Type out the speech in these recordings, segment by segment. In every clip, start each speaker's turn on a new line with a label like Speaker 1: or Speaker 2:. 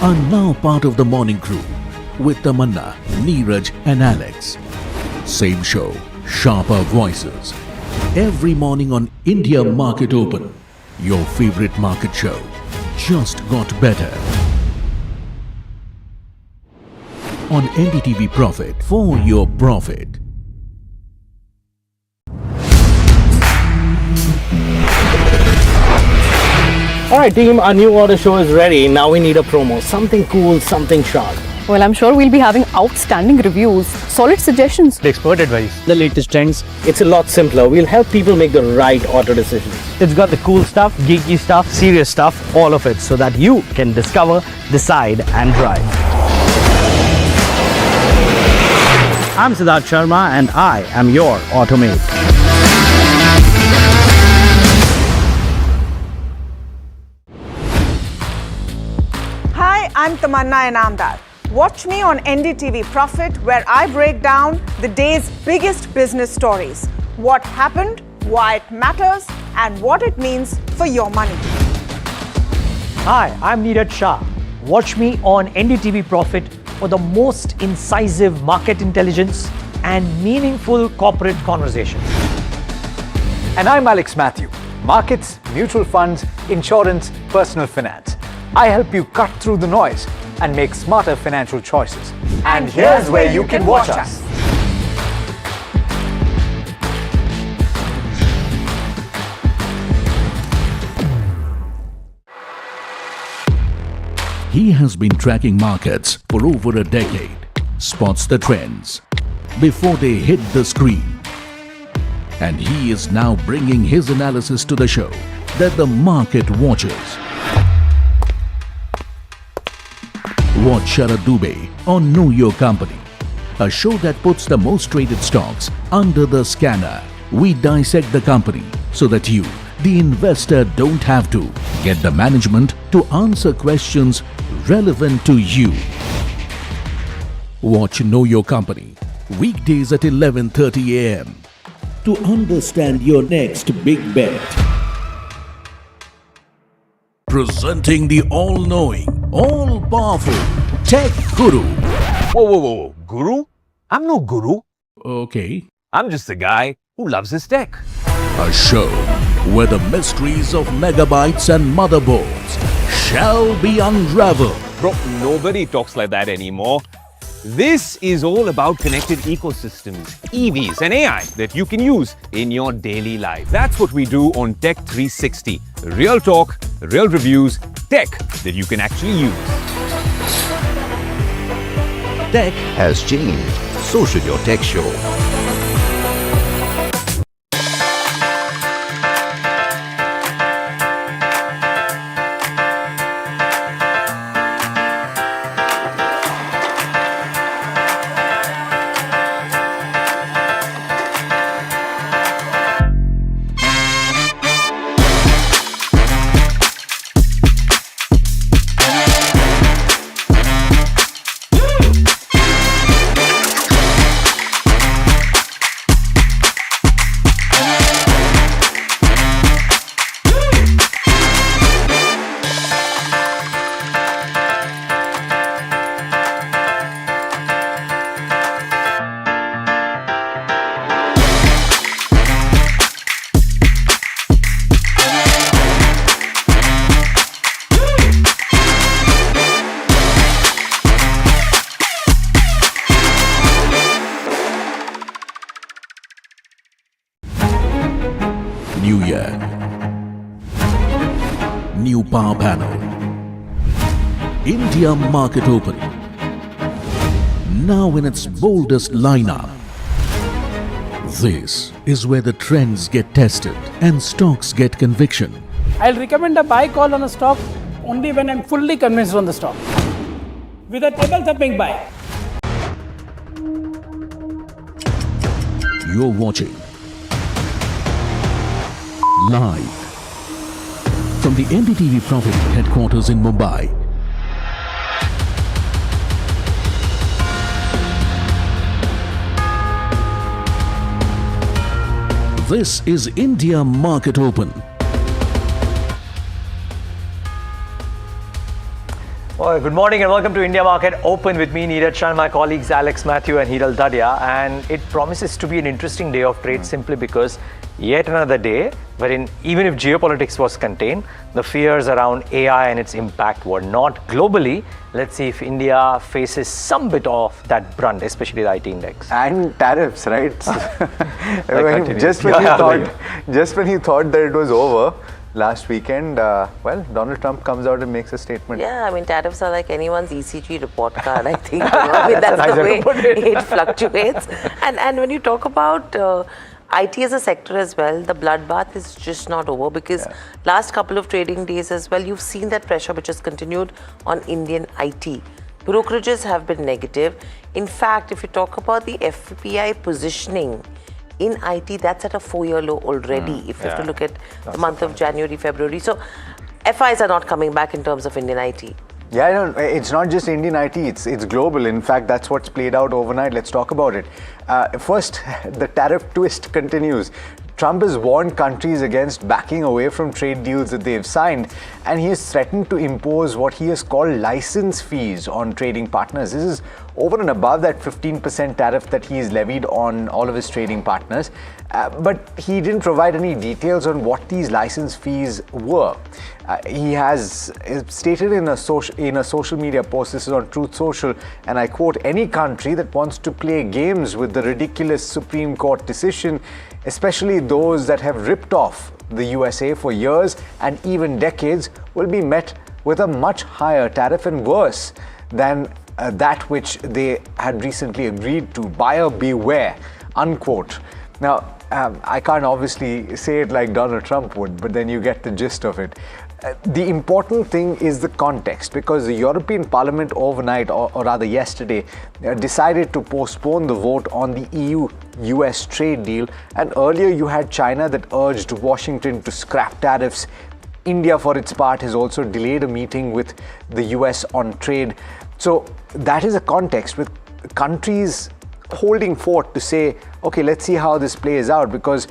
Speaker 1: are now part of the morning crew with Tamanna, Neeraj and Alex. Same show, sharper voices. Every morning on India Market Open, your favorite market show just got better. On NDTV Profit, for your profit.
Speaker 2: Alright team, our new order show is ready. Now we need a promo. Something cool, something sharp.
Speaker 3: Well, I'm sure we'll be having outstanding reviews, solid suggestions,
Speaker 4: expert advice,
Speaker 5: the latest trends.
Speaker 2: It's a lot simpler. We'll help people make the right auto decisions.
Speaker 4: It's got the cool stuff, geeky stuff, serious stuff, all of it, so that you can discover, decide and drive. I'm Siddharth Sharma and I am your Automate.
Speaker 6: Hi, I'm Tamanna Inamdar. Watch me on NDTV Profit, where I break down the day's biggest business stories. What happened, why it matters, and what it means for your money.
Speaker 7: Hi, I'm Neeraj Shah. Watch me on NDTV Profit for the most incisive market intelligence and meaningful corporate conversations.
Speaker 8: And I'm Alex Matthew. Markets, mutual funds, insurance, personal finance. I help you cut through the noise and make smarter financial choices. And here's where you can watch us.
Speaker 1: He has been tracking markets for over a decade, spots the trends before they hit the screen. And he is now bringing his analysis to the show that the market watches. Watch Sharad Dubey on Know Your Company, a show that puts the most traded stocks under the scanner. We dissect the company so that you, the investor, don't have to get the management to answer questions relevant to you. Watch Know Your Company weekdays at 11:30 a.m. to understand your next big bet. Presenting the all-knowing, all-powerful Tech Guru.
Speaker 9: Whoa. Guru? I'm no guru.
Speaker 1: Okay.
Speaker 9: I'm just a guy who loves his tech.
Speaker 1: A show where the mysteries of megabytes and motherboards shall be unraveled.
Speaker 9: Bro, nobody talks like that anymore. This is all about connected ecosystems, EVs and AI that you can use in your daily life. That's what we do on Tech 360. Real talk, real reviews, tech that you can actually use.
Speaker 10: Tech has changed. So should your tech show.
Speaker 1: New year, new power panel, India Market Open, now in its boldest lineup. This is where the trends get tested and stocks get conviction.
Speaker 5: I'll recommend a buy call on a stock only when I'm fully convinced on the stock. With a table thumping buy.
Speaker 1: You're watching live from the NDTV Profit headquarters in Mumbai. This is India Market Open.
Speaker 7: Good morning and welcome to India Market Open with me, Neeraj Shah, and my colleagues Alex Matthew and Hiral Dadia. And it promises to be an interesting day of trade simply because yet another day wherein even if geopolitics was contained, the fears around AI and its impact were not globally. Let's see if India faces some bit of that brunt, especially the IT index.
Speaker 11: And tariffs, right? Just when you thought that it was over last weekend, well, Donald Trump comes out and makes a statement.
Speaker 12: Yeah, I mean, tariffs are like anyone's ECG report card, I think. I mean, that's the way it fluctuates. And when you talk about IT as a sector as well, the bloodbath is just not over because last couple of trading days as well, you've seen that pressure which has continued on Indian IT. Brokerages have been negative. In fact, if you talk about the FPI positioning in IT, that's at a 4-year low already, if you have to look at the month of January, February. So FIs are not coming back in terms of Indian IT.
Speaker 11: Yeah, no, it's not just Indian IT, it's global. In fact, that's what's played out overnight. Let's talk about it. First, the tariff twist continues. Trump has warned countries against backing away from trade deals that they've signed, and he has threatened to impose what he has called license fees on trading partners. This is over and above that 15% tariff that he's levied on all of his trading partners. But he didn't provide any details on what these license fees were. He has stated in a social media post, this is on Truth Social, and I quote, "Any country that wants to play games with the ridiculous Supreme Court decision, especially those that have ripped off the USA for years and even decades, will be met with a much higher tariff and worse than that which they had recently agreed to. Buyer beware," unquote. Now, I can't obviously say it like Donald Trump would, but then you get the gist of it. The important thing is the context, because the European Parliament overnight, or rather yesterday, decided to postpone the vote on the EU-US trade deal. And earlier you had China that urged Washington to scrap tariffs. India, for its part, has also delayed a meeting with the US on trade. So that is a context with countries holding fort to say, okay, let's see how this plays out, because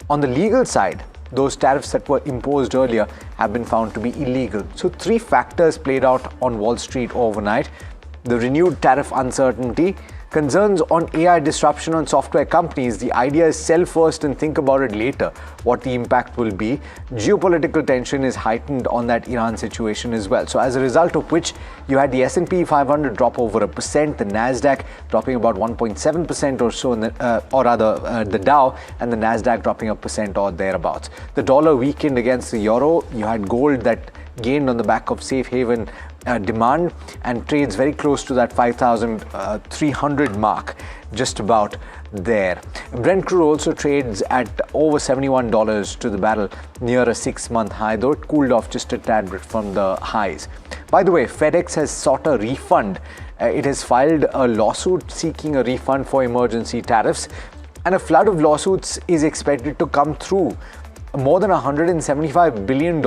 Speaker 11: on the legal side, those tariffs that were imposed earlier have been found to be illegal. So 3 factors played out on Wall Street overnight: the renewed tariff uncertainty, concerns on AI disruption on software companies. The idea is sell first and think about it later, what the impact will be. Geopolitical tension is heightened on that Iran situation as well. So as a result of which, you had the S&P 500 drop over 1%, the Nasdaq dropping about 1.7% or so, the Dow and the Nasdaq dropping 1% or thereabouts. The dollar weakened against the euro. You had gold that gained on the back of safe haven demand and trades very close to that 5,300 mark, just about there. Brent crude also trades at over $71 to the barrel, near a 6-month high, though it cooled off just a tad bit from the highs. By the way, FedEx has sought a refund. It has filed a lawsuit seeking a refund for emergency tariffs, and a flood of lawsuits is expected to come through. More than $175 billion,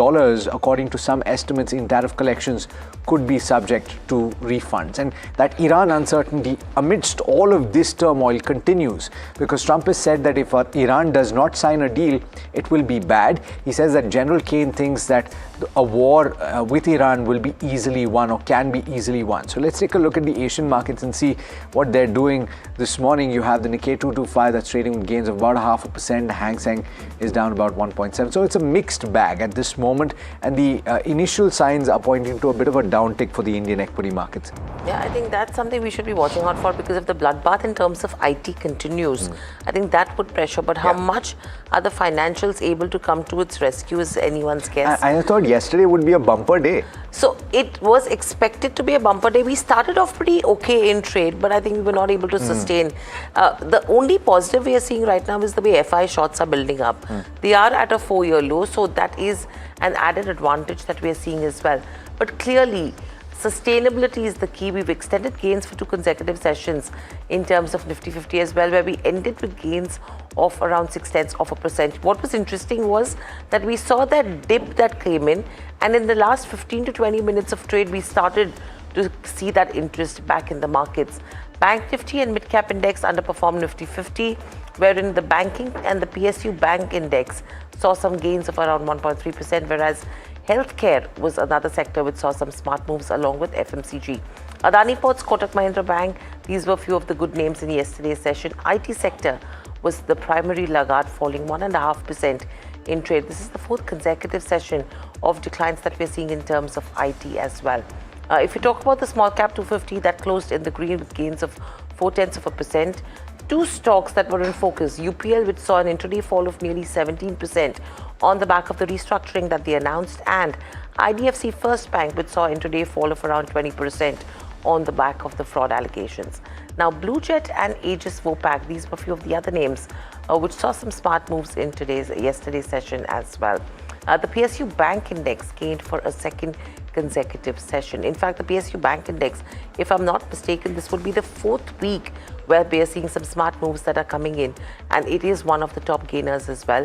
Speaker 11: according to some estimates, in tariff collections could be subject to refunds. And that Iran uncertainty amidst all of this turmoil continues, because Trump has said that if Iran does not sign a deal, it will be bad. He says that General Kane thinks that a war with Iran will be easily won, or can be easily won. So let's take a look at the Asian markets and see what they're doing this morning. You have the Nikkei 225 that's trading with gains of about 0.5%. The Hang Seng is down about 1.7%. So it's a mixed bag at this moment, and the initial signs are pointing to a bit of a downtick for the Indian equity markets.
Speaker 12: Yeah, I think that's something we should be watching out for, because if the bloodbath in terms of IT continues, I think that would pressure. But how much are the financials able to come to its rescue is anyone's guess.
Speaker 11: I thought yesterday would be a bumper day.
Speaker 12: So it was expected to be a bumper day. We started off pretty okay in trade, but I think we were not able to sustain. The only positive we are seeing right now is the way FI shorts are building up. They are at a 4-year low, so that is an added advantage that we are seeing as well. But clearly, sustainability is the key. We've extended gains for 2 consecutive sessions in terms of Nifty 50 as well, where we ended with gains of around 0.6%. What was interesting was that we saw that dip that came in, and in the last 15 to 20 minutes of trade, we started to see that interest back in the markets. Bank Nifty and Mid-Cap Index underperformed Nifty 50, wherein the banking and the PSU Bank Index saw some gains of around 1.3%, whereas Healthcare was another sector which saw some smart moves along with FMCG. Adani Ports, Kotak Mahindra Bank, these were few of the good names in yesterday's session. IT sector was the primary laggard, falling 1.5% in trade. This is the fourth consecutive session of declines that we're seeing in terms of IT as well. If you talk about the small cap 250, that closed in the green with gains of 0.4%. Two stocks that were in focus, UPL, which saw an intraday fall of nearly 17% on the back of the restructuring that they announced, and IDFC First Bank, which saw intraday fall of around 20% on the back of the fraud allegations. Now, Blue Jet and Aegis Vopak, these were a few of the other names which saw some smart moves in yesterday's session as well. The PSU Bank Index gained for a second consecutive session. In fact, the PSU Bank Index, if I'm not mistaken, this would be the fourth week where we are seeing some smart moves that are coming in, and it is one of the top gainers as well.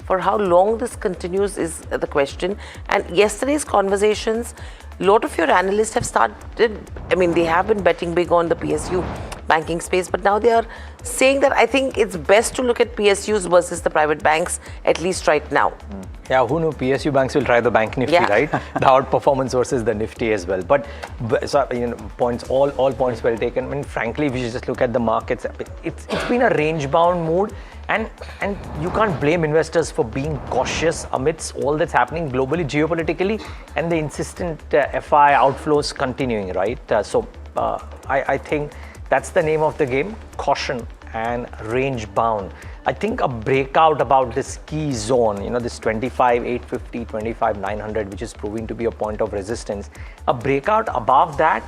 Speaker 12: For how long this continues is the question. And yesterday's conversations, a lot of your analysts have started, they have been betting big on the PSU banking space, but now they are saying that I think it's best to look at PSUs versus the private banks, at least right now.
Speaker 7: Yeah, who knew PSU banks will try the bank nifty, right? The outperformance versus the nifty as well. But so, points, all points well taken. Frankly, if you just look at the markets, it's been a range-bound mood. And you can't blame investors for being cautious amidst all that's happening globally, geopolitically, and the insistent FI outflows continuing, right? I think that's the name of the game, caution and range bound. I think a breakout about this key zone, this 25,850, 25,900, which is proving to be a point of resistance, a breakout above that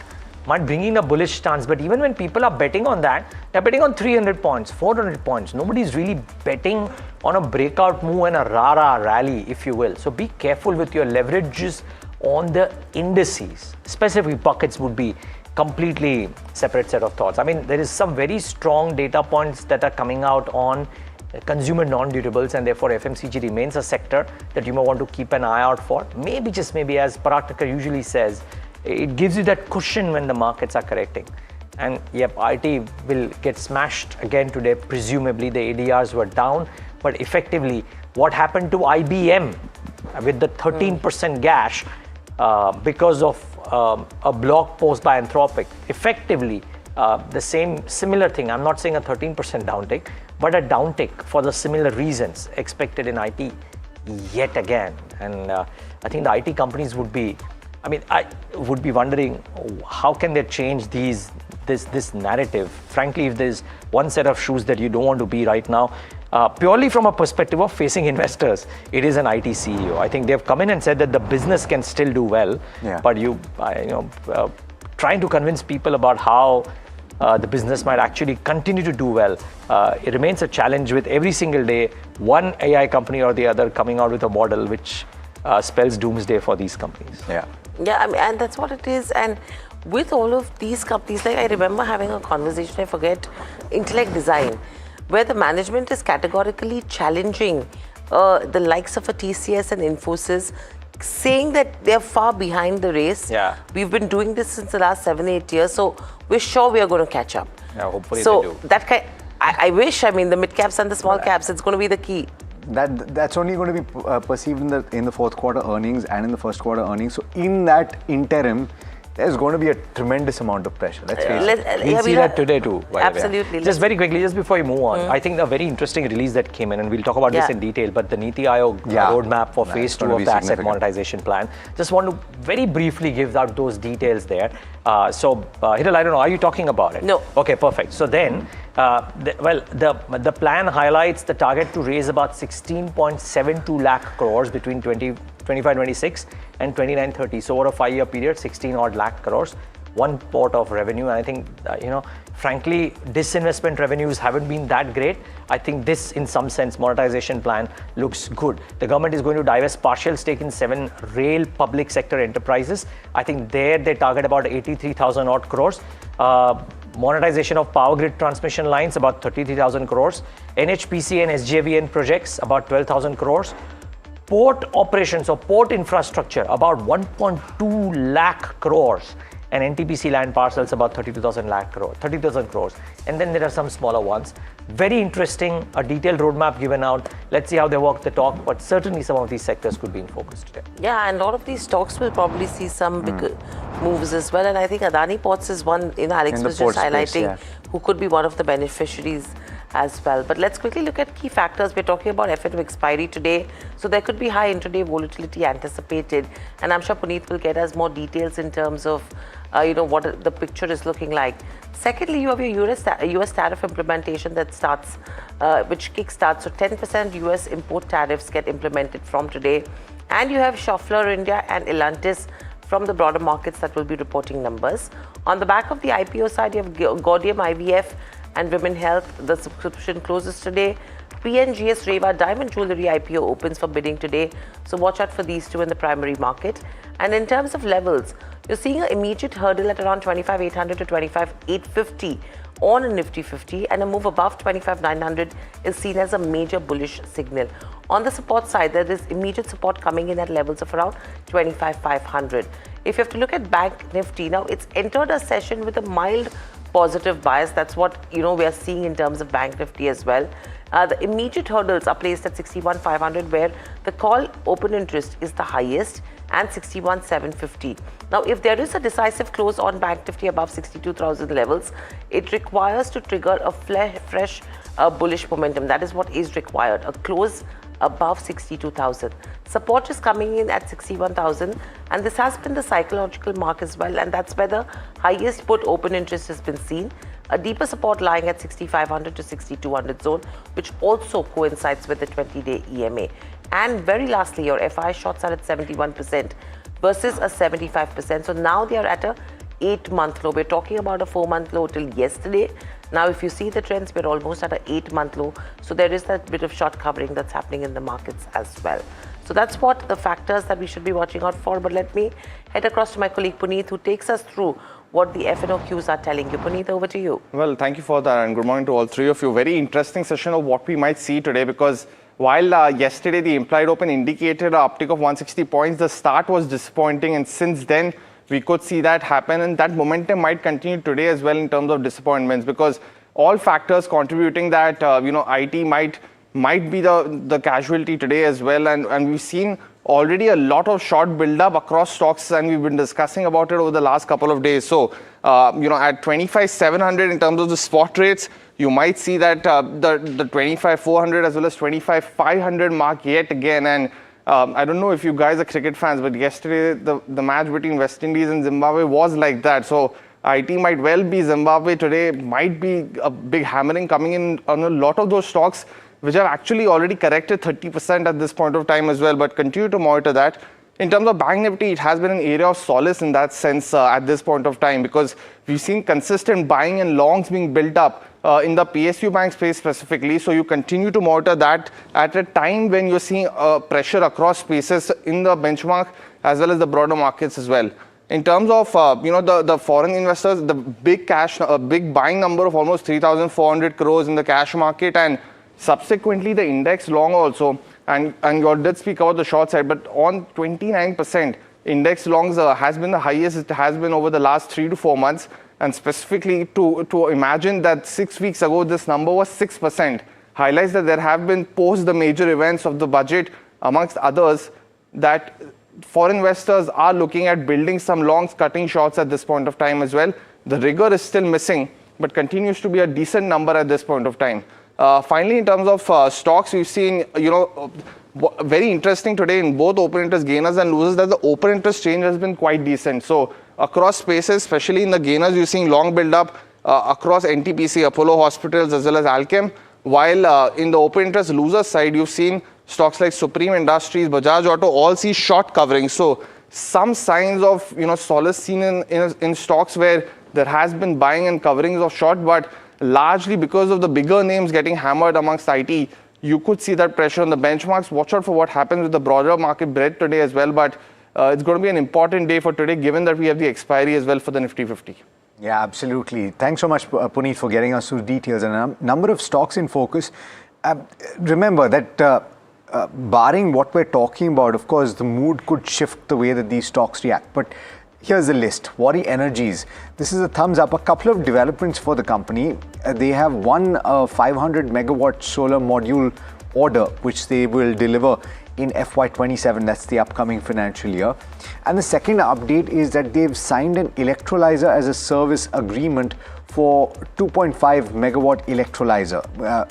Speaker 7: might bring in a bullish stance. But even when people are betting on that, they're betting on 300 points, 400 points. Nobody's really betting on a breakout move and a rah-rah rally, if you will. So be careful with your leverages on the indices. Specific buckets would be completely separate set of thoughts. There is some very strong data points that are coming out on consumer non-durables, and therefore FMCG remains a sector that you may want to keep an eye out for. Maybe, just maybe, as Parag Thakkar usually says, it gives you that cushion when the markets are correcting. And yep, IT will get smashed again today. Presumably the ADRs were down, but effectively what happened to IBM with the 13% gash because of a blog post by Anthropic, effectively the similar thing. I'm not saying a 13% downtick, but a downtick for the similar reasons expected in IT yet again. And I think the IT companies would be, I would be wondering how can they change this narrative. Frankly, if there's one set of shoes that you don't want to be right now, purely from a perspective of facing investors, it is an IT CEO. I think they've come in and said that the business can still do well, but trying to convince people about how the business might actually continue to do well, it remains a challenge with every single day one AI company or the other coming out with a model which spells doomsday for these companies.
Speaker 12: And that's what it is. And with all of these companies, like I remember having a conversation, I forget, Intellect Design, where the management is categorically challenging the likes of a TCS and Infosys, saying that they're far behind the race. We've been doing this since the last 7-8 years, so we're sure we are going to catch up.
Speaker 7: Hopefully
Speaker 12: so
Speaker 7: they do.
Speaker 12: That I wish, the mid caps and the small caps, it's going to be the key.
Speaker 11: That's only going to be perceived in the fourth quarter earnings and in the first quarter earnings. So in that interim, there's going to be a tremendous amount of pressure. Let's face it.
Speaker 7: We'll see that today too.
Speaker 12: Absolutely.
Speaker 7: Just very quickly, just before you move on, I think a very interesting release that came in, and we'll talk about this in detail, but the Niti Aayog roadmap for phase 2 of the asset monetization plan. Just want to very briefly give out those details there. Hiral, I don't know, are you talking about it?
Speaker 12: No.
Speaker 7: Okay, perfect. So then, the plan highlights the target to raise about 16.72 lakh crores between 25-26 and 29-30. So over a 5-year period, 16 odd lakh crores, one pot of revenue. And I think, frankly, disinvestment revenues haven't been that great. I think this, in some sense, monetization plan looks good. The government is going to divest partial stake in 7 rail public sector enterprises. I think there they target about 83,000 odd crores. Monetization of power grid transmission lines, about 33,000 crores. NHPC and SJVN projects, about 12,000 crores. Port operations or port infrastructure, about 1.2 lakh crores. and NTPC land parcels about 32,000 crores. And then there are some smaller ones. Very interesting, a detailed roadmap given out. Let's see how they walk the talk, but certainly some of these sectors could be in focus today.
Speaker 12: Yeah, and a lot of these stocks will probably see some big moves as well. And I think Adani Ports is one, Alex was just highlighting, who could be one of the beneficiaries as well. But let's quickly look at key factors. We're talking about F&O expiry today, so there could be high intraday volatility anticipated, and I'm sure Puneet will get us more details in terms of what the picture is looking like. Secondly, you have your US tariff implementation that starts, which kickstarts. So 10% US import tariffs get implemented from today, and you have Schaeffler India and Elantis from the broader markets that will be reporting numbers. On the back of the IPO side, you have Gaudium IVF and Women Health. The subscription closes today. PNGS Reva Diamond Jewelry IPO opens for bidding today. So watch out for these two in the primary market. And in terms of levels, you're seeing an immediate hurdle at around 25,800 to 25,850 on a Nifty 50, and a move above 25,900 is seen as a major bullish signal. On the support side, there is immediate support coming in at levels of around 25,500. If you have to look at Bank Nifty, now it's entered a session with a mild positive bias. That's what we are seeing in terms of Bank Nifty as well. The immediate hurdles are placed at 61,500, where the call open interest is the highest, and 61,750. Now, if there is a decisive close on Bank Nifty above 62,000 levels, it requires to trigger a fresh bullish momentum. That is what is required, a close above 62,000. Support is coming in at 61,000, and this has been the psychological mark as well, and that's where the highest put open interest has been seen. A deeper support lying at 6,500 to 6,200 zone, which also coincides with the 20-day EMA. And very lastly, your FI shorts are at 71% versus a 75%. So now they are at a 8-month low. We're talking about a 4-month low till yesterday. Now, if you see the trends, we're almost at an 8-month low. So there is that bit of short covering that's happening in the markets as well. So that's what the factors that we should be watching out for. But let me head across to my colleague Puneet, who takes us through what the F&O cues are telling you. Puneet, over to you.
Speaker 13: Well, thank you for that, and good morning to all three of you. Very interesting session of what we might see today, because while yesterday the implied open indicated an uptick of 160 points, the start was disappointing, and since then we could see that happen, and that momentum might continue today as well in terms of disappointments, because all factors contributing that IT might be the casualty today as well, and we've seen already a lot of short build-up across stocks, and we've been discussing about it over the last couple of days. So, at 25,700 in terms of the spot rates, you might see that the 25,400 as well as 25,500 mark yet again. And I don't know if you guys are cricket fans, but yesterday the match between West Indies and Zimbabwe was like that. So IT might well be Zimbabwe today, might be a big hammering coming in on a lot of those stocks, which have actually already corrected 30% at this point of time as well, but continue to monitor that. In terms of Bank Nifty, it has been an area of solace in that sense at this point of time, because we've seen consistent buying and longs being built up in the PSU bank space specifically. So you continue to monitor that at a time when you're seeing pressure across spaces in the benchmark as well as the broader markets as well. In terms of the foreign investors, the big cash, a big buying number of almost 3,400 crores in the cash market, and subsequently the index long also, and you did speak about the short side, but on 29%, index longs has been the highest it has been over the last 3 to 4 months, and specifically to imagine that 6 weeks ago this number was 6%, highlights that there have been post the major events of the budget, amongst others, that foreign investors are looking at building some longs, cutting shorts at this point of time as well. The rigor is still missing, but continues to be a decent number at this point of time. Finally, in terms of stocks, we've seen, very interesting today in both open interest gainers and losers, that the open interest change has been quite decent. So across spaces, especially in the gainers, you're seeing long build up across NTPC, Apollo Hospitals as well as Alchem, while in the open interest loser side, you've seen stocks like Supreme Industries, Bajaj Auto all see short covering. So some signs of solace seen in stocks where there has been buying and coverings of short, but largely because of the bigger names getting hammered amongst IT, you could see that pressure on the benchmarks. Watch out for what happens with the broader market breadth today as well, but it's going to be an important day for today, given that we have the expiry as well for the Nifty 50.
Speaker 11: Yeah, absolutely. Thanks so much, Puneet, for getting us through details and a number of stocks in focus. Remember that barring what we're talking about, of course, the mood could shift the way that these stocks react. But Here's the list. Wari Energies. This is a thumbs up. A couple of developments for the company. They have one 500 megawatt solar module order, which they will deliver in FY27. That's the upcoming financial year. And the second update is that they've signed an electrolyzer as a service agreement for 2.5 megawatt electrolyzer.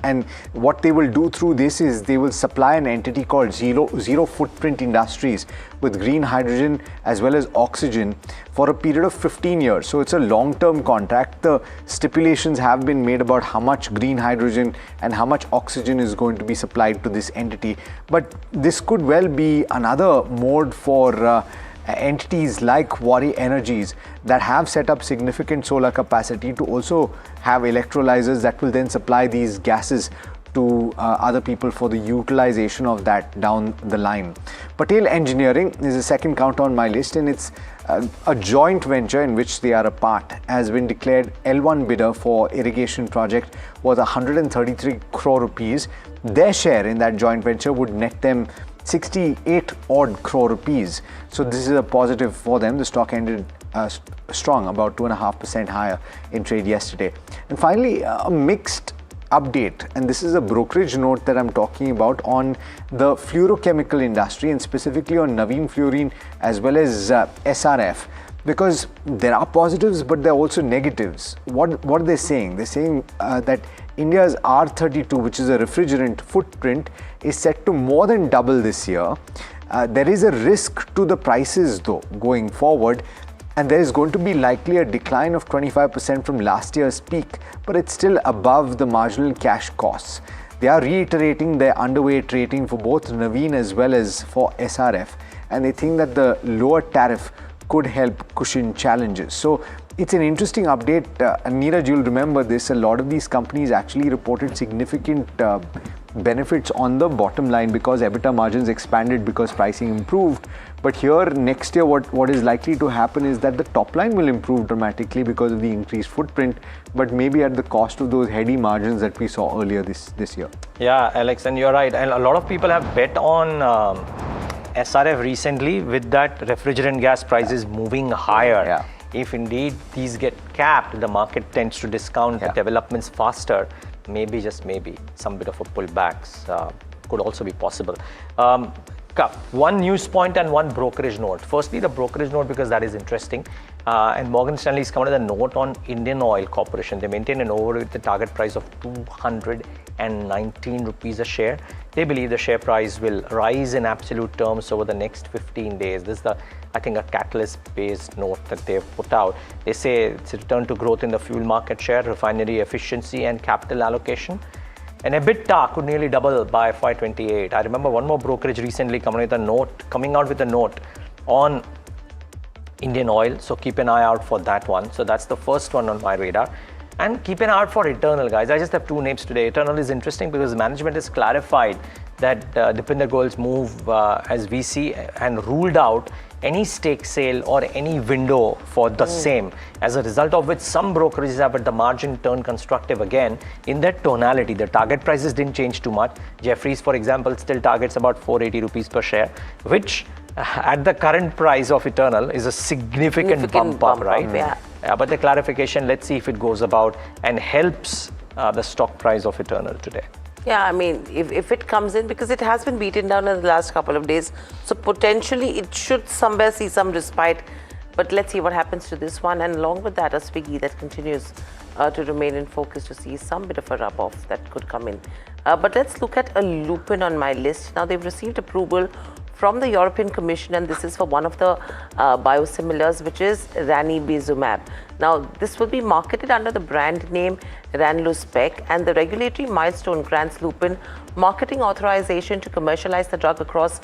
Speaker 11: And what they will do through this is they will supply an entity called Zero Footprint Industries with green hydrogen as well as oxygen for a period of 15 years. So it's a long-term contract. The stipulations have been made about how much green hydrogen and how much oxygen is going to be supplied to this entity. But this could well be another mode for entities like Wari Energies that have set up significant solar capacity to also have electrolyzers that will then supply these gases to other people for the utilization of that down the line. Patel Engineering is the second count on my list, and it's a joint venture in which they are a part, has been declared L1 bidder for irrigation project worth 133 crore rupees. Their share in that joint venture would net them 68 odd crore rupees. So this is a positive for them. The stock ended strong, about 2.5% higher in trade yesterday. And finally, a mixed update, and this is a brokerage note that I'm talking about on the fluorochemical industry, and specifically on Navin Fluorine as well as SRF, because there are positives but there are also negatives. What are they saying? They're saying that India's R32, which is a refrigerant footprint, is set to more than double this year. There is a risk to the prices though going forward, and there is going to be likely a decline of 25% from last year's peak, but it's still above the marginal cash costs. They are reiterating their underweight rating for both Navin as well as for SRF, and they think that the lower tariff could help cushion challenges. So it's an interesting update. And Neeraj, you'll remember this, a lot of these companies actually reported significant benefits on the bottom line because EBITDA margins expanded because pricing improved. But here next year what is likely to happen is that the top line will improve dramatically because of the increased footprint, but maybe at the cost of those heady margins that we saw earlier this year.
Speaker 7: Yeah, Alex, and you're right. And a lot of people have bet on SRF recently with that refrigerant gas prices moving higher.
Speaker 11: Yeah.
Speaker 7: If indeed these get capped, the market tends to discount the developments faster. Maybe, just maybe, some bit of a pullbacks could also be possible. One news point and one brokerage note. Firstly, the brokerage note, because that is interesting. And Morgan Stanley has come out with a note on Indian Oil Corporation. They maintain an overview with the target price of 219 rupees a share. They believe the share price will rise in absolute terms over the next 15 days. This is I think, a catalyst-based note that they've put out. They say it's a return to growth in the fuel market share, refinery efficiency, and capital allocation. And EBITDA could nearly double by FY28. I remember one more brokerage recently coming out with a note on Indian Oil. So keep an eye out for that one. So that's the first one on my radar. And keep an eye out for Eternal, guys. I just have two names today. Eternal is interesting because management has clarified that Dipinder Goyal's move as VC and ruled out any stake sale or any window for the same, as a result of which some brokerages have at the margin turned constructive again in their tonality. The target prices didn't change too much. Jefferies, for example, still targets about 480 rupees per share, which at the current price of Eternal is a significant bump up, right?
Speaker 12: Yeah.
Speaker 7: But the clarification, let's see if it goes about and helps the stock price of Eternal today.
Speaker 12: Yeah, I mean, if it comes in, because it has been beaten down in the last couple of days, so potentially it should somewhere see some respite. But let's see what happens to this one. And along with that, a Swiggy that continues to remain in focus to see some bit of a rub-off that could come in. But let's look at a Lupin on my list. Now, they've received approval from the European Commission, and this is for one of the biosimilars, which is ranibizumab. Now, this will be marketed under the brand name Ranluspec, and the regulatory milestone grants Lupin marketing authorization to commercialize the drug across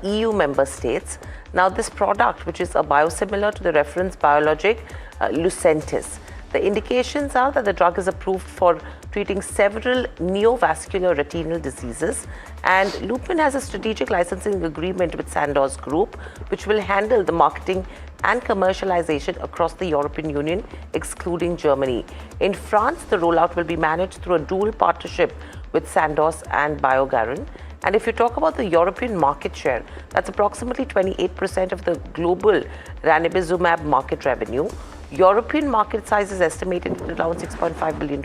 Speaker 12: EU member states. Now, this product, which is a biosimilar to the reference biologic Lucentis, the indications are that the drug is approved for treating several neovascular retinal diseases, and Lupin has a strategic licensing agreement with Sandoz Group, which will handle the marketing and commercialization across the European Union, excluding Germany. In France, the rollout will be managed through a dual partnership with Sandoz and Biogarin. And if you talk about the European market share, that's approximately 28% of the global ranibizumab market revenue. European market size is estimated at around $6.5 billion,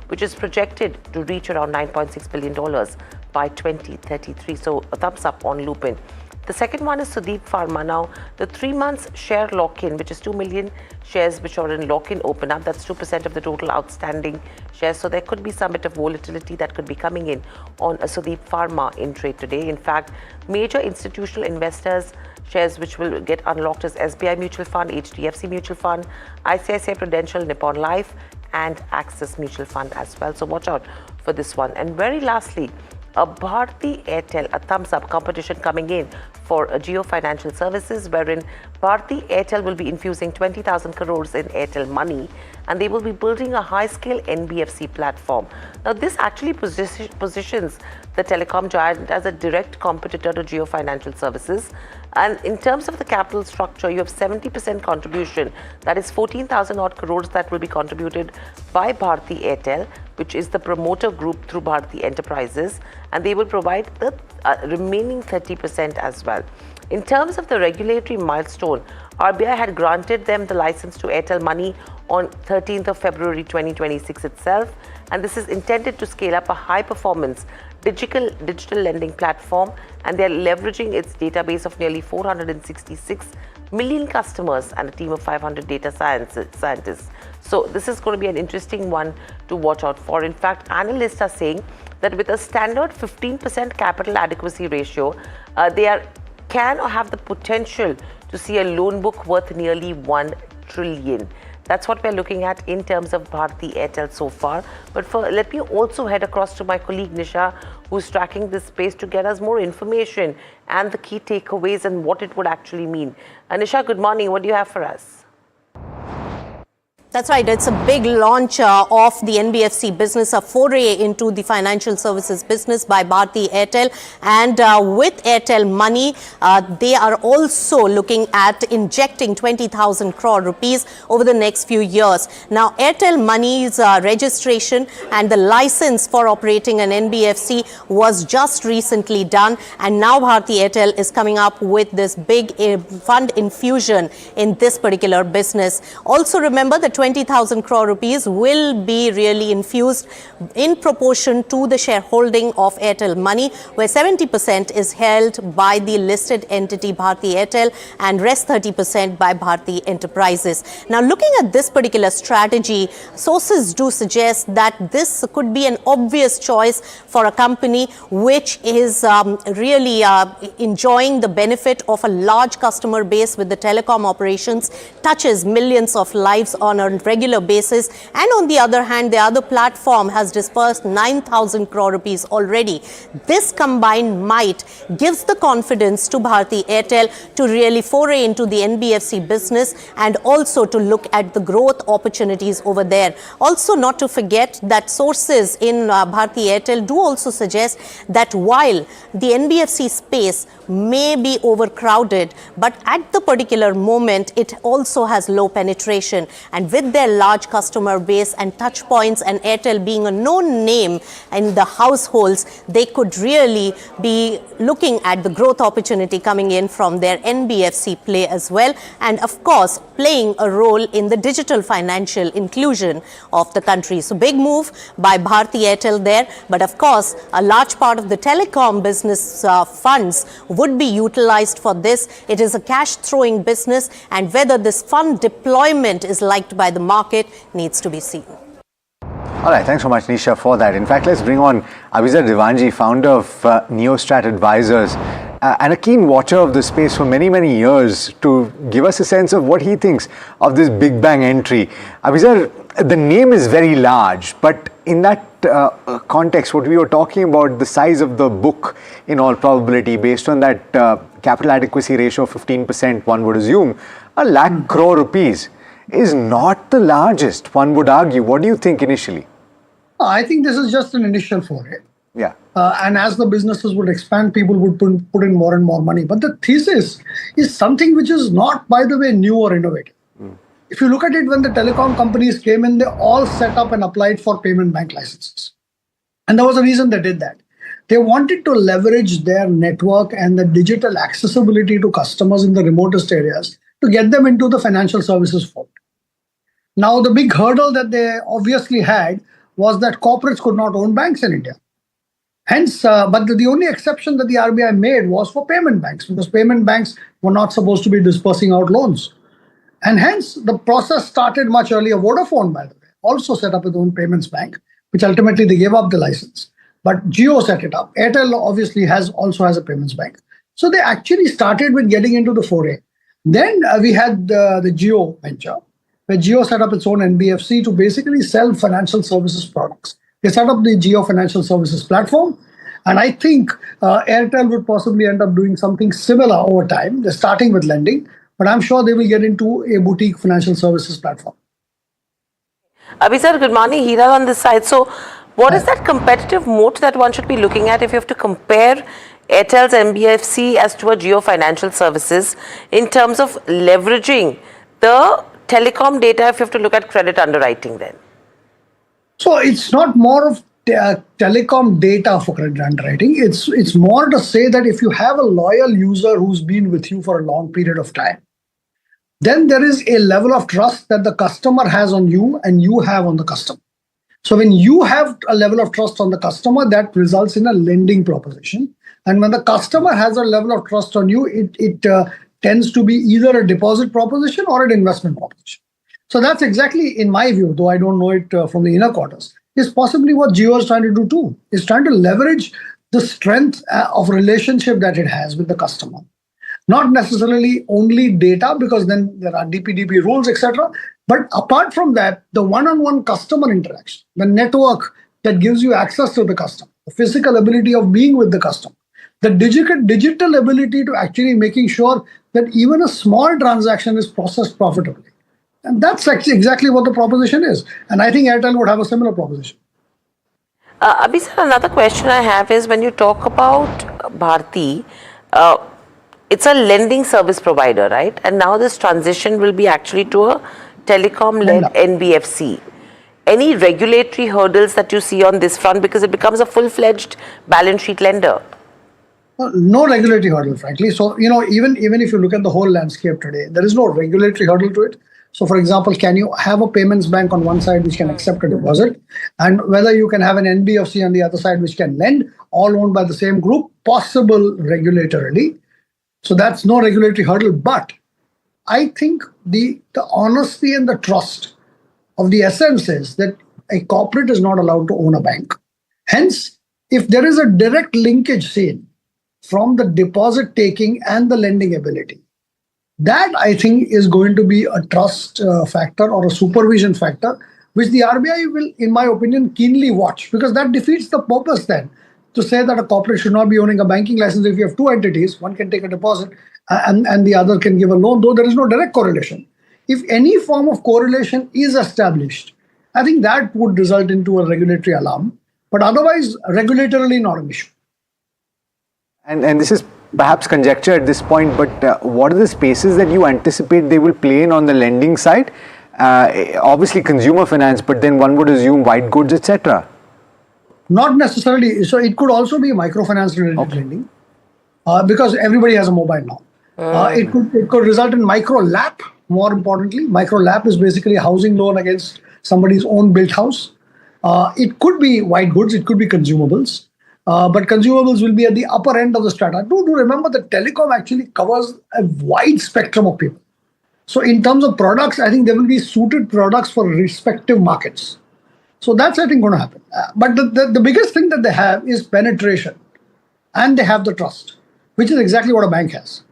Speaker 12: which is projected to reach around $9.6 billion by 2033. So a thumbs up on Lupin. The second one is Sudeep Pharma. Now, the 3 months share lock-in, which is 2 million shares which are in lock-in open up, that's 2% of the total outstanding shares. So there could be some bit of volatility that could be coming in on a Sudeep Pharma in trade today. In fact, major institutional investors shares which will get unlocked is SBI Mutual Fund, HDFC Mutual Fund, ICICI Prudential, Nippon Life, and Axis Mutual Fund as well. So watch out for this one. And very lastly, Bharti Airtel, a thumbs up competition coming in for Jio Financial Services, wherein Bharti Airtel will be infusing 20,000 crores in Airtel Money, and they will be building a high-scale NBFC platform. Now, this actually positions the telecom giant as a direct competitor to Jio Financial Services. And in terms of the capital structure, you have 70% contribution, that is 14,000 odd crores that will be contributed by Bharti Airtel, which is the promoter group through Bharti Enterprises, and they will provide the remaining 30% as well. In terms of the regulatory milestone, RBI had granted them the license to Airtel Money on 13th of February 2026 itself, and this is intended to scale up a high-performance digital lending platform, and they are leveraging its database of nearly 466 million customers and a team of 500 data scientists. So this is going to be an interesting one to watch out for. In fact, analysts are saying that with a standard 15% capital adequacy ratio, they can have the potential to see a loan book worth nearly 1 trillion. That's what we're looking at in terms of Bharti Airtel so far. But let me also head across to my colleague Nisha, who's tracking this space to get us more information and the key takeaways and what it would actually mean. Nisha, good morning. What do you have for us?
Speaker 14: That's right. It's a big launch of the NBFC business, a foray into the financial services business by Bharti Airtel. And with Airtel Money, they are also looking at injecting 20,000 crore rupees over the next few years. Now, Airtel Money's registration and the license for operating an NBFC was just recently done. And now Bharti Airtel is coming up with this big fund infusion in this particular business. Also, remember that 20,000 crore rupees will be really infused in proportion to the shareholding of Airtel Money, where 70% is held by the listed entity Bharti Airtel and rest 30% by Bharti Enterprises. Now, looking at this particular strategy, sources do suggest that this could be an obvious choice for a company which is really enjoying the benefit of a large customer base with the telecom operations, touches millions of lives on a regular basis, and on the other hand, the other platform has dispersed 9,000 crore rupees already. This combined might gives the confidence to Bharti Airtel to really foray into the NBFC business and also to look at the growth opportunities over there. Also, not to forget that sources in Bharti Airtel do also suggest that while the NBFC space may be overcrowded, but at the particular moment, it also has low penetration. And with their large customer base and touch points and Airtel being a known name in the households, they could really be looking at the growth opportunity coming in from their NBFC play as well. And of course, playing a role in the digital financial inclusion of the country. So big move by Bharti Airtel there. But of course, a large part of the telecom business funds would be utilized for this. It is a cash throwing business, and whether this fund deployment is liked by the market needs to be seen.
Speaker 11: All right, thanks so much, Nisha, for that. In fact, let's bring on Abhizar Divanji, founder of Neostrat Advisors, and a keen watcher of the space for many, many years, to give us a sense of what he thinks of this Big Bang entry. Abhizar, the name is very large, but in that context, what we were talking about, the size of the book in all probability, based on that capital adequacy ratio of 15%, one would assume, 1 lakh crore rupees is not the largest, one would argue. What do you think initially?
Speaker 15: I think this is just an initial foray.
Speaker 11: Yeah.
Speaker 15: And as the businesses would expand, people would put in more and more money. But the thesis is something which is not, by the way, new or innovative. If you look at it, when the telecom companies came in, they all set up and applied for payment bank licenses. And there was a reason they did that. They wanted to leverage their network and the digital accessibility to customers in the remotest areas to get them into the financial services fold. Now, the big hurdle that they obviously had was that corporates could not own banks in India. Hence, but the only exception that the RBI made was for payment banks, because payment banks were not supposed to be dispersing out loans. And hence, the process started much earlier. Vodafone, by the way, also set up its own payments bank, which ultimately they gave up the license. But Jio set it up. Airtel obviously also has a payments bank. So they actually started with getting into the foray. Then we had the Jio venture, where Jio set up its own NBFC to basically sell financial services products. They set up the Jio Financial Services platform. And I think Airtel would possibly end up doing something similar over time. They're starting with lending, but I'm sure they will get into a boutique financial services platform.
Speaker 12: Abhi sir, good morning. Hira on this side. So what is that competitive moat that one should be looking at if you have to compare Airtel's NBFC as to a Jio Financial Services in terms of leveraging the telecom data if you have to look at credit underwriting then?
Speaker 15: So it's not more of telecom data for credit underwriting. It's more to say that if you have a loyal user who's been with you for a long period of time, then there is a level of trust that the customer has on you and you have on the customer. So when you have a level of trust on the customer, that results in a lending proposition. And when the customer has a level of trust on you, it tends to be either a deposit proposition or an investment proposition. So that's exactly, in my view, though I don't know it from the inner quarters, is possibly what Jio is trying to do too. It's trying to leverage the strength of relationship that it has with the customer. Not necessarily only data, because then there are DPDP rules, etc. But apart from that, the one-on-one customer interaction, the network that gives you access to the customer, the physical ability of being with the customer, the digital ability to actually making sure that even a small transaction is processed profitably. And that's actually exactly what the proposition is. And I think Airtel would have a similar proposition.
Speaker 12: Abhi sir, another question I have is when you talk about Bharti, it's a lending service provider, right? And now this transition will be actually to a telecom-led NBFC. Any regulatory hurdles that you see on this front, because it becomes a full-fledged balance sheet lender?
Speaker 15: No regulatory hurdle, frankly. So, even if you look at the whole landscape today, there is no regulatory hurdle to it. So, for example, can you have a payments bank on one side which can accept a deposit, and whether you can have an NBFC on the other side which can lend, all owned by the same group, possible regulatorily. So that's no regulatory hurdle. But I think the honesty and the trust of the essence is that a corporate is not allowed to own a bank. Hence, if there is a direct linkage seen from the deposit taking and the lending ability, that I think is going to be a trust factor or a supervision factor, which the RBI will, in my opinion, keenly watch, because that defeats the purpose then to say that a corporate should not be owning a banking license. If you have two entities, one can take a deposit and the other can give a loan, though there is no direct correlation. If any form of correlation is established, I think that would result into a regulatory alarm. But otherwise, regulatorily not an issue.
Speaker 11: And this is perhaps conjecture at this point, but what are the spaces that you anticipate they will play in on the lending side? Obviously consumer finance, but then one would assume white goods, etc.
Speaker 15: Not necessarily. So it could also be microfinance related lending, because everybody has a mobile now. It could result in micro LAP. More importantly, micro LAP is basically a housing loan against somebody's own built house. It could be white goods. It could be consumables. But consumables will be at the upper end of the strata. Do remember that telecom actually covers a wide spectrum of people. So in terms of products, I think there will be suited products for respective markets. So that's, I think, going to happen. But the biggest thing that they have is penetration. And they have the trust, which is exactly what a bank has.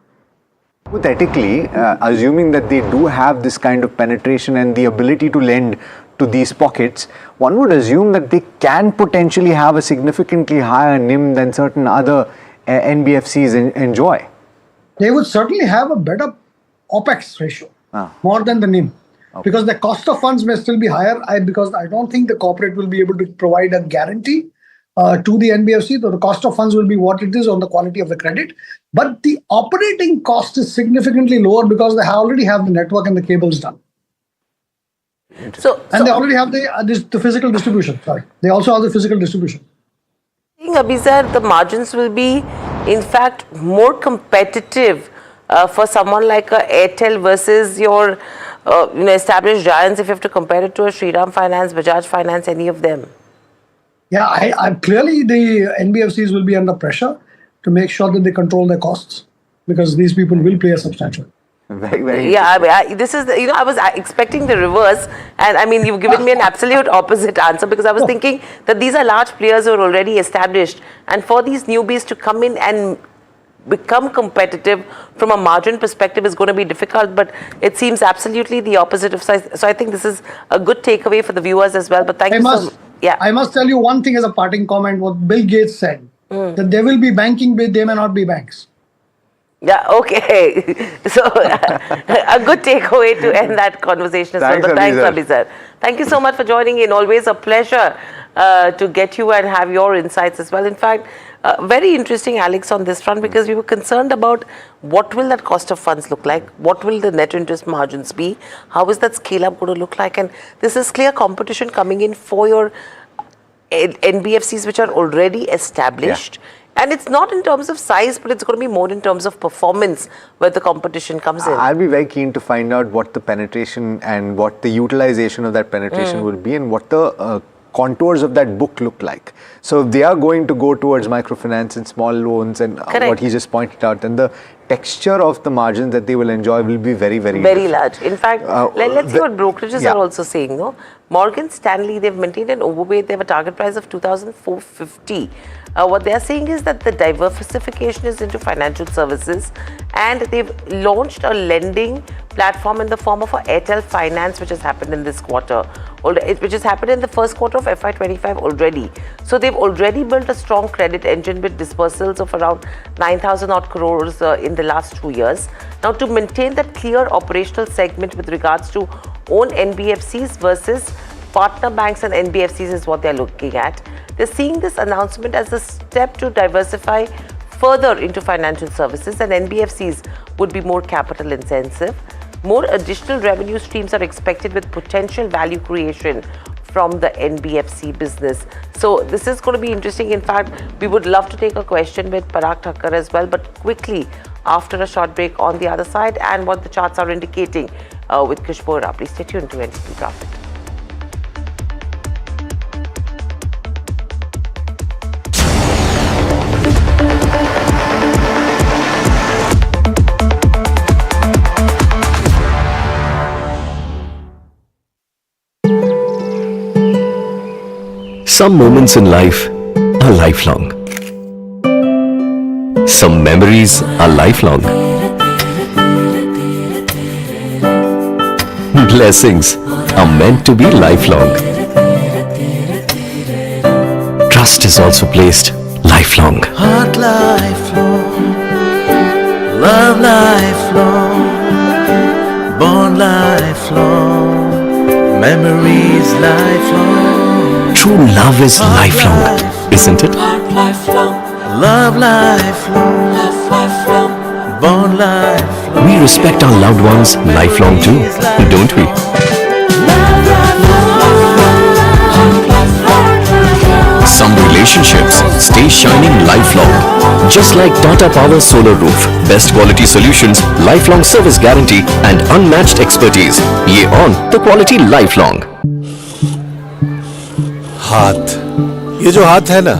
Speaker 11: Hypothetically, assuming that they do have this kind of penetration and the ability to lend to these pockets, one would assume that they can potentially have a significantly higher NIM than certain other NBFCs enjoy.
Speaker 15: They would certainly have a better OPEX ratio, more than the NIM. Okay. Because the cost of funds may still be higher, because I don't think the corporate will be able to provide a guarantee to the NBFC. So the cost of funds will be what it is on the quality of the credit. But the operating cost is significantly lower because they already have the network and the cables done. They already have the physical distribution. Sorry, they also have the physical distribution.
Speaker 12: think, Abhizar, the margins will be, in fact, more competitive for someone like a Airtel versus your established giants, if you have to compare it to a Shriram Finance, Bajaj Finance, any of them?
Speaker 15: Yeah, I clearly the NBFCs will be under pressure to make sure that they control their costs, because these people will play a substantial.
Speaker 11: Very, very.
Speaker 12: Yeah, this is, I was expecting the reverse, and I mean, you've given me an absolute opposite answer, because I was thinking that these are large players who are already established, and for these newbies to come in and become competitive from a margin perspective is going to be difficult, but it seems absolutely the opposite of size. So I think this is a good takeaway for the viewers as well. But thank you so much. Yeah.
Speaker 15: I must tell you one thing as a parting comment, what Bill Gates said, that there will be banking, but they may not be banks.
Speaker 12: Yeah, okay. So a good takeaway to end that conversation as well. But thanks, Abhizar. Thank you so much for joining in. Always a pleasure to get you and have your insights as well. In fact, very interesting, Alex, on this front, because we were concerned about what will that cost of funds look like, what will the net interest margins be, how is that scale up going to look like, and this is clear competition coming in for your NBFCs which are already established. Yeah. And it's not in terms of size, but it's going to be more in terms of performance where the competition comes in.
Speaker 11: I'll be very keen to find out what the penetration and what the utilization of that penetration will be, and what the contours of that book look like. So if they are going to go towards microfinance and small loans and what he just pointed out, then the texture of the margins that they will enjoy will be very, very
Speaker 12: large. In fact, let's see what brokerages are also saying. No, Morgan Stanley, they've maintained an overweight. They have a target price of 2,450. What they are saying is that the diversification is into financial services, and they've launched a lending platform in the form of a Airtel Finance, which has happened in this quarter, which has happened in the first quarter of FY25 already. So they've already built a strong credit engine with disbursals of around 9,000 odd crores in the last 2 years. Now, to maintain that clear operational segment with regards to own NBFCs versus partner banks and NBFCs is what they're looking at. They're seeing this announcement as a step to diversify further into financial services, and NBFCs would be more capital intensive. More additional revenue streams are expected with potential value creation from the NBFC business. So this is going to be interesting. In fact, we would love to take a question with Parag Thakkar as well, but quickly after a short break on the other side and what the charts are indicating with Khushbu Arora. Please stay tuned to NDTV Profit.
Speaker 16: Some moments in life are lifelong. Some memories are lifelong. Blessings are meant to be lifelong. Trust is also placed lifelong.
Speaker 17: Heart lifelong, love lifelong, bond lifelong, memories lifelong.
Speaker 16: True love is lifelong, isn't it?
Speaker 17: Love lifelong, bond lifelong.
Speaker 16: We respect our loved ones lifelong too, don't we? Some relationships stay shining lifelong. Just like Tata Power Solar Roof. Best quality solutions, lifelong service guarantee and unmatched expertise. Ye on the quality lifelong.
Speaker 18: हाथ, ये जो हाथ है ना,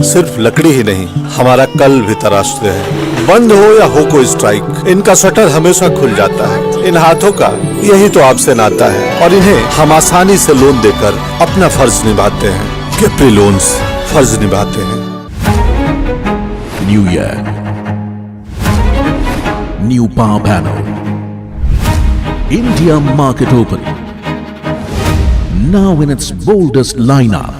Speaker 18: सिर्फ लकड़ी ही नहीं, हमारा कल भी तराशते हैं। बंद हो या हो कोई स्ट्राइक, इनका शटर हमेशा खुल जाता है। इन हाथों का यही तो आपसे नाता है, और इन्हें हम आसानी से लोन देकर अपना फर्ज निभाते हैं। कैप्री लोन्स फर्ज निभाते हैं।
Speaker 1: New year, new power panel, India market open. Now in its boldest lineup.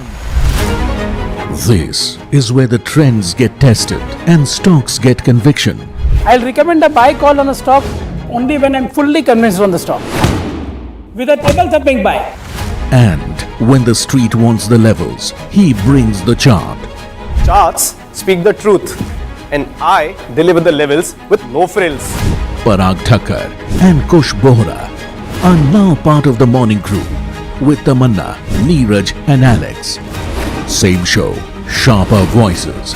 Speaker 1: This is where the trends get tested and stocks get conviction.
Speaker 5: I'll recommend a buy call on a stock only when I'm fully convinced on the stock. With a table thumping buy.
Speaker 1: And when the street wants the levels, he brings the chart.
Speaker 19: Charts speak the truth, and I deliver the levels with no frills.
Speaker 1: Parag Thakkar and Khushbu Arora are now part of the morning crew with Tamanna, Neeraj and Alex. Same show, sharper voices.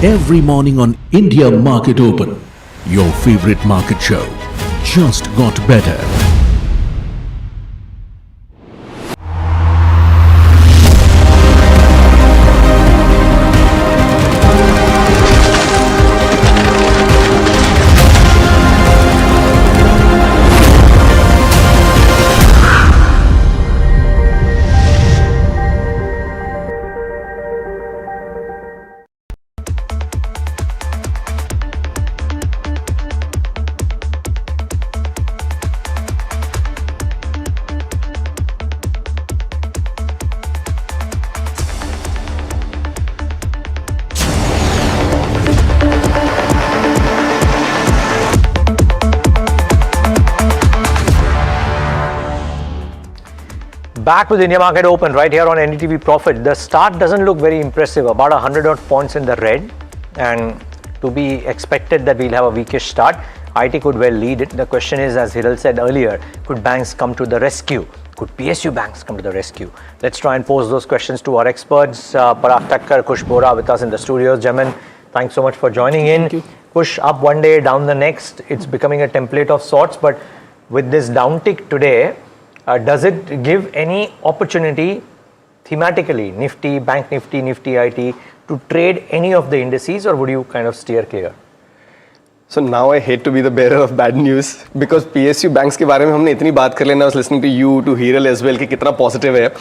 Speaker 1: Every morning on India Market Open, your favorite market show just got better.
Speaker 7: Back with India Market Open right here on NDTV Profit. The start doesn't look very impressive, about 100 odd points in the red, and to be expected that we'll have a weakish start. IT could well lead it. The question is, as Hiral said earlier, could banks come to the rescue? Could PSU banks come to the rescue? Let's try and pose those questions to our experts. Parag Thakkar, Kush Bora with us in the studios. Gentlemen, thanks so much for joining in. Thank you. Kush, up one day, down the next. It's becoming a template of sorts, but with this downtick today, does it give any opportunity thematically, Nifty, Bank Nifty, Nifty IT, to trade any of the indices, or would you kind of steer clear?
Speaker 19: So now I hate to be the bearer of bad news, because PSU banks के बारे में हमने इतनी बात कर लेना. I was listening to you, to Hiral as well, कि कितना positive है.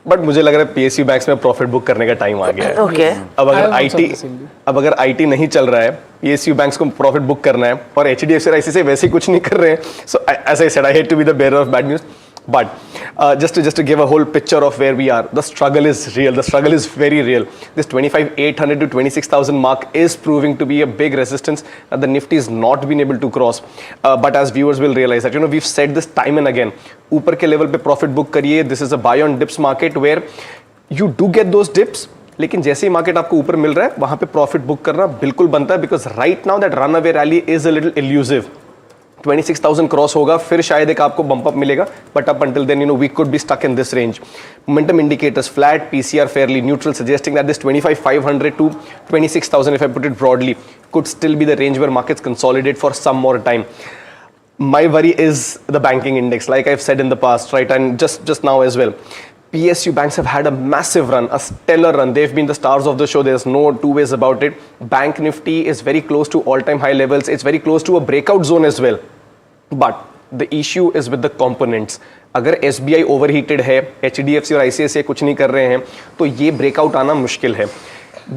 Speaker 19: बट मुझे लग रहा है PSU बैंक्स में प्रॉफिट बुक करने का टाइम आ गया है.
Speaker 12: Okay.
Speaker 19: अब अगर आईटी नहीं चल रहा है, PSU बैंक्स को प्रॉफिट बुक करना है, और HDFC और ICICI वैसे ही कुछ नहीं कर रहे हैं. So as I said, I hate to be the bearer of bad news. But just to give a whole picture of where we are, the struggle is real. The struggle is very real. This 25,800 to 26,000 mark is proving to be a big resistance that the Nifty has not been able to cross. But as viewers will realize that, we've said this time and again. ऊपर के level पे profit book करिए. This is a buy on dips market where you do get those dips. लेकिन जैसे ही market आपको ऊपर मिल रहा है, वहां पे प्रॉफिट बुक करना बिल्कुल बनता है, because right now that run away rally is a little elusive. 26,000 cross होगा, फिर शायद एक आपको बंप अप मिलेगा, but up until then we could be stuck in this range. Momentum indicators flat, PCR fairly neutral, suggesting that this 25,500 to 26,000, if I put it broadly, could still be the range where markets consolidate for some more time. My worry is the banking index, like I've said in the past, right, and just now as well. PSU banks have had a massive run, a stellar run. They've been the stars of the show. There's no two ways about it. Bank Nifty is very close to all-time high levels. It's very close to a breakout zone as well. But the issue is with the components. अगर SBI overheated है, HDFC और ICICI कुछ नहीं कर रहे हैं, तो ये breakout आना मुश्किल है.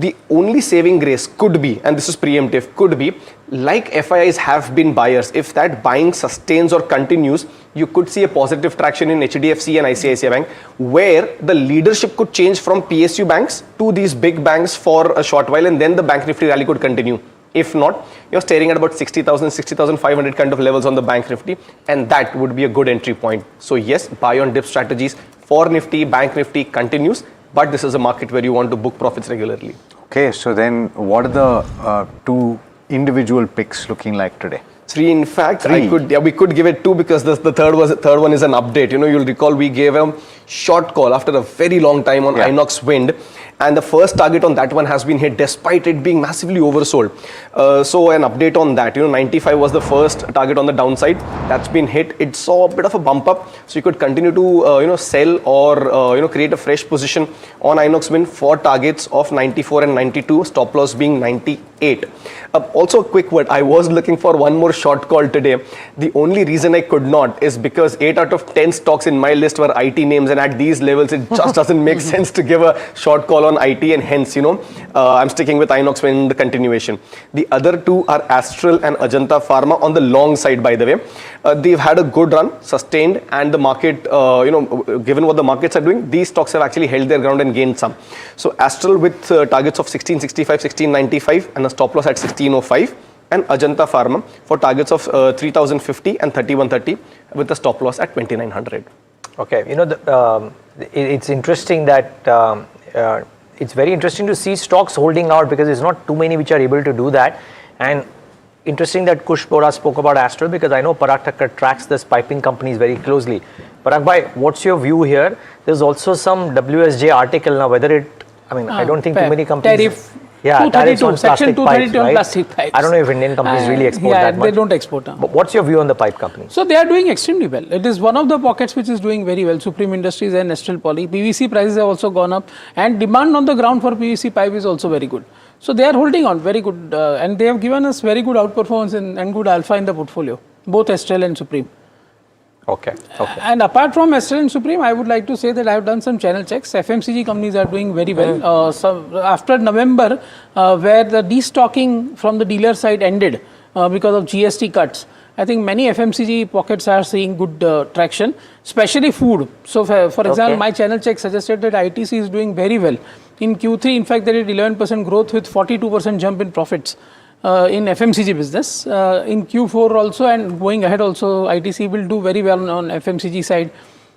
Speaker 19: The only saving grace could be, and this is preemptive, could be like FIIs have been buyers. If that buying sustains or continues, you could see a positive traction in HDFC and ICICI Bank, where the leadership could change from PSU banks to these big banks for a short while, and then the Bank Nifty rally could continue. If not, you're staring at about 60,000, 60,500 kind of levels on the Bank Nifty, and that would be a good entry point. So yes, buy on dip strategies for Nifty, Bank Nifty continues, but this is a market where you want to book profits regularly.
Speaker 11: Okay, so then what are the two individual picks looking like today?
Speaker 19: Three, in fact. We could give it two, because the third one is an update. You'll recall we gave a short call after a very long time on Inox Wind, and the first target on that one has been hit despite it being massively oversold. So an update on that. 95 was the first target on the downside. That's been hit. It saw a bit of a bump up, so you could continue to sell or create a fresh position on Inox Wind for targets of 94 and 92. Stop loss being 98. Also a quick word. I was looking for one more short call today. The only reason I could not is because 8 out of 10 stocks in my list were IT names, and at these levels it just doesn't make sense to give a short call on IT, and hence I'm sticking with Inox Wind the continuation. The other two are Astral and Ajanta Pharma on the long side, by the way. They've had a good run, sustained, and the market, given what the markets are doing, these stocks have actually held their ground and gained some. So Astral with targets of 1665, 1695 and a stop loss at 1605, and Ajanta Pharma for targets of 3050 and 3130 with a stop loss at 2900.
Speaker 7: Okay, it's interesting that it's very interesting to see stocks holding out, because there's not too many which are able to do that. And interesting that Kush Bora spoke about Astral, because I know Parag Thakkar tracks this piping companies very closely. Parag bhai, what's your view here? There's also some WSJ article now, whether it I mean, I don't think too many companies.
Speaker 5: Tariff.
Speaker 7: Yeah,
Speaker 5: 232, Section 232
Speaker 7: pipes,
Speaker 5: on
Speaker 7: right?
Speaker 5: plastic pipes.
Speaker 7: I don't know if Indian companies really export that much.
Speaker 5: They don't export.
Speaker 7: But what's your view on the pipe companies?
Speaker 5: So they are doing extremely well. It is one of the pockets which is doing very well. Supreme Industries and Nestle Poly. PVC prices have also gone up, and demand on the ground for PVC pipe is also very good. So they are holding on very good, and they have given us very good outperformance and good alpha in the portfolio, both Estel and Supreme.
Speaker 7: Okay.
Speaker 5: And apart from Estel and Supreme, I would like to say that I have done some channel checks. FMCG companies are doing very well. After November, where the destocking from the dealer side ended because of GST cuts, I think many FMCG pockets are seeing good traction, especially food. So, for example, my channel check suggested that ITC is doing very well. In Q3, in fact, they did 11% growth with 42% jump in profits. In FMCG business. In Q4 also and going ahead also, ITC will do very well on FMCG side.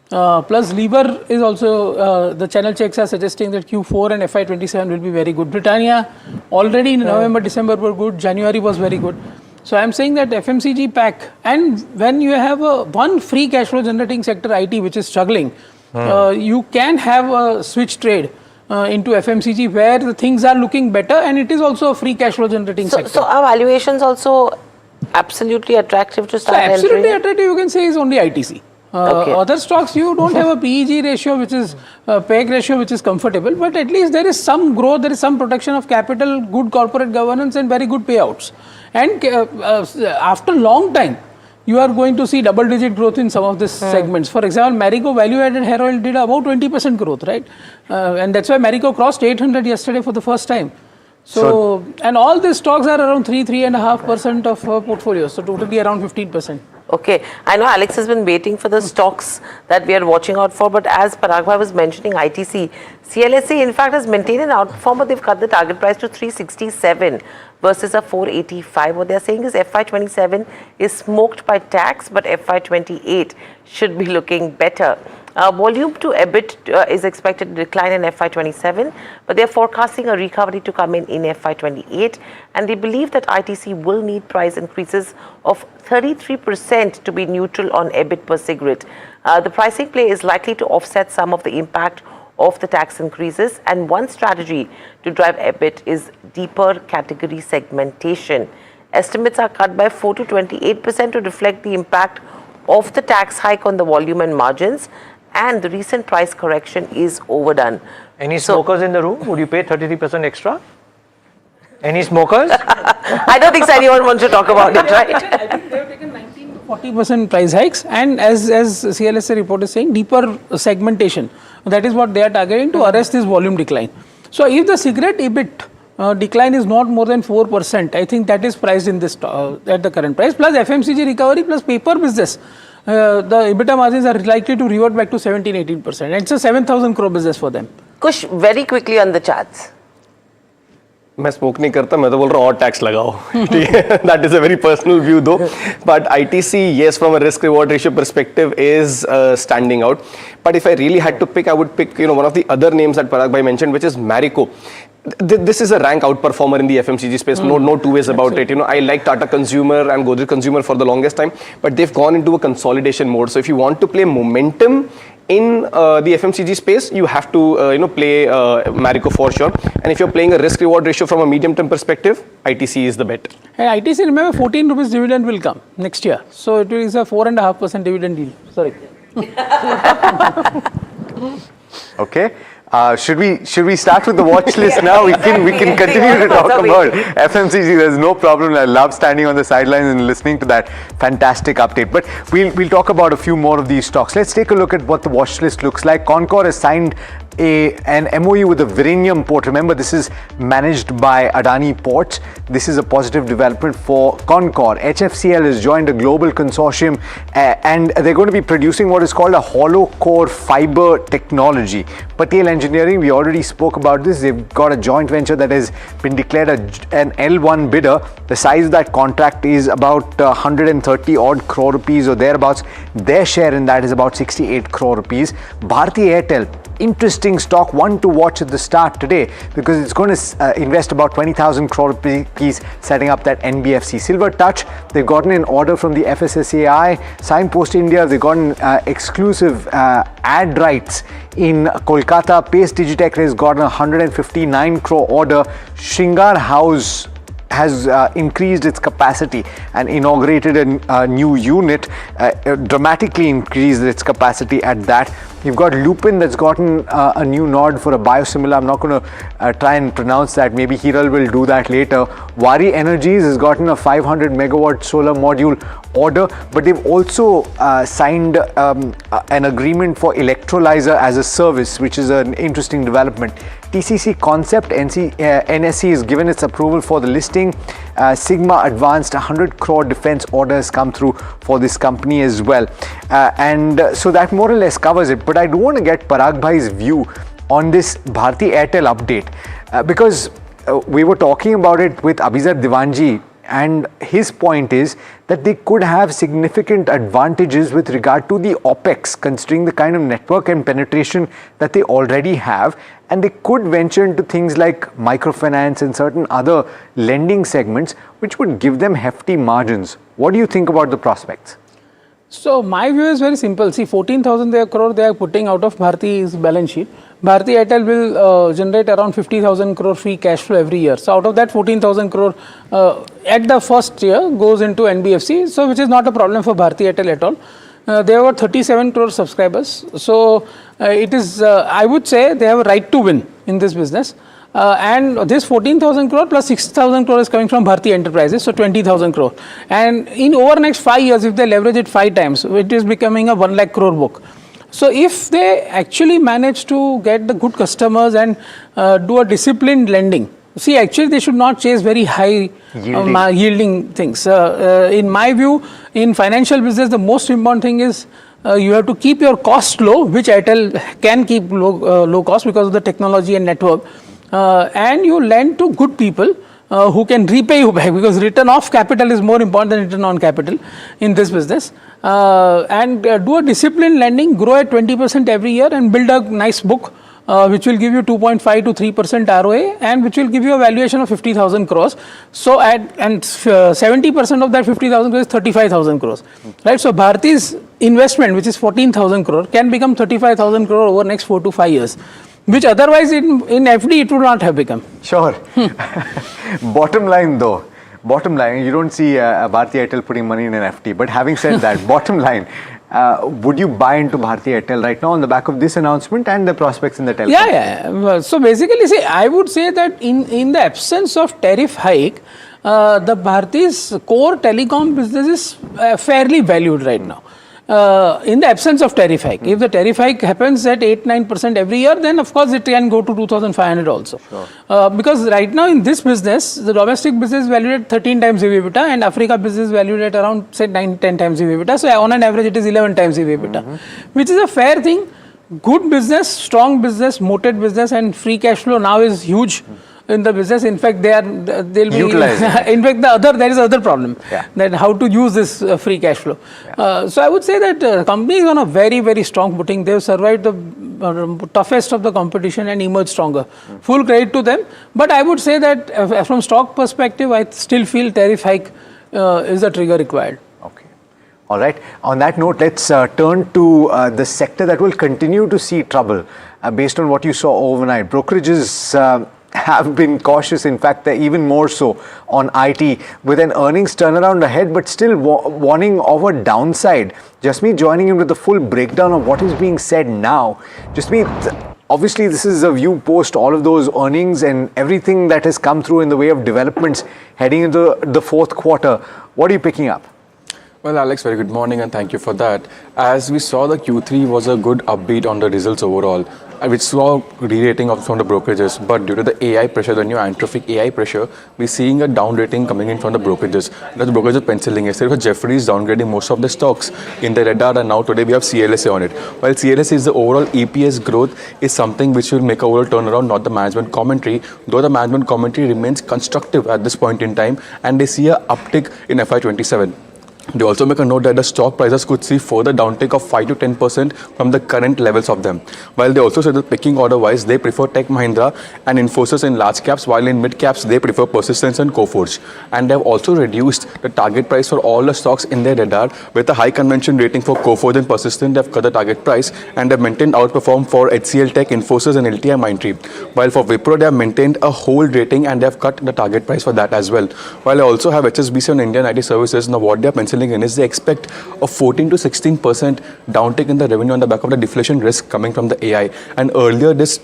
Speaker 5: Plus Lever is also, the channel checks are suggesting that Q4 and FY27 will be very good. Britannia already in November, December were good, January was very good. So I am saying that FMCG pack, and when you have one free cash flow generating sector IT which is struggling, you can have a switch trade. Into FMCG where the things are looking better, and it is also a free cash flow generating sector.
Speaker 12: So are valuations also absolutely attractive to start
Speaker 5: absolutely attractive, you can say, is only ITC. Other stocks, you don't have a PEG ratio which is PEG ratio which is comfortable, but at least there is some growth, there is some protection of capital, good corporate governance and very good payouts. And after long time, you are going to see double-digit growth in some of these segments. For example, Marico value-added hair oil did about 20% growth, right? And that's why Marico crossed 800 yesterday for the first time. So and all these stocks are around 3.5% of portfolio. So totally around 15%.
Speaker 12: Okay, I know Alex has been waiting for the stocks that we are watching out for, but as Parag Bhai was mentioning, ITC, CLSA in fact has maintained an outperform, but they've cut the target price to 367 versus a 485. What they're saying is FY27 is smoked by tax, but FY28 should be looking better. Volume to EBIT is expected to decline in FY27, but they're forecasting a recovery to come in FY28, and they believe that ITC will need price increases of 33% to be neutral on EBIT per cigarette. The pricing play is likely to offset some of the impact of the tax increases, and one strategy to drive EBIT is deeper category segmentation. Estimates are cut by 4 to 28% to reflect the impact of the tax hike on the volume and margins, and the recent price correction is overdone.
Speaker 7: Any smokers in the room? Would you pay 33% extra? Any smokers?
Speaker 12: I don't think anyone wants to talk about it, right?
Speaker 5: I think they have taken 19 to 40% price hikes, and as CLSA report is saying, deeper segmentation. That is what they are targeting to arrest this volume decline. So if the cigarette EBIT decline is not more than 4%, I think that is priced in this at the current price, plus FMCG recovery, plus paper business. The EBITDA margins are likely to revert back to 17-18%. And it's a 7,000 crore business for them.
Speaker 12: Kush, very quickly on the charts.
Speaker 19: मैं smoke नहीं करता, मैं तो बोल रहा हूँ और tax लगाओ. That is a very personal view though. But ITC, yes, from a risk reward ratio perspective is standing out. But if I really had to pick, I would pick one of the other names that Parag Bhai mentioned, which is Marico. This is a rank outperformer in the FMCG space. No two ways about it. I like Tata Consumer and Godrej Consumer for the longest time, but they've gone into a consolidation mode. So if you want to play momentum in the FMCG space, you have to play Marico for sure. And if you're playing a risk reward ratio from a medium term perspective, ITC is the bet.
Speaker 5: And ITC, remember, 14 rupees dividend will come next year. So it is a 4.5% dividend deal. Sorry.
Speaker 11: Okay. Should we start with the watch list now? We can continue to talk about FMCG. There's no problem. I love standing on the sidelines and listening to that fantastic update. But we'll talk about a few more of these stocks. Let's take a look at what the watch list looks like. Concor has signed an MOU with the Vizhinjam port. Remember, this is managed by Adani Ports. This is a positive development for Concor. HFCL has joined a global consortium and they're going to be producing what is called a hollow core fiber technology. Patel Engineering, we already spoke about this. They've got a joint venture that has been declared an L1 bidder. The size of that contract is about 130 odd crore rupees or thereabouts. Their share in that is about 68 crore rupees. Bharti Airtel, interesting stock, one to watch at the start today because it's going to invest about 20,000 crore rupees setting up that NBFC. Silver Touch, they've gotten an order from the FSSAI. Signpost India, they've gotten exclusive ad rights in Kolkata. Pace Digitech has gotten a 159 crore order. Shringar House has increased its capacity and inaugurated a new unit, dramatically increased its capacity at that. You've got Lupin that's gotten a new nod for a biosimilar. I'm not going to try and pronounce that. Maybe Hiral will do that later. Wari Energies has gotten a 500 megawatt solar module order, but they've also signed an agreement for electrolyzer as a service, which is an interesting development. TCC Concept, NSE has given its approval for the listing. Sigma Advanced, 100 crore defense orders come through for this company as well. And so that more or less covers it. But I do want to get Parag Bhai's view on this Bharti Airtel update because we were talking about it with Abhizar Divanji, and his point is that they could have significant advantages with regard to the OPEX, considering the kind of network and penetration that they already have, and they could venture into things like microfinance and certain other lending segments, which would give them hefty margins. What do you think about the prospects?
Speaker 5: So my view is very simple. See, 14,000 crore they are putting out of Bharti's balance sheet. Bharti Airtel will generate around 50,000 crore free cash flow every year. So out of that 14,000 crore at the first year goes into NBFC, so which is not a problem for Bharti Airtel at all. They have 37 crore subscribers. So it is, I would say they have a right to win in this business. And this 14,000 crore plus 6,000 crore is coming from Bharti Enterprises, so 20,000 crore. And in over next 5 years, if they leverage it 5 times, it is becoming a 1 lakh crore book. So if they actually manage to get the good customers and do a disciplined lending, see, actually they should not chase very high yielding things. In my view, in financial business, the most important thing is you have to keep your cost low, which Airtel can keep low cost because of the technology and network. And you lend to good people who can repay you back, because return of capital is more important than return on capital in this business. And do a disciplined lending, grow at 20% every year and build a nice book which will give you 2.5 to 3% ROA and which will give you a valuation of 50,000 crores. So and 70% of that 50,000 crores is 35,000 crores, right? So Bharti's investment, which is 14,000 crore, can become 35,000 crore over next 4 to 5 years, which otherwise in FD it would not have become.
Speaker 11: Sure. Bottom line though, you don't see Bharti Airtel putting money in an FD. But having said that, bottom line, would you buy into Bharti Airtel right now on the back of this announcement and the prospects in the telecom?
Speaker 5: Yeah. So basically, see, I would say that in the absence of tariff hike, the Bharti's core telecom business is fairly valued right now. In the absence of tariff hike. If the tariff hike happens at 8-9% every year, then of course it can go to 2,500 also. Sure. Because right now in this business, the domestic business is valued at 13 times EV/EBITDA and Africa business is valued at around say 9-10 times EV/EBITDA. So on an average it is 11 times EV/EBITDA, which is a fair thing. Good business, strong business, moated business, and free cash flow now is huge in the business. In fact, they'll be utilized. In fact, there is other problem, that how to use this free cash flow. So I would say that company is on a very, very strong footing. They've survived the toughest of the competition and emerged stronger. Full credit to them. But I would say that from stock perspective, I still feel tariff hike is the trigger required.
Speaker 11: Okay. All right. On that note, let's turn to the sector that will continue to see trouble based on what you saw overnight. Brokerages have been cautious. In fact, they're even more so on IT with an earnings turnaround ahead, but still warning of a downside. Jasmeet joining in with the full breakdown of what is being said now. Jasmeet, obviously this is a view post all of those earnings and everything that has come through in the way of developments heading into the fourth quarter. What are you picking up?
Speaker 20: Well, Alex, very good morning and thank you for that. As we saw, the Q3 was a good upbeat on the results overall, which saw re-rating from the brokerages. But due to the AI pressure, the new anthropic AI pressure, we're seeing a down rating coming in from the brokerages. The brokerages are penciling. Yesterday was Jefferies downgrading most of the stocks in the radar, and now today we have CLSA on it. While CLSA is the overall EPS growth is something which will make a overall turnaround, not the management commentary, though the management commentary remains constructive at this point in time, and they see a uptick in FY27. They also make a note that the stock prices could see further downtake of 5 to 10% from the current levels of them. While they also said that picking order wise, they prefer Tech Mahindra and Infosys in large caps, while in mid caps, they prefer Persistence and Coforge. And they've also reduced the target price for all the stocks in their radar with a high convention rating for Coforge and Persistent. They've cut the target price and they've maintained outperform for HCL Tech, Infosys and LTI Mindtree. While for Wipro, they have maintained a hold rating and they've cut the target price for that as well. While I also have HSBC on Indian IT Services. Now what they are penciling in is they expect a 14 to 16% downtake in the revenue on the back of the deflation risk coming from the AI. And earlier this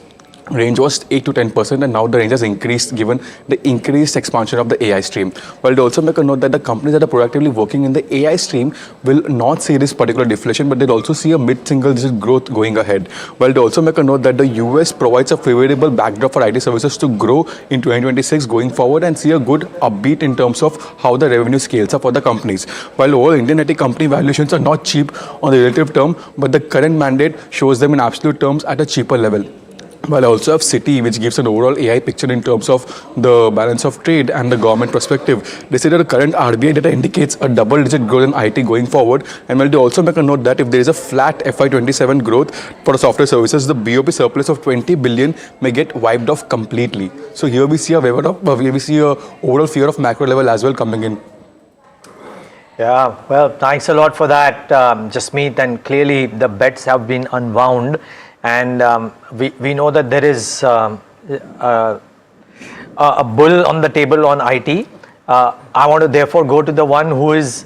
Speaker 20: range was 8 to 10%, and now the range has increased given the increased expansion of the AI stream. While they also make a note that the companies that are proactively working in the AI stream will not see this particular deflation, but they'll also see a mid-single digit growth going ahead. While they also make a note that the US provides a favorable backdrop for IT services to grow in 2026 going forward and see a good upbeat in terms of how the revenue scales up for the companies. While all Indian IT company valuations are not cheap on the relative term, but the current mandate shows them in absolute terms at a cheaper level. While I also have Citi, which gives an overall AI picture in terms of the balance of trade and the government perspective. They say that the current RBI data indicates a double-digit growth in IT going forward. And while they also make a note that if there is a flat FY27 growth for software services, the BOP surplus of 20 billion may get wiped off completely. So here we see a overall fear of macro level as well coming in.
Speaker 7: Yeah, well, thanks a lot for that, Jasmeet. And clearly the bets have been unwound. And we know that there is a bull on the table on IT. I want to therefore go to the one who is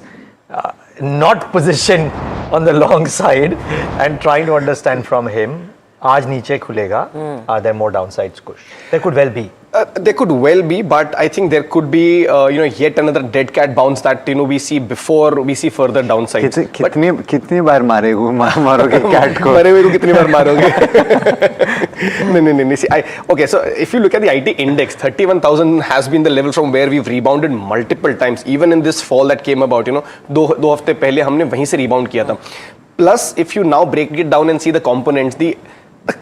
Speaker 7: not positioned on the long side and trying to understand from him. Aaj niche khulega. Are there more downsides, Kush? There could well be.
Speaker 19: There could well be, but I think there could be, yet another dead cat bounce that we see before we see further downsides.
Speaker 11: कितनी बार मारोगे cat को?
Speaker 19: मरे हुए को कितनी बार मारोगे? No. Okay, so if you look at the IT index, 31,000 has been the level from where we've rebounded multiple times. Even in this fall that came about, दो हफ्ते पहले हमने वहीं से rebound किया था. Plus, if you now break it down and see the components, the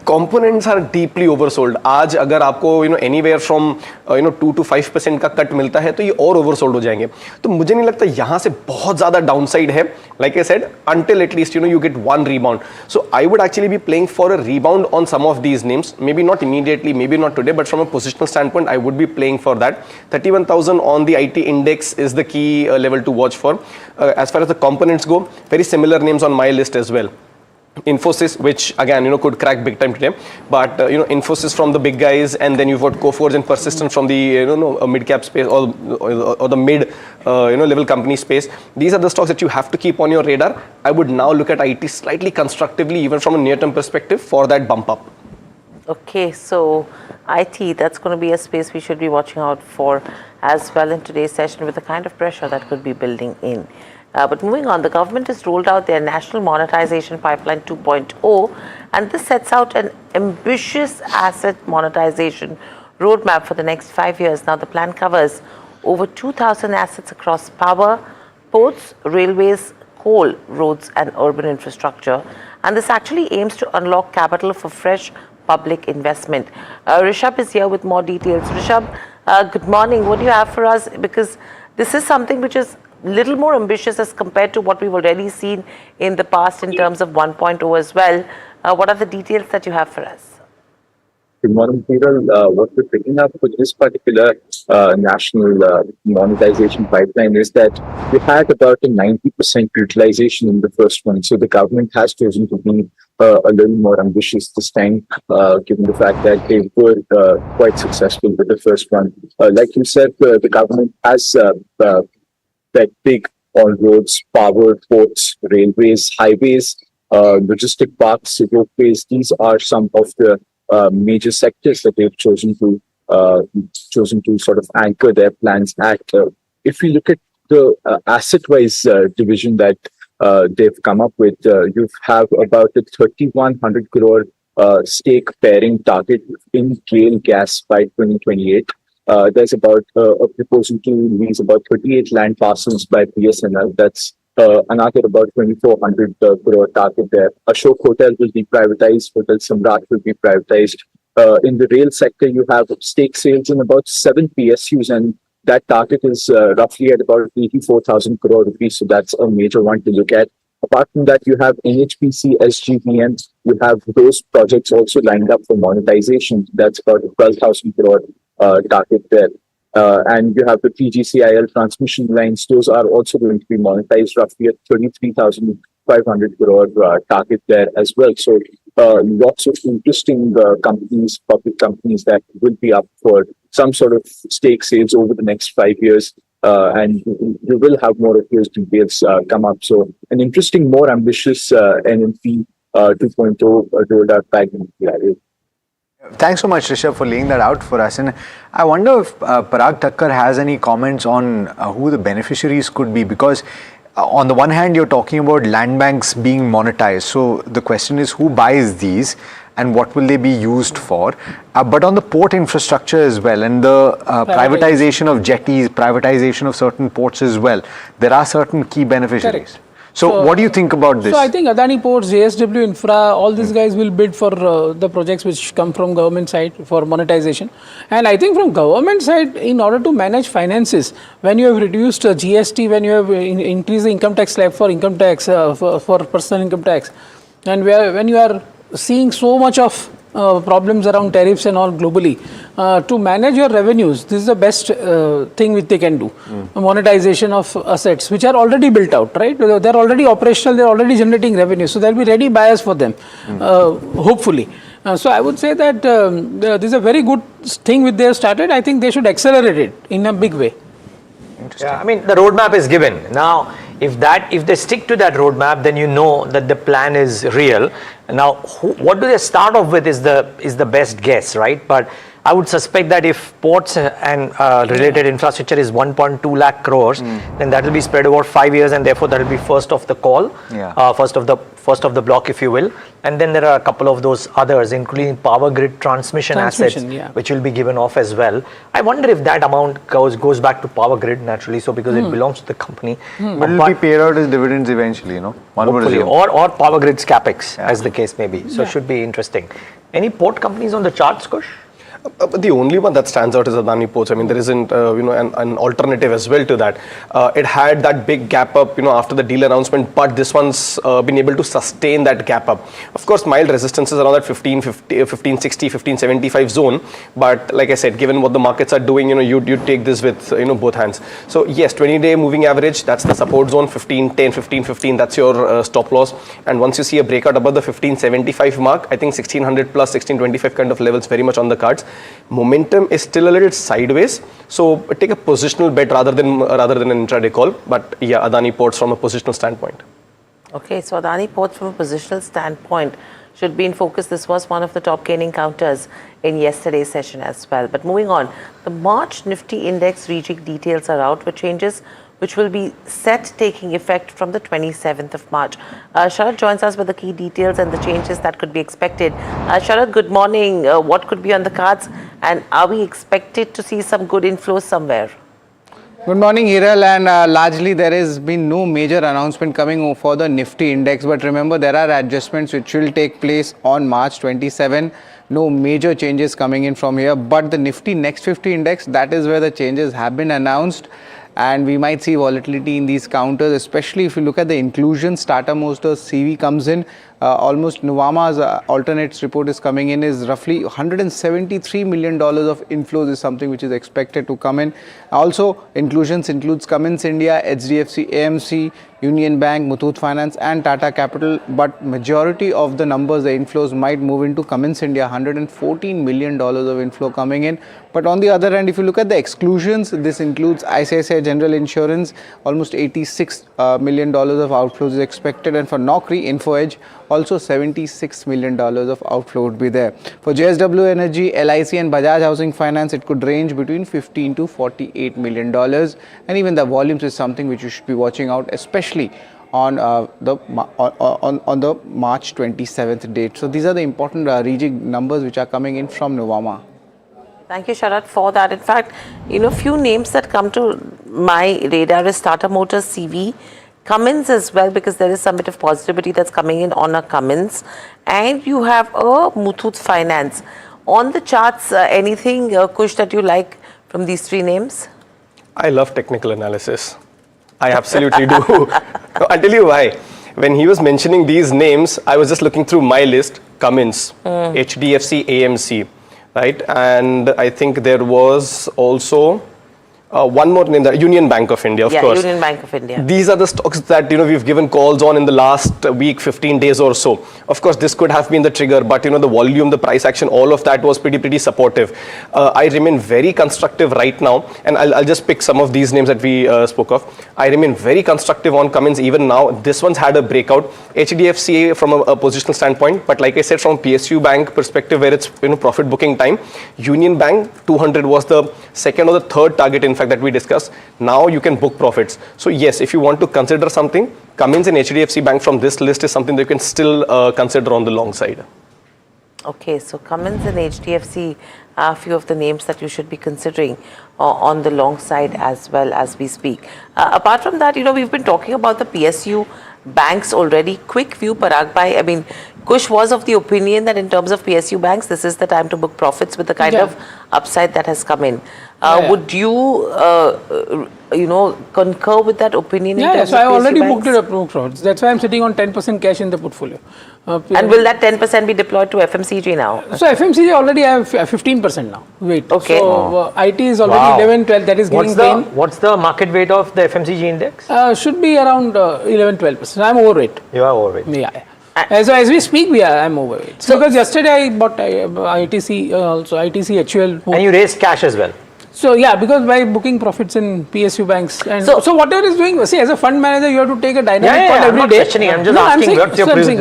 Speaker 19: components are deeply oversold. आज अगर आपको anywhere from 2 to 5% का कट मिलता है तो ये और oversold हो जाएंगे. तो मुझे नहीं लगता यहाँ से बहुत ज़्यादा downside है. Like I said, until at least you get one rebound. So I would actually be playing for a rebound on some of these names. Maybe not immediately, maybe not today, but from a positional standpoint, I would be playing for that. 31,000 on the IT index is the key level to watch for. As far as the components go, very similar names on my list as well. Infosys, which again could crack big time today, but Infosys from the big guys, and then you've got Coforge and Persistent from the mid cap space or the mid level company space. These are the stocks that you have to keep on your radar. I would now look at IT slightly constructively, even from a near term perspective, for that bump up.
Speaker 12: Okay, so IT, that's going to be a space we should be watching out for as well in today's session, with the kind of pressure that could be building in. But moving on, the government has rolled out their National Monetization Pipeline 2.0, and this sets out an ambitious asset monetization roadmap for the next 5 years. Now, the plan covers over 2,000 assets across power, ports, railways, coal, roads, and urban infrastructure. And this actually aims to unlock capital for fresh public investment. Rishabh is here with more details. Rishabh, good morning. What do you have for us? Because this is something which is little more ambitious as compared to what we've already seen in the past in terms of 1.0 as well. What are the details that you have for us?
Speaker 21: Good morning, Peter. What we're picking up with this particular national monetization pipeline is that we had about a 90% utilization in the first one. So the government has chosen to be a little more ambitious this time, given the fact that they were quite successful with the first one. Like you said, the government has that big on roads, power, ports, railways, highways, logistic parks, roadways. These are some of the major sectors that they've chosen to sort of anchor their plans at. If we look at the asset-wise division that they've come up with, you have about a 3,100 crore stake pairing target in GAIL Gas by 2028. There's about a proposal to lease about 38 land parcels by BSNL. That's another about 2,400 crore target there. Ashok Hotel will be privatized. Hotel Samrat will be privatized. In the rail sector, you have stake sales in about 7 PSUs, and that target is roughly at about 84,000 crore rupees. So that's a major one to look at. Apart from that, you have NHPC, SGVM. You have those projects also lined up for monetization. That's about a 12,000 crore target there. And you have the PGCIL transmission lines. Those are also going to be monetized roughly at 33,500 crore target there as well. So lots of interesting companies, public companies that will be up for some sort of stake sales over the next 5 years. And you will have more of those details come up. So an interesting, more ambitious NMP 2.0 rolled out back in the area.
Speaker 11: Thanks so much, Rishabh, for laying that out for us. And I wonder if Parag Thakkar has any comments on who the beneficiaries could be, because on the one hand, you're talking about land banks being monetized. So the question is, who buys these and what will they be used for? But on the port infrastructure as well, and the privatization of jetties, privatization of certain ports as well, there are certain key beneficiaries.
Speaker 5: Correct.
Speaker 11: So what do you think about this?
Speaker 5: So I think Adani Ports, JSW Infra, all these guys will bid for the projects which come from government side for monetization. And I think from government side, in order to manage finances, when you have reduced GST, when you have increased the income tax slab for income tax, for personal income tax, and when you are seeing so much of problems around tariffs and all globally, to manage your revenues, this is the best thing which they can do. Monetization of assets which are already built out, right? They're already operational, they're already generating revenue. So there'll be ready buyers for them, hopefully. So I would say that this is a very good thing which they have started. I think they should accelerate it in a big way.
Speaker 7: Yeah, I mean, the roadmap is given. Now, if they stick to that roadmap, then you know that the plan is real. Now, what do they start off with is the best guess, right? But I would suspect that if ports and related infrastructure is 1.2 lakh crores, then that will be spread over 5 years, and therefore that will be first of the call, first of the block, if you will. And then there are a couple of those others, including power grid transmission assets, which will be given off as well. I wonder if that amount goes back to power grid naturally, so because it belongs to the company.
Speaker 11: But it will be paid out as dividends eventually, you know.
Speaker 7: Hopefully, or power grids capex, as the case may be. So it should be interesting. Any port companies on the charts, Kush?
Speaker 19: The only one that stands out is Adani Ports. I mean, there isn't, an alternative as well to that. It had that big gap up, after the deal announcement, but this one's been able to sustain that gap up. Of course, mild resistances around that 1560, 1575 zone. But like I said, given what the markets are doing, you take this with, both hands. So yes, 20-day moving average, that's the support zone, 1510, 1515, that's your stop loss. And once you see a breakout above the 1575 mark, I think 1600 plus 1625 kind of levels very much on the cards. Momentum is still a little sideways, so take a positional bet rather than an intraday call. But yeah, Adani Ports from a positional standpoint.
Speaker 12: Okay, so Adani Ports from a positional standpoint should be in focus. This was one of the top gaining counters in yesterday's session as well. But moving on, the March Nifty Index rejig details are out with changes which will be set taking effect from the 27th of March. Sharad joins us with the key details and the changes that could be expected. Sharad, good morning. What could be on the cards, and are we expected to see some good inflows somewhere?
Speaker 3: Good morning, Hiral, and largely there has been no major announcement coming for the Nifty Index, but remember there are adjustments which will take place on March 27. No major changes coming in from here, but the Nifty Next 50 Index, that is where the changes have been announced. And we might see volatility in these counters, especially if you look at the inclusions. Tata Motors CV comes in, almost Nuvama's alternates report is coming in, is roughly $173 million of inflows is something which is expected to come in. Also, inclusions includes Cummins India, HDFC, AMC, Union Bank, Muthoot Finance and Tata Capital, but majority of the numbers, the inflows might move into Cummins India, $114 million of inflow coming in. But on the other hand, if you look at the exclusions, this includes ICICI General Insurance, almost $86 million of outflows is expected, and for Naukri, InfoEdge, also $76 million of outflow would be there. For JSW Energy, LIC and Bajaj Housing Finance, it could range between $15 to $48 million. And even the volumes is something which you should be watching out, especially on the March 27th date. So these are the important rejig numbers which are coming in from Nuvama.
Speaker 12: Thank you, Sharad, for that. In fact, few names that come to my radar is Tata Motors CV, Cummins as well, because there is some bit of positivity that's coming in on a Cummins, and you have a Muthoot Finance. On the charts, anything, Kush, that you like from these three names?
Speaker 19: I love technical analysis. I absolutely do. I'll tell you why. When he was mentioning these names, I was just looking through my list. Cummins, HDFC, AMC, right? And I think there was also one more name, the Union Bank of India, of course.
Speaker 12: Union Bank of India.
Speaker 19: These are the stocks that we've given calls on in the last week, 15 days or so. Of course, this could have been the trigger, but the volume, the price action, all of that was pretty supportive. I remain very constructive right now, and I'll just pick some of these names that we spoke of. I remain very constructive on Cummins even now. This one's had a breakout. HDFC from a positional standpoint, but like I said, from PSU Bank perspective, where it's profit booking time, Union Bank 200 was the second or the third target in fact that we discussed. Now you can book profits. So yes, if you want to consider something, Cummins and HDFC Bank from this list is something that you can still consider on the long side.
Speaker 12: Okay, so Cummins and HDFC are a few of the names that you should be considering on the long side as well as we speak. Apart from that, we've been talking about the PSU banks already. Quick view, Parag Bhai. I mean, Kush was of the opinion that in terms of PSU banks, this is the time to book profits with the kind of upside that has come in. Would you, concur with that opinion?
Speaker 5: Yeah, so I already booked it approved profits. That's why I'm sitting on 10% cash in the portfolio.
Speaker 12: And will that 10% be deployed to FMCG now?
Speaker 5: So FMCG already I have 15% now. Wait.
Speaker 12: Okay.
Speaker 5: So IT is already 11, 12. That is giving pain.
Speaker 7: What's the market weight of the FMCG index?
Speaker 5: Should be around 11, 12%. I'm overweight.
Speaker 7: You are overweight.
Speaker 5: Yeah. As we speak, I'm overweight. So because yesterday I bought ITC also, ITC HUL.
Speaker 7: And you raised cash as well.
Speaker 5: So yeah, because by booking profits in PSU banks, and so whatever is doing, see, as a fund manager, you have to take a dynamic call every day.
Speaker 7: I'm just asking what's your position.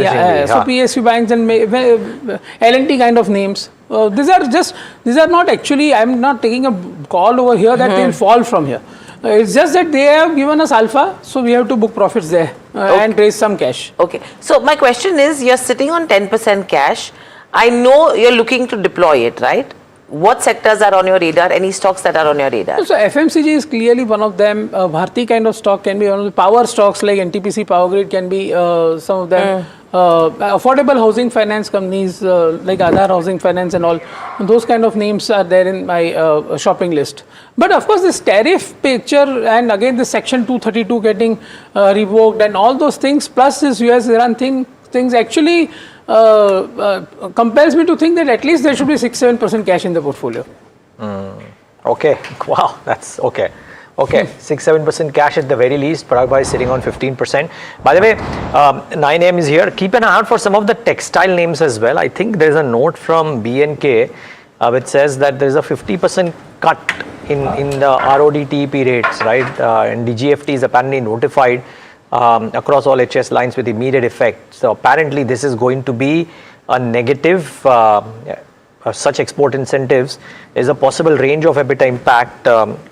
Speaker 5: So PSU banks and L&T kind of names. These are not actually. I'm not taking a call over here that they'll fall from here. It's just that they have given us alpha, so we have to book profits there and raise some cash.
Speaker 12: Okay. So my question is, you're sitting on 10% cash. I know you're looking to deploy it, right? What sectors are on your radar? Any stocks that are on your radar?
Speaker 5: So FMCG is clearly one of them. Bharti kind of stock can be one of the power stocks like NTPC Power Grid can be some of them. Affordable housing finance companies like Aadhar Housing Finance and all, those kind of names are there in my shopping list. But of course this tariff picture and again the section 232 getting revoked and all those things plus this US-Iran things actually compels me to think that at least there should be 6-7% cash in the portfolio.
Speaker 7: Okay, wow, that's okay. Okay, 6-7% cash at the very least. Parag Bhai is sitting on 15%. By the way, 9 AM is here. Keep an eye out for some of the textile names as well. I think there's a note from BNK which says that there's a 50% cut in the RODTEP rates, right? And DGFT is apparently notified across all HS lines with immediate effect. So apparently this is going to be a negative. Such export incentives is a possible range of EBITDA impact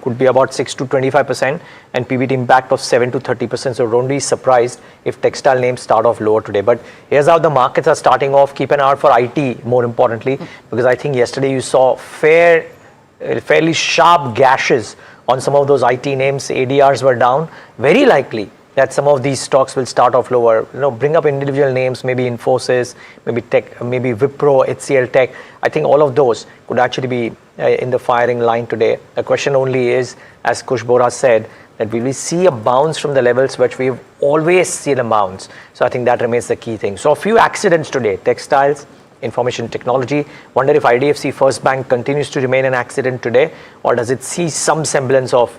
Speaker 7: could be about 6 to 25% and PBT impact of 7 to 30%. So don't be surprised if textile names start off lower today. But here's how the markets are starting off. Keep an eye out for IT more importantly, because I think yesterday you saw fairly sharp gashes on some of those IT names. ADRs were down. Very likely that some of these stocks will start off lower. Bring up individual names, maybe Infosys, maybe Tech, maybe Wipro, HCL Tech. I think all of those could actually be in the firing line today. The question only is, as Kush Bora said, that we will see a bounce from the levels which we've always seen a bounce. So I think that remains the key thing. So a few accidents today, textiles, information technology. Wonder if IDFC First Bank continues to remain an accident today, or does it see some semblance of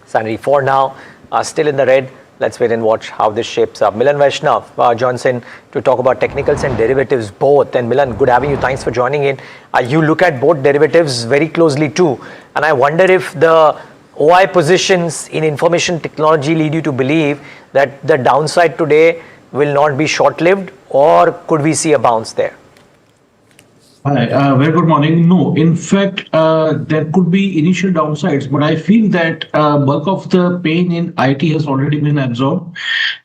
Speaker 7: sanity? For now, still in the red. Let's wait and watch how this shapes up. Milan Vaishnav joins in to talk about technicals and derivatives both. And Milan, good having you. Thanks for joining in. You look at both derivatives very closely too. And I wonder if the OI positions in information technology lead you to believe that the downside today will not be short-lived, or could we see a bounce there?
Speaker 2: Hi, very good morning. No, in fact, there could be initial downsides, but I feel that bulk of the pain in IT has already been absorbed.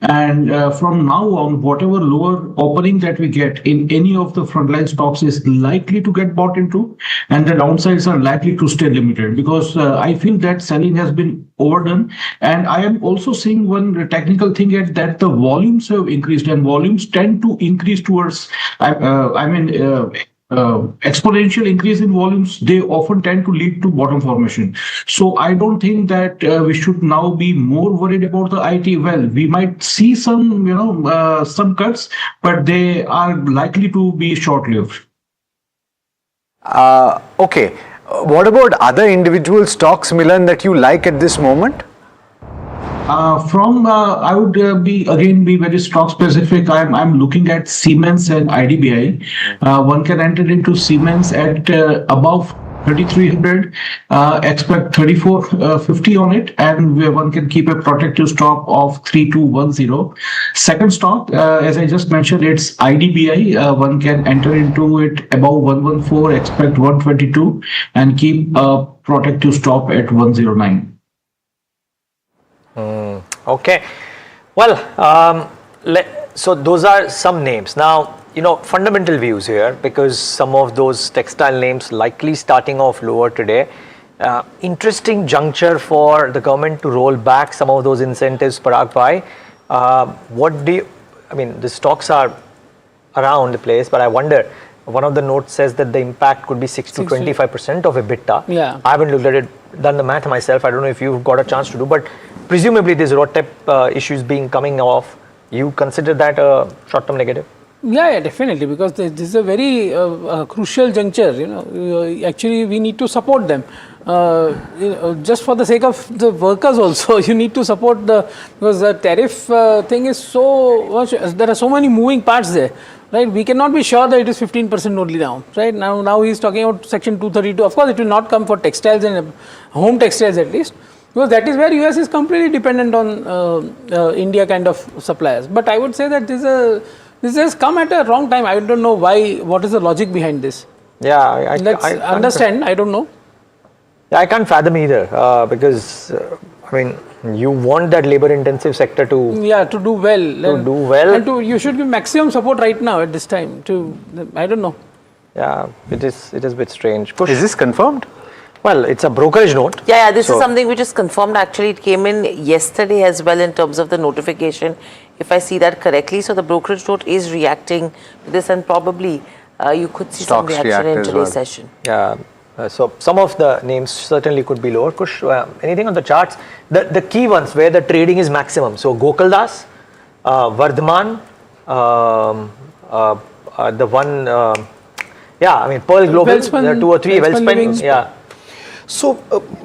Speaker 2: And from now on, whatever lower opening that we get in any of the frontline stocks is likely to get bought into, and the downsides are likely to stay limited, because I feel that selling has been overdone. And I am also seeing one technical thing that the volumes have increased, and volumes tend to increase towards, exponential increase in volumes, they often tend to lead to bottom formation. So I don't think that we should now be more worried about the IT. Well, we might see some, some cuts, but they are likely to be short-lived.
Speaker 11: Okay. What about other individual stocks, Milan, that you like at this moment?
Speaker 2: I would be very stock specific. I'm looking at Siemens and IDBI. One can enter into Siemens at above 3,300, expect 3,450 on it, and where one can keep a protective stop of 3,210. Second stock, as I just mentioned, it's IDBI. One can enter into it above 114, expect 122, and keep a protective stop at 109.
Speaker 7: Okay. Well, so those are some names. Now, fundamental views here, because some of those textile names likely starting off lower today. Interesting juncture for the government to roll back some of those incentives, Parag Bhai. The stocks are around the place, but I wonder, one of the notes says that the impact could be 6 to 25% of EBITDA.
Speaker 5: Yeah.
Speaker 7: I haven't looked at it, done the math myself. I don't know if you've got a chance to do, but presumably this RoDTEP issues coming off, you consider that a short-term negative?
Speaker 5: Yeah, definitely, because this is a very crucial juncture. Actually, we need to support them. Just for the sake of the workers also, you need to support because the tariff thing is so much, there are so many moving parts there, right? We cannot be sure that it is 15% only now, right? Now he's talking about Section 232. Of course, it will not come for textiles and home textiles at least, because that is where US is completely dependent on India kind of suppliers. But I would say that this has come at a wrong time. I don't know why, what is the logic behind this?
Speaker 7: Yeah, I
Speaker 5: understand, I don't know.
Speaker 7: Yeah, I can't fathom either, because you want that labor intensive sector to
Speaker 5: do well. And you should give maximum support right now at this time I don't know.
Speaker 7: Yeah, it is a bit strange.
Speaker 11: Is this confirmed?
Speaker 7: Well, it's a brokerage note.
Speaker 12: Yeah, this is something which is confirmed. Actually, it came in yesterday as well in terms of the notification, if I see that correctly. So the brokerage note is reacting to this, and probably you could see
Speaker 11: Stocks
Speaker 12: some reaction in today's session.
Speaker 7: Yeah. So some of the names certainly could be lower. Kush, anything on the charts? The key ones where the trading is maximum. So Gokaldas, Vardhman, the one, Pearl Global, there are 2 or 3, Wellspun, yeah.
Speaker 19: So,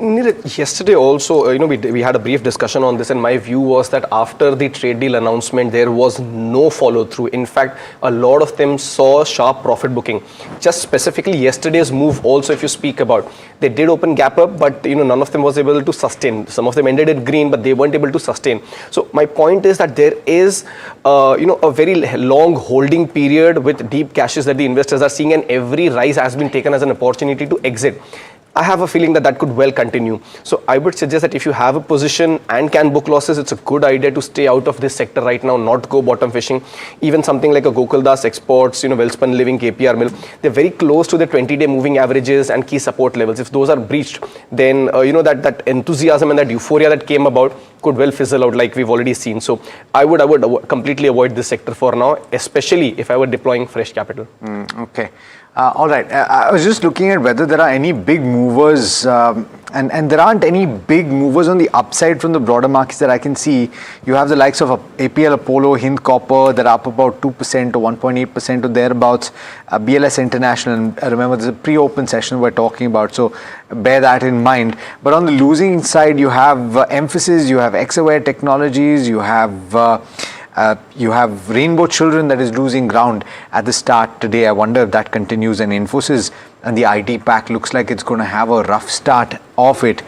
Speaker 19: Neeraj, yesterday also, we had a brief discussion on this, and my view was that after the trade deal announcement, there was no follow through. In fact, a lot of them saw sharp profit booking. Just specifically yesterday's move also, if you speak about, they did open gap up, but none of them was able to sustain. Some of them ended in green, but they weren't able to sustain. So my point is that there is, a very long holding period with deep cashes that the investors are seeing, and every rise has been taken as an opportunity to exit. I have a feeling that could well continue. So I would suggest that if you have a position and can book losses, it's a good idea to stay out of this sector right now, not go bottom fishing. Even something like a Gokaldas Exports, Wellspun Living, KPR Mill, they're very close to the 20-day moving averages and key support levels. If those are breached, then that enthusiasm and that euphoria that came about could well fizzle out, like we've already seen. So I would completely avoid this sector for now, especially if I were deploying fresh capital.
Speaker 11: Okay. All right. I was just looking at whether there are any big movers, and there aren't any big movers on the upside from the broader markets that I can see. You have the likes of APL Apollo, Hind Copper, they're up about 2% or 1.8% or thereabouts. BLS International, and remember there's a pre-open session we're talking about, so bear that in mind. But on the losing side, you have Emphasis, you have Exaware Technologies, you have Rainbow Children that is losing ground at the start today. I wonder if that continues, and Infosys and the IT pack looks like it's going to have a rough start of it.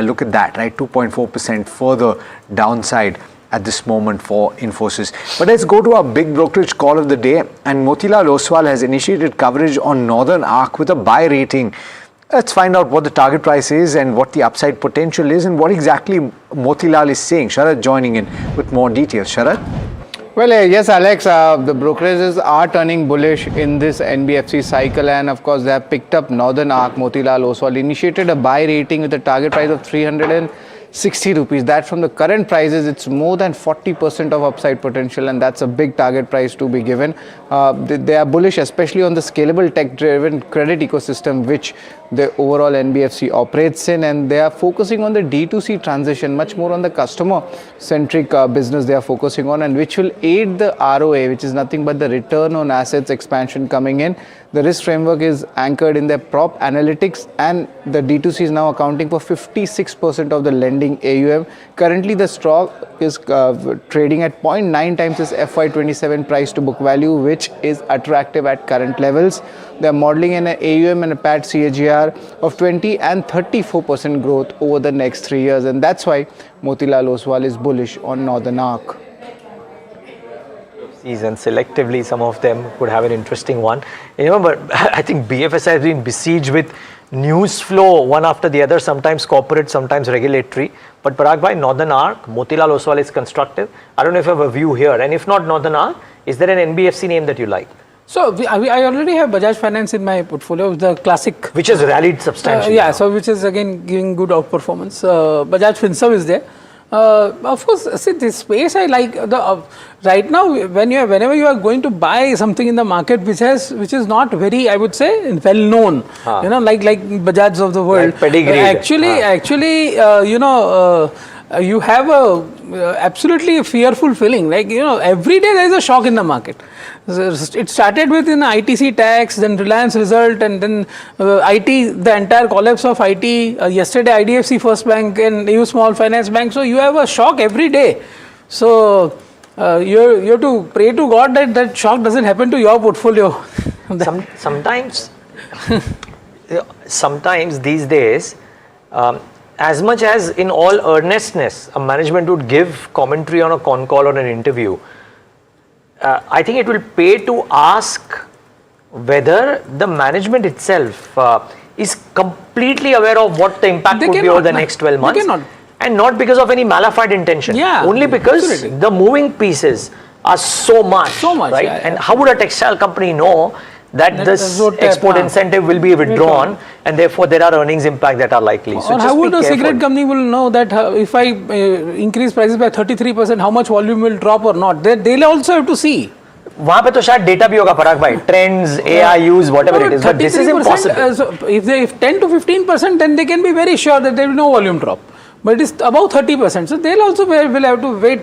Speaker 11: Look at that, right? 2.4% further downside at this moment for Infosys. But let's go to our big brokerage call of the day, and Motilal Oswal has initiated coverage on Northern Arc with a buy rating. Let's find out what the target price is and what the upside potential is and what exactly Motilal is saying. Sharad joining in with more details. Sharad?
Speaker 3: Well, yes, Alex, the brokerages are turning bullish in this NBFC cycle, and of course they have picked up Northern Arc. Motilal Oswal initiated a buy rating with a target price of 300 60 rupees. That from the current prices, it's more than 40% of upside potential, and that's a big target price to be given. They are bullish, especially on the scalable tech-driven credit ecosystem, which the overall NBFC operates in, and they are focusing on the D2C transition, much more on the customer-centric business they are focusing on, and which will aid the ROA, which is nothing but the return on assets expansion coming in. The risk framework is anchored in their prop analytics, and the D2C is now accounting for 56% of the lending AUM. Currently, the stock is trading at 0.9 times its FY27 price to book value, which is attractive at current levels. They are modeling an AUM and a PAT CAGR of 20 and 34% growth over the next 3 years, and that's why Motilal Oswal is bullish on Northern Arc.
Speaker 7: And selectively some of them could have an interesting one. But I think BFS has been besieged with news flow one after the other, sometimes corporate, sometimes regulatory. But Parag bhai, Northern Arc, Motilal Oswal is constructive. I don't know if you have a view here, and if not Northern Arc, is there an NBFC name that you like?
Speaker 5: So I already have Bajaj Finance in my portfolio, the classic.
Speaker 7: Which has rallied substantially.
Speaker 5: Yeah, so which is again giving good outperformance. Bajaj Finserv is there. Of course, see, this space I like. Right now, whenever you are going to buy something in the market which is not very, I would say, well known, like Bajaj of the world.
Speaker 7: Like pedigree.
Speaker 5: You have a absolutely fearful feeling. Like, every day there is a shock in the market. It started with ITC tax, then Reliance result, and then the entire collapse of IT. Yesterday, IDFC First Bank and EU Small Finance Bank. So you have a shock every day. So you have to pray to God that shock doesn't happen to your portfolio.
Speaker 7: Sometimes these days, as much as in all earnestness, a management would give commentary on a con call or an interview, I think it will pay to ask whether the management itself is completely aware of what the impact could be over the next 12 months. And not because of any malafide intention. Only because the moving pieces are so much. Right? And how would a textile company know that this export incentive will be withdrawn and therefore there are earnings impact that are likely?
Speaker 5: So how would a cigarette company will know that if I increase prices by 33%, how much volume will drop or not? They'll also have to see.
Speaker 7: वहाँ पे तो शायद data भी होगा पराग भाई, trends, AIUs, whatever it is, but this is impossible.
Speaker 5: So if 10 to 15%, then they can be very sure that there will be no volume drop. But it is about 30%, so they'll also will have to wait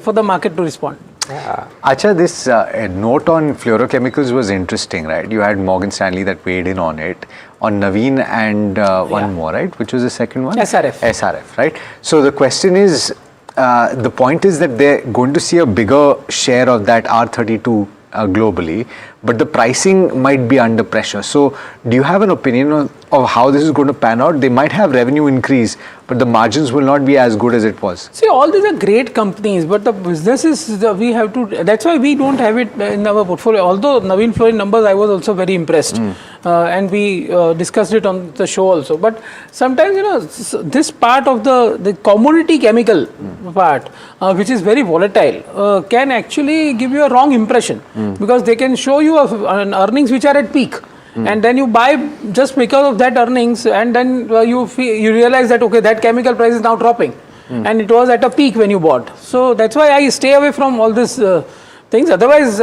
Speaker 5: for the market to respond.
Speaker 11: Acha, this note on fluorochemicals was interesting, right? You had Morgan Stanley that weighed in on it, on Naveen and one more, right? Which was the second one? SRF, right? So the question is, the point is that they're going to see a bigger share of that R32 globally, but the pricing might be under pressure. So do you have an opinion of how this is going to pan out? They might have revenue increase, but the margins will not be as good as it was.
Speaker 5: See, all these are great companies, but the businesses, we have to, that's why we don't have it in our portfolio. Although Naveen Fluorine numbers, I was also very impressed. And we discussed it on the show also. But sometimes, this part of the commodity chemical part, which is very volatile, can actually give you a wrong impression. Because they can show you an earnings which are at peak. And then you buy just because of that earnings, and then you realize that, okay, that chemical price is now dropping. And it was at a peak when you bought. So that's why I stay away from all this things. Otherwise,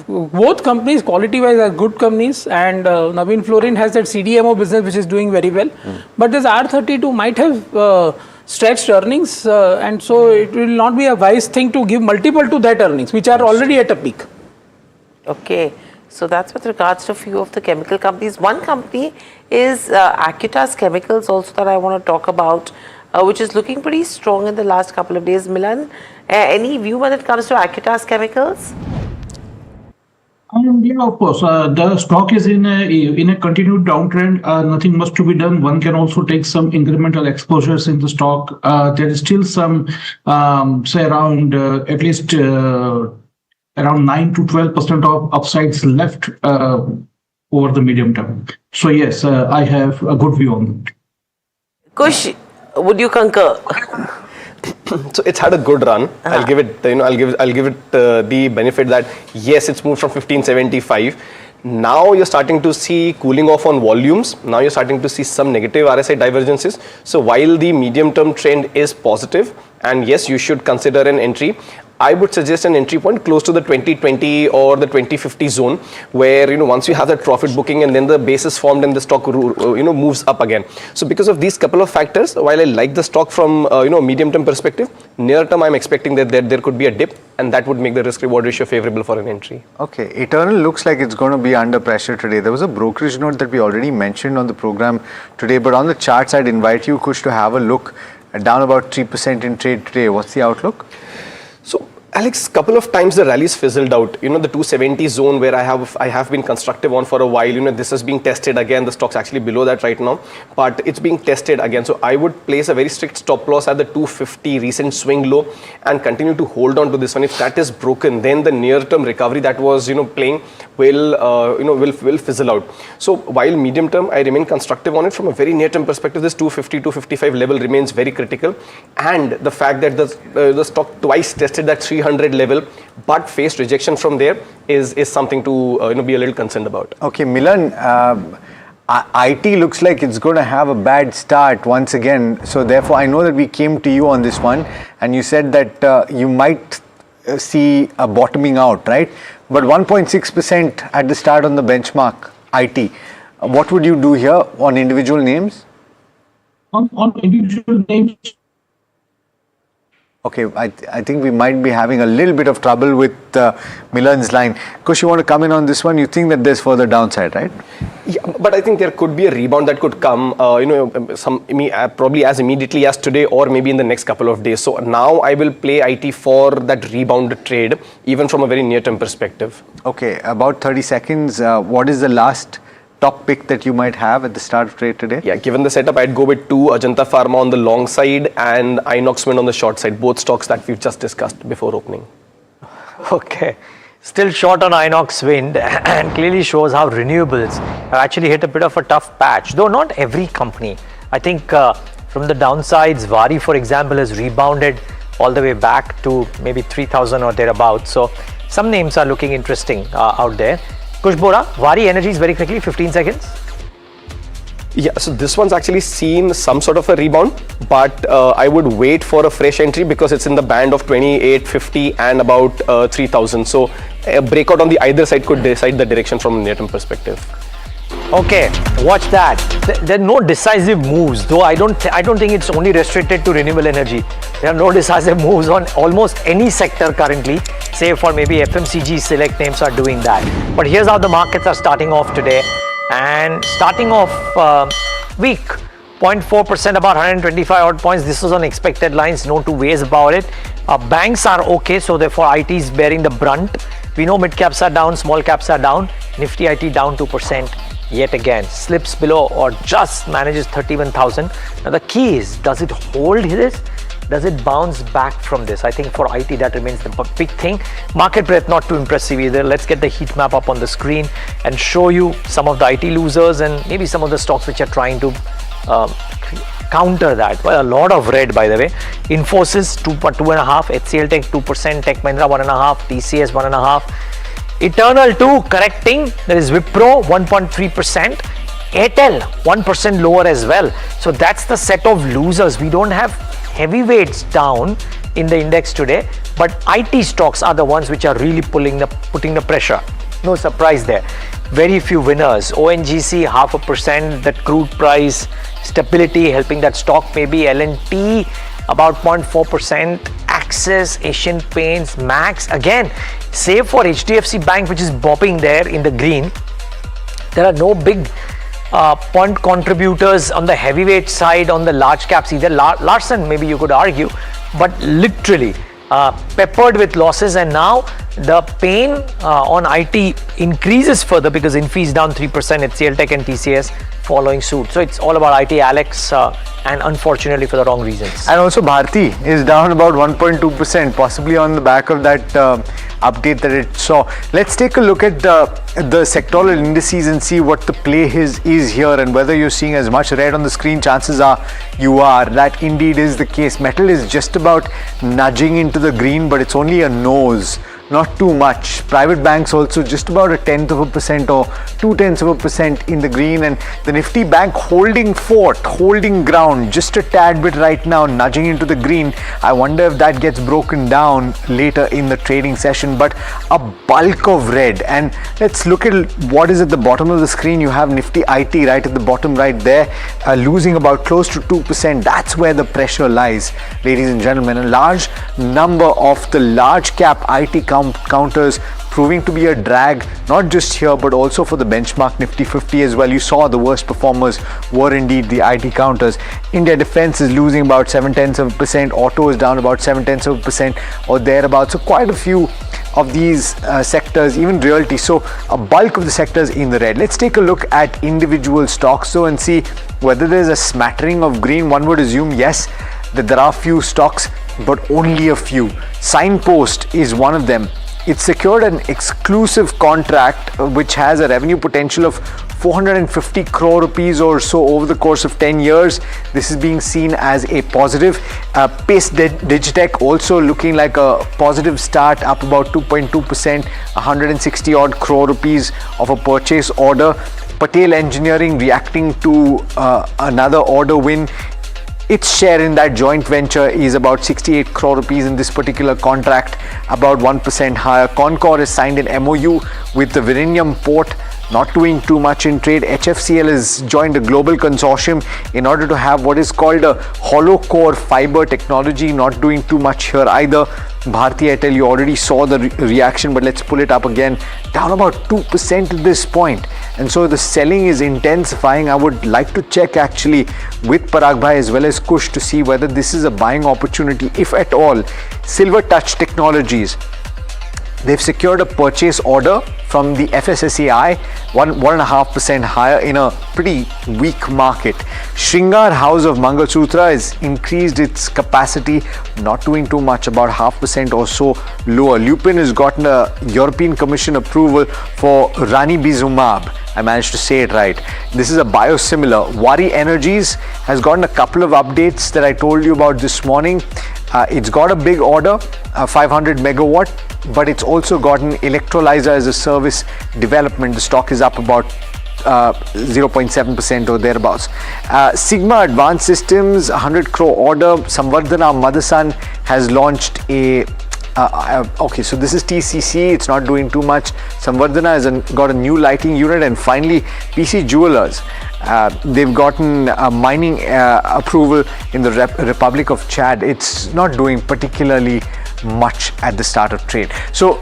Speaker 5: both companies, quality-wise, are good companies, and Naveen Fluorine has that CDMO business which is doing very well. But this R32 might have stretched earnings, and so it will not be a wise thing to give multiple to that earnings, which are already at a peak.
Speaker 12: Okay. So that's with regards to a few of the chemical companies. One company is Acutaas Chemicals also that I want to talk about, which is looking pretty strong in the last couple of days. Milan, any view when it comes to Acutaas Chemicals?
Speaker 2: Yeah, of course. The stock is in a continued downtrend. Nothing much to be done. One can also take some incremental exposures in the stock. There is still some, say around at least around 9 to 12% of upsides left over the medium term. So yes, I have a good view on it.
Speaker 12: Kush, would you concur?
Speaker 19: So it's had a good run. I'll give it, I'll give it the benefit that yes, it's moved from 1575. Now you're starting to see cooling off on volumes. Now you're starting to see some negative RSI divergences. So while the medium-term trend is positive, and yes, you should consider an entry, I would suggest an entry point close to the 2020 or the 2050 zone, where once you have that profit booking and then the base is formed and the stock moves up again. So because of these couple of factors, while I like the stock from medium term perspective, near term I'm expecting that there could be a dip, and that would make the risk reward ratio favorable for an entry.
Speaker 11: Okay, Eternal looks like it's going to be under pressure today. There was a brokerage note that we already mentioned on the program today, but on the charts I'd invite you, Kush, to have a look. Down about 3% in trade today. What's the outlook?
Speaker 19: So, Alex, couple of times the rallies fizzled out. The 270 zone where I have been constructive on for a while. This is being tested again. The stock's actually below that right now, but it's being tested again. So I would place a very strict stop loss at the 250 recent swing low and continue to hold on to this one. If that is broken, then the near-term recovery that was playing will fizzle out. So while medium term, I remain constructive on it. From a very near-term perspective, this 250, 255 level remains very critical, and the fact that the stock twice tested that 300 level but faced rejection from there is something to be a little concerned about.
Speaker 11: Okay, Milan, IT looks like it's going to have a bad start once again. So therefore, I know that we came to you on this one and you said that you might see a bottoming out, right? But 1.6% at the start on the benchmark IT. What would you do here on individual names?
Speaker 2: On individual names,
Speaker 11: okay, I think we might be having a little bit of trouble with Milan's line. Kush, you want to come in on this one? You think that there's further downside, right?
Speaker 19: Yeah, but I think there could be a rebound that could come, probably as immediately as today or maybe in the next couple of days. So now I will play IT for that rebound trade, even from a very near-term perspective.
Speaker 11: Okay, about 30 seconds. What is the last top pick that you might have at the start of trade today?
Speaker 19: Yeah, given the setup, I'd go with 2, Ajanta Pharma on the long side and Inox Wind on the short side, both stocks that we've just discussed before opening.
Speaker 7: Okay, still short on Inox Wind and clearly shows how renewables have actually hit a bit of a tough patch, though not every company. I think from the downsides, Vari, for example, has rebounded all the way back to maybe 3,000 or thereabouts. So some names are looking interesting out there. Kush Bora, Vari Energies very quickly, 15 seconds.
Speaker 19: Yeah, so this one's actually seen some sort of a rebound, but I would wait for a fresh entry because it's in the band of 2850 and about 3000. So a breakout on the either side could decide the direction from a near-term perspective.
Speaker 7: Okay, watch that. There are no decisive moves, though I don't think it's only restricted to renewable energy. There are no decisive moves on almost any sector currently, save for maybe FMCG select names are doing that. But here's how the markets are starting off today. And starting off weak, 0.4%, about 125 odd points. This was on expected lines, no two ways about it. Banks are okay, so therefore IT is bearing the brunt. We know mid caps are down, small caps are down. Nifty IT down 2%. Yet again, slips below or just manages 31,000. Now the key is, does it hold this? Does it bounce back from this? I think for IT that remains the big thing. Market breadth not too impressive either. Let's get the heat map up on the screen and show you some of the IT losers and maybe some of the stocks which are trying to counter that. Well, a lot of red, by the way. Infosys 2.5, HCL Tech 2%, Tech Mahindra 1.5, TCS 1.5. Eternal 2 correcting, there is Wipro 1.3%, Airtel 1% lower as well. So that's the set of losers. We don't have heavyweights down in the index today, but IT stocks are the ones which are really putting the pressure. No surprise there. Very few winners. ONGC 0.5%, that crude price stability helping that stock, maybe L&T about 0.4%, Axis, Asian Paints, Max, again, save for HDFC Bank, which is bobbing there in the green, there are no big point contributors on the heavyweight side, on the large caps either. Larsen, maybe you could argue, but literally peppered with losses, and now the pain on IT increases further because Infi is down 3%, HCL Tech and TCS following suit. So it's all about IT, Alex, and unfortunately for the wrong reasons.
Speaker 11: And also Bharti is down about 1.2%, possibly on the back of that update that it saw. Let's take a look at the sectoral indices and see what the play is here, and whether you're seeing as much red on the screen. Chances are you are. That indeed is the case. Metal is just about nudging into the green, but it's only a nose. not too much. Private banks also just about 0.1% or 0.2% in the green, and the Nifty bank holding fort, holding ground just a tad bit right now, nudging into the green. I wonder if that gets broken down later in the trading session, but a bulk of red. And let's look at what is at the bottom of the screen. You have Nifty IT right at the bottom right there, losing about close to 2%. That's where the pressure lies, ladies and gentlemen. A large number of the large cap IT counters proving to be a drag, not just here but also for the benchmark Nifty 50 as well. You saw the worst performers were indeed the IT counters. India Defence is losing about 0.7%, auto is down about 0.7% or thereabouts. So quite a few of these sectors, even realty, so a bulk of the sectors in the red. Let's take a look at individual stocks though and see whether there's a smattering of green. One would assume yes, that there are few stocks, but only a few. Signpost is one of them. It secured an exclusive contract which has a revenue potential of 450 crore rupees or so over the course of 10 years. This is being seen as a positive. Pace Digitech also looking like a positive start, up about 2.2%, 160 odd crore rupees of a purchase order. Patel Engineering reacting to another order win. Its share in that joint venture is about 68 crore rupees in this particular contract, about 1% higher. Concor has signed an MOU with the Virinium port, not doing too much in trade. HFCL has joined a global consortium in order to have what is called a hollow core fiber technology, not doing too much here either. Bharti Airtel, you already saw the reaction, but let's pull it up again, down about 2% at this point. And so the selling is intensifying. I would like to check actually with Parag Bhai as well as Kush to see whether this is a buying opportunity, if at all. Silver Touch Technologies, they've secured a purchase order from the FSSAI, 1.5% higher in a pretty weak market. Shringar House of Mangalsutra has increased its capacity, not doing too much, about 0.5% or so lower. Lupin has gotten a European Commission approval for ranibizumab. I managed to say it right. This is a biosimilar. Wari Energies has gotten a couple of updates that I told you about this morning. It's got a big order, 500 megawatt, but it's also gotten electrolyzer as a service development. The stock is up about 0.7% or thereabouts. Sigma Advanced Systems, 100 crore order. Samvardhana Motherson has launched a okay, so this is TCC, it's not doing too much. Samvardhana has got a new lighting unit. And finally, PC Jewelers, they've gotten a mining approval in the Republic of Chad. It's not doing particularly much at the start of trade. So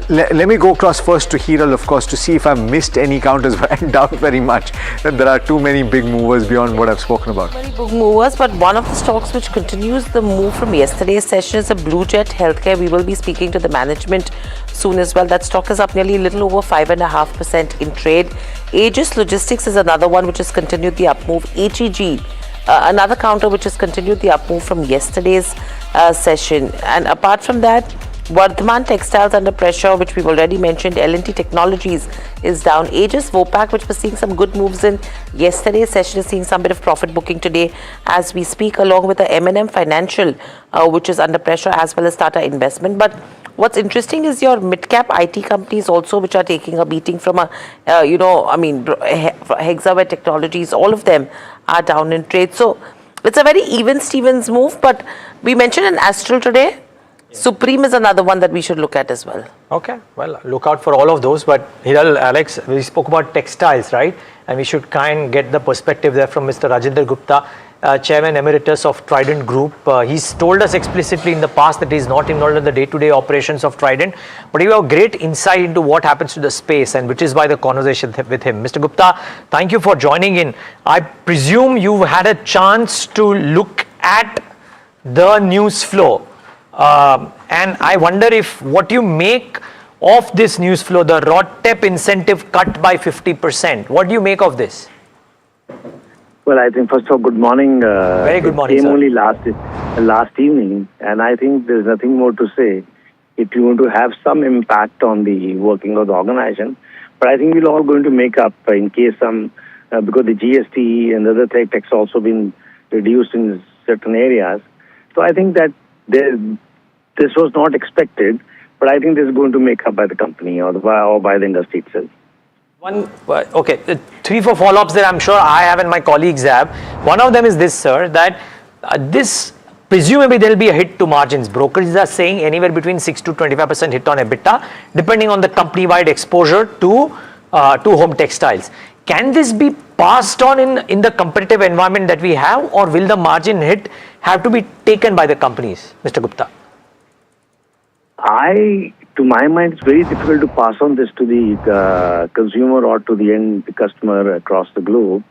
Speaker 11: let me go across first to Hiral, of course, to see if I've missed any counters, but I doubt very much that there are too many big movers beyond what I've spoken about.
Speaker 12: Many big movers, but one of the stocks which continues the move from yesterday's session is a Blue Jet Healthcare. We will be speaking to the management soon as well. That stock is up nearly a little over 5.5% in trade. Aegis Logistics is another one which has continued the up move. HEG, another counter which has continued the up move from yesterday's session. And apart from that, Vardhman Textiles under pressure, which we've already mentioned. L&T Technologies is down. Aegis Vopak, which was seeing some good moves in yesterday's session, is seeing some bit of profit booking today as we speak, along with the M&M Financial, which is under pressure, as well as Tata Investment. But what's interesting is your mid-cap IT companies also, which are taking a beating from a, Hexaware Technologies, all of them are down in trade. So it's a very even Stevens move, but we mentioned an Astral today. Supreme is another one that we should look at as well.
Speaker 7: Okay, well, look out for all of those. But Hiral, Alex, we spoke about textiles, right? And we should kind of get the perspective there from Mr. Rajendra Gupta, Chairman Emeritus of Trident Group. He's told us explicitly in the past that he's not involved in the day-to-day operations of Trident, but you have great insight into what happens to the space, and which is why the conversation with him. Mr. Gupta, thank you for joining in. I presume you've had a chance to look at the news flow. And I wonder if what you make of this news flow, the RODTEP incentive cut by 50%. What do you make of this?
Speaker 4: Well, I think first of all, good morning.
Speaker 7: Very good morning,
Speaker 4: it came
Speaker 7: sir.
Speaker 4: only last evening, and I think there's nothing more to say. If you want to have some impact on the working of the organization, but I think we're all going to make up in case some, because the GST and other tax also been reduced in certain areas. So I think that this was not expected, But I think this is going to make up by the company or by the industry itself.
Speaker 7: Okay, 3-4 follow-ups that I'm sure I have and my colleagues have. One of them is this, sir, that this presumably there will be a hit to margins. Brokerages are saying anywhere between 6 to 25% hit on EBITDA, depending on the company-wide exposure to home textiles. Can this be passed on in the competitive environment that we have, or will the margin hit have to be taken by the companies, Mr. Gupta?
Speaker 4: To my mind, it's very difficult to pass on this to the consumer or to the end customer across the globe.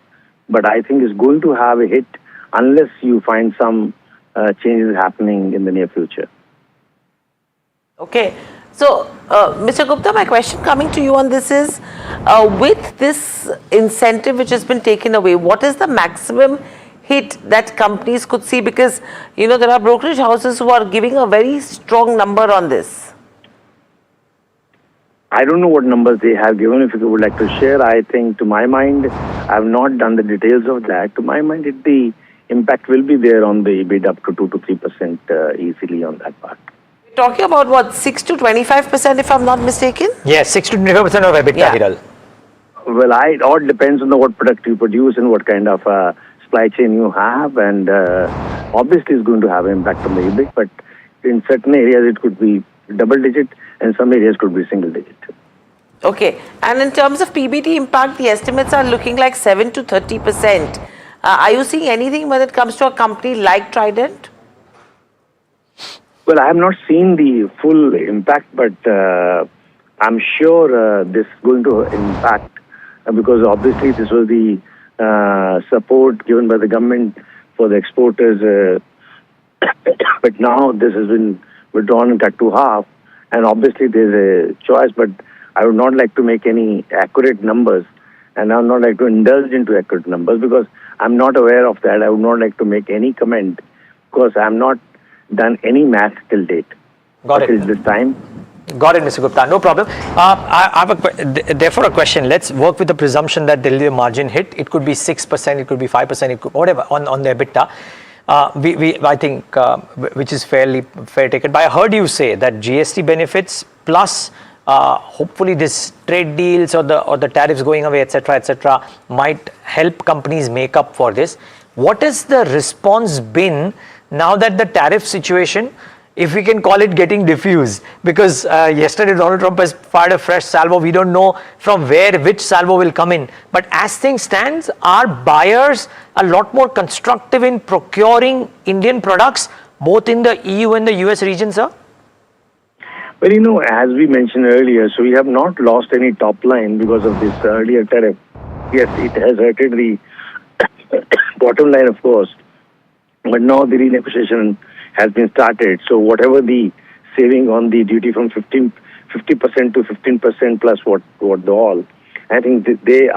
Speaker 4: But I think it's going to have a hit unless you find some changes happening in the near future.
Speaker 12: Okay. So, Mr. Gupta, my question coming to you on this is, with this incentive which has been taken away, what is the maximum hit that companies could see? Because, there are brokerage houses who are giving a very strong number on this.
Speaker 4: I don't know what numbers they have given. If you would like to share, I think to my mind, I have not done the details of that. To my mind, the impact will be there on the EBITDA up to 2 to 3% easily on that part.
Speaker 12: We're talking about what, 6 to 25% if I'm not mistaken?
Speaker 7: Yes, 6 to 25% of EBITDA, Hiral.
Speaker 4: Well, it all depends on what product you produce and what kind of supply chain you have, and obviously it's going to have an impact on the EBIT, but in certain areas it could be double digit and some areas could be single digit.
Speaker 12: Okay, and in terms of PBT impact, the estimates are looking like 7 to 30%. Are you seeing anything when it comes to a company like Trident?
Speaker 4: Well, I have not seen the full impact, but I'm sure this is going to impact because obviously this was the support given by the government for the exporters, but now this has been withdrawn and cut to half, and obviously there's a choice, but I would not like to make any accurate numbers, and I would not like to indulge into accurate numbers because I'm not aware of that. I would not like to make any comment because I'm not done any math till date.
Speaker 7: Got it.
Speaker 4: Till this time.
Speaker 7: Got it, Mr. Gupta. No problem. I have therefore a question. Let's work with the presumption that there will be a margin hit. It could be 6%, it could be 5%, it could whatever on the EBITDA. I think which is fair taken. But I heard you say that GST benefits plus hopefully this trade deals or the tariffs going away, etc., might help companies make up for this. What has the response been now that the tariff situation, if we can call it, getting diffused? Because yesterday Donald Trump has fired a fresh salvo. We don't know from which salvo will come in. But as things stand, are buyers a lot more constructive in procuring Indian products, both in the EU and the US region, sir?
Speaker 4: Well, as we mentioned earlier, so we have not lost any top line because of this earlier tariff. Yes, it has hurted the bottom line, of course, but now the renegotiation has been started. So whatever the saving on the duty from 50% to 15% plus what the all, I think they're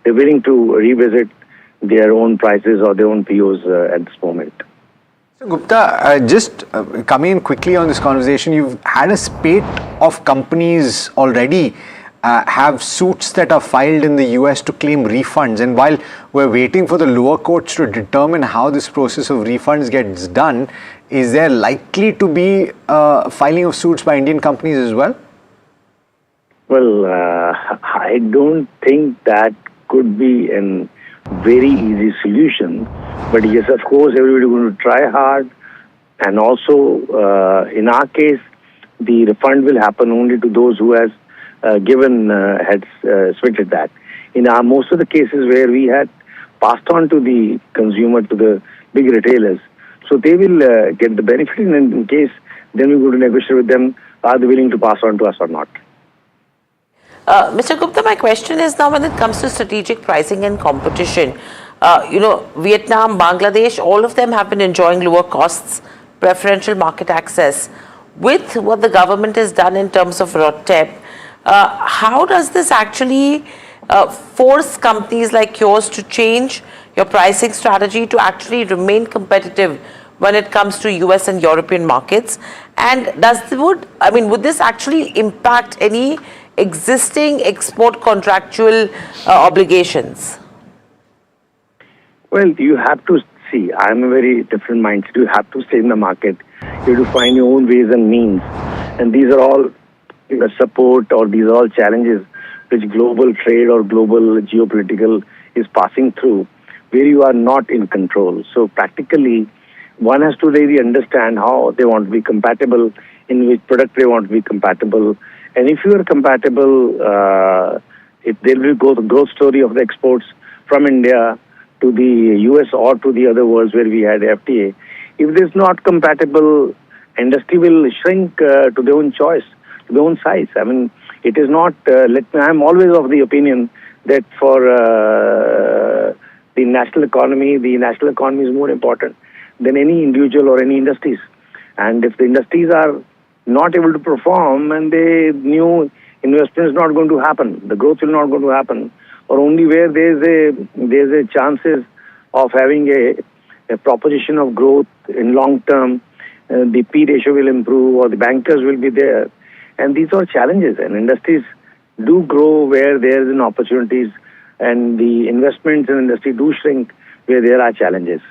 Speaker 4: willing to revisit their own prices or their own POs at this moment.
Speaker 11: So Gupta, just coming in quickly on this conversation, you've had a spate of companies already have suits that are filed in the US to claim refunds, and while we're waiting for the lower courts to determine how this process of refunds gets done, is there likely to be filing of suits by Indian companies as well?
Speaker 4: Well, I don't think that could be a very easy solution, but yes, of course, everybody is going to try hard, and also in our case, the refund will happen only to those who has had submitted that. In most of the cases where we had passed on to the consumer, to the big retailers, so they will get the benefit, and in case then we go to negotiate with them, are they willing to pass on to us or not?
Speaker 12: Mr. Gupta, my question is now when it comes to strategic pricing and competition, Vietnam, Bangladesh, all of them have been enjoying lower costs, preferential market access. With what the government has done in terms of ROTTEP, how does this actually force companies like yours to change your pricing strategy to actually remain competitive when it comes to US and European markets? And would this actually impact any existing export contractual obligations?
Speaker 4: Well, you have to see, I'm a very different mindset. You have to stay in the market. You have to find your own ways and means. And these are all support, or these are all challenges which global trade or global geopolitical is passing through, where you are not in control. So practically, one has to really understand how they want to be compatible, in which product they want to be compatible. And if you are compatible, if there will go the growth story of the exports from India to the US or to the other worlds where we had FTA. If this is not compatible, industry will shrink to their own choice, to their own size. I mean, it is not, I'm always of the opinion that for the national economy is more important than any individual or any industries. And if the industries are not able to perform, and the new investment is not going to happen, the growth will not going to happen, or only where there's a chances of having a proposition of growth in long term, the P ratio will improve, or the bankers will be there. And these are challenges, and industries do grow where there is an opportunities, and the investments in industry do shrink where there are challenges.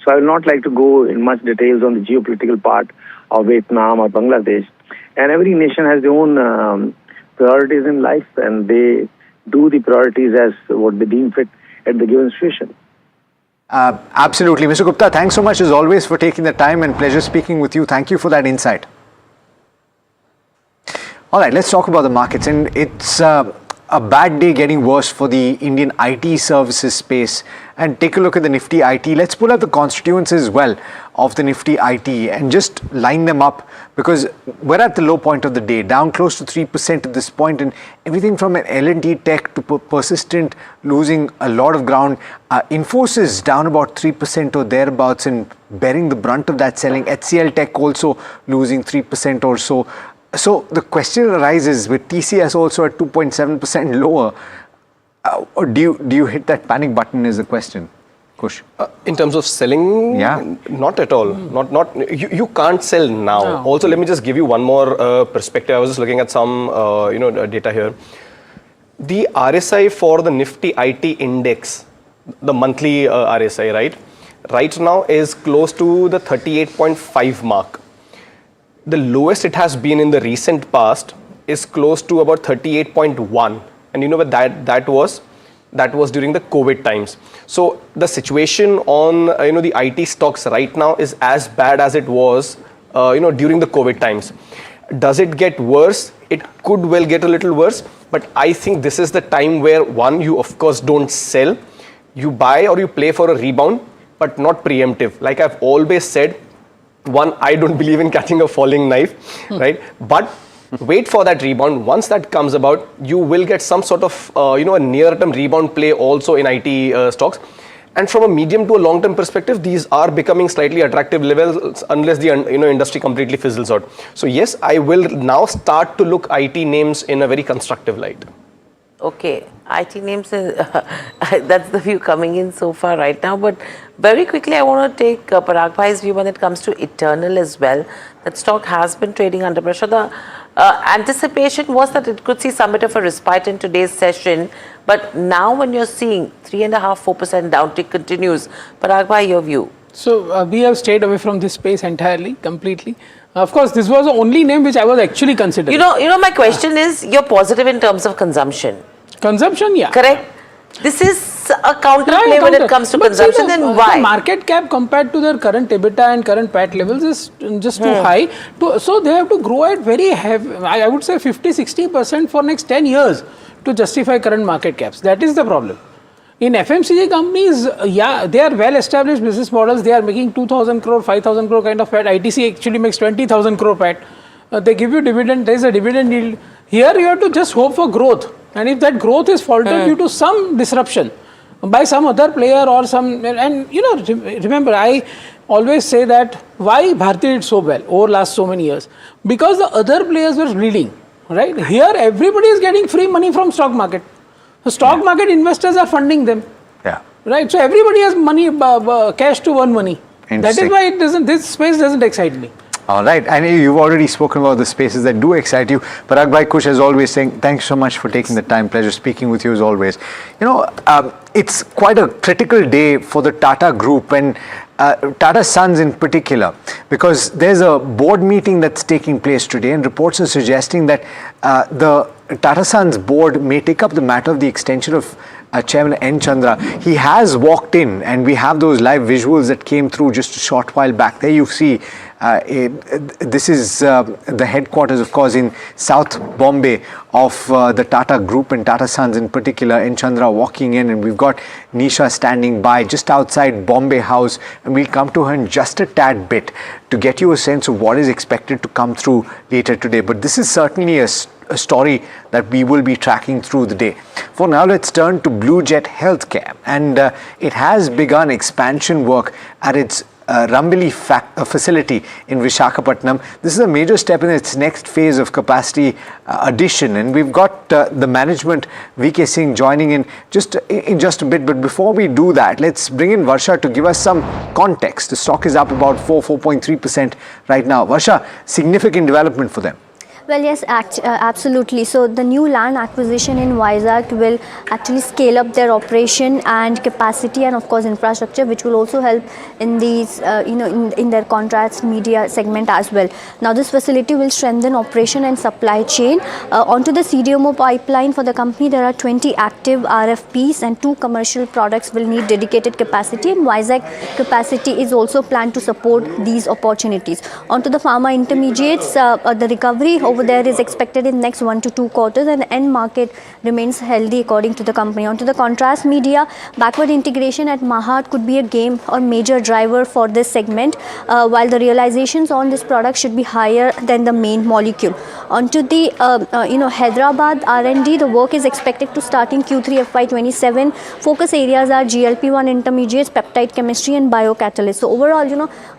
Speaker 4: So I will not like to go in much details on the geopolitical part of Vietnam or Bangladesh. And every nation has their own priorities in life, and they do the priorities as what they deem fit at the given situation.
Speaker 11: Absolutely. Mr. Gupta, thanks so much as always for taking the time, and pleasure speaking with you. Thank you for that insight. All right, let's talk about the markets. And it's a bad day getting worse for the Indian IT services space. And take a look at the Nifty IT. Let's pull up the constituents as well of the Nifty IT and just line them up, because we're at the low point of the day, down close to 3% at this point, and everything from an L&T Tech to Persistent losing a lot of ground. Infosys down about 3% or thereabouts and bearing the brunt of that selling. HCL Tech also losing 3% or so. So the question arises, with TCS also at 2.7% lower, or do you hit that panic button is the question, Kush?
Speaker 19: In terms of selling, not at all. You can't sell now.
Speaker 11: No.
Speaker 19: Also, let me just give you one more perspective. I was just looking at some data here. The RSI for the Nifty IT index, the monthly RSI, right now is close to the 38.5 mark. The lowest it has been in the recent past is close to about 38.1. And you know what that was? That was during the COVID times. So the situation on the IT stocks right now is as bad as it was during the COVID times. Does it get worse? It could well get a little worse, but I think this is the time where, one, you of course don't sell, you buy or you play for a rebound, but not preemptive. Like I've always said, one, I don't believe in catching a falling knife, right? But wait for that rebound. Once that comes about, you will get some sort of a near-term rebound play also in IT stocks. And from a medium to a long-term perspective, these are becoming slightly attractive levels unless the industry completely fizzles out. So yes, I will now start to look IT names in a very constructive light.
Speaker 12: Okay, IT names, that's the view coming in so far right now. But very quickly, I want to take Parag Bhai's view when it comes to Eternal as well. That stock has been trading under pressure. The anticipation was that it could see some bit of a respite in today's session. But now when you're seeing 3.5–4% downtick continues, Parag Bhai, your view?
Speaker 5: So we have stayed away from this space entirely, completely. Of course, this was the only name which I was actually considering.
Speaker 12: You know, my question is, you're positive in terms of consumption.
Speaker 5: Consumption, yeah.
Speaker 12: Correct. This is a counterplay when it comes to consumption. Then why?
Speaker 5: The market cap compared to their current EBITDA and current PAT levels is just too high. So they have to grow at very heavy, I would say 50–60% for next 10 years to justify current market caps. That is the problem. In FMCG companies, they are well-established business models. They are making 2,000 crore, 5,000 crore kind of PAT. ITC actually makes 20,000 crore PAT. They give you dividend. There is a dividend yield. Here you have to just hope for growth. And if that growth is faltered due to some disruption by some other player or some, and remember, I always say that why Bharti did so well over last so many years, because the other players were bleeding, right? Here everybody is getting free money from stock market. The stock market investors are funding them, right? So everybody has money, cash to earn money. That is why this space doesn't excite me.
Speaker 11: All right, and you've already spoken about the spaces that do excite you. Parag Bhai, Kush, as always, saying thanks so much for taking the time. Pleasure speaking with you as always. It's quite a critical day for the Tata Group and Tata Sons in particular, because there's a board meeting that's taking place today, and reports are suggesting that the Tata Sons board may take up the matter of the extension of Chairman N. Chandra. He has walked in, and we have those live visuals that came through just a short while back. There you see, this is the headquarters, of course, in South Bombay of the Tata Group and Tata Sons in particular. N. Chandra walking in, and we've got Nisha standing by just outside Bombay House, and we'll come to her in just a tad bit to get you a sense of what is expected to come through later today. But this is certainly a story that we will be tracking through the day. For now, let's turn to Blue Jet Healthcare, and it has begun expansion work at its Rambili facility in Visakhapatnam. This is a major step in its next phase of capacity addition, and we've got the management, VK Singh, joining in just a bit. But before we do that, let's bring in Varsha to give us some context. The stock is up about 4.3% right now. Varsha, significant development for them.
Speaker 6: Well, yes, absolutely. So the new land acquisition in Vizag will actually scale up their operation and capacity, and of course infrastructure, which will also help in these, in their contrast media segment as well. Now, this facility will strengthen operation and supply chain. Onto the CDMO pipeline for the company, there are 20 active RFPs, and 2 commercial products will need dedicated capacity, and Vizag capacity is also planned to support these opportunities. Onto the pharma intermediates, the recovery over there is expected in next 1 to 2 quarters, and the end market remains healthy according to the company. Onto the contrast media, backward integration at Mahat could be a game or major driver for this segment, while the realizations on this product should be higher than the main molecule. Onto the Hyderabad R&D, the work is expected to start in Q3 FY27. Focus areas are GLP-1 intermediates, peptide chemistry, and biocatalysts. So overall,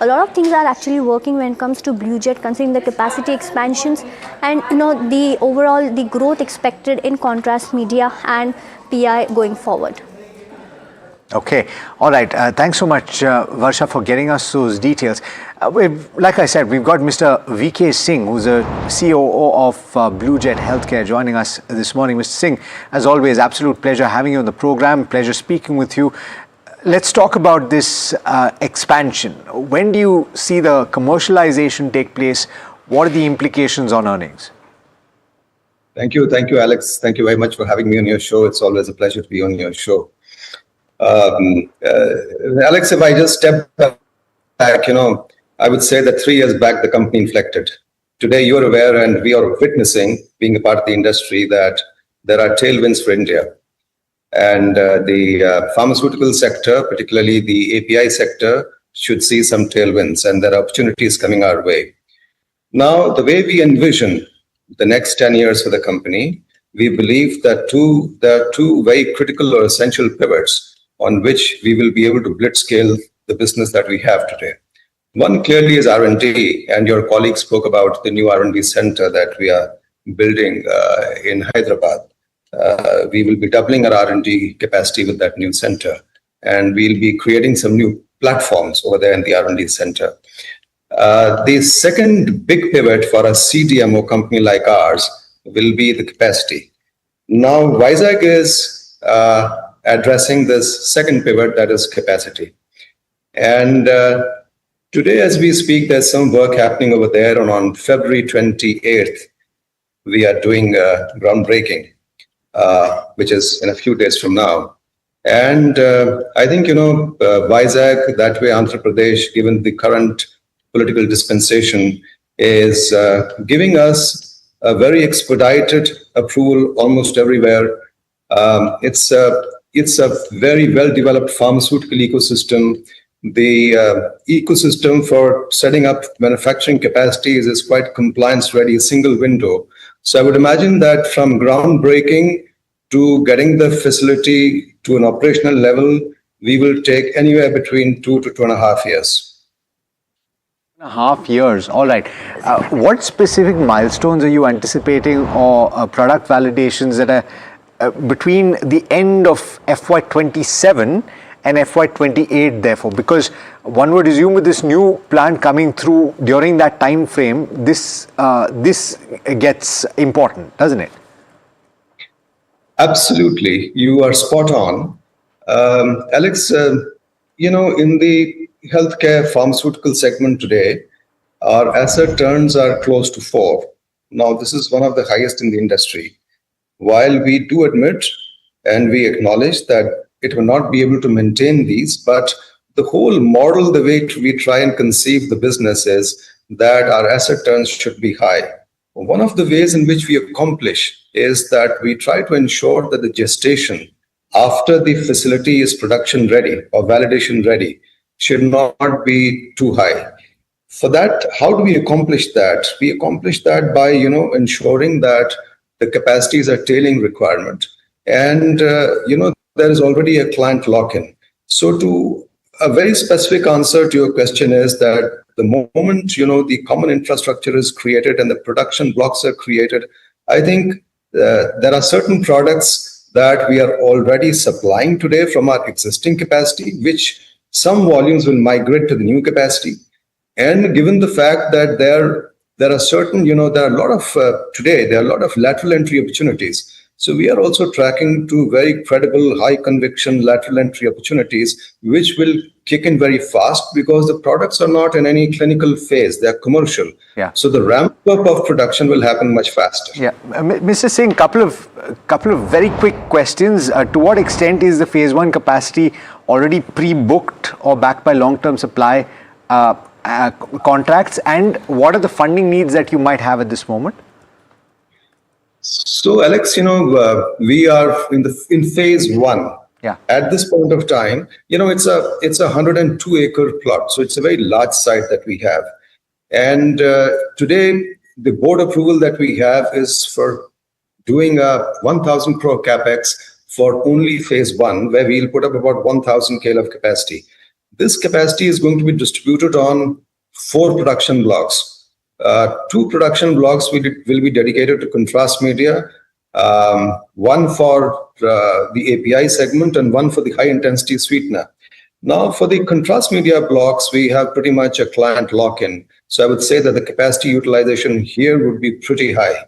Speaker 6: a lot of things are actually working when it comes to Blue Jet, considering the capacity expansions and the growth expected in contrast media and PI going forward.
Speaker 11: Okay, all right. Thanks so much, Varsha, for getting us those details. Like I said, we've got Mr. VK Singh, who's a COO of Blue Jet Healthcare, joining us this morning. Mr. Singh, as always, absolute pleasure having you on the program. Pleasure speaking with you. Let's talk about this expansion. When do you see the commercialization take place? What are the implications on earnings?
Speaker 22: Thank you, Alex. Thank you very much for having me on your show. It's always a pleasure to be on your show. Alex, if I just step back, I would say that 3 years back, the company inflected. Today, you're aware and we are witnessing, being a part of the industry, that there are tailwinds for India. And the pharmaceutical sector, particularly the API sector, should see some tailwinds, and there are opportunities coming our way. Now, the way we envision the next 10 years for the company, we believe that there are 2 very critical or essential pivots on which we will be able to blitzscale the business that we have today. One clearly is R&D, and your colleague spoke about the new R&D center that we are building in Hyderabad. We will be doubling our R&D capacity with that new center, and we'll be creating some new platforms over there in the R&D center. The second big pivot for a CDMO company like ours will be the capacity. Now, Vizag is addressing this second pivot, that is capacity. And today, as we speak, there's some work happening over there, and on February 28th, we are doing groundbreaking, which is in a few days from now. And I think, Vizag, that way Andhra Pradesh, given the current political dispensation, is giving us a very expedited approval almost everywhere. It's a very well-developed pharmaceutical ecosystem. The ecosystem for setting up manufacturing capacities is quite compliance-ready, a single window. So I would imagine that from groundbreaking to getting the facility to an operational level, we will take anywhere between 2 to 2.5 years.
Speaker 11: 2.5 years. All right. What specific milestones are you anticipating, or product validations that are between the end of FY27 and FY28 therefore? Because one would assume with this new plant coming through during that time frame, this gets important, doesn't it?
Speaker 22: Absolutely, you are spot on. Alex, in the healthcare pharmaceutical segment today, our asset turns are close to 4. Now, this is one of the highest in the industry. While we do admit and we acknowledge that it will not be able to maintain these, but the whole model, the way we try and conceive the business is that our asset turns should be high. One of the ways in which we accomplish is that we try to ensure that the gestation after the facility is production ready or validation ready should not be too high. For that, how do we accomplish that? We accomplish that by, ensuring that the capacities are tailing requirement. And, there is already a client lock-in. So to a very specific answer to your question is that the moment, the common infrastructure is created and the production blocks are created, I think there are certain products that we are already supplying today from our existing capacity, which some volumes will migrate to the new capacity. And given the fact that there are certain, there are a lot of, today, there are a lot of lateral entry opportunities. So we are also tracking to very credible, high conviction lateral entry opportunities, which will kick in very fast because the products are not in any clinical phase, they're commercial.
Speaker 11: Yeah.
Speaker 22: So the ramp up of production will happen much faster.
Speaker 11: Yeah. Mr. Singh, couple of very quick questions. To what extent is the phase 1 capacity already pre-booked or backed by long-term supply contracts, and what are the funding needs that you might have at this moment?
Speaker 22: So, Alex, we are in phase 1.
Speaker 11: Yeah.
Speaker 22: At this point of time, it's a 102-acre plot, so it's a very large site that we have. And today, the board approval that we have is for doing a 1,000 crore capex for only phase 1, where we'll put up about 1,000 KL of capacity. This capacity is going to be distributed on 4 production blocks. 2 production blocks will be dedicated to contrast media, one for the API segment and one for the high intensity sweetener. Now, for the contrast media blocks, we have pretty much a client lock-in. So I would say that the capacity utilization here would be pretty high.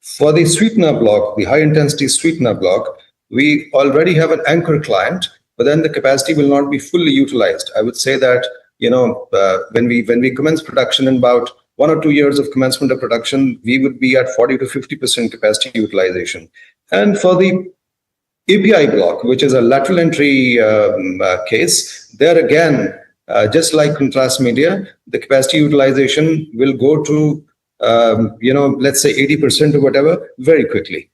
Speaker 22: For the sweetener block, the high intensity sweetener block, we already have an anchor client, but then the capacity will not be fully utilized. I would say that, when we commence production in about 1 or 2 years of commencement of production, we would be at 40 to 50% capacity utilization. And for the API block, which is a lateral entry case, there again, just like contrast media, the capacity utilization will go to, let's say 80% or whatever, very quickly.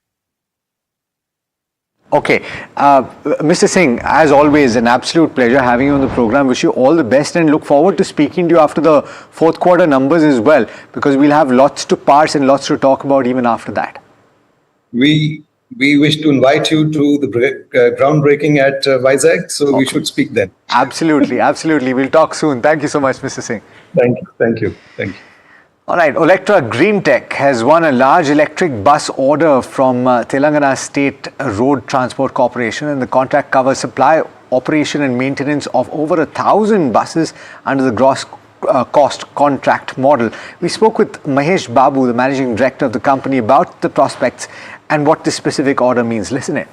Speaker 11: Okay. Mr. Singh, as always, an absolute pleasure having you on the program. Wish you all the best and look forward to speaking to you after the 4th quarter numbers as well, because we'll have lots to parse and lots to talk about even after that.
Speaker 22: We wish to invite you to the groundbreaking at Vizag, so we should speak then.
Speaker 11: Absolutely, absolutely. We'll talk soon. Thank you so much, Mr. Singh.
Speaker 22: Thank you.
Speaker 11: All right, Olectra Green Tech has won a large electric bus order from Telangana State Road Transport Corporation, and the contract covers supply, operation and maintenance of over 1,000 buses under the gross cost contract model. We spoke with Mahesh Babu, the managing director of the company, about the prospects and what this specific order means. Listen in.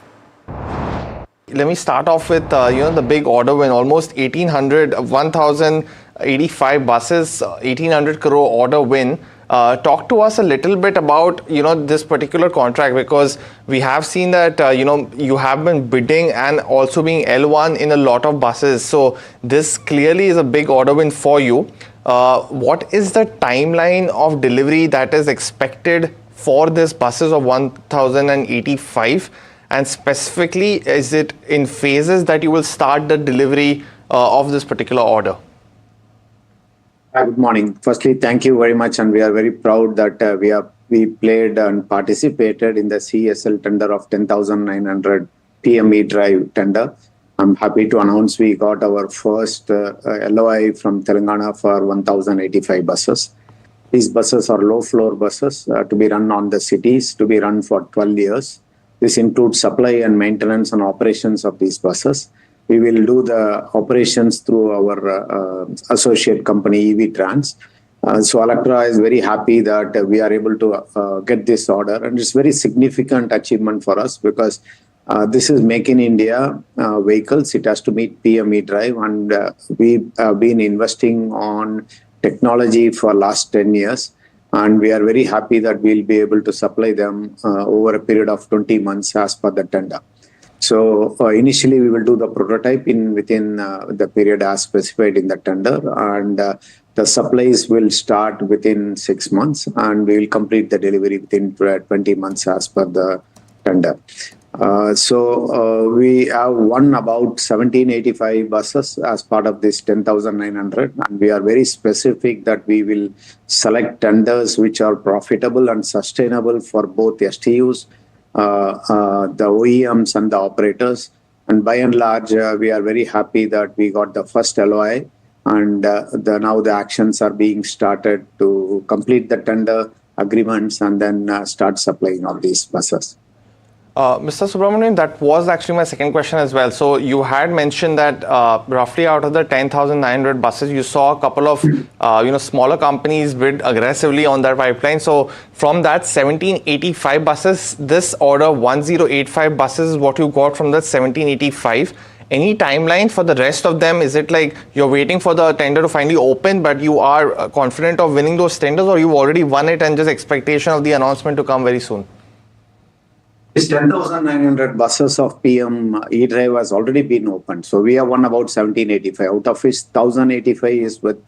Speaker 13: Let me start off with the big order win, almost 1,085 buses, 1,800 crore order win. Talk to us a little bit about this particular contract, because we have seen that you have been bidding and also being L1 in a lot of buses. So this clearly is a big order win for you. What is the timeline of delivery that is expected for this buses of 1,085? And specifically, is it in phases that you will start the delivery of this particular order?
Speaker 8: Hi, good morning. Firstly, thank you very much, and we are very proud that we played and participated in the CESL tender of 10,900 PME drive tender. I'm happy to announce we got our first LOI from Telangana for 1,085 buses. These buses are low-floor buses to be run on the cities, to be run for 12 years. This includes supply and maintenance and operations of these buses. we will do the operations through our associate company EV Trans. So Electra is very happy that we are able to get this order, and it's very significant achievement for us because this is Make in India vehicles. It has to meet PME drive, and we've been investing on technology for last 10 years, and we are very happy that we'll be able to supply them over a period of 20 months as per the tender. So initially we will do the prototype within the period as specified in the tender, and the supplies will start within 6 months, and we will complete the delivery within 20 months as per the tender. So we have won about 1785 buses as part of this 10,900, and we are very specific that we will select tenders which are profitable and sustainable for both STUs, the OEMs and the operators. And by and large, we are very happy that we got the first LOI, and now the actions are being started to complete the tender agreements and then start supplying of these buses.
Speaker 13: Mr. Subramanian, that was actually my second question as well. So you had mentioned that roughly out of the 10,900 buses, you saw a couple of smaller companies bid aggressively on that pipeline. So from that 1785 buses, this order 1085 buses is what you got from that 1785. Any timeline for the rest of them? Is it like you're waiting for the tender to finally open, but you are confident of winning those tenders, or you've already won it and just expectation of the announcement to come very soon?
Speaker 8: This 10,900 buses of PM E-Drive has already been opened. So we have won about 1785, out of which 1,085 is with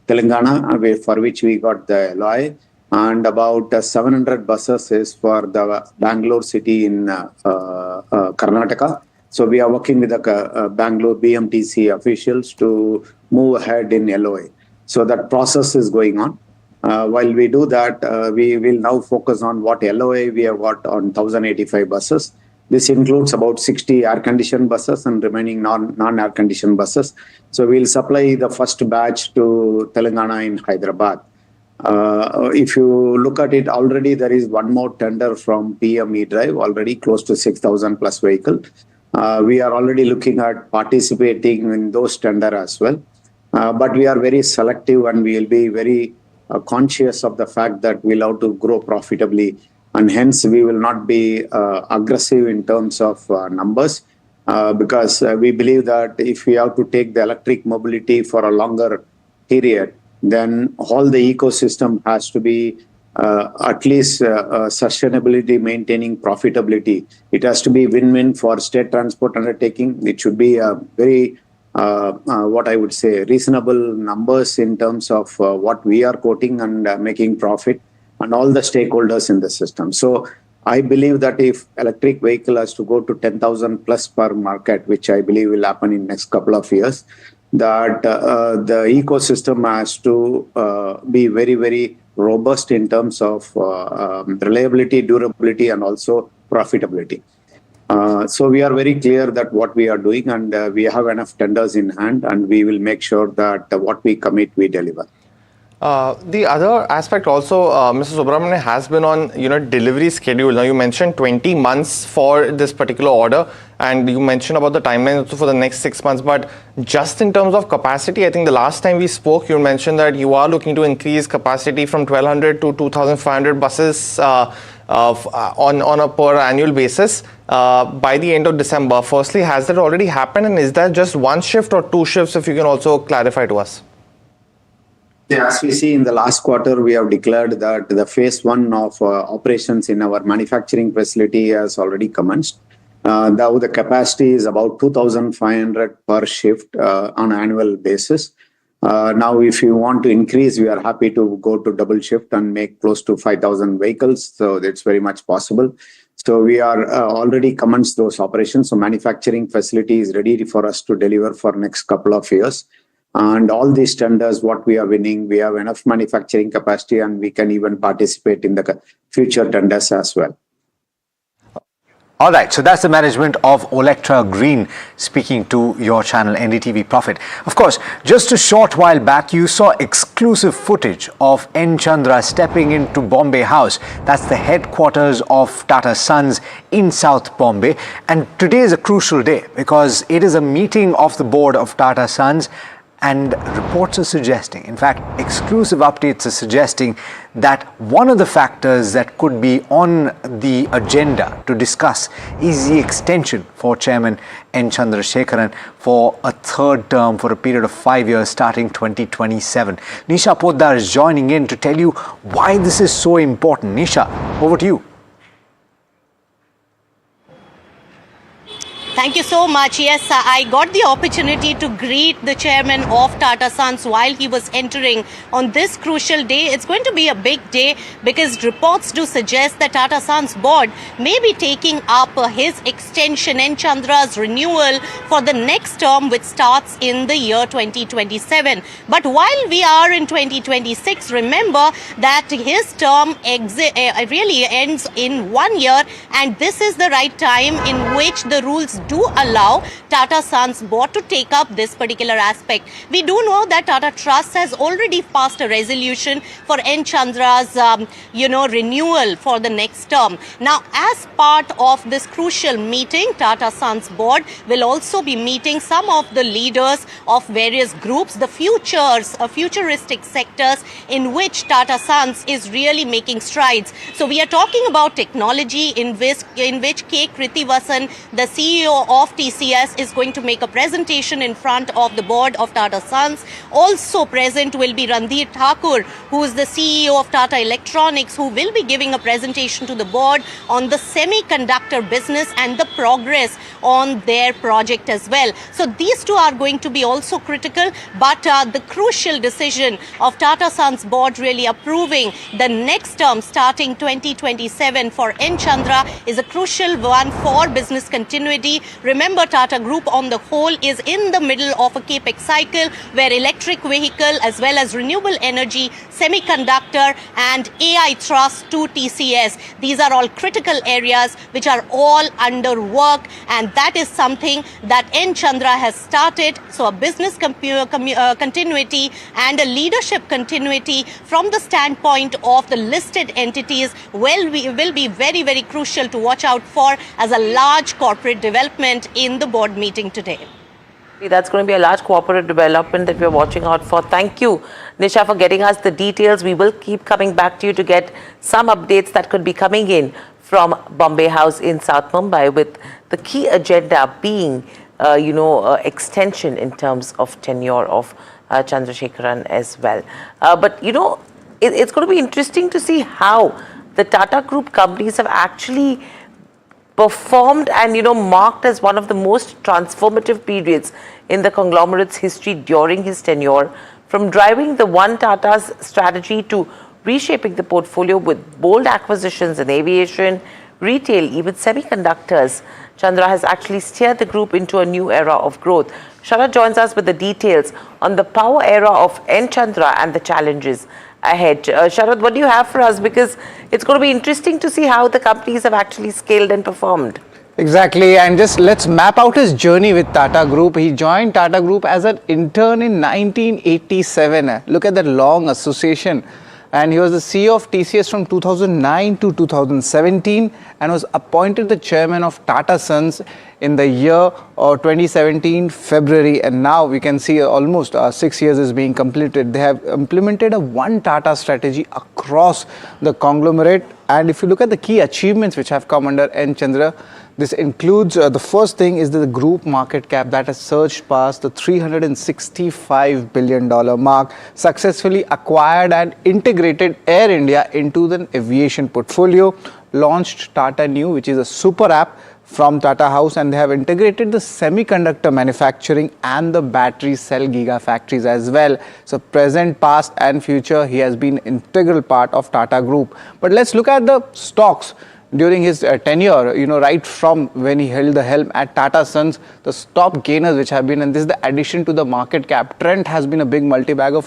Speaker 8: Telangana, for which we got the LOI, and about 700 buses is for the Bangalore city in Karnataka. So we are working with the Bangalore BMTC officials to move ahead in LOI. So that process is going on. While we do that, we will now focus on what LOA we have got on 1,085 buses. This includes about 60 air-conditioned buses and remaining non-air-conditioned buses. So we'll supply the first batch to Telangana in Hyderabad. If you look at it, already there is one more tender from PM E-Drive, already close to 6,000 plus vehicles. We are already looking at participating in those tenders as well. But we are very selective, and we will be very conscious of the fact that we'll have to grow profitably, and hence we will not be aggressive in terms of numbers, because we believe that if we have to take the electric mobility for a longer period, then all the ecosystem has to be at least sustainability, maintaining profitability. It has to be win-win for state transport undertaking. It should be a very what I would say reasonable numbers in terms of what we are quoting and making profit, and all the stakeholders in the system. So I believe that if electric vehicle has to go to 10,000 plus per market, which I believe will happen in next couple of years, that the ecosystem has to be very, very robust in terms of reliability, durability, and also profitability. So we are very clear that what we are doing, and we have enough tenders in hand, and we will make sure that what we commit, we deliver.
Speaker 13: The other aspect also, Mr. Subramanian, has been on delivery schedule. Now you mentioned 20 months for this particular order, and you mentioned about the timeline also for the next 6 months. But just in terms of capacity, I think the last time we spoke, you mentioned that you are looking to increase capacity from 1,200 to 2,500 buses on a per annual basis by the end of December. Firstly, has that already happened, and is that just one shift or two shifts? If you can also clarify to us.
Speaker 8: Yeah, as we see in the last quarter, we have declared that the phase 1 of operations in our manufacturing facility has already commenced. Now the capacity is about 2,500 per shift on an annual basis. Now, if you want to increase, we are happy to go to double shift and make close to 5,000 vehicles. So that's very much possible. So we are already commenced those operations. So manufacturing facility is ready for us to deliver for next couple of years. And all these tenders, what we are winning, we have enough manufacturing capacity, and we can even participate in the future tenders as well.
Speaker 11: All right, so that's the management of Olectra Green speaking to your channel NDTV Profit. Of course, just a short while back, you saw exclusive footage of N. Chandra stepping into Bombay House. That's the headquarters of Tata Sons in South Bombay. And today is a crucial day because it is a meeting of the board of Tata Sons. And reports are suggesting, in fact, exclusive updates are suggesting that one of the factors that could be on the agenda to discuss is the extension for Chairman N. Chandrasekaran for a third term for a period of 5 years starting 2027. Nisha Poddar is joining in to tell you why this is so important. Nisha, over to you.
Speaker 14: Thank you so much. Yes, I got the opportunity to greet the chairman of Tata Sons while he was entering on this crucial day. It's going to be a big day because reports do suggest that Tata Sons board may be taking up his extension and Chandra's renewal for the next term, which starts in the year 2027. But while we are in 2026, remember that his term really ends in 1 year, and this is the right time in which the rules do allow Tata Sons board to take up this particular aspect. We do know that Tata Trust has already passed a resolution for N. Chandra's, renewal for the next term. Now, as part of this crucial meeting, Tata Sons board will also be meeting some of the leaders of various groups, the futuristic sectors in which Tata Sons is really making strides. So we are talking about technology in which K. Krithivasan, the CEO of TCS, is going to make a presentation in front of the board of Tata Sons. Also present will be Randhir Thakur, who is the CEO of Tata Electronics, who will be giving a presentation to the board on the semiconductor business and the progress on their project as well. So these two are going to be also critical, but the crucial decision of Tata Sons board really approving the next term starting 2027 for N. Chandra is a crucial one for business continuity. Remember, Tata Group on the whole is in the middle of a capex cycle where electric vehicle as well as renewable energy, semiconductor and AI thrust to TCS. These are all critical areas which are all under work, and that is something that N. Chandra has started. So a business continuity and a leadership continuity from the standpoint of the listed entities will be very, very crucial to watch out for as a large corporate development in the board meeting today.
Speaker 12: That's going to be a large corporate development that we're watching out for. Thank you, Nisha, for getting us the details. We will keep coming back to you to get some updates that could be coming in from Bombay House in South Mumbai, with the key agenda being, extension in terms of tenure of Chandrasekaran as well. But, it's going to be interesting to see how the Tata Group companies have actually performed and, marked as one of the most transformative periods in the conglomerate's history during his tenure, from driving the One Tata's strategy to reshaping the portfolio with bold acquisitions in aviation, retail, even semiconductors. Chandra has actually steered the group into a new era of growth. Sharad joins us with the details on the power era of N. Chandra and the challenges ahead. Sharad, what do you have for us? Because it's going to be interesting to see how the companies have actually scaled and performed.
Speaker 3: Exactly, and just let's map out his journey with Tata Group. He joined Tata Group as an intern in 1987. Look at that long association. And he was the CEO of TCS from 2009 to 2017 and was appointed the chairman of Tata Sons in the year 2017 February, and now we can see almost 6 years is being completed. They have implemented a One Tata strategy across the conglomerate, and if you look at the key achievements which have come under N. Chandra, this includes the first thing is the group market cap that has surged past the $365 billion mark, successfully acquired and integrated Air India into the aviation portfolio, launched Tata Neu, which is a super app from Tata House, and they have integrated the semiconductor manufacturing and the battery cell gigafactories as well. So present, past and future, he has been integral part of Tata Group. But let's look at the stocks during his tenure, right from when he held the helm at Tata Sons, the top gainers which have been, and this is the addition to the market cap. Trent has been a big multi-bagger,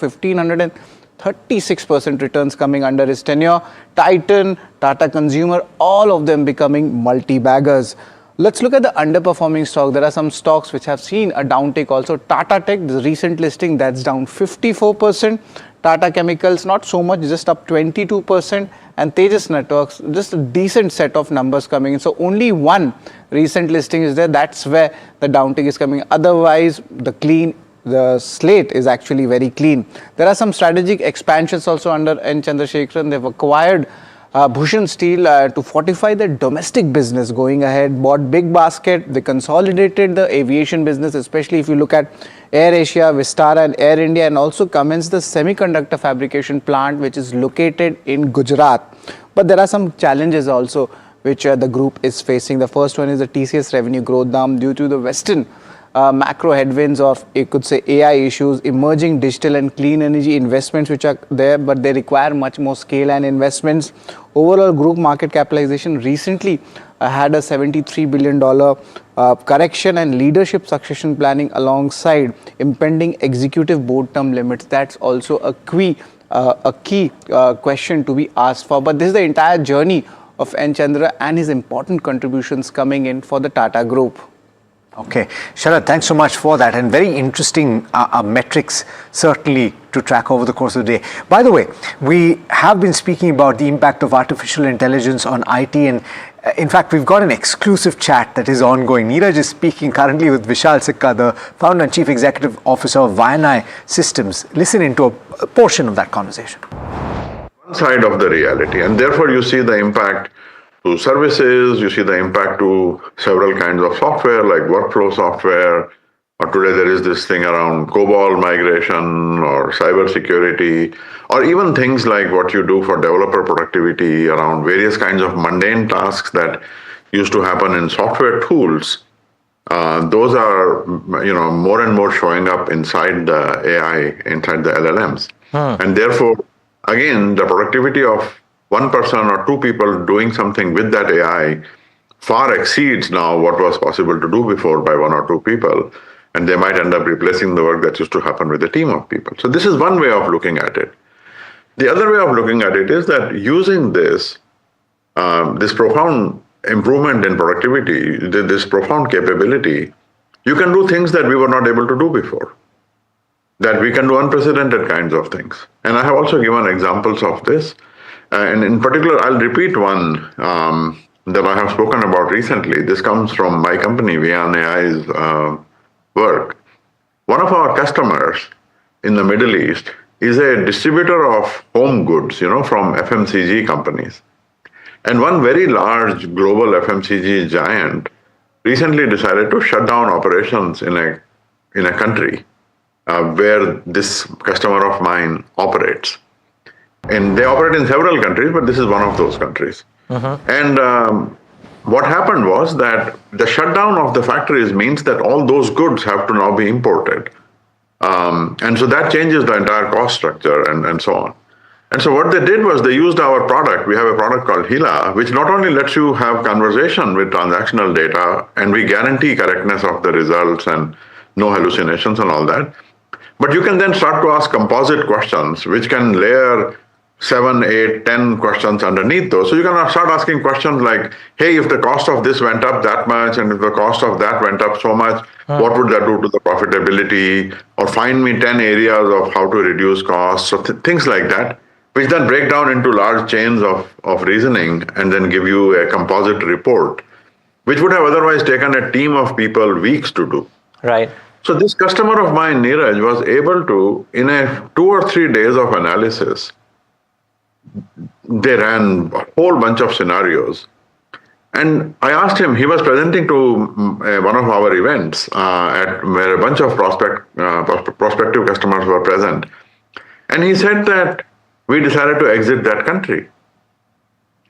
Speaker 3: 36% returns coming under his tenure. Titan, Tata Consumer, all of them becoming multi-baggers. Let's look at the underperforming stock. There are some stocks which have seen a downtake also. Tata Tech, the recent listing, that's down 54%. Tata Chemicals, not so much, just up 22%. And Tejas Networks, just a decent set of numbers coming in. So only one recent listing is there. That's where the downtake is coming. Otherwise, the slate is actually very clean. There are some strategic expansions also under N. Chandrasekaran. They've acquired Bhushan Steel to fortify their domestic business going ahead, bought Big Basket, they consolidated the aviation business, especially if you look at Air Asia, Vistara and Air India, and also commenced the semiconductor fabrication plant which is located in Gujarat. But there are some challenges also which the group is facing. The first one is the TCS revenue growth down due to the Western macro headwinds of, you could say, AI issues, emerging digital and clean energy investments which are there, but they require much more scale and investments. Overall group market capitalization recently had a $73 billion correction, and leadership succession planning alongside impending executive board term limits. That's also a key question to be asked for. But this is the entire journey of N. Chandra and his important contributions coming in for the Tata Group.
Speaker 11: Okay, Sharad, thanks so much for that, and very interesting metrics certainly to track over the course of the day. By the way, we have been speaking about the impact of artificial intelligence on IT, and in fact, we've got an exclusive chat that is ongoing. Neeraj is speaking currently with Vishal Sikka, the founder and chief executive officer of Vayanai Systems. Listen into a portion of that conversation.
Speaker 9: One side of the reality, and therefore you see the impact to services, you see the impact to several kinds of software like workflow software, or today there is this thing around COBOL migration or cyber security, or even things like what you do for developer productivity around various kinds of mundane tasks that used to happen in software tools. Those are, more and more showing up inside the AI, inside the LLMs. And therefore, again, the productivity of one person or two people doing something with that AI far exceeds now what was possible to do before by one or two people. And they might end up replacing the work that used to happen with a team of people. So this is one way of looking at it. The other way of looking at it is that using this profound improvement in productivity, this profound capability, you can do things that we were not able to do before. That we can do unprecedented kinds of things. And I have also given examples of this. And in particular, I'll repeat one that I have spoken about recently. This comes from my company, Vian AI's work. One of our customers in the Middle East is a distributor of home goods, from FMCG companies. And one very large global FMCG giant recently decided to shut down operations in a country where this customer of mine operates. And they operate in several countries, but this is one of those countries. And what happened was that the shutdown of the factories means that all those goods have to now be imported. And so that changes the entire cost structure and so on. And so what they did was they used our product. We have a product called Hila, which not only lets you have conversation with transactional data, and we guarantee correctness of the results and no hallucinations and all that, but you can then start to ask composite questions, which can layer 7, 8, 10 questions underneath those. So you can start asking questions like, hey, if the cost of this went up that much, and if the cost of that went up so much, what would that do to the profitability? Or find me 10 areas of how to reduce costs, so things like that, which then break down into large chains of reasoning and then give you a composite report, which would have otherwise taken a team of people weeks to do.
Speaker 7: Right.
Speaker 9: So this customer of mine, Neeraj, was able to, in a 2 or 3 days of analysis, they ran a whole bunch of scenarios. And I asked him, he was presenting to one of our events where a bunch of prospective customers were present. And he said that we decided to exit that country.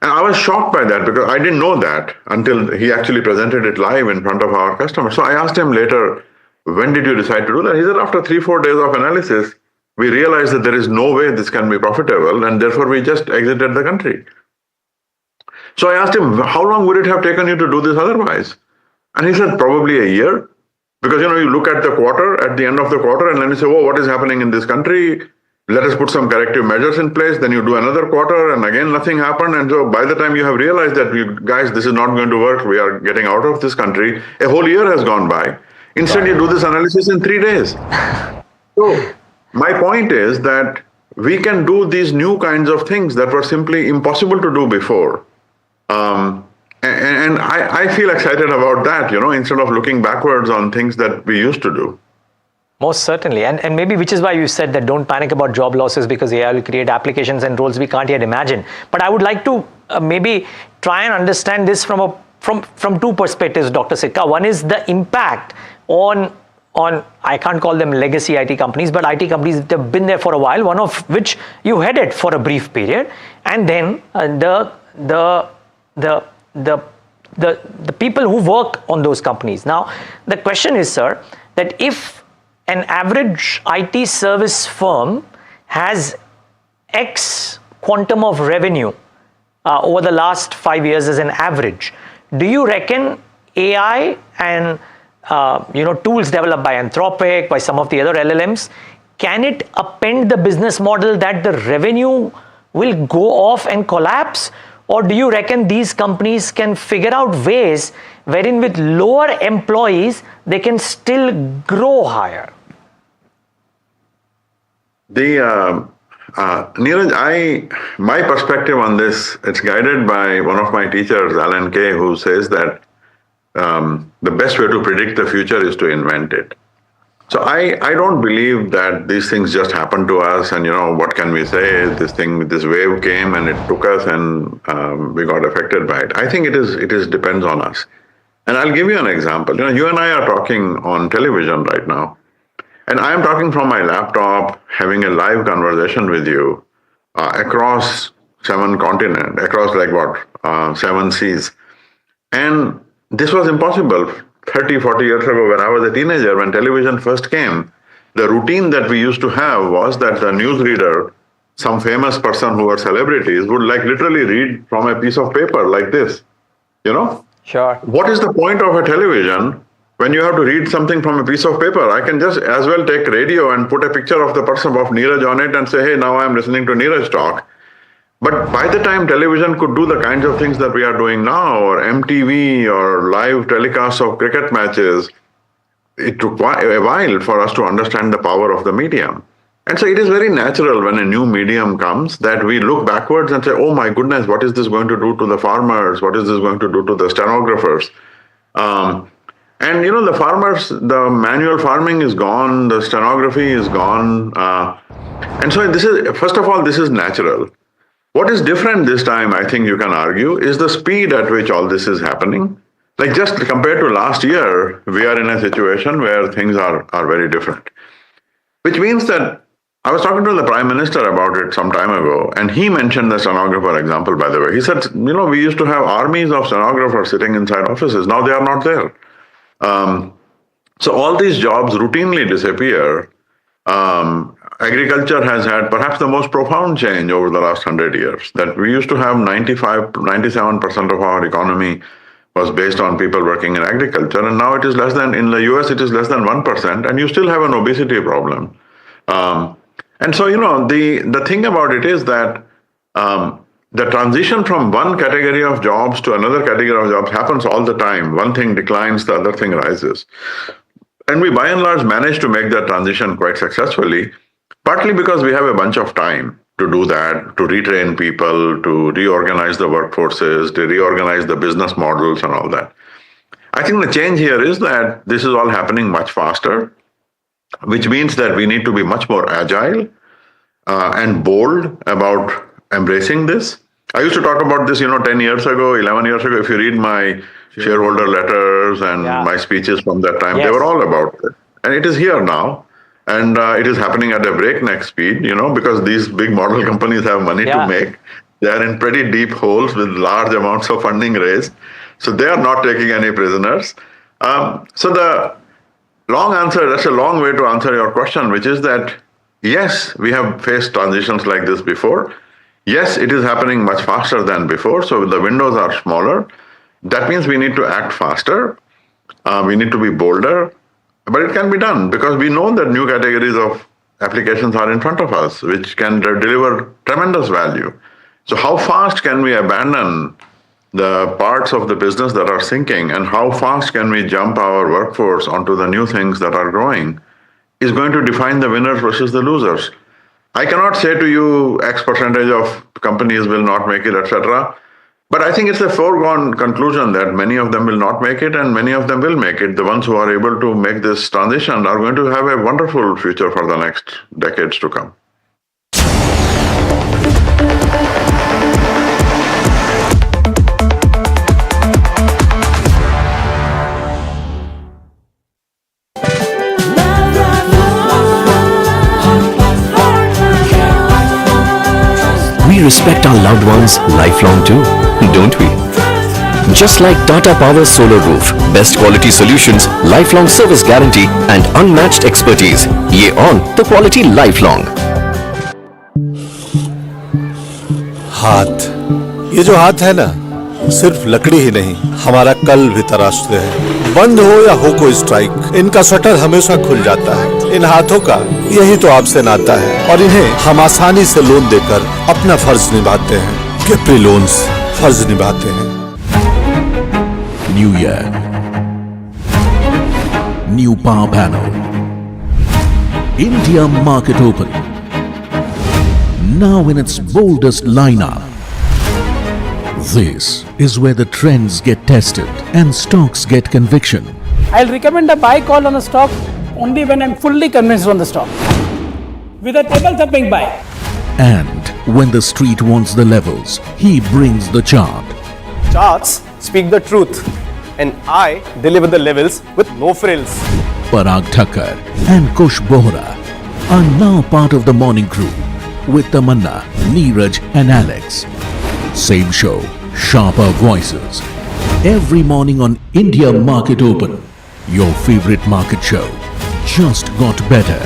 Speaker 9: And I was shocked by that because I didn't know that until he actually presented it live in front of our customers. So I asked him later, when did you decide to do that? He said, after 3-4 days of analysis, we realized that there is no way this can be profitable, and therefore we just exited the country. So I asked him, how long would it have taken you to do this otherwise? And he said, probably a year. Because, you look at the quarter, at the end of the quarter, and then you say, oh, what is happening in this country? let us put some corrective measures in place. Then you do another quarter and again nothing happened. And so by the time you have realized that, you guys, this is not going to work, we are getting out of this country, a whole year has gone by. Instead, you do this analysis in 3 days. So my point is that we can do these new kinds of things that were simply impossible to do before. And I feel excited about that, instead of looking backwards on things that we used to do.
Speaker 7: Most certainly. And maybe which is why you said that don't panic about job losses, because AI will create applications and roles we can't yet imagine. But I would like to maybe try and understand this from two perspectives, Dr. Sikka. One is the impact on I can't call them legacy IT companies, but IT companies that have been there for a while, one of which you headed for a brief period. And then the people who work on those companies. Now, the question is, sir, that if an average IT service firm has X quantum of revenue over the last 5 years as an average, do you reckon AI and tools developed by Anthropic, by some of the other LLMs, can it append the business model that the revenue will go off and collapse? Or do you reckon these companies can figure out ways wherein with lower employees, they can still grow higher?
Speaker 9: Neeraj, my perspective on this, it's guided by one of my teachers, Alan Kay, who says that the best way to predict the future is to invent it. So I don't believe that these things just happen to us and, what can we say? This wave came and it took us and we got affected by it. I think it depends on us. And I'll give you an example. You and I are talking on television right now. And I'm talking from my laptop, having a live conversation with you across 7 continents, across 7 seas. And this was impossible 30, 40 years ago when I was a teenager, when television first came. The routine that we used to have was that the newsreader, some famous person who were celebrities, would literally read from a piece of paper like this,
Speaker 7: Sure.
Speaker 9: What is the point of a television when you have to read something from a piece of paper? I can just as well take radio and put a picture of the person of Neeraj on it and say, hey, now I'm listening to Neeraj talk. But by the time television could do the kinds of things that we are doing now, or MTV, or live telecasts of cricket matches, it took a while for us to understand the power of the medium. And so it is very natural when a new medium comes that we look backwards and say, oh my goodness, what is this going to do to the farmers? What is this going to do to the stenographers? And the farmers, the manual farming is gone, the stenography is gone. And so first of all, this is natural. What is different this time, I think you can argue, is the speed at which all this is happening. Just compared to last year, we are in a situation where things are very different. Which means that I was talking to the Prime Minister about it some time ago, and he mentioned the stenographer example, by the way. He said, we used to have armies of stenographers sitting inside offices. Now they are not there. So all these jobs routinely disappear. Agriculture has had perhaps the most profound change over the last 100 years. That we used to have 97% of our economy was based on people working in agriculture, and now it is less than, in the US, it is less than 1%, and you still have an obesity problem. And so, the thing about it is that the transition from one category of jobs to another category of jobs happens all the time. One thing declines, the other thing rises. And we, by and large, managed to make that transition quite successfully, partly because we have a bunch of time to do that, to retrain people, to reorganize the workforces, to reorganize the business models and all that. I think the change here is that this is all happening much faster, which means that we need to be much more agile and bold about embracing this. I used to talk about this, 10 years ago, 11 years ago. If you read my shareholder letters and my speeches from that time, they were all about it. And it is here now. And it is happening at a breakneck speed, because these big model companies have money to make. They are in pretty deep holes with large amounts of funding raised. So they are not taking any prisoners. So the long answer, that's a long way to answer your question, which is that, yes, we have faced transitions like this before. Yes, it is happening much faster than before, so the windows are smaller. That means we need to act faster. We need to be bolder, but it can be done because we know that new categories of applications are in front of us, which can deliver tremendous value. So how fast can we abandon the parts of the business that are sinking, and how fast can we jump our workforce onto the new things that are growing is going to define the winners versus the losers. I cannot say to you X percentage of companies will not make it, etc. But I think it's a foregone conclusion that many of them will not make it and many of them will make it. The ones who are able to make this transition are going to have a wonderful future for the next decades to come.
Speaker 16: We respect our loved ones lifelong too, don't we? Just like Tata Power Solar Roof, best quality solutions, lifelong service guarantee and unmatched expertise. ये on the quality lifelong.
Speaker 18: हाथ, ये जो हाथ है ना, सिर्फ लकड़ी ही नहीं, हमारा कल भी तराशते हैं। बंद हो या हो कोई स्ट्राइक, इनका शटर हमेशा खुल जाता है। इन हाथों का यही तो आपसे नाता है और इन्हें हम आसानी से लोन देकर अपना फर्ज निभाते हैं। कैप्री लोन्स फर्ज निभाते हैं।
Speaker 1: New year, new power panel, India market open, now in its boldest lineup. This is where the trends get tested and stocks get conviction.
Speaker 5: I'll recommend a buy call on a stock only when I'm fully convinced on the stock. With a table thumping buy.
Speaker 1: And when the street wants the levels, he brings the chart.
Speaker 19: Charts speak the truth, and I deliver the levels with no frills.
Speaker 1: Parag Thakkar and Kush Bohra are now part of the morning crew with Tamanna, Neeraj and Alex. Same show, sharper voices. Every morning on India Market Open, your favorite market show just got better.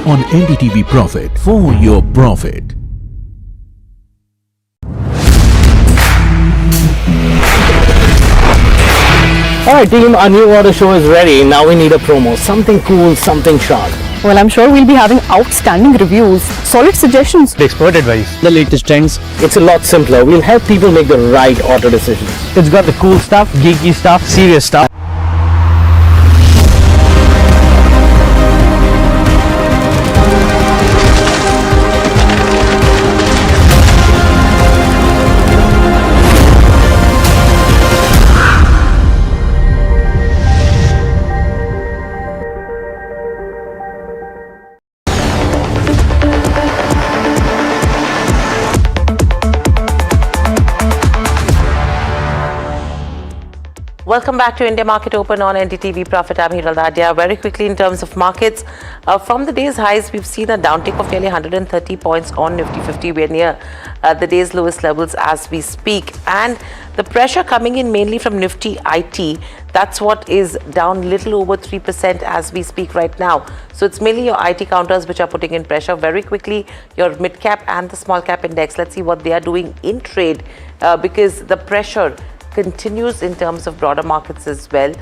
Speaker 1: On NDTV Profit, for your profit.
Speaker 10: Alright team, our new order show is ready. Now we need a promo. Something cool, something sharp.
Speaker 15: Well, I'm sure we'll be having outstanding reviews, solid suggestions,
Speaker 10: Expert advice, the latest trends. It's a lot simpler. We'll help people make the right auto decisions. It's got the cool stuff, geeky stuff, serious stuff.
Speaker 12: Welcome back to India Market Open on NDTV Profit. I'm Hiral Dadia. Very quickly in terms of markets, from the day's highs, we've seen a downtick of nearly 130 points on Nifty 50. We're near the day's lowest levels as we speak. And the pressure coming in mainly from Nifty IT, that's what is down little over 3% as we speak right now. So it's mainly your IT counters which are putting in pressure. Very quickly, your mid cap and the small cap index. Let's see what they are doing in trade because the pressure continues in terms of broader markets as well.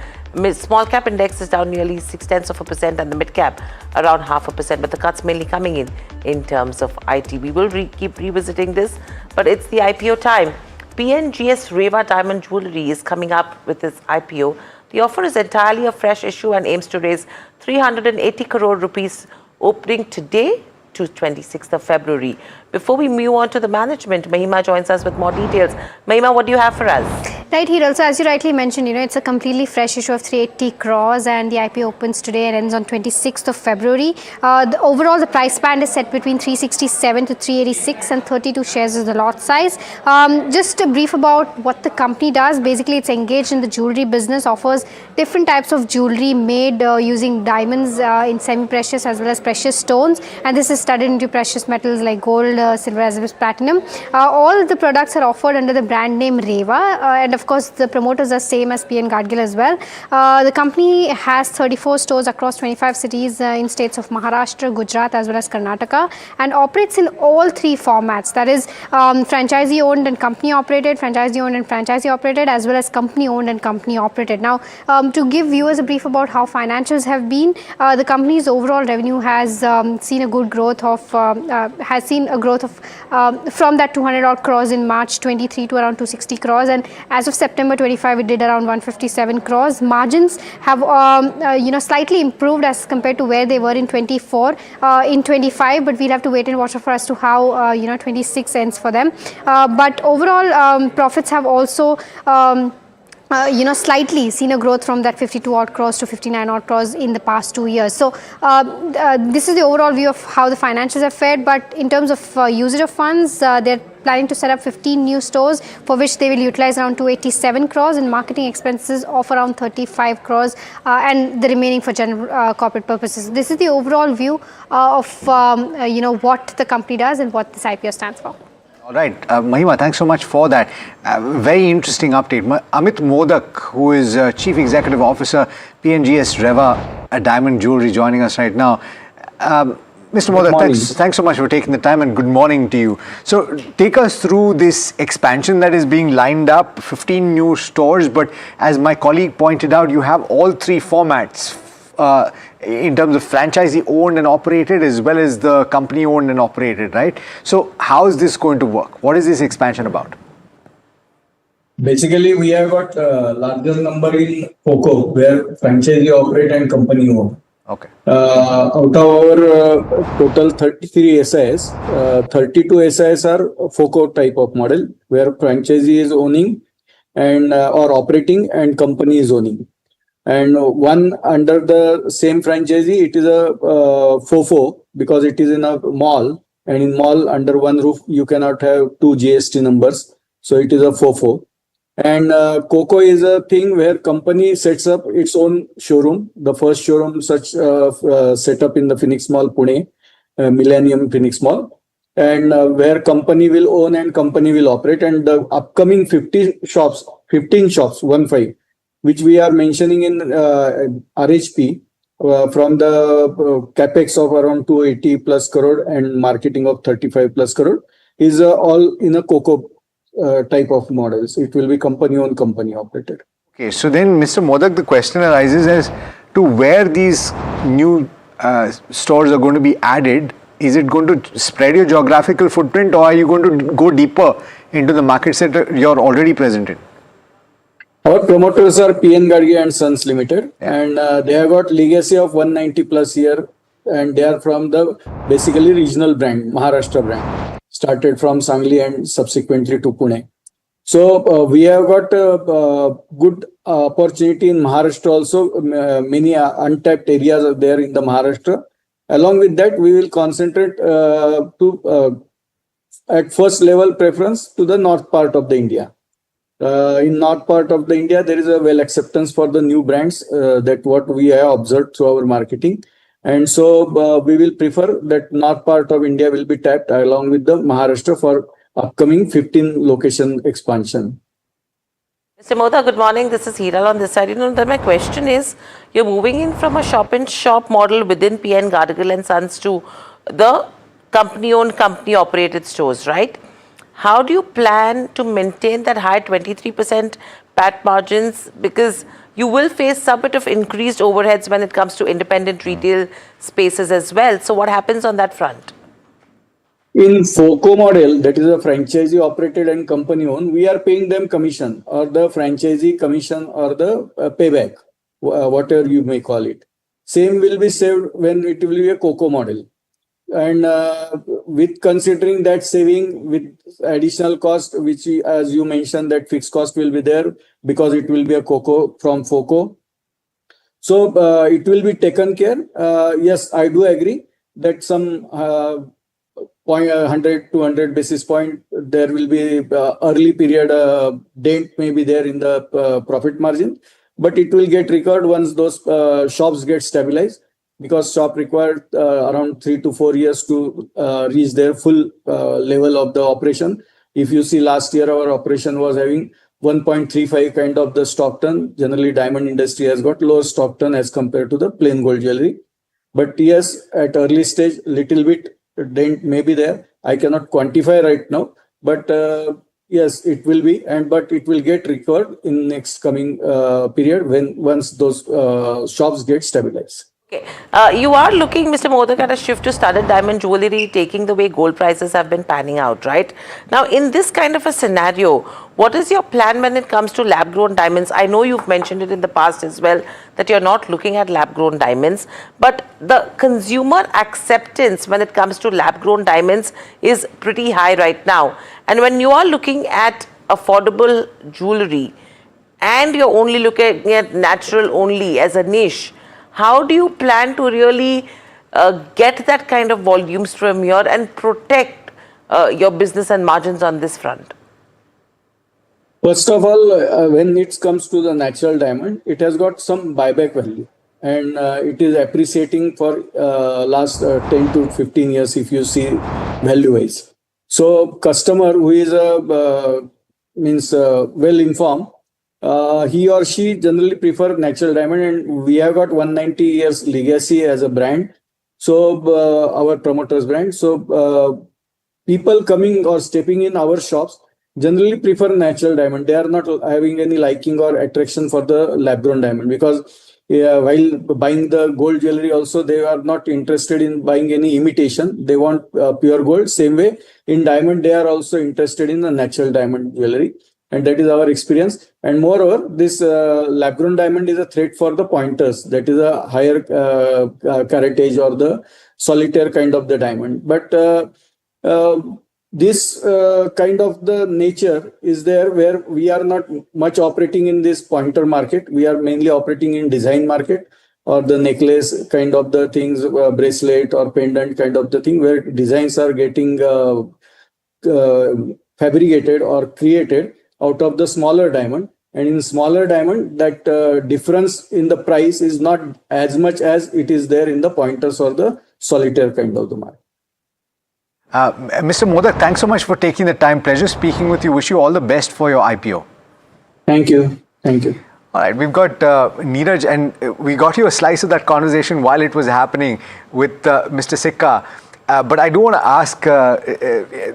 Speaker 12: Small cap index is down nearly 0.6% and the mid cap around 0.5%, but the cuts mainly coming in terms of IT. We will keep revisiting this, but it's the IPO time. PNGS Reva Diamond Jewelry is coming up with its IPO. The offer is entirely a fresh issue and aims to raise 380 crore rupees, opening today to 26th of February. Before we move on to the management, Mahima joins us with more details. Mahima, what do you have for us?
Speaker 23: Right, Hiral. So as you rightly mentioned, it's a completely fresh issue of 380 crores and the IPO opens today and ends on 26th of February. Overall, the price band is set between 367 to 386 and 32 shares is the lot size. Just a brief about what the company does. Basically, it's engaged in the jewelry business, offers different types of jewelry made using diamonds in semi-precious as well as precious stones. And this is studded into precious metals like gold, silver as well as platinum. All the products are offered under the brand name Reva and of course, the promoters are same as PN Gadgil as well. The company has 34 stores across 25 cities in states of Maharashtra, Gujarat as well as Karnataka, and operates in all three formats. That is franchisee owned and company operated, franchisee owned and franchisee operated, as well as company owned and company operated. Now, to give viewers a brief about how financials have been, the company's overall revenue has seen a good growth of from that 200 odd crores in March 23 to around 260 crores, and as of September 25 it did around 157 crores. Margins have slightly improved as compared to where they were in 24 in 25, but we'll have to wait and watch for as to how 26 ends for them. But overall profits have also slightly seen a growth from that 52 odd crores to 59 odd crores in the past 2 years. So this is the overall view of how the financials have fared. But in terms of usage of funds, they're planning to set up 15 new stores, for which they will utilize around 287 crores and marketing expenses of around 35 crores and the remaining for general corporate purposes. This is the overall view of what the company does and what this IPO stands for.
Speaker 11: All right, Mahima, thanks so much for that. Very interesting update. Amit Modak, who is Chief Executive Officer, PNGS Reva Diamond Jewelry, joining us right now. Mr. Modak, thanks so much for taking the time, and good morning to you. So take us through this expansion that is being lined up, 15 new stores, but as my colleague pointed out, you have all three formats. In terms of franchisee owned and operated, as well as the company owned and operated, right? So how is this going to work? What is this expansion about?
Speaker 17: Basically, we have got a larger number in FOCO, where franchisee operate and company owned.
Speaker 11: Okay.
Speaker 17: Out of our total 33 SIS, 32 SIS are FOCO type of model, where franchisee is owning and or operating and company is owning. And one under the same franchisee, it is a FOFO, because it is in a mall, and in mall under one roof you cannot have two GST numbers, so it is a FOFO. And COCO is a thing where company sets up its own showroom. The first showroom such set up in the Phoenix Mall, Pune, Millennium Phoenix Mall, and where company will own and company will operate. And the upcoming 15 shops, 15, which we are mentioning in RHP from the capex of around 280 plus crore and marketing of 35 plus crore, is all in a COCO type of models. It will be company owned, company operated.
Speaker 11: Okay, so then Mr. Modak, the question arises as to where these new stores are going to be added. Is it going to spread your geographical footprint, or are you going to go deeper into the markets that you're already present in?
Speaker 17: Our promoters are PN Gadgil and Sons Limited, and they have got legacy of 190 plus year, and they are from the basically regional brand, Maharashtra brand, started from Sangli and subsequently to Pune. So we have got good opportunity in Maharashtra also. Many untapped areas are there in the Maharashtra. Along with that, we will concentrate to at first level preference to the north part of the India. In north part of the India, there is a well acceptance for the new brands, that what we have observed through our marketing. And so we will prefer that north part of India will be tapped along with the Maharashtra for upcoming 15 location expansion.
Speaker 12: Mr. Modak, good morning. This is Hiral on this side. My question is, you're moving in from a shop-in-shop model within PN Gadgil and Sons to the company-owned, company-operated stores, right? How do you plan to maintain that high 23% PAT margins? Because you will face some bit of increased overheads when it comes to independent retail spaces as well. So what happens on that front?
Speaker 17: In FOCO model, that is a franchisee operated and company owned, we are paying them commission, or the franchisee commission, or the payback, whatever you may call it. Same will be saved when it will be a COCO model. And with considering that saving with additional cost, which as you mentioned, that fixed cost will be there because it will be a COCO from FOCO. So it will be taken care. Yes, I do agree that some 100, 200 basis point, there will be early period dent may be there in the profit margin, but it will get recovered once those shops get stabilized. Because shop required around 3 to 4 years to reach their full level of the operation. If you see last year, our operation was having 1.35 kind of the stock turn. Generally, diamond industry has got lower stock turn as compared to the plain gold jewelry. But yes, at early stage, little bit dent may be there. I cannot quantify right now, but yes, it will be, but it will get recovered in next coming period once those shops get stabilized.
Speaker 12: Okay. You are looking, Mr. Modak, at a shift to studded diamond jewelry, taking the way gold prices have been panning out, right? Now, in this kind of a scenario, what is your plan when it comes to lab-grown diamonds? I know you've mentioned it in the past as well, that you're not looking at lab-grown diamonds, but the consumer acceptance when it comes to lab-grown diamonds is pretty high right now. And when you are looking at affordable jewelry, and you're only looking at natural only as a niche, how do you plan to really get that kind of volumes from here and protect your business and margins on this front?
Speaker 17: First of all, when it comes to the natural diamond, it has got some buyback value, and it is appreciating for last 10 to 15 years if you see value-wise. So customer who is well informed, he or she generally prefer natural diamond, and we have got 190 years legacy as a brand. So our promoters brand. So people coming or stepping in our shops generally prefer natural diamond. They are not having any liking or attraction for the lab grown diamond, because while buying the gold jewelry also, they are not interested in buying any imitation. They want pure gold. Same way in diamond, they are also interested in the natural diamond jewelry. And that is our experience. And moreover, this lab-grown diamond is a threat for the pointers. That is a higher caratage or the solitaire kind of the diamond. But this kind of the nature is there where we are not much operating in this pointer market. We are mainly operating in design market, or the necklace kind of the things, bracelet or pendant kind of the thing, where designs are getting fabricated or created out of the smaller diamond. And in smaller diamond, that difference in the price is not as much as it is there in the pointers or the solitaire kind of the market.
Speaker 11: Mr. Modak, thanks so much for taking the time. Pleasure speaking with you. Wish you all the best for your IPO.
Speaker 17: Thank you. Thank you.
Speaker 11: All right, we've got Neeraj, and we got you a slice of that conversation while it was happening with Mr. Sikka. But I do want to ask,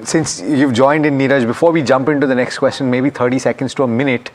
Speaker 11: since you've joined in, Neeraj, before we jump into the next question, maybe 30 seconds to a minute,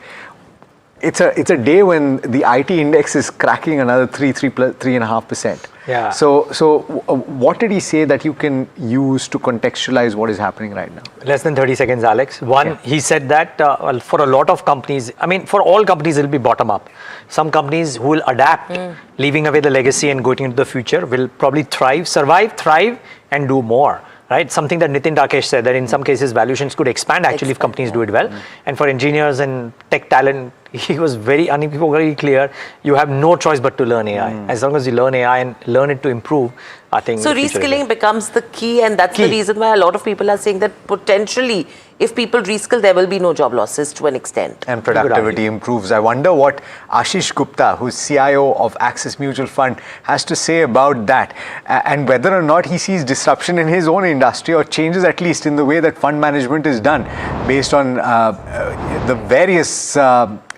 Speaker 11: it's a day when the IT index is cracking another 3.5%.
Speaker 7: Yeah.
Speaker 11: So what did he say that you can use to contextualize what is happening right now?
Speaker 7: Less than 30 seconds, Alex. One, he said that for a lot of companies, I mean, for all companies, it will be bottom up. Some companies who will adapt, leaving away the legacy and going into the future, will probably survive, thrive, and do more. Right? Something that Nitin Rakesh said, that in some cases valuations could expand actually if companies do it well. And for engineers and tech talent, he was very clear, you have no choice but to learn AI. As long as you learn AI and learn it to improve, I think.
Speaker 12: So reskilling becomes the key, and that's the reason why a lot of people are saying that potentially if people reskill, there will be no job losses to an extent.
Speaker 11: And productivity improves. I wonder what Ashish Gupta, who's CIO of Axis Mutual Fund, has to say about that, and whether or not he sees disruption in his own industry, or changes at least in the way that fund management is done based on the various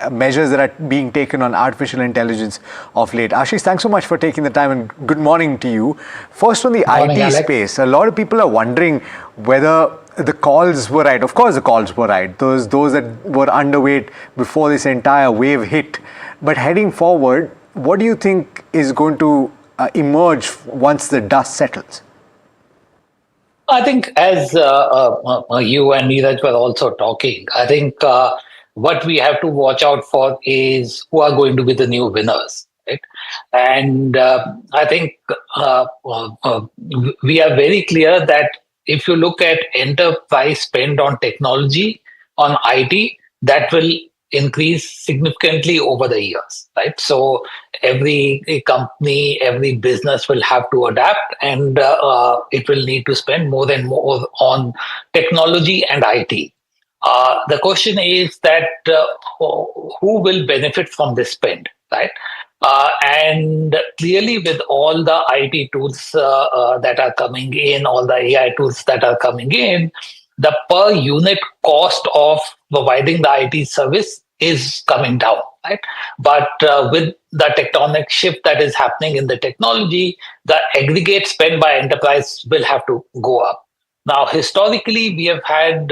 Speaker 11: measures that are being taken on artificial intelligence of late. Ashish, thanks so much for taking the time, and good morning to you. First, on the IT space, a lot of people are wondering whether the calls were right. Of course, the calls were right. Those that were underweight before this entire wave hit. But heading forward, what do you think is going to emerge once the dust settles?
Speaker 2: I think, as you and Neeraj were also talking, I think what we have to watch out for is who are going to be the new winners. Right? And I think we are very clear that if you look at enterprise spend on technology, on IT, that will increase significantly over the years, right? So every company, every business will have to adapt, and it will need to spend more and more on technology and IT. The question is that who will benefit from this spend, right? And clearly, with all the IT tools that are coming in, all the AI tools that are coming in, the per unit cost of providing the IT service is coming down, right? But with the tectonic shift that is happening in the technology, the aggregate spend by enterprise will have to go up. Now, historically, we have had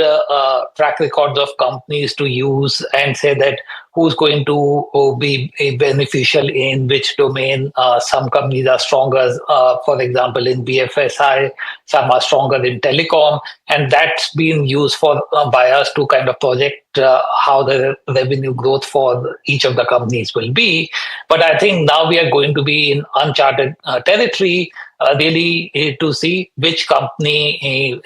Speaker 2: track records of companies to use and say that who's going to be beneficial in which domain. Some companies are stronger, for example, in BFSI, some are stronger in telecom, and that's been used for by us to kind of project how the revenue growth for each of the companies will be. But I think now we are going to be in uncharted territory, really to see which company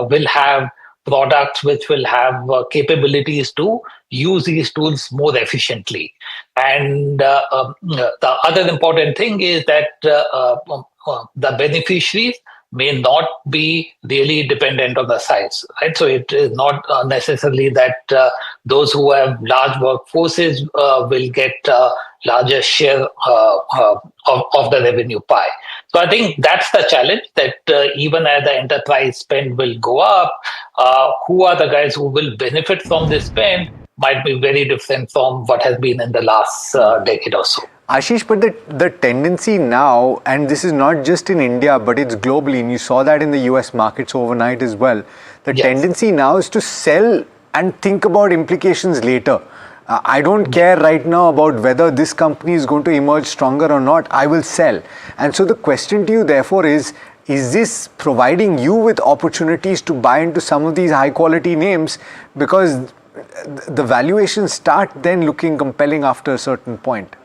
Speaker 2: will have products which will have capabilities to use these tools more efficiently. And the other important thing is that the beneficiaries may not be really dependent on the size, right? So it is not necessarily that those who have large workforces will get larger share of the revenue pie. So I think that's the challenge, that even as the enterprise spend will go up, who are the guys who will benefit from this spend might be very different from what has been in the last decade or so.
Speaker 11: Ashish, but the tendency now, and this is not just in India, but it's globally, and you saw that in the US markets overnight as well, the tendency now is to sell and think about implications later. I don't care right now about whether this company is going to emerge stronger or not, I will sell. And so the question to you therefore is this providing you with opportunities to buy into some of these high quality names, because the valuations start then looking compelling after a certain point?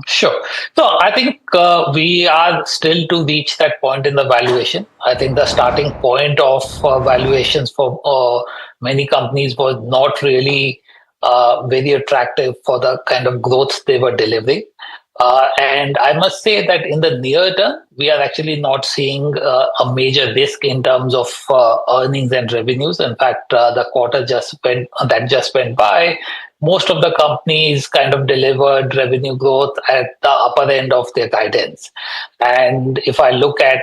Speaker 2: Sure. So I think we are still to reach that point in the valuation. I think the starting point of valuations for many companies was not really very attractive for the kind of growth they were delivering. And I must say that in the near term, we are actually not seeing a major risk in terms of earnings and revenues. In fact, the quarter just went by, most of the companies kind of delivered revenue growth at the upper end of their guidance. And if I look at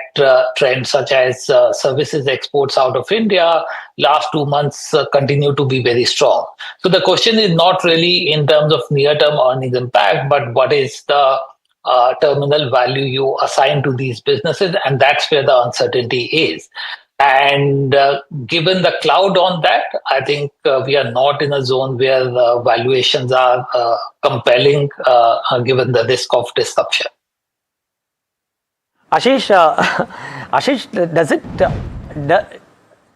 Speaker 2: trends such as services exports out of India, last 2 months continue to be very strong. So the question is not really in terms of near-term earnings impact, but what is the terminal value you assign to these businesses, and that's where the uncertainty is. And given the cloud on that, I think we are not in a zone where valuations are compelling, given the risk of disruption.
Speaker 7: Ashish,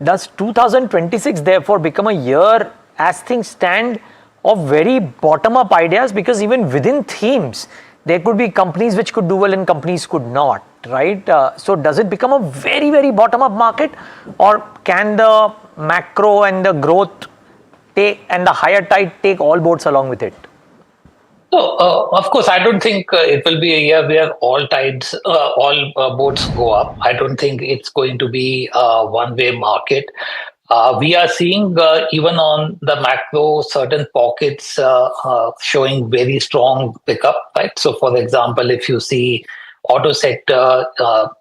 Speaker 7: does 2026 therefore become a year, as things stand, of very bottom-up ideas? Because even within themes, there could be companies which could do well and companies could not, right? So does it become a very, very bottom-up market, or can the macro and the growth take and the higher tide take all boats along with it?
Speaker 2: So, of course, I don't think it will be a year where all boats go up. I don't think it's going to be a one-way market. We are seeing even on the macro, certain pockets showing very strong pickup, right? So, for example, if you see auto sector,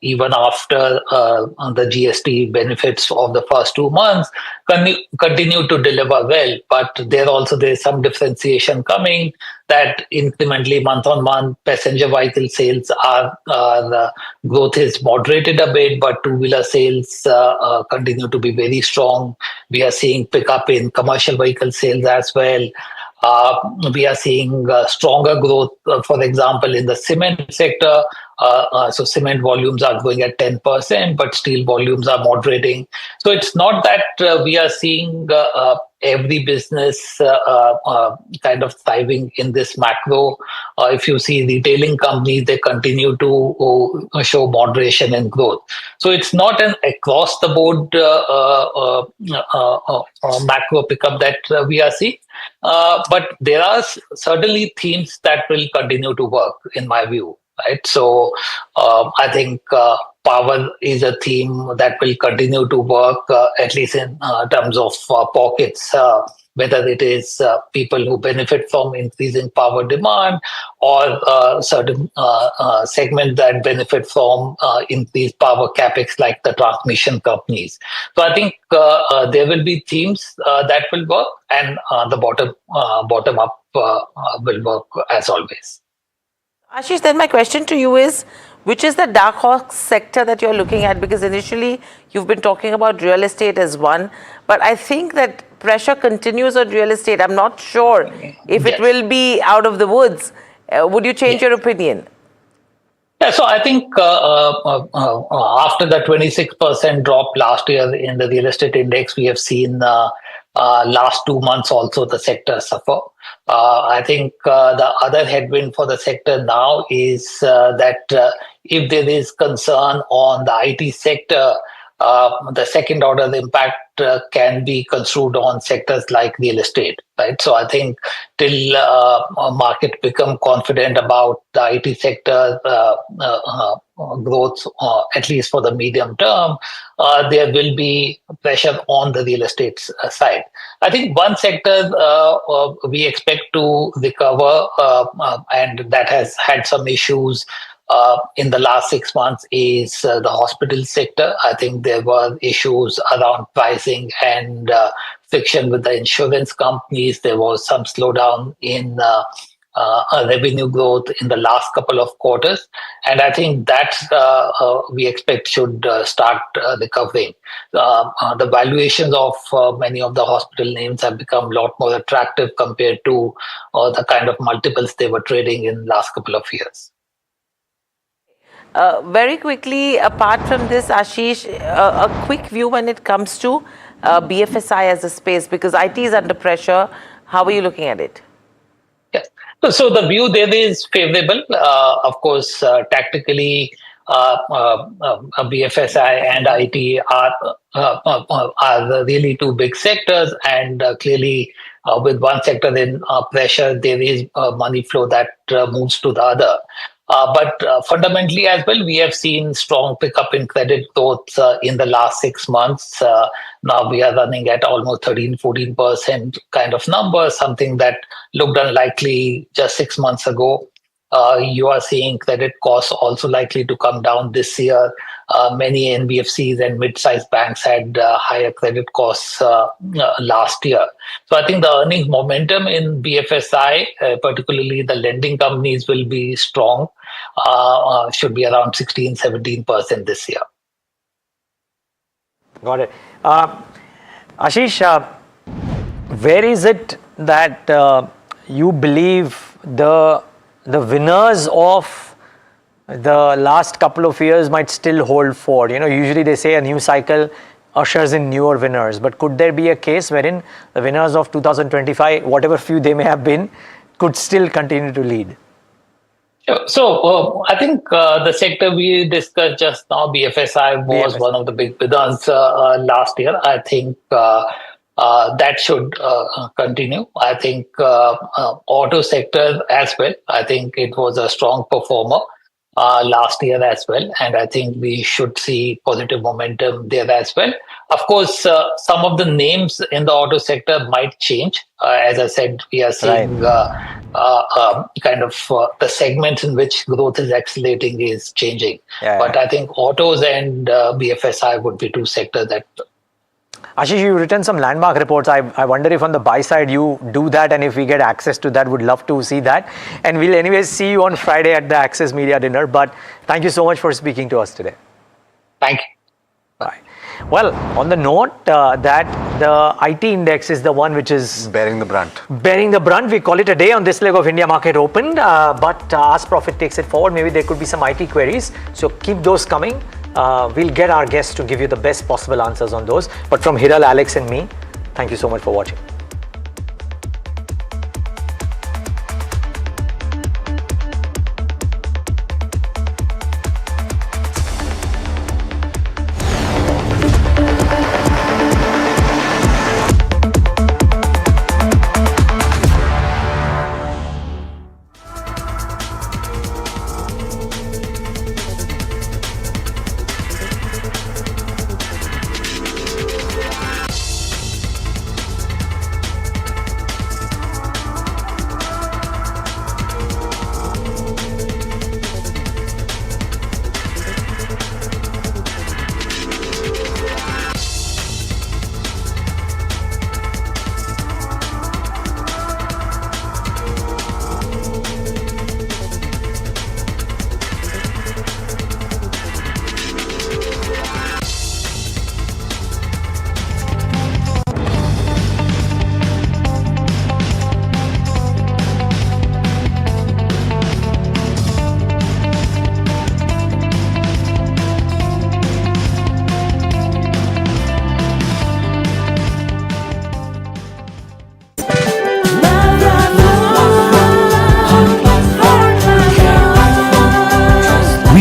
Speaker 2: even after the GST benefits of the first 2 months, continue to deliver well. But there's some differentiation coming, that incrementally month on month, passenger vehicle sales the growth is moderated a bit, but two-wheeler sales continue to be very strong. We are seeing pickup in commercial vehicle sales as well. We are seeing stronger growth, for example, in the cement sector. So cement volumes are growing at 10%, but steel volumes are moderating. So it's not that we are seeing every business kind of thriving in this macro. If you see retailing companies, they continue to show moderation in growth. So it's not an across the board macro pickup that we are seeing. But there are certainly themes that will continue to work, in my view. Right, so I think power is a theme that will continue to work, at least in terms of pockets whether it is people who benefit from increasing power demand or certain segments that benefit from increased power capex like the transmission companies. So I think there will be themes that will work, and the bottom up will work as always.
Speaker 12: Ashish, then my question to you is, which is the dark horse sector that you're looking at? Because initially you've been talking about real estate as one, but I think that pressure continues on real estate. I'm not sure if it will be out of the woods. Would you change your opinion?
Speaker 2: Yeah, so I think after the 26% drop last year in the real estate index, we have seen last 2 months also the sector suffer. I think the other headwind for the sector now is that if there is concern on the IT sector, the second order impact can be construed on sectors like real estate, right? So I think till market become confident about the IT sector growth, at least for the medium term, there will be pressure on the real estate side. I think one sector we expect to recover and that has had some issues in the last 6 months is the hospital sector. I think there were issues around pricing and friction with the insurance companies. There was some slowdown in revenue growth in the last couple of quarters. And I think that we expect should start recovering. The valuations of many of the hospital names have become a lot more attractive compared to the kind of multiples they were trading in the last couple of years.
Speaker 12: Very quickly, apart from this, Ashish, a quick view when it comes to BFSI as a space, because IT is under pressure. How are you looking at it?
Speaker 2: Yes. So the view there is favorable. Of course, tactically, BFSI and IT are really two big sectors, and clearly with one sector in pressure, there is money flow that moves to the other. But fundamentally as well, we have seen strong pickup in credit growth in the last 6 months. Now we are running at almost 13-14% kind of number, something that looked unlikely just 6 months ago. You are seeing credit costs also likely to come down this year. Many NBFCs and mid-sized banks had higher credit costs last year. So I think the earnings momentum in BFSI, particularly the lending companies, will be strong, should be around 16-17% this year.
Speaker 7: Got it. Ashish, where is it that you believe the winners of the last couple of years might still hold forward? You know, usually they say a new cycle ushers in newer winners, but could there be a case wherein the winners of 2025, whatever few they may have been, could still continue to lead?
Speaker 2: So I think the sector we discussed just now, BFSI, was one of the big winners last year. I think that should continue. I think auto sector as well. I think it was a strong performer last year as well, and I think we should see positive momentum there as well. Of course, some of the names in the auto sector might change. As I said, we are seeing kind of the segments in which growth is accelerating is changing. But I think autos and BFSI would be two sectors that.
Speaker 7: Ashish, you've written some landmark reports. I wonder if on the buy side you do that, and if we get access to that, would love to see that. And we'll anyways see you on Friday at the Access Media Dinner. But thank you so much for speaking to us today.
Speaker 2: Thank you.
Speaker 7: Bye. Well, on the note that the IT index is the one which is
Speaker 11: bearing the brunt.
Speaker 7: Bearing the brunt. We call it a day on this leg of India market open. But Ask Profit takes it forward. Maybe there could be some IT queries. So keep those coming. We'll get our guests to give you the best possible answers on those. But from Hiral, Alex and me, thank you so much for watching.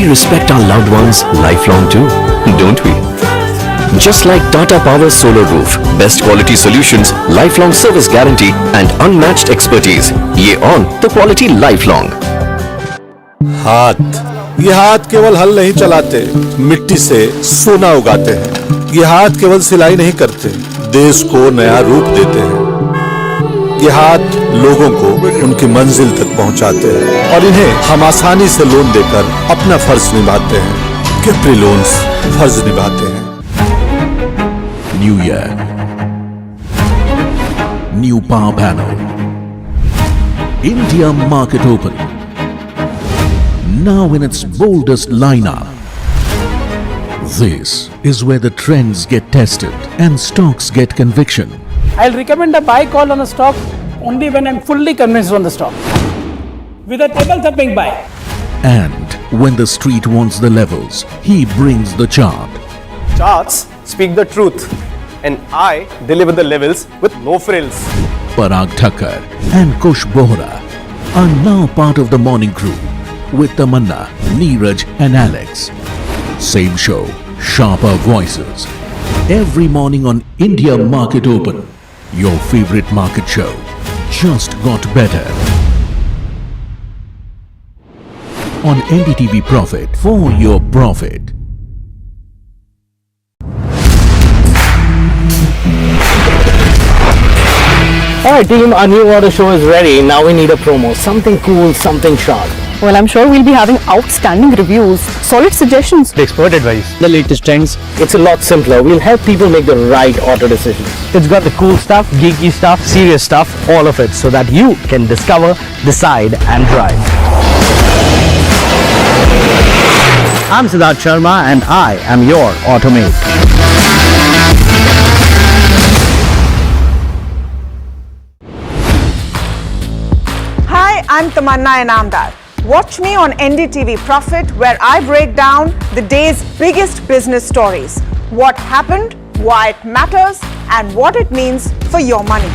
Speaker 16: we respect our loved ones lifelong too, don't we? Just like Tata Power Solar Roof, best quality solutions, lifelong service guarantee and unmatched expertise. ये on the quality lifelong.
Speaker 18: हाथ, ये हाथ केवल हल नहीं चलाते, मिट्टी से सोना उगाते हैं। ये हाथ केवल सिलाई नहीं करते, देश को नया रूप देते हैं। ये हाथ लोगों को उनकी मंजिल तक पहुंचाते हैं और इन्हें हम आसानी से लोन देकर अपना फर्ज निभाते हैं। कैप्री लोन्स फर्ज निभाते हैं।
Speaker 1: New year, new power panel, India market open, now in its boldest lineup. This is where the trends get tested and stocks get conviction.
Speaker 5: I'll recommend a buy call on a stock only when I'm fully convinced on the stock. With a table thumping buy.
Speaker 1: And when the street wants the levels, he brings the chart.
Speaker 19: Charts speak the truth, and I deliver the levels with no frills.
Speaker 1: Parag Thakkar and Kush Bohra are now part of the morning crew with Tamanna, Neeraj and Alex. Same show, sharper voices. Every morning on India Market Open, your favorite market show just got better. On NDTV Profit, for your profit.
Speaker 10: Alright team, our new order show is ready. Now we need a promo. Something cool, something sharp.
Speaker 15: Well, I'm sure we'll be having outstanding reviews, solid suggestions,
Speaker 10: Expert advice, the latest trends. It's a lot simpler. We'll help people make the right auto decisions. It's got the cool stuff, geeky stuff, serious stuff, all of it, so that you can discover, decide and drive. I'm Siddharth Sharma and I am your automate.
Speaker 4: Hi, I'm Tamanna Inamdar. Watch me on NDTV Profit, where I break down the day's biggest business stories. What happened, why it matters, and what it means for your money.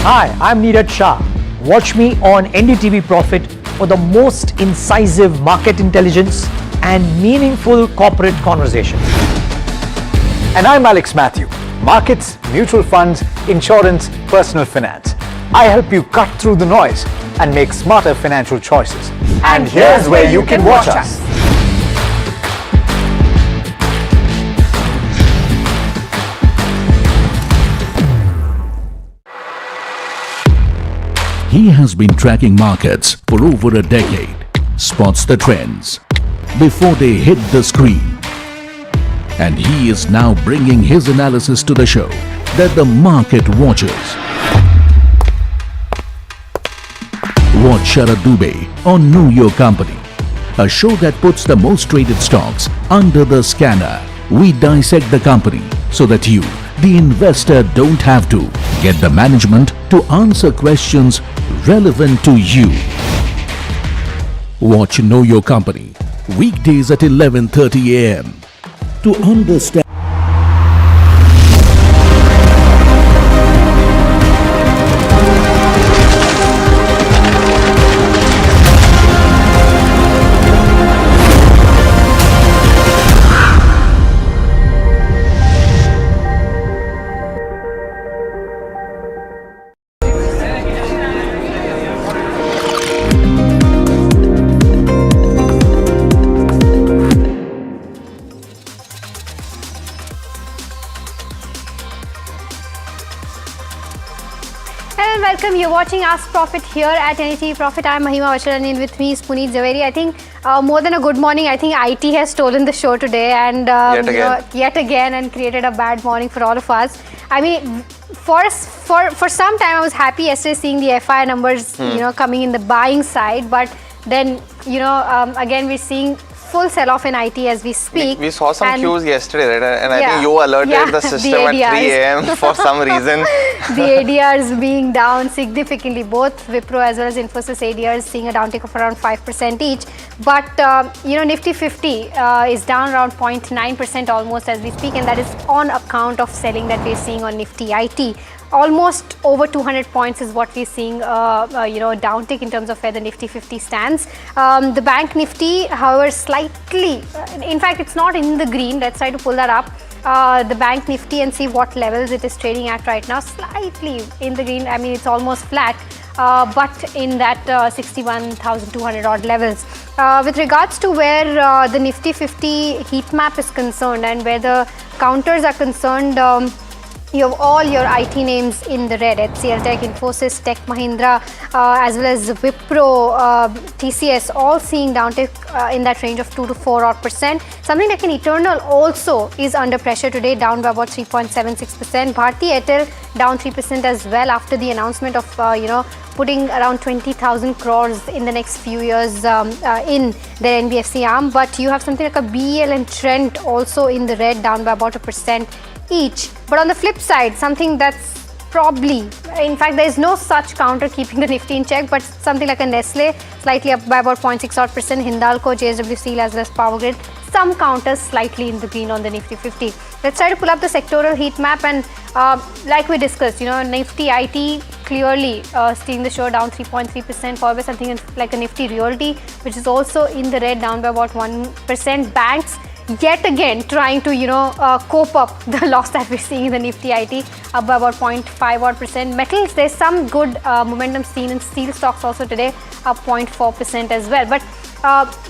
Speaker 20: Hi, I'm Neeraj Shah. Watch me on NDTV Profit for the most incisive market intelligence and meaningful corporate conversation.
Speaker 11: And I'm Alex Matthew. Markets, mutual funds, insurance, personal finance. I help you cut through the noise and make smarter financial choices. And here's where you can watch us.
Speaker 1: He has been tracking markets for over a decade, spots the trends before they hit the screen. And he is now bringing his analysis to the show that the market watches. Watch Sharad Dubey on Know Your Company, a show that puts the most traded stocks under the scanner. We dissect the company so that you, the investor, don't have to get the management to answer questions relevant to you. Watch Know Your Company weekdays at 11:30 a.m. to understand.
Speaker 23: Welcome. You're watching Ask Profit here at NDTV Profit. I'm Mahima Vacharan and with me is Puneet Zaveri. I think more than a good morning, I think IT has stolen the show today and yet again and created a bad morning for all of us. I mean, for some time I was happy yesterday seeing the FI numbers, coming in the buying side, but then again we're seeing full sell-off in IT as we speak.
Speaker 13: We saw some cues yesterday, right? And I think you alerted the system at 3 a.m. for some reason.
Speaker 23: The ADRs being down significantly, both Wipro as well as Infosys ADRs seeing a downtick of around 5% each. But Nifty 50 is down around 0.9% almost as we speak, and that is on account of selling that we're seeing on Nifty IT. almost over 200 points is what we're seeing, downtick in terms of where the Nifty 50 stands. The Bank Nifty, however, slightly, in fact, it's not in the green. Let's try to pull that up. The Bank Nifty and see what levels it is trading at right now. Slightly in the green. I mean, it's almost flat, but in that 61,200 odd levels. With regards to where the Nifty 50 heat map is concerned and where the counters are concerned, you have all your IT names in the red. HCL Tech, Infosys, Tech Mahindra, as well as Wipro, TCS, all seeing downtick in that range of 2 to 4 odd %. Something like an Eternal also is under pressure today, down by about 3.76%. Bharti Airtel down 3% as well after the announcement of putting around 20,000 crores in the next few years in their NBFC arm. But you have something like a BEL and Trent also in the red, down by about 1% each. But on the flip side, something that's probably, in fact, there is no such counter keeping the Nifty in check, but something like a Nestle, slightly up by about 0.6 odd %, Hindalco, JSW Steel as well as Power Grid, some counters slightly in the green on the Nifty 50. Let's try to pull up the sectoral heat map, and like we discussed, Nifty IT clearly stealing the show, down 3.3%, followed by something like a Nifty Realty, which is also in the red, down by about 1%. Banks yet again trying to cope up the loss that we're seeing in the Nifty IT, up by about 0.5 odd %. Metals, there's some good momentum seen in steel stocks also today, up 0.4% as well. But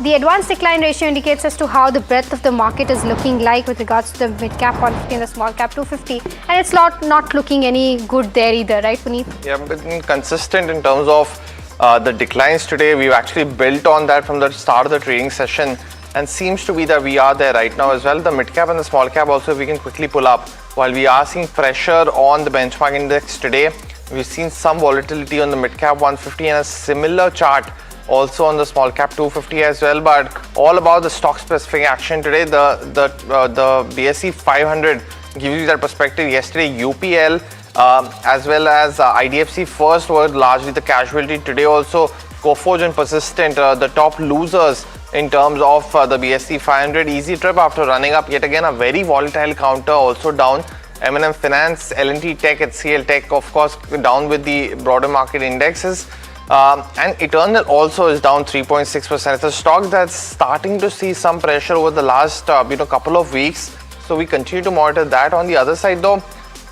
Speaker 23: the advanced decline ratio indicates as to how the breadth of the market is looking like with regards to the mid cap 150 and the small cap 250, and it's not looking any good there either, right, Puneet?
Speaker 13: Yeah, but consistent in terms of the declines today. We've actually built on that from the start of the trading session, and seems to be that we are there right now as well. The mid cap and the small cap also, if we can quickly pull up, while we are seeing pressure on the benchmark index today, we've seen some volatility on the mid cap 150 and a similar chart also on the small cap 250 as well. But all about the stock specific action today. The BSE 500 gives you that perspective. Yesterday UPL as well as IDFC First were largely the casualty. Today also Coforge and Persistent, the top losers in terms of the BSE 500. Easy Trip, after running up yet again, a very volatile counter, also down. M&M Finance, L&T Tech, HCL Tech, of course, down with the broader market indexes. And Eternal also is down 3.6%. It's a stock that's starting to see some pressure over the last couple of weeks. So we continue to monitor that. On the other side though,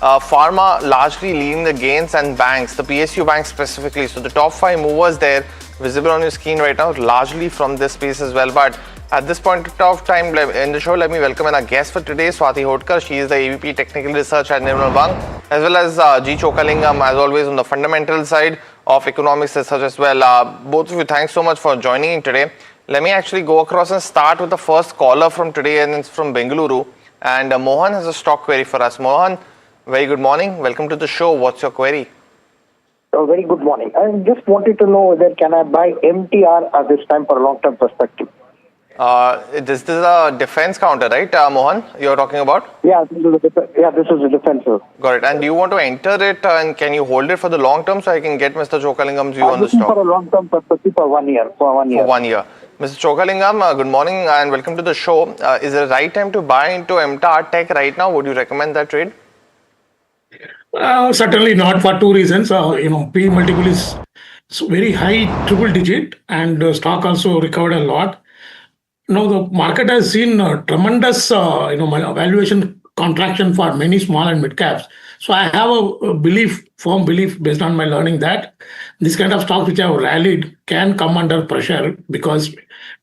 Speaker 13: pharma largely leading the gains, and banks, the PSU banks specifically. So the top 5 movers there visible on your screen right now, largely from this space as well. But at this point of time in the show, let me welcome in our guest for today, Swati Hotkar. She is the AVP Technical Research at Nirmal Bang, as well as G. Chokalingam, as always, on the fundamental side of economics research as well. Both of you, thanks so much for joining in today. Let me actually go across and start with the first caller from today, and it's from Bengaluru. And Mohan has a stock query for us. Mohan, very good morning. Welcome to the show. What's your query?
Speaker 6: Very good morning. I just wanted to know whether can I buy MTR at this time for a long-term perspective.
Speaker 13: This is a defense counter, right, Mohan, you're talking about?
Speaker 6: Yeah, this is a defensive.
Speaker 13: Got it. And do you want to enter it, and can you hold it for the long term so I can get Mr. Chokalingam's view on the stock?
Speaker 6: For a long-term perspective for 1 year. For 1 year.
Speaker 13: For 1 year. Mr. Chokalingam, good morning and welcome to the show. Is it the right time to buy into MTAR Tech right now? Would you recommend that trade?
Speaker 21: Certainly not, for 2 reasons. P multiple is very high, triple digit, and stock also recovered a lot. Now the market has seen tremendous valuation contraction for many small and mid caps. So I have a firm belief based on my learning that this kind of stocks which have rallied can come under pressure, because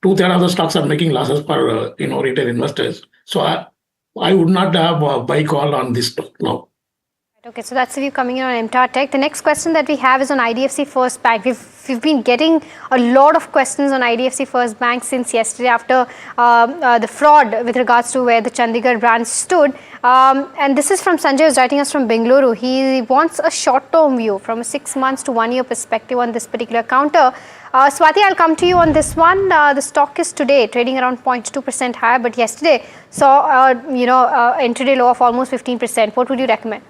Speaker 21: 2/3 of the stocks are making losses for retail investors. So I would not have a buy call on this stock now.
Speaker 23: Okay, so that's the view coming in on MTAR Tech. The next question that we have is on IDFC First Bank. We've been getting a lot of questions on IDFC First Bank since yesterday after the fraud with regards to where the Chandigarh branch stood. And this is from Sanjay, who's writing us from Bengaluru. He wants a short-term view from a 6 months to 1 year perspective on this particular counter. Swati, I'll come to you on this one. The stock is today trading around 0.2% higher, but yesterday saw intraday low of almost 15%. What would you recommend?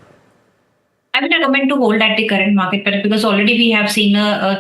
Speaker 8: would recommend to hold at the current market price because already we have seen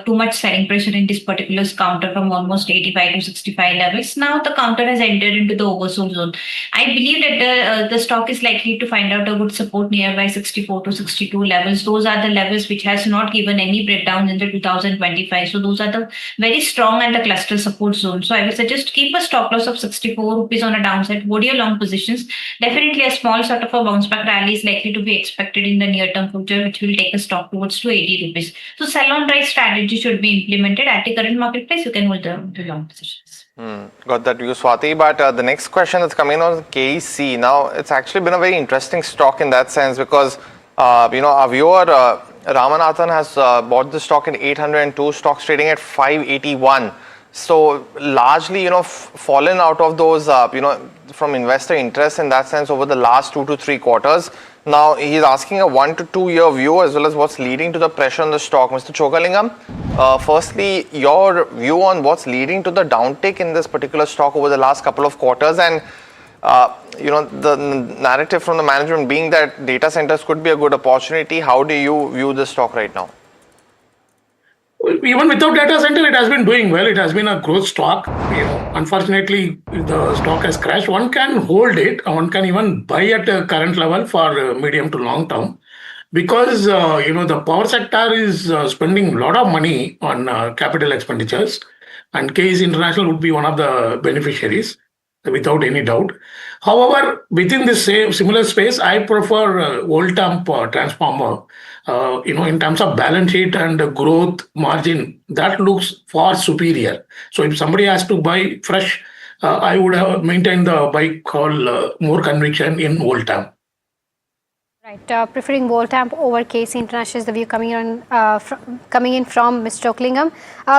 Speaker 8: too much selling pressure in this particular counter from almost 85 to 65 levels. Now the counter has entered into the oversold zone. I believe that the stock is likely to find out a good support nearby 64 to 62 levels. Those are the levels which has not given any breakdown in the 2025. So those are the very strong and the cluster support zone. So I would suggest keep a stop loss of 64 rupees on a downside. Hold your long positions. Definitely a small sort of a bounce back rally is likely to be expected in the near term future, which will take a stock towards to 80 rupees. So sell on price strategy should be implemented at the current market price. You can hold the long positions.
Speaker 13: Got that view, Swati. But the next question that's coming on is KC. Now, it's actually been a very interesting stock in that sense because, our viewer Ramanathan has bought the stock in 802, stocks trading at 581. So largely, fallen out of those, from investor interest in that sense over the last 2 to 3 quarters. Now, he's asking a 1 to 2 year view as well as what's leading to the pressure on the stock. Mr. Chokalingam, firstly, your view on what's leading to the downtick in this particular stock over the last couple of quarters and, the narrative from the management being that data centers could be a good opportunity. How do you view the stock right now?
Speaker 21: Even without data center, it has been doing well. It has been a growth stock. Unfortunately, the stock has crashed. One can hold it. One can even buy at a current level for medium to long term, because the power sector is spending a lot of money on capital expenditures, and KC International would be one of the beneficiaries, without any doubt. However, within this same similar space, I prefer old-term transformer. In terms of balance sheet and growth margin, that looks far superior. So if somebody has to buy fresh, I would have maintained the buy call more conviction in old term.
Speaker 23: Right, preferring Voltamp over KC International is the view coming in from Mr. Chokalingam.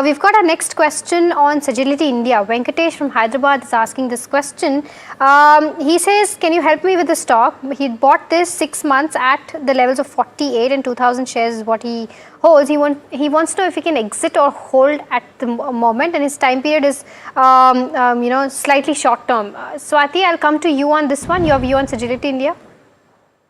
Speaker 23: We've got our next question on Sagility India. Venkatesh from Hyderabad is asking this question. He says, can you help me with the stock? He bought this 6 months at the levels of 48 and 2,000 shares is what he holds. He wants to know if he can exit or hold at the moment, and his time period is slightly short term. Swati, I'll come to you on this one. Your view on Sagility India?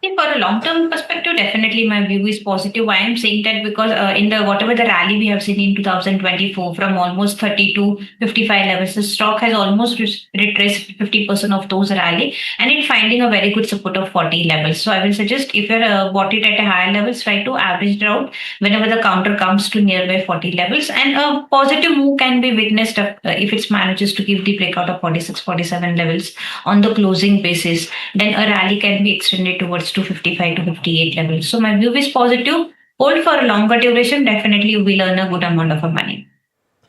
Speaker 8: For a long-term perspective, definitely my view is positive. Why I'm saying that because in the whatever the rally we have seen in 2024 from almost 30 to 55 levels, the stock has almost retraced 50% of those rally, and it's finding a very good support of 40 levels. So I will suggest if you're bought it at a higher levels, try to average it out whenever the counter comes to nearby 40 levels, and a positive move can be witnessed if it manages to give the breakout of 46, 47 levels on the closing basis. Then a rally can be extended towards to 55 to 58 levels. So my view is positive. Hold for a longer duration, definitely you will earn a good amount of money.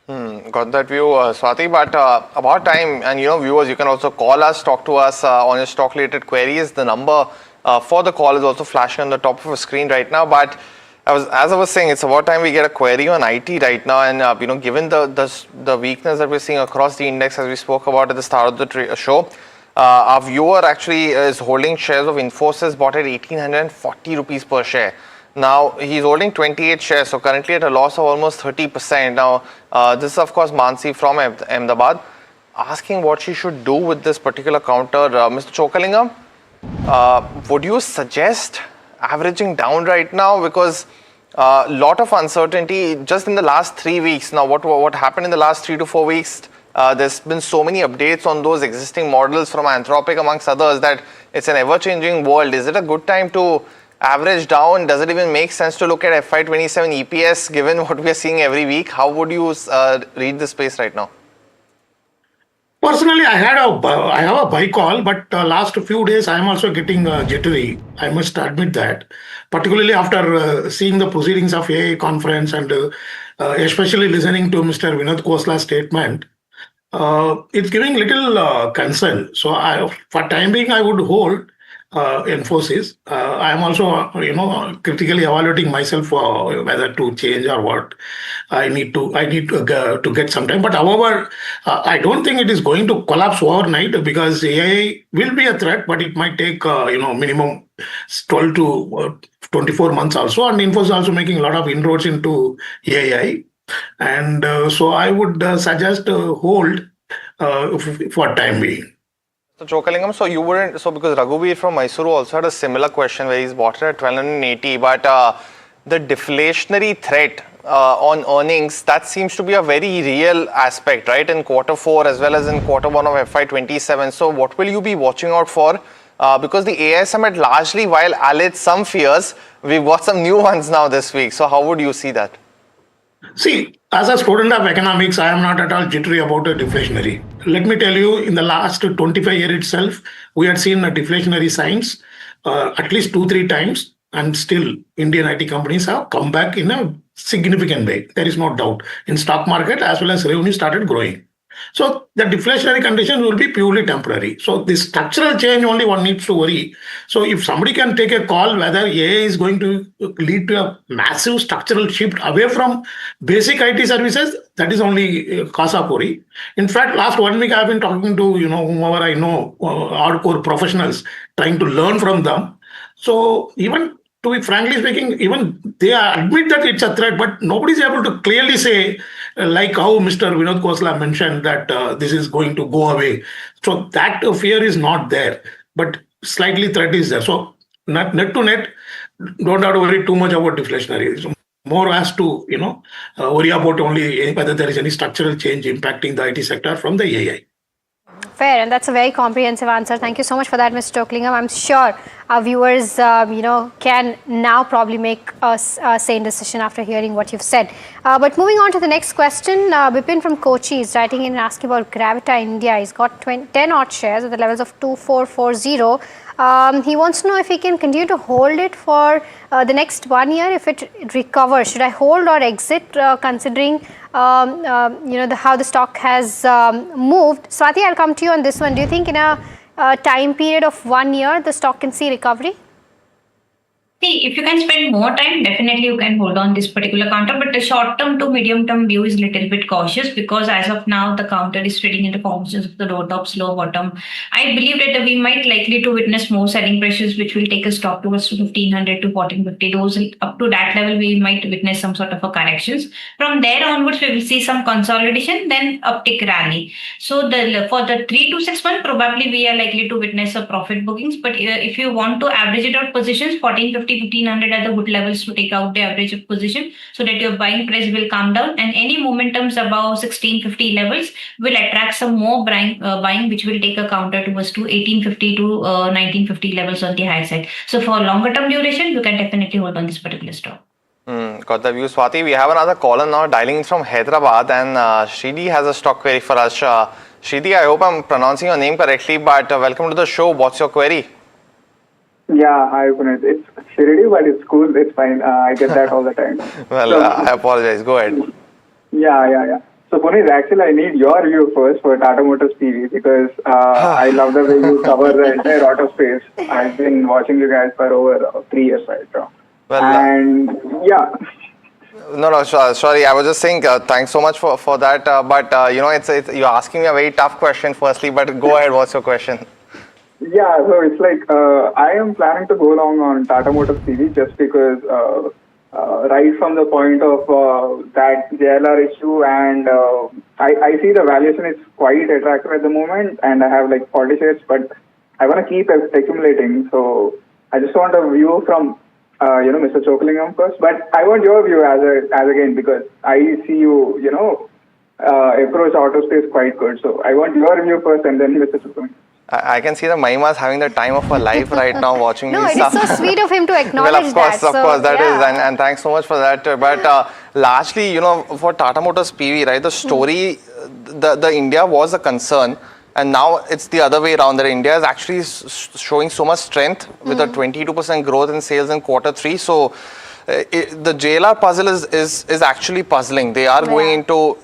Speaker 13: Got that view, Swati. But about time, and viewers, you can also call us, talk to us on your stock related queries. The number for the call is also flashing on the top of the screen right now. But as I was saying, it's about time we get a query on IT right now. And given the weakness that we're seeing across the index, as we spoke about at the start of the show. Our viewer actually is holding shares of Infosys bought at 1,840 rupees per share. Now, he's holding 28 shares, so currently at a loss of almost 30%. Now, this is of course Mansi from Ahmedabad, asking what she should do with this particular counter. Mr. Chokalingam, would you suggest averaging down right now? Because a lot of uncertainty just in the last 3 weeks. Now, what happened in the last 3 to 4 weeks? There's been so many updates on those existing models from Anthropic amongst others that it's an ever-changing world. Is it a good time to average down? Does it even make sense to look at FY27 EPS given what we are seeing every week? How would you read the space right now?
Speaker 21: Personally, I have a buy call, but last few days I am also getting jittery. I must admit that, particularly after seeing the proceedings of AA conference and especially listening to Mr. Vinod Khosla's statement. It's giving little concern. So for time being, I would hold Infosys. I am also, critically evaluating myself whether to change or what. I need to get some time. But however, I don't think it is going to collapse overnight because AI will be a threat, but it might take minimum 12 to 24 months also. And Infosys is also making a lot of inroads into AI. And so I would suggest hold for time being.
Speaker 13: So Chokalingam, so you wouldn't, so because Raghuveer from Mysuru also had a similar question where he's bought it at 1280, but the deflationary threat on earnings, that seems to be a very real aspect, right, in Q4 as well as in Q1 of FY27. So what will you be watching out for? Because the AISM had largely, while allayed some fears, we've got some new ones now this week. So how would you see that?
Speaker 21: See, as a student of economics, I am not at all jittery about a deflationary. Let me tell you, in the last 25 years itself, we had seen a deflationary signs at least 2-3 times, and still Indian IT companies have come back in a significant way. There is no doubt. In stock market as well as revenue started growing. So the deflationary conditions will be purely temporary. So this structural change only one needs to worry. So if somebody can take a call whether AI is going to lead to a massive structural shift away from basic IT services, that is only cause of worry. In fact, last 1 week I've been talking to whomever I know, hardcore professionals, trying to learn from them. So even to be frankly speaking, even they admit that it's a threat, but nobody's able to clearly say, like how Mr. Vinod Khosla mentioned, that this is going to go away. So that fear is not there, but slightly threat is there. So net to net, don't have to worry too much about deflationary. So more has to, worry about only whether there is any structural change impacting the IT sector from the AI.
Speaker 23: Fair, and that's a very comprehensive answer. Thank you so much for that, Mr. Chokalingam. I'm sure our viewers, can now probably make a sane decision after hearing what you've said. But moving on to the next question, Bipin from Kochi is writing in and asking about Gravita India. He's got 10 odd shares at the levels of 2440. He wants to know if he can continue to hold it for the next 1 year. If it recovers, should I hold or exit, considering how the stock has moved? Swati, I'll come to you on this one. Do you think in a time period of 1 year the stock can see recovery?
Speaker 8: See, if you can spend more time, definitely you can hold on this particular counter. But the short-term to medium-term view is a little bit cautious, because as of now, the counter is trading in the formations of the low top, slow bottom. I believe that we might likely to witness more selling pressures, which will take a stock towards 1500 to 1450. Those up to that level, we might witness some sort of a corrections. From there onwards, we will see some consolidation, then uptick rally. So for the 3 to 6 months, probably we are likely to witness a profit bookings. But if you want to average it out positions, 1450. 1500 are the good levels to take out the average of position, so that your buying price will come down, and any momentums above 1650 levels will attract some more buying, which will take a counter towards to 1850 to 1950 levels on the high side. So for longer term duration, you can definitely hold on this particular stock.
Speaker 13: Got the view, Swati. We have another caller now dialing in from Hyderabad, and Shridi has a stock query for us. Shridi, I hope I'm pronouncing your name correctly, but welcome to the show. What's your query?
Speaker 3: Yeah, hi Puneet. It's Shirdi, but it's cool. It's fine. I get that all the time.
Speaker 13: Well, I apologize. Go ahead.
Speaker 3: Yeah. So Puneet, actually, I need your view first for Tata Motors PV, because I love the way you cover the entire auto space. I've been watching you guys for over 3 years right now.
Speaker 13: Well,
Speaker 3: and yeah.
Speaker 13: No, sorry. I was just saying thanks so much for that. But it's you're asking me a very tough question. Firstly, but go ahead. What's your question?
Speaker 3: Yeah, so it's like I am planning to go along on Tata Motors PV just because right from the point of that JLR issue, and I see the valuation is quite attractive at the moment, and I have like 40 shares, but I want to keep accumulating. So I just want a view from Mr. Chokalingam first, but I want your view as again, because I see you approach auto space quite good. So I want your view first, and then Mr. Chokalingam.
Speaker 13: I can see the Mahima's having the time of her life right now watching
Speaker 23: no,
Speaker 13: these
Speaker 23: it is so sweet of him to acknowledge
Speaker 13: well, of course,
Speaker 23: that.
Speaker 13: Is, and thanks so much for that. But largely, for Tata Motors PV, right, the story, the India was a concern, and now it's the other way around. That India is actually showing so much strength with a 22% growth in sales in Q3. So the JLR puzzle is actually puzzling. They are going into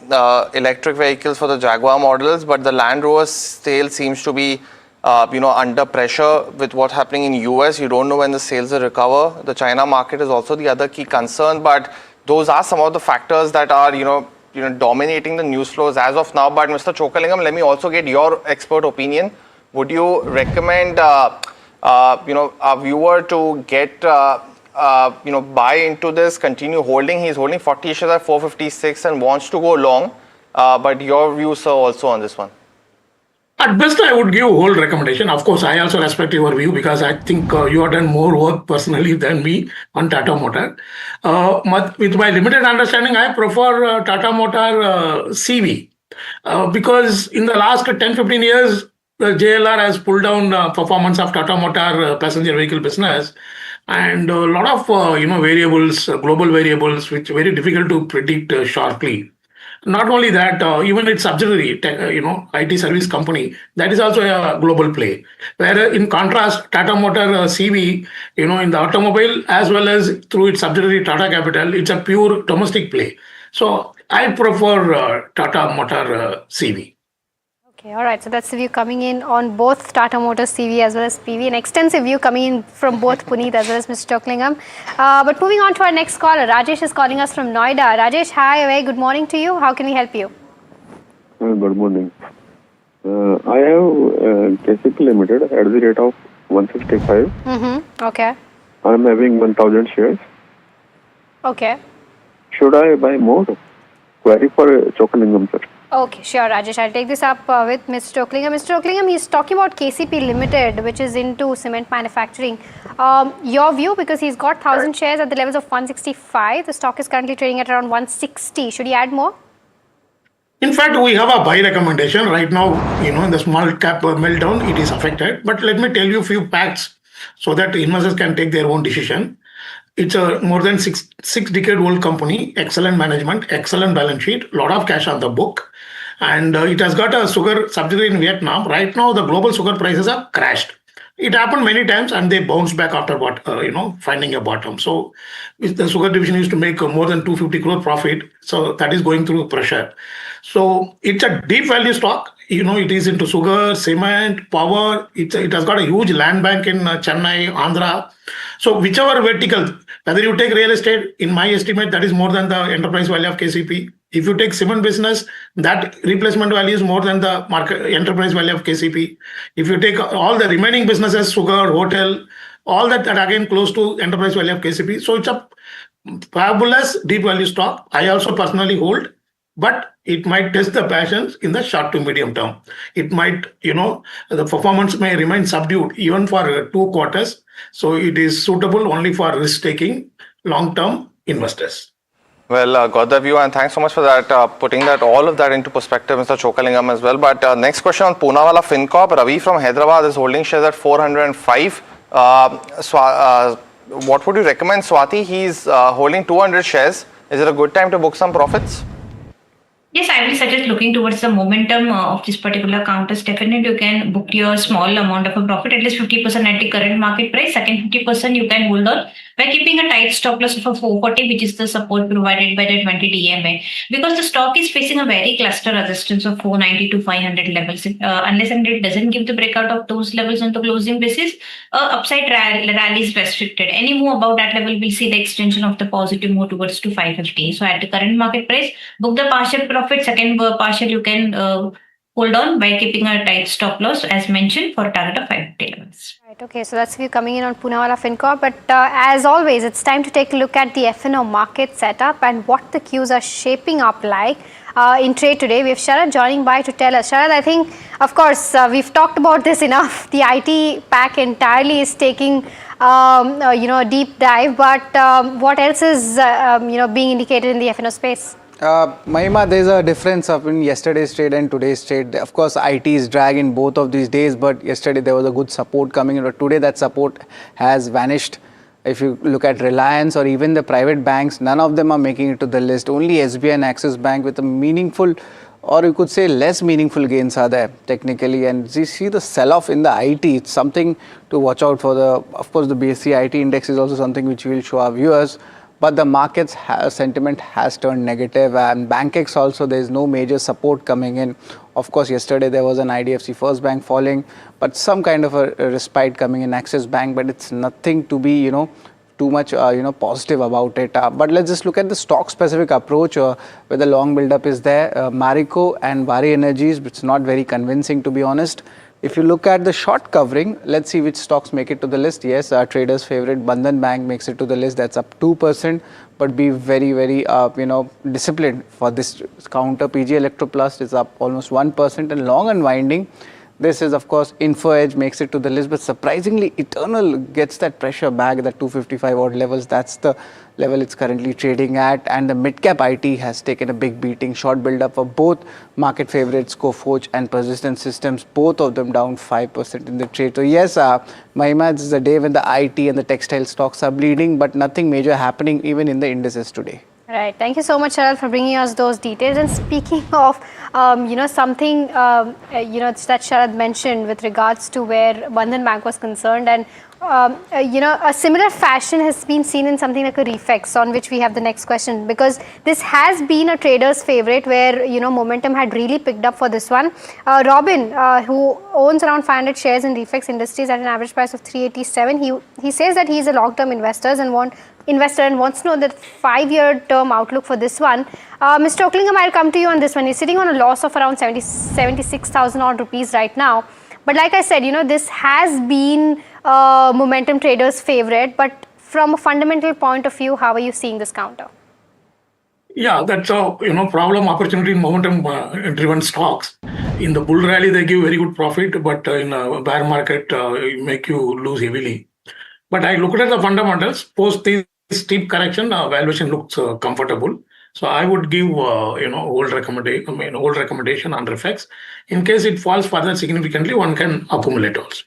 Speaker 13: electric vehicles for the Jaguar models, but the Land Rover sale seems to be under pressure with what's happening in US. You don't know when the sales will recover. The China market is also the other key concern, but those are some of the factors that are dominating the news flows as of now. But Mr. Chokalingam, let me also get your expert opinion. Would you recommend a viewer to get buy into this, continue holding? He's holding 40 shares at 456 and wants to go long. But your views, sir, also on this one.
Speaker 21: At best, I would give hold recommendation. Of course, I also respect your view because I think you have done more work personally than me on Tata Motor. With my limited understanding, I prefer Tata Motor CV because in the last 10-15 years, JLR has pulled down performance of Tata Motor passenger vehicle business, and a lot of variables, global variables, which are very difficult to predict sharply. Not only that, even its subsidiary, IT service company, that is also a global play. Where in contrast, Tata Motor CV, in the automobile as well as through its subsidiary Tata Capital, it's a pure domestic play. So I prefer Tata Motor CV.
Speaker 23: Okay, all right. So that's the view coming in on both Tata Motors CV as well as PV. An extensive view coming in from both Puneet as well as Mr. Chocklingam. But moving on to our next caller, Rajesh is calling us from Noida. Rajesh, hi, a very good morning to you. How can we help you?
Speaker 9: Good morning. I have KCP Limited at the rate of 165.
Speaker 23: Okay.
Speaker 9: I am having 1,000 shares.
Speaker 23: Okay.
Speaker 9: Should I buy more? Query for Chocklingam, sir.
Speaker 23: Okay, sure, Rajesh. I'll take this up with Mr. Chocklingam. Mr. Chocklingam, he's talking about KCP Limited, which is into cement manufacturing. Your view, because he's got 1,000 shares at the levels of 165. The stock is currently trading at around 160. Should he add more?
Speaker 21: In fact, we have a buy recommendation right now. In the small cap meltdown, it is affected. But let me tell you a few facts so that investors can take their own decision. It's a more than six-decade-old company, excellent management, excellent balance sheet, lot of cash on the book, and it has got a sugar subsidiary in Vietnam. Right now, the global sugar prices have crashed. It happened many times, and they bounced back after finding a bottom. So, the sugar division used to make more than 250 crore profit. So that is going through pressure. So it's a deep value stock. It is into sugar, cement, power. It has got a huge land bank in Chennai, Andhra. So whichever vertical, whether you take real estate, in my estimate, that is more than the enterprise value of KCP. If you take cement business, that replacement value is more than the market enterprise value of KCP. If you take all the remaining businesses, sugar, hotel, all that again close to enterprise value of KCP. So it's a fabulous deep value stock. I also personally hold, but it might test the passions in the short to medium term. It might, the performance may remain subdued even for 2 quarters. So it is suitable only for risk-taking long-term investors.
Speaker 13: Well, got the view, and thanks so much for that, putting all of that into perspective, Mr. Chocklingam, as well. But next question on Poonawalla FinCorp. Ravi from Hyderabad is holding shares at 405. What would you recommend, Swati? He's holding 200 shares. Is it a good time to book some profits?
Speaker 8: Yes, I will suggest looking towards the momentum of this particular counters. Definitely, you can book your small amount of a profit, at least 50% at the current market price. Second 50% you can hold on by keeping a tight stop loss of a 440, which is the support provided by the 20 DMA. Because the stock is facing a very cluster resistance of 490 to 500 levels. Unless and it doesn't give the breakout of those levels on the closing basis, upside rally is restricted. Any move above that level will see the extension of the positive move towards to 550. So at the current market price, book the partial profit. Second partial you can hold on by keeping a tight stop loss as mentioned for target of 550 levels.
Speaker 23: Right, okay, so that's the view coming in on Poonawalla FinCorp. But as always, it's time to take a look at the F&O market setup and what the cues are shaping up like in trade today. We have Sharad joining by to tell us. Sharad, I think, of course, we've talked about this enough. The IT pack entirely is taking a deep dive. But what else is being indicated in the F&O space?
Speaker 14: Mahima, there's a difference in yesterday's trade and today's trade. Of course, IT is dragging both of these days, but yesterday there was a good support coming in. But today that support has vanished. If you look at Reliance or even the private banks, none of them are making it to the list. Only SBI and Axis Bank with a meaningful, or you could say less meaningful gains are there technically. And you see the sell-off in the IT, it's something to watch out for. Of course, the BSE IT index is also something which we will show our viewers. But the market's sentiment has turned negative, and BankX also, there is no major support coming in. Of course, yesterday there was an IDFC First Bank falling, but some kind of a respite coming in Axis Bank, but it's nothing to be, too much, positive about it. But let's just look at the stock-specific approach where the long build-up is there. Marico and Vari Energies, it's not very convincing, to be honest. If you look at the short covering, let's see which stocks make it to the list. Yes, our traders' favorite Bandhan Bank makes it to the list. That's up 2%. But be very, very, disciplined for this counter. PG Electroplast is up almost 1%. And long unwinding, This is, of course, InfoEdge makes it to the list, but surprisingly, Eternal gets that pressure back at the 255 odd levels. That's the level it's currently trading at. And the mid-cap IT has taken a big beating. Short build-up for both market favorites, Coforge and Persistent Systems, both of them down 5% in the trade. So yes, Mahima, this is a day when the IT and the textile stocks are bleeding, but nothing major happening even in the indices today.
Speaker 23: Right. Thank you so much, Sharal, for bringing us those details. And speaking of, something, that Sharad mentioned with regards to where Bandhan Bank was concerned, and a similar fashion has been seen in something like a Reflex, on which we have the next question, because this has been a trader's favorite where, momentum had really picked up for this one. Robin, who owns around 500 shares in Reflex Industries at an average price of 387, he says that he's a long-term investor and wants to know the 5-year term outlook for this one. Mr. Oaklingham, I'll come to you on this one. He's sitting on a loss of around 76,000 odd rupees right now. But like I said, this has been momentum traders' favorite. But from a fundamental point of view, how are you seeing this counter?
Speaker 21: Yeah, that's a problem opportunity in momentum driven stocks. In the bull rally, they give very good profit, but in a bear market, make you lose heavily. But I looked at the fundamentals. Post this steep correction, valuation looks comfortable. So I would give old recommendation on Reflex. In case it falls further significantly, one can accumulate also.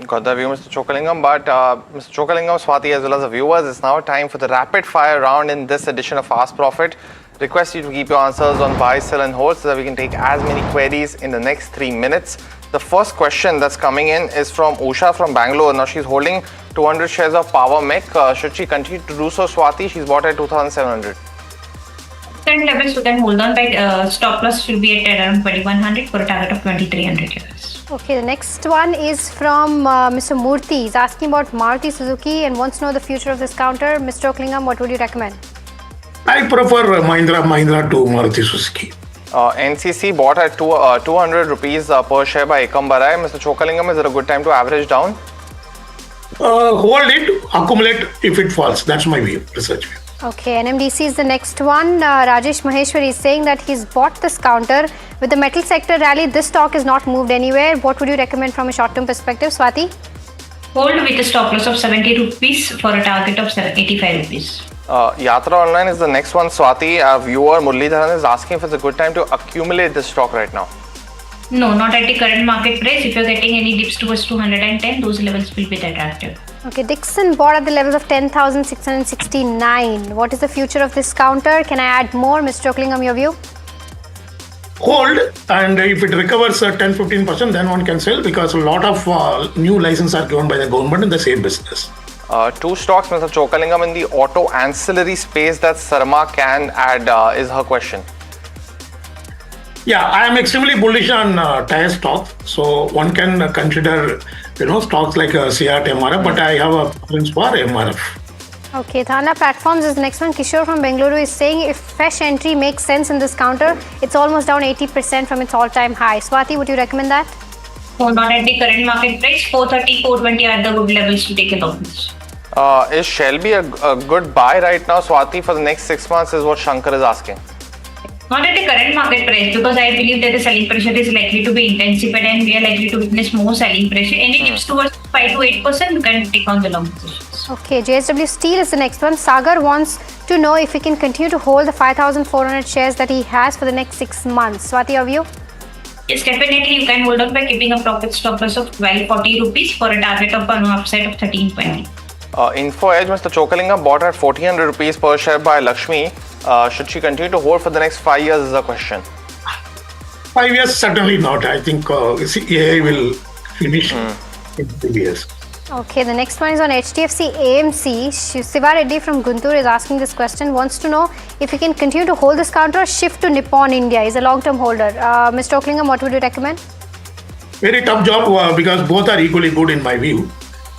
Speaker 13: Got the view, Mr. Chokalingam. But Mr. Chokalingam, Swati, as well as the viewers, it's now time for the rapid fire round in this edition of Fast Profit. Request you to keep your answers on buy, sell and hold so that we can take as many queries in the next 3 minutes. The first question that's coming in is from Usha from Bangalore. Now she's holding 200 shares of Power Mech. Should she continue to do so, Swati? She's bought at 2,700.
Speaker 8: Current levels you can hold on by stop loss should be at around 2,100 for a target of 2,300 levels.
Speaker 23: Okay, the next one is from Mr. Murthy. He's asking about Maruti Suzuki and wants to know the future of this counter. Mr. Oaklingham, what would you recommend?
Speaker 21: I prefer Mahindra to Maruti Suzuki.
Speaker 13: NCC bought at 200 rupees per share by Ekam Barai. Mr. Chokalingam, is it a good time to average down?
Speaker 21: Hold it, accumulate if it falls. That's my view, research view.
Speaker 23: Okay, NMDC is the next one. Rajesh Maheshwari is saying that he's bought this counter. With the metal sector rally, this stock is not moved anywhere. What would you recommend from a short-term perspective, Swati?
Speaker 8: Hold with a stop loss of 70 rupees for a target of 85 rupees.
Speaker 13: Yatra Online is the next one, Swati. Our viewer Muralidharan is asking if it's a good time to accumulate this stock right now.
Speaker 8: No, not at the current market price. If you're getting any dips towards 210, those levels will be attractive.
Speaker 23: Okay, Dixon bought at the levels of 10,669. What is the future of this counter? Can I add more? Mr. Oaklingham, your view?
Speaker 21: Hold, and if it recovers 10-15%, then one can sell because a lot of new licenses are given by the government in the same business.
Speaker 13: 2 stocks, Mr. Chokalingam, in the auto ancillary space that Sarma can add is her question.
Speaker 21: Yeah, I am extremely bullish on tire stocks. So one can consider, stocks like CRT, MRF, but I have a preference for MRF.
Speaker 23: Okay, Thana Platforms is the next one. Kishore from Bengaluru is saying if fresh entry makes sense in this counter, it's almost down 80% from its all-time high. Swati, would you recommend that?
Speaker 8: No, not at the current market price. 430, 420 are the good levels to take a look.
Speaker 13: Is Shelby a good buy right now, Swati, for the next 6 months is what Shankar is asking.
Speaker 8: Not at the current market price, because I believe that the selling pressure is likely to be intensified and we are likely to witness more selling pressure. Any dips towards 5 to 8%, you can take on the long positions.
Speaker 23: Okay, JSW Steel is the next one. Sagar wants to know if he can continue to hold the 5,400 shares that he has for the next 6 months. Swati, your view?
Speaker 8: Yes, definitely you can hold on by keeping a profit stop loss of 1240 rupees for a target of an upside of 1320.
Speaker 13: InfoEdge, Mr. Chokalingam bought at 1,400 rupees per share by Lakshmi. Should she continue to hold for the next 5 years is the question.
Speaker 21: 5 years, certainly not. I think AI will finish in 5 years.
Speaker 23: Okay, the next one is on HDFC AMC. Siva Reddy from Guntur is asking this question, wants to know if he can continue to hold this counter or shift to Nippon India. He's a long-term holder. Mr. Oaklingham, what would you recommend?
Speaker 21: Very tough job because both are equally good in my view.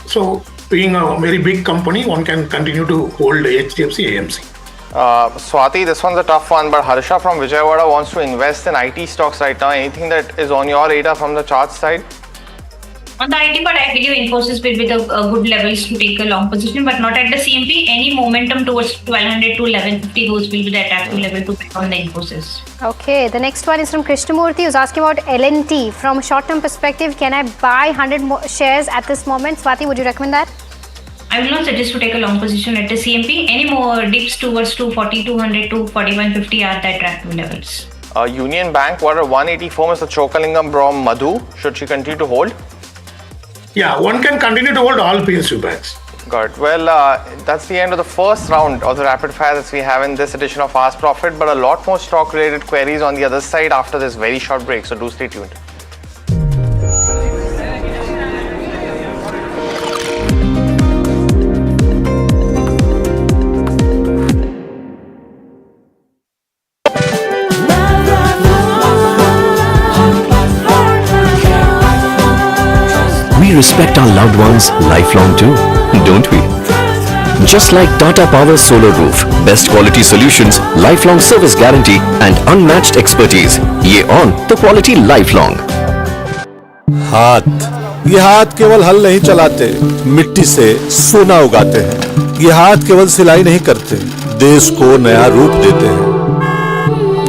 Speaker 21: So, being a very big company, one can continue to hold HDFC AMC.
Speaker 13: Swati, this one's a tough one, but Harsha from Vijayawada wants to invest in IT stocks right now. Anything that is on your radar from the chart side?
Speaker 8: On the IT part, I believe Infosys will be the good levels to take a long position, but not at the CMP. Any momentum towards 1200 to 1150, those will be the attractive level to pick on the Infosys.
Speaker 23: Okay, the next one is from Krishnamurthy, who's asking about LNT. From a short-term perspective, can I buy 100 more shares at this moment? Swati, would you recommend that?
Speaker 8: I will not suggest to take a long position at the CMP. Any more dips towards 240, 200 to 4150 are the attractive levels.
Speaker 13: Union Bank, what are 184 Mr. Chokalingam from Madhu? Should she continue to hold?
Speaker 21: Yeah, one can continue to hold all PSU banks.
Speaker 13: Got it. Well, that's the end of the first round of the rapid fire that we have in this edition of Fast Profit, but a lot more stock related queries on the other side after this very short break, so do stay tuned.
Speaker 16: We respect our loved ones lifelong too, don't we? Just like Tata Power Solar Roof, best quality solutions, lifelong service guarantee and unmatched expertise. ये on the quality lifelong.
Speaker 18: ये हाथ केवल हल नहीं चलाते, मिट्टी से सोना उगाते हैं। ये हाथ केवल सिलाई नहीं करते, देश को नया रूप देते हैं।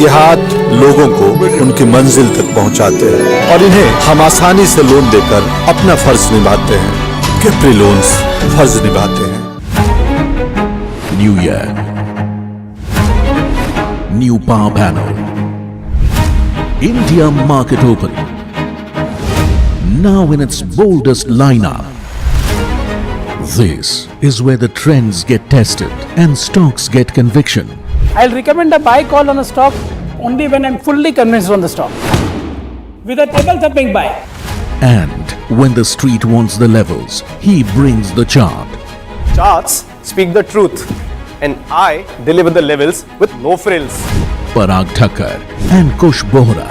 Speaker 18: ये हाथ लोगों को उनकी मंजिल तक पहुंचाते हैं और इन्हें हम आसानी से लोन देकर अपना फर्ज निभाते हैं। कैप्री लोन्स फर्ज निभाते हैं।
Speaker 1: New year, new power panel, India market open, now in its boldest lineup. This is where the trends get tested and stocks get conviction.
Speaker 5: I'll recommend a buy call on a stock only when I'm fully convinced on the stock. With a table thumping buy.
Speaker 1: And when the street wants the levels, he brings the chart.
Speaker 19: Charts speak the truth, and I deliver the levels with no frills.
Speaker 1: Parag Thakkar and Kush Bohra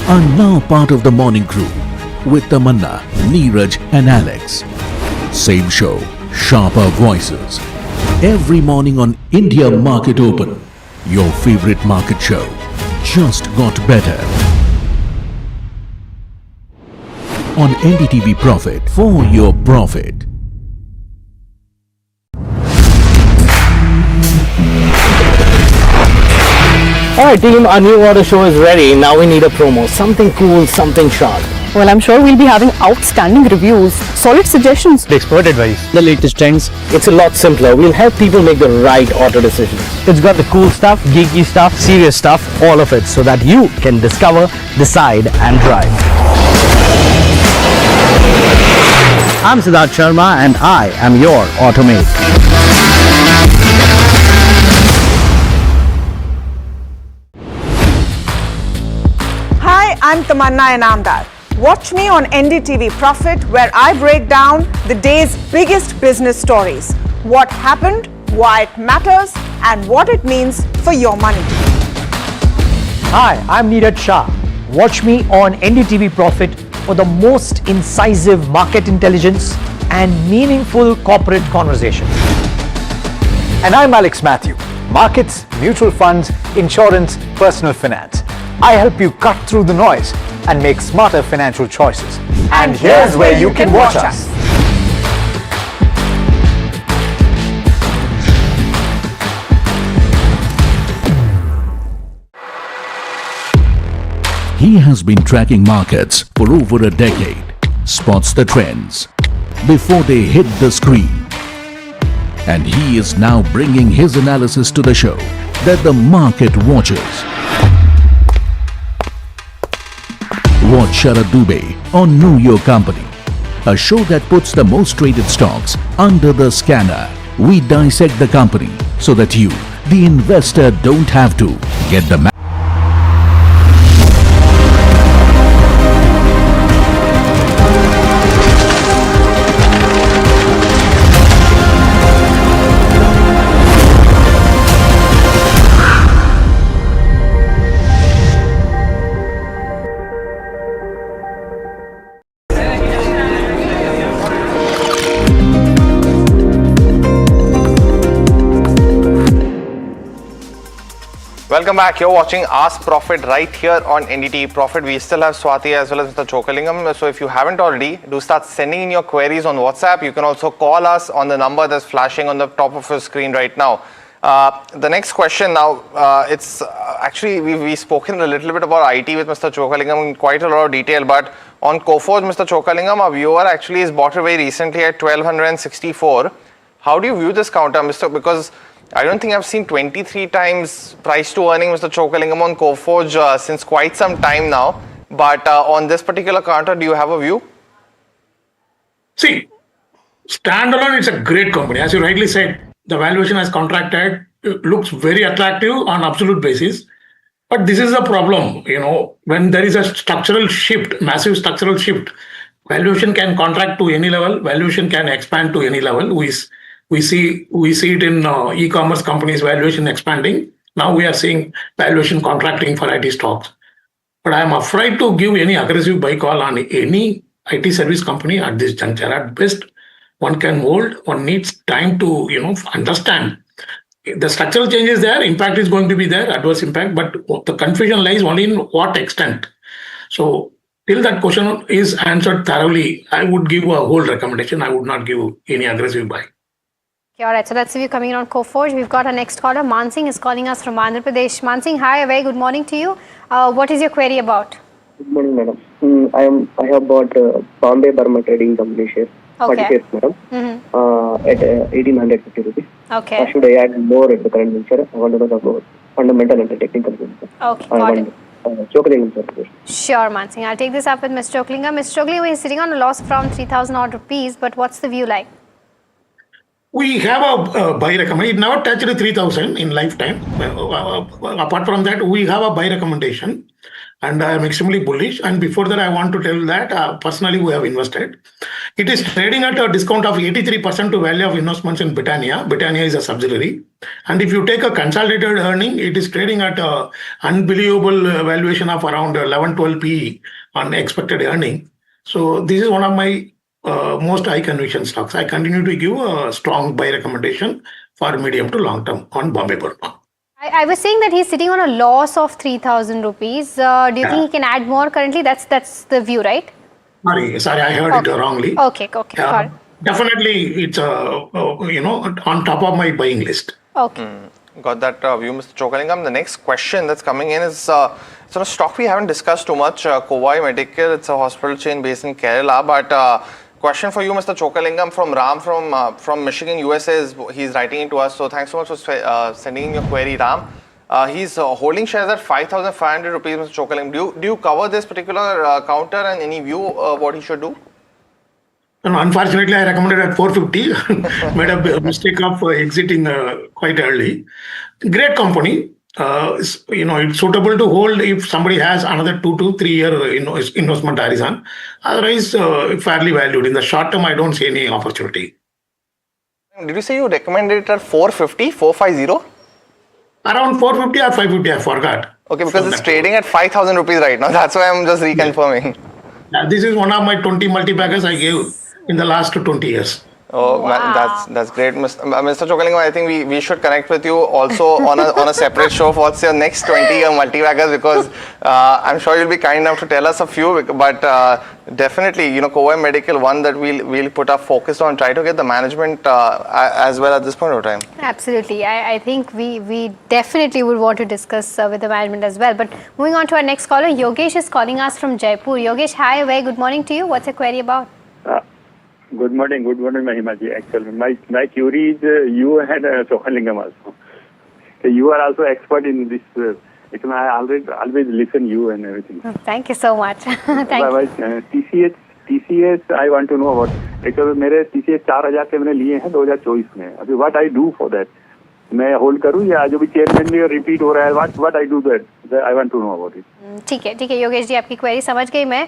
Speaker 1: are now part of the morning crew with Tamanna, Neeraj and Alex. Same show, sharper voices. Every morning on India Market Open, your favorite market show just got better. On NDTV Profit, for your profit.
Speaker 10: Alright team, our new order show is ready. Now we need a promo. Something cool, something sharp.
Speaker 15: Well, I'm sure we'll be having outstanding reviews, solid suggestions,
Speaker 10: expert advice, the latest trends. It's a lot simpler. We'll help people make the right auto decisions. It's got the cool stuff, geeky stuff, serious stuff, all of it, so that you can discover, decide and drive. I'm Siddharth Sharma and I am your Automate.
Speaker 4: Hi, I'm Tamanna Inamdar. Watch me on NDTV Profit, where I break down the day's biggest business stories. What happened, why it matters, and what it means for your money.
Speaker 20: Hi, I'm Neeraj Shah. Watch me on NDTV Profit for the most incisive market intelligence and meaningful corporate conversations.
Speaker 12: And I'm Alex Matthew. Markets, mutual funds, insurance, personal finance. I help you cut through the noise and make smarter financial choices. And here's where you can watch us.
Speaker 1: He has been tracking markets for over a decade, spots the trends before they hit the screen. And he is now bringing his analysis to the show that the market watches. Watch Sharad Dubey on Know Your Company, a show that puts the most traded stocks under the scanner. We dissect the company so that you, the investor, don't have to get the
Speaker 13: Welcome back. You're watching Ask Profit right here on NDTV Profit. We still have Swati as well as Mr. Chokalingam. So if you haven't already, do start sending in your queries on WhatsApp. You can also call us on the number that's flashing on the top of your screen right now. The next question now, it's actually, we've spoken a little bit about IT with Mr. Chokalingam in quite a lot of detail, but on Coforge, Mr. Chokalingam, a viewer actually has bought it very recently at 1264. How do you view this counter, Mr.? Because I don't think I've seen 23 times price to earning, Mr. Chokalingam, on Coforge since quite some time now. But on this particular counter, do you have a view?
Speaker 21: See, standalone, it's a great company. As you rightly said, the valuation has contracted. It looks very attractive on absolute basis. But this is a problem, when there is a structural shift, massive structural shift, valuation can contract to any level, valuation can expand to any level. We see it in e-commerce companies, valuation expanding. Now we are seeing valuation contracting for IT stocks. But I am afraid to give any aggressive buy call on any IT service company at this juncture. At best, one can hold. One needs time to understand. The structural change is there, impact is going to be there, adverse impact, but the confusion lies only in what extent. So till that question is answered thoroughly, I would give a whole recommendation. I would not give any aggressive buy.
Speaker 23: Okay, all right, so that's the view coming in on Coforge. We've got our next caller. Mansing is calling us from Andhra Pradesh. Mansing, hi, a very good morning to you. What is your query about?
Speaker 2: Good morning, madam. I have bought Bombay Burma Trading Company share.
Speaker 23: Okay.
Speaker 2: 40 shares, madam. At 1850 rupees.
Speaker 23: Okay.
Speaker 2: Should I add more at the current venture? I want to know about fundamental and technical.
Speaker 23: Okay, got it.
Speaker 2: Chokalingam, sir.
Speaker 23: Sure, Mansing. I'll take this up with Mr. Chokalingam. Mr. Chokalingam is sitting on a loss from 3,000 odd rupees, but what's the view like?
Speaker 21: We have a buy recommendation. It never touched 3,000 in lifetime. Apart from that, we have a buy recommendation, and I am extremely bullish. And before that, I want to tell that personally we have invested. It is trading at a discount of 83% to value of investments in Britannia. Britannia is a subsidiary. And if you take a consolidated earning, it is trading at an unbelievable valuation of around 11-12 PE on expected earning. So this is one of my most high conviction stocks. I continue to give a strong buy recommendation for medium to long term on Bombay Burma.
Speaker 23: I was saying that he's sitting on a loss of 3,000 rupees. Do you think he can add more currently? That's the view, right?
Speaker 21: Sorry, I heard it wrongly.
Speaker 23: Okay, got it.
Speaker 21: Definitely, it's on top of my buying list.
Speaker 23: Okay.
Speaker 13: Got that view, Mr. Chokalingam. The next question that's coming in is sort of stock we haven't discussed too much. Kovai Medical, it's a hospital chain based in Kerala. But question for you, Mr. Chokalingam, from Ram from Michigan, USA. He's writing into us. So thanks so much for sending in your query, Ram. He's holding shares at 5,500 rupees, Mr. Chokalingam. Do you cover this particular counter and any view what he should do?
Speaker 21: No, unfortunately, I recommended at 450. Made a mistake of exiting quite early. Great company. It's suitable to hold if somebody has another 2 to 3 year investment horizon. Otherwise, fairly valued. In the short term, I don't see any opportunity.
Speaker 13: Did you say you recommended it at 450, 450?
Speaker 21: Around 450 or 550, I forgot.
Speaker 13: Okay, because it's trading at 5,000 rupees right now. That's why I'm just reconfirming.
Speaker 21: This is one of my 20 multi-baggers I gave in the last 20 years.
Speaker 13: Oh, wow. That's great, Mr. Chokalingam. I think we should connect with you also on a separate show for what's your next 20-year multi-baggers, because I'm sure you'll be kind enough to tell us a few. But definitely, Kovai Medical, one that we'll put our focus on, try to get the management as well at this point of time.
Speaker 23: Absolutely. I think we definitely would want to discuss with the management as well. But moving on to our next caller, Yogesh is calling us from Jaipur. Yogesh, hi, a very good morning to you. What's your query about?
Speaker 17: Good morning, Mahimaji. Actually, my query is you and Chokalingam also. You are also expert in this. I always listen you and everything.
Speaker 23: Oh, thank you so much. Thank you.
Speaker 17: TCS, I want to know about. Actually, मेरे TCS 4,000 के मैंने लिए हैं 2024 में. अभी what I do for that? मैं hold करूँ या जो भी चेयरमैन में रिपीट हो रहा है, what I do that I want to know about it.
Speaker 23: ठीक है योगेश जी, आपकी क्वेरी समझ गई मैं.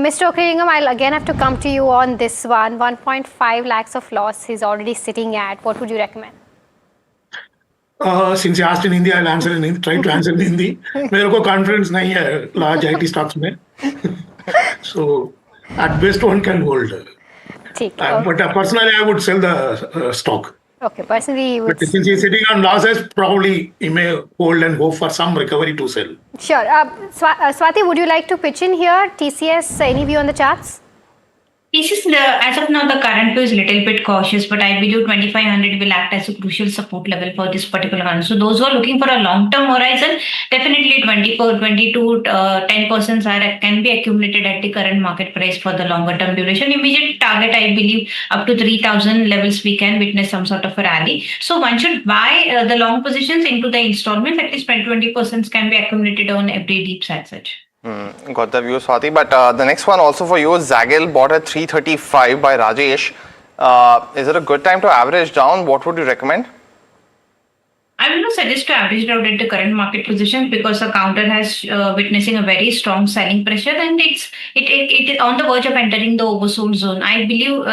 Speaker 23: Mr. Chokalingam, I'll again have to come to you on this one. 1.5 lakhs of loss he's already sitting at. What would you recommend?
Speaker 21: Since you asked in Hindi, I'll answer in Hindi. Try to answer in Hindi. मेरे को confidence नहीं है large IT stocks में. So at best one can hold.
Speaker 23: ठीक है.
Speaker 21: But personally, I would sell the stock.
Speaker 23: Okay, personally,
Speaker 21: But since he's sitting on losses, probably he may hold and hope for some recovery to sell.
Speaker 23: Sure. Swati, would you like to pitch in here? TCS, any view on the charts?
Speaker 8: As of now, the current view is a little bit cautious, but I believe 2500 will act as a crucial support level for this particular one. So those who are looking for a long-term horizon, definitely 24, 22, 10% can be accumulated at the current market price for the longer-term duration. Immediate target, I believe, up to 3000 levels, we can witness some sort of a rally. So one should buy the long positions into the installments. At least 20% can be accumulated on every deep as such.
Speaker 13: Got the view, Swati. But the next one also for you is Zaggle, bought at 335 by Rajesh. Is it a good time to average down? What would you recommend?
Speaker 8: I will not suggest to average it out at the current market position because the counter has witnessing a very strong selling pressure and it is on the verge of entering the oversold zone. I believe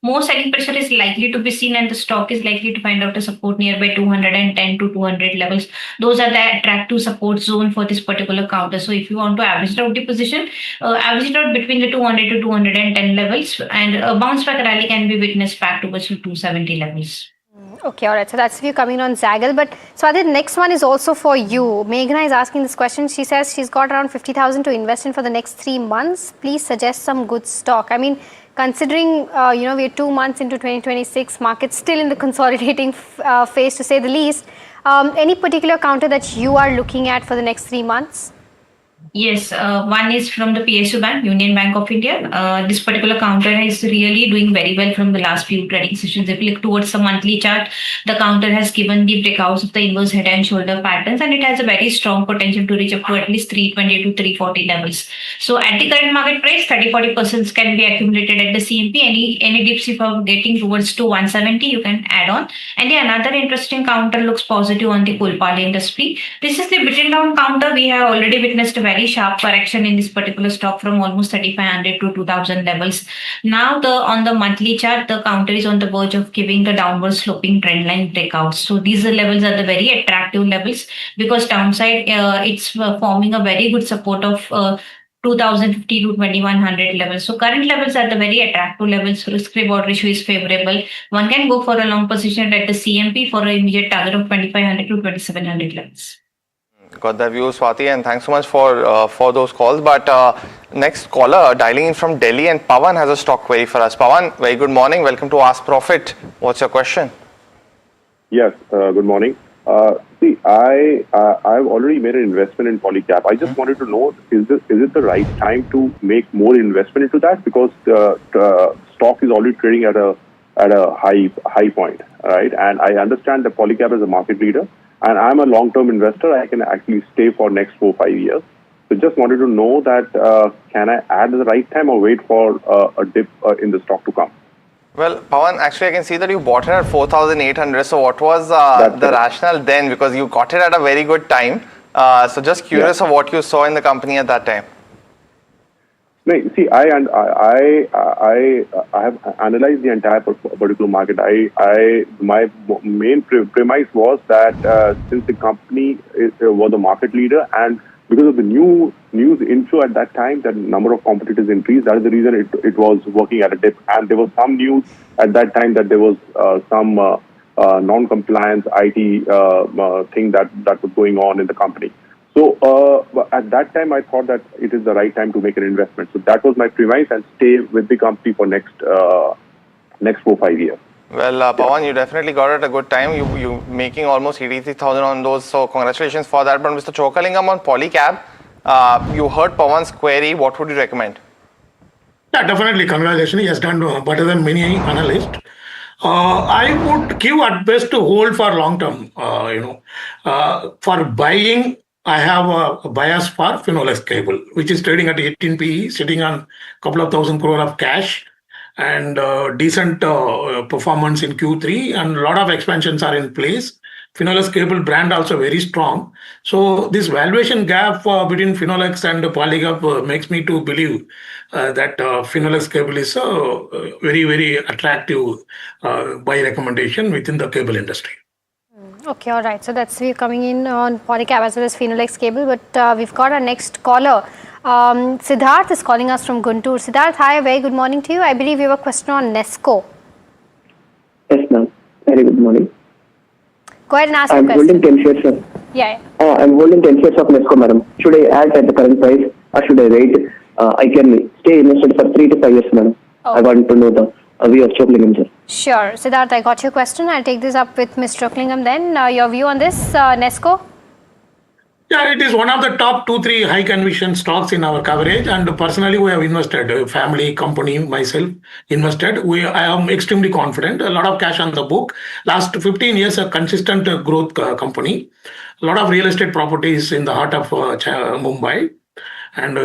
Speaker 8: more selling pressure is likely to be seen and the stock is likely to find out a support nearby 210 to 200 levels. Those are the attractive support zone for this particular counter. So if you want to average out the position, average it out between the 200 to 210 levels and a bounce back rally can be witnessed back towards the 270 levels.
Speaker 23: Okay, all right. So that's if you're coming on Zaggle. But Swati, the next one is also for you. Meghna is asking this question. She says she's got around 50,000 to invest in for the next 3 months. Please suggest some good stock. I mean, considering we're 2 months into 2026, market's still in the consolidating phase to say the least. Any particular counter that you are looking at for the next 3 months?
Speaker 8: Yes, one is from the PSU Bank, Union Bank of India. This particular counter is really doing very well from the last few trading sessions. If you look towards the monthly chart, the counter has given the breakouts of the inverse head and shoulder patterns and it has a very strong potential to reach up to at least 320 to 340 levels. So at the current market price, 30-40% can be accumulated at the CMP. Any dips if you are getting towards to 170, you can add on. And the another interesting counter looks positive on the Kulpal industry. This is the beaten down counter. We have already witnessed a very sharp correction in this particular stock from almost 3500 to 2000 levels. Now on the monthly chart, the counter is on the verge of giving the downward sloping trend line breakouts. So these levels are the very attractive levels because downside it's forming a very good support of 2050 to 2100 levels. So current levels are the very attractive levels. Risk reward ratio is favorable. One can go for a long position at the CMP for an immediate target of 2500 to 2700 levels.
Speaker 13: Got that view, Swati, and thanks so much for those calls. But next caller dialing in from Delhi, and Pawan has a stock query for us. Pawan, very good morning. Welcome to Ask Profit. What's your question?
Speaker 9: Yes, good morning. See, I've already made an investment in Polycap. I just wanted to know, is it the right time to make more investment into that? Because the stock is already trading at a high point, right? And I understand that Polycap is a market leader. And I'm a long-term investor. I can actually stay for next 4-5 years. So just wanted to know that can I add at the right time or wait for a dip in the stock to come?
Speaker 13: Well, Pawan, actually I can see that you bought it at 4,800. So what was the rationale then? Because you got it at a very good time. So just curious of what you saw in the company at that time.
Speaker 9: No, see, I have analyzed the entire particular market. My main premise was that since the company was a market leader and because of the new news inflow at that time, that number of competitors increased. That is the reason it was working at a dip. And there was some news at that time that there was some non-compliance IT thing that was going on in the company. So at that time, I thought that it is the right time to make an investment. So that was my premise and stay with the company for next 4-5 years.
Speaker 13: Well, Pawan, you definitely got it at a good time. You making almost 83,000 on those. So congratulations for that. But Mr. Chokalingam on Polycab, you heard Pawan's query. What would you recommend?
Speaker 21: Yeah, definitely. Congratulations. He has done better than many analysts. I would give at best to hold for long term. For buying, I have a bias for Finolex Cable, which is trading at 18 PE, sitting on a couple of thousand crore of cash and decent performance in Q3 and a lot of expansions are in place. Finolex Cable brand also very strong. So this valuation gap between Finolex and Polycab makes me to believe that Finolex Cable is a very, very attractive buy recommendation within the cable industry.
Speaker 23: Okay, all right. So that's we're coming in on Polycab as well as Finolex Cable. But we've got our next caller. Siddharth is calling us from Guntur. Siddharth, hi, very good morning to you. I believe you have a question on Nesco.
Speaker 2: Yes, ma'am. Very good
Speaker 23: Go ahead and ask your
Speaker 2: I'm
Speaker 23: question.
Speaker 2: holding 10 shares, sir.
Speaker 23: Yeah.
Speaker 2: I'm holding 10 shares of Nesco, madam. Should I add at the current price or should I wait? I can stay invested for 3 to 5 years, madam. I want to know the view of Choklingam, sir.
Speaker 23: Sure. Siddharth, I got your question. I'll take this up with Mr. Chocklingam then. Your view on this, Nesco?
Speaker 21: Yeah, it is one of the top 2-3 high conviction stocks in our coverage, and personally we have invested, family, company, myself invested. I am extremely confident. A lot of cash on the book. Last 15 years, a consistent growth company. A lot of real estate properties in the heart of Mumbai, and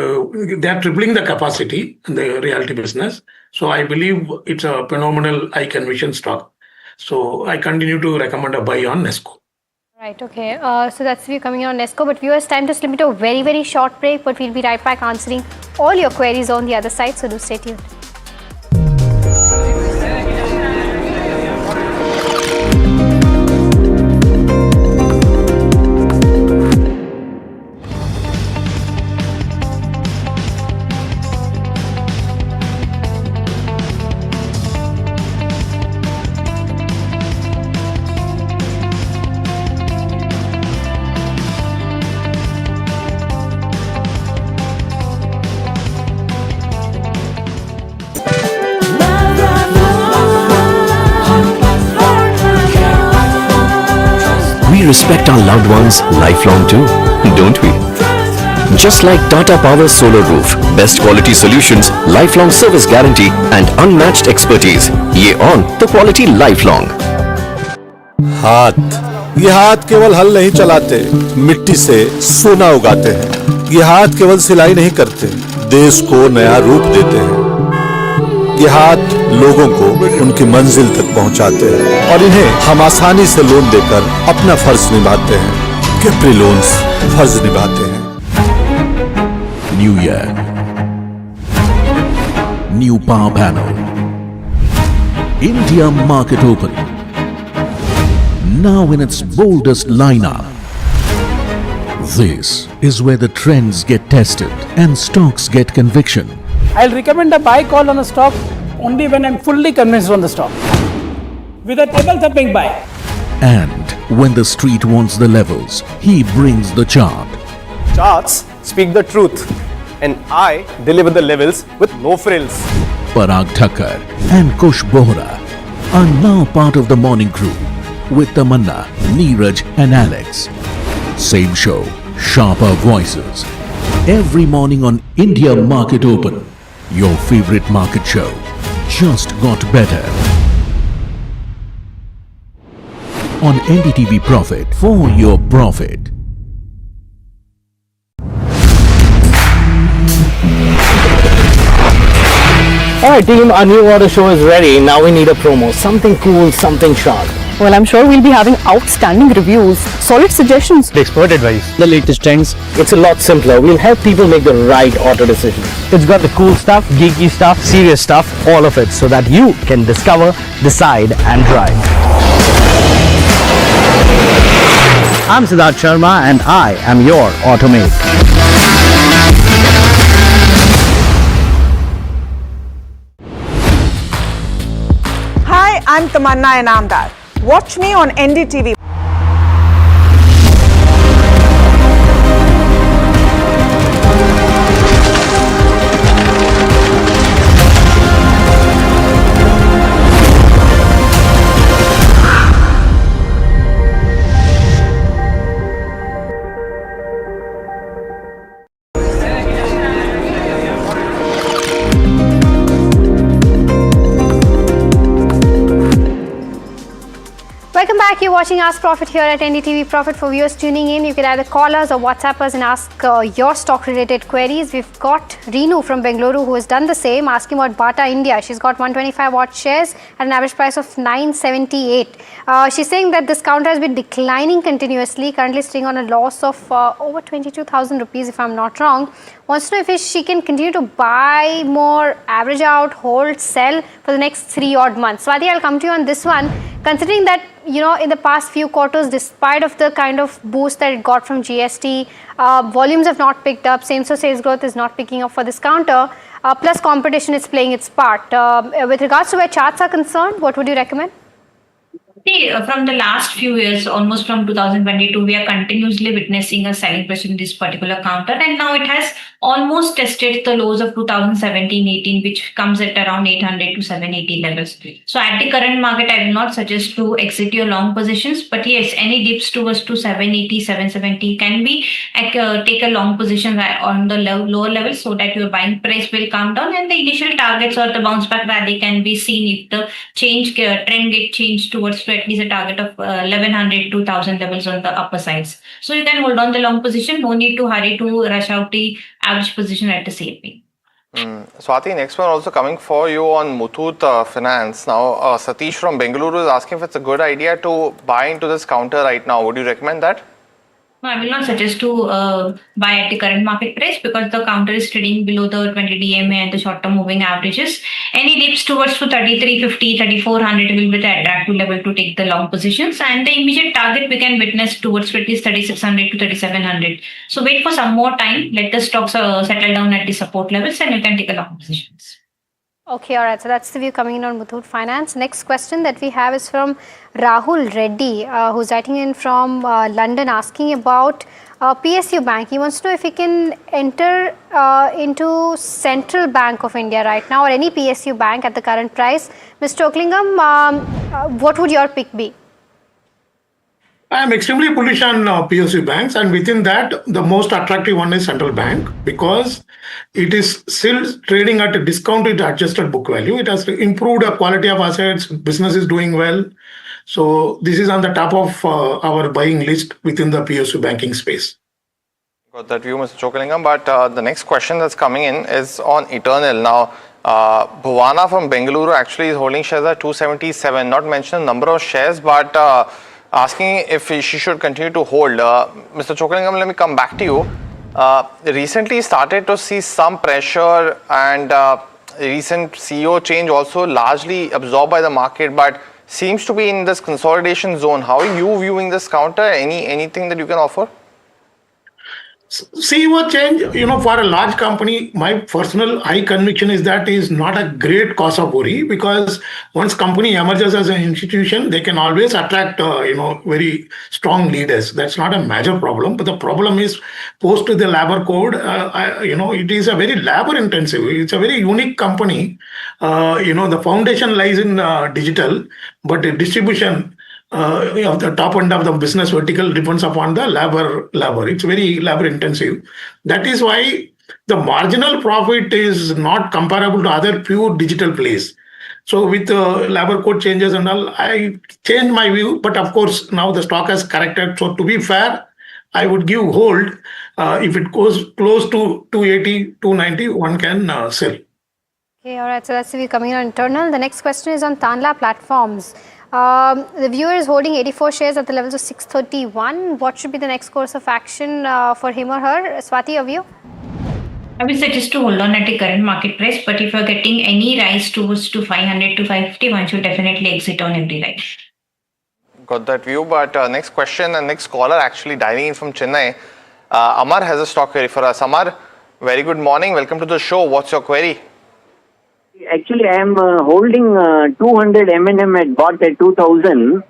Speaker 21: they are tripling the capacity in the realty business. So I believe it's a phenomenal high conviction stock. So I continue to recommend a buy on Nesco.
Speaker 23: Right, okay. So that's the view coming on Nesco. But viewers, time to slip into a very, very short break. But we'll be right back answering all your queries on the other side. So do stay tuned.
Speaker 16: We respect our loved ones lifelong too, don't we? Just like Tata Power Solar Roof, best quality solutions, lifelong service guarantee and unmatched expertise. ये on the quality lifelong.
Speaker 18: ये हाथ केवल हल नहीं चलाते, मिट्टी से सोना उगाते हैं। ये हाथ केवल सिलाई नहीं करते, देश को नया रूप देते हैं। ये हाथ लोगों को उनकी मंजिल तक पहुंचाते हैं और इन्हें हम आसानी से लोन देकर अपना फर्ज निभाते हैं। कैप्री लोन्स फर्ज निभाते हैं।
Speaker 1: New year, new power panel, India market open, now in its boldest lineup. This is where the trends get tested and stocks get conviction.
Speaker 5: I'll recommend a buy call on a stock only when I'm fully convinced on the stock. With a table thumping buy.
Speaker 1: And when the street wants the levels, he brings the chart.
Speaker 19: Charts speak the truth, and I deliver the levels with no frills.
Speaker 1: Parag Thakkar and Kush Bohra are now part of the morning crew with Tamanna, Neeraj and Alex. Same show, sharper voices. Every morning on India Market Open, your favorite market show just got better. On NDTV Profit, for your profit.
Speaker 10: Alright team, our new order show is ready. Now we need a promo. Something cool, something sharp.
Speaker 15: Well, I'm sure we'll be having outstanding reviews, solid suggestions,
Speaker 10: expert advice, the latest trends. It's a lot simpler. We'll help people make the right auto decision. It's got the cool stuff, geeky stuff, serious stuff, all of it, so that you can discover, decide and drive. I'm Siddharth Sharma and I am your Automate.
Speaker 4: Hi, I'm Tamanna Inamdar. Watch me on NDTV.
Speaker 23: Welcome back. You're watching Ask Profit here at NDTV Profit. For viewers tuning in, you can either call us or WhatsApp us and ask your stock-related queries. We've got Reenu from Bengaluru who has done the same, asking about Bata India. She's got 125 odd shares at an average price of 978. She's saying that this counter has been declining continuously, currently sitting on a loss of over 22,000 rupees if I'm not wrong. Wants to know if she can continue to buy more, average out, hold, sell for the next 3 odd months. Swati, I'll come to you on this one. Considering that, you know, in the past few quarters, despite of the kind of boost that it got from GST, volumes have not picked up, same-store sales growth is not picking up for this counter, plus competition is playing its part. With regards to where charts are concerned, what would you recommend?
Speaker 8: See, from the last few years, almost from 2022, we are continuously witnessing a selling pressure in this particular counter, and now it has almost tested the lows of 2017-18, which comes at around 800 to 780 levels. So, at the current market, I will not suggest to exit your long positions, but yes, any dips towards to 780, 770 can be take a long position on the lower level so that your buying price will come down, and the initial targets or the bounce back rally can be seen if the trend get changed towards to at least a target of 1100 to 1000 levels on the upper sides. So you can hold on the long position. No need to hurry to rush out the average position at the same way.
Speaker 13: Swati, next one also coming for you on Muthoot Finance. Now, Satish from Bengaluru is asking if it's a good idea to buy into this counter right now. Would you recommend that?
Speaker 8: No, I will not suggest to buy at the current market price because the counter is trading below the 20 DMA and the short-term moving averages. Any dips towards to 3350, 3400 will be the attractive level to take the long positions, and the immediate target we can witness towards it is 3600 to 3700. So wait for some more time. Let the stocks settle down at the support levels, and you can take a long positions.
Speaker 23: Okay, all right. So that's the view coming in on Muthoot Finance. Next question that we have is from Rahul Reddy, who's writing in from London, asking about PSU Bank. He wants to know if he can enter into Central Bank of India right now or any PSU bank at the current price. Mr. Oaklingam, what would your pick be?
Speaker 21: I am extremely bullish on PSU banks, and within that, the most attractive one is Central Bank because it is still trading at a discounted adjusted book value. It has improved the quality of assets, business is doing well. So this is on the top of our buying list within the PSU banking space.
Speaker 13: Got that view, Mr. Chokalingam. But the next question that's coming in is on Eternal. Now, Bhuvana from Bengaluru actually is holding shares at 277. Not mentioned number of shares, but asking if she should continue to hold. Mr. Chokalingam, let me come back to you. Recently started to see some pressure, and recent CEO change also largely absorbed by the market, but seems to be in this consolidation zone. How are you viewing this counter? Anything that you can offer?
Speaker 21: CEO change, for a large company, my personal high conviction is that is not a great cause of worry because once company emerges as an institution, they can always attract, very strong leaders. That's not a major problem. But the problem is post to the labor code, it is a very labor intensive. It's a very unique company. The foundation lies in digital, but the distribution of the top end of the business vertical depends upon the labor. It's very labor intensive. That is why the marginal profit is not comparable to other pure digital plays. So with the labor code changes and all, I changed my view. But of course, now the stock has corrected. So to be fair, I would give hold. If it goes close to 280, 290, one can sell.
Speaker 23: Okay, all right. So that's the view coming on Internal. The next question is on Tanla Platforms. The viewer is holding 84 shares at the levels of 631. What should be the next course of action for him or her? Swati, your view?
Speaker 8: I would suggest to hold on at the current market price, but if you're getting any rise towards to 500 to 550, one should definitely exit on every rise.
Speaker 13: Got that view, but next question and next caller actually dialing in from Chennai. Amar has a stock query for us. Amar, very good morning. Welcome to the show. What's your query?
Speaker 7: Actually, I am holding 200 M&M at bought at 2000.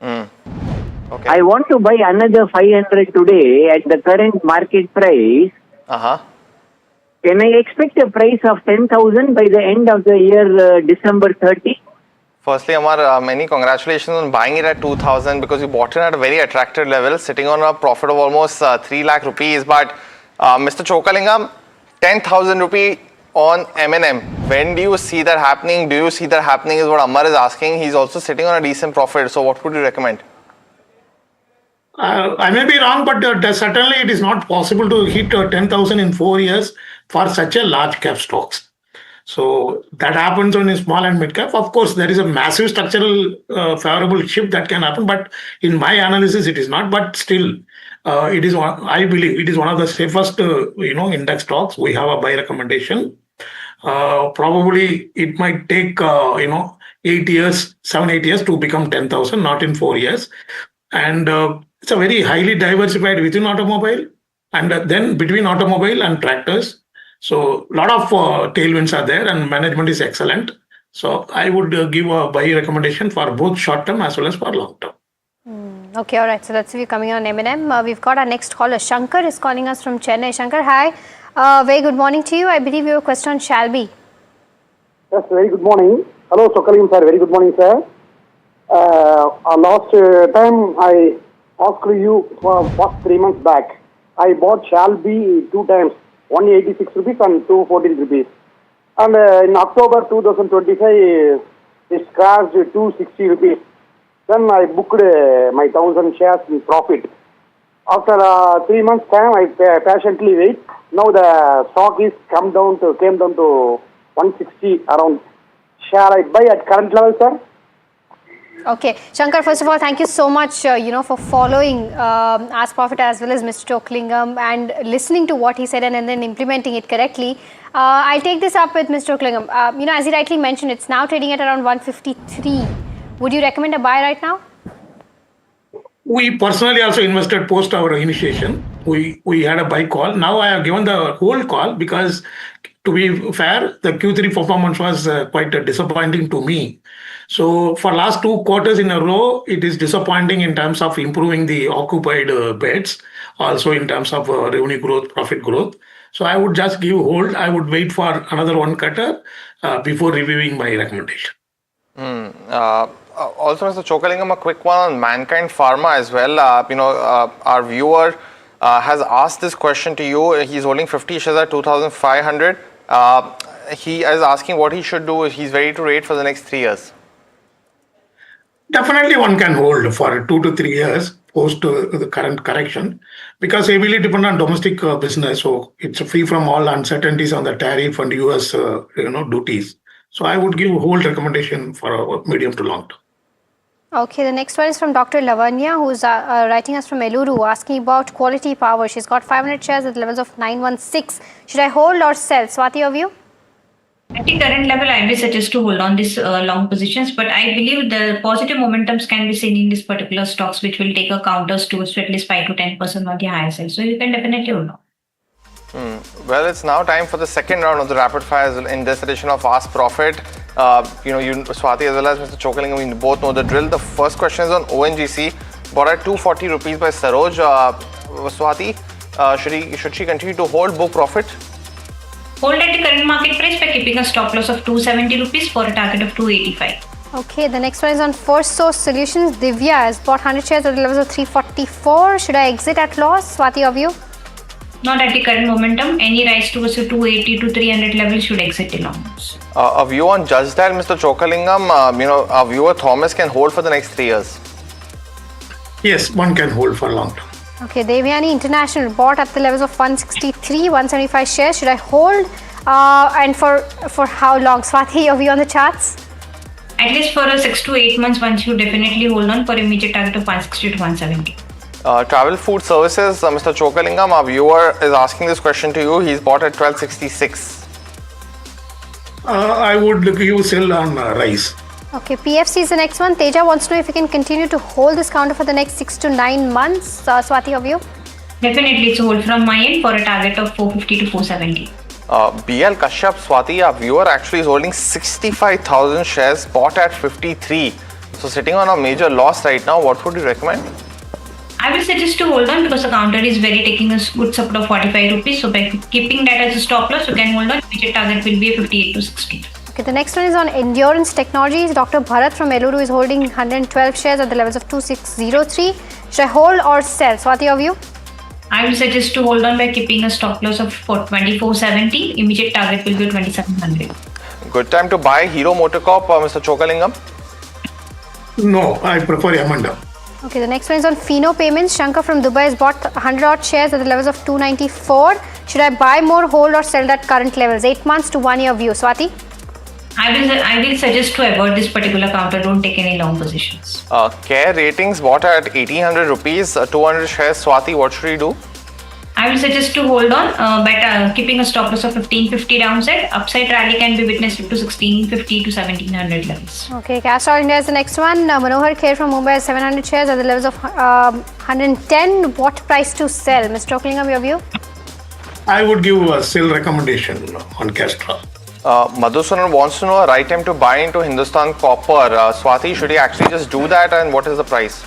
Speaker 13: Okay.
Speaker 7: I want to buy another 500 today at the current market price. Can I expect a price of 10,000 by the end of the year, December 30?
Speaker 13: Firstly, Amar, many congratulations on buying it at 2000 because you bought it at a very attractive level, sitting on a profit of almost 3 lakh rupees. But Mr. Chokalingam, 10,000 rupee on M&M. When do you see that happening? Do you see that happening is what Amar is asking. He's also sitting on a decent profit. So what would you recommend?
Speaker 21: I may be wrong, but certainly it is not possible to hit 10,000 in 4 years for such a large cap stocks. So that happens on a small and mid cap. Of course, there is a massive structural favorable shift that can happen, but in my analysis, it is not. But still, it is. I believe it is one of the safest, index stocks. We have a buy recommendation. Probably it might take 8 years, 7-8 years to become 10,000, not in 4 years. And it's a very highly diversified within automobile and then between automobile and tractors. So a lot of tailwinds are there and management is excellent. So I would give a buy recommendation for both short term as well as for long term.
Speaker 23: Okay, all right. So that's you coming on M&M. We've got our next caller. Shankar is calling us from Chennai. Shankar, hi. Very good morning to you. I believe you have a question on Shalby.
Speaker 6: Yes, very good morning. Hello, Sokalim sir. Very good morning, sir. Last time I asked you for first 3 months back, I bought Shalby 2 times, 186 rupees and 214 rupees. And in October 2025, it crashed 260 rupees. Then I booked my 1,000 shares in profit. After 3 months time, I patiently wait. Now the stock is came down to 160 around. Shall I buy at current level, sir?
Speaker 23: Okay, Shankar, first of all, thank you so much, for following Ask Profit as well as Mr. Chokalingam and listening to what he said and then implementing it correctly. I'll take this up with Mr. Chokalingam. As he rightly mentioned, it's now trading at around 153. Would you recommend a buy right now?
Speaker 21: We personally also invested post our initiation. We had a buy call. Now I have given the whole call because, to be fair, the Q3 performance was quite disappointing to me. So for last 2 quarters in a row, it is disappointing in terms of improving the occupied beds, also in terms of revenue growth, profit growth. So I would just give hold. I would wait for another one cutter before reviewing my recommendation.
Speaker 13: Also, Mr. Chokalingam, a quick one on Mankind Pharma as well. Our viewer has asked this question to you. He's holding 50 shares at 2,500. He is asking what he should do. He's ready to wait for the next 3 years.
Speaker 21: Definitely one can hold for 2 to 3 years post the current correction because heavily depend on domestic business. So it's free from all uncertainties on the tariff and US duties. So I would give hold recommendation for a medium to long term.
Speaker 23: Okay, the next one is from Dr. Lavanya, who's writing us from Eluru, asking about Quality Power. She's got 500 shares at levels of 916. Should I hold or sell? Swati, your view?
Speaker 8: At the current level, I will suggest to hold on this long positions, but I believe the positive momentums can be seen in these particular stocks, which will take a counters to at least 5 to 10% on the higher side. So you can definitely hold on.
Speaker 13: Well, it's now time for the second round of the rapid fires in this edition of Ask Profit. Swati as well as Mr. Chokalingam, we both know the drill. The first question is on ONGC, bought at 240 rupees by Saroj. Swati, should she continue to hold book profit?
Speaker 8: Hold at the current market price by keeping a stop loss of 270 rupees for a target of 285.
Speaker 23: Okay, the next one is on First Source Solutions. Divya has bought 100 shares at the levels of 344. Should I exit at loss? Swati, your view?
Speaker 8: Not at the current momentum. Any rise towards the 280 to 300 level should exit the longs.
Speaker 13: A view on Judge Dial, Mr. Chokalingam. Our viewer Thomas can hold for the next 3 years.
Speaker 21: Yes, one can hold for long term.
Speaker 23: Okay, Devyani International bought at the levels of 163, 175 shares. Should I hold? And for how long? Swati, your view on the charts?
Speaker 8: At least for a 6 to 8 months, one should definitely hold on for immediate target of 160 to 170.
Speaker 13: Travel Food Services, Mr. Chokalingam, our viewer is asking this question to you. He's bought at 1266.
Speaker 21: I would give sell on rice.
Speaker 23: Okay, PFC is the next one. Teja wants to know if you can continue to hold this counter for the next 6 to 9 months. Swati, your view?
Speaker 8: Definitely, it's a hold from my end for a target of 450 to 470.
Speaker 13: BL Kashyap, Swati, our viewer actually is holding 65,000 shares, bought at 53. So sitting on a major loss right now, what would you recommend?
Speaker 8: I will suggest to hold on because the counter is taking a good support of 45 rupees. So by keeping that as a stop loss, you can hold on. Immediate target will be a 58 to 60.
Speaker 23: Okay, the next one is on Endurance Technologies. Dr. Bharat from Eluru is holding 112 shares at the levels of 2603. Should I hold or sell? Swati, your view?
Speaker 8: I will suggest to hold on by keeping a stop loss of 2470. Immediate target will be 2700.
Speaker 13: Good time to buy Hero Motocorp, Mr. Chokalingam?
Speaker 21: No, I prefer Yamanda.
Speaker 23: Okay, the next one is on Fino Payments. Shankar from Dubai has bought 100 odd shares at the levels of 294. Should I buy more, hold or sell at current levels? 8 months to 1 year view. Swati?
Speaker 8: I will suggest to avoid this particular counter. Don't take any long positions.
Speaker 13: Care Ratings bought at 1800 rupees, 200 shares. Swati, what should we do?
Speaker 8: I will suggest to hold on by keeping a stop loss of 1550 downside. Upside rally can be witnessed to 1650 to 1700 levels.
Speaker 23: Okay, Castrol India is the next one. Manohar Kher from Mumbai has 700 shares at the levels of 110. What price to sell? Mr. Chokalingam, your view?
Speaker 21: I would give a sell recommendation on Castrol.
Speaker 13: Madhusudan wants to know a right time to buy into Hindustan Copper. Swati, should he actually just do that, and what is the price?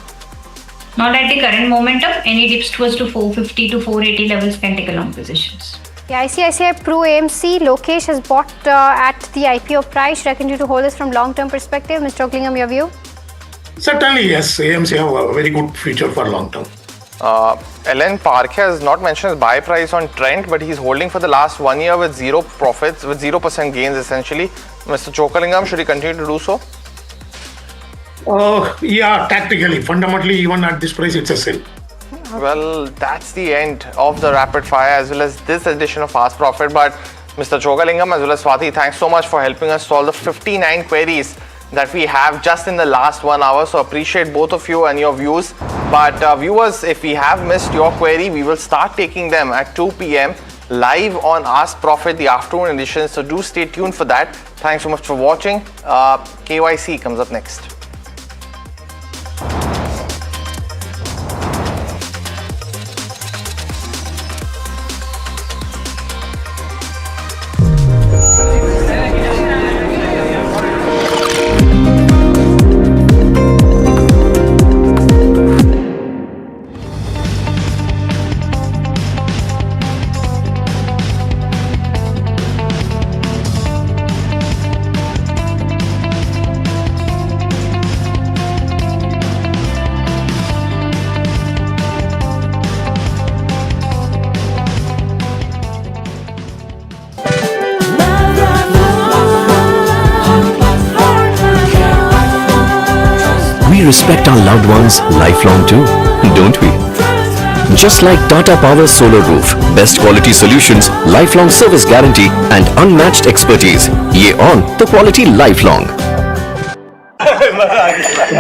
Speaker 8: Not at the current momentum. Any dips towards to 450 to 480 levels can take a long positions.
Speaker 23: Yeah, ICICI Pro AMC, Lokesh has bought at the IPO price. Should I continue to hold this from long-term perspective? Mr. Oaklingam, your view?
Speaker 21: Certainly, yes. AMC have a very good future for long term.
Speaker 13: Ellen Park has not mentioned his buy price on Trent, but he's holding for the last 1 year with zero profits, with 0% gains essentially. Mr. Chokalingam, should he continue to do so?
Speaker 21: Yeah, tactically. Fundamentally, even at this price, it's a sell.
Speaker 13: Well, that's the end of the rapid fire as well as this edition of Fast Profit. But Mr. Chokalingam as well as Swati, thanks so much for helping us solve the 59 queries that we have just in the last 1 hour. So appreciate both of you and your views. But viewers, if we have missed your query, we will start taking them at 2 p.m. live on Ask Profit, the afternoon edition. So do stay tuned for that. Thanks so much for watching. KYC comes up next.
Speaker 16: We respect our loved ones lifelong too, don't we? Just like Tata Power Solar Roof, best quality solutions, lifelong service guarantee and unmatched expertise. Ye on the quality lifelong.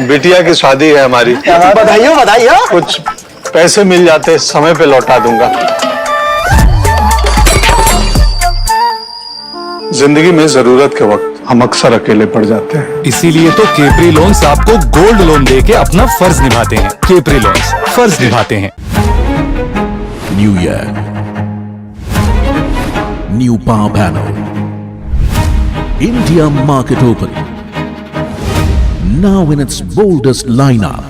Speaker 18: बिटिया की शादी है हमारी।
Speaker 10: बधाइयों बधाइयों।
Speaker 18: कुछ पैसे मिल जाते समय पे लौटा दूंगा। जिंदगी में जरूरत के वक्त हम अक्सर अकेले पड़ जाते हैं।
Speaker 12: इसीलिए तो केपरी लोन्स आपको गोल्ड लोन देके अपना फर्ज निभाते हैं। केपरी लोन्स फर्ज निभाते हैं।
Speaker 1: New year, new power panel, India market open, now in its boldest lineup.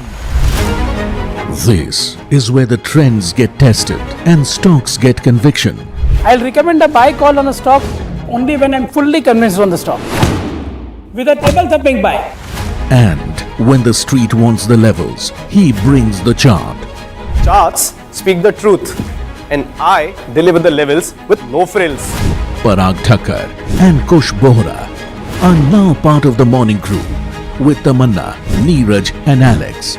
Speaker 1: This is where the trends get tested and stocks get conviction.
Speaker 5: I'll recommend a buy call on a stock only when I'm fully convinced on the stock. With a table-thumping buy.
Speaker 1: And when the street wants the levels, he brings the chart.
Speaker 19: Charts speak the truth, and I deliver the levels with no frills.
Speaker 1: Parag Thakkar and Kush Bohra are now part of the morning crew with Tamanna, Neeraj and Alex.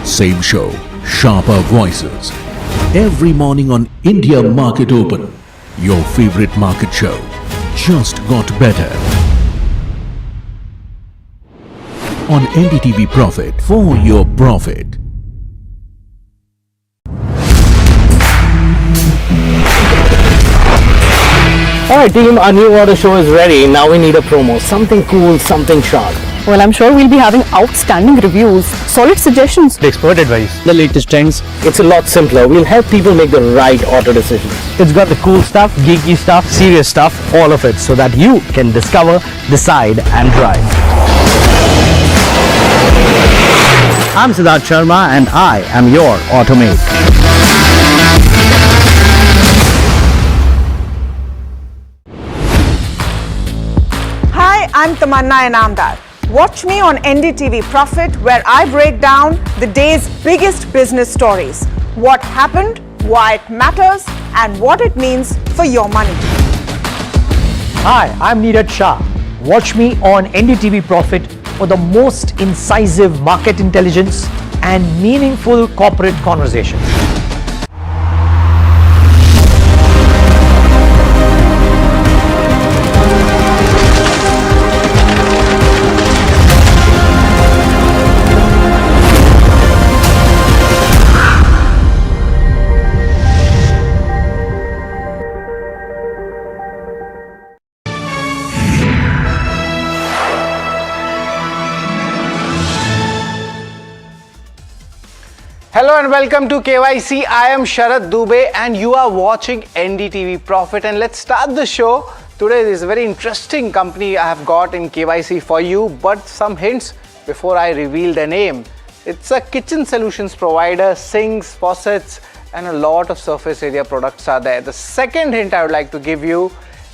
Speaker 1: Same show, sharper voices. Every morning on India Market Open, your favorite market show just got better. On NDTV Profit, for your profit.
Speaker 10: Alright team, our new order show is ready. Now we need a promo. Something cool, something sharp.
Speaker 15: Well, I'm sure we'll be having outstanding reviews, solid suggestions,
Speaker 10: Expert advice, the latest trends. It's a lot simpler. We'll help people make the right auto decisions. It's got the cool stuff, geeky stuff, serious stuff, all of it, so that you can discover, decide and drive. I'm Siddharth Sharma and I am your Automate.
Speaker 4: Hi, I'm Tamanna Inamdar. Watch me on NDTV Profit, where I break down the day's biggest business stories. What happened, why it matters, and what it means for your money.
Speaker 20: Hi, I'm Neeraj Shah. Watch me on NDTV Profit for the most incisive market intelligence and meaningful corporate conversations.
Speaker 14: Hello and welcome to KYC. I am Sharad Dubey and you are watching NDTV Profit, and let's start the show Today is a very interesting company I have got in KYC for you, but some hints before I reveal the name. It's a kitchen solutions provider, sinks, faucets, and a lot of surface area products are there. The second hint I would like to give you,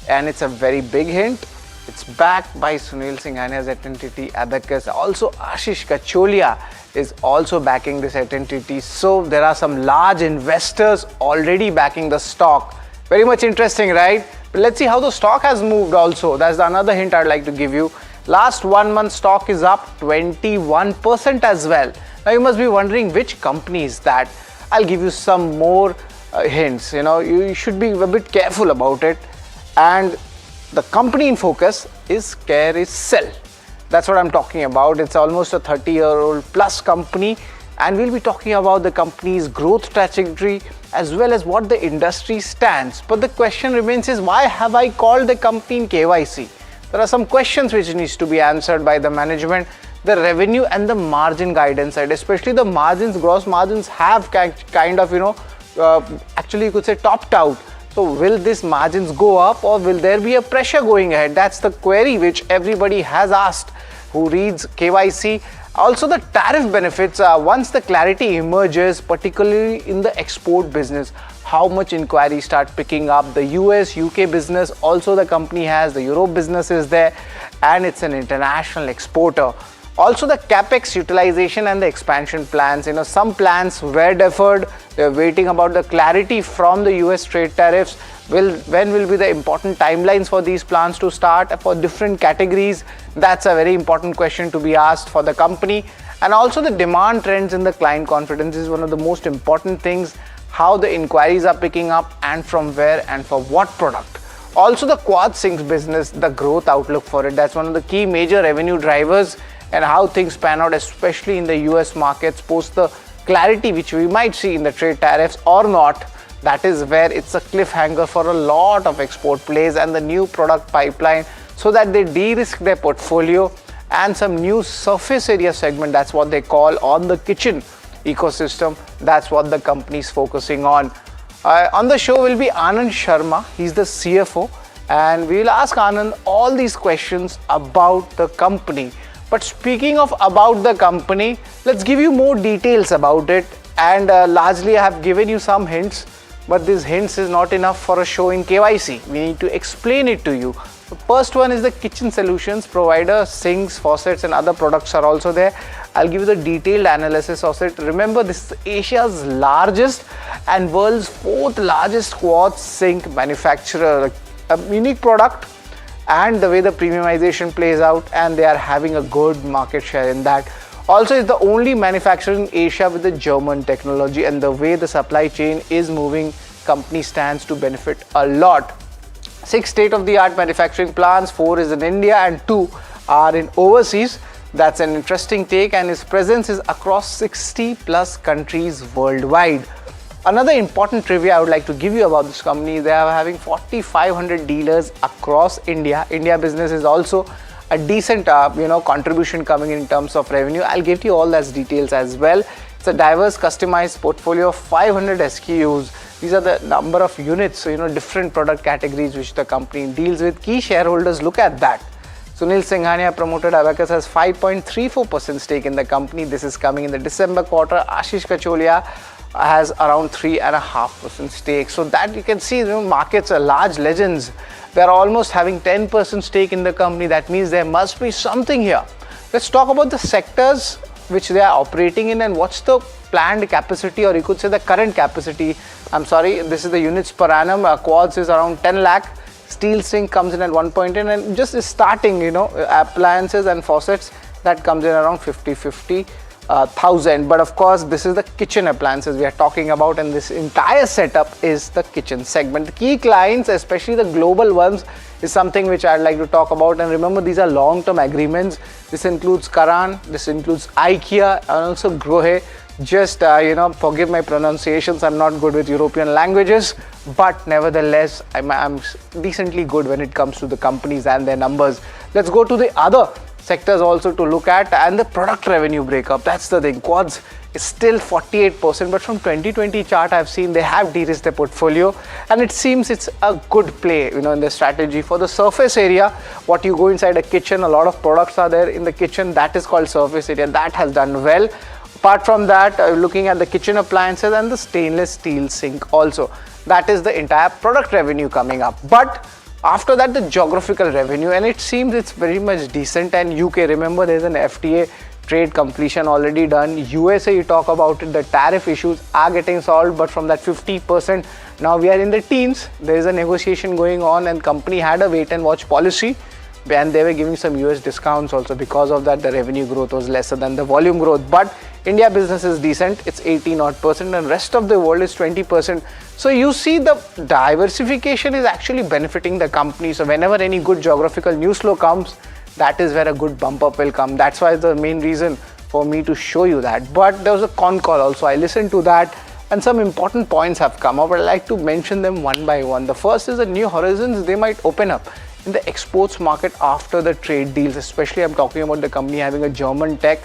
Speaker 14: and it's a very big hint, it's backed by Sunil Singhania's entity Abacus. Also Ashish Kacholia is also backing this entity. So there are some large investors already backing the stock. Very much interesting, right? But let's see how the stock has moved also. That's another hint I'd like to give you. Last 1 month stock is up 21% as well. Now you must be wondering which company is that. I'll give you some more hints. You should be a bit careful about it. And the company in focus is Carousel. That's what I'm talking about. It's almost a 30-year-old plus company, and we'll be talking about the company's growth trajectory as well as what the industry stands. But the question remains is, why have I called the company in KYC? There are some questions which needs to be answered by the management. The revenue and the margin guidance side, especially the margins, gross margins have kind of, actually you could say topped out. So will these margins go up, or will there be a pressure going ahead? That's the query which everybody has asked who reads KYC. Also the tariff benefits, once the clarity emerges, particularly in the export business, how much inquiries start picking up. The US, UK business also the company has, the Europe business is there, and it's an international exporter. Also the capex utilization and the expansion plans. Some plans were deferred. They're waiting about the clarity from the US trade tariffs. When will be the important timelines for these plans to start for different categories? That's a very important question to be asked for the company. And also the demand trends in the client confidence is one of the most important things. How the inquiries are picking up and from where and for what product. Also the quad sinks business, the growth outlook for it. That's one of the key major revenue drivers, and how things pan out, especially in the US markets post the clarity which we might see in the trade tariffs or not. That is where it's a cliffhanger for a lot of export plays and the new product pipeline, so that they de-risk their portfolio, and some new surface area segment, that's what they call, on the kitchen ecosystem. That's what the company is focusing on. On the show will be Anand Sharma. He's the CFO, and we will ask Anand all these questions about the company. But speaking of about the company, let's give you more details about it. And largely I have given you some hints, but these hints is not enough for a show in KYC. We need to explain it to you. The first one is the kitchen solutions provider, sinks, faucets and other products are also there. I'll give you the detailed analysis of it. Remember, this is Asia's largest and world's 4th largest quartz sink manufacturer. A unique product, and the way the premiumization plays out, and they are having a good market share in that. Also, it's the only manufacturer in Asia with the German technology, and the way the supply chain is moving, company stands to benefit a lot. 6 state-of-the-art manufacturing plants, 4 is in India and 2 are in overseas. That's an interesting take, and its presence is across 60 plus countries worldwide. Another important trivia I would like to give you about this company, they are having 4,500 dealers across India. India business is also a decent contribution coming in terms of revenue. I'll give you all those details as well. It's a diverse customized portfolio of 500 SKUs. These are the number of units, different product categories which the company deals with. Key shareholders, look at that. Sunil Singhania, promoted Abacus, has 5.34% stake in the company. This is coming in the December quarter. Ashish Kacholia has around 3.5% stake. So that you can see, markets are large legends. They're almost having 10% stake in the company. That means there must be something here. Let's talk about the sectors which they are operating in and what's the planned capacity, or you could say the current capacity. I'm sorry, this is the units per annum. Quartz is around 10 lakh. Steel sink comes in at 1.10, and just is starting, appliances and faucets, that comes in around 50,000. But of course, this is the kitchen appliances we are talking about, and this entire setup is the kitchen segment. The key clients, especially the global ones, is something which I'd like to talk about. And remember, these are long-term agreements. This includes Karan, this includes IKEA, and also Grohe. Just forgive my pronunciations, I'm not good with European languages, but nevertheless I'm decently good when it comes to the companies and their numbers. Let's go to the other sectors also to look at, and the product revenue breakup. That's the thing. Quads is still 48%, but from 2020 chart I've seen they have de-risked their portfolio, and it seems it's a good play, in the strategy. For the surface area, what you go inside a kitchen, a lot of products are there in the kitchen, that is called surface area. That has done well. Apart from that, looking at the kitchen appliances and the stainless steel sink also, that is the entire product revenue coming up. But after that, the geographical revenue, and it seems it's very much decent. And UK, remember, there's an FTA trade completion already done. USA, you talk about it, the tariff issues are getting solved, but from that 50%, now we are in the teens. There is a negotiation going on, and company had a wait and watch policy, and they were giving some US discounts also. Because of that, the revenue growth was lesser than the volume growth. But India business is decent, it's 18% and rest of the world is 20%. So you see the diversification is actually benefiting the company. So whenever any good geographical news flow comes, that is where a good bump up will come. That's why the main reason for me to show you that. But there was a con call also, I listened to that, and some important points have come up. I'd like to mention them one by one. The first is the new horizons they might open up in the exports market after the trade deals. Especially I'm talking about the company having a German tech,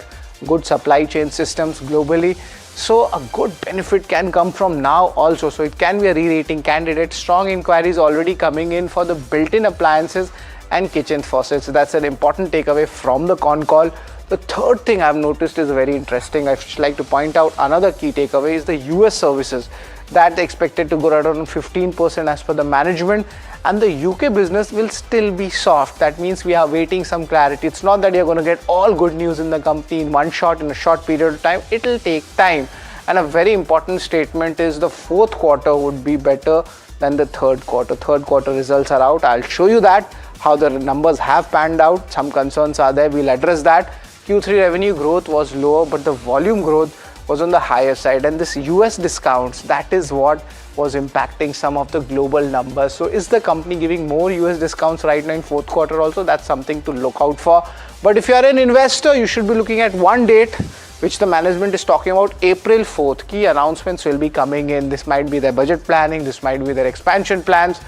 Speaker 14: good supply chain systems globally. So a good benefit can come from now also. So it can be a re-rating candidate. Strong inquiries already coming in for the built-in appliances and kitchen faucets. So that's an important takeaway from the con call. The third thing I've noticed is very interesting. I'd like to point out another key takeaway is the US services. That expected to go around 15% as per the management, and the UK business will still be soft. That means we are waiting some clarity. It's not that you're going to get all good news in the company in one shot in a short period of time. It will take time. And a very important statement is the fourth quarter would be better than the third quarter. Third quarter results are out. I'll show you that, how the numbers have panned out. Some concerns are there. We'll address that. Q3 revenue growth was lower, but the volume growth was on the higher side, and this US discounts, that is what was impacting some of the global numbers. So is the company giving more US discounts right now in fourth quarter also? That's something to look out for. But if you are an investor, you should be looking at one date which the management is talking about, April 4th. Key announcements will be coming in. This might be their budget planning, this might be their expansion plans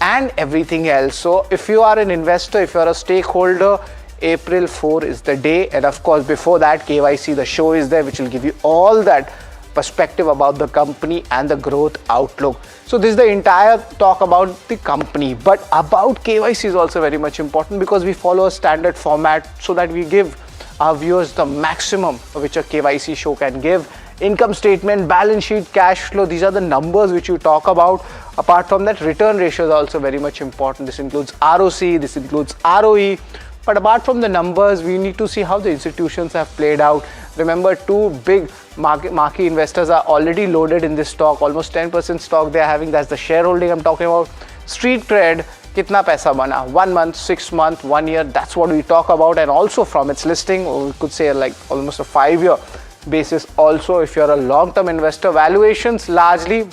Speaker 14: and everything else. So if you are an investor, if you are a stakeholder, April 4 is the day. And of course, before that, KYC, the show is there, which will give you all that perspective about the company and the growth outlook. So this is the entire talk about the company. But about KYC is also very much important, because we follow a standard format so that we give our viewers the maximum which a KYC show can give. Income statement, balance sheet, cash flow, these are the numbers which you talk about. Apart from that, return ratio is also very much important. This includes ROC, this includes ROE. But apart from the numbers, we need to see how the institutions have played out. Remember, two big marquee investors are already loaded in this stock. Almost 10% stock they are having. That's the shareholding I'm talking about. Street cred, kitna paisa bana? 1 month, 6 month, 1 year. That's what we talk about. And also from its listing, we could say like almost a 5-year basis. Also, if you're a long-term investor, valuations largely,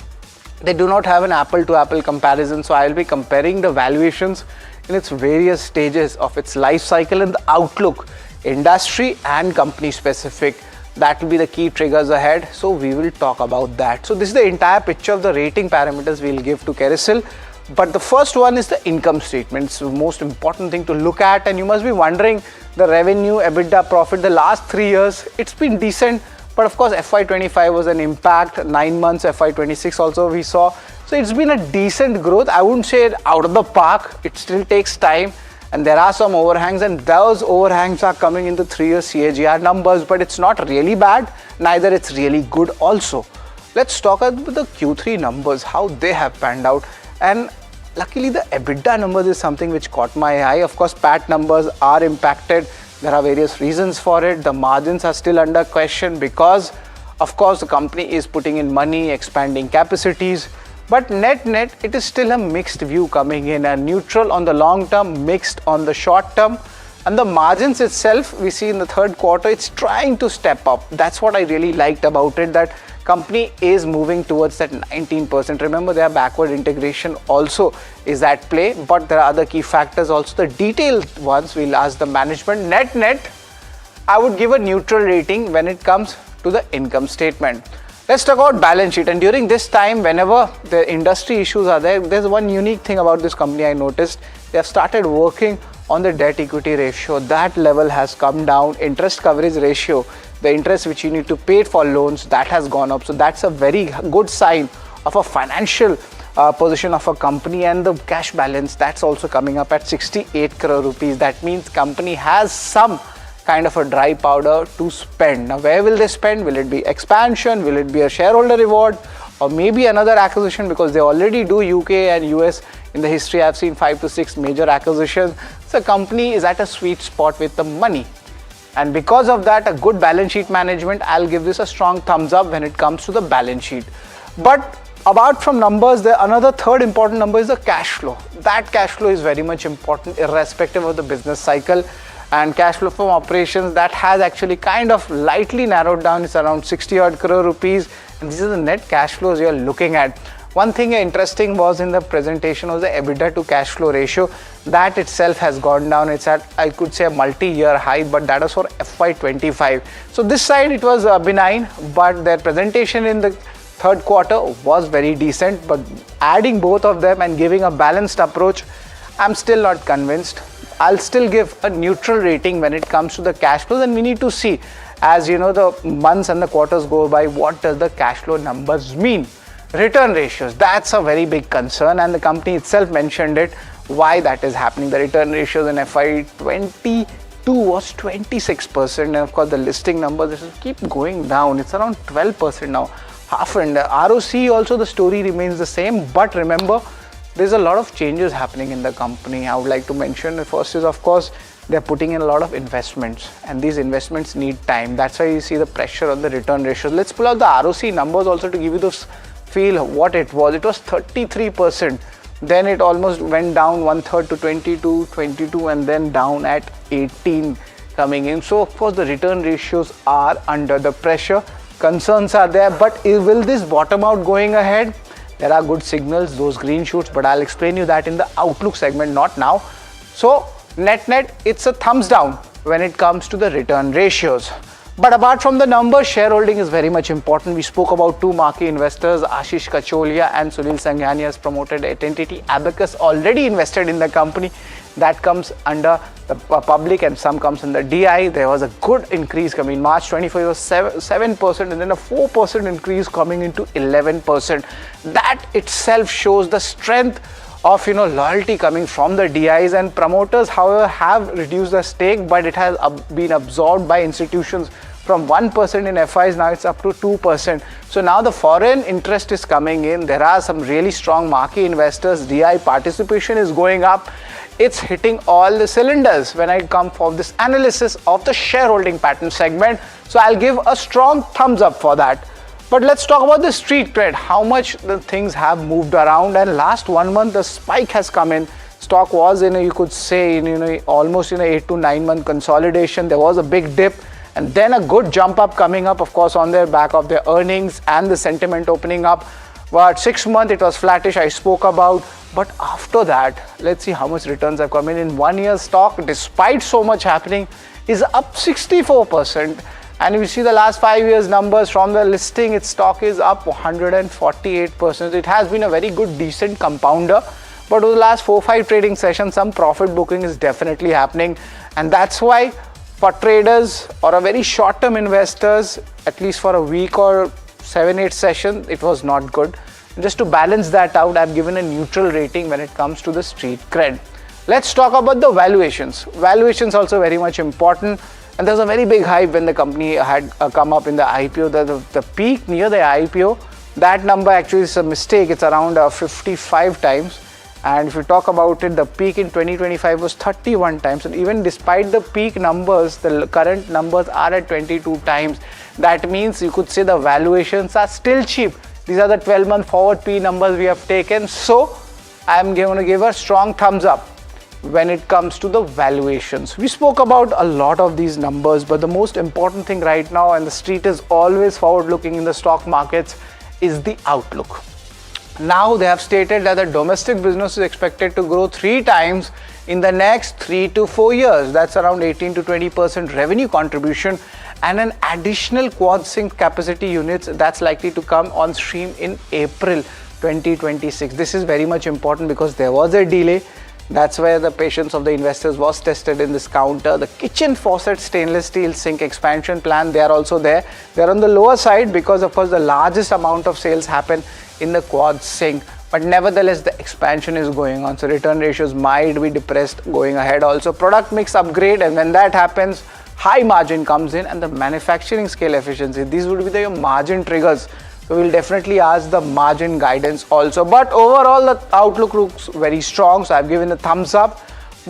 Speaker 14: they do not have an apple-to-apple comparison. So I'll be comparing the valuations in its various stages of its life cycle and the outlook, industry and company specific. That will be the key triggers ahead. So we will talk about that. So this is the entire picture of the rating parameters we'll give to Carousel. But the first one is the income statement. It's the most important thing to look at. And you must be wondering, the revenue, EBITDA, profit, the last 3 years, it's been decent. But of course, FY25 was an impact. 9 months, FY26 also we saw. So it's been a decent growth. I wouldn't say it out of the park. It still takes time. And there are some overhangs, and those overhangs are coming in the 3-year CAGR numbers. But it's not really bad. Neither it's really good also. Let's talk about the Q3 numbers, how they have panned out. And luckily, the EBITDA numbers is something which caught my eye. Of course, PAT numbers are impacted. There are various reasons for it. The margins are still under question because, of course, the company is putting in money, expanding capacities. But net, it is still a mixed view coming in, a neutral on the long term, mixed on the short term. And the margins itself, we see in the third quarter, it's trying to step up. That's what I really liked about it, that company is moving towards that 19%. Remember, their backward integration also is at play, but there are other key factors also. The detailed ones we'll ask the management. Net, I would give a neutral rating when it comes to the income statement. Let's talk about balance sheet. And during this time, whenever the industry issues are there, there's one unique thing about this company I noticed. They have started working on the debt equity ratio. That level has come down. Interest coverage ratio, the interest which you need to pay for loans, that has gone up. So that's a very good sign of a financial position of a company. And the cash balance, that's also coming up at 68 crore rupees. That means company has some kind of a dry powder to spend. Now where will they spend? Will it be expansion? Will it be a shareholder reward? Or maybe another acquisition, because they already do UK and US. In the history, I've seen 5 to 6 major acquisitions. So company is at a sweet spot with the money. And because of that, a good balance sheet management, I'll give this a strong thumbs up when it comes to the balance sheet. But apart from numbers, another third important number is the cash flow. That cash flow is very much important irrespective of the business cycle. And cash flow from operations, that has actually kind of lightly narrowed down. It's around 60 odd crore rupees. And these are the net cash flows you're looking at. One thing interesting was in the presentation was the EBITDA to cash flow ratio. That itself has gone down. It's at, I could say, a multi-year high, but that was for FY25. So this side it was benign, but their presentation in the third quarter was very decent. But adding both of them and giving a balanced approach, I'm still not convinced. I'll still give a neutral rating when it comes to the cash flows, and we need to see, as you know, the months and the quarters go by, what does the cash flow numbers mean. Return ratios, that's a very big concern, and the company itself mentioned it, why that is happening. The return ratios in FY22 was 26%, and of course the listing numbers keep going down. It's around 12% now, half. And ROC also, the story remains the same, but remember, there's a lot of changes happening in the company. I would like to mention, the first is, of course, they're putting in a lot of investments, and these investments need time. That's why you see the pressure on the return ratios. Let's pull out the ROC numbers also to give you this feel what it was. It was 33%. Then it almost went down 1/3 to 22, and then down at 18 coming in. So of course the return ratios are under the pressure. Concerns are there, but will this bottom out going ahead? There are good signals, those green shoots, but I'll explain you that in the outlook segment, not now. So net, it's a thumbs down when it comes to the return ratios. But apart from the numbers, shareholding is very much important. We spoke about two marquee investors, Ashish Kacholia and Sunil Sanghani, has promoted at entity. Abacus already invested in the company. That comes under the public, and some comes under DI. There was a good increase coming in March 24, it was 7%, and then a 4% increase coming into 11%. That itself shows the strength of loyalty coming from the DIs, and promoters, however, have reduced the stake, but it has been absorbed by institutions from 1% in FIs. Now it's up to 2%. So now the foreign interest is coming in. There are some really strong marquee investors. DI participation is going up. It's hitting all the cylinders when I come for this analysis of the shareholding pattern segment. So I'll give a strong thumbs up for that. But let's talk about the street cred, how much the things have moved around. And last 1 month, the spike has come in. Stock was in you could say, almost 8 to 9 month consolidation. There was a big dip, and then a good jump up coming up, of course, on their back of their earnings and the sentiment opening up. But 6 months, it was flattish, I spoke about. But after that, let's see how much returns have come in 1 year. Stock, despite so much happening, is up 64%. And if you see the last 5 years numbers from the listing, its stock is up 148%. It has been a very good, decent compounder. But over the last 4-5 trading sessions, some profit booking is definitely happening. And that's why for traders or a very short-term investors, at least for a week or 7-8 sessions, it was not good. Just to balance that out, I've given a neutral rating when it comes to the street cred. Let's talk about the valuations. Valuations also very much important. And there's a very big hype when the company had come up in the IPO. The peak near the IPO, that number actually is a mistake. It's around 55 times. And if you talk about it, the peak in 2025 was 31 times. And even despite the peak numbers, the current numbers are at 22 times. That means you could say the valuations are still cheap. These are the 12-month forward P numbers we have taken. So I'm going to give a strong thumbs up when it comes to the valuations. We spoke about a lot of these numbers, but the most important thing right now, and the street is always forward looking in the stock markets, is the outlook. Now they have stated that the domestic business is expected to grow 3 times in the next 3 to 4 years. That's around 18 to 20% revenue contribution, and an additional quad sync capacity units that's likely to come on stream in April 2026. This is very much important because there was a delay. That's where the patience of the investors was tested in this counter. The kitchen faucet stainless steel sink expansion plan, they are also there. They're on the lower side because of course the largest amount of sales happen in the quartz sink. But nevertheless, the expansion is going on. So return ratios might be depressed going ahead. Also product mix upgrade, and when that happens, high margin comes in and the manufacturing scale efficiency. These would be the margin triggers. So we'll definitely ask the margin guidance also. But overall, the outlook looks very strong. So I've given a thumbs up.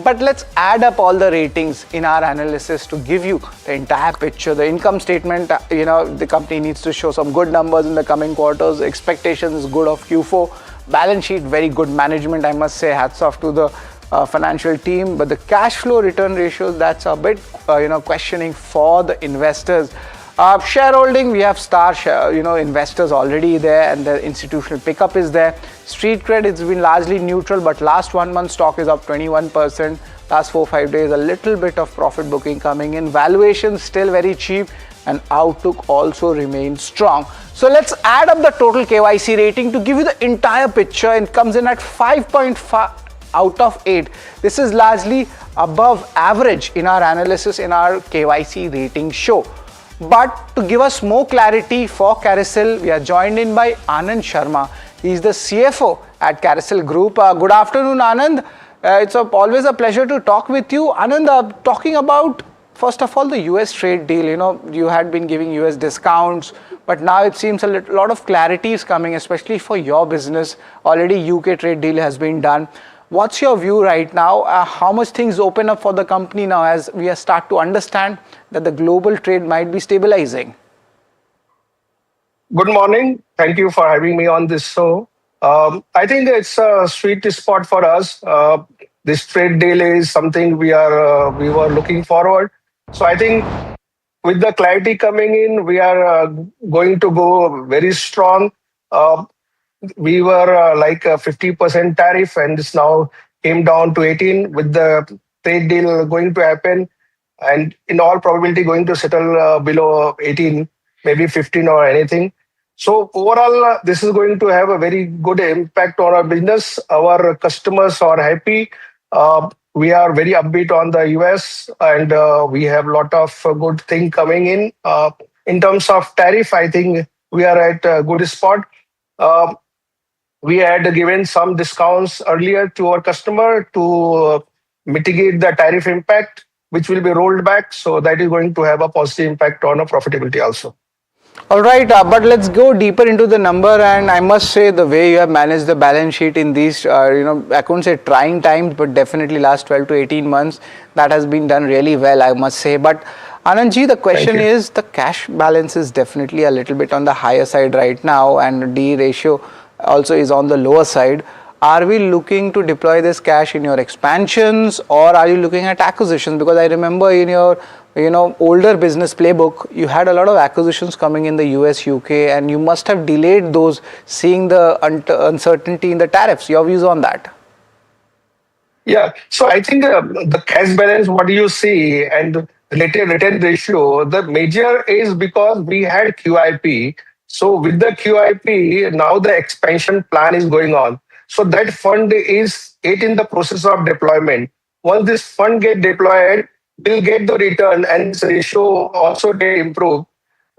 Speaker 14: But let's add up all the ratings in our analysis to give you the entire picture. The income statement, the company needs to show some good numbers in the coming quarters. Expectations is good of Q4. Balance sheet, very good management. I must say, hats off to the financial team. But the cash flow return ratios, that's a bit, questioning for the investors. Shareholding, we have star investors already there, and the institutional pickup is there. Street cred, it's been largely neutral, but last 1 month stock is up 21%. Last 4-5 days, a little bit of profit booking coming in. Valuation still very cheap, and outlook also remains strong. So let's add up the total KYC rating to give you the entire picture. It comes in at 5.5 out of 8. This is largely above average in our analysis in our KYC rating show. But to give us more clarity for Carousel, we are joined in by Anand Sharma. He is the CFO at Carousel Group. Good afternoon, Anand. It's always a pleasure to talk with you. Anand, talking about, first of all, the US trade deal. You had been giving US discounts, but now it seems a lot of clarity is coming, especially for your business. Already UK trade deal has been done. What's your view right now? How much things open up for the company now as we start to understand that the global trade might be stabilizing?
Speaker 3: Good morning. Thank you for having me on this show. I think it's a sweet spot for us. This trade deal is something we were looking forward. So I think with the clarity coming in, we are going to go very strong. We were like a 50% tariff, and this now came down to 18 with the trade deal going to happen, and in all probability going to settle below 18, maybe 15 or anything. So overall, this is going to have a very good impact on our business. Our customers are happy. We are very upbeat on the US, and we have a lot of good thing coming in. In terms of tariff, I think we are at a good spot. We had given some discounts earlier to our customer to mitigate the tariff impact, which will be rolled back. So that is going to have a positive impact on our profitability also.
Speaker 14: All right, but let's go deeper into the number. And I must say, the way you have managed the balance sheet in these, I couldn't say trying times, but definitely last 12 to 18 months, that has been done really well, I must say. But Anandji, the question is, the cash balance is definitely a little bit on the higher side right now, and D ratio also is on the lower side. Are we looking to deploy this cash in your expansions, or are you looking at acquisitions? Because I remember in your older business playbook, you had a lot of acquisitions coming in the US, UK, and you must have delayed those, seeing the uncertainty in the tariffs. Your views on that?
Speaker 3: Yeah, so I think the cash balance, what do you see, and related return ratio, the major is because we had QIP. So with the QIP, now the expansion plan is going on. So that fund is in the process of deployment. Once this fund get deployed, we'll get the return, and this ratio also they improve.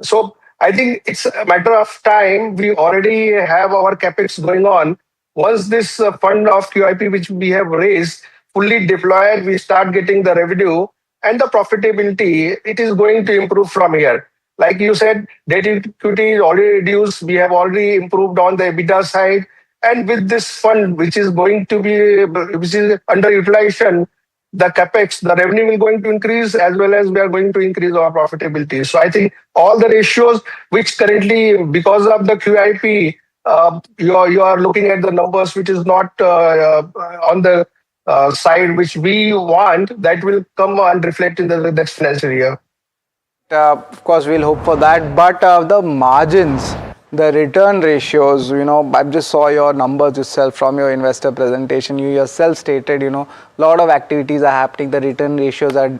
Speaker 3: So I think it's a matter of time. We already have our capex going on. Once this fund of QIP, which we have raised, fully deployed, we start getting the revenue and the profitability. It is going to improve from here. Like you said, debt equity is already reduced. We have already improved on the EBITDA side. And with this fund, which is going to be, which is underutilization, the capex, the revenue will going to increase, as well as we are going to increase our profitability. So I think all the ratios, which currently, because of the QIP, you are looking at the numbers, which is not on the side which we want, that will come and reflect in the next financial year.
Speaker 14: Of course, we'll hope for that. But the margins, the return ratios, I just saw your numbers yourself from your investor presentation. You yourself stated, a lot of activities are happening. The return ratios are,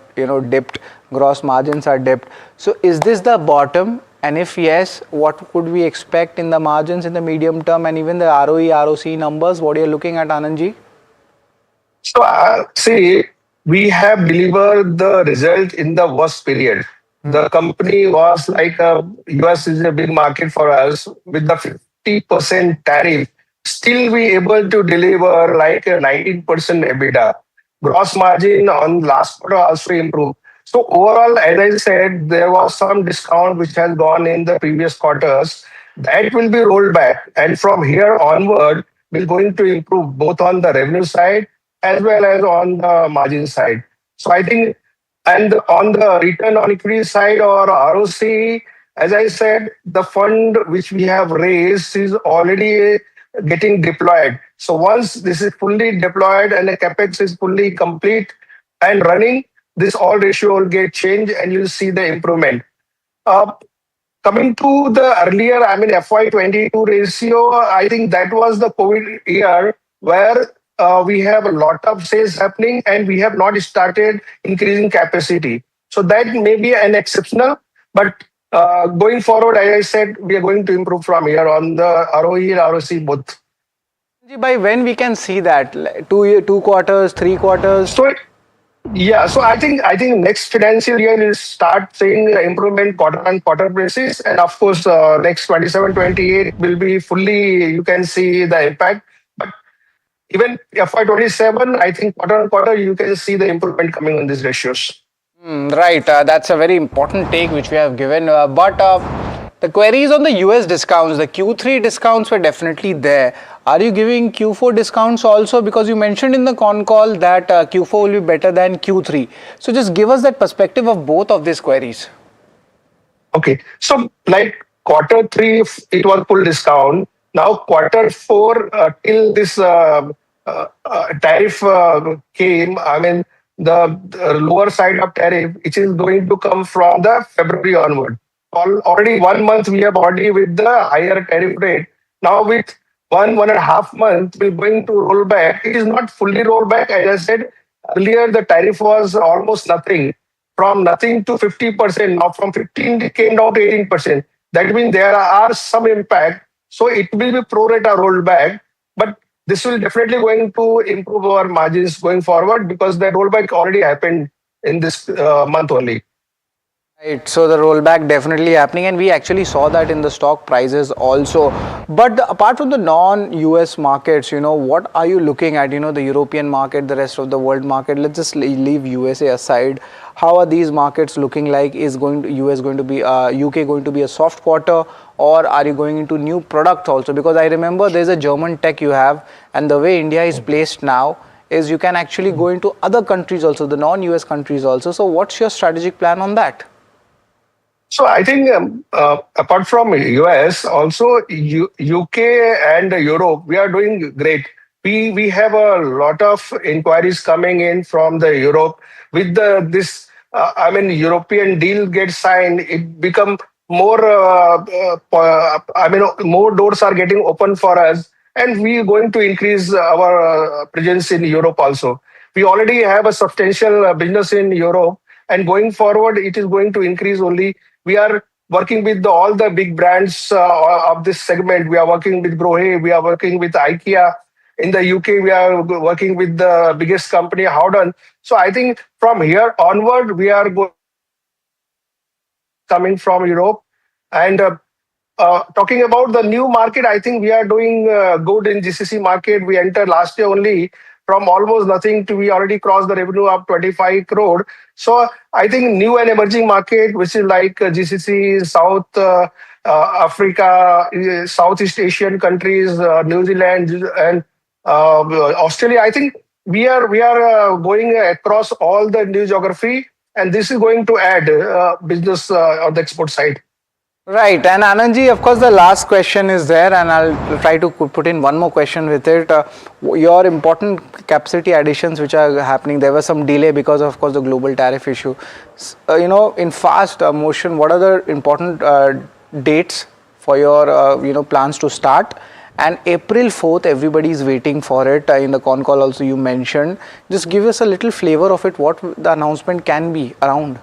Speaker 14: dipped. Gross margins are dipped. So is this the bottom? And if yes, what could we expect in the margins in the medium term, and even the ROE, ROC numbers? What are you looking at, Anandji?
Speaker 3: So, see, we have delivered the result in the worst period. The company was like US is a big market for us with the 50% tariff. Still, we able to deliver like a 19% EBITDA. Gross margin on last quarter also improved. So overall, as I said, there was some discount which has gone in the previous quarters. That will be rolled back, and from here onward, we're going to improve both on the revenue side as well as on the margin side. So I think, and on the return on equity side or ROC, as I said, the fund which we have raised is already getting deployed. So once this is fully deployed and the capex is fully complete and running, this all ratio will get changed and you'll see the improvement. Uh, Coming to the earlier, I mean FY22 ratio, I think that was the COVID year where we have a lot of sales happening and we have not started increasing capacity. So that may be an exceptional, but going forward, as I said, we are going to improve from here on the ROE and ROC both.
Speaker 14: By when we can see that? 2 quarters, 3 quarters?
Speaker 3: So yeah, so I think next financial year will start seeing improvement quarter on quarter basis, and of course next 27-28 will be fully you can see the impact. But even FY27, I think quarter on quarter you can see the improvement coming on these ratios.
Speaker 14: Right, that's a very important take which we have given. But the queries on the US discounts, the Q3 discounts were definitely there. Are you giving Q4 discounts also? Because you mentioned in the con call that Q4 will be better than Q3. So just give us that perspective of both of these queries.
Speaker 3: Okay, so like quarter three, it was full discount. Now quarter four, till this tariff came, I mean the lower side of tariff, which is going to come from the February onward. Already 1 month we have already with the higher tariff rate. Now with 1.5 months, we're going to roll back. It is not fully rolled back. As I said earlier, the tariff was almost nothing. From nothing to 50%. Now from 15 it came down to 18%. That means there are some impact. So it will be pro rata rolled back. But this will definitely going to improve our margins going forward because the rollback already happened in this month only.
Speaker 14: Right, so the rollback definitely happening, and we actually saw that in the stock prices also. But apart from the non-US markets, what are you looking at? The European market, the rest of the world market. Let's just leave USA aside. How are these markets looking like? Is US going to be UK going to be a soft quarter, or are you going into new products also? Because I remember there's a German tech you have, and the way India is placed now is you can actually go into other countries also, the non-US countries also. So what's your strategic plan on that?
Speaker 3: So I think apart from US, also UK and Europe, we are doing great. We have a lot of inquiries coming in from the Europe. With this, European deal gets signed, it become more. More doors are getting open for us, and we are going to increase our presence in Europe also. We already have a substantial business in Europe, and going forward, it is going to increase only. We are working with all the big brands of this segment. We are working with Grohe, we are working with IKEA. In the UK, we are working with the biggest company, Howden. So I think from here onward, we are coming from Europe. And talking about the new market, I think we are doing good in GCC market. We entered last year only. From almost nothing to we already crossed the revenue of 25 crore. So I think new and emerging market, which is like GCC, South Africa, Southeast Asian countries, New Zealand and Australia. I think we are going across all the new geography, and this is going to add business on the export side.
Speaker 14: Right, and Anandji, of course, the last question is there, and I'll try to put in one more question with it. Your important capacity additions which are happening, there was some delay because of course, the global tariff issue. In fast motion, what are the important dates for your, plans to start? And April 4th, everybody is waiting for it. In the con call also you mentioned. Just give us a little flavor of it, what the announcement can be around.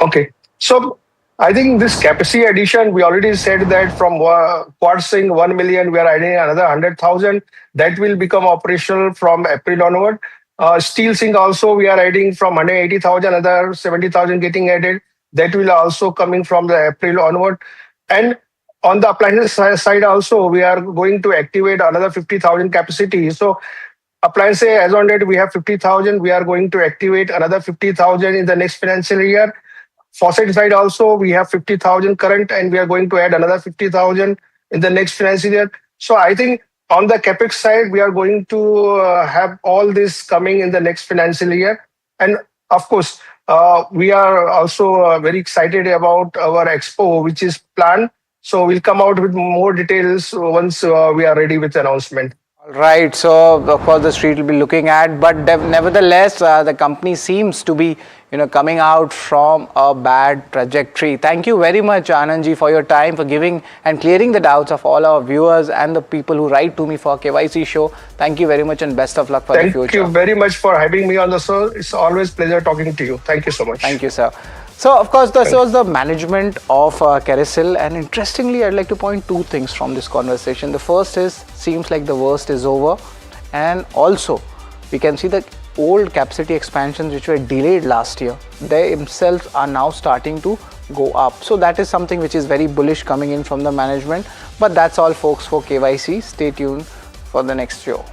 Speaker 3: Okay, so I think this capacity addition, we already said that from quartz zinc 1 million, we are adding another 100,000. That will become operational from April onward. Steel zinc also, we are adding from 180,000, another 70,000 getting added. That will also coming from the April onward. And on the appliances side also, we are going to activate another 50,000 capacity. So appliances, as on date, we have 50,000. We are going to activate another 50,000 in the next financial year. Faucet side also, we have 50,000 current, and we are going to add another 50,000 in the next financial year. So I think on the capex side, we are going to have all this coming in the next financial year. And of course, we are also very excited about our expo, which is planned. So we'll come out with more details once we are ready with the announcement.
Speaker 14: Right, so of course the street will be looking at, but nevertheless the company seems to be coming out from a bad trajectory. Thank you very much, Anandji, for your time, for giving and clearing the doubts of all our viewers and the people who write to me for KYC show. Thank you very much and best of luck for the future.
Speaker 3: Thank you very much for having me on the show. It's always a pleasure talking to you. Thank you so much.
Speaker 14: Thank you, sir. So, of course, this was the management of Carousel, and interestingly, I'd like to point two things from this conversation. The first is, seems like the worst is over, and also we can see that old capacity expansions which were delayed last year, they themselves are now starting to go up. So that is something which is very bullish coming in from the management. But that's all, folks, for KYC. Stay tuned for the next show.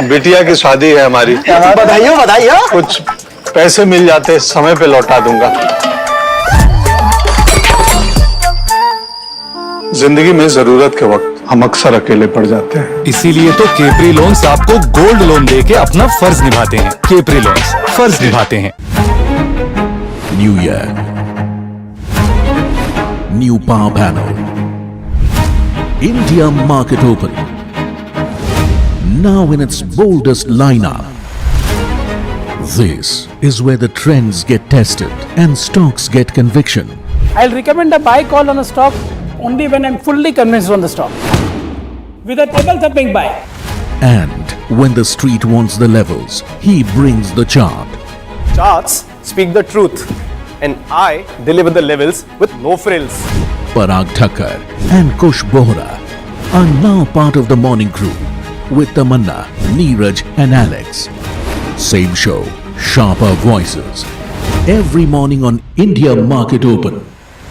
Speaker 18: बिटिया की शादी है हमारी।
Speaker 10: बधाई हो, बधाई हो।
Speaker 18: कुछ पैसे मिल जाते समय पे लौटा दूंगा। जिंदगी में जरूरत के वक्त हम अक्सर अकेले पड़ जाते हैं।
Speaker 11: इसीलिए तो केपरी लोन्स आपको गोल्ड लोन देके अपना फर्ज निभाते हैं। केपरी लोन्स फर्ज निभाते हैं।
Speaker 1: New year, new power panel, India market open. Now in its boldest lineup. This is where the trends get tested and stocks get conviction.
Speaker 5: I'll recommend a buy call on a stock only when I'm fully convinced on the stock. With a table thumping buy.
Speaker 1: And when the street wants the levels, he brings the chart.
Speaker 19: Charts speak the truth, and I deliver the levels with no frills.
Speaker 1: Parag Thakkar and Kush Bohra are now part of the morning crew with Tamanna, Neeraj and Alex. Same show, sharper voices. Every morning on India Market Open,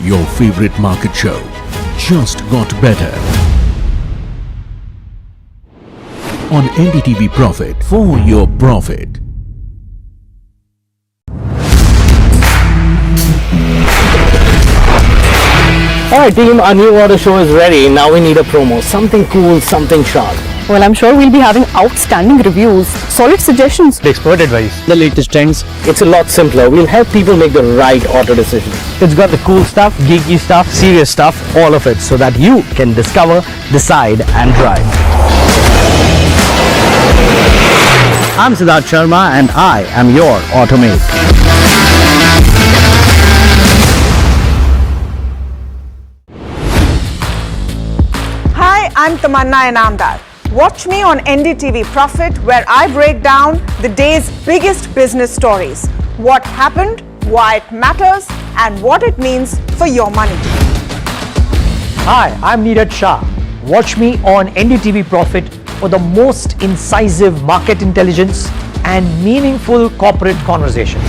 Speaker 1: your favorite market show just got better. On NDTV Profit, for your profit.
Speaker 10: Alright team, our new order show is ready. Now we need a promo. Something cool, something sharp.
Speaker 15: Well, I'm sure we'll be having outstanding reviews, solid suggestions,
Speaker 10: expert advice, the latest trends. It's a lot simpler. We'll help people make the right auto decision. It's got the cool stuff, geeky stuff, serious stuff, all of it, so that you can discover, decide and drive. I'm Siddharth Sharma and I am your Automate.
Speaker 4: Hi, I'm Tamanna Inamdar. Watch me on NDTV Profit, where I break down the day's biggest business stories. What happened, why it matters, and what it means for your money.
Speaker 20: Hi, I'm Neeraj Shah. Watch me on NDTV Profit for the most incisive market intelligence and meaningful corporate conversations.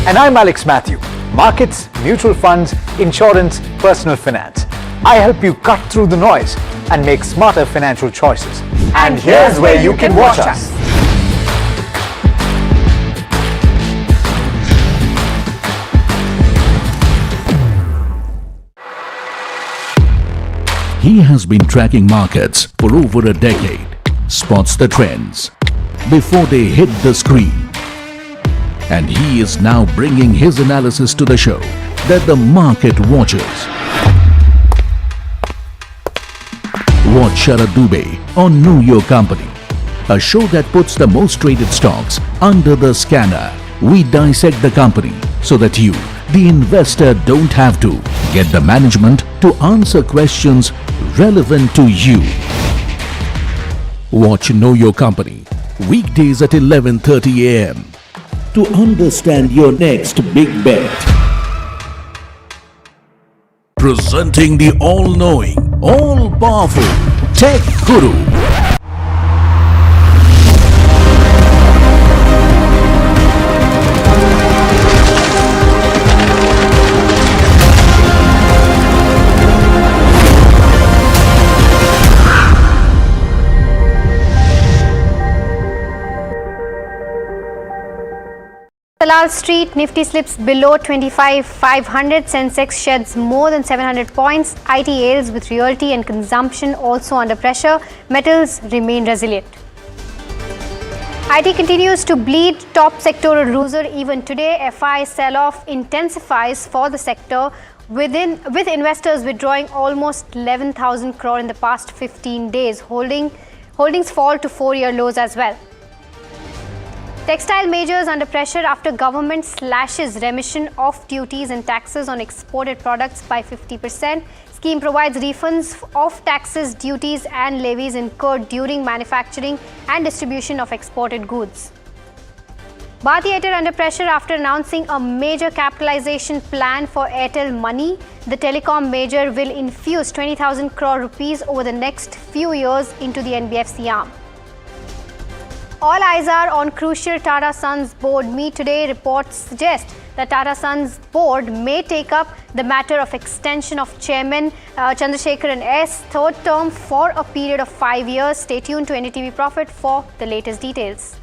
Speaker 12: And I'm Alex Matthew. Markets, mutual funds, insurance, personal finance. I help you cut through the noise and make smarter financial choices. And here's where you can watch us.
Speaker 1: He has been tracking markets for over a decade, spots the trends before they hit the screen. And he is now bringing his analysis to the show that the market watches. Watch Sharad Dubey on Know Your Company, a show that puts the most traded stocks under the scanner. We dissect the company so that you, the investor, don't have to. Get the management to answer questions relevant to you. Watch Know Your Company weekdays at 11:30 a.m. to understand your next big bet. Presenting the all-knowing, all-powerful Tech Guru.
Speaker 23: Dalal Street, Nifty slips below 25,500, Sensex sheds more than 700 points, IT ails with realty and consumption also under pressure, metals remain resilient. IT continues to bleed top sectoral loser even today, FI sell-off intensifies for the sector with investors withdrawing almost 11,000 crore in the past 15 days, holdings fall to 4-year lows as well. Textile majors under pressure after government slashes remission of duties and taxes on exported products by 50%. Scheme provides refunds of taxes, duties and levies incurred during manufacturing and distribution of exported goods. Bharti Airtel under pressure after announcing a major capitalization plan for Airtel Money. The telecom major will infuse 20,000 crore rupees over the next few years into the NBFC arm. All eyes are on crucial Tata Sons board meet today. Reports suggest that Tata Sons board may take up the matter of extension of Chairman Chandrasekaran S. third term for a period of 5 years. Stay tuned to NDTV Profit for the latest details.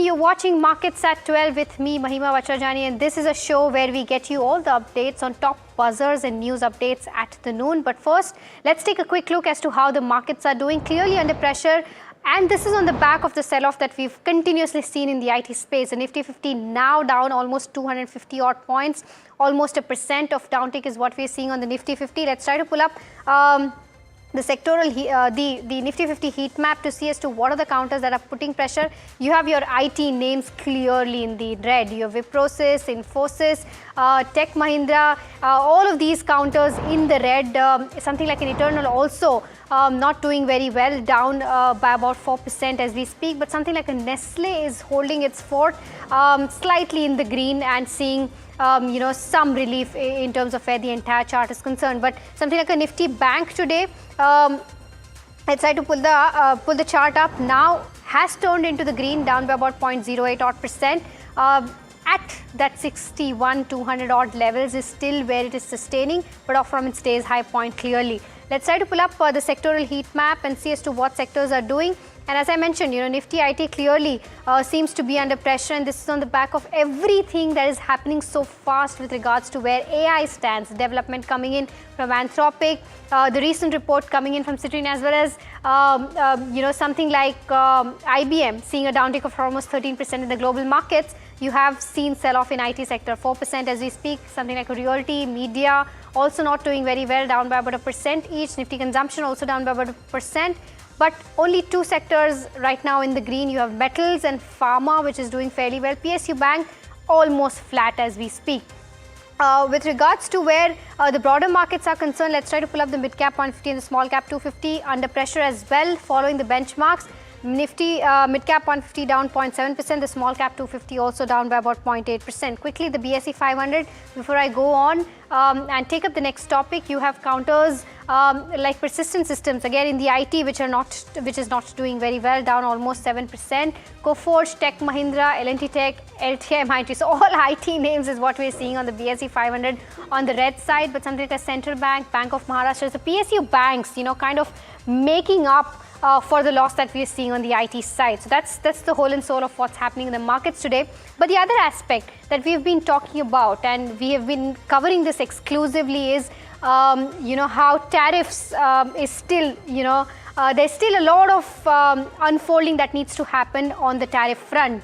Speaker 23: You're watching Markets at 12 with me, Mahima Vachajani, and this is a show where we get you all the updates on top buzzers and news updates at the noon. But first, let's take a quick look as to how the markets are doing. Clearly under pressure, and this is on the back of the sell-off that we've continuously seen in the IT space. The Nifty 50 now down almost 250 odd points, almost 1% of downtick is what we're seeing on the Nifty 50. Let's try to pull up the sectoral, the Nifty 50 heat map to see as to what are the counters that are putting pressure. You have your IT names clearly in the red. You have Viprosys, Infosys, Tech Mahindra, all of these counters in the red. Something like an Eternal also not doing very well, down by about 4% as we speak. But something like a Nestle is holding its fort, slightly in the green and seeing some relief in terms of where the entire chart is concerned. But something like a Nifty Bank today, let's try to pull the chart up now, has turned into the green, down by about 0.08 odd percent. At that 61,200 odd levels is still where it is sustaining, but off from its day's high point clearly. Let's try to pull up the sectoral heat map and see as to what sectors are doing. And as I mentioned, Nifty IT clearly seems to be under pressure, and this is on the back of everything that is happening so fast with regards to where AI stands. Development coming in from Anthropic, the recent report coming in from Citrine, as well as something like IBM seeing a downtick of almost 13% in the global markets. You have seen sell-off in IT sector, 4% as we speak. Something like a Realty, Media also not doing very well, down by about 1% each. Nifty Consumption also down by about 1%. But only two sectors right now in the green. You have metals and pharma, which is doing fairly well. PSU Bank almost flat as we speak. With regards to where the broader markets are concerned, let's try to pull up the mid-cap 150 and the small-cap 250 under pressure as well, following the benchmarks. Nifty mid-cap 150 down 0.7%, the small-cap 250 also down by about 0.8%. Quickly, the BSE 500, before I go on and take up the next topic, you have counters like Persistent Systems, again in the IT, which is not doing very well, down almost 7%. Coforge, Tech Mahindra, L&T Tech, LTI, Mindtree. So all IT names is what we're seeing on the BSE 500 on the red side, but something like Central Bank, Bank of Maharashtra, the PSU banks, kind of making up for the loss that we are seeing on the IT side. So that's the whole and soul of what's happening in the markets today. But the other aspect that we've been talking about, and we have been covering this exclusively, is how tariffs is still, there's still a lot of unfolding that needs to happen on the tariff front.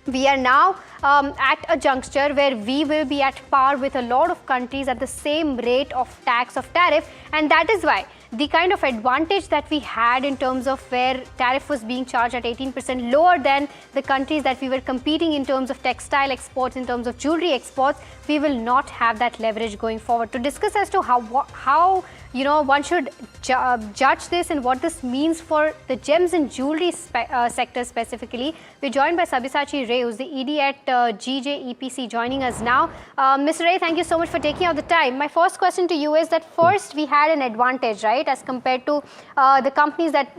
Speaker 23: We are now at a juncture where we will be at par with a lot of countries at the same rate of tax of tariff, and that is why the kind of advantage that we had in terms of where tariff was being charged at 18% lower than the countries that we were competing in terms of textile exports, in terms of jewelry exports, we will not have that leverage going forward. To discuss as to how one should judge this and what this means for the gems and jewelry sector specifically, we're joined by Sabyasachi Ray, who's the ED at GJ EPC, joining us now. Mr. Ray, thank you so much for taking out the time. My first question to you is that first we had an advantage, right, as compared to the companies that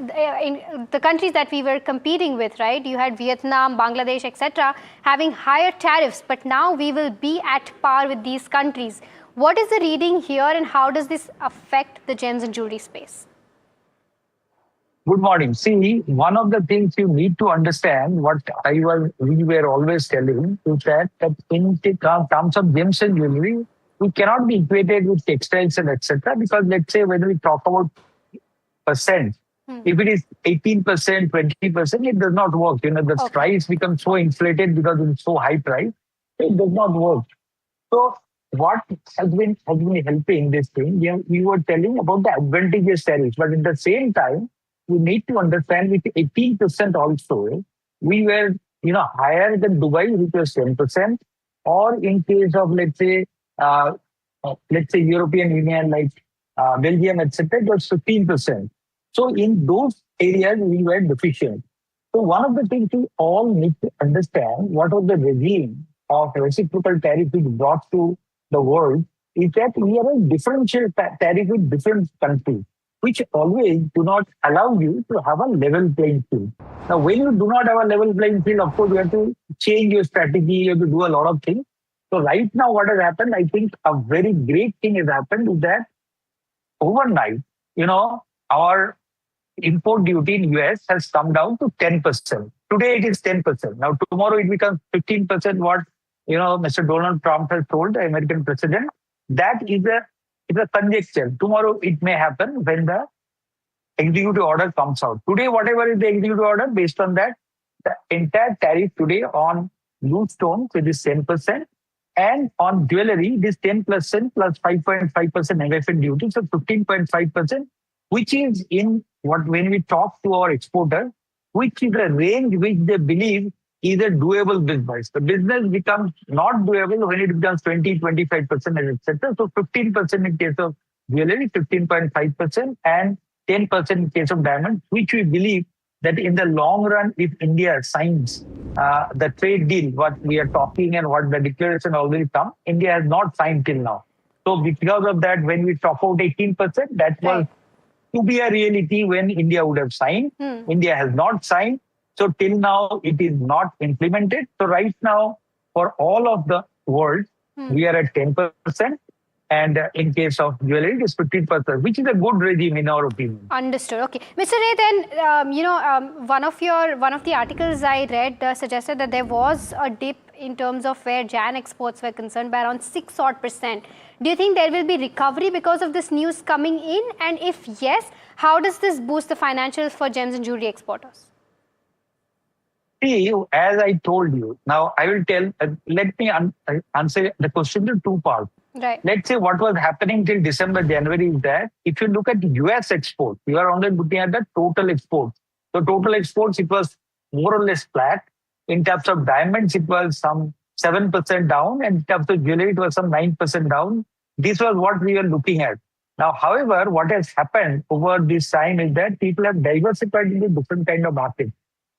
Speaker 23: in the countries that we were competing with, right? You had Vietnam, Bangladesh, etc., having higher tariffs, but now we will be at par with these countries. What is the reading here and how does this affect the gems and jewelry space?
Speaker 9: Good morning. See, one of the things you need to understand, what we were always telling, is that in terms of gems and jewelry, we cannot be equated with textiles and etc. Because let's say when we talk about percent, if it is 18%, 20%, it does not work. The price becomes so inflated because it's so high price, it does not work. So what has been helping this thing? We were telling about the advantageous tariffs, but at the same time, we need to understand with 18% also, we were higher than Dubai, which was 10%, or in case of let's say European Union like Belgium, etc., it was 15%. So in those areas we were deficient. So one of the things we all need to understand, what was the regime of reciprocal tariff which brought to the world, is that we have a differential tariff with different countries, which always do not allow you to have a level playing field. Now, when you do not have a level playing field, of course, you have to change your strategy, you have to do a lot of things. So right now, what has happened, I think a very great thing has happened is that overnight, our import duty in US has come down to 10%. Today it is 10%. Now tomorrow it becomes 15%. What Mr. Donald Trump has told the American president, that is a conjecture. Tomorrow it may happen when the executive order comes out. Today, whatever is the executive order, based on that, the entire tariff today on loose stones, it is 10%, and on jewelry, it is 10% plus 5.5% MFN duty, so 15.5%, which is in when we talk to our exporters, which is a range which they believe is a doable business. The business becomes not doable when it becomes 20, 25%, etc. So 15% in case of jewelry, 15.5%, and 10% in case of diamonds, which we believe that in the long run, if India signs the trade deal, what we are talking and what the declaration already come, India has not signed till now. So because of that, when we talk about 18%, that was to be a reality when India would have signed. India has not signed. So till now, it is not implemented. So right now, for all of the world, we are at 10%. And in case of jewelry, it is 15%, which is a good regime in our opinion.
Speaker 23: Understood. Okay, Mr. Ray, then one of the articles I read suggested that there was a dip in terms of where Jan exports were concerned by around 6% odd. Do you think there will be recovery because of this news coming in? And if yes, how does this boost the financials for gems and jewelry exporters?
Speaker 9: See, as I told you, now I will tell. Let me answer the question in two parts.
Speaker 23: Right.
Speaker 9: Let's say what was happening till December, January is that if you look at US exports, you are only looking at the total exports. So total exports, it was more or less flat. In terms of diamonds, it was some 7% down. And in terms of jewelry, it was some 9% down. This was what we were looking at. Now, however, what has happened over this time is that people have diversified into different kind of markets.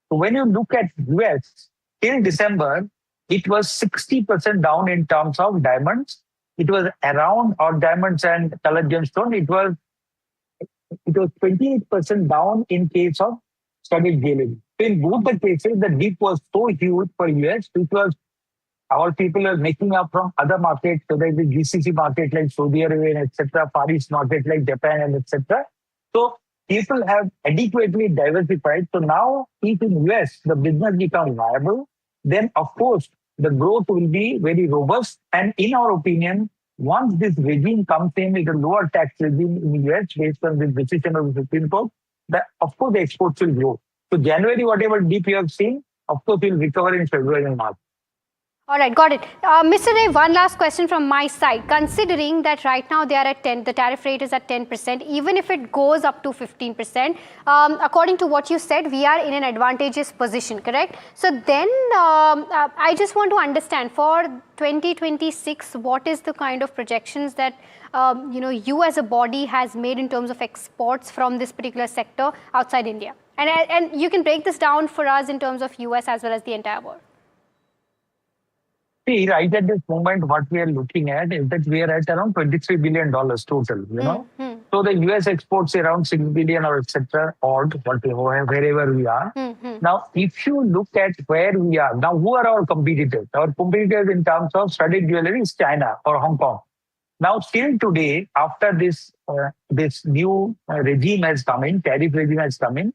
Speaker 9: So when you look at US, till December, it was 60% down in terms of diamonds. It was around, or diamonds and colored gemstone, it was 28% down in case of studded jewelry. In both the cases, the dip was so huge for US, which was our people are making up from other markets, so like the GCC market like Saudi Arabia, etc., Far East market like Japan and etc. So people have adequately diversified. So now, if in US the business becomes viable, then of course the growth will be very robust. And in our opinion, once this regime comes in with a lower tax regime in the US based on the decision of the Supreme Court, of course the exports will grow. So January, whatever dip you have seen, of course will recover in February and March.
Speaker 23: All right, got it. Mr. Ray, one last question from my side. Considering that right now they are at 10, the tariff rate is at 10%, even if it goes up to 15%, according to what you said, we are in an advantageous position, correct? So then I just want to understand for 2026, what is the kind of projections that you as a body has made in terms of exports from this particular sector outside India? And you can break this down for us in terms of US as well as the entire world.
Speaker 9: See, right at this moment, what we are looking at is that we are at around $23 billion total, So the US exports around 6 billion or etc. odd, wherever we are. Now, if you look at where we are, now who are our competitors? Our competitors in terms of studded jewelry is China or Hong Kong. Now, till today, after this new regime has come in, tariff regime has come in,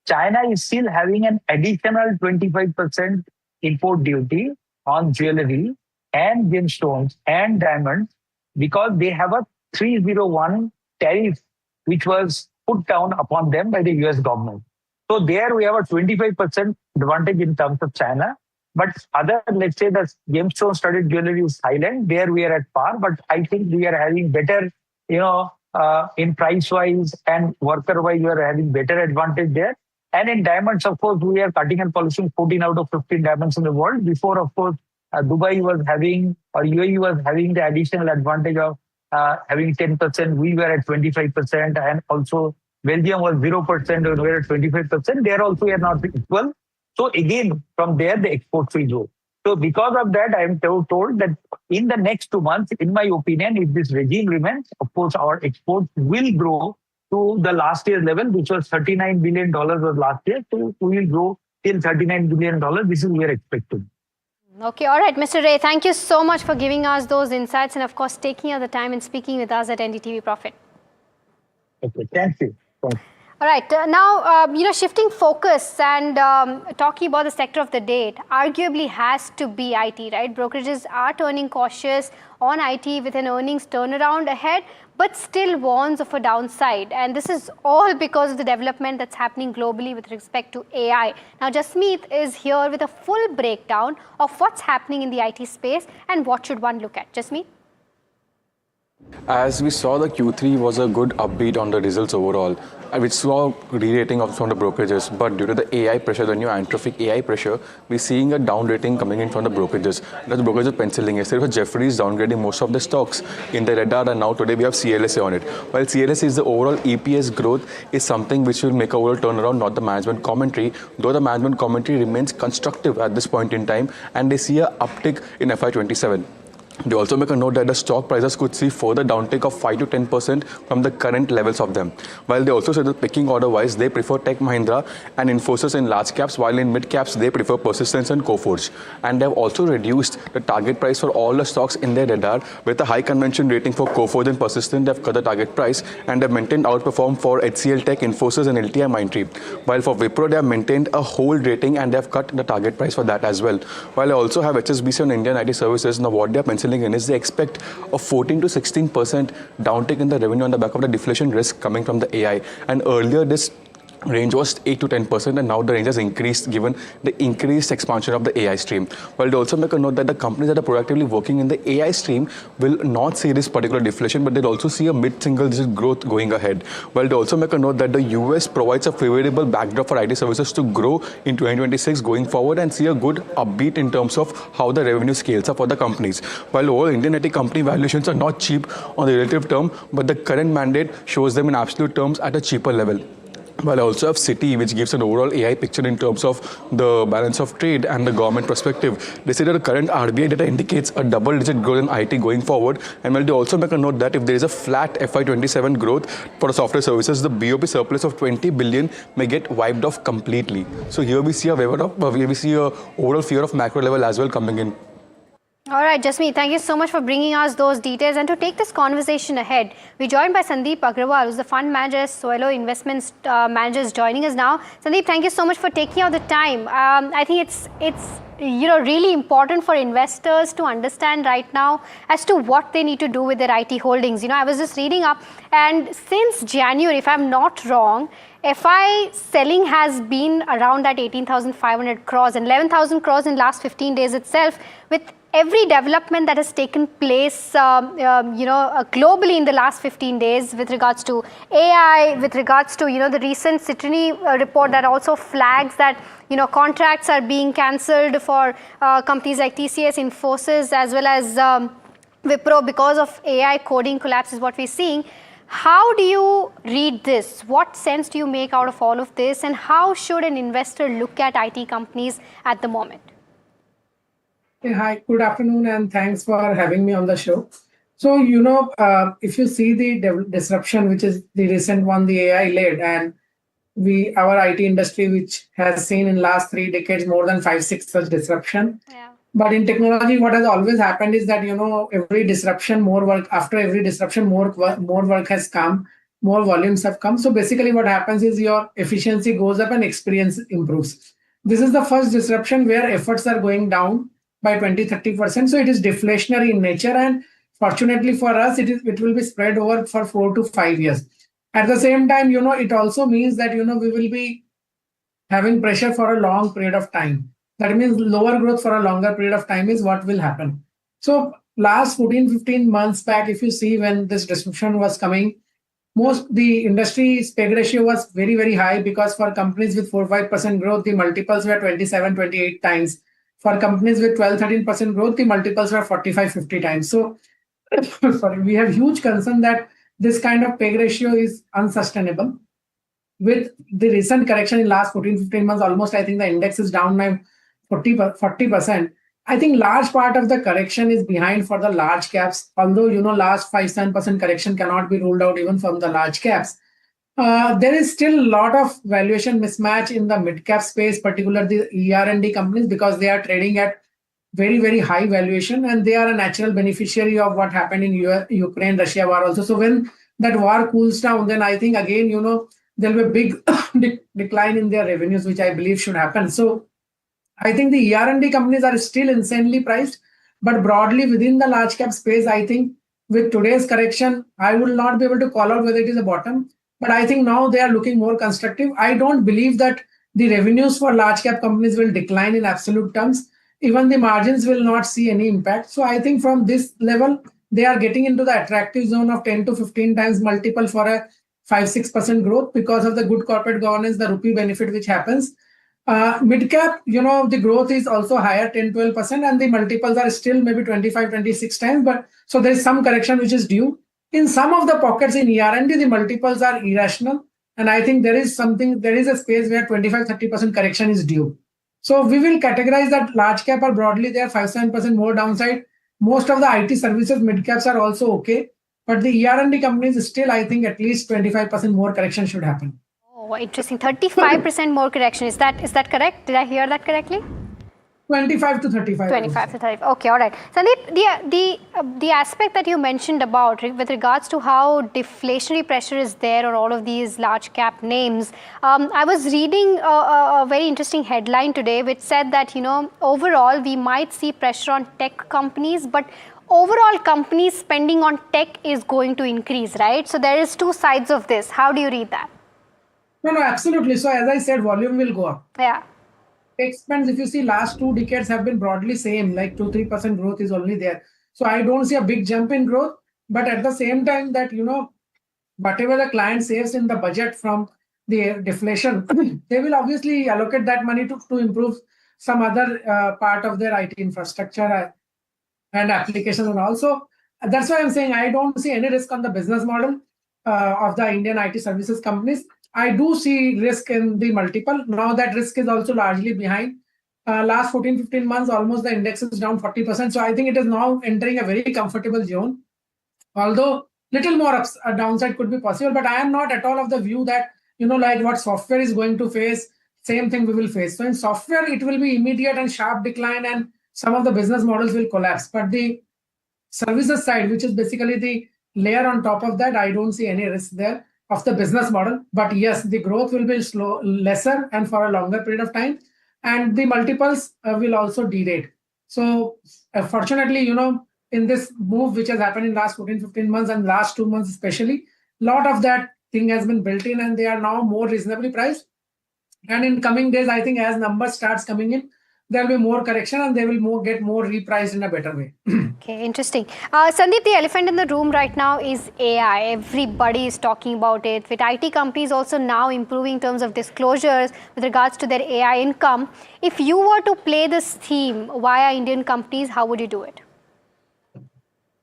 Speaker 9: China is still having an additional 25% import duty on jewelry and gemstones and diamonds because they have a 301 tariff which was put down upon them by the US government. So there we have a 25% advantage in terms of China. But other, let's say the gemstone studded jewelry is silent, there we are at par, but I think we are having better, in price wise and worker wise, we are having better advantage there. And in diamonds, of course, we are cutting and polishing 14 out of 15 diamonds in the world. Before, of course, Dubai was having, or UAE was having the additional advantage of having 10%. We were at 25%. And also, Belgium was 0% and we were at 25%. There also, we are not equal. So again, from there, the exports will go. So because of that, I am told that in the next 2 months, in my opinion, if this regime remains, of course, our exports will grow to the last year's level, which was $39 billion was last year. So we will grow till $39 billion. This is what we are expecting.
Speaker 23: Okay, all right, Mr. Ray, thank you so much for giving us those insights and, of course, taking out the time and speaking with us at NDTV Profit.
Speaker 9: Okay, thank you. Thank you.
Speaker 23: All right, now, shifting focus and talking about the sector of the day, it arguably has to be IT, right? Brokerages are turning cautious on IT with an earnings turnaround ahead, but still warns of a downside. And this is all because of the development that's happening globally with respect to AI. Now, Jasmeet is here with a full breakdown of what's happening in the IT space and what should one look at. Jasmeet?
Speaker 11: As we saw, the Q3 was a good upbeat on the results overall. We saw re-rating from the brokerages, but due to the AI pressure, the new anthropic AI pressure, we're seeing a down rating coming in from the brokerages. The brokerages are penciling. Yesterday, Jefferies downgrading most of the stocks in the radar, and now today we have CLSA on it. While CLSA is the overall EPS growth is something which will make a overall turnaround, not the management commentary, though the management commentary remains constructive at this point in time, and they see an uptick in FY27. They also make a note that the stock prices could see further downtick of 5 to 10% from the current levels of them. While they also said that picking order wise, they prefer Tech Mahindra and Infosys in large caps, while in mid caps, they prefer Persistence and Coforge. And they have also reduced the target price for all the stocks in their radar with a high convention rating for Coforge and Persistence. They have cut the target price and they have maintained outperform for HCL Tech, Infosys and LTI Mindtree. While for Wipro, they have maintained a hold rating and they have cut the target price for that as well. While I also have HSBC on Indian IT Services. Now what they are penciling in is they expect a 14 to 16% downtick in the revenue on the back of the deflation risk coming from the AI. And earlier this range was 8 to 10%, and now the range has increased given the increased expansion of the AI stream. While they also make a note that the companies that are proactively working in the AI stream will not see this particular deflation, but they'll also see a mid-single digit growth going ahead. While they also make a note that the US provides a favorable backdrop for IT services to grow in 2026 going forward and see a good upbeat in terms of how the revenue scales up for the companies. While all Indian IT company valuations are not cheap on the relative term, but the current mandate shows them in absolute terms at a cheaper level. While I also have Citi, which gives an overall AI picture in terms of the balance of trade and the government perspective. They say that the current RBI data indicates a double-digit growth in IT going forward. And while they also make a note that if there is a flat FY27 growth for the software services, the BOP surplus of 20 billion may get wiped off completely. So here we see a overall fear of macro level as well coming in.
Speaker 23: All right, Jasmeet, thank you so much for bringing us those details. And to take this conversation ahead, we're joined by Sandeep Agrawal, who's the fund manager at Swallow Investments Managers, joining us now. Sandeep, thank you so much for taking out the time. I think it's really important for investors to understand right now as to what they need to do with their IT holdings. I was just reading up, and since January, if I'm not wrong, FI selling has been around that 18,500 crores and 11,000 crores in last 15 days itself, with every development that has taken place, globally in the last 15 days with regards to AI, with regards to, the recent Citrini report that also flags that, contracts are being cancelled for companies like TCS, Infosys, as well as Wipro because of AI coding collapse is what we're seeing. How do you read this? What sense do you make out of all of this? And how should an investor look at IT companies at the moment?
Speaker 2: Hey, hi, good afternoon, and thanks for having me on the show. So, if you see the disruption, which is the recent one, the AI led, and our IT industry, which has seen in last 3 decades more than 5-6 such disruption. Yeah. But in technology, what has always happened is that every disruption, more work. After every disruption, more work has come, more volumes have come. So basically, what happens is your efficiency goes up and experience improves. This is the first disruption where efforts are going down by 20-30%. So it is deflationary in nature, and fortunately for us, it will be spread over for 4 to 5 years. At the same time, it also means that we will be having pressure for a long period of time. That means lower growth for a longer period of time is what will happen. So last 14-15 months back, if you see when this disruption was coming, the industry's PEG ratio was very, very high, because for companies with 4-5% growth, the multiples were 27-28 times. For companies with 12-13% growth, the multiples were 45-50 times. So sorry, we have huge concern that this kind of PEG ratio is unsustainable. With the recent correction in last 14-15 months, almost I think the index is down by 40%. I think large part of the correction is behind for the large caps, although last 5-7% correction cannot be ruled out even from the large caps. There is still a lot of valuation mismatch in the mid cap space, particularly the ER&D companies, because they are trading at very, very high valuation, and they are a natural beneficiary of what happened in Ukraine-Russia war also. So when that war cools down, then I think again, there'll be a big decline in their revenues, which I believe should happen. So I think the ER&D companies are still insanely priced, but broadly within the large cap space, I think with today's correction, I will not be able to call out whether it is a bottom, but I think now they are looking more constructive. I don't believe that the revenues for large cap companies will decline in absolute terms. Even the margins will not see any impact. So I think from this level, they are getting into the attractive zone of 10 to 15 times multiple for a 5-6% growth because of the good corporate governance, the rupee benefit which happens. Mid cap, the growth is also higher, 10-12%, and the multiples are still maybe 25-26 times. But so there is some correction which is due. In some of the pockets in ER&D, the multiples are irrational, and I think there is a space where 25-30% correction is due. So we will categorize that large cap are broadly there, 5-7% more downside. Most of the IT services mid caps are also okay, but the ER&D companies still, I think at least 25% more correction should happen.
Speaker 23: Oh, interesting. 35% more correction. Is that correct? Did I hear that correctly?
Speaker 2: 25 to 35.
Speaker 23: 25 to 35. Okay, all right. Sandeep, the aspect that you mentioned about with regards to how deflationary pressure is there on all of these large cap names, I was reading a very interesting headline today which said that, overall we might see pressure on tech companies, but overall company spending on tech is going to increase, right? So there is two sides of this. How do you read that?
Speaker 2: No, absolutely. So as I said, volume will go up.
Speaker 23: Yeah.
Speaker 2: Tech spends, if you see last 2 decades have been broadly same, like 2-3% growth is only there. So I don't see a big jump in growth, but at the same time that, whatever the client saves in the budget from the deflation, they will obviously allocate that money to improve some other part of their IT infrastructure and applications. And also, that's why I'm saying I don't see any risk on the business model of the Indian IT services companies. I do see risk in the multiple. Now that risk is also largely behind. Last 14-15 months, almost the index is down 40%. So I think it is now entering a very comfortable zone. Although little more downside could be possible, but I am not at all of the view that, like what software is going to face, same thing we will face. So in software, it will be immediate and sharp decline and some of the business models will collapse. But the services side, which is basically the layer on top of that, I don't see any risk there of the business model. But yes, the growth will be lesser and for a longer period of time. And the multiples will also derate. So fortunately, in this move which has happened in last 14-15 months and last 2 months especially, a lot of that thing has been built in and they are now more reasonably priced. And in coming days, I think as numbers starts coming in, there will be more correction and they will get more repriced in a better way.
Speaker 23: Okay, interesting. Sandeep, the elephant in the room right now is AI. Everybody is talking about it. With IT companies also now improving in terms of disclosures with regards to their AI income. If you were to play this theme via Indian companies, how would you do it?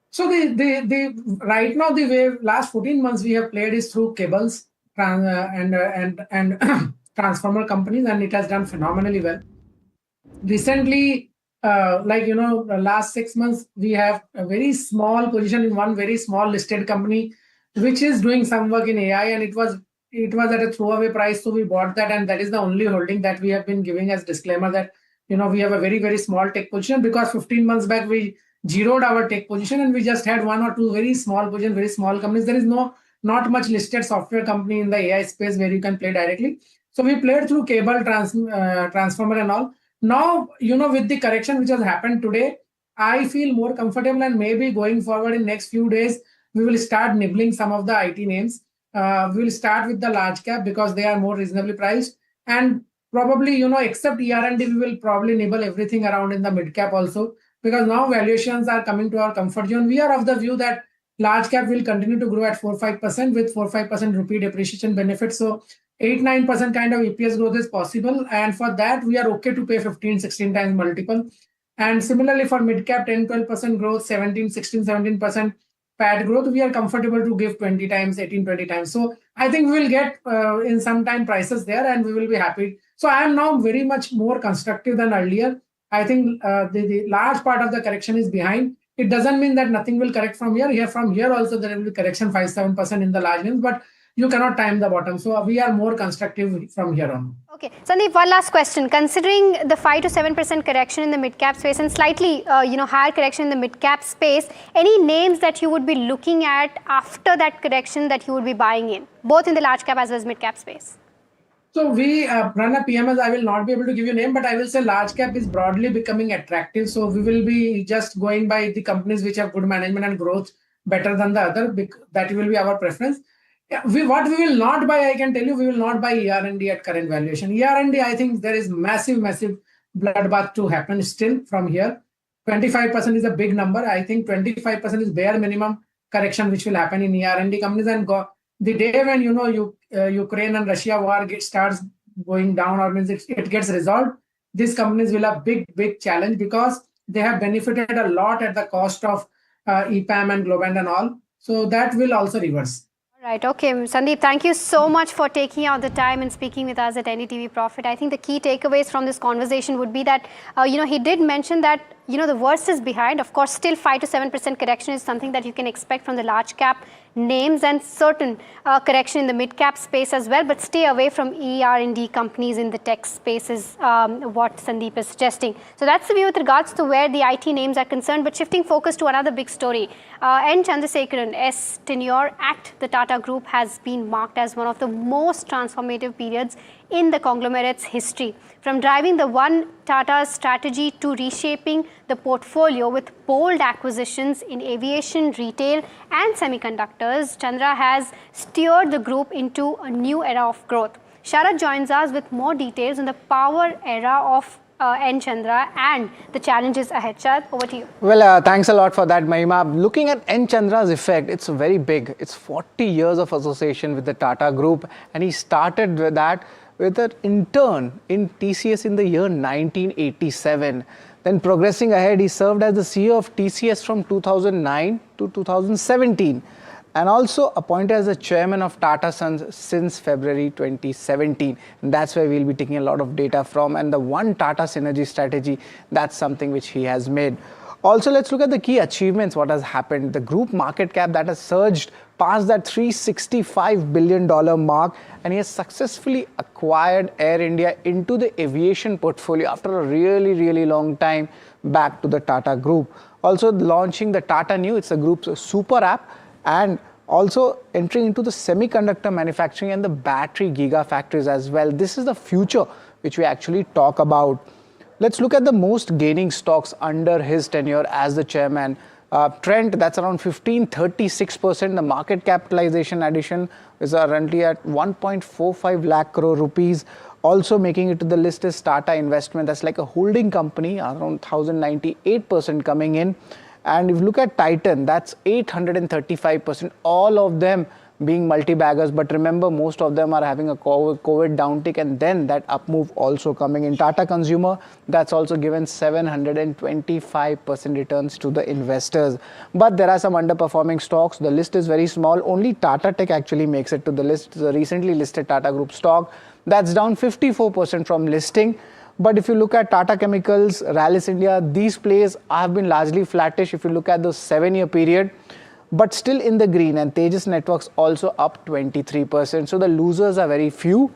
Speaker 2: So the right now the way last 14 months we have played is through cables and transformer companies, and it has done phenomenally well. Recently, the last 6 months, we have a very small position in one very small listed company, which is doing some work in AI, and it was at a throwaway price, so we bought that, and that is the only holding that we have been giving as disclaimer that we have a very very small tech position, because 15 months back we zeroed our tech position and we just had one or two very small position, very small companies. There is not much listed software company in the AI space where you can play directly. So we played through cable, transformer and all. Now, with the correction which has happened today, I feel more comfortable, and maybe going forward in next few days, we will start nibbling some of the IT names. We will start with the large cap because they are more reasonably priced. And probably, except ER&D, we will probably nibble everything around in the mid cap also, because now valuations are coming to our comfort zone. We are of the view that large cap will continue to grow at 4-5% with 4-5% rupee depreciation benefit. So 8-9% kind of EPS growth is possible. And for that, we are okay to pay 15-16 times multiple. And similarly for mid cap, 10-12% growth, 17-16-17% PAT growth, we are comfortable to give 20 times, 18-20 times. So I think we will get in some time prices there and we will be happy. So I am now very much more constructive than earlier. I think the large part of the correction is behind. It doesn't mean that nothing will correct from here. From here also there will be correction 5-7% in the large names, but you cannot time the bottom. So we are more constructive from here on.
Speaker 23: Okay, Sandeep, one last question. Considering the 5-7% correction in the mid-cap space and slightly higher correction in the mid-cap space, any names that you would be looking at after that correction that you would be buying in, both in the large cap as well as mid-cap space?
Speaker 2: So we run a PMS. I will not be able to give you a name, but I will say large cap is broadly becoming attractive. So we will be just going by the companies which have good management and growth better than the other. That will be our preference. Yeah, what we will not buy, I can tell you, we will not buy ER&D at current valuation. ER&D, I think there is massive bloodbath to happen still from here. 25% is a big number. I think 25% is bare minimum correction which will happen in ER&D companies. And the day when Ukraine and Russia war starts going down, or means it gets resolved, these companies will have big challenge, because they have benefited a lot at the cost of EPAM and Globant and all. So that will also reverse.
Speaker 23: Right. Okay, Sandeep, thank you so much for taking out the time and speaking with us at NDTV Profit. I think the key takeaways from this conversation would be that, he did mention that, the worst is behind. Of course, still 5-7% correction is something that you can expect from the large cap names, and certain correction in the mid cap space as well, but stay away from ER&D companies in the tech space is what Sandeep is suggesting. So that's the view with regards to where the IT names are concerned. But shifting focus to another big story, N. Chandrasekaran, S. tenure at the Tata Group has been marked as one of the most transformative periods in the conglomerate's history. From driving the One Tata strategy to reshaping the portfolio with bold acquisitions in aviation, retail and semiconductors, Chandra has steered the group into a new era of growth. Sharad joins us with more details on the power era of N. Chandra and the challenges ahead. Sharad, over to you.
Speaker 14: Well, thanks a lot for that, Mahima. Looking at N. Chandra's effect, it's very big. It's 40 years of association with the Tata Group, and he started with that with an intern in TCS in the year 1987. Then progressing ahead, he served as the CEO of TCS from 2009 to 2017, and also appointed as the chairman of Tata Sons since February 2017. And that's where we'll be taking a lot of data from. And the One Tata synergy strategy, that's something which he has made. Also, let's look at the key achievements, what has happened. The group market cap that has surged past that $365 billion mark, and he has successfully acquired Air India into the aviation portfolio after a really long time back to the Tata Group. Also launching the Tata Neu, it's the group's super app, and also entering into the semiconductor manufacturing and the battery gigafactories as well. This is the future which we actually talk about. Let's look at the most gaining stocks under his tenure as the chairman. Trent, that's around 15.36%. The market capitalization addition is currently at 1.45 lakh crore rupees. Also making it to the list is Tata Investment. That's like a holding company, around 1,098% coming in. And if you look at Titan, that's 835%. All of them being multi-baggers, but remember, most of them are having a COVID downtick, and then that up move also coming in. Tata Consumer, that's also given 725% returns to the investors. But there are some underperforming stocks. The list is very small. Only Tata Tech actually makes it to the list. The recently listed Tata Group stock, that's down 54% from listing. But if you look at Tata Chemicals, Rallis India, these plays have been largely flattish if you look at the 7-year period, but still in the green. And Tejas Networks also up 23%. So the losers are very few,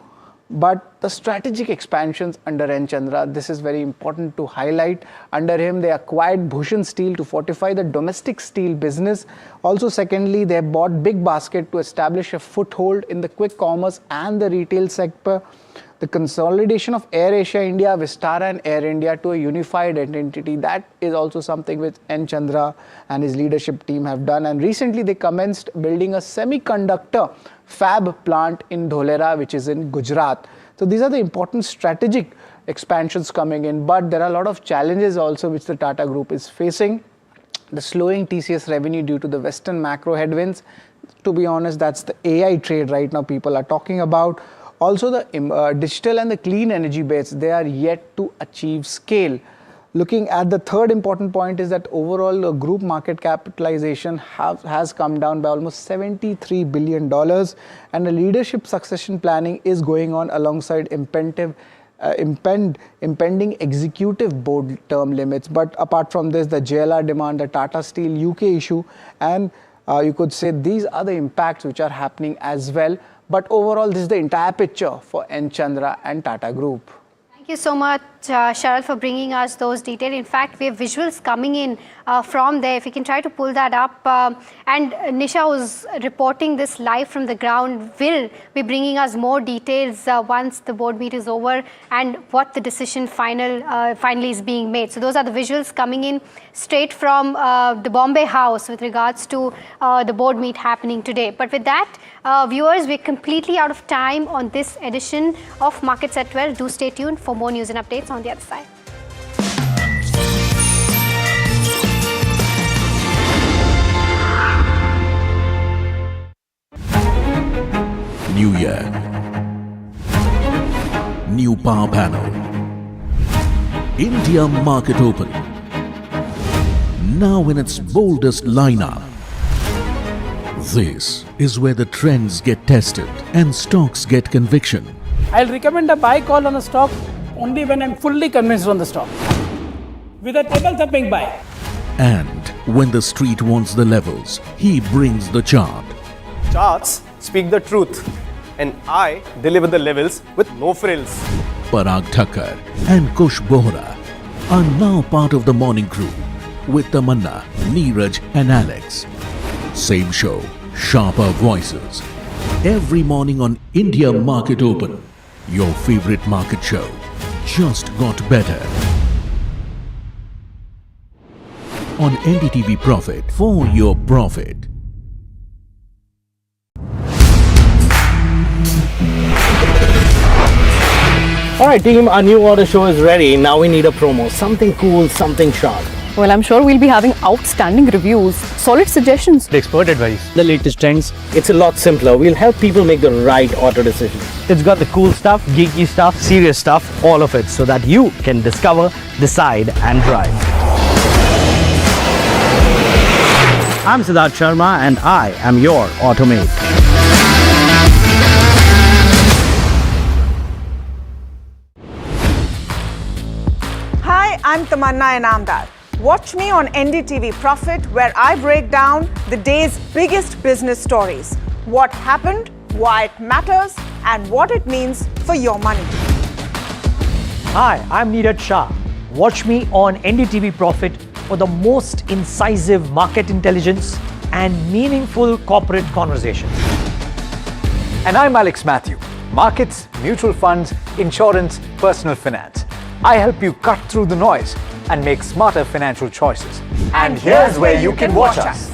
Speaker 14: but the strategic expansions under N. Chandra, this is very important to highlight. Under him, they acquired Bhushan Steel to fortify the domestic steel business. Also, secondly, they bought Big Basket to establish a foothold in the quick commerce and the retail sector. The consolidation of AirAsia India, Vistara and Air India to a unified entity, that is also something which N. Chandra and his leadership team have done. And recently they commenced building a semiconductor fab plant in Dholera, which is in Gujarat. So these are the important strategic expansions coming in. But there are a lot of challenges also which the Tata Group is facing. The slowing TCS revenue due to the Western macro headwinds. To be honest, that's the AI trade right now people are talking about. Also, the digital and the clean energy bets, they are yet to achieve scale. Looking at the third important point is that overall the group market capitalization has come down by almost $73 billion, and the leadership succession planning is going on alongside impending executive board term limits. But apart from this, the JLR demand, the Tata Steel UK issue, and you could say these are the impacts which are happening as well. But overall, this is the entire picture for N. Chandra and Tata Group.
Speaker 23: Thank you so much, Sharad, for bringing us those details. In fact, we have visuals coming in from there. If you can try to pull that up. And Nisha was reporting this live from the ground. Will be bringing us more details once the board meet is over and what the decision finally is being made. So those are the visuals coming in straight from the Bombay House with regards to the board meet happening today. But with that, viewers, we're completely out of time on this edition of Markets at 12. Do stay tuned for more news and updates on the other side.
Speaker 1: New year, new power panel, India market open, now in its boldest lineup. This is where the trends get tested and stocks get conviction.
Speaker 5: I'll recommend a buy call on a stock only when I'm fully convinced on the stock, with a table-thumping buy.
Speaker 1: And when the street wants the levels, he brings the chart.
Speaker 19: Charts speak the truth, and I deliver the levels with no frills.
Speaker 1: Parag Thakkar and Kush Bohra are now part of the morning crew with Tamanna, Neeraj and Alex. Same show, sharper voices. Every morning on India Market Open, your favorite market show just got better. On NDTV Profit, for your profit.
Speaker 10: Alright team, our new order show is ready. Now we need a promo. Something cool, something sharp.
Speaker 15: Well, I'm sure we'll be having outstanding reviews, solid suggestions,
Speaker 10: expert advice, the latest trends. It's a lot simpler. We'll help people make the right auto decisions. It's got the cool stuff, geeky stuff, serious stuff, all of it, so that you can discover, decide and drive. I'm Siddharth Sharma and I am your Automate.
Speaker 4: Hi, I'm Tamanna Inamdar. Watch me on NDTV Profit, where I break down the day's biggest business stories. What happened, why it matters, and what it means for your money.
Speaker 20: Hi, I'm Neeraj Shah. Watch me on NDTV Profit for the most incisive market intelligence and meaningful corporate conversations.
Speaker 12: And I'm Alex Matthew. Markets, mutual funds, insurance, personal finance. I help you cut through the noise and make smarter financial choices. And here's where you can watch us.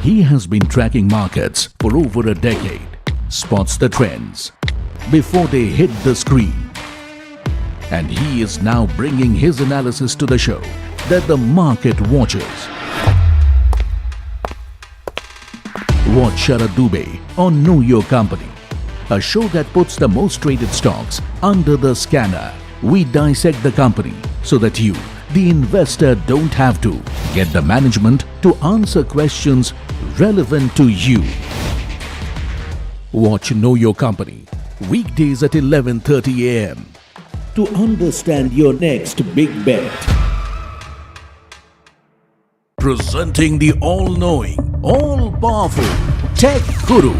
Speaker 1: He has been tracking markets for over a decade, spots the trends before they hit the screen. And he is now bringing his analysis to the show that the market watches. Watch Sharad Dubey on Know Your Company, a show that puts the most traded stocks under the scanner. We dissect the company so that you, the investor, don't have to get the management to answer questions relevant to you. Watch Know Your Company weekdays at 11:30 a.m. to understand your next big bet. Presenting the all-knowing, all-powerful Tech Guru.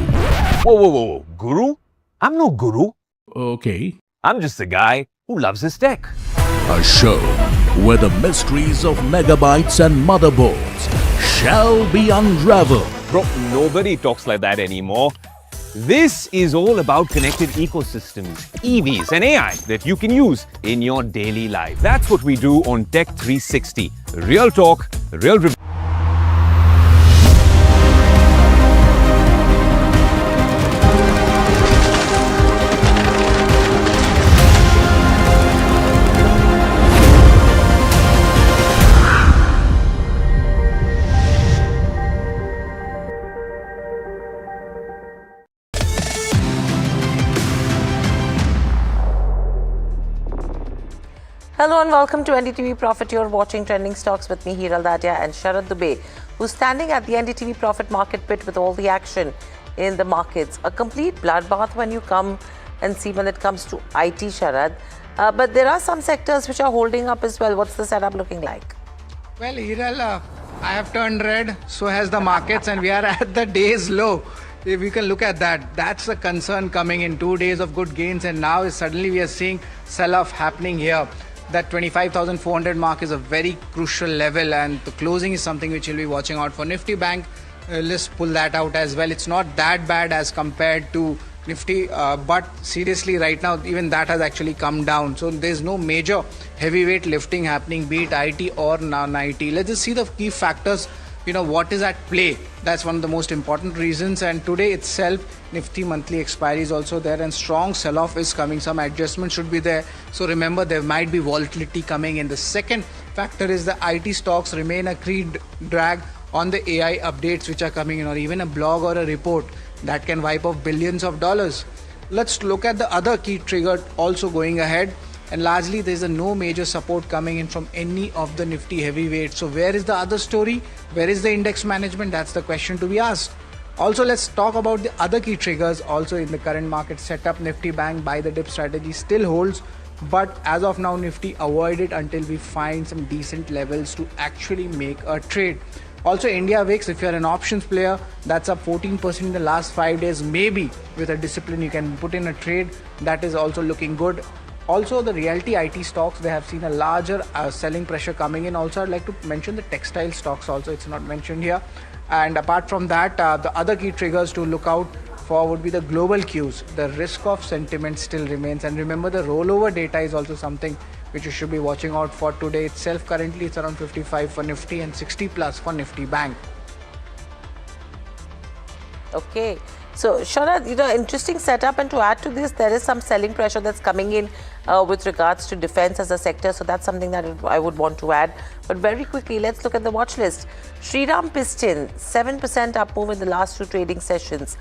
Speaker 7: Whoa. Guru? I'm no guru.
Speaker 1: Okay.
Speaker 7: I'm just a guy who loves his tech.
Speaker 1: A show where the mysteries of megabytes and motherboards shall be unraveled.
Speaker 7: Bro, nobody talks like that anymore. This is all about connected ecosystems, EVs and AI that you can use in your daily life. That's what we do on Tech 360. Real talk, real review.
Speaker 17: Hello and welcome to NDTV Profit. You're watching Trending Stocks with me, Hiral Dadia, and Sharad Dubey, who's standing at the NDTV Profit market pit with all the action in the markets. A complete bloodbath when you come and see when it comes to IT, Sharad. But there are some sectors which are holding up as well. What's the setup looking like?
Speaker 14: Well, Hiral, I have turned red, so has the markets, and we are at the day's low. If you can look at that, that's a concern coming in 2 days of good gains, and now suddenly we are seeing sell-off happening here. That 25,400 mark is a very crucial level, and the closing is something which you'll be watching out for. Nifty Bank, let's pull that out as well. It's not that bad as compared to Nifty, but seriously right now even that has actually come down. So there's no major heavyweight lifting happening, be it IT or non-IT. Let's just see the key factors. What is at play. That's one of the most important reasons. And today itself, Nifty monthly expiry is also there, and strong sell-off is coming. Some adjustment should be there. So remember, there might be volatility coming in. The second factor is the IT stocks remain a key drag on the AI updates which are coming in, or even a blog or a report that can wipe off billions of dollars. Let's look at the other key trigger also going ahead. And largely there's no major support coming in from any of the Nifty heavyweights. So where is the other story? Where is the index management? That's the question to be asked. Also, let's talk about the other key triggers also in the current market setup. Nifty Bank buy the dip strategy still holds, but as of now Nifty avoid it until we find some decent levels to actually make a trade. Also, India VIX, if you're an options player, that's up 14% in the last 5 days. Maybe with a discipline you can put in a trade. That is also looking good. Also, the realty IT stocks, they have seen a larger selling pressure coming in. Also, I'd like to mention the textile stocks also. It's not mentioned here. And apart from that, the other key triggers to look out for would be the global cues. The risk of sentiment still remains. And remember, the rollover data is also something which you should be watching out for. Today itself, currently it's around 55 for Nifty and 60 plus for Nifty Bank.
Speaker 17: Okay. So, Sharad, interesting setup, and to add to this, there is some selling pressure that's coming in with regards to defense as a sector. So that's something that I would want to add. But very quickly, let's look at the watch list. Shriram Piston, 7% up move in the last 2 trading sessions.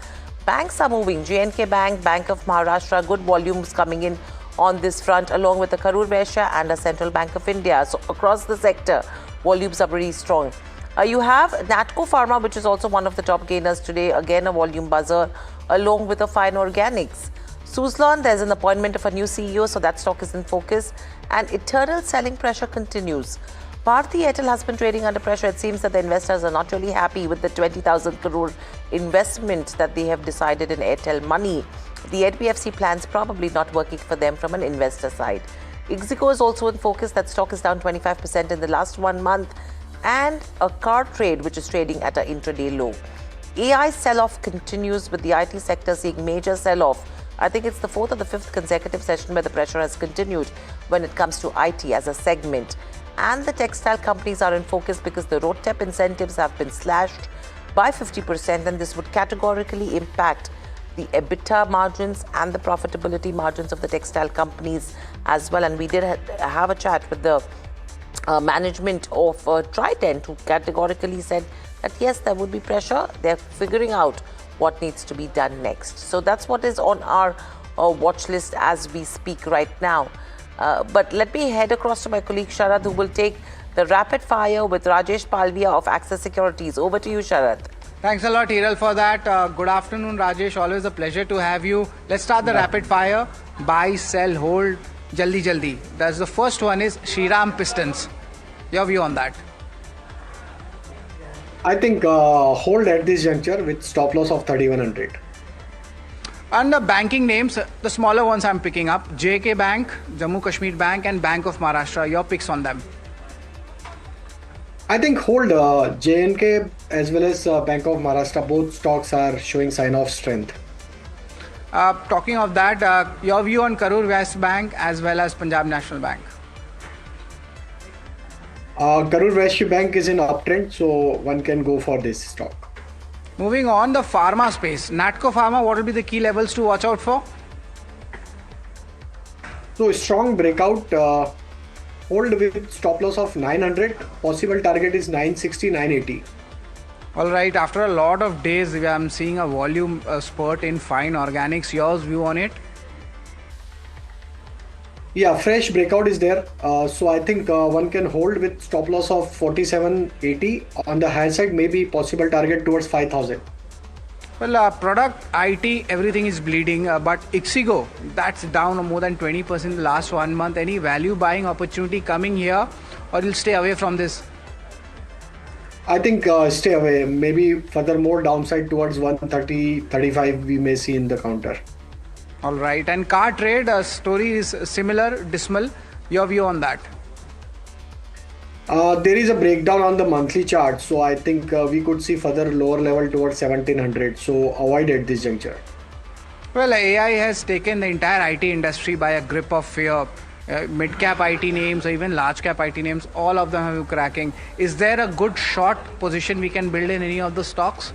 Speaker 17: Banks are moving. JNK Bank, Bank of Maharashtra, good volumes coming in on this front, along with the Karur Vaishya and the Central Bank of India. So across the sector, volumes are very strong. You have Natco Pharma, which is also one of the top gainers today. Again, a volume buzzer, along with the Fine Organics. Suzlon, there's an appointment of a new CEO, so that stock is in focus. And eternal selling pressure continues. Bharti Airtel has been trading under pressure. It seems that the investors are not really happy with the 20,000 crore investment that they have decided in Airtel Money. The NBFC plans probably not working for them from an investor side. Ixigo is also in focus. That stock is down 25% in the last 1 month. And a car trade, which is trading at an intraday low. AI sell-off continues with the IT sector seeing major sell-off. I think it's the fourth or the fifth consecutive session where the pressure has continued when it comes to IT as a segment. And the textile companies are in focus because the RoDTEP incentives have been slashed by 50%, and this would categorically impact the EBITDA margins and the profitability margins of the textile companies as well. And we did have a chat with the management of Trident, who categorically said that yes, there would be pressure. They're figuring out what needs to be done next. So that's what is on our watch list as we speak right now. But let me head across to my colleague Sharad, who will take the rapid fire with Rajesh Palvia of Access Securities. Over to you, Sharad.
Speaker 14: Thanks a lot, Hiral, for that. Good afternoon, Rajesh. Always a pleasure to have you. Let's start the rapid fire. Buy, sell, hold, jaldi jaldi. That's the first one is Shriram Pistons. Your view on that?
Speaker 6: I think hold at this juncture with stop loss of 3100.
Speaker 14: And the banking names, the smaller ones I'm picking up, JK Bank, Jammu Kashmir Bank and Bank of Maharashtra. Your picks on them?
Speaker 6: I think hold JNK as well as Bank of Maharashtra. Both stocks are showing sign of strength.
Speaker 14: Talking of that, your view on Karur West Bank as well as Punjab National Bank?
Speaker 6: Karur Vysya Bank is in uptrend, so one can go for this stock.
Speaker 14: Moving on, the pharma space. Natco Pharma, what will be the key levels to watch out for?
Speaker 6: So strong breakout. Hold with stop loss of 900. Possible target is 960, 980.
Speaker 14: All right. After a lot of days, I'm seeing a volume spurt in fine organics. Your view on it?
Speaker 6: Yeah, fresh breakout is there. So I think one can hold with stop loss of 47.80. On the high side, maybe possible target towards 5,000.
Speaker 14: Well, product, IT, everything is bleeding. But Ixigo, that's down more than 20% in the last 1 month. Any value buying opportunity coming here, or you'll stay away from this?
Speaker 6: I think stay away. Maybe further more downside towards 130, 35 we may see in the counter.
Speaker 14: All right. And car trade story is similar, dismal. Your view on that?
Speaker 6: There is a breakdown on the monthly chart. So I think we could see further lower level towards 1700. So avoid at this juncture.
Speaker 14: Well, AI has taken the entire IT industry by a grip of fear. Mid-cap IT names or even large-cap IT names, all of them have been cracking. Is there a good short position we can build in any of the stocks?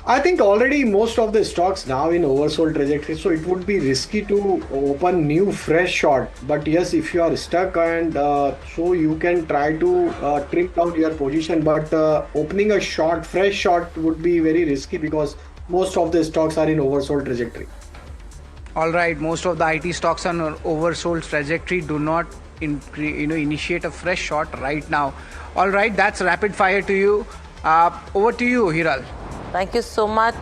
Speaker 6: I think already most of the stocks now in oversold trajectory, so it would be risky to open new fresh short. But yes, if you are stuck and so you can try to trim down your position, but opening a short, fresh short would be very risky because most of the stocks are in oversold trajectory.
Speaker 14: All right, most of the IT stocks are on oversold trajectory. Do not initiate a fresh short right now. All right, that's rapid fire to you. Over to you, Hiral.
Speaker 17: Thank you so much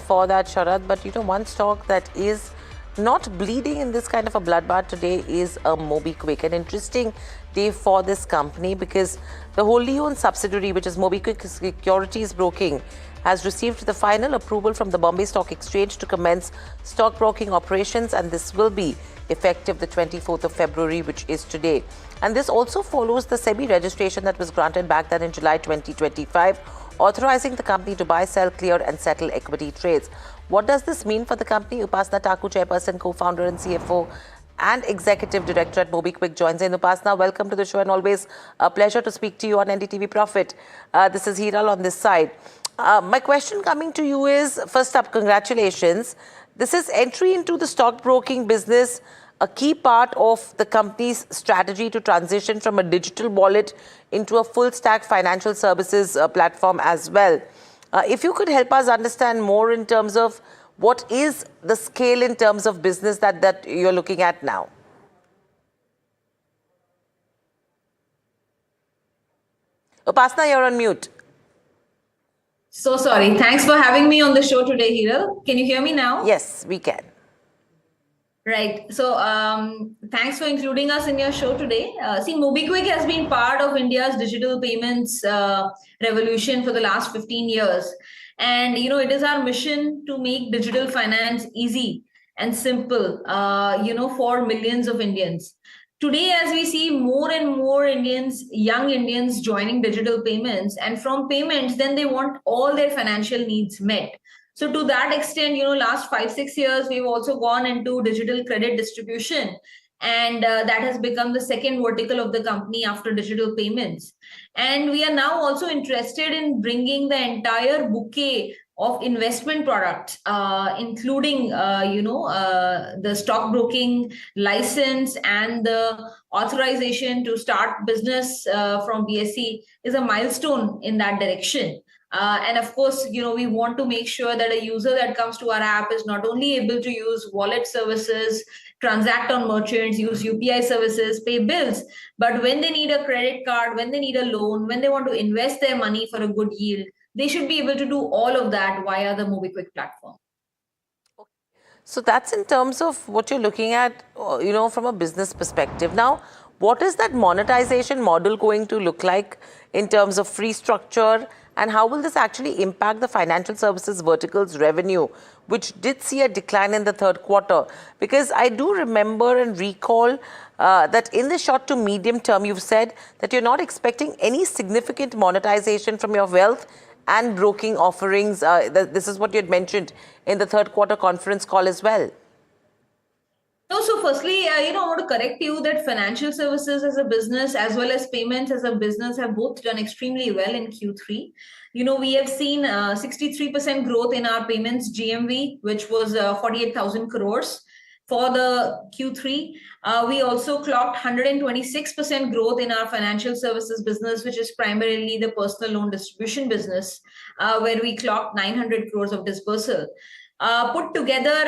Speaker 17: for that, Sharad. But one stock that is not bleeding in this kind of a bloodbath today is MobiKwik. An interesting day for this company because the wholly owned subsidiary, which is MobiKwik Securities Broking, has received the final approval from the Bombay Stock Exchange to commence stockbroking operations, and this will be effective the 24th of February, which is today. And this also follows the SEBI registration that was granted back then in July 2025, authorizing the company to buy, sell, clear and settle equity trades. What does this mean for the company? Upasana Thakur, Chairperson, Co-founder and CFO and Executive Director at MobiKwik, joins in. Upasana, welcome to the show and always a pleasure to speak to you on NDTV Profit. This is Hiral on this side. My question coming to you is, first up, congratulations. This is entry into the stockbroking business, a key part of the company's strategy to transition from a digital wallet into a full stack financial services platform as well. If you could help us understand more in terms of what is the scale in terms of business that you're looking at now? Upasana, you're on mute.
Speaker 8: So sorry. Thanks for having me on the show today, Hiral. Can you hear me now?
Speaker 17: Yes, we can.
Speaker 8: Right. So thanks for including us in your show today. MobiKwik has been part of India's digital payments revolution for the last 15 years. And, it is our mission to make digital finance easy and simple, for millions of Indians. Today, as we see more and more Indians, young Indians joining digital payments, and from payments, then they want all their financial needs met. So to that extent, last 5-6 years, we've also gone into digital credit distribution. And that has become the second vertical of the company after digital payments. And we are now also interested in bringing the entire bouquet of investment products, including, the stockbroking license and the authorization to start business from BSE is a milestone in that direction. And of course, we want to make sure that a user that comes to our app is not only able to use wallet services, transact on merchants, use UPI services, pay bills, but when they need a credit card, when they need a loan, when they want to invest their money for a good yield, they should be able to do all of that via the MobiKwik platform.
Speaker 17: So that's in terms of what you're looking at, from a business perspective. Now, what is that monetization model going to look like in terms of free structure, and how will this actually impact the financial services vertical's revenue, which did see a decline in the third quarter? Because I do remember and recall that in the short to medium term, you've said that you're not expecting any significant monetization from your wealth and broking offerings. This is what you had mentioned in the third quarter conference call as well.
Speaker 8: No, so firstly, I want to correct you that financial services as a business as well as payments as a business have both done extremely well in Q3. We have seen 63% growth in our payments GMV, which was 48,000 crores for the Q3. We also clocked 126% growth in our financial services business, which is primarily the personal loan distribution business, where we clocked 900 crores of dispersal. Put together,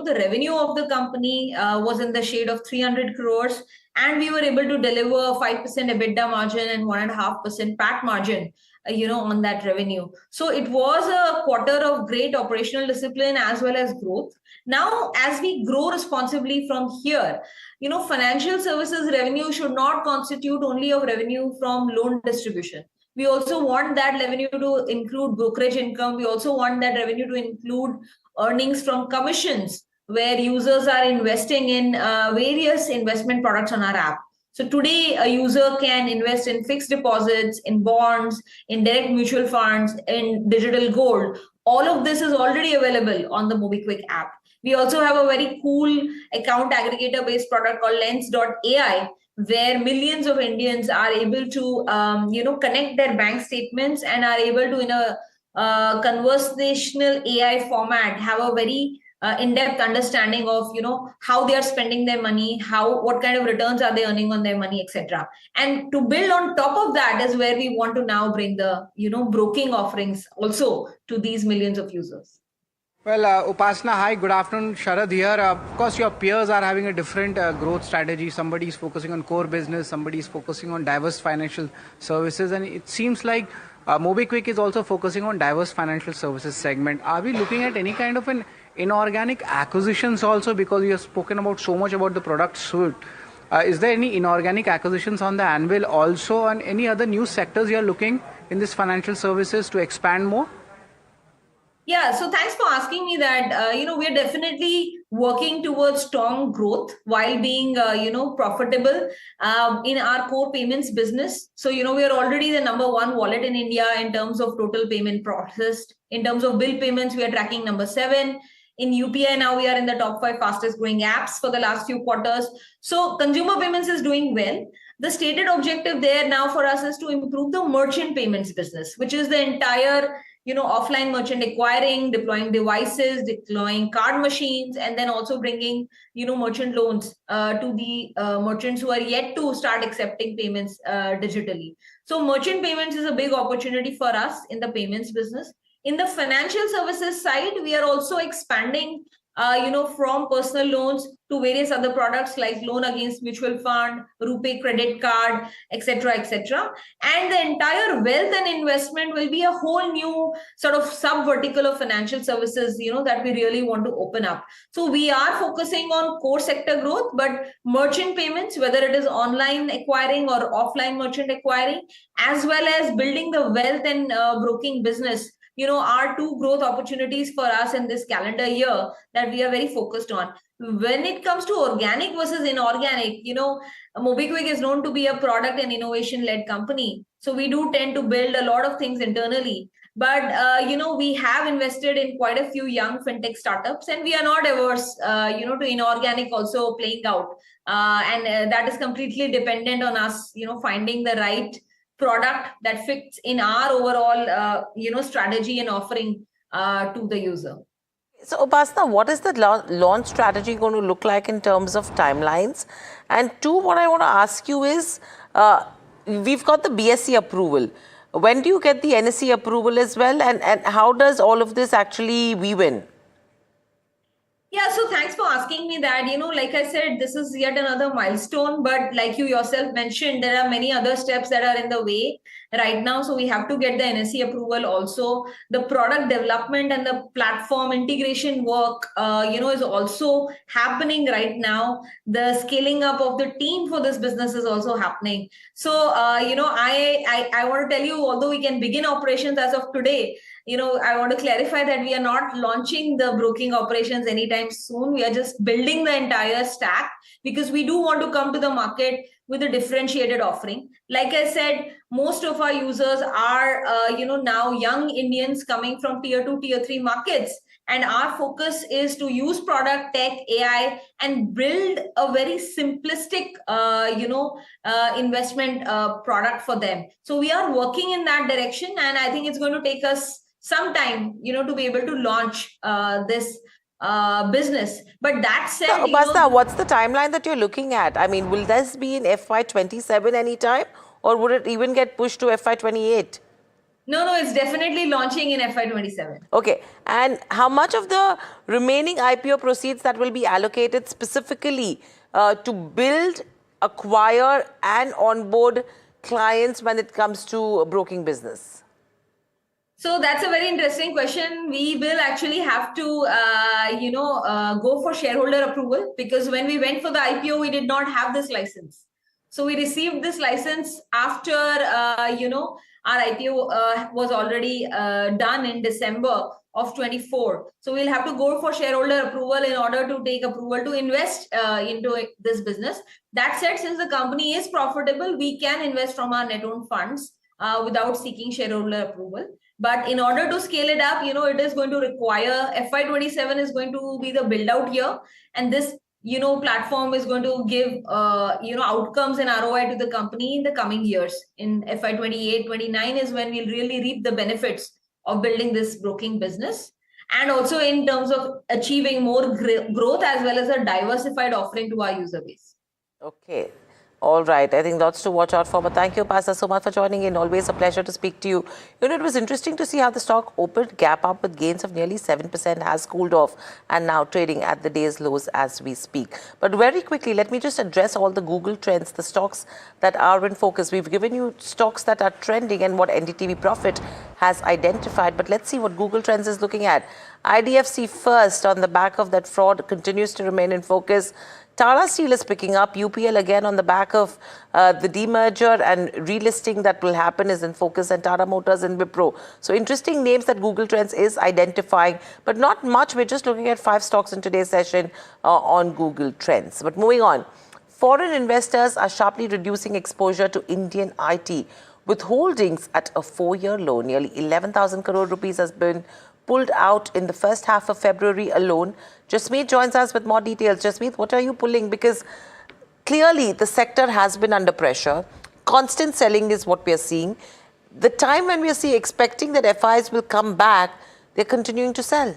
Speaker 8: the revenue of the company was in the shade of 300 crores, and we were able to deliver a 5% EBITDA margin and 1.5% PAT margin, on that revenue. So it was a quarter of great operational discipline as well as growth. Now, as we grow responsibly from here, financial services revenue should not constitute only of revenue from loan distribution. We also want that revenue to include brokerage income. We also want that revenue to include earnings from commissions, where users are investing in various investment products on our app. So today, a user can invest in fixed deposits, in bonds, in direct mutual funds, in digital gold. All of this is already available on the MobiKwik app. We also have a very cool account aggregator-based product called Lens.ai, where millions of Indians are able to, connect their bank statements and are able to, in a conversational AI format, have a very in-depth understanding of, how they are spending their money, what kind of returns are they earning on their money, etc. And to build on top of that is where we want to now bring the, broking offerings also to these millions of users.
Speaker 14: Well, Upasna, hi, good afternoon. Sharad here. Of course, your peers are having a different growth strategy. Somebody is focusing on core business, somebody is focusing on diverse financial services, and it seems like MobiKwik is also focusing on diverse financial services segment. Are we looking at any kind of an inorganic acquisitions also, because you have spoken about so much about the product suite? Is there any inorganic acquisitions on the anvil also, and any other new sectors you are looking in this financial services to expand more?
Speaker 8: Yeah, so thanks for asking me that. We're definitely working towards strong growth while being, profitable in our core payments business. So, we are already the number one wallet in India in terms of total payment processed. In terms of bill payments, we are tracking number 7. In UPI, now we are in the top 5 fastest growing apps for the last few quarters. So consumer payments is doing well. The stated objective there now for us is to improve the merchant payments business, which is the entire offline merchant acquiring, deploying devices, deploying card machines, and then also bringing, merchant loans to the merchants who are yet to start accepting payments digitally. So merchant payments is a big opportunity for us in the payments business. In the financial services side, we are also expanding, from personal loans to various other products like loan against mutual fund, RuPay credit card, etc., etc. And the entire wealth and investment will be a whole new sort of sub-vertical of financial services, that we really want to open up. So we are focusing on core sector growth, but merchant payments, whether it is online acquiring or offline merchant acquiring, as well as building the wealth and broking business, are 2 growth opportunities for us in this calendar year that we are very focused on. when it comes to organic versus inorganic, MobiKwik is known to be a product and innovation led company. So we do tend to build a lot of things internally. But, we have invested in quite a few young fintech startups, and we are not averse, to inorganic also playing out. That is completely dependent on us, finding the right product that fits in our overall, strategy and offering to the user.
Speaker 17: So, Upasana, what is the launch strategy going to look like in terms of timelines? And two, what I want to ask you is, we've got the BSE approval. When do you get the NSE approval as well? And how does all of this actually weave in?
Speaker 8: Yeah, so thanks for asking me that. Like I said, this is yet another milestone, but like you yourself mentioned, there are many other steps that are in the way right now. So we have to get the NSE approval also. The product development and the platform integration work, is also happening right now. The scaling up of the team for this business is also happening. So, I want to tell you, although we can begin operations as of today, I want to clarify that we are not launching the broking operations anytime soon. We are just building the entire stack because we do want to come to the market with a differentiated offering. Like I said, most of our users are, now young Indians coming from tier 2, tier 3 markets. And our focus is to use product, tech, AI, and build a very simplistic, investment product for them. So we are working in that direction, and I think it's going to take us some time, to be able to launch this business. But that said,
Speaker 17: Upasana, what's the timeline that you're looking at? I mean, will this be in FY27 anytime, or would it even get pushed to FY28?
Speaker 8: No, it's definitely launching in FY27.
Speaker 17: Okay. And how much of the remaining IPO proceeds that will be allocated specifically to build, acquire, and onboard clients when it comes to broking business?
Speaker 8: So that's a very interesting question. We will actually have to, go for shareholder approval, because when we went for the IPO, we did not have this license. So we received this license after, our IPO was already done in December of 24. So we'll have to go for shareholder approval in order to take approval to invest into this business. That said, since the company is profitable, we can invest from our net owned funds without seeking shareholder approval. But in order to scale it up, it is going to require, FY27 is going to be the build out year. And this, platform is going to give, outcomes and ROI to the company in the coming years. In FY28, 29 is when we'll really reap the benefits of building this broking business. And also in terms of achieving more growth as well as a diversified offering to our user base.
Speaker 17: Okay. All right. I think lots to watch out for. But thank you, Upasana, so much for joining in. Always a pleasure to speak to you. It was interesting to see how the stock opened, gap up with gains of nearly 7%, has cooled off, and now trading at the day's lows as we speak. But very quickly, let me just address all the Google trends, the stocks that are in focus. We've given you stocks that are trending and what NDTV Profit has identified. But let's see what Google Trends is looking at. IDFC first, on the back of that fraud, continues to remain in focus. Tata Steel is picking up. UPL again on the back of the demerger and relisting that will happen is in focus, and Tata Motors and Wipro. So interesting names that Google Trends is identifying, but not much. We're just looking at 5 stocks in today's session on Google Trends. But moving on, foreign investors are sharply reducing exposure to Indian IT, with holdings at a 4-year low. Nearly 11,000 crore rupees has been pulled out in the first half of February alone. Jasmeet joins us with more details. Jasmeet, what are you pulling? Because clearly the sector has been under pressure. Constant selling is what we are seeing. The time when we are expecting that FIs will come back, they're continuing to sell.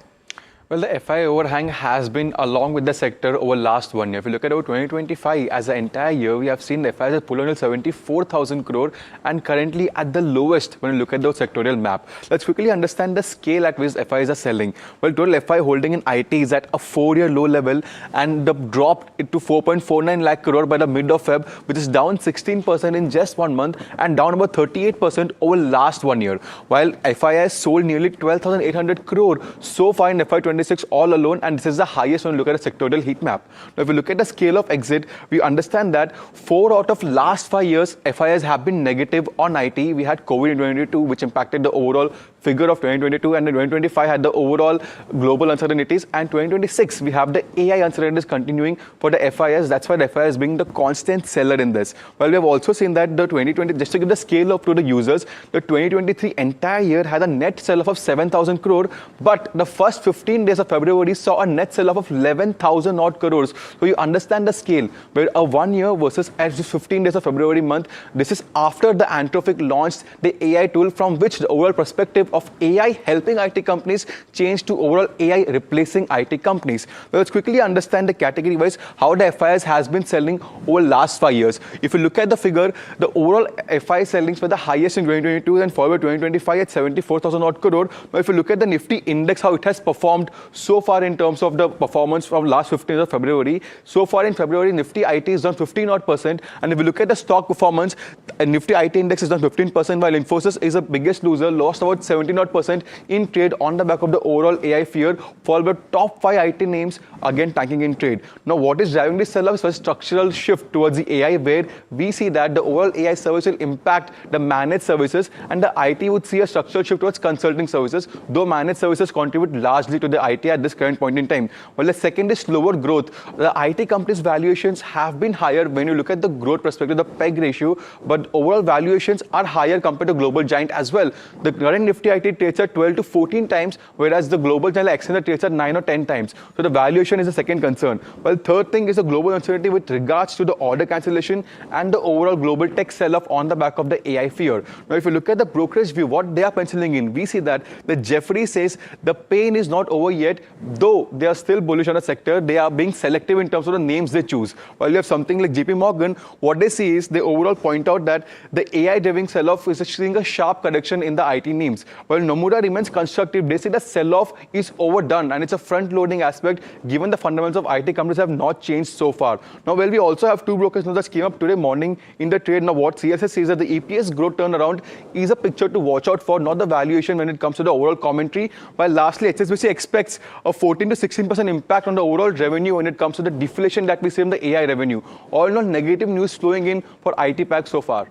Speaker 11: Well, the FI overhang has been along with the sector over last 1 year. If you look at over 2025, as an entire year, we have seen the FIs pull on 74,000 crore and currently at the lowest when you look at the sectorial map. Let's quickly understand the scale at which FIs are selling. Well, total FI holding in IT is at a 4-year low level, and the dropped it to 4.49 lakh crore by the mid of Feb, which is down 16% in just 1 month and down about 38% over last 1 year. While FIs sold nearly 12,800 crore so far in FY 2026 all alone, and this is the highest when you look at a sectoral heat map. Now, if you look at the scale of exit, we understand that 4 out of last 5 years, FIIs have been negative on IT. We had COVID in 2022, which impacted the overall figure of 2022, and in 2025 had the overall global uncertainties, and 2026 we have the AI uncertainties continuing for the FIS. That's why the FIS being the constant seller in this. Well, we have also seen that the 2020, just to give the scale up to the users, the 2023 entire year had a net sell-off of 7,000 crore, but the first 15 days of February saw a net sell-off of 11,000 odd crores. So you understand the scale, where a 1 year versus at just 15 days of February month, this is after the Anthropic launched the AI tool, from which the overall perspective of AI helping IT companies changed to overall AI replacing IT companies. Well, let's quickly understand the category-wise how the FIS has been selling over the last 5 years. If you look at the figure, the overall FI sellings were the highest in 2022 and followed 2025 at 74,000 odd crore. Now, if you look at the Nifty index, how it has performed so far in terms of the performance from last 15th of February. So far in February, Nifty IT is down 15 odd %. And if you look at the stock performance, Nifty IT index is down 15%, while Infosys is the biggest loser, lost about 17 odd % in trade on the back of the overall AI fear, followed by top 5 IT names again tanking in trade. Now, what is driving this sell-off is a structural shift towards the AI, where we see that the overall AI service will impact the managed services, and the IT would see a structural shift towards consulting services, though managed services contribute largely to the IT at this current point in time. Well, the second is slower growth. The IT companies' valuations have been higher when you look at the growth perspective, the PEG ratio, but overall valuations are higher compared to global giant as well. The current Nifty IT trades at 12 to 14 times, whereas the global giant like Accenture trades at 9 or 10 times. So the valuation is the second concern. Well, third thing is the global uncertainty with regards to the order cancellation and the overall global tech sell-off on the back of the AI fear. Now, if you look at the brokerage view, what they are penciling in, we see that the Jefferies says the pain is not over yet, though they are still bullish on the sector. They are being selective in terms of the names they choose. While you have something like JP Morgan, what they see is they overall point out that the AI-driven sell-off is seeing a sharp correction in the IT names. While Nomura remains constructive, they say the sell-off is overdone and it's a front-loading aspect given the fundamentals of IT companies have not changed so far. Now, well, we also have two brokers that came up today morning in the trade. Now, what CSS says that the EPS growth turnaround is a picture to watch out for, not the valuation when it comes to the overall commentary. While lastly, HSBC expects a 14 to 16% impact on the overall revenue when it comes to the deflation that we see in the AI revenue. All in all, negative news flowing in for IT packs so far.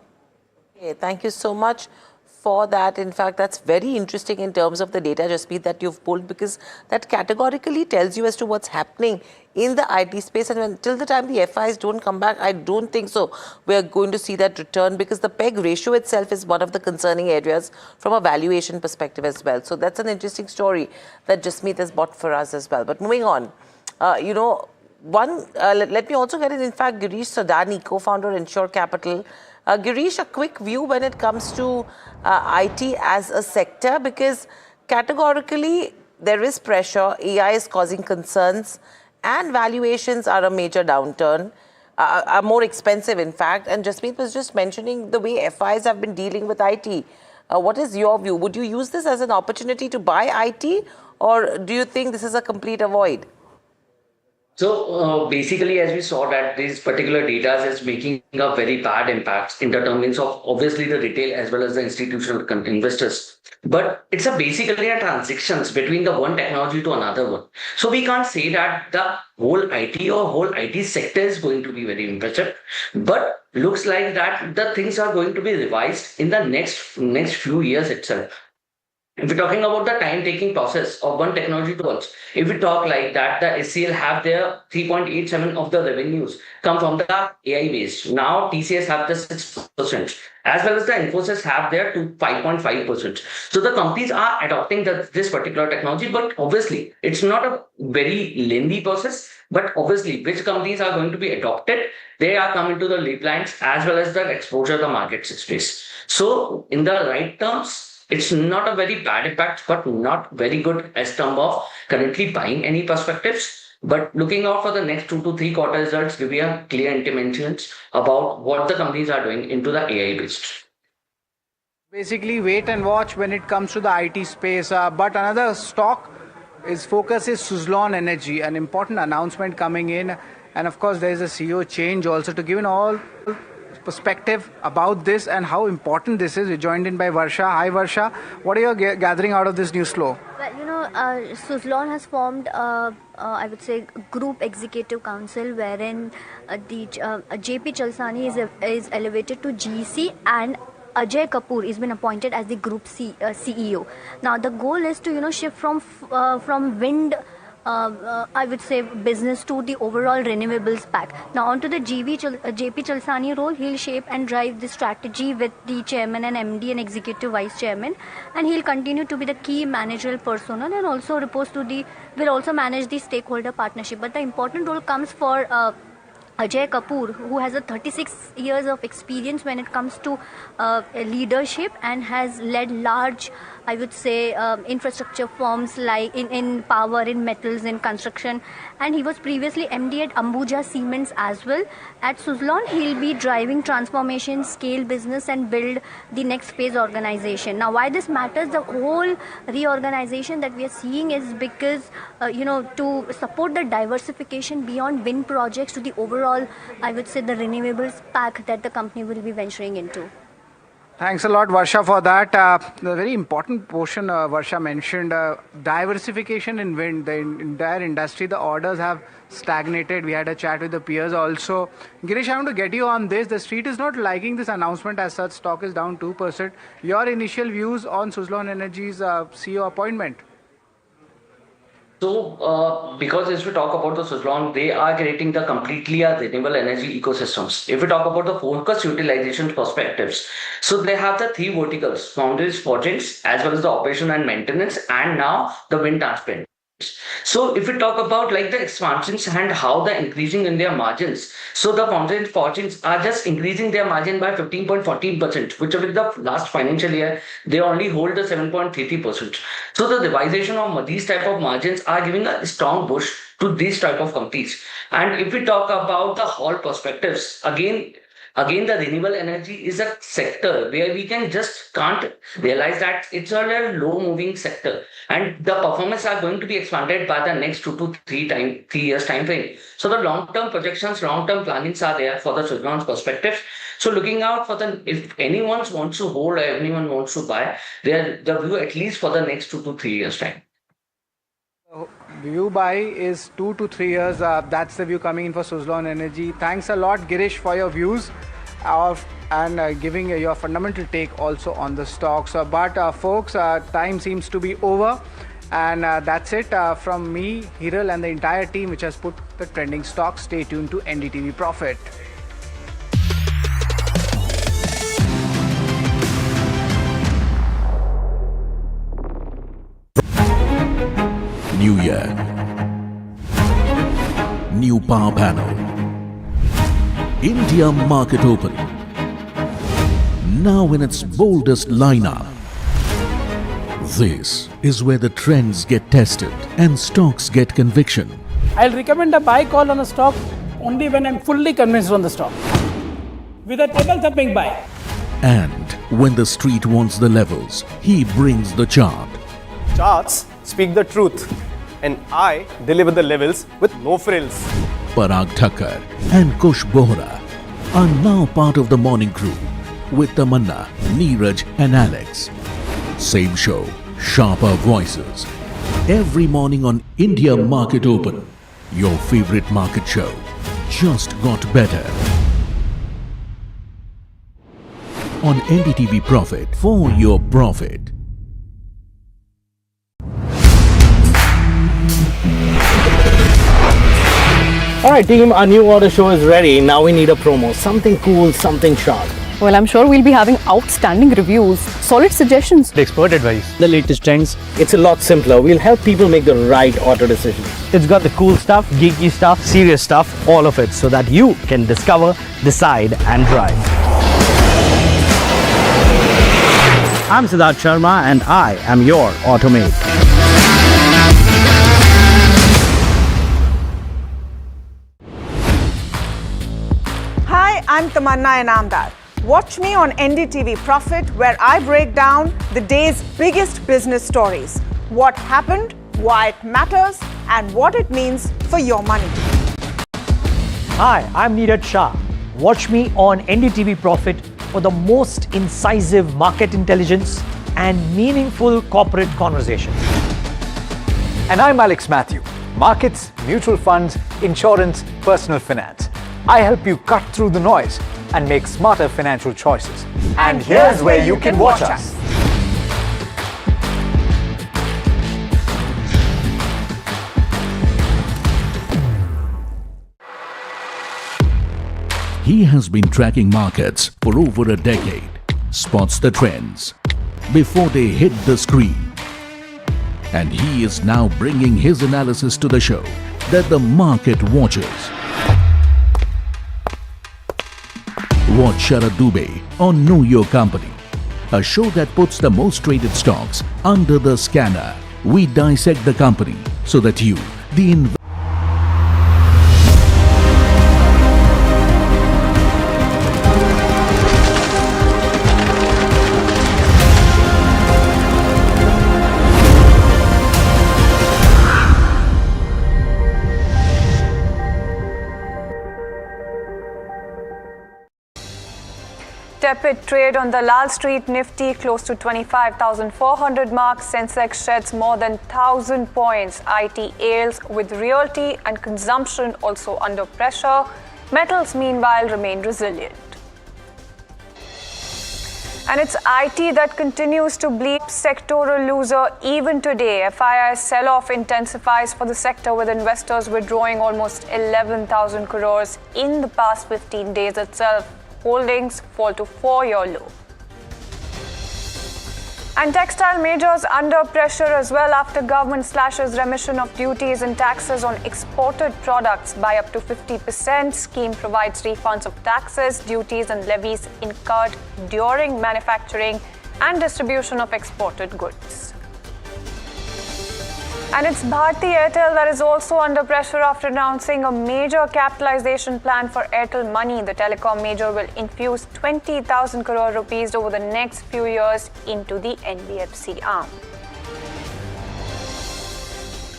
Speaker 17: Okay, thank you so much for that. In fact, that's very interesting in terms of the data, Jaspreet, that you've pulled, because that categorically tells you as to what's happening in the IT space. And until the time the FIs don't come back, I don't think so we're going to see that return, because the PEG ratio itself is one of the concerning areas from a valuation perspective as well. So that's an interesting story that Jasmeet has bought for us as well. But moving on, let me also get in fact, Girish Sadani, co-founder Ensure Capital. Girish, a quick view when it comes to IT as a sector, because categorically there is pressure, AI is causing concerns, and valuations are a major downturn, are more expensive in fact. And Jasmeet was just mentioning the way FIs have been dealing with IT. What is your view? Would you use this as an opportunity to buy IT, or do you think this is a complete avoid?
Speaker 13: So basically, as we saw that these particular data is making a very bad impact in the terms of obviously the retail as well as the institutional investors. But it's basically a transactions between the one technology to another one. So we can't say that the whole IT or whole IT sector is going to be very impressive. But looks like that the things are going to be revised in the next few years itself. If we're talking about the time-taking process of one technology towards, if we talk like that, the SCL have their 3.87 of the revenues come from the AI based. Now TCS have the 6%, as well as the Infosys have their 5.5%. So the companies are adopting this particular technology, but obviously it's not a very lengthy process. But obviously, which companies are going to be adopted, they are coming to the lead lines as well as the exposure to the market space. So in the right terms, it's not a very bad impact, but not very good as term of currently buying any perspectives. But looking out for the next 2 to 3 quarter results, give you a clear intimations about what the companies are doing into the AI based.
Speaker 14: Basically, wait and watch when it comes to the IT space. But another stock focus is Suzlon Energy, an important announcement coming in. And of course, there is a CEO change also. To give an all perspective about this and how important this is. We're joined in by Varsha. Hi Varsha, what are you gathering out of this news flow?
Speaker 16: Well, Suzlon has formed, I would say, group executive council wherein JP Chalsani is elevated to GC and Ajay Kapoor has been appointed as the group CEO. Now the goal is to shift from wind I would say business to the overall renewables pack. Now onto the JP Chalsani role, he'll shape and drive the strategy with the chairman and MD and executive vice chairman, and he'll continue to be the key managerial personnel and also will also manage the stakeholder partnership. But the important role comes for Ajay Kapoor, who has a 36 years of experience when it comes to leadership and has led large, I would say, infrastructure firms like in power, in metals, in construction. And he was previously MD at Ambuja Cements as well. At Suzlon, he'll be driving transformation, scale business and build the next phase organization. Now, why this matters, the whole reorganization that we are seeing is because, to support the diversification beyond wind projects to the overall, I would say, the renewables pack that the company will be venturing into.
Speaker 14: Thanks a lot, Varsha, for that. The very important portion Varsha mentioned, diversification in wind. The entire industry, the orders have stagnated. We had a chat with the peers also. Girish, I want to get you on this. The street is not liking this announcement as such. Stock is down 2%. Your initial views on Suzlon Energy's CEO appointment?
Speaker 13: So, because as we talk about the Suzlon, they are creating the completely renewable energy ecosystems. If we talk about the focus utilization perspectives, so they have the three verticals: foundries, forgings, as well as the operation and maintenance, and now the wind turbine. So if we talk about like the expansions and how they're increasing in their margins, so the foundries and forgings are just increasing their margin by 15.14%, which with the last financial year, they only hold the 7.33%. So the revisation of these type of margins are giving a strong push to these type of companies. And if we talk about the whole perspectives, again, the renewable energy is a sector where we can't realize that it's a low moving sector, and the performance are going to be expanded by the next 2 to 3 years time frame. So the long term projections, long term plannings are there for the Suzlon's perspective. So looking out for if anyone wants to hold or anyone wants to buy, the view at least for the next 2 to 3 years time.
Speaker 14: View buy is 2 to 3 years. That's the view coming in for Suzlon Energy. Thanks a lot, Girish, for your views and giving your fundamental take also on the stocks. But folks, time seems to be over. And that's it from me, Hiral, and the entire team which has put the trending stocks. Stay tuned to NDTV Profit.
Speaker 1: New year, new power panel, India market open, now in its boldest lineup. This is where the trends get tested and stocks get conviction.
Speaker 5: I'll recommend a buy call on a stock only when I'm fully convinced on the stock, with a table thumping buy.
Speaker 1: And when the street wants the levels, he brings the chart.
Speaker 19: Charts speak the truth, and I deliver the levels with no frills.
Speaker 1: Parag Thakkar and Kush Bohra are now part of the morning crew with Tamanna, Neeraj and Alex. Same show, sharper voices. Every morning on India Market Open, your favorite market show just got better. On NDTV Profit, for your profit.
Speaker 10: Alright team, our new order show is ready. Now we need a promo. Something cool, something sharp.
Speaker 15: Well, I'm sure we'll be having outstanding reviews, solid suggestions,
Speaker 10: expert advice, the latest trends. It's a lot simpler. We'll help people make the right auto decisions. It's got the cool stuff, geeky stuff, serious stuff, all of it, so that you can discover, decide and drive. I'm Siddharth Sharma and I am your Automate.
Speaker 4: Hi, I'm Tamanna Inamdar. Watch me on NDTV Profit, where I break down the day's biggest business stories. What happened, why it matters, and what it means for your money.
Speaker 20: Hi, I'm Neeraj Shah. Watch me on NDTV Profit for the most incisive market intelligence and meaningful corporate conversations.
Speaker 12: And I'm Alex Matthew. Markets, mutual funds, insurance, personal finance. I help you cut through the noise and make smarter financial choices. And here's where you can watch us.
Speaker 1: He has been tracking markets for over a decade, spots the trends before they hit the screen. And he is now bringing his analysis to the show that the market watches. Watch Sharad Dubey on Know Your Company, a show that puts the most traded stocks under the scanner. We dissect the company so that you, the investor,
Speaker 4: Tepid trade on the Lal Street Nifty close to 25,400 mark. Sensex sheds more than 1,000 points. IT ails with realty and consumption also under pressure. Metals meanwhile remain resilient. And it's IT that continues to bleed sectoral loser even today. FII's sell-off intensifies for the sector with investors withdrawing almost 11,000 crores in the past 15 days itself. Holdings fall to 4-year low. And textile majors under pressure as well after government slashes remission of duties and taxes on exported products by up to 50%. Scheme provides refunds of taxes, duties and levies incurred during manufacturing and distribution of exported goods. And it's Bharti Airtel that is also under pressure after announcing a major capitalization plan for Airtel Money. The telecom major will infuse 20,000 crore rupees over the next few years into the NBFC arm.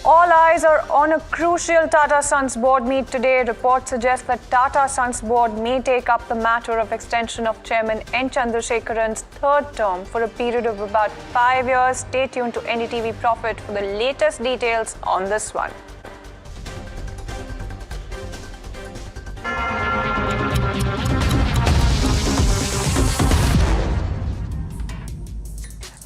Speaker 4: All eyes are on a crucial Tata Sons board meet today. Reports suggest that Tata Sons board may take up the matter of extension of Chairman N. Chandrasekharan's third term for a period of about 5 years. Stay tuned to NDTV Profit for the latest details on this one.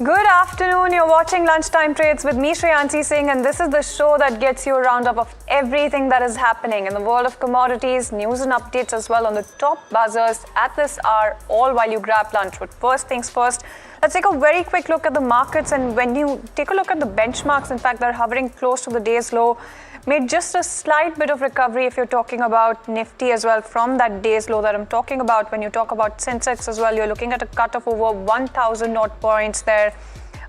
Speaker 4: Good afternoon. You're watching Lunchtime Trades with me, Shreyansi Singh, and this is the show that gets you a roundup of everything that is happening in the world of commodities, news and updates as well on the top buzzers at this hour, all while you grab lunch. But first things first, let's take a very quick look at the markets. And when you take a look at the benchmarks, in fact, they're hovering close to the day's low. Made just a slight bit of recovery if you're talking about Nifty as well from that day's low that I'm talking about. When you talk about Sensex as well, you're looking at a cut of over 1,000 odd points there.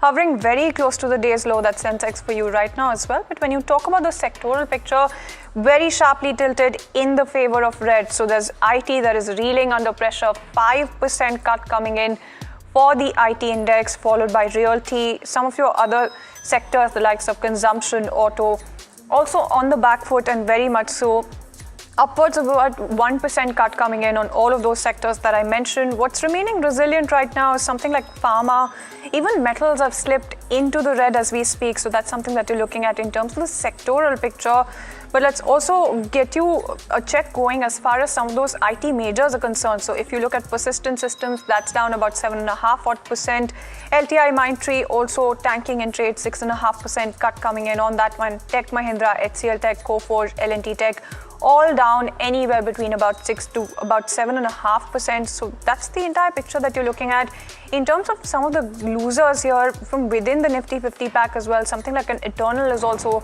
Speaker 4: Hovering very close to the day's low, that's Sensex for you right now as well. But when you talk about the sectoral picture, very sharply tilted in the favor of red. So there's IT that is reeling under pressure, 5% cut coming in for the IT index, followed by realty. Some of your other sectors, the likes of consumption, auto, also on the back foot and very much so. Upwards of about 1% cut coming in on all of those sectors that I mentioned. What's remaining resilient right now is something like pharma. Even metals have slipped into the red as we speak. So that's something that you're looking at in terms of the sectoral picture. But let's also get you a check going as far as some of those IT majors are concerned. So if you look at Persistent Systems, that's down about 7.5%. LTI Mindtree also tanking in trade, 6.5% cut coming in on that one. Tech Mahindra, HCL Tech, Coforge, L&T Tech, all down anywhere between about 6 to about 7.5%. So that's the entire picture that you're looking at. In terms of some of the losers here from within the Nifty 50 pack as well, something like an Eternal is also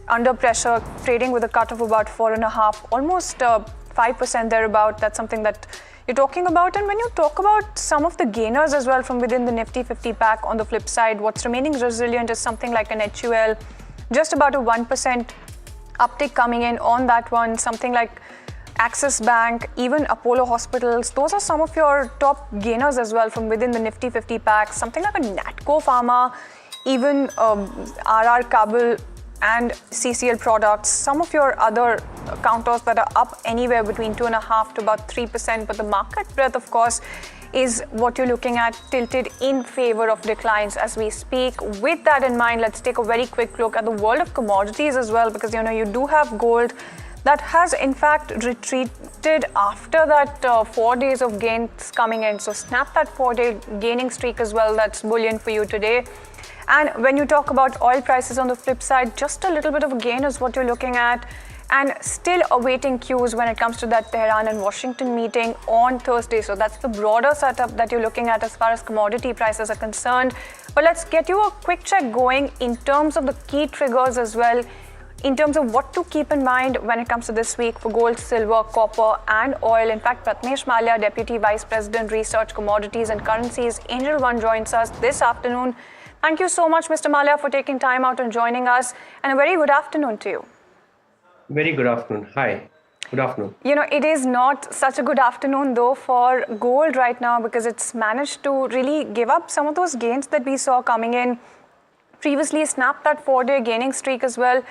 Speaker 4: under pressure, trading with a cut of about 4.5, almost 5% thereabout. That's something that you're talking about. And when you talk about some of the gainers as well from within the Nifty 50 pack, on the flip side, what's remaining resilient is something like an HUL, just about a 1% uptick coming in on that one. Something like Axis Bank, even Apollo Hospitals, those are some of your top gainers as well from within the Nifty 50 pack. Something like a Natco Pharma, even RR Kabul and CCL Products, some of your other counters that are up anywhere between 2.5% to about 3%, but the market breadth, of course, is what you're looking at, tilted in favor of declines as we speak. With that in mind, let's take a very quick look at the world of commodities as well, because you do have gold that has in fact retreated after that 4 days of gains coming in. So snap that 4-day gaining streak as well. That's bullion for you today. And when you talk about oil prices on the flip side, just a little bit of a gain is what you're looking at, and still awaiting cues when it comes to that Tehran and Washington meeting on Thursday. So that's the broader setup that you're looking at as far as commodity prices are concerned. But let's get you a quick check going in terms of the key triggers as well, in terms of what to keep in mind when it comes to this week for gold, silver, copper and oil. In fact, Pratmesh Malia, Deputy Vice President, Research, Commodities and Currencies, Angel One, joins us this afternoon. Thank you so much, Mr. Malia, for taking time out and joining us, and a very good afternoon to you.
Speaker 3: Very good afternoon. Hi. Good afternoon.
Speaker 4: It is not such a good afternoon though for gold right now, because it's managed to really give up some of those gains that we saw coming in. Previously snapped that 4-day gaining streak as well.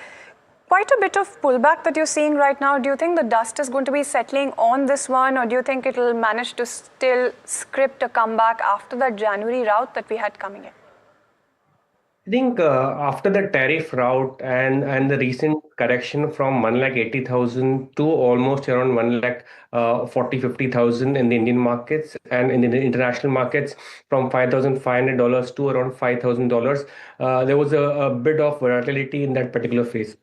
Speaker 4: Quite a bit of pullback that you're seeing right now. Do you think the dust is going to be settling on this one, or do you think it'll manage to still script a comeback after that January rout that we had coming in?
Speaker 3: I think after the tariff route and the recent correction from 1,80,000 to almost around 1,40,000-50,000 in the Indian markets, and in the international markets from $5,500 to around $5,000, there was a bit of volatility in that particular phase.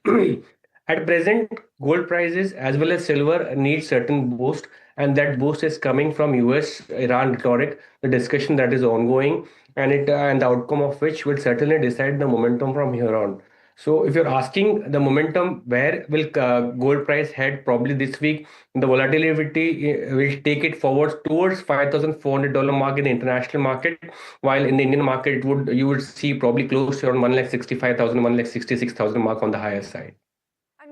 Speaker 3: At present, gold prices as well as silver need certain boost, and that boost is coming from US-Iran rhetoric, the discussion that is ongoing, and the outcome of which will certainly decide the momentum from here on. So if you're asking the momentum, where will gold price head probably this week, the volatility will take it forward towards $5,400 mark in the international market, while in the Indian market you would see probably close to around 1,65,000, 1,66,000 mark on the higher side.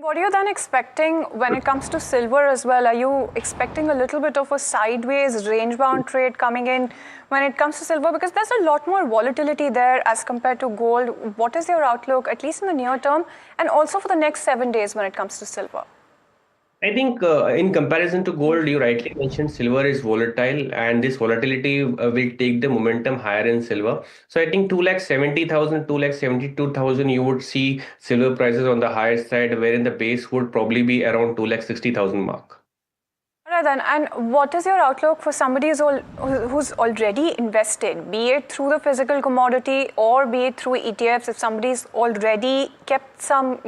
Speaker 4: What are you then expecting when it comes to silver as well? Are you expecting a little bit of a sideways range-bound trade coming in when it comes to silver? Because there's a lot more volatility there as compared to gold. What is your outlook, at least in the near term, and also for the next 7 days when it comes to silver?
Speaker 3: I think in comparison to gold, you rightly mentioned silver is volatile, and this volatility will take the momentum higher in silver. So I think 2,70,000, 2,72,000, you would see silver prices on the higher side, wherein the base would probably be around 2,60,000 mark.
Speaker 4: All right then, and what is your outlook for somebody who's already invested, be it through the physical commodity or be it through ETFs? If somebody's already kept some,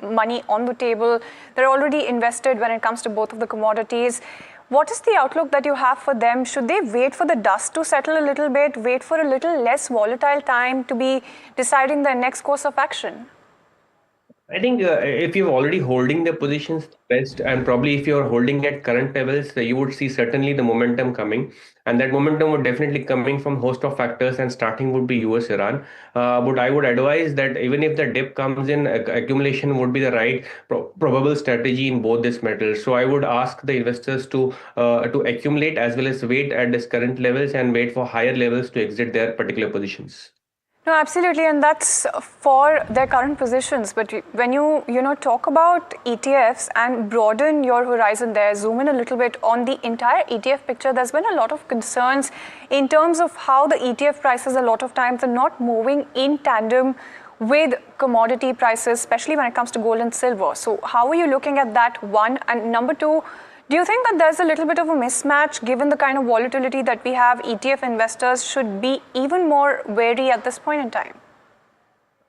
Speaker 4: money on the table, they're already invested when it comes to both of the commodities. What is the outlook that you have for them? Should they wait for the dust to settle a little bit, wait for a little less volatile time to be deciding their next course of action?
Speaker 3: I think if you're already holding the positions best, and probably if you're holding at current levels, you would see certainly the momentum coming, and that momentum would definitely coming from host of factors, and starting would be US Iran. But I would advise that even if the dip comes in, accumulation would be the right probable strategy in both these metals. So I would ask the investors to accumulate as well as wait at this current levels and wait for higher levels to exit their particular positions.
Speaker 4: No, absolutely, and that's for their current positions. But when you talk about ETFs and broaden your horizon there, zoom in a little bit on the entire ETF picture, there's been a lot of concerns in terms of how the ETF prices a lot of times are not moving in tandem with commodity prices, especially when it comes to gold and silver. So how are you looking at that, one? And number two, do you think that there's a little bit of a mismatch given the kind of volatility that we have? ETF investors should be even more wary at this point in time.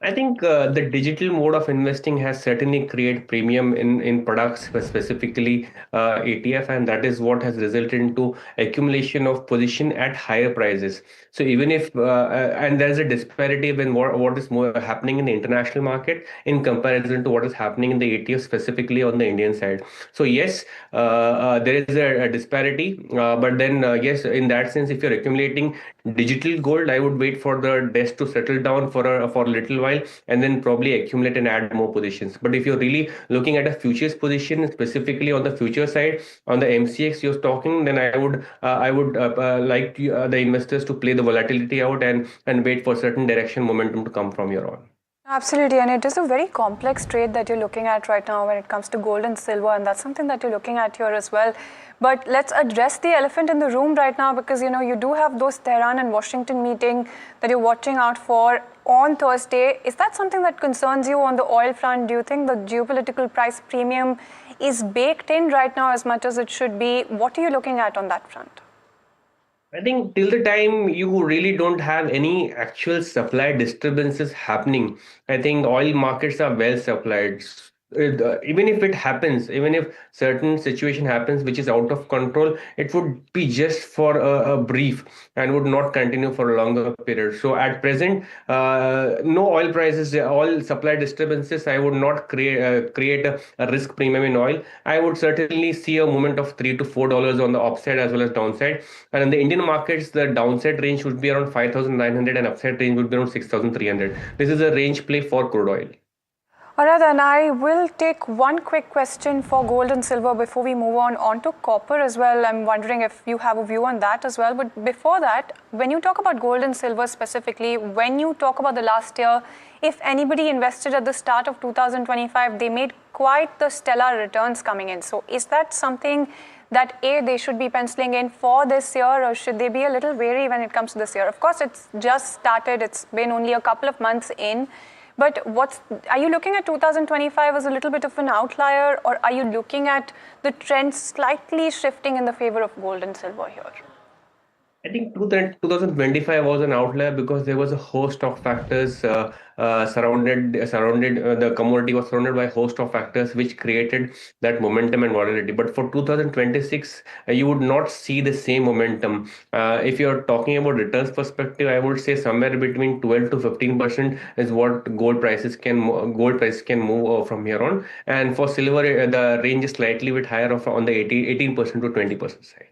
Speaker 3: I think the digital mode of investing has certainly created premium in products, specifically ETF, and that is what has resulted into accumulation of position at higher prices. So even if and there's a disparity in what is more happening in the international market in comparison to what is happening in the ETF, specifically on the Indian side. So yes, there is a disparity, but then yes, in that sense, if you're accumulating digital gold, I would wait for the dust to settle down for a little while, and then probably accumulate and add more positions. But if you're really looking at a futures position, specifically on the future side, on the MCX you're talking, then I would like the investors to play the volatility out and wait for certain direction momentum to come from your on.
Speaker 18: Absolutely, and it is a very complex trade that you're looking at right now when it comes to gold and silver, and that's something that you're looking at here as well. But let's address the elephant in the room right now, because you do have those Tehran and Washington meeting that you're watching out for on Thursday. Is that something that concerns you on the oil front? Do you think the geopolitical price premium is baked in right now as much as it should be? What are you looking at on that front?
Speaker 3: I think till the time you really don't have any actual supply disturbances happening, I think oil markets are well supplied. Even if it happens, even if certain situation happens which is out of control, it would be just for a brief and would not continue for a longer period. So at present, no oil prices, oil supply disturbances, I would not create a risk premium in oil. I would certainly see a movement of $3 to $4 on the upside as well as downside. And in the Indian markets, the downside range would be around 5,900 and upside range would be around 6,300. This is a range play for crude oil.
Speaker 18: Alright, then I will take one quick question for gold and silver before we move on to copper as well. I'm wondering if you have a view on that as well. But before that, when you talk about gold and silver specifically, when you talk about the last year, if anybody invested at the start of 2025, they made quite the stellar returns coming in. So is that something that they should be penciling in for this year, or should they be a little wary when it comes to this year? Of course, it's just started. It's been only a couple of months in. But are you looking at 2025 as a little bit of an outlier, or are you looking at the trend slightly shifting in the favor of gold and silver here?
Speaker 3: I think 2025 was an outlier because there was a host of factors surrounded the commodity was surrounded by a host of factors which created that momentum and volatility. But for 2026, you would not see the same momentum. If you're talking about returns perspective, I would say somewhere between 12 to 15% is what gold prices can move from here on. And for silver, the range is slightly bit higher on the 18% to 20% side.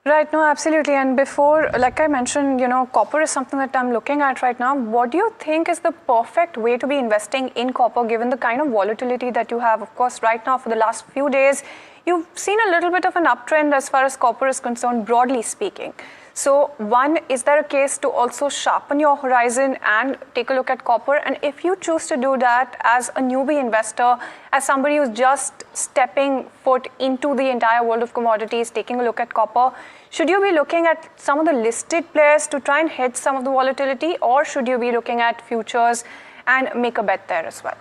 Speaker 18: Right, no, absolutely. And before, like I mentioned, copper is something that I'm looking at right now. What do you think is the perfect way to be investing in copper, given the kind of volatility that you have? Of course, right now, for the last few days, you've seen a little bit of an uptrend as far as copper is concerned, broadly speaking. So one, is there a case to also sharpen your horizon and take a look at copper? And if you choose to do that as a newbie investor, as somebody who's just stepping foot into the entire world of commodities, taking a look at copper, should you be looking at some of the listed players to try and hedge some of the volatility, or should you be looking at futures and make a bet there as well?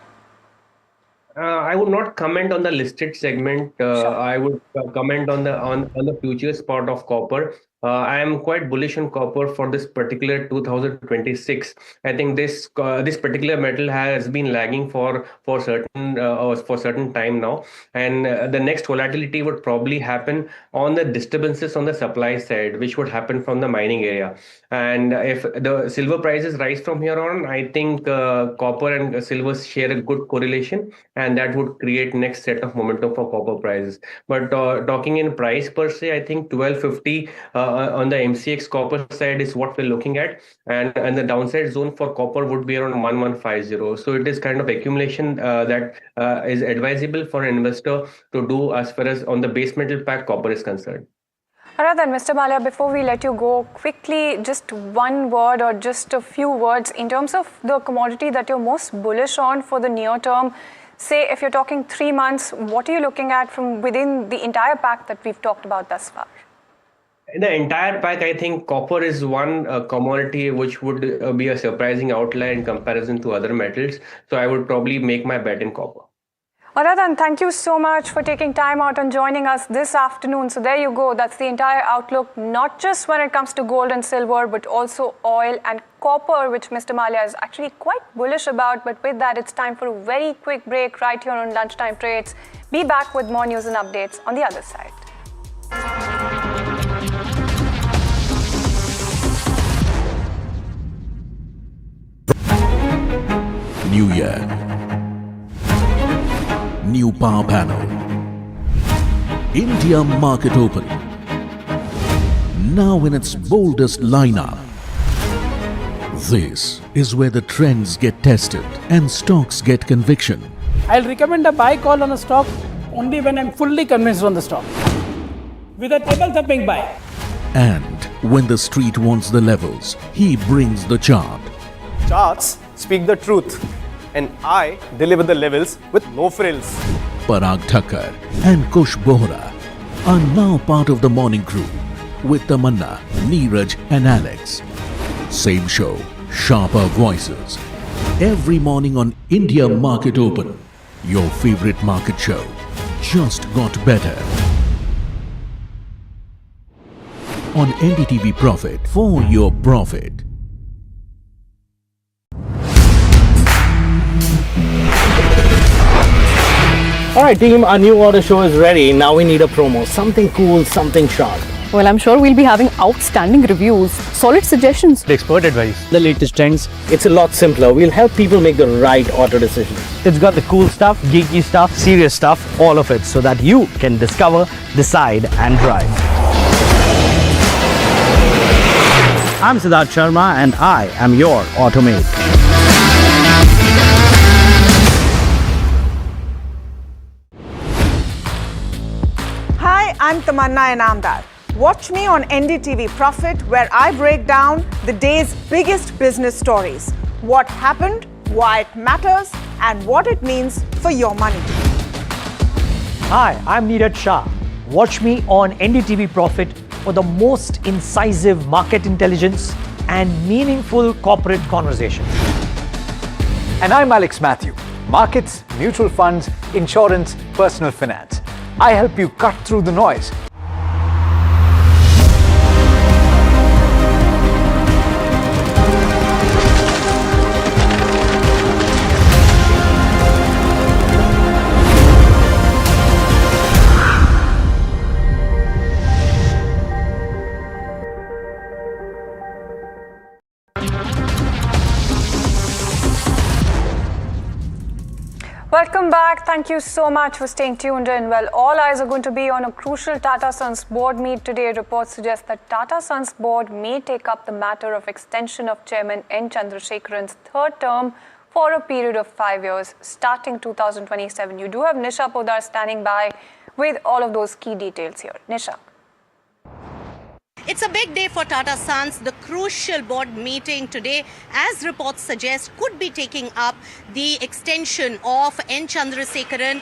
Speaker 3: I would not comment on the listed segment. I would comment on the futures part of copper. I am quite bullish on copper for this particular 2026. I think this particular metal has been lagging for certain time now, and the next volatility would probably happen on the disturbances on the supply side, which would happen from the mining area. And if the silver prices rise from here on, I think copper and silver share a good correlation, and that would create next set of momentum for copper prices. But talking in price per se, I think 1250 on the MCX copper side is what we're looking at, and the downside zone for copper would be around 1150. So it is kind of accumulation that is advisable for an investor to do as far as on the base metal pack copper is concerned.
Speaker 18: All right then, Mr. Malia, before we let you go, quickly, just one word or just a few words in terms of the commodity that you're most bullish on for the near term. Say, if you're talking 3 months, what are you looking at from within the entire pack that we've talked about thus far?
Speaker 3: In the entire pack, I think copper is one commodity which would be a surprising outlier in comparison to other metals. So I would probably make my bet in copper.
Speaker 18: Alright then, thank you so much for taking time out and joining us this afternoon. So there you go, that's the entire outlook, not just when it comes to gold and silver, but also oil and copper, which Mr. Malia is actually quite bullish about. But with that, it's time for a very quick break right here on Lunchtime Trades. Be back with more news and updates on the other side.
Speaker 1: New year, new power panel, India market open, now in its boldest lineup. This is where the trends get tested and stocks get conviction.
Speaker 5: I'll recommend a buy call on a stock only when I'm fully convinced on the stock, with a table thumping buy.
Speaker 1: And when the street wants the levels, he brings the chart.
Speaker 12: Charts speak the truth.
Speaker 19: and I deliver the levels with no frills.
Speaker 1: Parag Thakkar and Kush Bohra are now part of the morning crew with Tamanna, Neeraj and Alex. Same show, sharper voices. Every morning on India Market Open, your favorite market show just got better. On NDTV Profit, for your profit.
Speaker 10: Alright team, our new order show is ready. Now we need a promo. Something cool, something sharp.
Speaker 15: Well, I'm sure we'll be having outstanding reviews, solid suggestions,
Speaker 10: Expert advice. The latest trends. It's a lot simpler. We'll help people make the right auto decisions. It's got the cool stuff, geeky stuff, serious stuff, all of it, so that you can discover, decide and drive. I'm Siddharth Sharma and I am your Automate.
Speaker 4: Hi, I'm Tamanna Inamdar. Watch me on NDTV Profit, where I break down the day's biggest business stories. What happened, why it matters, and what it means for your money.
Speaker 20: Hi, I'm Neeraj Shah. Watch me on NDTV Profit for the most incisive market intelligence and meaningful corporate conversation.
Speaker 12: And I'm Alex Matthew. Markets, mutual funds, insurance, personal finance. I help you cut through the noise.
Speaker 18: Welcome back. Thank you so much for staying tuned in. Well, all eyes are going to be on a crucial Tata Sons board meet today. Reports suggest that Tata Sons board may take up the matter of extension of Chairman N. Chandrasekharan's third term for a period of 5 years, starting 2027. You do have Nisha Podar standing by with all of those key details here. Nisha.
Speaker 9: It's a big day for Tata Sons. The crucial board meeting today, as reports suggest, could be taking up the extension of N. Chandrasekharan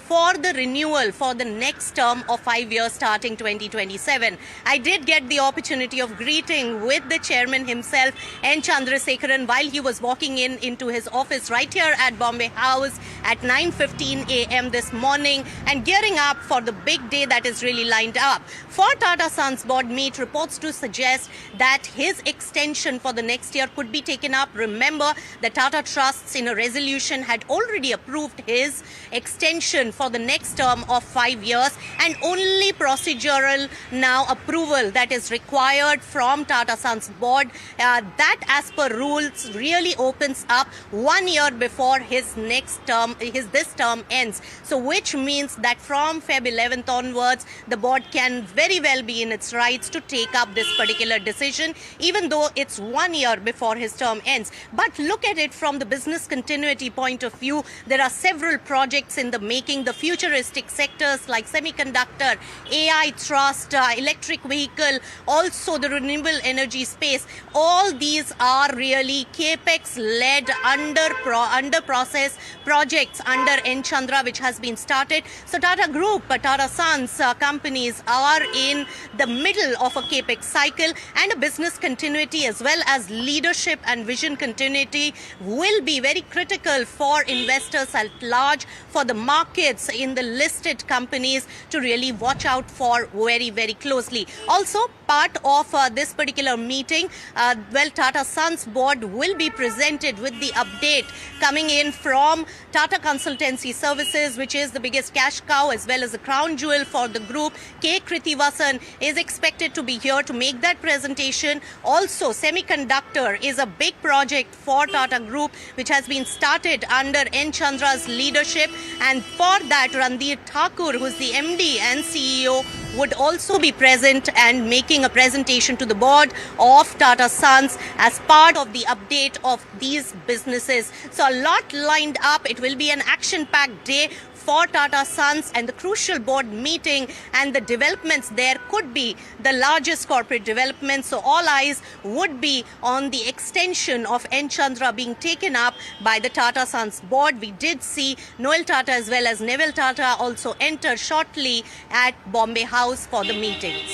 Speaker 9: for the renewal for the next term of 5 years starting 2027. I did get the opportunity of greeting with the chairman himself, N. Chandrasekharan, while he was walking into his office right here at Bombay House at 9:15 a.m. this morning and gearing up for the big day that is really lined up. For Tata Sons board meet, reports to suggest that his extension for the next year could be taken up. Remember, the Tata Trusts in a resolution had already approved his extension for the next term of 5 years, and only procedural now approval that is required from Tata Sons board. That, as per rules, really opens up 1 year before his next term, this term ends. So which means that from Feb 11th onwards, the board can very well be in its rights to take up this particular decision, even though it's 1 year before his term ends. But look at it from the business continuity point of view. There are several projects in the making. The futuristic sectors like semiconductor, AI trust, electric vehicle, also the renewable energy space. All these are really capex-led under process projects under N. Chandra, which has been started. So Tata Group, Tata Sons companies are in the middle of a capex cycle, and a business continuity as well as leadership and vision continuity will be very critical for investors at large, for the markets in the listed companies to really watch out for very, very closely. Also, part of this particular meeting, Tata Sons board will be presented with the update coming in from Tata Consultancy Services, which is the biggest cash cow as well as the crown jewel for the group. K. Krithivasan is expected to be here to make that presentation. Also, semiconductor is a big project for Tata Group, which has been started under N. Chandra's leadership, and for that, Randir Thakur, who's the MD and CEO, would also be present and making a presentation to the board of Tata Sons as part of the update of these businesses. So a lot lined up. It will be an action-packed day for Tata Sons, and the crucial board meeting and the developments there could be the largest corporate development. So all eyes would be on the extension of N Chandra being taken up by the Tata Sons board. We did see Noel Tata as well as Neville Tata also enter shortly at Bombay House for the meetings.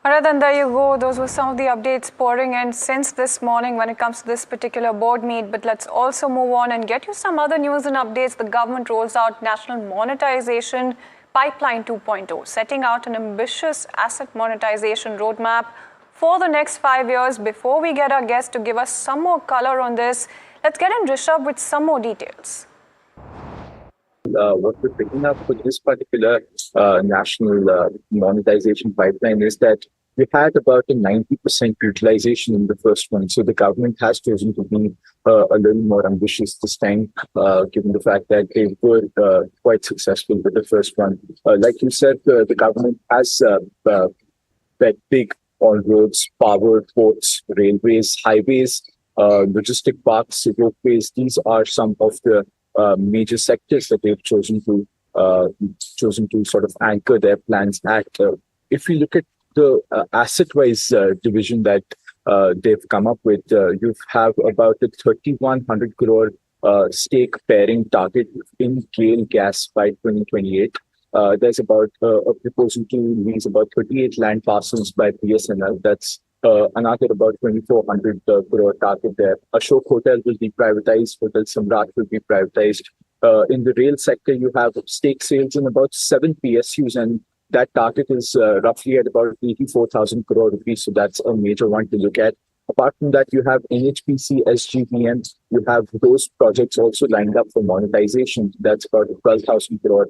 Speaker 18: Alright, then there you go. Those were some of the updates pouring in since this morning when it comes to this particular board meet. But let's also move on and get you some other news and updates. The government rolls out National Monetization Pipeline 2.0, setting out an ambitious asset monetization roadmap for the next 5 years. Before we get our guest to give us some more color on this, let's get in Rishabh with some more details.
Speaker 2: What we're picking up for this particular national monetization pipeline is that we had about a 90% utilization in the first one. So the government has chosen to be a little more ambitious this time, given the fact that they were quite successful with the first one. Like you said, the government has bet big on roads, power, ports, railways, highways, logistic parks, roadways. These are some of the major sectors that they've chosen to sort of anchor their plans at. If we look at the asset-wise division that they've come up with, you have about a 3,100 crore stake pairing target in GAIL Gas by 2028. There's about a proposal to lease about 38 land parcels by BSNL. That's another about 2,400 crore target there. Ashok Hotel will be privatized. Hotel Samrat will be privatized. In the rail sector, you have stake sales in about 7 PSUs, and that target is roughly at about 84,000 crore rupees. So that's a major one to look at. Apart from that, you have NHPC, SGVM. You have those projects also lined up for monetization. That's about a 12,000 crore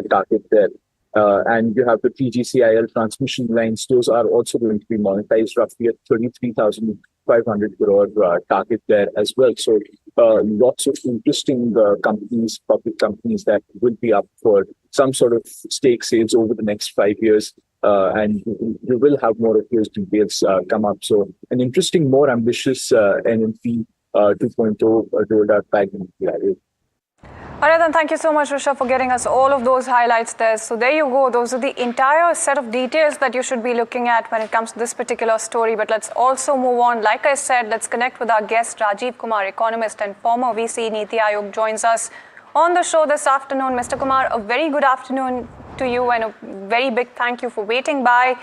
Speaker 2: target there. And you have the PGCIL transmission lines. Those are also going to be monetized roughly at 33,500 crore target there as well. So lots of interesting companies, public companies that will be up for some sort of stake sales over the next 5 years. And you will have more of those details come up. So an interesting, more ambitious NMP 2.0 rolled out by NDTV.
Speaker 18: All right, then thank you so much, Rishabh, for getting us all of those highlights there. So there you go. Those are the entire set of details that you should be looking at when it comes to this particular story. But let's also move on. Like I said, let's connect with our guest, Rajiv Kumar, economist and former VC Niti Aayog, joins us on the show this afternoon. Mr. Kumar, a very good afternoon to you and a very big thank you for waiting by.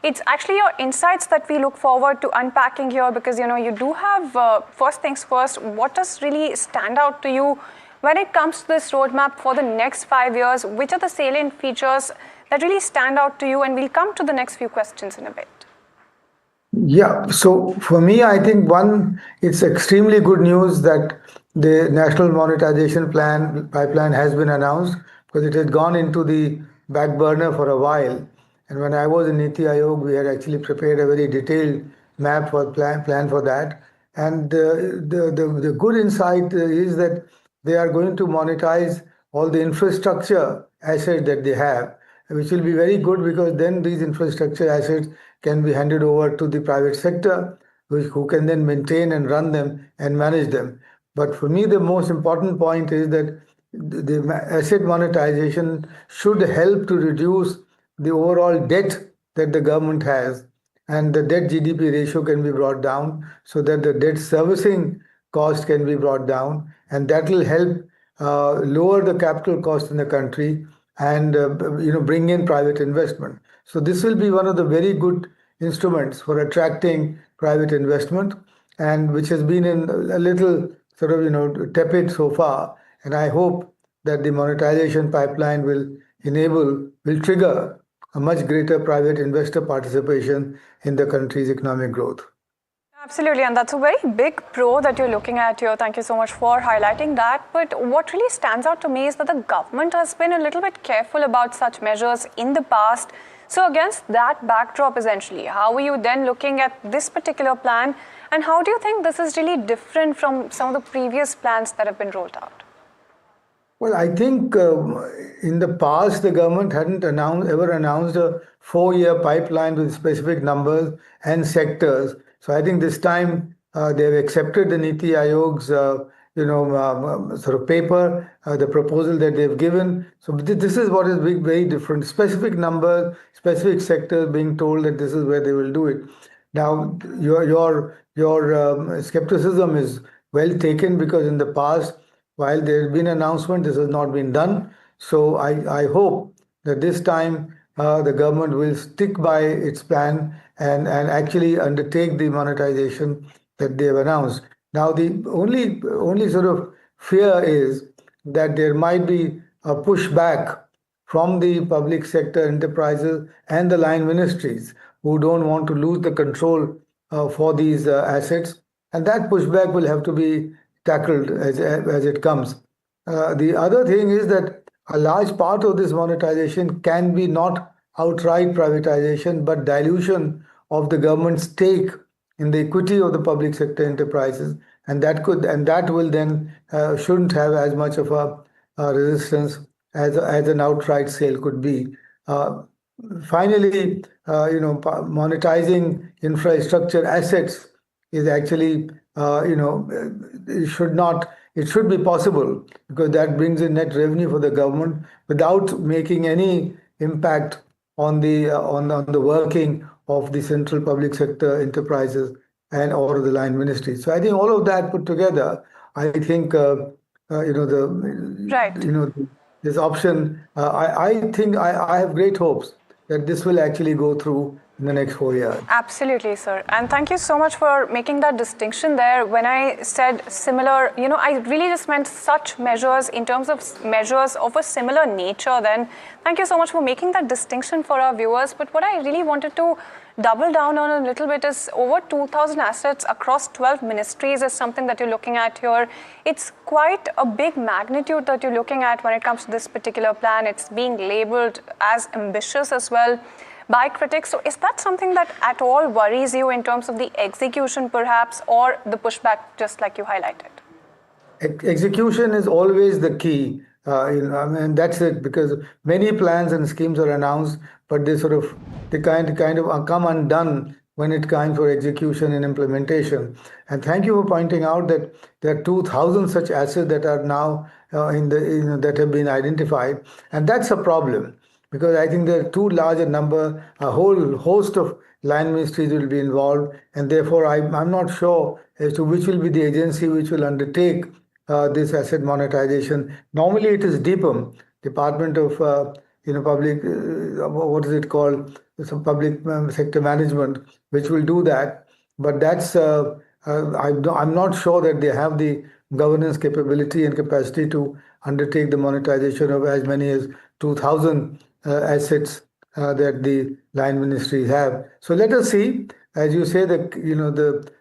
Speaker 18: It's actually your insights that we look forward to unpacking here because, you do have, first things first, what does really stand out to you when it comes to this roadmap for the next 5 years? Which are the salient features that really stand out to you? And we'll come to the next few questions in a bit.
Speaker 21: Yeah, so for me, I think one, it's extremely good news that the National Monetization Pipeline has been announced because it had gone into the back burner for a while. And when I was in Niti Aayog, we had actually prepared a very detailed map for plan for that. And the good insight is that they are going to monetize all the infrastructure assets that they have, which will be very good because then these infrastructure assets can be handed over to the private sector, who can then maintain and run them and manage them. But for me, the most important point is that the asset monetization should help to reduce the overall debt that the government has, and the debt GDP ratio can be brought down so that the debt servicing cost can be brought down, and that will help lower the capital cost in the country and bring in private investment. So this will be one of the very good instruments for attracting private investment, and which has been in a little sort of tepid so far. And I hope that the monetization pipeline will trigger a much greater private investor participation in the country's economic growth.
Speaker 18: Absolutely, and that's a very big pro that you're looking at here. Thank you so much for highlighting that. But what really stands out to me is that the government has been a little bit careful about such measures in the past. So against that backdrop, essentially, how are you then looking at this particular plan? And how do you think this is really different from some of the previous plans that have been rolled out?
Speaker 21: Well, I think in the past, the government hadn't ever announced a 4-year pipeline with specific numbers and sectors. So I think this time they've accepted the Niti Aayog's sort of paper, the proposal that they've given. So this is what is very different. Specific numbers, specific sectors being told that this is where they will do it. Now, your skepticism is well taken, because in the past, while there has been an announcement, this has not been done. So I hope that this time the government will stick by its plan and actually undertake the monetization that they have announced. Now, the only sort of fear is that there might be a pushback from the public sector enterprises and the line ministries, who don't want to lose the control for these assets, and that pushback will have to be tackled as it comes. The other thing is that a large part of this monetization can be not outright privatization, but dilution of the government's stake in the equity of the public sector enterprises, and that will then shouldn't have as much of a resistance as an outright sale could be. Finally, monetizing infrastructure assets is actually, it should be possible, because that brings in net revenue for the government without making any impact on the working of the central public sector enterprises and or the line ministry. So I think all of that put together, I think this option, I think I have great hopes that this will actually go through in the next 4 years.
Speaker 18: Absolutely, sir. And thank you so much for making that distinction there. When I said similar, I really just meant such measures in terms of measures of a similar nature. Then thank you so much for making that distinction for our viewers. But what I really wanted to double down on a little bit is over 2,000 assets across 12 ministries is something that you're looking at here. It's quite a big magnitude that you're looking at when it comes to this particular plan. It's being labeled as ambitious as well by critics. So is that something that at all worries you in terms of the execution perhaps, or the pushback, just like you highlighted?
Speaker 21: Execution is always the key. And that's it, because many plans and schemes are announced, but they kind of come undone when it's time for execution and implementation. And thank you for pointing out that there are 2,000 such assets that are now that have been identified, and that's a problem, because I think there are too large a number, a whole host of line ministries will be involved, and therefore I'm not sure as to which will be the agency which will undertake this asset monetization. Normally it is DPM, Department of Public, what is it called? Some public sector management, which will do that. But that's I'm not sure that they have the governance capability and capacity to undertake the monetization of as many as 2,000 assets that the line ministries have. So let us see. As you say, that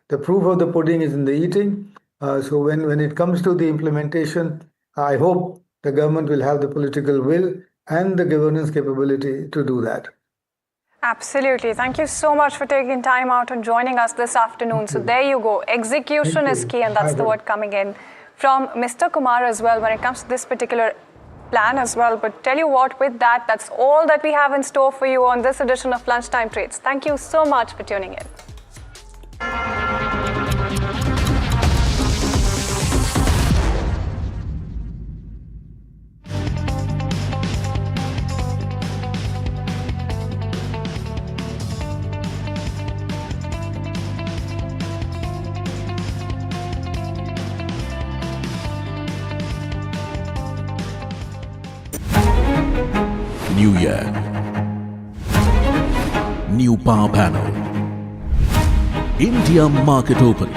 Speaker 21: the proof of the pudding is in the eating. So when it comes to the implementation, I hope the government will have the political will and the governance capability to do that.
Speaker 18: Absolutely. Thank you so much for taking time out and joining us this afternoon. So there you go. Execution is key, and that's the word coming in from Mr. Kumar as well when it comes to this particular plan as well. But tell you what, with that, that's all that we have in store for you on this edition of Lunchtime Trades. Thank you so much for tuning in.
Speaker 1: New year, new power panel, India market open,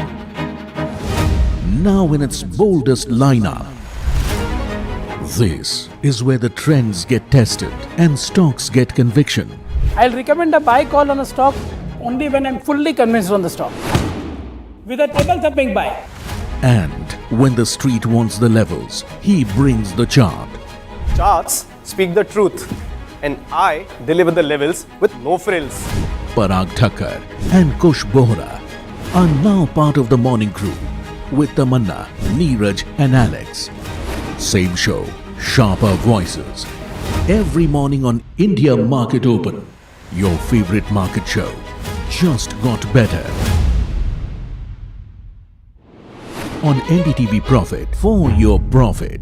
Speaker 1: now in its boldest lineup. This is where the trends get tested and stocks get conviction.
Speaker 5: I'll recommend a buy call on a stock only when I'm fully convinced on the stock, with a table thumping buy.
Speaker 1: And when the street wants the levels, he brings the chart.
Speaker 19: Charts speak the truth, and I deliver the levels with no frills.
Speaker 1: Parag Thakkar and Kush Bohra are now part of the morning crew with Tamanna, Neeraj and Alex. Same show, sharper voices. Every morning on India Market Open, your favorite market show just got better. on NDTV Profit for your profit.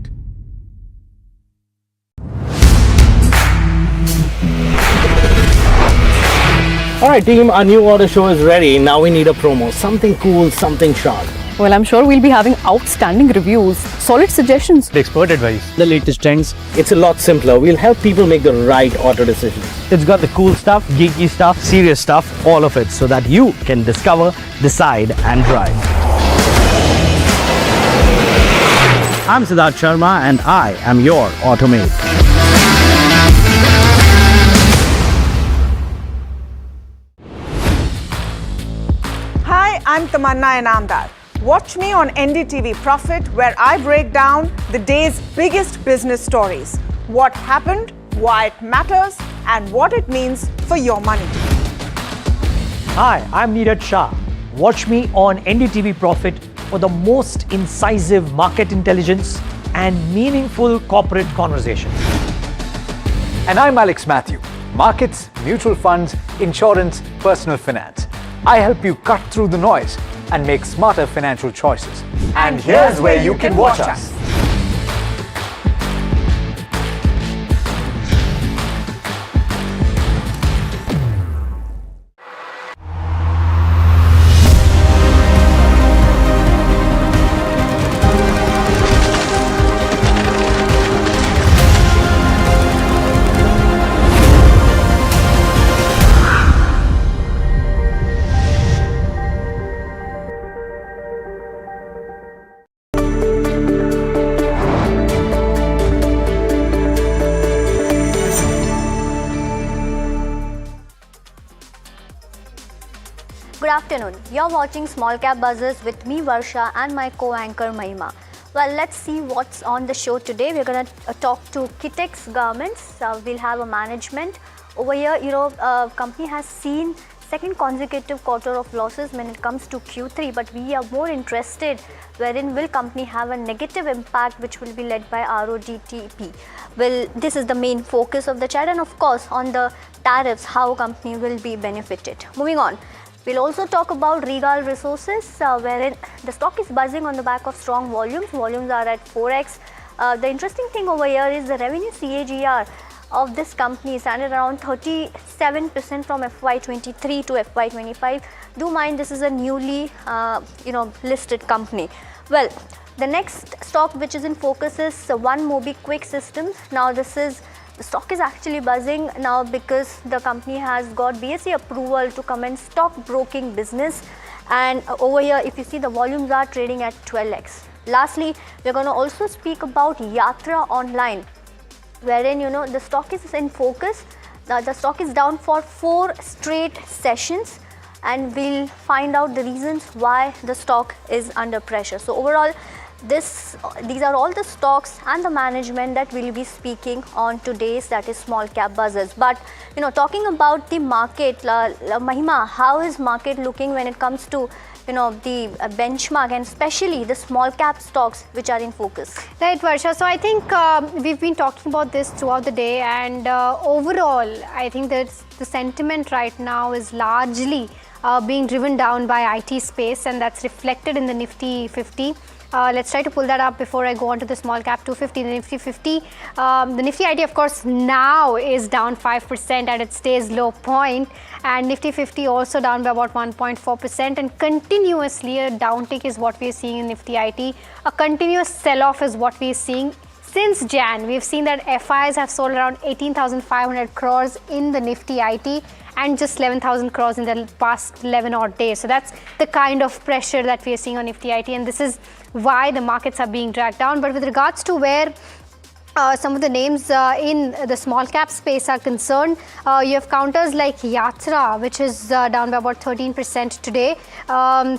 Speaker 10: Alright team, our new order show is ready. Now we need a promo. Something cool, something sharp.
Speaker 15: Well, I'm sure we'll be having outstanding reviews, solid suggestions,
Speaker 10: Expert advice. The latest trends. It's a lot simpler. We'll help people make the right auto decisions. It's got the cool stuff, geeky stuff, serious stuff, all of it, so that you can discover, decide and drive. I'm Siddharth Sharma and I am your Automate.
Speaker 4: Hi, I'm Tamanna Inamdar. Watch me on NDTV Profit, where I break down the day's biggest business stories. What happened, why it matters, and what it means for your money.
Speaker 20: Hi, I'm Neeraj Shah. Watch me on NDTV Profit for the most incisive market intelligence and meaningful corporate conversations.
Speaker 12: And I'm Alex Matthew. Markets, mutual funds, insurance, personal finance. I help you cut through the noise and make smarter financial choices. And here's where you can watch us.
Speaker 16: Good afternoon. You're watching Small Cap Buzzers with me, Varsha, and my co-anchor, Mahima. Well, let's see what's on the show today. We're going to talk to Kitex Garments. We'll have a management. Over here, company has seen second consecutive quarter of losses when it comes to Q3, but we are more interested wherein will company have a negative impact which will be led by RODTEP. Well, this is the main focus of the chat, and of course on the tariffs, how company will be benefited. Moving on. We'll also talk about Regal Resources, wherein the stock is buzzing on the back of strong volumes. Volumes are at 4x. The interesting thing over here is the revenue CAGR of this company is standard around 37% from FY23 to FY25. Do mind, this is a newly listed company. Well, the next stock which is in focus is One MobiKwik Systems. Now the stock is actually buzzing now because the company has got BSE approval to commence stock broking business, and over here if you see the volumes are trading at 12x. Lastly, we're going to also speak about Yatra Online, wherein the stock is in focus. Now the stock is down for 4 straight sessions, and we'll find out the reasons why the stock is under pressure. So overall, these are all the stocks and the management that we'll be speaking on today's, that is Small Cap Buzzers. But talking about the market, Mahima, how is market looking when it comes to the benchmark and especially the small cap stocks which are in focus?
Speaker 7: Right, Varsha. So I think we've been talking about this throughout the day, and overall I think that the sentiment right now is largely being driven down by IT space, and that's reflected in the Nifty 50. Let's try to pull that up before I go on to the small cap 250, the Nifty 50. The Nifty IT, of course, now is down 5% at its day's low point, and Nifty 50 also down by about 1.4%, and continuously a downtick is what we are seeing in Nifty IT. A continuous sell-off is what we are seeing. Since Jan, we've seen that FIs have sold around 18,500 crores in the Nifty IT and just 11,000 crores in the past 11 odd days. So that's the kind of pressure that we are seeing on Nifty IT, and this is why the markets are being dragged down. But with regards to where some of the names in the small cap space are concerned, you have counters like Yatra, which is down by about 13% today,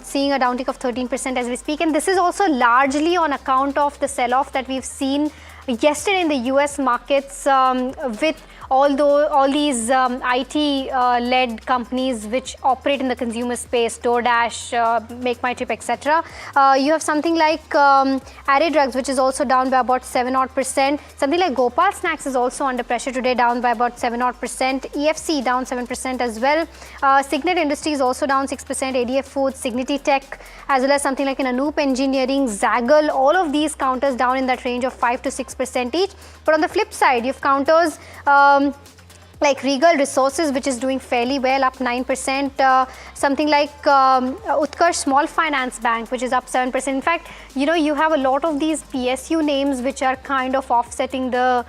Speaker 7: seeing a downtick of 13% as we speak. And this is also largely on account of the sell-off that we've seen yesterday in the US markets with all these IT-led companies which operate in the consumer space, DoorDash, Make My Trip, etc. You have something like Array Drugs, which is also down by about 7% odd. Something like Gopal Snacks is also under pressure today, down by about 7% odd. EFC down 7% as well. Signet Industries also down 6%. ADF Foods, Signity Tech, as well as something like an Anoop Engineering, Zaggle, all of these counters down in that range of 5 to 6% each. But on the flip side, you have counters like Regal Resources, which is doing fairly well, up 9%. Something like Utkarsh Small Finance Bank, which is up 7%. In fact, you have a lot of these PSU names which are kind of offsetting the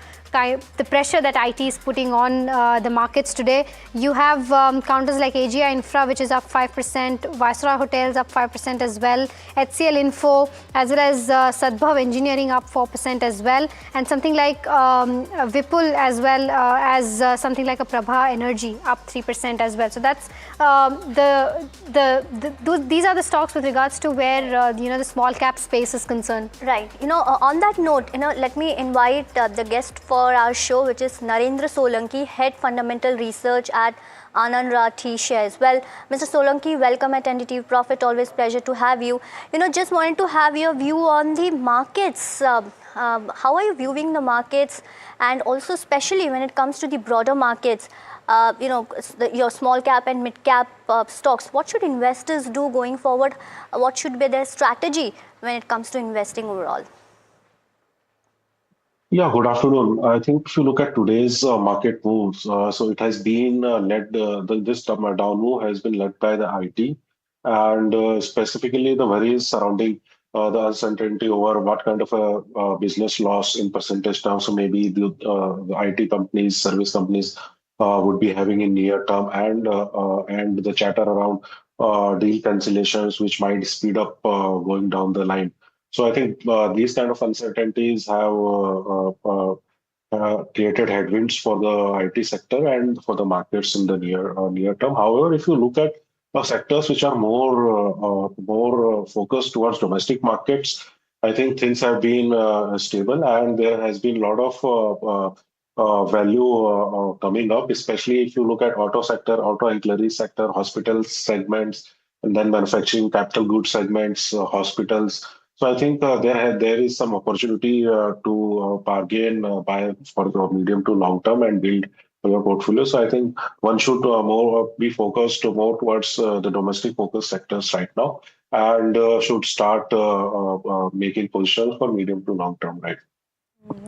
Speaker 7: pressure that IT is putting on the markets today. You have counters like AGI Infra, which is up 5%, Viceroy Hotels up 5% as well, HCL Info, as well as Sadbhav Engineering up 4% as well, and something like Vipul, as well as something like a Prabha Energy up 3% as well. So that's these are the stocks with regards to where the small cap space is concerned.
Speaker 16: Right. On that note, let me invite the guest for our show, which is Narendra Solanki, Head Fundamental Research at Anand Rathi Shares. Well, Mr. Solanki, welcome at NDTV Profit. Always pleasure to have you. Just wanted to have your view on the markets. How are you viewing the markets, and also especially when it comes to the broader markets? Your small cap and mid cap stocks. What should investors do going forward? What should be their strategy when it comes to investing overall?
Speaker 6: Yeah, good afternoon. I think if you look at today's market moves, so it has been led, this down move has been led by the IT, and specifically the worries surrounding the uncertainty over what kind of a business loss in percentage terms. So maybe the IT companies, service companies would be having in near term, and the chatter around deal cancellations, which might speed up going down the line. So I think these kind of uncertainties have created headwinds for the IT sector and for the markets in the near term. However, if you look at sectors which are more focused towards domestic markets, I think things have been stable, and there has been a lot of value coming up, especially if you look at auto sector, auto ancillary sector, hospital segments, and then manufacturing, capital goods segments, hospitals. So I think there is some opportunity to bargain buy for the medium to long term and build your portfolio. So I think one should more be focused more towards the domestic focused sectors right now, and should start making positions for medium to long term, right?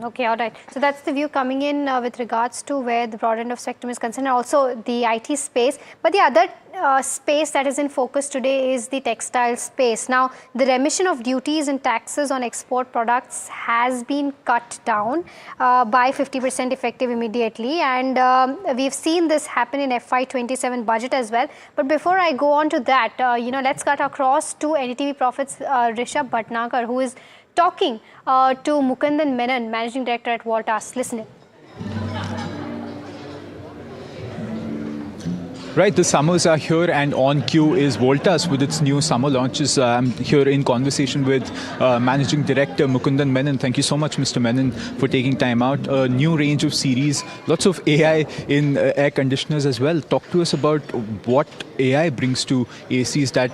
Speaker 7: Okay, all right. So that's the view coming in with regards to where the broad end of spectrum is concerned, and also the IT space. But the other space that is in focus today is the textile space. Now, the remission of duties and taxes on export products has been cut down by 50% effective immediately, and we've seen this happen in FY27 budget as well. But before I go on to that, let's cut across to NDTV Profit's Rishabh Bhatnagar, who is talking to Mukundan Menon, Managing Director at Voltas. Listen in.
Speaker 22: Right, the summers are here, and on cue is Voltas with its new summer launches. I'm here in conversation with Managing Director Mukundan Menon. Thank you so much, Mr. Menon, for taking time out. A new range of series, lots of AI in air conditioners as well. Talk to us about what AI brings to ACs that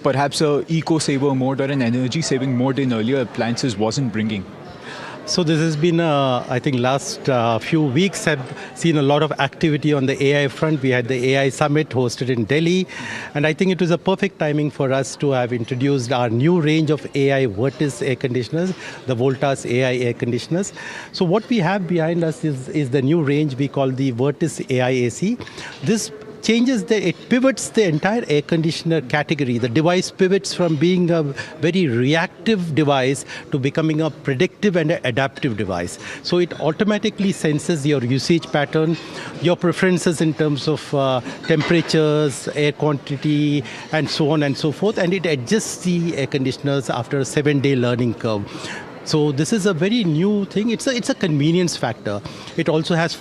Speaker 22: perhaps a eco-saver mode or an energy-saving mode in earlier appliances wasn't bringing.
Speaker 23: So this has been, I think, last few weeks have seen a lot of activity on the AI front. We had the AI Summit hosted in Delhi, and I think it was a perfect timing for us to have introduced our new range of AI Vertis air conditioners, the Voltas AI air conditioners. So what we have behind us is the new range we call the Vertis AI AC. This it pivots the entire air conditioner category. The device pivots from being a very reactive device to becoming a predictive and adaptive device. So it automatically senses your usage pattern, your preferences in terms of temperatures, air quantity, and so on and so forth, and it adjusts the air conditioners after a 7-day learning curve. So this is a very new thing. It's a convenience factor. It also has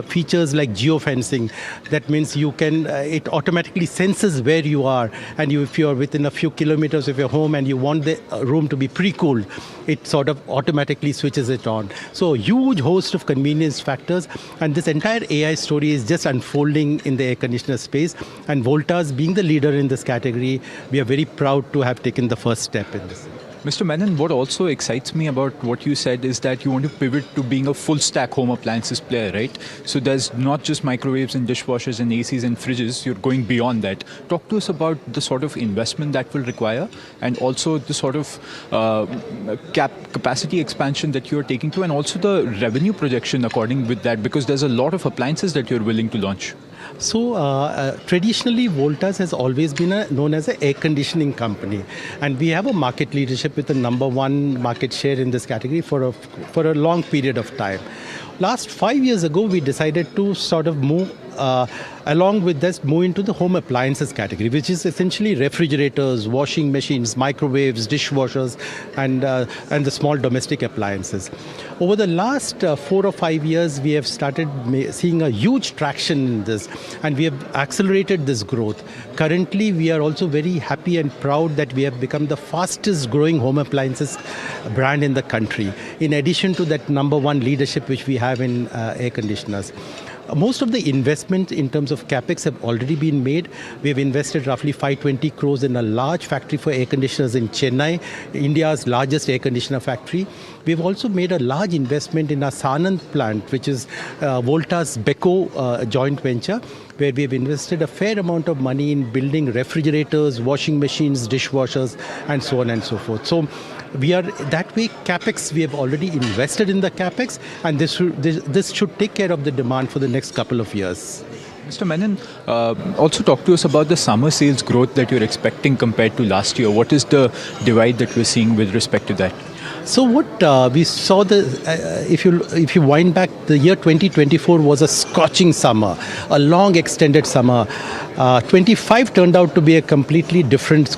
Speaker 23: features like geofencing. That means you can it automatically senses where you are, and if you are within a few kilometers of your home and you want the room to be pre-cooled, it sort of automatically switches it on. So a huge host of convenience factors, and this entire AI story is just unfolding in the air conditioner space. And Voltas, being the leader in this category, we are very proud to have taken the first step in this.
Speaker 22: Mr. Menon, what also excites me about what you said is that you want to pivot to being a full stack home appliances player, right? So there's not just microwaves and dishwashers and ACs and fridges, you're going beyond that. Talk to us about the sort of investment that will require, and also the sort of capacity expansion that you're taking to, and also the revenue projection according with that, because there's a lot of appliances that you're willing to launch.
Speaker 23: So traditionally, Voltas has always been known as an air conditioning company, and we have a market leadership with the #1 market share in this category for a long period of time. Last 5 years ago, we decided to sort of move along with this, move into the home appliances category, which is essentially refrigerators, washing machines, microwaves, dishwashers, and the small domestic appliances. Over the last 4 or 5 years, we have started seeing a huge traction in this, and we have accelerated this growth. Currently, we are also very happy and proud that we have become the fastest growing home appliances brand in the country, in addition to that #1 leadership which we have in air conditioners. Most of the investment in terms of capex have already been made. We have invested roughly 520 crores in a large factory for air conditioners in Chennai, India's largest air conditioner factory. We've also made a large investment in our Sanand plant, which is Voltas Beko joint venture, where we have invested a fair amount of money in building refrigerators, washing machines, dishwashers, and so on and so forth. So we are that way, capex, we have already invested in the capex, and this should take care of the demand for the next couple of years.
Speaker 22: Mr. Menon, also talk to us about the summer sales growth that you're expecting compared to last year. What is the divide that we're seeing with respect to that?
Speaker 23: So what we saw, if you wind back, the year 2024 was a scorching summer, a long extended summer. 25 turned out to be a completely different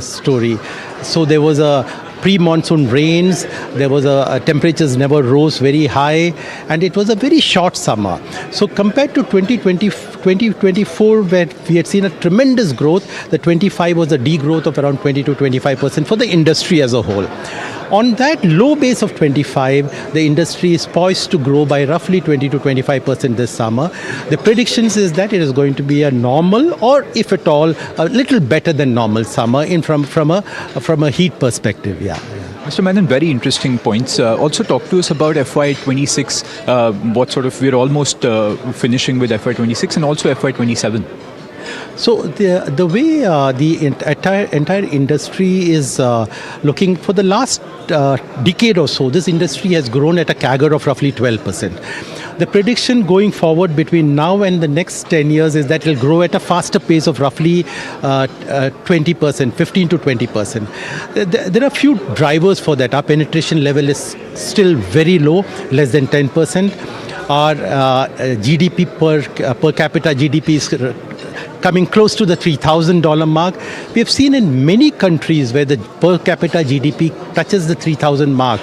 Speaker 23: story. So there was a pre-monsoon rains, there was temperatures never rose very high, and it was a very short summer. So compared to 2024, where we had seen a tremendous growth, the 25 was a degrowth of around 20 to 25% for the industry as a whole. On that low base of 25, the industry is poised to grow by roughly 20 to 25% this summer. The predictions is that it is going to be a normal, or if at all, a little better than normal summer from a heat perspective. Yeah.
Speaker 22: Mr. Menon, very interesting points. Also talk to us about FY26. We're almost finishing with FY26 and also FY27.
Speaker 23: So the way the entire industry is looking for the last decade or so, this industry has grown at a CAGR of roughly 12%. The prediction going forward between now and the next 10 years is that it will grow at a faster pace of roughly 20%, 15 to 20%. There are a few drivers for that. Our penetration level is still very low, less than 10%. Our GDP per capita GDP is coming close to the $3,000 mark. We have seen in many countries where the per capita GDP touches the 3,000 mark,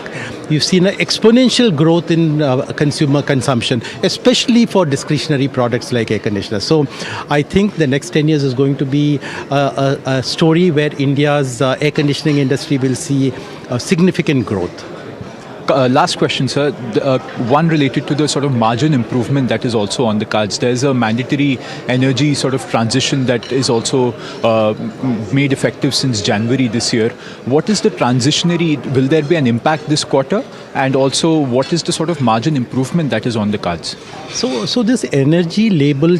Speaker 23: you've seen an exponential growth in consumer consumption, especially for discretionary products like air conditioners. So I think the next 10 years is going to be a story where India's air conditioning industry will see significant growth.
Speaker 22: Last question, sir. One related to the sort of margin improvement that is also on the cards. There's a mandatory energy sort of transition that is also made effective since January this year. What is the transitionary? Will there be an impact this quarter? And also, what is the sort of margin improvement that is on the cards?
Speaker 23: So this energy label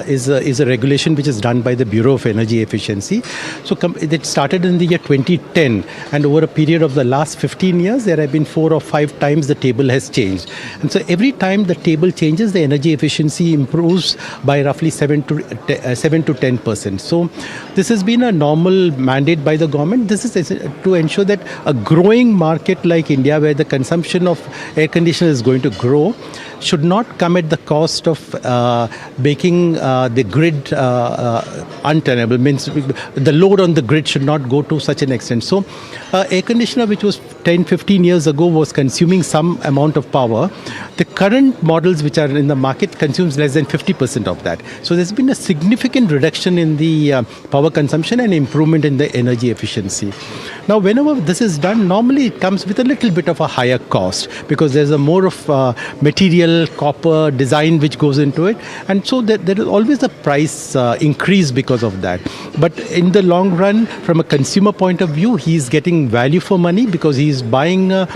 Speaker 23: is a regulation which is done by the Bureau of Energy Efficiency. So it started in the year 2010, and over a period of the last 15 years, there have been 4 or 5 times the table has changed. And so every time the table changes, the energy efficiency improves by roughly 7 to 10%. So this has been a normal mandate by the government. This is to ensure that a growing market like India, where the consumption of air conditioners is going to grow, should not come at the cost of making the grid untenable. Means the load on the grid should not go to such an extent. So air conditioner which was 10-15 years ago was consuming some amount of power, the current models which are in the market consumes less than 50% of that. So there's been a significant reduction in the power consumption and improvement in the energy efficiency. Now, whenever this is done, normally it comes with a little bit of a higher cost because there's a more of material, copper, design which goes into it. And so there is always a price increase because of that. But in the long run, from a consumer point of view, he's getting value for money because he's buying a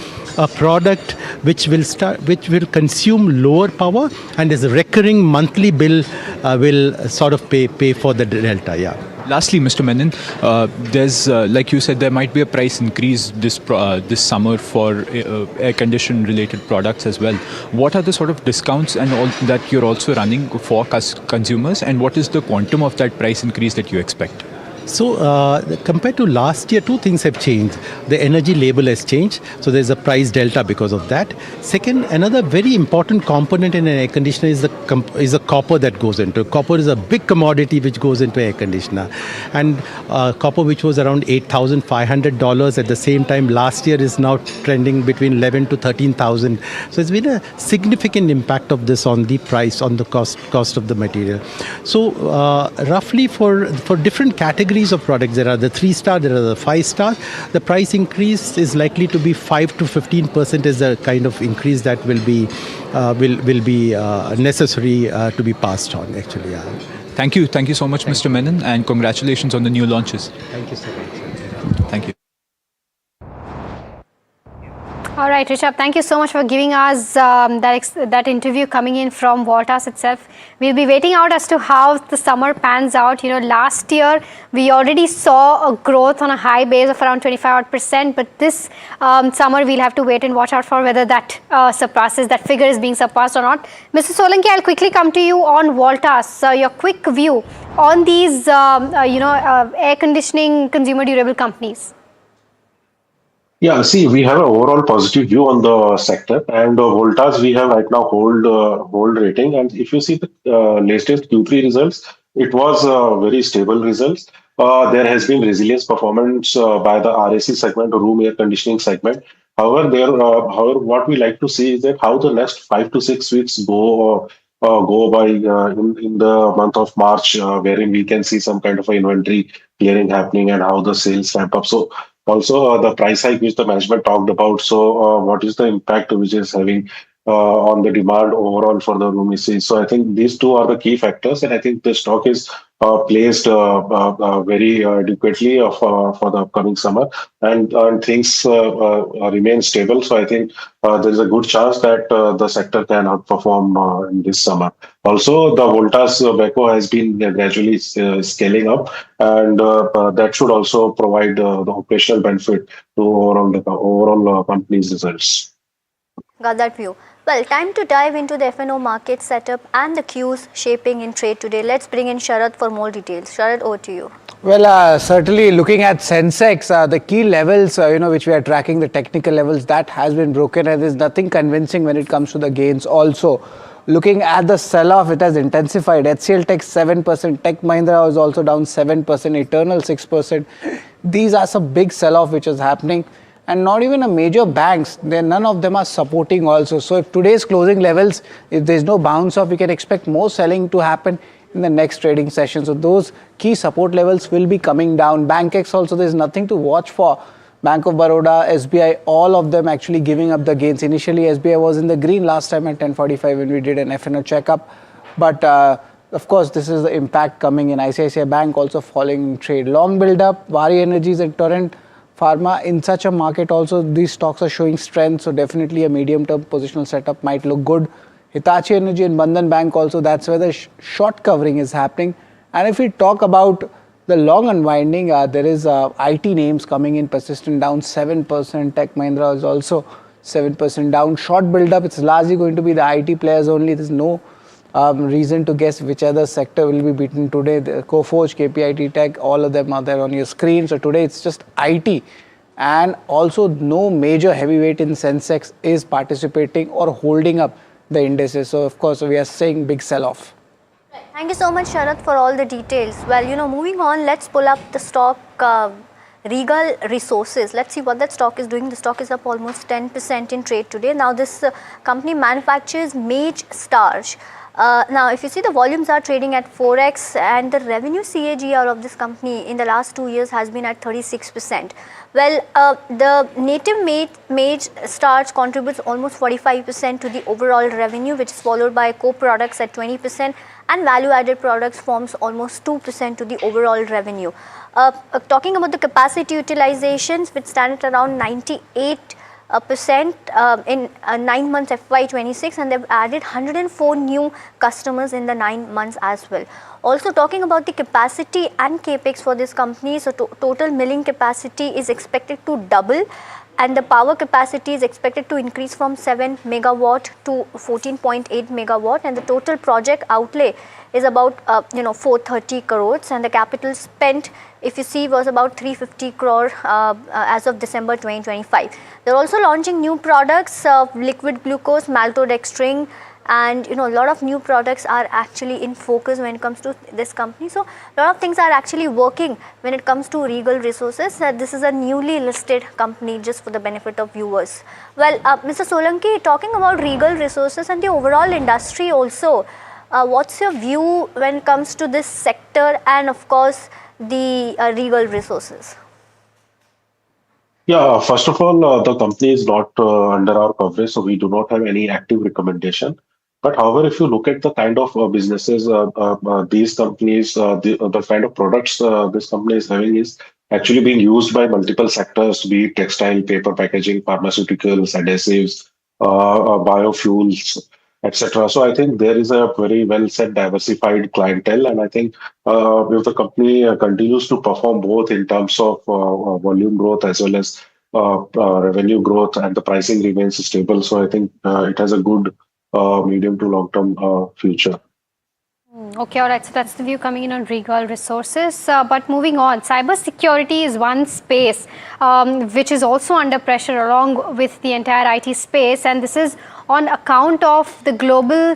Speaker 23: product which will consume lower power, and his recurring monthly bill will sort of pay for the delta. Yeah.
Speaker 22: Lastly, Mr. Menon, there's, like you said, there might be a price increase this summer for air-conditioned related products as well. What are the sort of discounts and all that you're also running for consumers, and what is the quantum of that price increase that you expect?
Speaker 23: So compared to last year, two things have changed. The energy label has changed, so there's a price delta because of that. Second, another very important component in an air conditioner is the copper that goes into it. Copper is a big commodity which goes into air conditioner, and copper, which was around $8,500 at the same time last year, is now trending between 11 to 13,000. So it's been a significant impact of this on the price, on the cost of the material. So roughly for different categories of products, there are the 3-star, there are the 5-star. The price increase is likely to be 5 to 15% is the kind of increase that will be necessary to be passed on. Actually, yeah.
Speaker 22: Thank you so much, Mr. Menon, and congratulations on the new launches.
Speaker 23: Thank you so much.
Speaker 22: Thank you.
Speaker 7: All right, Rishabh, thank you so much for giving us that interview coming in from Voltas itself. We'll be waiting out as to how the summer pans out. You know, last year we already saw a growth on a high base of around 25%, but this summer we'll have to wait and watch out for whether that that figure is being surpassed or not. Mr. Solanki, I'll quickly come to you on Voltas. Your quick view on these, air conditioning consumer durable companies.
Speaker 6: Yeah, see, we have an overall positive view on the sector, and Voltas we have right now hold rating. And if you see the latest Q3 results, it was very stable results. There has been resilience performance by the RAC segment, or room air conditioning segment. However, what we like to see is that how the next 5 to 6 weeks go by in the month of March, wherein we can see some kind of a inventory clearing happening and how the sales ramp up. So also the price hike which the management talked about. So what is the impact which is having on the demand overall for the room AC? So I think these two are the key factors, and I think the stock is placed very adequately for the upcoming summer, and things remain stable. So I think there is a good chance that the sector can outperform in this summer. Also, the Voltas Beko has been gradually scaling up, and that should also provide the operational benefit to overall company's results.
Speaker 16: Got that view. Well, time to dive into the F&O market setup and the cues shaping in trade today. Let's bring in Sharad for more details. Sharad, over to you.
Speaker 14: Well, certainly looking at Sensex, the key levels, which we are tracking, the technical levels, that has been broken, and there's nothing convincing when it comes to the gains. Also, looking at the sell-off, it has intensified. HCL Tech 7%, Tech Mahindra was also down 7%, Eternal 6%. These are some big sell-off which is happening. And not even a major banks, none of them are supporting also. So if today's closing levels, if there's no bounce off, we can expect more selling to happen in the next trading session. So those key support levels will be coming down. BankX also, there's nothing to watch for. Bank of Baroda, SBI, all of them actually giving up the gains. Initially, SBI was in the green last time at 10:45 when we did an F&O checkup. But of course, this is the impact coming in. ICICI Bank also falling in trade. Long build-up, Vari Energies and Torrent Pharma. In such a market also, these stocks are showing strength, so definitely a medium-term positional setup might look good. Hitachi Energy and Bandhan Bank also, that's where the short covering is happening. And if we talk about the long unwinding, there is IT names coming in, Persistent down 7%, Tech Mahindra is also 7% down. Short build-up, it's largely going to be the IT players only. There's no reason to guess which other sector will be beaten today. The Coforge, KPIT Tech, all of them are there on your screen. So today it's just IT, and also no major heavyweight in Sensex is participating or holding up the indices. So of course we are seeing big sell-off.
Speaker 16: Thank you so much, Sharad, for all the details. Well, moving on, let's pull up the stock Regal Resources. Let's see what that stock is doing. The stock is up almost 10% in trade today. Now this company manufactures maize starch. Now if you see, the volumes are trading at 4x, and the revenue CAGR of this company in the last 2 years has been at 36%. Well, the native maize starch contributes almost 45% to the overall revenue, which is followed by co-products at 20%, and value-added products forms almost 2% to the overall revenue. Talking about the capacity utilizations, which stand at around 98% in 9 months FY26, and they've added 104 new customers in the 9 months as well. Also talking about the capacity and capex for this company, so total milling capacity is expected to double, and the power capacity is expected to increase from 7 megawatt to 14.8 megawatt, and the total project outlay is about 430 crores, and the capital spent, if you see, was about 350 crore as of December 2025. They're also launching new products, liquid glucose, maltodextrin, and a lot of new products are actually in focus when it comes to this company. So a lot of things are actually working when it comes to Regal Resources. This is a newly listed company, just for the benefit of viewers. Well, Mr. Solanki, talking about Regal Resources and the overall industry also, what's your view when it comes to this sector and of course the Regal Resources?
Speaker 6: Yeah, first of all, the company is not under our coverage, so we do not have any active recommendation. But however, if you look at the kind of businesses these companies, the kind of products this company is having is actually being used by multiple sectors, be it textile, paper packaging, pharmaceuticals, adhesives, biofuels, etc. So I think there is a very well set diversified clientele, and I think if the company continues to perform both in terms of volume growth as well as revenue growth, and the pricing remains stable, so I think it has a good medium to long term future.
Speaker 7: Okay, all right. So that's the view coming in on Regal Resources. But moving on, cybersecurity is one space which is also under pressure along with the entire IT space, and this is on account of the global,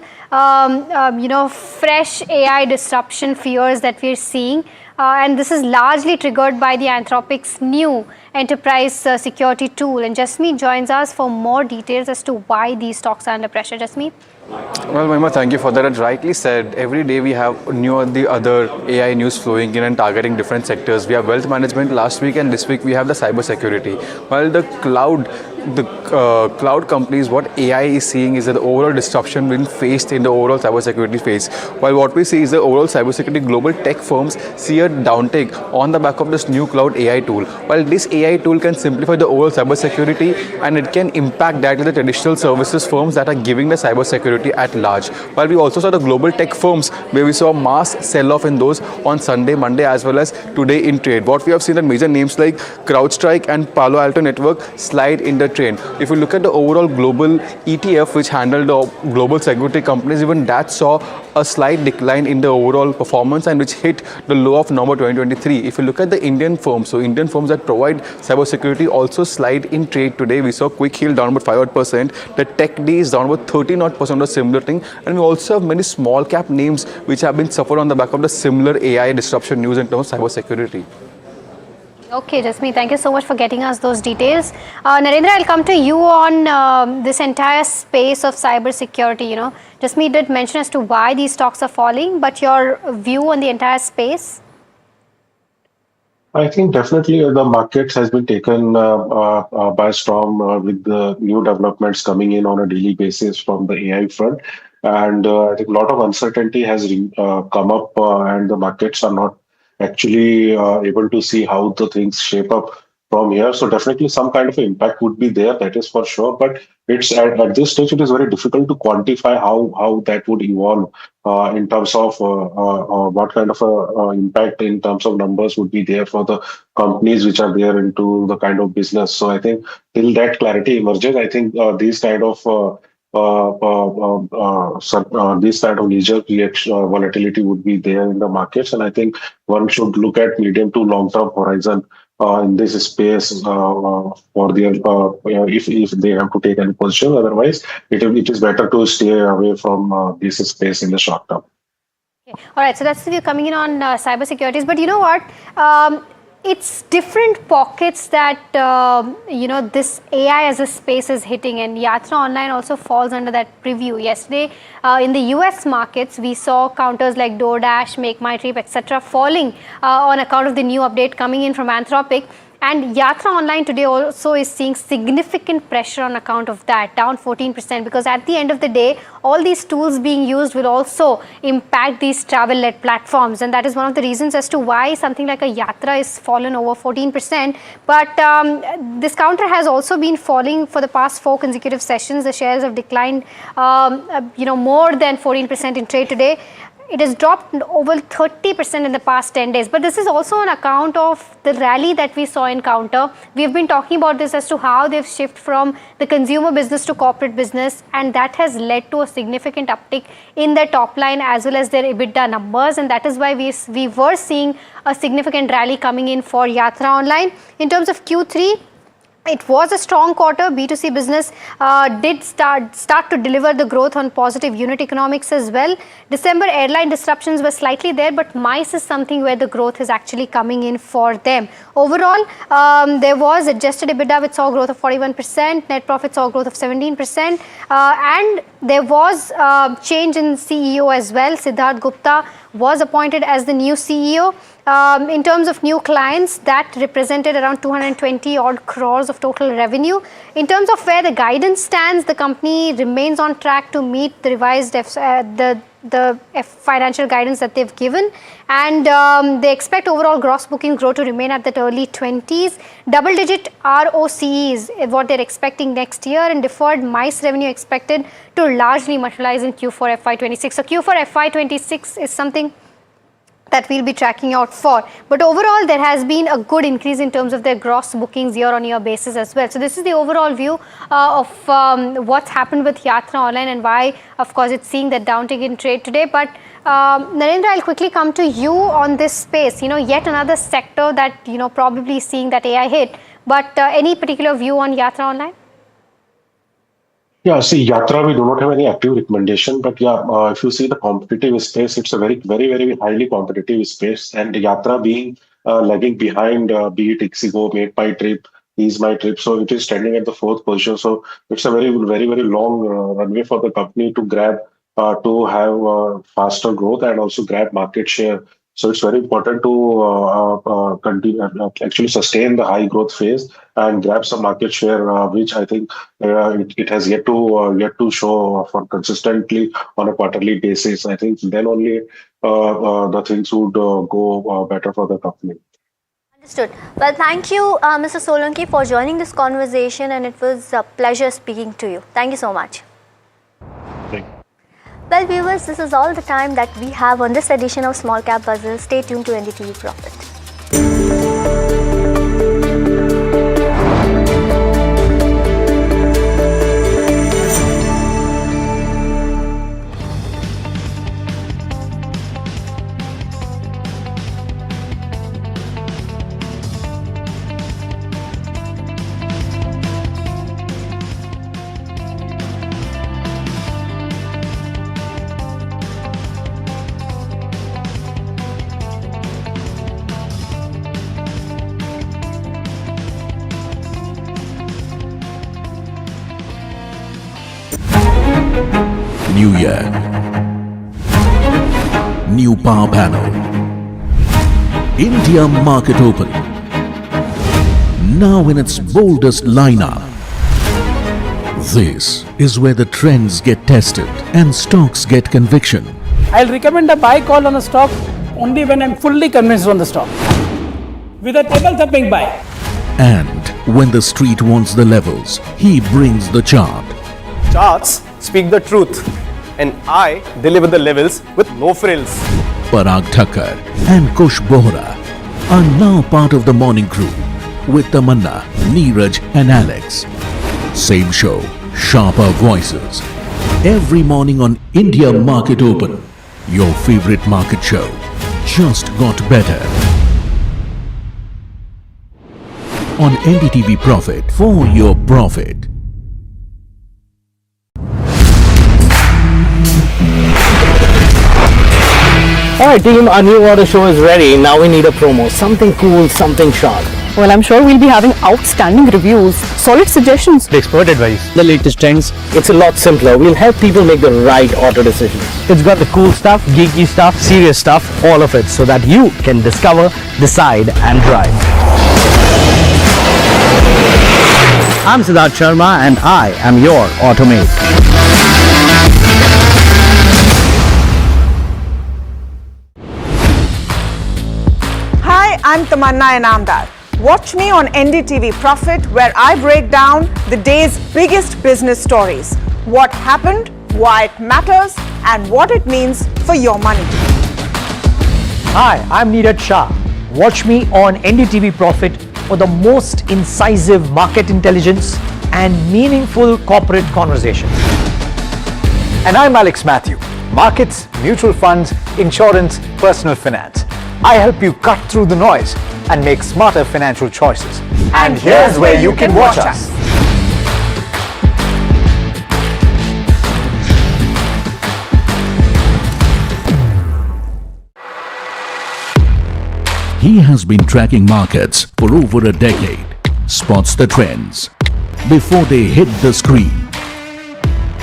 Speaker 7: fresh AI disruption fears that we're seeing. And this is largely triggered by the Anthropic's new enterprise security tool. And Jasmeet joins us for more details as to why these stocks are under pressure. Jasmeet?
Speaker 8: Well, Mahima, thank you for that. As rightly said, every day we have new or the other AI news flowing in and targeting different sectors. We have wealth management last week, and this week we have the cybersecurity. While the cloud companies, what AI is seeing is that the overall disruption being faced in the overall cybersecurity phase. While what we see is the overall cybersecurity global tech firms see a downtake on the back of this new cloud AI tool. While this AI tool can simplify the overall cybersecurity, and it can impact directly the traditional services firms that are giving the cybersecurity at large. While we also saw the global tech firms where we saw mass sell-off in those on Sunday, Monday, as well as today in trade. What we have seen that major names like CrowdStrike and Palo Alto Network slide in the trend. If you look at the overall global ETF, which handled the global security companies, even that saw a slight decline in the overall performance, and which hit the low of November 2023. If you look at the Indian firms, so Indian firms that provide cybersecurity also slide in trade today. We saw Quick Heal down about 5%, the Tech D is down about 13% of similar thing, and we also have many small cap names which have been suffered on the back of the similar AI disruption news in terms of cybersecurity.
Speaker 7: Okay, Jasmeet, thank you so much for getting us those details. Narendra, I'll come to you on this entire space of cybersecurity. Jasmeet did mention as to why these stocks are falling, but your view on the entire space?
Speaker 6: I think definitely the market has been taken by storm with the new developments coming in on a daily basis from the AI front. And I think a lot of uncertainty has come up, and the markets are not actually able to see how the things shape up from here. So definitely some kind of impact would be there, that is for sure. But it's at this stage, it is very difficult to quantify how that would evolve in terms of what kind of impact in terms of numbers would be there for the companies which are there into the kind of business. So I think till that clarity emerges, I think these kind of this kind of knee-jerk reaction volatility would be there in the markets, and I think one should look at medium to long-term horizon in this space for their if they have to take any position. Otherwise, it is better to stay away from this space in the short term.
Speaker 7: Okay. All right, so that's the view coming in on cyber securities. But you know what? it's different pockets that this AI as a space is hitting, and Yatra Online also falls under that preview. Yesterday, in the US markets, we saw counters like DoorDash, Make My Trip, etc. falling on account of the new update coming in from Anthropic. And Yatra Online today also is seeing significant pressure on account of that, down 14%, because at the end of the day, all these tools being used will also impact these travel-led platforms. And that is one of the reasons as to why something like a Yatra is fallen over 14%. But this counter has also been falling for the past 4 consecutive sessions. The shares have declined, more than 14% in trade today. It has dropped over 30% in the past 10 days. But this is also on account of the rally that we saw in counter. We've been talking about this as to how they've shifted from the consumer business to corporate business, and that has led to a significant uptick in their top line as well as their EBITDA numbers, and that is why we were seeing a significant rally coming in for Yatra Online. In terms of Q3, it was a strong quarter. B2C business did start to deliver the growth on positive unit economics as well. December airline disruptions were slightly there, but MICE is something where the growth is actually coming in for them. Overall, there was adjusted EBITDA which saw growth of 41%, net profit saw growth of 17%, and there was change in CEO as well. Siddharth Gupta was appointed as the new CEO. In terms of new clients, that represented around 220 odd crores of total revenue. In terms of where the guidance stands, the company remains on track to meet the revised financial guidance that they've given, and they expect overall gross booking growth to remain at that early 20s. Double-digit ROCE is what they're expecting next year, and deferred MICE revenue expected to largely materialize in Q4 FY26. So Q4 FY26 is something that we'll be tracking out for. But overall, there has been a good increase in terms of their gross bookings year-on-year basis as well. So this is the overall view of what's happened with Yatra Online and why, of course, it's seeing that downtick in trade today. But Narendra, I'll quickly come to you on this space. Yet another sector that, probably seeing that AI hit. But any particular view on Yatra Online?
Speaker 6: Yeah, see, Yatra, we do not have any active recommendation, but if you see the competitive space, it's a very, very, very highly competitive space. And Yatra being lagging behind, be it Ixigo, Make My Trip, Ease My Trip, so it is standing at the 4th position. So it's a very, very, very long runway for the company to grab, to have faster growth and also grab market share. So it's very important to continue, actually sustain the high growth phase and grab some market share, which I think it has yet to show for consistently on a quarterly basis. I think then only the things would go better for the company.
Speaker 16: Understood. Well, thank you, Mr. Solanki, for joining this conversation, and it was a pleasure speaking to you. Thank you so much.
Speaker 6: Thank you.
Speaker 16: Well, viewers, this is all the time that we have on this edition of Small Cap Buzzer. Stay tuned to NDTV Profit.
Speaker 1: New year, new power panel, India market open, now in its boldest lineup. This is where the trends get tested and stocks get conviction.
Speaker 5: I'll recommend a buy call on a stock only when I'm fully convinced on the stock, with a table thumping buy.
Speaker 1: And when the street wants the levels, he brings the chart.
Speaker 19: Charts speak the truth, and I deliver the levels with no frills.
Speaker 1: Parag Thakkar and Kush Bohra are now part of the morning crew with Tamanna, Neeraj and Alex. Same show, sharper voices. Every morning on India Market Open, your favorite market show just got better. On NDTV Profit, for your profit.
Speaker 10: Alright team, our new order show is ready. Now we need a promo. Something cool, something sharp.
Speaker 15: Well, I'm sure we'll be having outstanding reviews, solid suggestions,
Speaker 12: Expert advice.
Speaker 10: The latest trends. It's a lot simpler. We'll help people make the right auto decisions. It's got the cool stuff, geeky stuff, serious stuff, all of it, so that you can discover, decide and drive. I'm Siddharth Sharma and I am your Automate.
Speaker 4: Hi, I'm Tamanna Inamdar. Watch me on NDTV Profit, where I break down the day's biggest business stories. What happened, why it matters, and what it means for your money.
Speaker 20: Hi, I'm Neeraj Shah. Watch me on NDTV Profit for the most incisive market intelligence and meaningful corporate conversations. And I'm Alex Matthew. Markets, mutual funds, insurance, personal finance. I help you cut through the noise and make smarter financial choices. And here's where you can watch us.
Speaker 1: He has been tracking markets for over a decade, spots the trends before they hit the screen.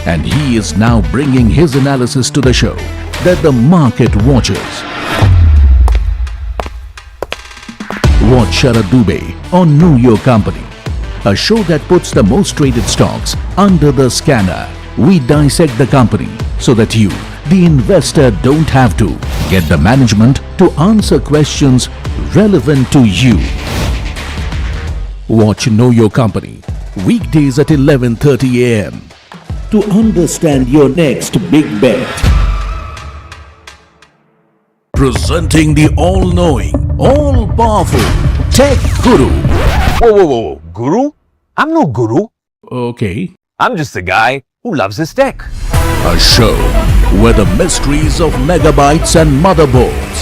Speaker 1: And he is now bringing his analysis to the show that the market watches. Watch Sharad Dubey on Know Your Company, a show that puts the most traded stocks under the scanner. We dissect the company so that you, the investor, don't have to get the management to answer questions relevant to you. Watch Know Your Company weekdays at 11:30 a.m. to understand your next big bet. Presenting the all-knowing, all-powerful Tech Guru.
Speaker 11: Whoa. Guru? I'm no guru.
Speaker 1: Okay.
Speaker 11: I'm just a guy who loves his tech.
Speaker 1: A show where the mysteries of megabytes and motherboards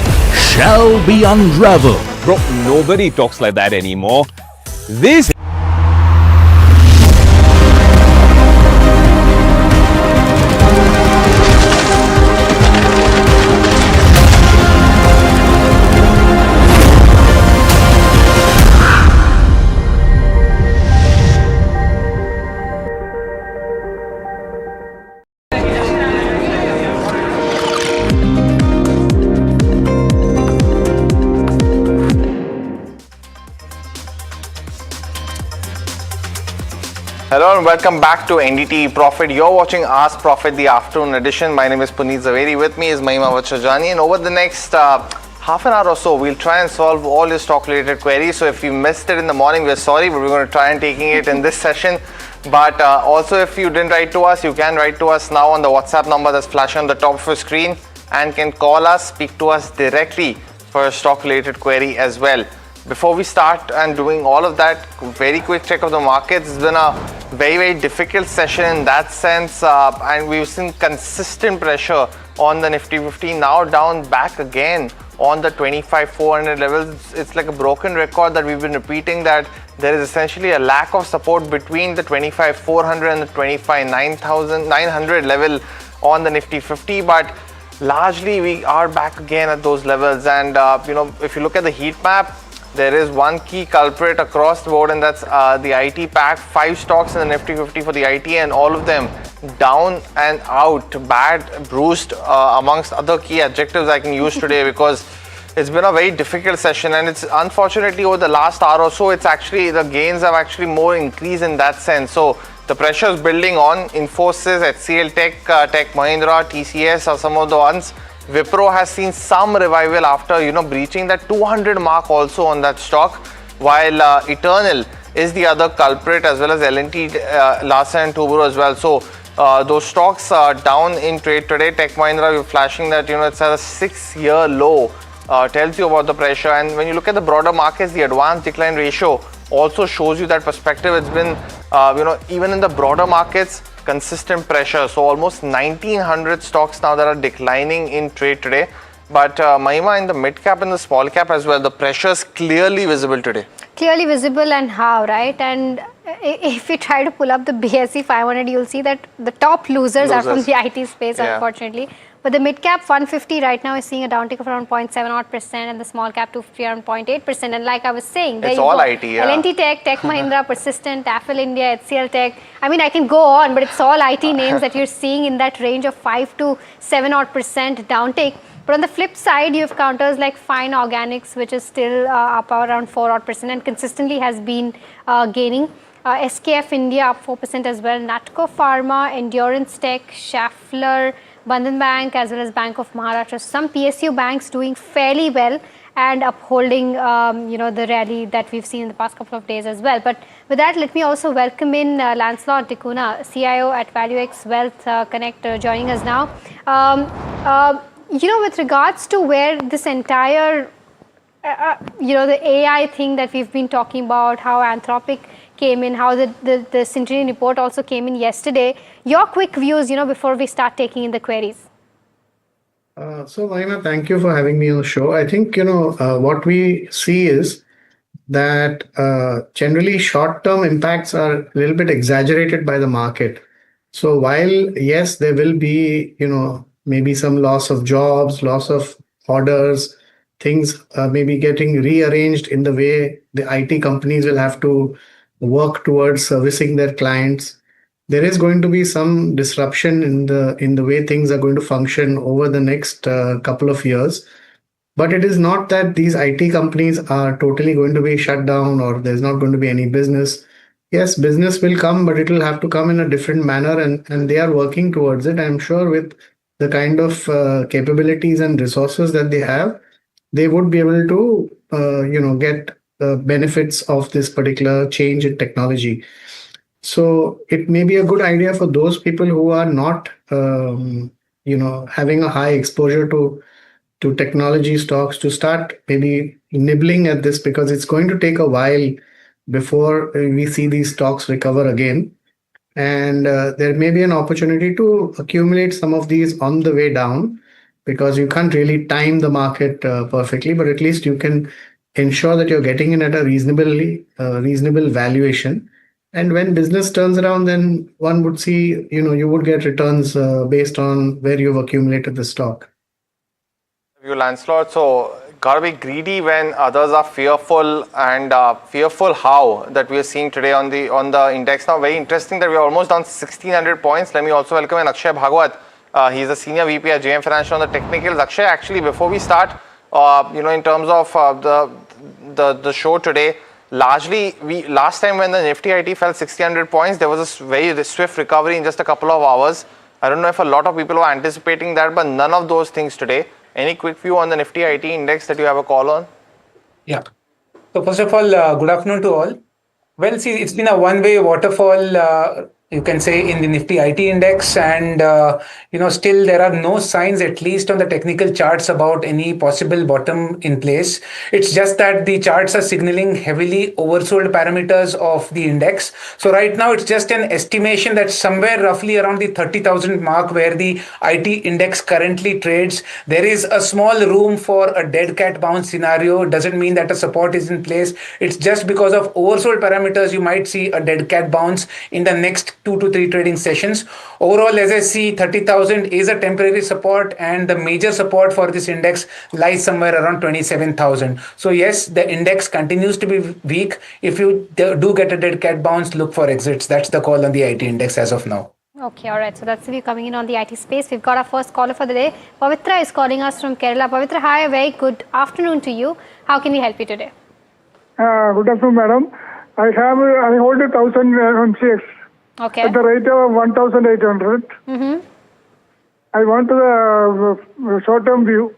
Speaker 1: shall be unraveled.
Speaker 11: Bro, nobody talks like that anymore. This
Speaker 13: Hello and welcome back to NDTV Profit. You're watching Ask Profit, the afternoon edition. My name is Puneet Zaveri. With me is Mahima Vachajani. And over the next half an hour or so, we'll try and solve all your stock-related queries. So if you missed it in the morning, we're sorry, but we're going to try and taking it in this session. But also, if you didn't write to us, you can write to us now on the WhatsApp number that's flashing on the top of your screen and can call us, speak to us directly for a stock-related query as well. Before we start and doing all of that, very quick check of the markets. It's been a very difficult session in that sense, and we've seen consistent pressure on the Nifty 50, now down back again on the 25,400 levels. It's like a broken record that we've been repeating, that there is essentially a lack of support between the 25,400 and the 25,900 level on the Nifty 50, but largely we are back again at those levels. And if you look at the heat map, there is one key culprit across the board, and that's the IT pack. 5 stocks in the Nifty 50 for the IT, and all of them down and out, bad, bruised, amongst other key adjectives I can use today, because it's been a very difficult session. And it's unfortunately over the last hour or so, it's actually, the gains have actually more increased in that sense. So the pressure is building on. Infosys, HCL Tech, Tech Mahindra, TCS are some of the ones. Wipro has seen some revival after breaching that 200 mark also on that stock, while Eternal is the other culprit, as well as L&T, Larsen & Toubro as well. So those stocks are down in trade today. Tech Mahindra, we're flashing that it's at a 6-year low, tells you about the pressure. And when you look at the broader markets, the advanced decline ratio also shows you that perspective. It's been even in the broader markets, consistent pressure. So almost 1900 stocks now that are declining in trade today. But Mahima, in the mid cap and the small cap as well, the pressure is clearly visible today.
Speaker 7: Clearly visible, and how, right? And if you try to pull up the BSE 500, you'll see that the top losers are from the IT space, unfortunately. But the mid cap 150 right now is seeing a downtick of around 0.7% and the small cap 250 around 0.8%. And like I was saying, there
Speaker 13: it's
Speaker 7: you
Speaker 13: all
Speaker 7: go.
Speaker 13: IT,
Speaker 7: L&T Tech, Tech Mahindra, Persistent, Affle India, HCL Tech. I mean, I can go on, but it's all IT names that you're seeing in that range of 5 to 7% downtick. But on the flip side, you have counters like Fine Organics, which is still up around 4% and consistently has been gaining. SKF India up 4% as well. Natco Pharma, Endurance Tech, Schaeffler, Bandhan Bank as well as Bank of Maharashtra. Some PSU banks doing fairly well and upholding the rally that we've seen in the past couple of days as well. But with that, let me also welcome in Lancelot Dicuna, CIO at ValueX Wealth Connect, joining us now. With regards to where this entire the AI thing that we've been talking about, how Anthropic came in, how the Centurion report also came in yesterday. Your quick views, before we start taking in the queries.
Speaker 3: So, Mahima, thank you for having me on the show. I think, what we see is that generally short-term impacts are a little bit exaggerated by the market. So while, yes, there will be, maybe some loss of jobs, loss of orders, things maybe getting rearranged in the way the IT companies will have to work towards servicing their clients. There is going to be some disruption in the way things are going to function over the next couple of years. But it is not that these IT companies are totally going to be shut down or there's not going to be any business. Yes, business will come, but it will have to come in a different manner, and they are working towards it. I'm sure with the kind of capabilities and resources that they have, they would be able to, get the benefits of this particular change in technology. So it may be a good idea for those people who are not, having a high exposure to technology stocks to start maybe nibbling at this, because it's going to take a while before we see these stocks recover again. And there may be an opportunity to accumulate some of these on the way down, because you can't really time the market perfectly, but at least you can ensure that you're getting in at a reasonable valuation. And when business turns around, then one would see, you would get returns based on where you've accumulated the stock.
Speaker 13: You, Lancelot, so gotta be greedy when others are fearful, and fearful how that we are seeing today on the index. Now, very interesting that we are almost down 1600 points. Let me also welcome in Akshay Bhagwat. He's a senior VP at JM Financial on the technicals. Akshay, actually, before we start, in terms of the show today, largely last time when the Nifty IT fell 1600 points, there was a very swift recovery in just a couple of hours. I don't know if a lot of people were anticipating that, but none of those things today. Any quick view on the Nifty IT index that you have a call on?
Speaker 9: Yeah. So first of all, good afternoon to all. Well, see, it's been a one-way waterfall, you can say, in the Nifty IT index, and still there are no signs, at least on the technical charts, about any possible bottom in place. It's just that the charts are signaling heavily oversold parameters of the index. So right now it's just an estimation that somewhere roughly around the 30,000 mark where the IT index currently trades, there is a small room for a dead cat bounce scenario. Doesn't mean that a support is in place. It's just because of oversold parameters you might see a dead cat bounce in the next 2 to 3 trading sessions. Overall, as I see, 30,000 is a temporary support, and the major support for this index lies somewhere around 27,000. So yes, the index continues to be weak. If you do get a dead cat bounce, look for exits. That's the call on the IT index as of now.
Speaker 7: Okay, all right. So that's the view coming in on the IT space. We've got our first caller for the day. Pavitra is calling us from Kerala. Pavitra, hi, a very good afternoon to you. How can we help you today?
Speaker 17: Good afternoon, madam. I hold 1,000 MCX.
Speaker 7: Okay.
Speaker 17: At the rate of 1,800.
Speaker 7: Mm-hmm.
Speaker 17: I want the short-term view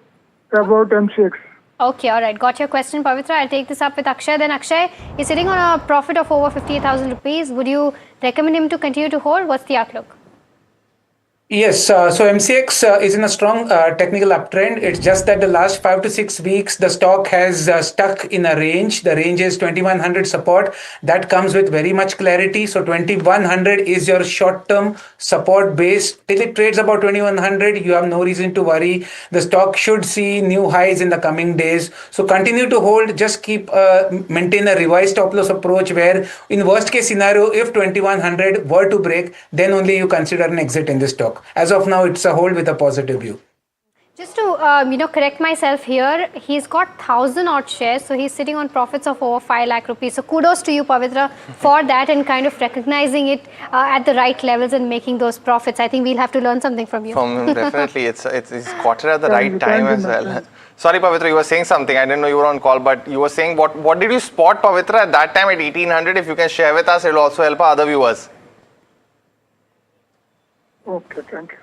Speaker 17: about MCX.
Speaker 7: Okay, all right. Got your question, Pavitra. I'll take this up with Akshay. Then Akshay is sitting on a profit of over 58,000 rupees. Would you recommend him to continue to hold? What's the outlook?
Speaker 9: Yes, so MCX is in a strong technical uptrend. It's just that the last 5 to 6 weeks, the stock has stuck in a range. The range is 2100 support. That comes with very much clarity. So 2100 is your short-term support base. Till it trades about 2100, you have no reason to worry. The stock should see new highs in the coming days. So continue to hold. Just keep maintain a revised stop loss approach where, in worst case scenario, if 2100 were to break, then only you consider an exit in this stock. As of now, it's a hold with a positive view.
Speaker 7: Just to correct myself here, he's got 1,000 odd shares, so he's sitting on profits of over 5 lakh rupees. So kudos to you, Pavitra, for that and kind of recognizing it at the right levels and making those profits. I think we'll have to learn something from you.
Speaker 13: From him, definitely. It's caught it at the right time as well. Sorry, Pavitra, you were saying something. I didn't know you were on call, but you were saying what did you spot, Pavitra, at that time at 1800? If you can share with us, it will also help our other viewers.
Speaker 17: Okay, thank you.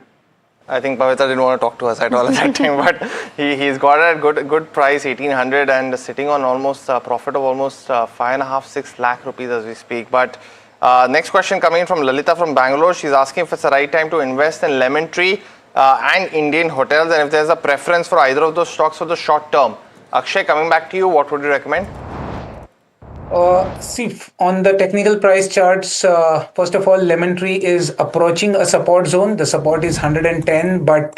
Speaker 13: I think Pavitra didn't want to talk to us at all at that time, but he's got it at good price, 1800, and sitting on almost a profit of almost 5.5-6 lakh rupees as we speak. But next question coming from Lalita from Bangalore. She's asking if it's the right time to invest in Lemon Tree and Indian Hotels, and if there's a preference for either of those stocks for the short term. Akshay, coming back to you, what would you recommend?
Speaker 9: See, on the technical price charts, first of all, Lemon Tree is approaching a support zone. The support is 110, but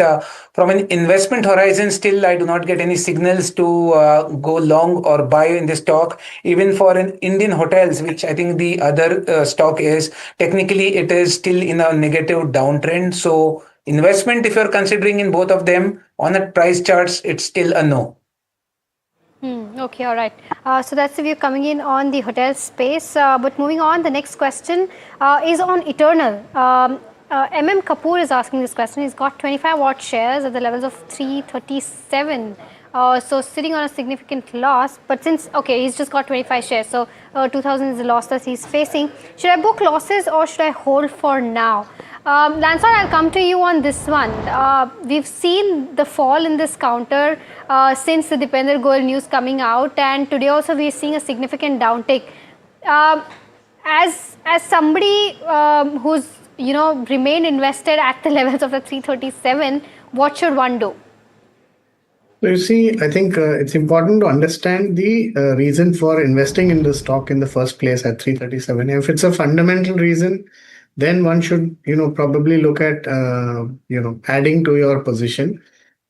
Speaker 9: from an investment horizon, still I do not get any signals to go long or buy in this stock. Even for an Indian Hotels, which I think the other stock is, technically it is still in a negative downtrend. So investment, if you're considering in both of them, on the price charts, it's still a no.
Speaker 7: Okay, all right. So that's the view coming in on the hotel space. But moving on, the next question is on Eternal. MM Kapoor is asking this question. He's got 25 watt shares at the levels of 337. So sitting on a significant loss. But since, okay, he's just got 25 shares. So 2000 is the loss that he's facing. Should I book losses or should I hold for now? Lansar, I'll come to you on this one. We've seen the fall in this counter since the Dipender Goyal news coming out, and today also we're seeing a significant downtick. As somebody who's remained invested at the levels of the 337, what should one do?
Speaker 3: So you see, I think it's important to understand the reason for investing in the stock in the first place at 337. If it's a fundamental reason, then one should, probably look at, adding to your position.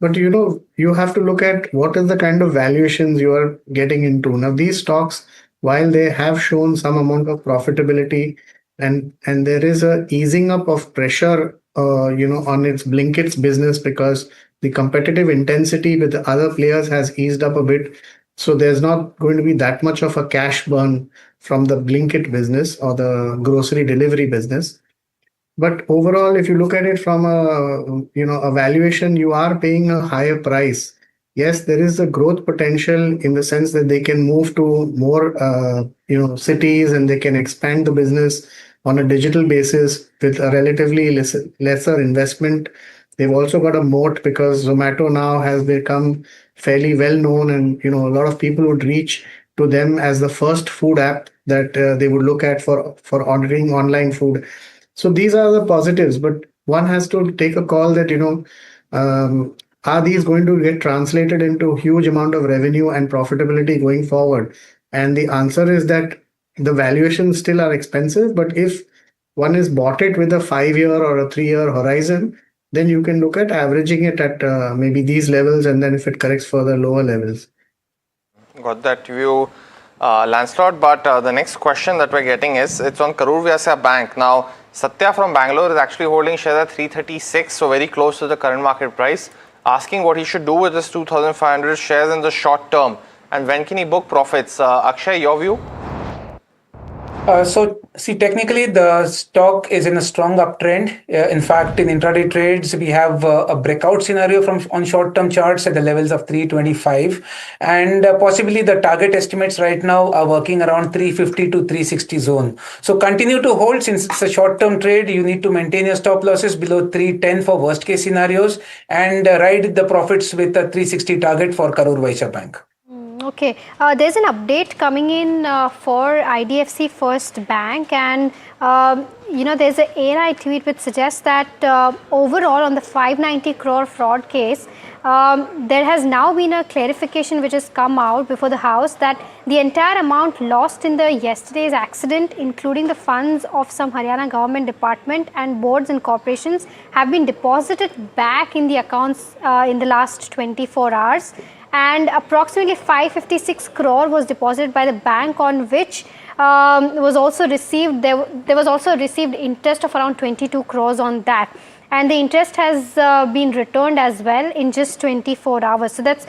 Speaker 3: But, you have to look at what is the kind of valuations you are getting into. Now, these stocks, while they have shown some amount of profitability and there is a easing up of pressure, on its Blinkit's business because the competitive intensity with the other players has eased up a bit. So there's not going to be that much of a cash burn from the Blinkit business or the grocery delivery business. But overall, if you look at it from a valuation, you are paying a higher price. Yes, there is a growth potential in the sense that they can move to more, cities and they can expand the business on a digital basis with a relatively lesser investment. They've also got a moat because Zomato now has become fairly well known, and a lot of people would reach to them as the first food app that they would look at for ordering online food. So these are the positives, but one has to take a call that are these going to get translated into huge amount of revenue and profitability going forward? And the answer is that the valuations still are expensive, but if one is bought it with a 5-year or a 3-year horizon, then you can look at averaging it at maybe these levels, and then if it corrects further, lower levels.
Speaker 13: Got that view, Lancelot. But the next question that we're getting is, it's on Karur Vyasya Bank. Now, Satya from Bangalore is actually holding shares at 336, so very close to the current market price, asking what he should do with his 2,500 shares in the short term, and when can he book profits? Akshay, your view?
Speaker 9: So, see, technically the stock is in a strong uptrend. In fact, in intraday trades, we have a breakout scenario on short-term charts at the levels of 325. And possibly the target estimates right now are working around 350 to 360 zone. So continue to hold. Since it's a short-term trade, you need to maintain your stop losses below 310 for worst-case scenarios and ride the profits with a 360 target for Karur Vysya Bank.
Speaker 7: Okay, there's an update coming in for IDFC First Bank, and there's an ANI tweet which suggests that overall on the 590 crore fraud case, there has now been a clarification which has come out before the House that the entire amount lost in the yesterday's accident, including the funds of some Haryana government department and boards and corporations, have been deposited back in the accounts in the last 24 hours. And approximately 556 crore was deposited by the bank, on which was also received, there was also received interest of around 22 crores on that. And the interest has been returned as well in just 24 hours. So that's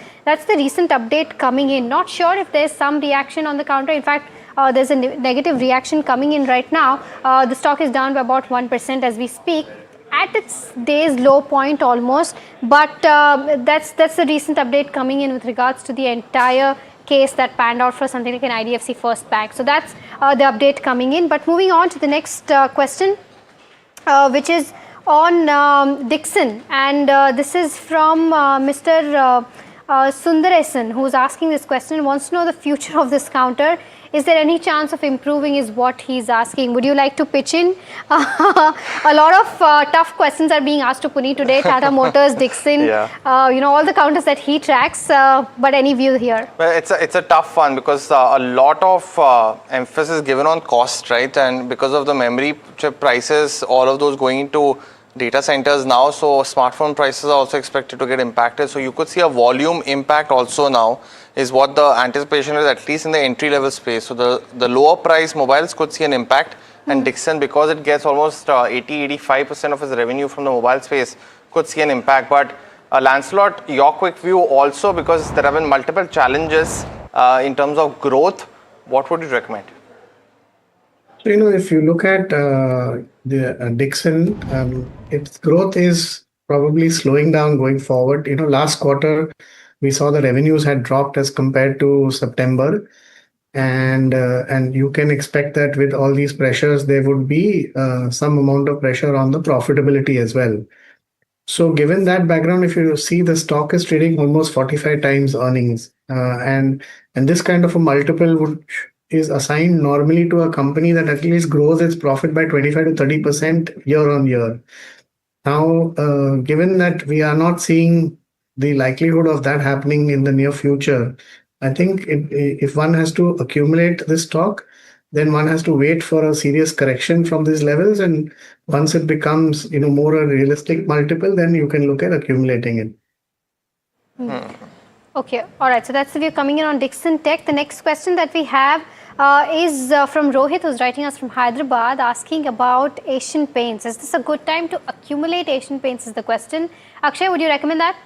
Speaker 7: the recent update coming in. Not sure if there's some reaction on the counter. In fact, there's a negative reaction coming in right now. The stock is down by about 1% as we speak, at its day's low point almost, but that's the recent update coming in with regards to the entire case that panned out for something like an IDFC First Bank. So that's the update coming in. But moving on to the next question, which is on Dixon, and this is from Mr. Sundaresan, who's asking this question, wants to know the future of this counter. Is there any chance of improving, is what he's asking. Would you like to pitch in? A lot of tough questions are being asked to Puneet today. Tata Motors, Dixon, all the counters that he tracks. But any view here?
Speaker 13: Well, it's a tough one because a lot of emphasis given on cost, right? And because of the memory chip prices, all of those going into data centers now, so smartphone prices are also expected to get impacted. So you could see a volume impact also now, is what the anticipation is, at least in the entry level space. So the lower price mobiles could see an impact, and Dixon, because it gets almost 80-85% of its revenue from the mobile space, could see an impact. But Lancelot, your quick view also, because there have been multiple challenges in terms of growth, what would you recommend?
Speaker 3: So, if you look at the Dixon, its growth is probably slowing down going forward. Last quarter, we saw the revenues had dropped as compared to September. And you can expect that with all these pressures, there would be some amount of pressure on the profitability as well. So given that background, if you see, the stock is trading almost 45 times earnings. And this kind of a multiple is assigned normally to a company that at least grows its profit by 25 to 30% year on year. Now, given that we are not seeing the likelihood of that happening in the near future, I think if one has to accumulate this stock, then one has to wait for a serious correction from these levels. And once it becomes, more a realistic multiple, then you can look at accumulating it.
Speaker 7: Okay, all right. So that's the view coming in on Dixon Tech. The next question that we have is from Rohit, who's writing us from Hyderabad, asking about Asian Paints. Is this a good time to accumulate Asian Paints, is the question. Akshay, would you recommend that?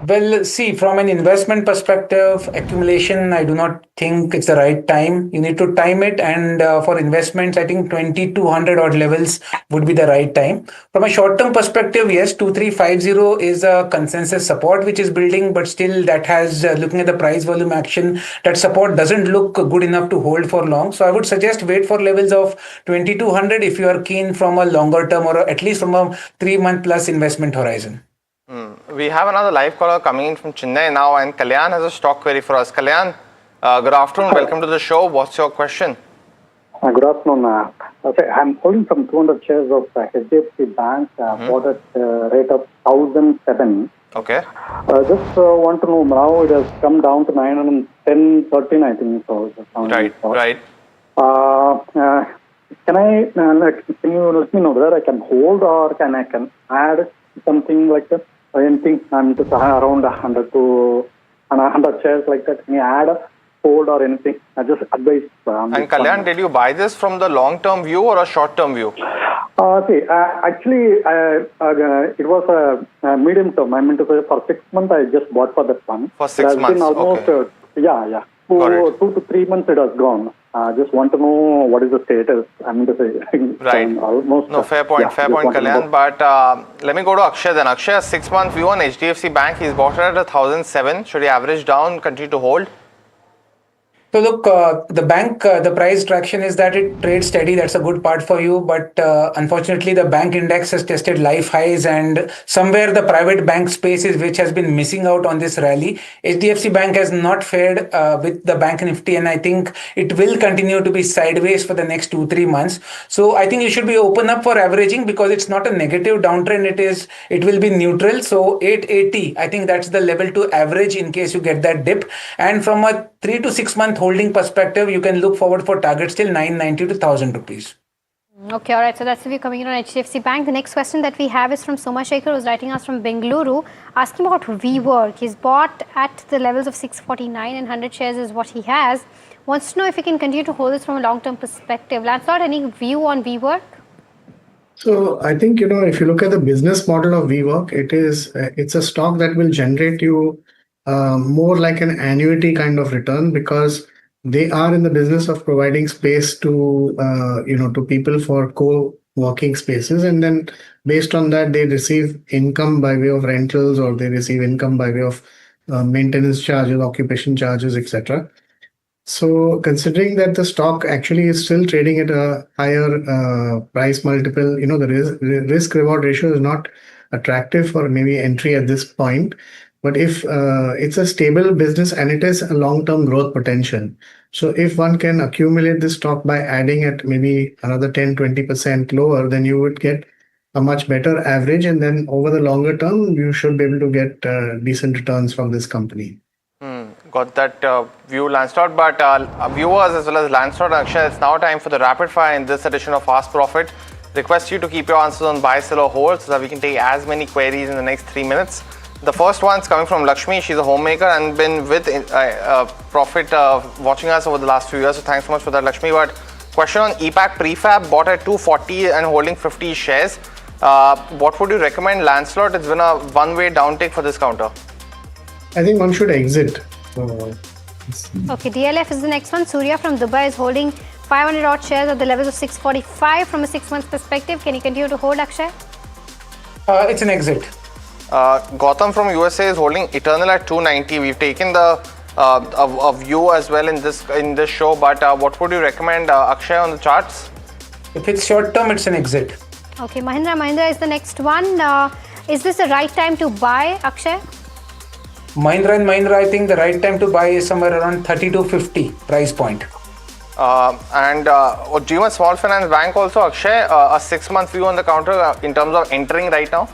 Speaker 9: Well, see, from an investment perspective, accumulation, I do not think it's the right time. You need to time it, and for investments, I think 2200 odd levels would be the right time. From a short-term perspective, yes, 2350 is a consensus support which is building, but still that has, looking at the price volume action, that support doesn't look good enough to hold for long. So I would suggest wait for levels of 2200 if you are keen from a longer term or at least from a 3-month plus investment horizon.
Speaker 13: We have another live caller coming in from Chennai now, and Kalyan has a stock query for us. Kalyan, good afternoon. Welcome to the show. What's your question?
Speaker 2: Good afternoon. I'm holding some 200 shares of HDFC Bank, bought at rate of 1007.
Speaker 13: Okay.
Speaker 2: Just want to know, now it has come down to 910, 13, I think. So
Speaker 13: right.
Speaker 2: Can you let me know whether I can hold or can I add something like that? Anything, I'm just around 100 to 100 shares like that. Can you add, hold or anything? I just advise.
Speaker 13: And Kalyan, did you buy this from the long-term view or a short-term view?
Speaker 2: Actually, it was a medium term. I mean to say for 6 months, I just bought for that one.
Speaker 13: For 6 months,
Speaker 2: been almost,
Speaker 13: okay.
Speaker 2: 2 to 3 months it has gone. Just want to know what is the status. I mean to say,
Speaker 13: right.
Speaker 2: Almost.
Speaker 13: No, fair point, Kalyan. But let me go to Akshay then. Akshay, a 6-month view on HDFC Bank. He's bought it at 1007. Should he average down, continue to hold?
Speaker 9: So look, the bank, the price traction is that it trades steady. That's a good part for you. But unfortunately, the bank index has tested life highs, and somewhere the private bank space is which has been missing out on this rally. HDFC Bank has not fared with the bank nifty, and I think it will continue to be sideways for the next 2-3 months. So I think you should be open up for averaging because it's not a negative downtrend. It will be neutral. So 880, I think that's the level to average in case you get that dip. And from a 3 to 6 month holding perspective, you can look forward for targets till 990 to 1,000 rupees.
Speaker 7: Okay, all right. So that's the view coming in on HDFC Bank. The next question that we have is from Somashekhar, who's writing us from Bengaluru, asking about WeWork. He's bought at the levels of 649 and 100 shares is what he has. Wants to know if he can continue to hold this from a long-term perspective. Lancelot, any view on WeWork?
Speaker 3: So I think, if you look at the business model of WeWork, it's a stock that will generate you more like an annuity kind of return, because they are in the business of providing space to to people for co-working spaces, and then based on that they receive income by way of rentals, or they receive income by way of maintenance charges, occupation charges, etc. So considering that the stock actually is still trading at a higher price multiple, the risk reward ratio is not attractive for maybe entry at this point. But if it's a stable business and it has a long-term growth potential, so if one can accumulate this stock by adding at maybe another 10-20% lower, then you would get a much better average, and then over the longer term, you should be able to get decent returns from this company.
Speaker 13: Got that view, Lancelot. But viewers as well as Lancelot and Akshay, it's now time for the rapid fire in this edition of Fast Profit. Request you to keep your answers on buy, sell or hold so that we can take as many queries in the next 3 minutes. The first one's coming from Lakshmi. She's a homemaker and been with Profit watching us over the last few years. So thanks so much for that, Lakshmi. But question on EPAC Prefab, bought at 240 and holding 50 shares. What would you recommend, Lancelot? It's been a one-way downtake for this counter.
Speaker 3: I think one should exit.
Speaker 7: Okay, DLF is the next one. Surya from Dubai is holding 500 odd shares at the levels of 645 from a 6 month perspective. Can you continue to hold, Akshay?
Speaker 9: It's an exit.
Speaker 13: Gautam from USA is holding Eternal at 290. We've taken the a view as well in this show, but what would you recommend, Akshay, on the charts?
Speaker 9: If it's short term, it's an exit.
Speaker 7: Okay, Mahindra is the next one. Is this the right time to buy, Akshay?
Speaker 9: Mahindra, I think the right time to buy is somewhere around 30 to 50 price point.
Speaker 13: And GM Small Finance Bank also, Akshay, a 6 month view on the counter in terms of entering right now?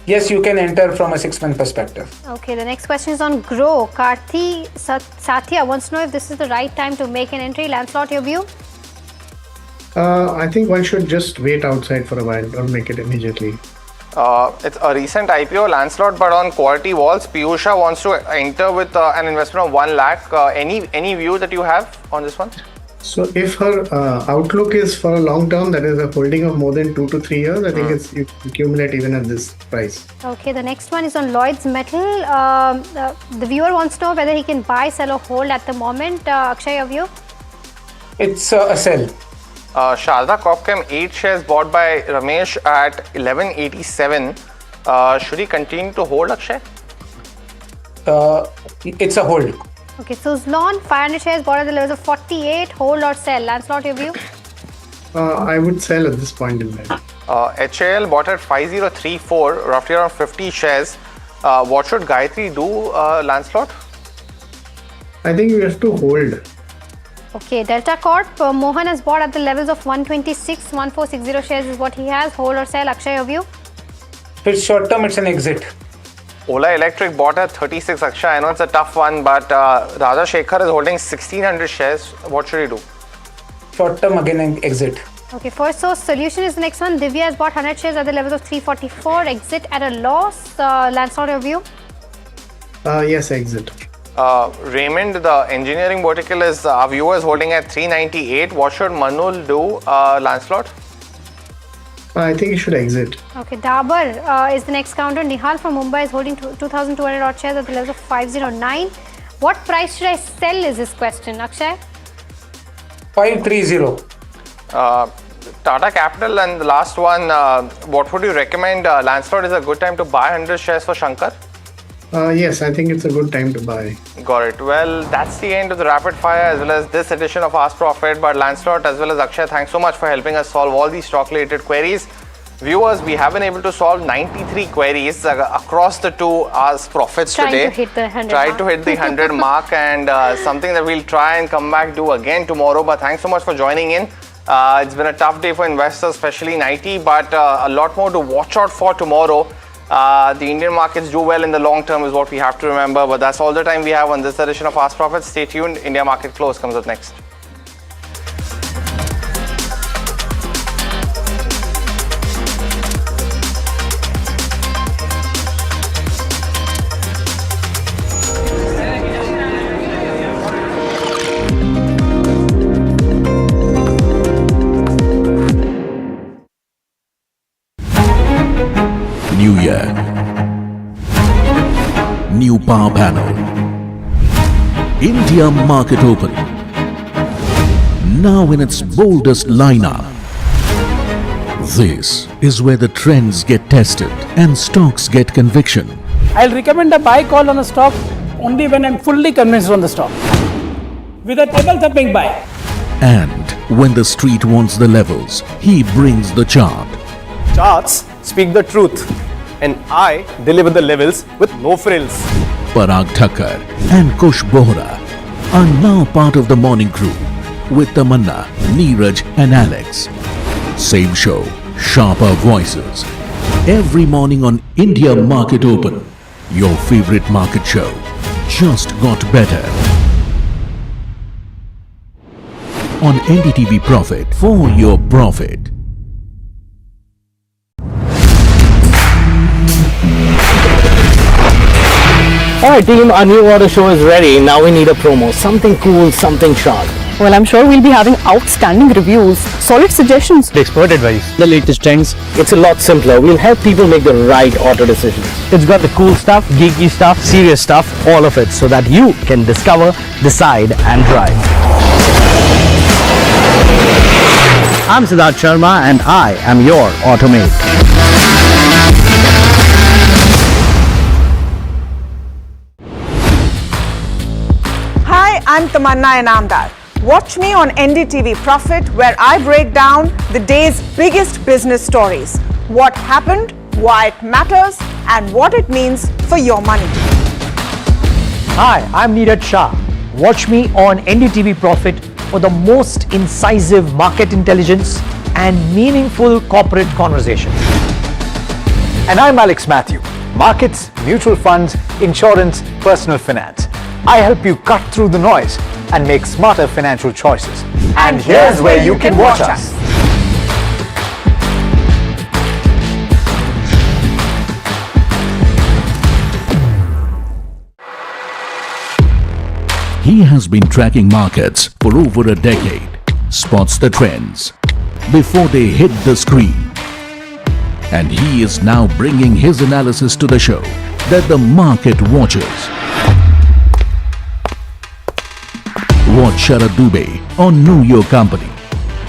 Speaker 9: Yes, you can enter from a 6 month perspective.
Speaker 7: Okay, the next question is on Grow. Karthi Satya wants to know if this is the right time to make an entry. Lancelot, your view?
Speaker 3: I think one should just wait outside for a while, don't make it immediately.
Speaker 13: It's a recent IPO, Lancelot, but on quality walls. Piyusha wants to enter with an investment of 1 lakh. Any view that you have on this one?
Speaker 3: So if her outlook is for a long term, that is a holding of more than 2 to 3 years, I think you accumulate even at this price.
Speaker 7: Okay, the next one is on Lloyd's Metal. The viewer wants to know whether he can buy, sell or hold at the moment. Akshay, your view?
Speaker 9: It's a sell.
Speaker 13: Sharda Cropchem 8 shares bought by Ramesh at 1187. Should he continue to hold, Akshay?
Speaker 9: It's a hold.
Speaker 7: Okay, Suzlon 500 shares bought at the levels of 48. Hold or sell? Lancelot, your view?
Speaker 3: I would sell at this point in time.
Speaker 13: HAL bought at 5034, roughly around 50 shares. What should Gayatri do, Lancelot?
Speaker 3: I think we have to hold.
Speaker 7: Okay, Delta Corp, Mohan has bought at the levels of 126, 1460 shares is what he has. Hold or sell? Akshay, your view?
Speaker 9: If it's short term, it's an exit.
Speaker 13: Ola Electric bought at 36, Akshay. I know it's a tough one, but Raja Shekhar is holding 1600 shares. What should he do?
Speaker 9: Short term, again, an exit.
Speaker 7: Okay, First Source Solution is the next one. Divya has bought 100 shares at the levels of 344. Exit at a loss. Lancelot, your view?
Speaker 3: Yes, exit.
Speaker 13: Raymond, the engineering vertical, is our viewers holding at 398. What should Manul do, Lancelot?
Speaker 3: I think you should exit.
Speaker 7: Okay, Dabur is the next counter. Nihal from Mumbai is holding 2,200 odd shares at the levels of 509. What price should I sell is his question, Akshay?
Speaker 9: 530.
Speaker 13: Tata Capital and the last one, what would you recommend? Lancelot, is a good time to buy 100 shares for Shankar?
Speaker 3: Yes, I think it's a good time to buy.
Speaker 13: Got it. Well, that's the end of the rapid fire as well as this edition of Ask Profit. But Lancelot as well as Akshay, thanks so much for helping us solve all these stock-related queries. Viewers, we have been able to solve 93 queries across the two Ask Profits today.
Speaker 7: To hit the 100
Speaker 13: Tried
Speaker 7: mark.
Speaker 13: to hit the 100 mark, and something that we'll try and come back do again tomorrow. But thanks so much for joining in. It's been a tough day for investors, especially in IT, but a lot more to watch out for tomorrow. The Indian markets do well in the long term is what we have to remember. But that's all the time we have on this edition of Ask Profit. Stay tuned. India Market Close comes up next.
Speaker 1: New year, new power panel, India Market Open, now in its boldest lineup. This is where the trends get tested and stocks get conviction.
Speaker 5: I'll recommend a buy call on a stock only when I'm fully convinced on the stock. With a table thumping buy.
Speaker 1: And when the street wants the levels, he brings the chart.
Speaker 19: Charts speak the truth, and I deliver the levels with no frills.
Speaker 1: Parag Thakkar and Kush Bohra are now part of the morning crew with Tamanna, Neeraj and Alex. Same show, sharper voices. Every morning on India Market Open, your favorite market show just got better. On NDTV Profit, for your profit.
Speaker 10: Alright team, our new order show is ready. Now we need a promo. Something cool, something sharp.
Speaker 15: Well, I'm sure we'll be having outstanding reviews, solid suggestions,
Speaker 10: Expert advice. The latest trends. It's a lot simpler. We'll help people make the right auto decisions. It's got the cool stuff, geeky stuff, serious stuff, all of it, so that you can discover, decide and drive. I'm Siddharth Sharma and I am your automate.
Speaker 4: Hi, I'm Tamanna Inamdar. Watch me on NDTV Profit, where I break down the day's biggest business stories. What happened, why it matters, and what it means for your money.
Speaker 20: Hi, I'm Neeraj Shah. Watch me on NDTV Profit for the most incisive market intelligence and meaningful corporate conversation.
Speaker 12: And I'm Alex Matthew. Markets, mutual funds, insurance, personal finance. I help you cut through the noise and make smarter financial choices. And here's where you can watch us.
Speaker 1: He has been tracking markets for over a decade, spots the trends before they hit the screen. And he is now bringing his analysis to the show that the market watches. Watch Sharad Dubey on Know Your Company,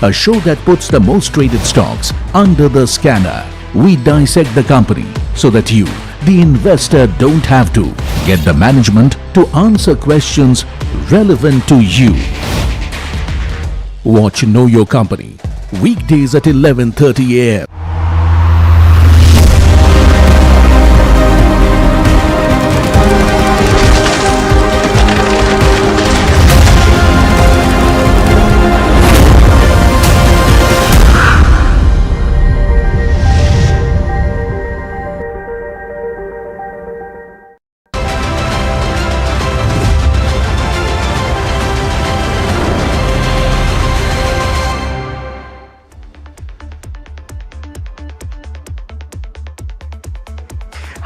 Speaker 1: a show that puts the most traded stocks under the scanner. We dissect the company so that you, the investor, don't have to. Get the management to answer questions relevant to you. Watch Know Your Company, weekdays at 11:30 a.m.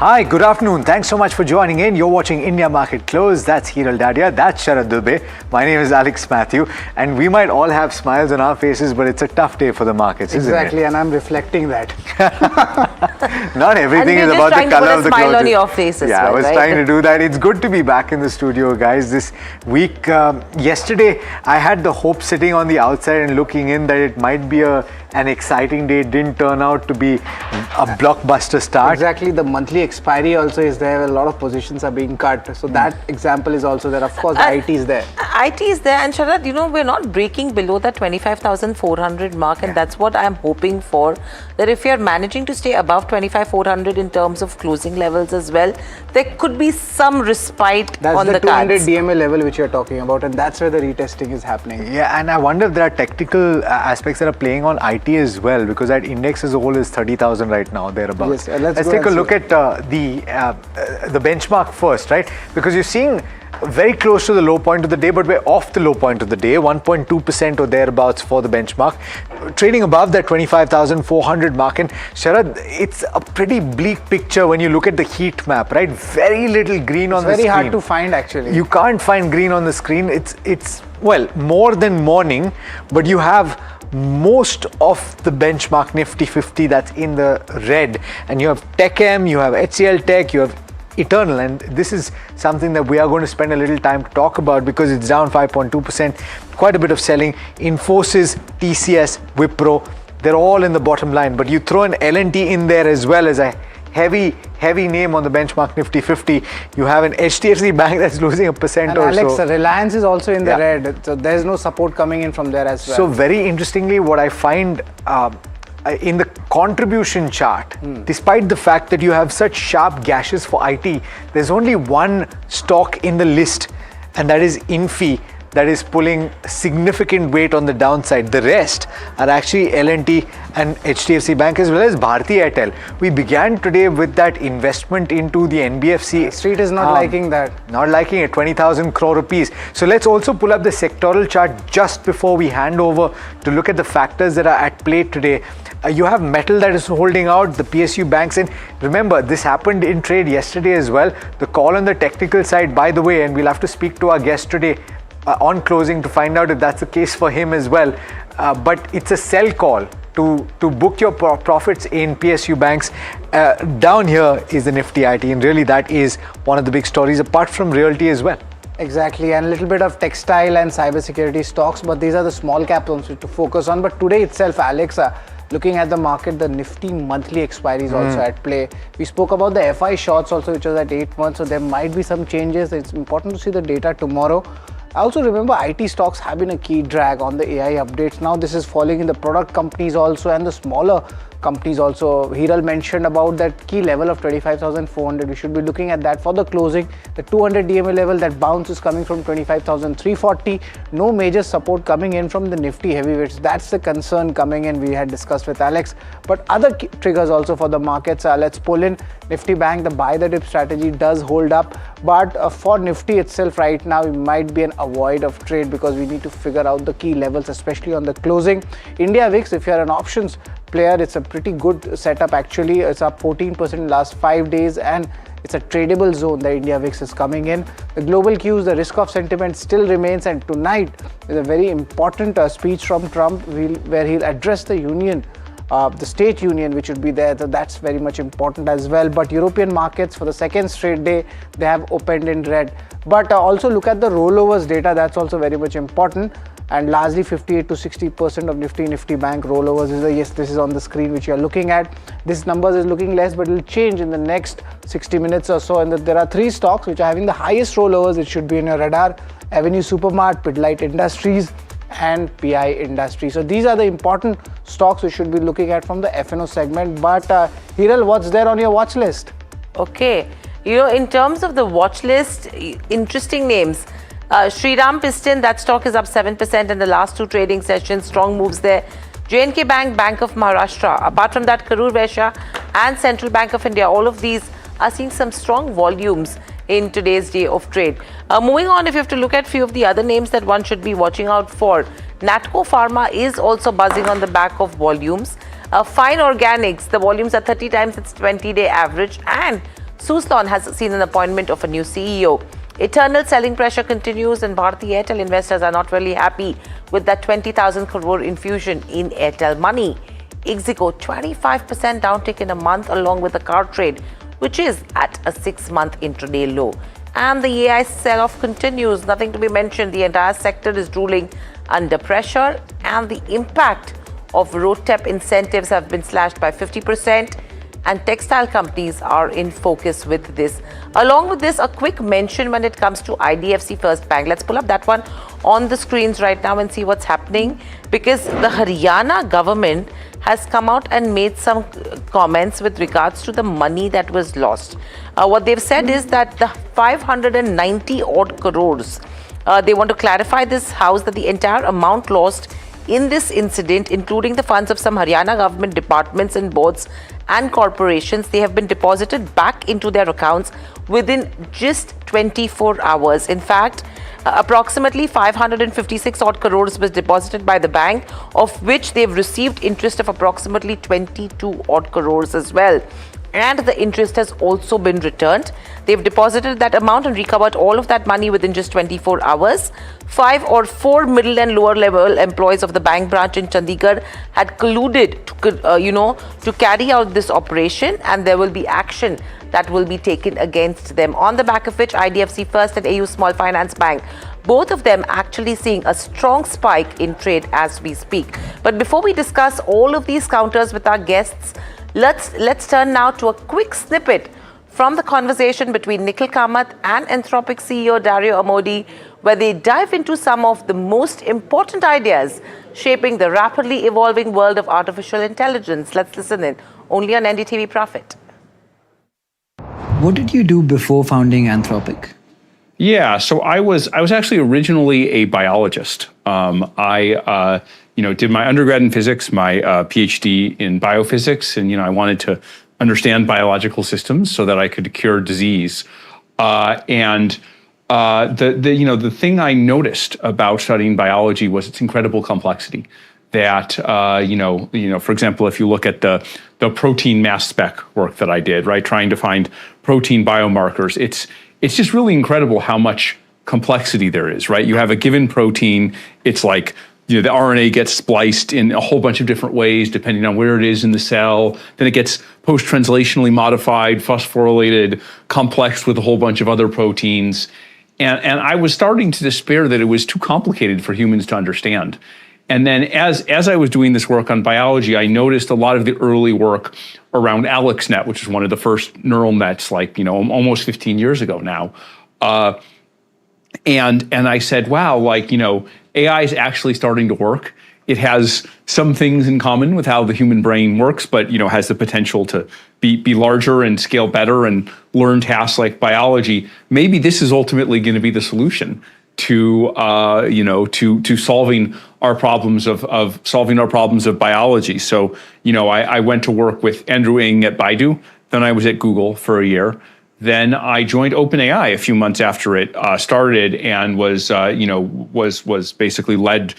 Speaker 12: Hi, good afternoon. Thanks so much for joining in. You're watching India Market Close. That's Hiral Dadia. That's Sharad Dubey. My name is Alex Matthew. And we might all have smiles on our faces, but it's a tough day for the markets, isn't it?
Speaker 14: Exactly, and I'm reflecting that.
Speaker 12: Not everything is about the color of the clothes.
Speaker 18: On your face as
Speaker 12: yeah,
Speaker 18: well,
Speaker 12: I was
Speaker 18: right?
Speaker 12: trying to do that. It's good to be back in the studio, guys. This week, yesterday, I had the hope sitting on the outside and looking in that it might be an exciting day. It didn't turn out to be a blockbuster start.
Speaker 14: Exactly, the monthly expiry also is there, where a lot of positions are being cut. So that example is also there. Of course, the IT is there.
Speaker 18: IT is there, and Sharad, you know, we're not breaking below that 25,400 mark, and that's what I'm hoping for. That if you're managing to stay above 25,400 in terms of closing levels as well, there could be some respite on the cards.
Speaker 14: That's the 200 DMA level which you're talking about, and that's where the retesting is happening.
Speaker 12: Yeah, and I wonder if there are technical aspects that are playing on IT as well, because that index as a whole is 30,000 right now, thereabouts.
Speaker 14: Yes,
Speaker 12: let's take a look at the benchmark first, right? Because you're seeing very close to the low point of the day, but we're off the low point of the day, 1.2% or thereabouts for the benchmark, trading above that 25,400 mark. And Sharad, it's a pretty bleak picture when you look at the heat map, right? Very little green on the screen.
Speaker 14: It's very hard to find, actually.
Speaker 12: You can't find green on the screen. It's well, more than morning, but you have most of the benchmark Nifty 50 that's in the red, and you have TechM, you have HCL Tech, you have Eternal, and this is something that we are going to spend a little time to talk about because it's down 5.2%, quite a bit of selling. Infosys, TCS, Wipro, they're all in the bottom line, but you throw an L&T in there as well as a heavy name on the benchmark Nifty 50. You have an HDFC Bank that's losing 1%
Speaker 14: and
Speaker 12: or
Speaker 14: Alex,
Speaker 12: so.
Speaker 14: Reliance is also in the red, so there's no support coming in from there as well.
Speaker 12: So very interestingly, what I find in the contribution chart, despite the fact that you have such sharp gashes for IT, there's only one stock in the list, and that is Infi, that is pulling significant weight on the downside. The rest are actually L&T and HDFC Bank as well as Bharti Airtel. We began today with that investment into the NBFC.
Speaker 14: The street is not liking that.
Speaker 12: Not liking it, 20,000 crore rupees. So let's also pull up the sectoral chart just before we hand over to look at the factors that are at play today. You have metal that is holding out, the PSU banks, and remember, this happened in trade yesterday as well. The call on the technical side, by the way, and we'll have to speak to our guest today on closing to find out if that's the case for him as well. But it's a sell call to book your profits in PSU banks. Down here is the Nifty IT, and really that is one of the big stories apart from realty as well.
Speaker 14: Exactly, and a little bit of textile and cybersecurity stocks, but these are the small cap ones to focus on. But today itself, Alex, looking at the market, the Nifty monthly expiry is also at play. We spoke about the FI shorts also, which was at 8 months, so there might be some changes. It's important to see the data tomorrow. I also remember IT stocks have been a key drag on the AI updates. Now this is falling in the product companies also and the smaller companies also. Hiral mentioned about that key level of 25,400. We should be looking at that for the closing. The 200 DMA level, that bounce is coming from 25,340. No major support coming in from the Nifty heavyweights. That's the concern coming in. We had discussed with Alex. But other triggers also for the markets. Let's pull in Nifty Bank. The buy the dip strategy does hold up. But for Nifty itself right now, it might be an avoid of trade because we need to figure out the key levels, especially on the closing. India VIX, if you're an options player, it's a pretty good setup actually. It's up 14% in the last 5 days, and it's a tradable zone that India VIX is coming in. The global cues, the risk of sentiment still remains, and tonight is a very important speech from Trump where he'll address the union, the state union, which would be there. So that's very much important as well. But European markets for the second straight day, they have opened in red. But also look at the rollovers data. That's also very much important. And largely 58 to 60% of Nifty Bank rollovers is yes, this is on the screen which you are looking at. This numbers is looking less, but it will change in the next 60 minutes or so. And there are 3 stocks which are having the highest rollovers. It should be in your radar: Avenue Supermart, Pidilite Industries, and PI Industries. So these are the important stocks we should be looking at from the FNO segment. But Hiral, what's there on your watch list?
Speaker 18: Okay, you know, in terms of the watch list, interesting names. Shriram Piston, that stock is up 7% in the last 2 trading sessions. Strong moves there. J&K Bank, Bank of Maharashtra. Apart from that, Karur Vysya and Central Bank of India, all of these are seeing some strong volumes in today's day of trade. Moving on, if you have to look at a few of the other names that one should be watching out for, Natco Pharma is also buzzing on the back of volumes. Fine Organics, the volumes are 30 times its 20-day average, and Suzlon has seen an appointment of a new CEO. Eternal selling pressure continues, and Bharti Airtel investors are not really happy with that 20,000 crore infusion in Airtel Money. Ixigo, 25% downtick in a month along with the car trade, which is at a 6-month intraday low. And the AI sell-off continues, nothing to be mentioned. The entire sector is drooling under pressure, and the impact of RoadTep incentives have been slashed by 50%. and textile companies are in focus with this. Along with this, a quick mention when it comes to IDFC First Bank. Let's pull up that one on the screens right now and see what's happening, because the Haryana government has come out and made some comments with regards to the money that was lost. What they've said is that the 590 odd crores, they want to clarify this house that the entire amount lost in this incident, including the funds of some Haryana government departments and boards and corporations, they have been deposited back into their accounts within just 24 hours. In fact, approximately 556 odd crores was deposited by the bank, of which they've received interest of approximately 22 odd crores as well. And the interest has also been returned. They've deposited that amount and recovered all of that money within just 24 hours. 5 or 4 middle and lower level employees of the bank branch in Chandigarh had colluded to carry out this operation, and there will be action that will be taken against them. On the back of which, IDFC First and AU Small Finance Bank, both of them actually seeing a strong spike in trade as we speak. But before we discuss all of these counters with our guests, let's turn now to a quick snippet from the conversation between Nikhil Kamath and Anthropic CEO Dario Amodei, where they dive into some of the most important ideas shaping the rapidly evolving world of artificial intelligence. Let's listen in, only on NDTV Profit.
Speaker 21: What did you do before founding Anthropic?
Speaker 22: Yeah, so I was actually originally a biologist. I did my undergrad in physics, my PhD in biophysics, and I wanted to understand biological systems so that I could cure disease. The thing I noticed about studying biology was its incredible complexity. That for example, if you look at the protein mass spec work that I did, right, trying to find protein biomarkers, it's just really incredible how much complexity there is, right? You have a given protein, it's like the RNA gets spliced in a whole bunch of different ways depending on where it is in the cell. Then it gets post-translationally modified, phosphorylated, complexed with a whole bunch of other proteins. And I was starting to despair that it was too complicated for humans to understand. And then as I was doing this work on biology, I noticed a lot of the early work around AlexNet, which is one of the first neural nets, almost 15 years ago now. And I said, wow, AI is actually starting to work. It has some things in common with how the human brain works, but has the potential to be larger and scale better and learn tasks like biology. Maybe this is ultimately going to be the solution to solving our problems of biology. So I went to work with Andrew Ng at Baidu. Then I was at Google for a year. Then I joined OpenAI a few months after it started, and was basically led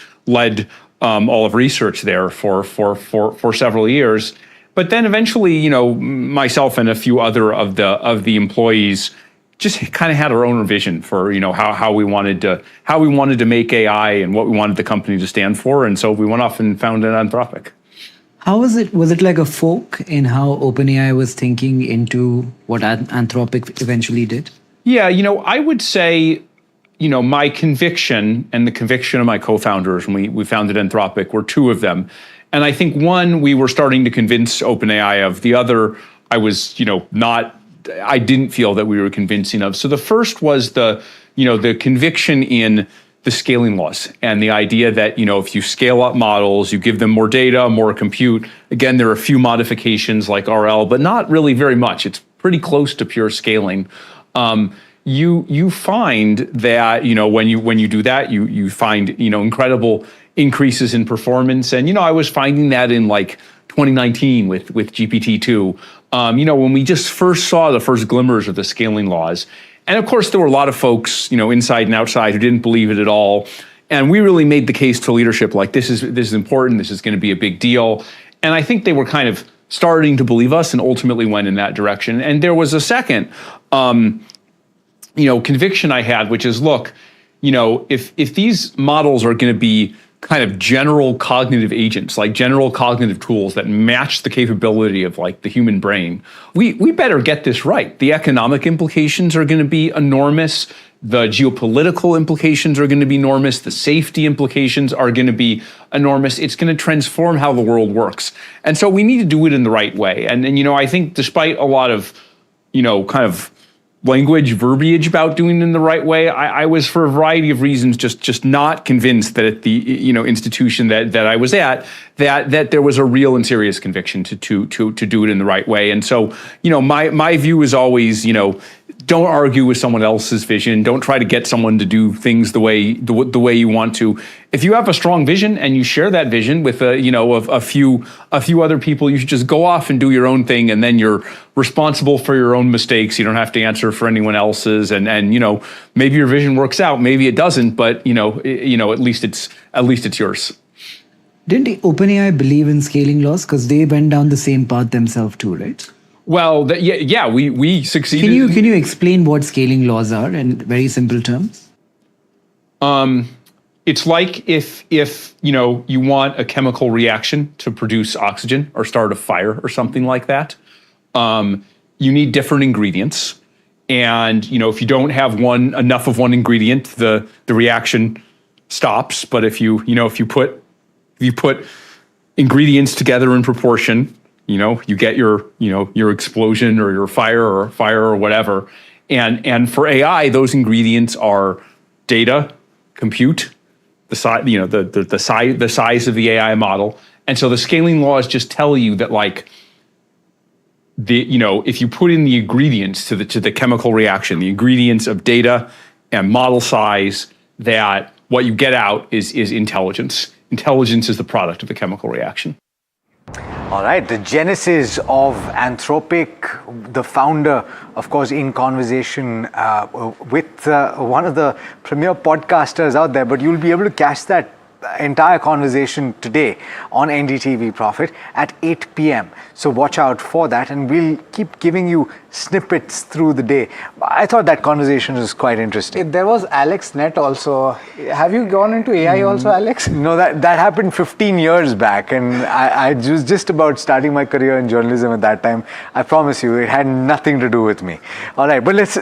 Speaker 22: all of research there for several years. But then eventually, myself and a few other of the employees just kind of had our own vision for how we wanted to make AI and what we wanted the company to stand for, and so we went off and founded Anthropic.
Speaker 21: How was it? Was it like a fork in how OpenAI was thinking into what Anthropic eventually did?
Speaker 22: Yeah, I would say, my conviction and the conviction of my co-founders when we founded Anthropic were two of them. And I think one, we were starting to convince OpenAI of. The other, I didn't feel that we were convincing of. So the first was the conviction in the scaling laws and the idea that, if you scale up models, you give them more data, more compute. Again, there are a few modifications like RL, but not really very much. It's pretty close to pure scaling. You find that, when you do that, you find, incredible increases in performance. And, I was finding that in 2019 with GPT-2, when we just first saw the first glimmers of the scaling laws. And of course, there were a lot of folks, inside and outside, who didn't believe it at all. And we really made the case to leadership, this is important, this is going to be a big deal. And I think they were kind of starting to believe us and ultimately went in that direction. And there was a second, conviction I had, which is, look, if these models are going to be kind of general cognitive agents, like general cognitive tools that match the capability of the human brain, we better get this right. The economic implications are going to be enormous. The geopolitical implications are going to be enormous. The safety implications are going to be enormous. It's going to transform how the world works. And so we need to do it in the right way. And I think despite a lot of, kind of verbiage about doing it in the right way, I was, for a variety of reasons, just not convinced that at the institution that I was at, that there was a real and serious conviction to do it in the right way. And so my view is always don't argue with someone else's vision. Don't try to get someone to do things the way you want to. If you have a strong vision and you share that vision with a few other people, you should just go off and do your own thing, and then you're responsible for your own mistakes. You don't have to answer for anyone else's. And maybe your vision works out, maybe it doesn't, but at least it's yours.
Speaker 21: Didn't OpenAI believe in scaling laws because they went down the same path themselves too, right?
Speaker 22: Well, we succeeded.
Speaker 21: Can you explain what scaling laws are in very simple terms?
Speaker 22: It's like if you want a chemical reaction to produce oxygen or start a fire or something like that, you need different ingredients. And if you don't have enough of one ingredient, the reaction stops. But if you put ingredients together in proportion, you get your explosion or your fire or whatever. And for AI, those ingredients are data, compute, the size of the AI model. And so the scaling laws just tell you that if you put in the ingredients to the chemical reaction, the ingredients of data and model size, that what you get out is intelligence. Intelligence is the product of the chemical reaction.
Speaker 12: All right, the genesis of Anthropic, the founder, of course, in conversation with one of the premier podcasters out there, but you'll be able to catch that entire conversation today on NDTV Profit at 8 p.m. So watch out for that, and we'll keep giving you snippets through the day. I thought that conversation was quite interesting.
Speaker 14: There was AlexNet also. Have you gone into AI also, Alex?
Speaker 12: No, that happened 15 years back, and I was just about starting my career in journalism at that time. I promise you, it had nothing to do with me. All right, but let's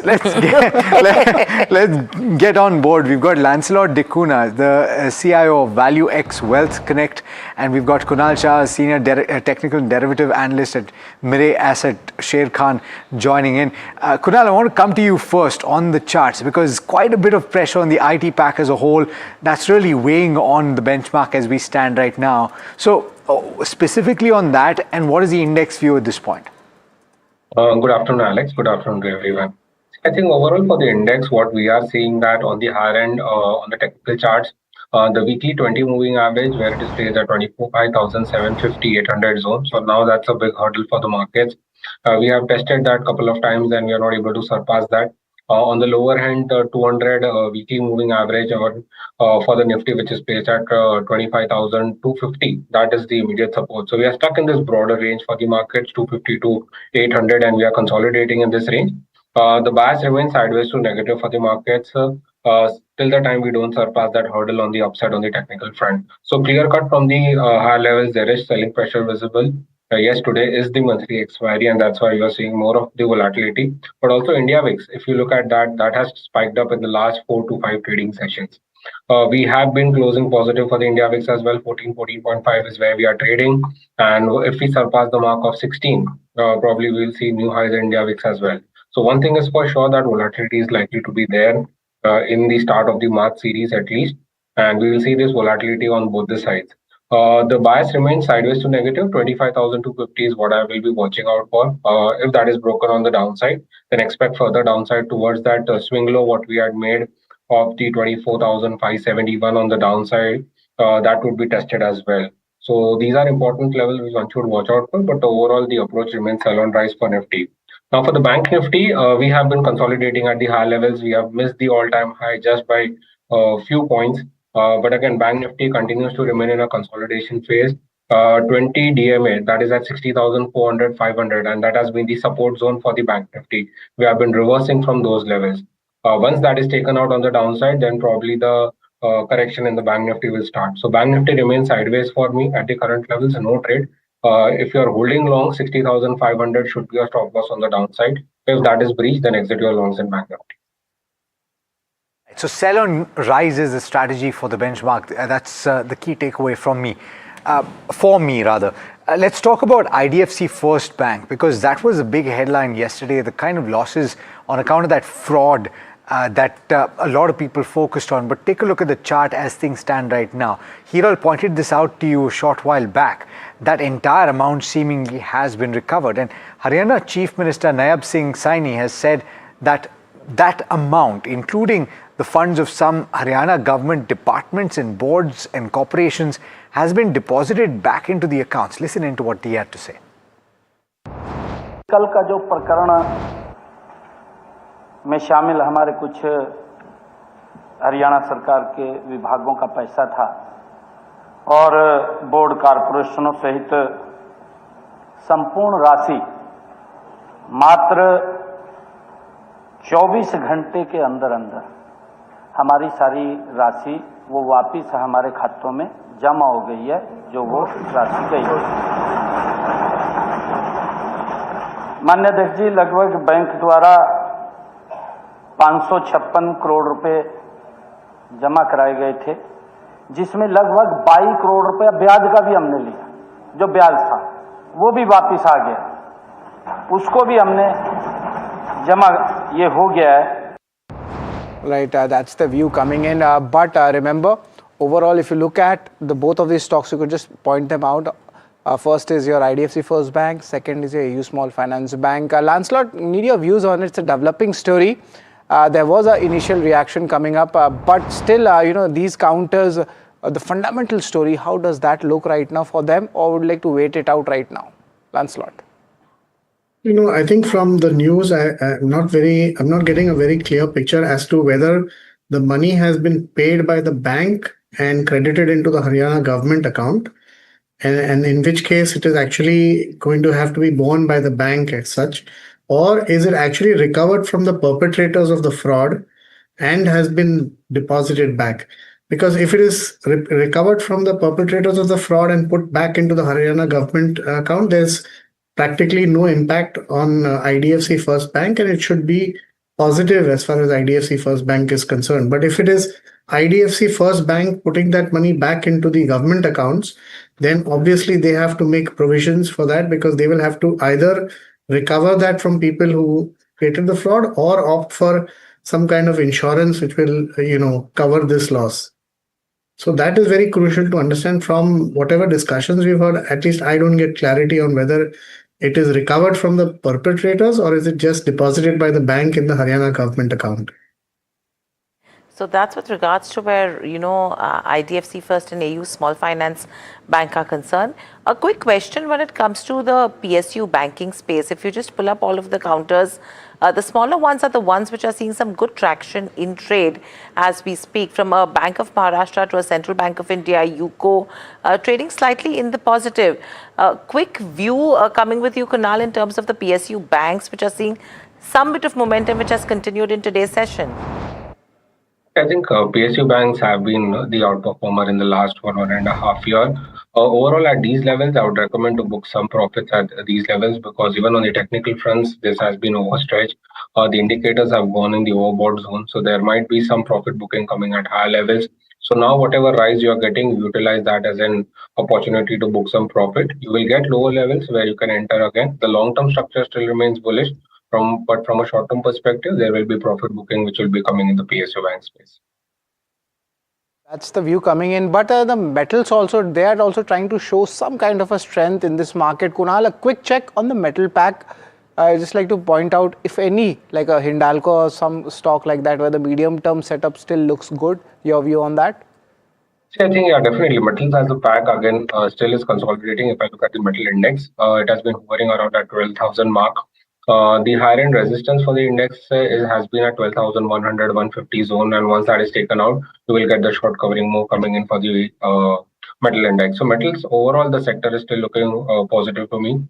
Speaker 12: get on board. We've got Lancelot Dicuna, the CIO of ValueX Wealth Connect, and we've got Kunal Shah, Senior Technical Derivative Analyst at Mirae Asset, Sher Khan, joining in. Kunal, I want to come to you first on the charts, because quite a bit of pressure on the IT pack as a whole. That's really weighing on the benchmark as we stand right now. So specifically on that, and what is the index view at this point?
Speaker 6: Good afternoon, Alex. Good afternoon to everyone. I think overall for the index, what we are seeing that on the higher end on the technical charts, the weekly 20 moving average, where it is trades at 25,750, 800 zone. So now that's a big hurdle for the markets. We have tested that a couple of times and we are not able to surpass that. On the lower hand, 200 weekly moving average for the Nifty, which is placed at 25,250. That is the immediate support. So we are stuck in this broader range for the markets, 250 to 800, and we are consolidating in this range. The bias remains sideways to negative for the markets till the time we don't surpass that hurdle on the upside on the technical front. So clear cut from the higher levels, there is selling pressure visible. Yes, today is the monthly expiry, and that's why you are seeing more of the volatility. But also India VIX, if you look at that, that has spiked up in the last 4 to 5 trading sessions. We have been closing positive for the India VIX as well. 14.5 is where we are trading. And if we surpass the mark of 16, probably we'll see new highs in India VIX as well. So one thing is for sure, that volatility is likely to be there in the start of the March series at least. And we will see this volatility on both the sides. The bias remains sideways to negative. 25,250 is what I will be watching out for. If that is broken on the downside, then expect further downside towards that swing low what we had made of the 24,571 on the downside. That would be tested as well. So these are important levels which one should watch out for. But overall, the approach remains sell on rise for Nifty. Now for the Bank Nifty, we have been consolidating at the high levels. We have missed the all-time high just by a few points. But again, Bank Nifty continues to remain in a consolidation phase. 20 DMA, that is at 60,400, 500, and that has been the support zone for the Bank Nifty. We have been reversing from those levels. Once that is taken out on the downside, then probably the correction in the Bank Nifty will start. So Bank Nifty remains sideways for me at the current levels, no trade. If you're holding long, 60,500 should be a stop loss on the downside. If that is breached, then exit your longs in Bank Nifty.
Speaker 12: So sell on rise is the strategy for the benchmark. That's the key takeaway from me, for me rather. Let's talk about IDFC First Bank, because that was a big headline yesterday. The kind of losses on account of that fraud that a lot of people focused on. But take a look at the chart as things stand right now. Hiral pointed this out to you a short while back. That entire amount seemingly has been recovered. And Haryana Chief Minister Nayab Singh Saini has said that that amount, including the funds of some Haryana government departments and boards and corporations, has been deposited back into the accounts. Listen into what he had to say.
Speaker 8: कल का जो प्रकरण में शामिल हमारे कुछ हरियाणा सरकार के विभागों का पैसा था और बोर्ड कारपोरेशनों सहित संपूर्ण राशि मात्र 24 घंटे के अंदर अंदर हमारी सारी राशि वो वापिस हमारे खातों में जमा हो गई है, जो वो राशि गई है। माननीय अध्यक्ष जी, लगभग बैंक द्वारा 556 करोड़ रुपए जमा कराए गए थे, जिसमें लगभग 22 करोड़ रुपया ब्याज का भी हमने लिया। जो ब्याज था वो भी वापिस आ गया, उसको भी हमने जमा, ये हो गया है।
Speaker 14: Right, that's the view coming in. But remember, overall, if you look at the both of these stocks, you could just point them out. First is your IDFC First Bank, second is your AU Small Finance Bank. Lancelot, need your views on it. It's a developing story. There was an initial reaction coming up, but still, these counters, the fundamental story, how does that look right now for them, or would like to wait it out right now? Lancelot.
Speaker 3: I think from the news, I'm not getting a very clear picture as to whether the money has been paid by the bank and credited into the Haryana government account, and in which case it is actually going to have to be borne by the bank as such, or is it actually recovered from the perpetrators of the fraud and has been deposited back? Because if it is recovered from the perpetrators of the fraud and put back into the Haryana government account, there's practically no impact on IDFC First Bank, and it should be positive as far as IDFC First Bank is concerned. But if it is IDFC First Bank putting that money back into the government accounts, then obviously they have to make provisions for that, because they will have to either recover that from people who created the fraud or opt for some kind of insurance which will, cover this loss. So that is very crucial to understand. From whatever discussions we've heard, at least I don't get clarity on whether it is recovered from the perpetrators or is it just deposited by the bank in the Haryana government account.
Speaker 18: So that's with regards to where, IDFC First and AU Small Finance Bank are concerned. A quick question when it comes to the PSU banking space. If you just pull up all of the counters, the smaller ones are the ones which are seeing some good traction in trade as we speak, from a Bank of Maharashtra to a Central Bank of India, UCO, trading slightly in the positive. Quick view coming with you, Kunal, in terms of the PSU banks which are seeing some bit of momentum which has continued in today's session.
Speaker 6: I think PSU banks have been the outperformer in the last 1.5 years. Overall, at these levels, I would recommend to book some profits at these levels, because even on the technical fronts, this has been overstretched. The indicators have gone in the overbought zone, so there might be some profit booking coming at higher levels. So now whatever rise you are getting, utilize that as an opportunity to book some profit. You will get lower levels where you can enter again. The long-term structure still remains bullish, but from a short-term perspective, there will be profit booking which will be coming in the PSU bank space.
Speaker 14: That's the view coming in. But the metals also, they are also trying to show some kind of a strength in this market. Kunal, a quick check on the metal pack. I just like to point out, if any, like a Hindalco or some stock like that, where the medium-term setup still looks good. Your view on that?
Speaker 6: See, I think, definitely. Metals as a pack, again, still is consolidating. If I look at the metal index, it has been hovering around that 12,000 mark. The higher end resistance for the index has been at 12,100, 150 zone, and once that is taken out, you will get the short covering move coming in for the metal index. So metals overall, the sector is still looking positive for me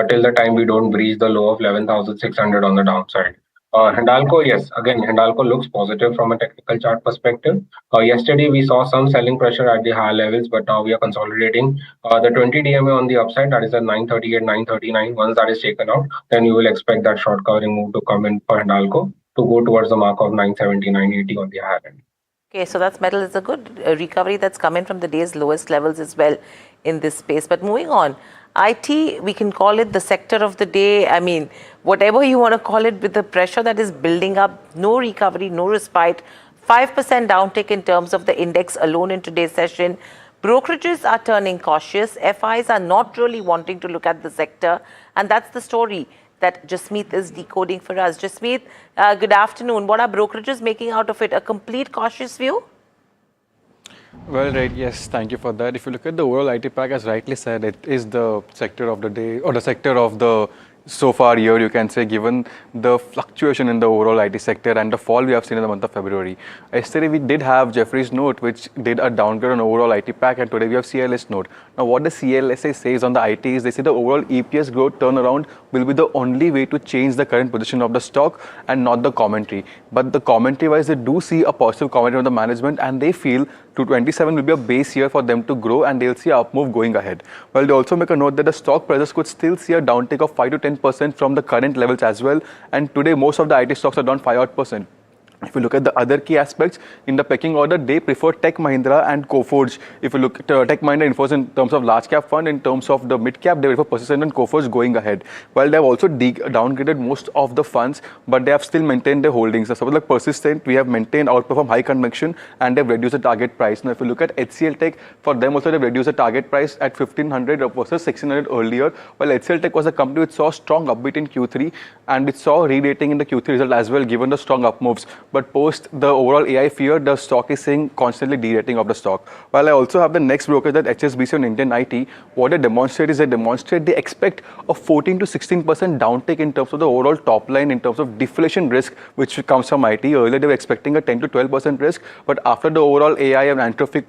Speaker 6: till the time we don't breach the low of 11,600 on the downside. Hindalco, yes, again, Hindalco looks positive from a technical chart perspective. Yesterday, we saw some selling pressure at the higher levels, but now we are consolidating. The 20 DMA on the upside, that is at 938, 939. Once that is taken out, then you will expect that short covering move to come in for Hindalco. to go towards the mark of 970, 980 on the higher end.
Speaker 18: Okay, so that's metal is a good recovery that's come in from the day's lowest levels as well in this space. But moving on, IT, we can call it the sector of the day. I mean, whatever you want to call it, with the pressure that is building up, no recovery, no respite. 5% downtick in terms of the index alone in today's session. Brokerages are turning cautious. FIs are not really wanting to look at the sector. And that's the story that Jasmeet is decoding for us. Jasmeet, good afternoon. What are brokerages making out of it? A complete cautious view?
Speaker 11: Well, right, yes, thank you for that. If you look at the overall IT pack, as rightly said, it is the sector of the day, or the sector of the so far year, you can say, given the fluctuation in the overall IT sector and the fall we have seen in the month of February. Yesterday we did have Jeffrey's note, which did a downgrade on overall IT pack, and today we have CLS note. Now what the CLSA says on the IT is, they say the overall EPS growth turnaround will be the only way to change the current position of the stock and not the commentary. But the commentary wise, they do see a positive commentary on the management, and they feel 2027 will be a base year for them to grow, and they'll see a up move going ahead. Well, they also make a note that the stock prices could still see a downtick of 5 to 10% from the current levels as well. And today, most of the IT stocks are down 5%. If you look at the other key aspects in the pecking order, they prefer Tech Mahindra and Coforge. If you look at Tech Mahindra infos in terms of large cap fund, in terms of the mid cap, they prefer Persistent and Coforge going ahead. While they have also downgraded most of the funds, but they have still maintained their holdings. So suppose like Persistent, we have maintained outperform high conviction, and they've reduced the target price. Now, if you look at HCL Tech, for them also they've reduced the target price at 1500 versus 1600 earlier. While HCL Tech was a company which saw strong upbeat in Q3, and which saw re-rating in the Q3 result as well, given the strong up moves. But post the overall AI fear, the stock is seeing constantly de-rating of the stock. While I also have the next broker, that HSBC on Indian IT, what they demonstrate is they expect a 14 to 16% downtick in terms of the overall top line, in terms of deflation risk, which comes from IT. Earlier they were expecting a 10 to 12% risk, but after the overall AI and Anthropic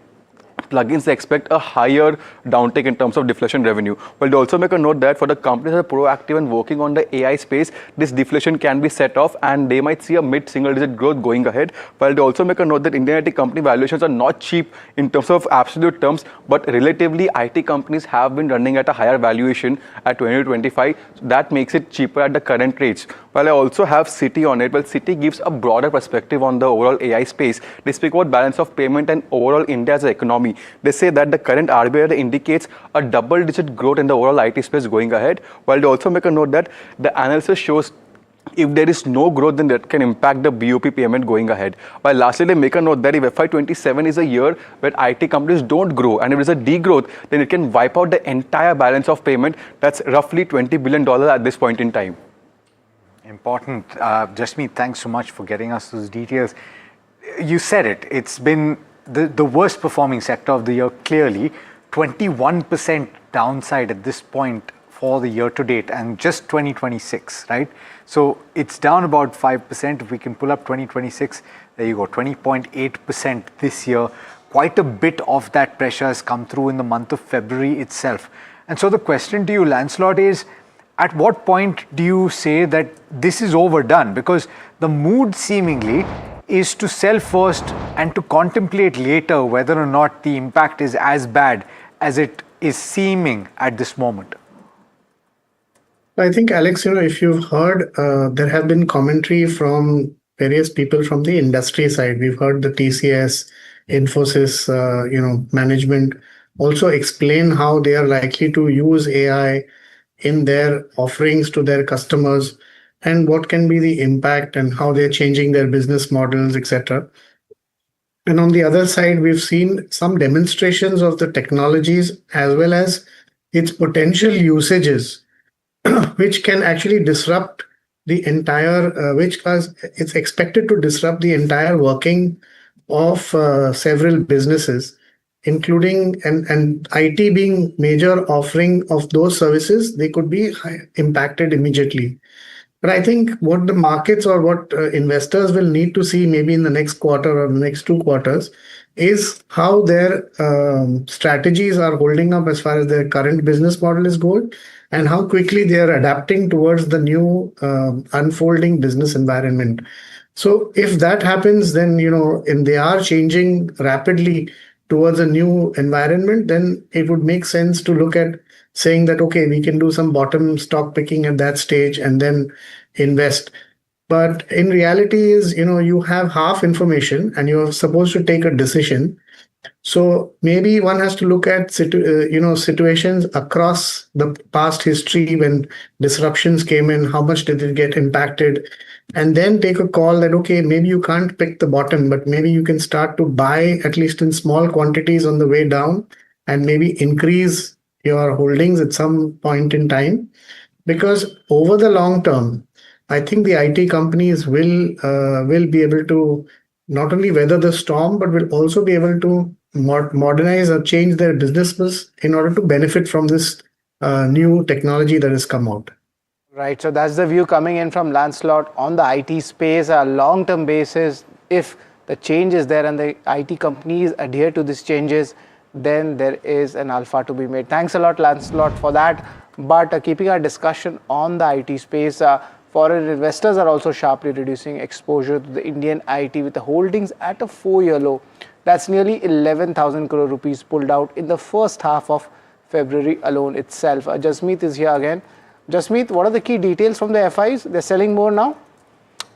Speaker 11: plugins, they expect a higher downtick in terms of deflation revenue. Well, they also make a note that for the companies that are proactive and working on the AI space, this deflation can be set off, and they might see a mid-single digit growth going ahead. While they also make a note that Indian IT company valuations are not cheap in terms of absolute terms, but relatively IT companies have been running at a higher valuation at 20 to 25. So that makes it cheaper at the current rates. While I also have Citi on it, well, Citi gives a broader perspective on the overall AI space. They speak about balance of payment and overall India as an economy. They say that the current RBI indicates a double-digit growth in the overall IT space going ahead. While they also make a note that the analysis shows if there is no growth, then that can impact the BOP payment going ahead. While lastly, they make a note that if FY27 is a year where IT companies don't grow, and if there is a degrowth, then it can wipe out the entire balance of payment. That's roughly $20 billion at this point in time.
Speaker 12: Important. Jasmeet, thanks so much for getting us those details. You said it. It's been the worst performing sector of the year, clearly. 21% downside at this point for the year to date, and just 2026, right? So it's down about 5%. If we can pull up 2026, there you go, 20.8% this year. Quite a bit of that pressure has come through in the month of February itself. And so the question to you, Lancelot, is at what point do you say that this is overdone? Because the mood seemingly is to sell first and to contemplate later whether or not the impact is as bad as it is seeming at this moment.
Speaker 3: I think, Alex, if you've heard, there have been commentary from various people from the industry side. We've heard the TCS, Infosys, management also explain how they are likely to use AI in their offerings to their customers, and what can be the impact and how they're changing their business models, etc. And on the other side, we've seen some demonstrations of the technologies as well as its potential usages, which can actually disrupt the entire, it's expected to disrupt the entire working of several businesses, including and IT being major offering of those services. They could be impacted immediately. But I think what the markets or what investors will need to see maybe in the next quarter or the next 2 quarters is how their strategies are holding up as far as their current business model is going, and how quickly they are adapting towards the new unfolding business environment. So if that happens, then, and they are changing rapidly towards a new environment, then it would make sense to look at saying that, okay, we can do some bottom stock picking at that stage and then invest. But in reality is, you have half information and you're supposed to take a decision. So maybe one has to look at situations across the past history when disruptions came in, how much did it get impacted, and then take a call that okay, maybe you can't pick the bottom, but maybe you can start to buy at least in small quantities on the way down, and maybe increase your holdings at some point in time, because over the long term, I think the IT companies will be able to not only weather the storm, but will also be able to modernize or change their businesses in order to benefit from this new technology that has come out.
Speaker 14: Right, so that's the view coming in from Lancelot on the IT space. A long-term basis, if the change is there and the IT companies adhere to these changes, then there is an alpha to be made. Thanks a lot, Lancelot, for that. But keeping our discussion on the IT space, foreign investors are also sharply reducing exposure to the Indian IT with the holdings at a 4-year low. That's nearly 11,000 crore rupees pulled out in the first half of February alone itself. Jasmeet is here again. Jasmeet, what are the key details from the FIs? They're selling more now?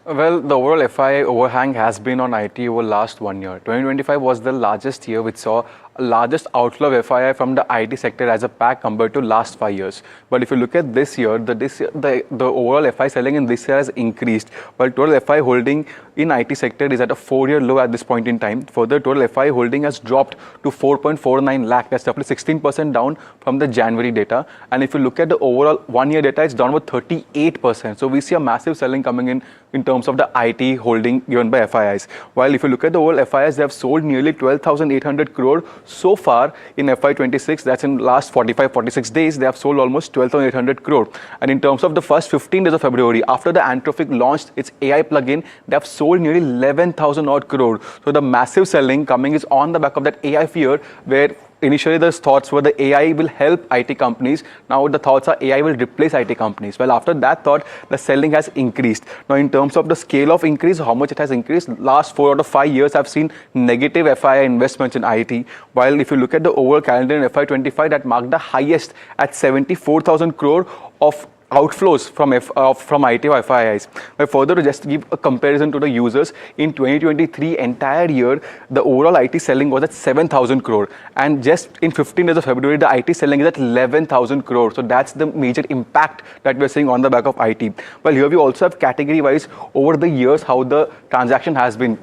Speaker 11: Well, the overall FI overhang has been on IT over the last 1 year. 2025 was the largest year which saw largest outflow of FII from the IT sector as a pack compared to last 5 years. But if you look at this year, the overall FI selling in this year has increased, while total FI holding in IT sector is at a 4-year low at this point in time. Further, total FI holding has dropped to 4.49 lakh. That's roughly 16% down from the January data. And if you look at the overall 1-year data, it's down about 38%. So we see a massive selling coming in terms of the IT holding given by FIIs. While if you look at the overall FIIs, they have sold nearly 12,800 crore so far in FY26. That's in last 45-46 days. They have sold almost 12,800 crore. And in terms of the first 15 days of February, after the Anthropic launched its AI plugin, they have sold nearly 11,000 odd crore. So the massive selling coming is on the back of that AI fear, where initially the thoughts were the AI will help IT companies. Now the thoughts are AI will replace IT companies. Well, after that thought, the selling has increased. Now in terms of the scale of increase, how much it has increased, last 4 out of 5 years I've seen negative FII investments in IT. While if you look at the overall calendar in FY25, that marked the highest at 74,000 crore of outflows from IT or FIIs. But further, to just give a comparison to the users, in 2023 entire year, the overall IT selling was at 7,000 crore, and just in 15 days of February, the IT selling is at 11,000 crore. So that's the major impact that we're seeing on the back of IT. Well, here we also have category-wise over the years how the transaction has been.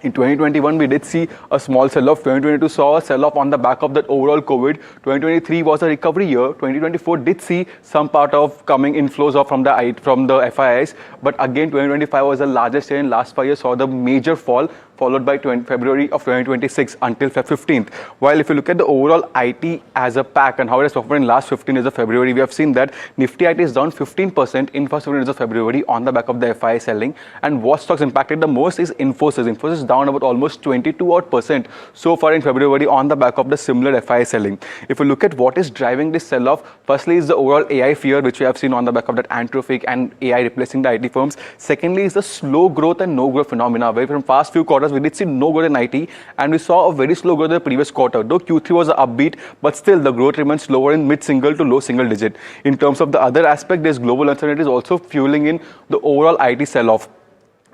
Speaker 11: In 2021, we did see a small sell-off. 2022 saw a sell-off on the back of that overall COVID. 2023 was a recovery year. 2024 did see some part of coming inflows from the FIIs. But again, 2025 was the largest year in last 5 years, saw the major fall, followed by February of 2026 until Feb 15th. While if you look at the overall IT as a pack and how it has performed in last 15 days of February, we have seen that Nifty IT is down 15% in first 15 days of February on the back of the FI selling. And what stocks impacted the most is Infosys. Infosys is down about almost 22% so far in February on the back of the similar FI selling. If you look at what is driving this sell-off, firstly is the overall AI fear, which we have seen on the back of that Anthropic and AI replacing the IT firms. Secondly is the slow growth and no growth phenomena, where from past few quarters we did see no growth in IT, and we saw a very slow growth in the previous quarter. Though Q3 was upbeat, but still the growth remains slower in mid-single to low single digit. In terms of the other aspect, there's global uncertainties also fueling in the overall IT sell-off.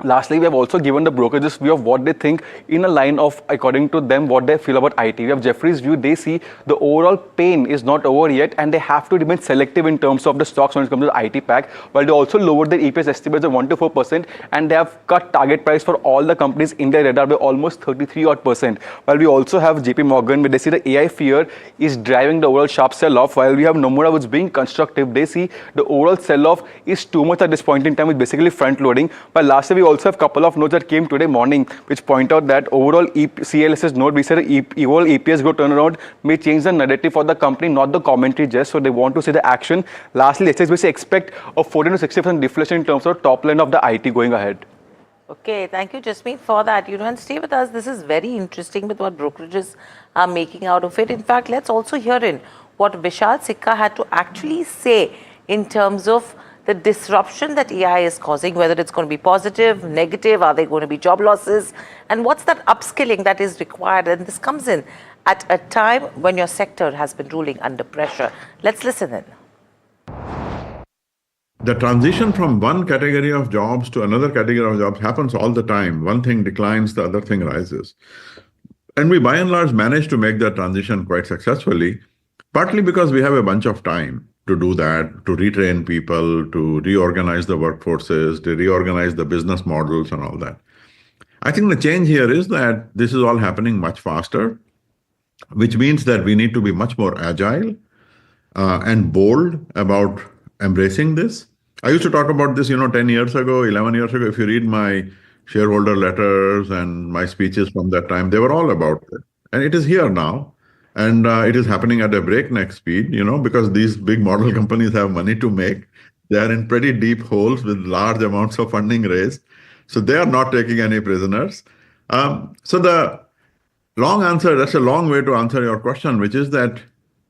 Speaker 11: Lastly, we have also given the brokerage's view of what they think in a line of, according to them, what they feel about IT. We have Jeffrey's view. They see the overall pain is not over yet, and they have to remain selective in terms of the stocks when it comes to the IT pack. While they also lowered their EPS estimates of 1 to 4%, and they have cut target price for all the companies in their radar by almost 33%. While we also have JP Morgan, where they see the AI fear is driving the overall sharp sell-off. While we have Nomura, which is being constructive, they see the overall sell-off is too much at this point in time, with basically front-loading. But lastly, we also have a couple of notes that came today morning which point out that overall CLS's note, we said overall EPS growth turnaround may change the narrative for the company, not the commentary just. So they want to see the action. Lastly, HSBC expect a 14 to 60% deflation in terms of top line of the IT going ahead.
Speaker 18: Okay, thank you, Jasmeet, for that. And stay with us. This is very interesting with what brokerages are making out of it. In fact, let's also hear in what Vishal Sikka had to actually say in terms of the disruption that AI is causing, whether it's going to be positive, negative, are there going to be job losses, and what's that upskilling that is required. And this comes in at a time when your sector has been ruling under pressure. Let's listen in.
Speaker 16: the transition from one category of jobs to another category of jobs happens all the time. One thing declines, the other thing rises. And we, by and large, managed to make that transition quite successfully, partly because we have a bunch of time to do that, to retrain people, to reorganize the workforces, to reorganize the business models and all that. I think the change here is that this is all happening much faster, which means that we need to be much more agile and bold about embracing this. I used to talk about this, 10 years ago, 11 years ago. If you read my shareholder letters and my speeches from that time, they were all about it. And it is here now. And it is happening at a breakneck speed, because these big model companies have money to make. They are in pretty deep holes with large amounts of funding raised. So they are not taking any prisoners. So the long answer, that's a long way to answer your question, which is that,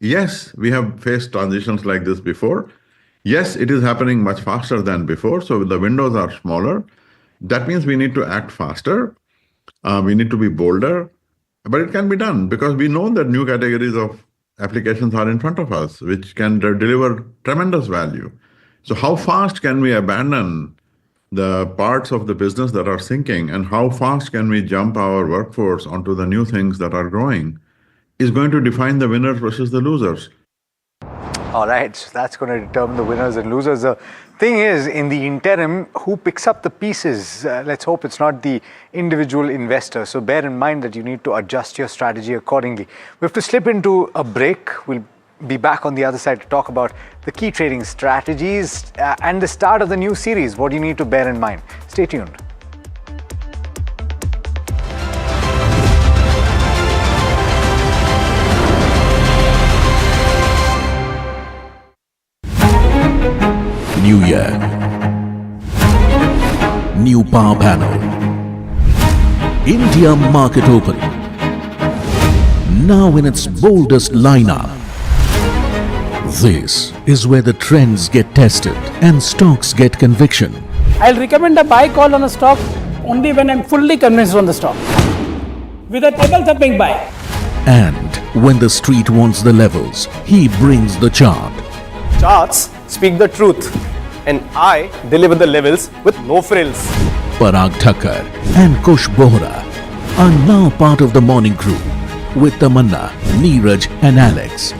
Speaker 16: yes, we have faced transitions like this before. Yes, it is happening much faster than before. So the windows are smaller. That means we need to act faster. We need to be bolder. But it can be done because we know that new categories of applications are in front of us, which can deliver tremendous value. So how fast can we abandon the parts of the business that are sinking, and how fast can we jump our workforce onto the new things that are growing is going to define the winners versus the losers.
Speaker 12: All right, so that's going to determine the winners and losers. The thing is, in the interim, who picks up the pieces? Let's hope it's not the individual investor. So bear in mind that you need to adjust your strategy accordingly. We have to slip into a break. We'll be back on the other side to talk about the key trading strategies and the start of the new series. What do you need to bear in mind? Stay tuned.
Speaker 1: New year, new power panel, India market open, now in its boldest lineup. This is where the trends get tested and stocks get conviction.
Speaker 5: I'll recommend a buy call on a stock only when I'm fully convinced on the stock, with a table thumping buy.
Speaker 1: And when the street wants the levels, he brings the chart.
Speaker 19: Charts speak the truth, and I deliver the levels with no frills.
Speaker 1: Parag Thakkar and Kush Bohra are now part of the morning crew with Tamanna, Neeraj and Alex.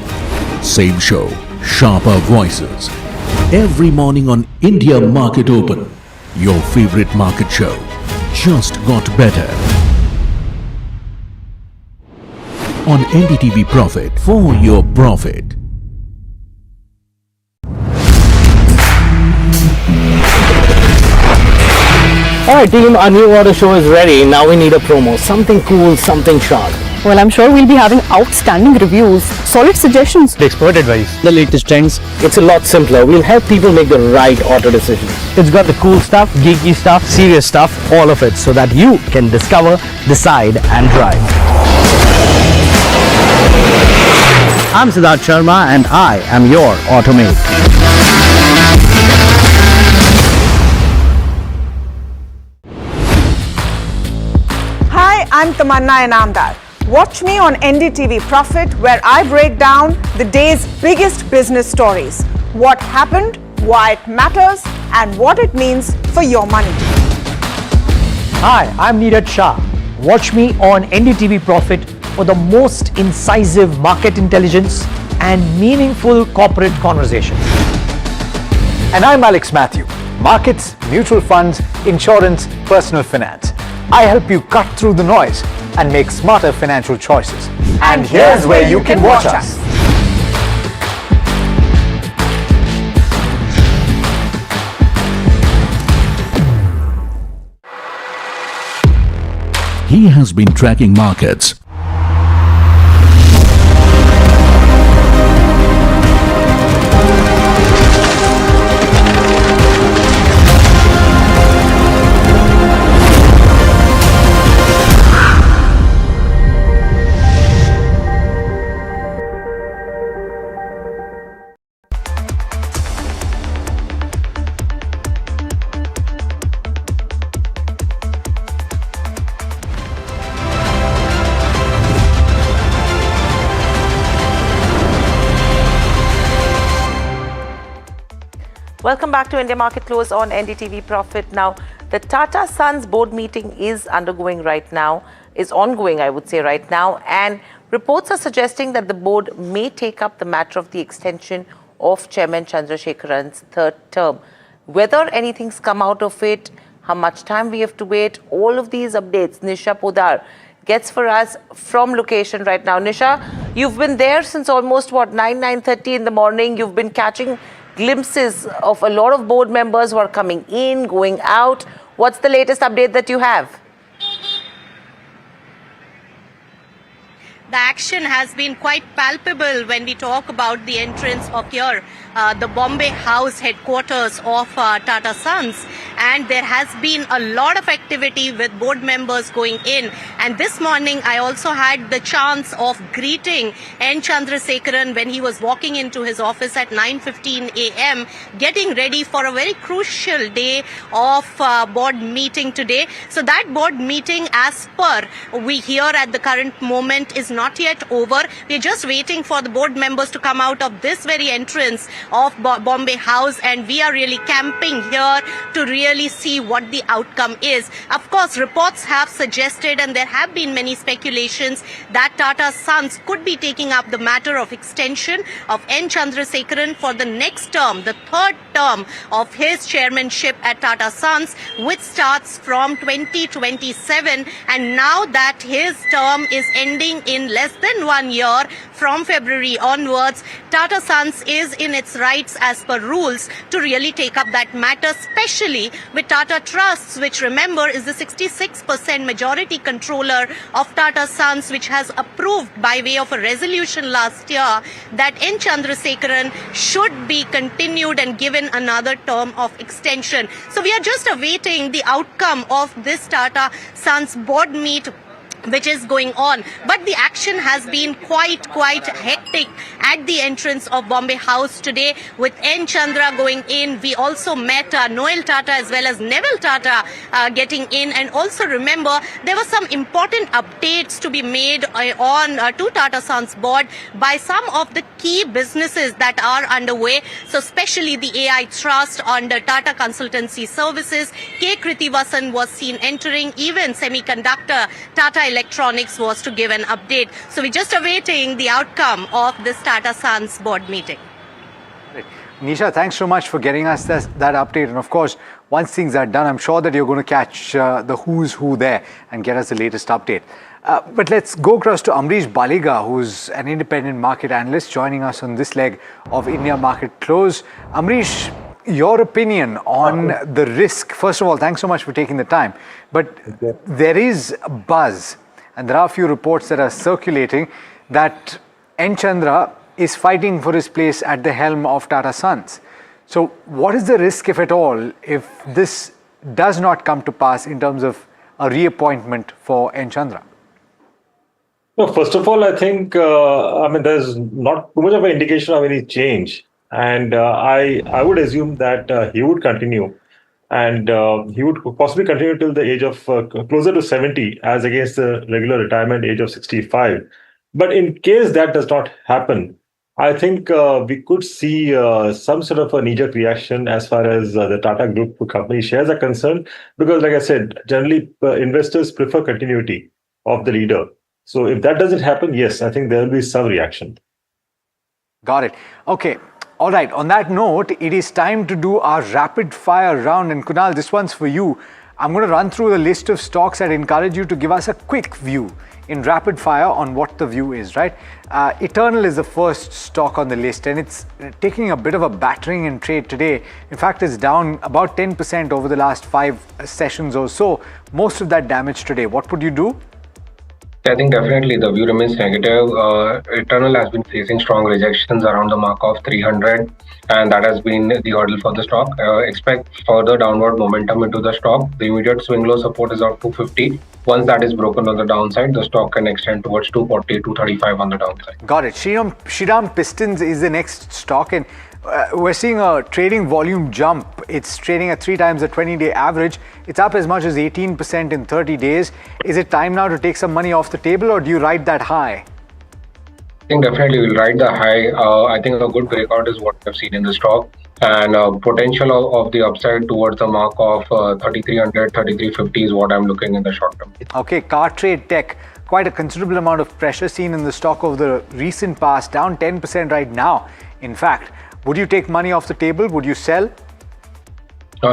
Speaker 1: Same show, sharper voices. Every morning on India Market Open, your favorite market show just got better. On NDTV Profit, for your profit.
Speaker 10: Alright team, our new order show is ready. Now we need a promo. Something cool, something sharp.
Speaker 15: Well, I'm sure we'll be having outstanding reviews, solid suggestions,
Speaker 10: expert advice, the latest trends. It's a lot simpler. We'll help people make the right auto decisions. It's got the cool stuff, geeky stuff, serious stuff, all of it, so that you can discover, decide and drive. I'm Siddharth Sharma and I am your Automate.
Speaker 4: Hi, I'm Tamanna Inamdar. Watch me on NDTV Profit, where I break down the day's biggest business stories. What happened, why it matters, and what it means for your money.
Speaker 20: Hi, I'm Neeraj Shah. Watch me on NDTV Profit for the most incisive market intelligence and meaningful corporate conversation.
Speaker 12: And I'm Alex Matthew. Markets, mutual funds, insurance, personal finance. I help you cut through the noise and make smarter financial choices. And here's where you can watch us.
Speaker 1: He has been tracking markets
Speaker 18: Welcome back to India Market Close on NDTV Profit. Now, the Tata Sons board meeting is ongoing, I would say right now, and reports are suggesting that the board may take up the matter of the extension of Chairman Chandrasekaran's third term. Whether anything's come out of it, how much time we have to wait, all of these updates, Nisha Podar gets for us from location right now. Nisha, you've been there since almost, 9:30 in the morning. You've been catching glimpses of a lot of board members who are coming in, going out. What's the latest update that you have?
Speaker 2: The action has been quite palpable when we talk about the entrance of here, the Bombay House headquarters of Tata Sons. And there has been a lot of activity with board members going in. And this morning, I also had the chance of greeting N. Chandrasekaran when he was walking into his office at 9:15 a.m., getting ready for a very crucial day of board meeting today. So that board meeting, as per we hear at the current moment, is not yet over. We're just waiting for the board members to come out of this very entrance of Bombay House, and we are really camping here to really see what the outcome is. Of course, reports have suggested, and there have been many speculations, that Tata Sons could be taking up the matter of extension of N. Chandrasekaran for the next term, the third term of his chairmanship at Tata Sons, which starts from 2027. And now that his term is ending in less than 1 year, from February onwards, Tata Sons is in its rights as per rules to really take up that matter, especially with Tata Trusts, which, remember, is the 66% majority controller of Tata Sons, which has approved by way of a resolution last year that N. Chandrasekaran should be continued and given another term of extension. So we are just awaiting the outcome of this Tata Sons board meet, which is going on. But the action has been quite hectic at the entrance of Bombay House today, with N. Chandra going in. We also met Noel Tata as well as Neville Tata getting in. And also remember, there were some important updates to be made on to Tata Sons board by some of the key businesses that are underway. So especially the AI Trust under Tata Consultancy Services. K. Kritivasan was seen entering. Even Semiconductor Tata Electronics was to give an update. So we're just awaiting the outcome of this Tata Sons board meeting.
Speaker 12: Nisha, thanks so much for getting us that update. And of course, once things are done, I'm sure that you're going to catch the who's who there and get us the latest update. But let's go across to Amrish Baliga, who's an independent market analyst, joining us on this leg of India Market Close. Amrish, your opinion on the risk. First of all, thanks so much for taking the time. But there is a buzz, and there are a few reports that are circulating, that N. Chandra is fighting for his place at the helm of Tata Sons. So what is the risk, if at all, if this does not come to pass in terms of a reappointment for N. Chandra?
Speaker 17: Well, first of all, I think, there's not too much of an indication of any change. And I would assume that he would continue. And he would possibly continue till the age of closer to 70, as against the regular retirement age of 65. But in case that does not happen, I think we could see some sort of a knee-jerk reaction as far as the Tata Group company shares are concerned. Because, like I said, generally investors prefer continuity of the leader. So if that doesn't happen, yes, I think there will be some reaction.
Speaker 12: Got it. Okay. All right, on that note, it is time to do our rapid fire round. And Kunal, this one's for you. I'm going to run through the list of stocks and encourage you to give us a quick view in rapid fire on what the view is, right? Eternal is the first stock on the list, and it's taking a bit of a battering in trade today. In fact, it's down about 10% over the last 5 sessions or so. Most of that damage today. What would you do?
Speaker 6: I think definitely the view remains negative. Eternal has been facing strong rejections around the mark of 300, and that has been the hurdle for the stock. Expect further downward momentum into the stock. The immediate swing low support is at 250. Once that is broken on the downside, the stock can extend towards 240, 235 on the downside.
Speaker 12: Got it. Shriram Pistons is the next stock, and we're seeing a trading volume jump. It's trading at 3 times the 20-day average. It's up as much as 18% in 30 days. Is it time now to take some money off the table, or do you ride that high?
Speaker 6: I think definitely we'll ride the high. I think a good breakout is what we've seen in the stock. and potential of the upside towards the mark of 3300, 3350 is what I'm looking in the short term.
Speaker 12: Okay, car trade tech, quite a considerable amount of pressure seen in the stock over the recent past, down 10% right now. In fact, would you take money off the table? Would you sell?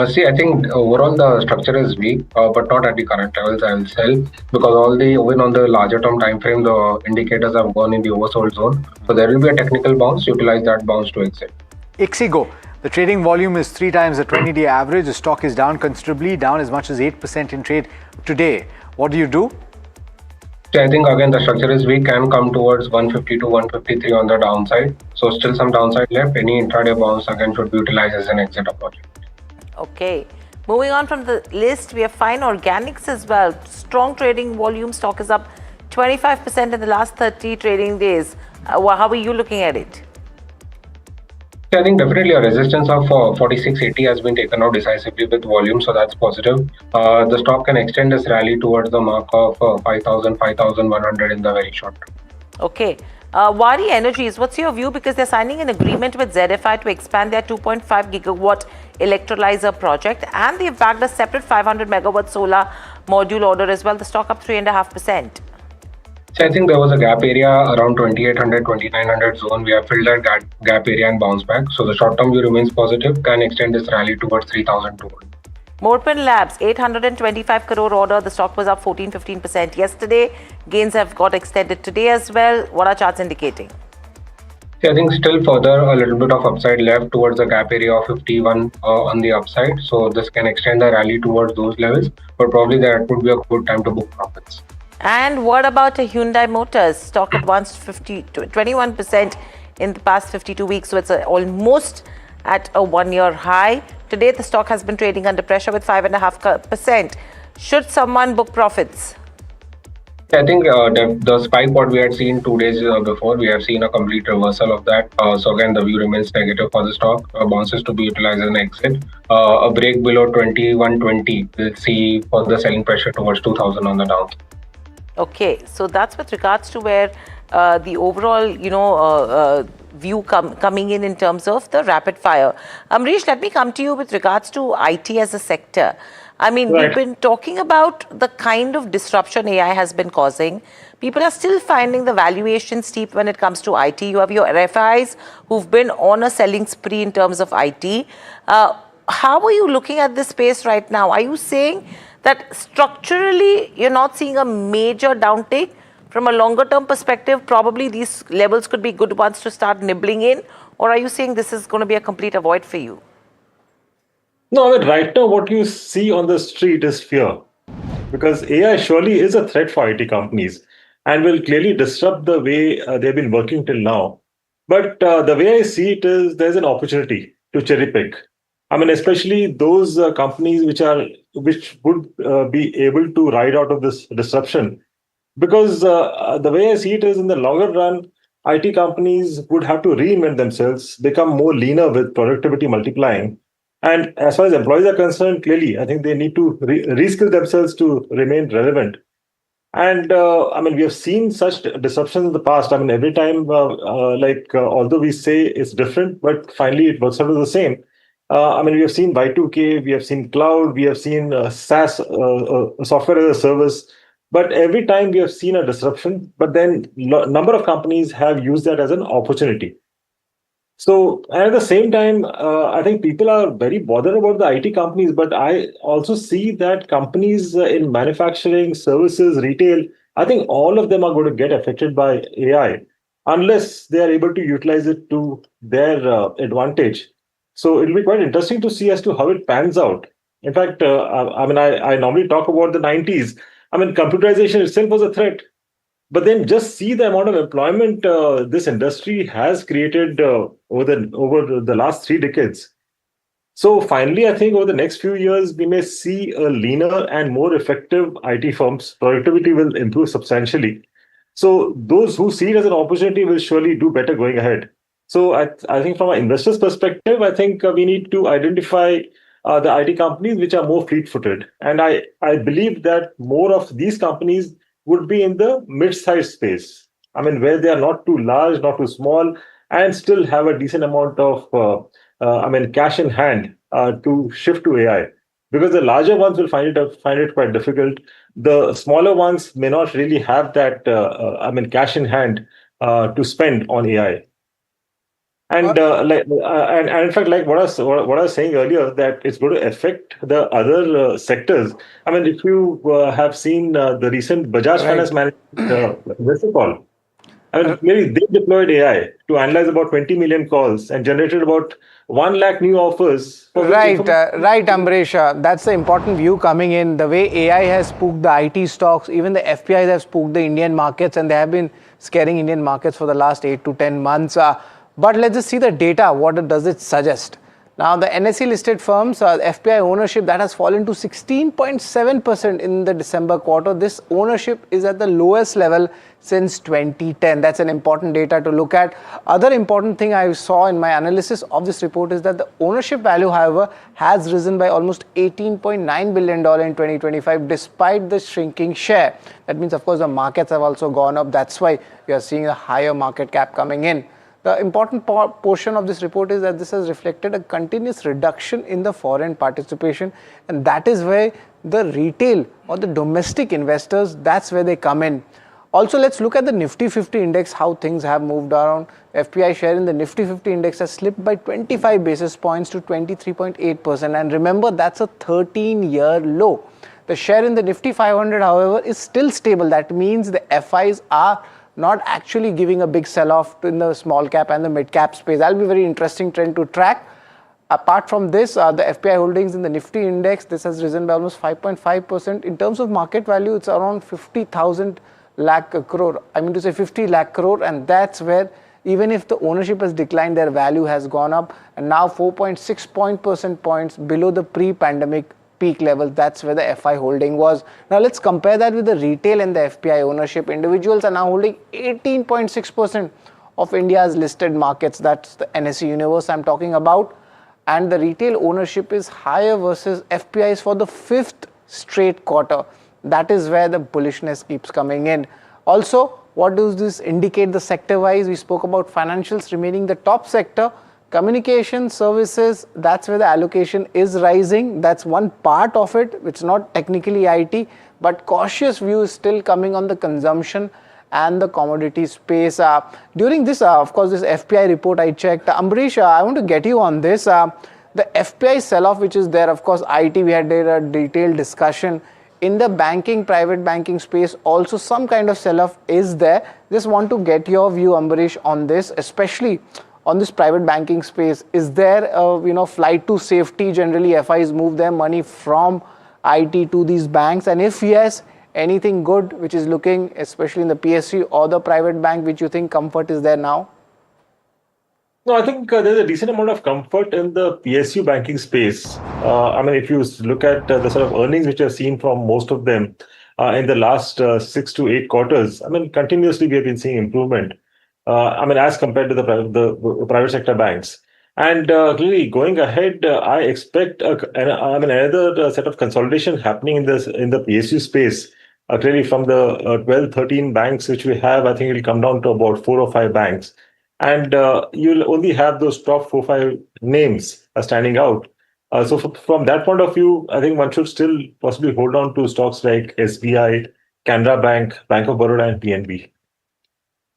Speaker 6: See, I think overall the structure is weak, but not at the current levels. I will sell because even on the larger term time frame, the indicators have gone in the oversold zone. So there will be a technical bounce. Utilize that bounce to exit.
Speaker 12: Ixigo, the trading volume is 3 times the 20-day average. The stock is down considerably, down as much as 8% in trade today. What do you do?
Speaker 6: So I think again the structure is weak, can come towards 150 to 153 on the downside. So still some downside left. Any intraday bounce again should be utilized as an exit opportunity.
Speaker 18: Okay. Moving on from the list, we have fine organics as well. Strong trading volume. Stock is up 25% in the last 30 trading days. How are you looking at it?
Speaker 6: I think definitely a resistance of 4680 has been taken out decisively with volume, so that's positive. The stock can extend this rally towards the mark of 5,000, 5,100 in the very short term.
Speaker 18: Okay. Wari Energies, what's your view? Because they're signing an agreement with ZFI to expand their 2.5 gigawatt electrolyzer project, and they've bagged a separate 500 megawatt solar module order as well. The stock up 3.5%.
Speaker 6: So I think there was a gap area around 2800, 2900 zone. We have filled that gap area and bounced back. So the short-term view remains positive, can extend this rally towards 3200.
Speaker 18: Morpin Labs, 825 crore order. The stock was up 14-15% yesterday. Gains have got extended today as well. What are charts indicating?
Speaker 6: I think still further a little bit of upside left towards the gap area of 51 on the upside. So this can extend the rally towards those levels, but probably that would be a good time to book profits.
Speaker 18: And what about a Hyundai Motors? Stock advanced 21% in the past 52 weeks. So it's almost at a one-year high. Today, the stock has been trading under pressure with 5.5%. Should someone book profits?
Speaker 6: I think the spike what we had seen 2 days before, we have seen a complete reversal of that. So again, the view remains negative for the stock. Bounces to be utilized as an exit. A break below 2120 will see further selling pressure towards 2000 on the down.
Speaker 18: Okay, so that's with regards to where the overall, view coming in terms of the rapid fire. Amrish, let me come to you with regards to IT as a sector. I mean,
Speaker 17: Right.
Speaker 18: We've been talking about the kind of disruption AI has been causing. People are still finding the valuation steep when it comes to IT. You have your RFIs who've been on a selling spree in terms of IT. How are you looking at this space right now? Are you saying that structurally you're not seeing a major downtake? From a longer term perspective, probably these levels could be good ones to start nibbling in, or are you saying this is going to be a complete avoid for you?
Speaker 17: No, I mean, right now, what you see on the street is fear, because AI surely is a threat for IT companies and will clearly disrupt the way they've been working till now. But the way I see it is there's an opportunity to cherry pick. I mean, especially those companies which would be able to ride out of this disruption. Because the way I see it is in the longer run, IT companies would have to reinvent themselves, become more leaner with productivity multiplying. And as far as employees are concerned, clearly, I think they need to reskill themselves to remain relevant. And I mean, we have seen such disruptions in the past. I mean, every time, although we say it's different, but finally it works out as the same. I mean, we have seen Y2K, we have seen cloud, we have seen SaaS, software as a service. But every time we have seen a disruption, but then number of companies have used that as an opportunity. So at the same time, I think people are very bothered about the IT companies, but I also see that companies in manufacturing, services, retail, I think all of them are going to get affected by AI unless they are able to utilize it to their advantage. So it'll be quite interesting to see as to how it pans out. In fact, I normally talk about the 90s. I mean, computerization itself was a threat. But then just see the amount of employment this industry has created over the last 3 decades. So finally, I think over the next few years, we may see a leaner and more effective IT firms. Productivity will improve substantially. So those who see it as an opportunity will surely do better going ahead. So I think from an investor's perspective, I think we need to identify the IT companies which are more fleet-footed. And I believe that more of these companies would be in the mid-sized space. I mean, where they are not too large, not too small, and still have a decent amount of cash in hand to shift to AI, because the larger ones will find it quite difficult. The smaller ones may not really have that cash in hand to spend on AI. And and in fact, like what I was saying earlier, that it's going to affect the other sectors. I mean, if you have seen the recent Bajaj Finance Management investor call, I mean, maybe they deployed AI to analyze about 20 million calls and generated about 1 lakh new offers.
Speaker 14: Right, Ambrish. That's the important view coming in. The way AI has spooked the IT stocks, even the FPIs have spooked the Indian markets, and they have been scaring Indian markets for the last 8 to 10 months. But let's just see the data. What does it suggest? Now, the NSE listed firms, FPI ownership, that has fallen to 16.7% in the December quarter. This ownership is at the lowest level since 2010. That's an important data to look at. Other important thing I saw in my analysis of this report is that the ownership value, however, has risen by almost $18.9 billion in 2025 despite the shrinking share. That means, of course, the markets have also gone up. That's why you are seeing a higher market cap coming in. The important portion of this report is that this has reflected a continuous reduction in the foreign participation, and that is where the retail or the domestic investors, that's where they come in. Also, let's look at the Nifty 50 index, how things have moved around. FPI share in the Nifty 50 index has slipped by 25 basis points to 23.8%, and remember, that's a 13-year low. The share in the Nifty 500, however, is still stable. That means the FIs are not actually giving a big sell-off in the small cap and the mid cap space. That'll be a very interesting trend to track. Apart from this, the FPI holdings in the Nifty index, this has risen by almost 5.5%. In terms of market value, it's around 50,000 lakh crore. I mean to say 50 lakh crore, and that's where even if the ownership has declined, their value has gone up, and now 4.6 percentage points below the pre-pandemic peak level. That's where the FI holding was. Now let's compare that with the retail and the FPI ownership. Individuals are now holding 18.6% of India's listed markets. That's the NSE universe I'm talking about. And the retail ownership is higher versus FPIs for the 5th straight quarter. That is where the bullishness keeps coming in. Also, what does this indicate the sector-wise? We spoke about financials remaining the top sector. Communication services, that's where the allocation is rising. That's one part of it, which is not technically IT, but cautious view is still coming on the consumption and the commodity space. During this, of course, this FPI report I checked. Ambrish, I want to get you on this. The FPI sell-off, which is there, of course, IT, we had a detailed discussion. In the banking, private banking space, also some kind of sell-off is there. Just want to get your view, Ambrish, on this, especially on this private banking space. Is there a flight to safety? Generally, FIs move their money from IT to these banks, and if yes, anything good which is looking, especially in the PSU or the private bank, which you think comfort is there now?
Speaker 17: No, I think there's a decent amount of comfort in the PSU banking space. I mean, if you look at the sort of earnings which I've seen from most of them in the last 6 to 8 quarters, I mean, continuously we have been seeing improvement. I mean, as compared to the private sector banks. And clearly, going ahead, I expect another set of consolidation happening in the PSU space. Clearly, from the 12, 13 banks which we have, I think it will come down to about 4 or 5 banks. And you'll only have those top 4 or 5 names standing out. So from that point of view, I think one should still possibly hold on to stocks like SBI, Canara Bank, Bank of Baroda, and PNB.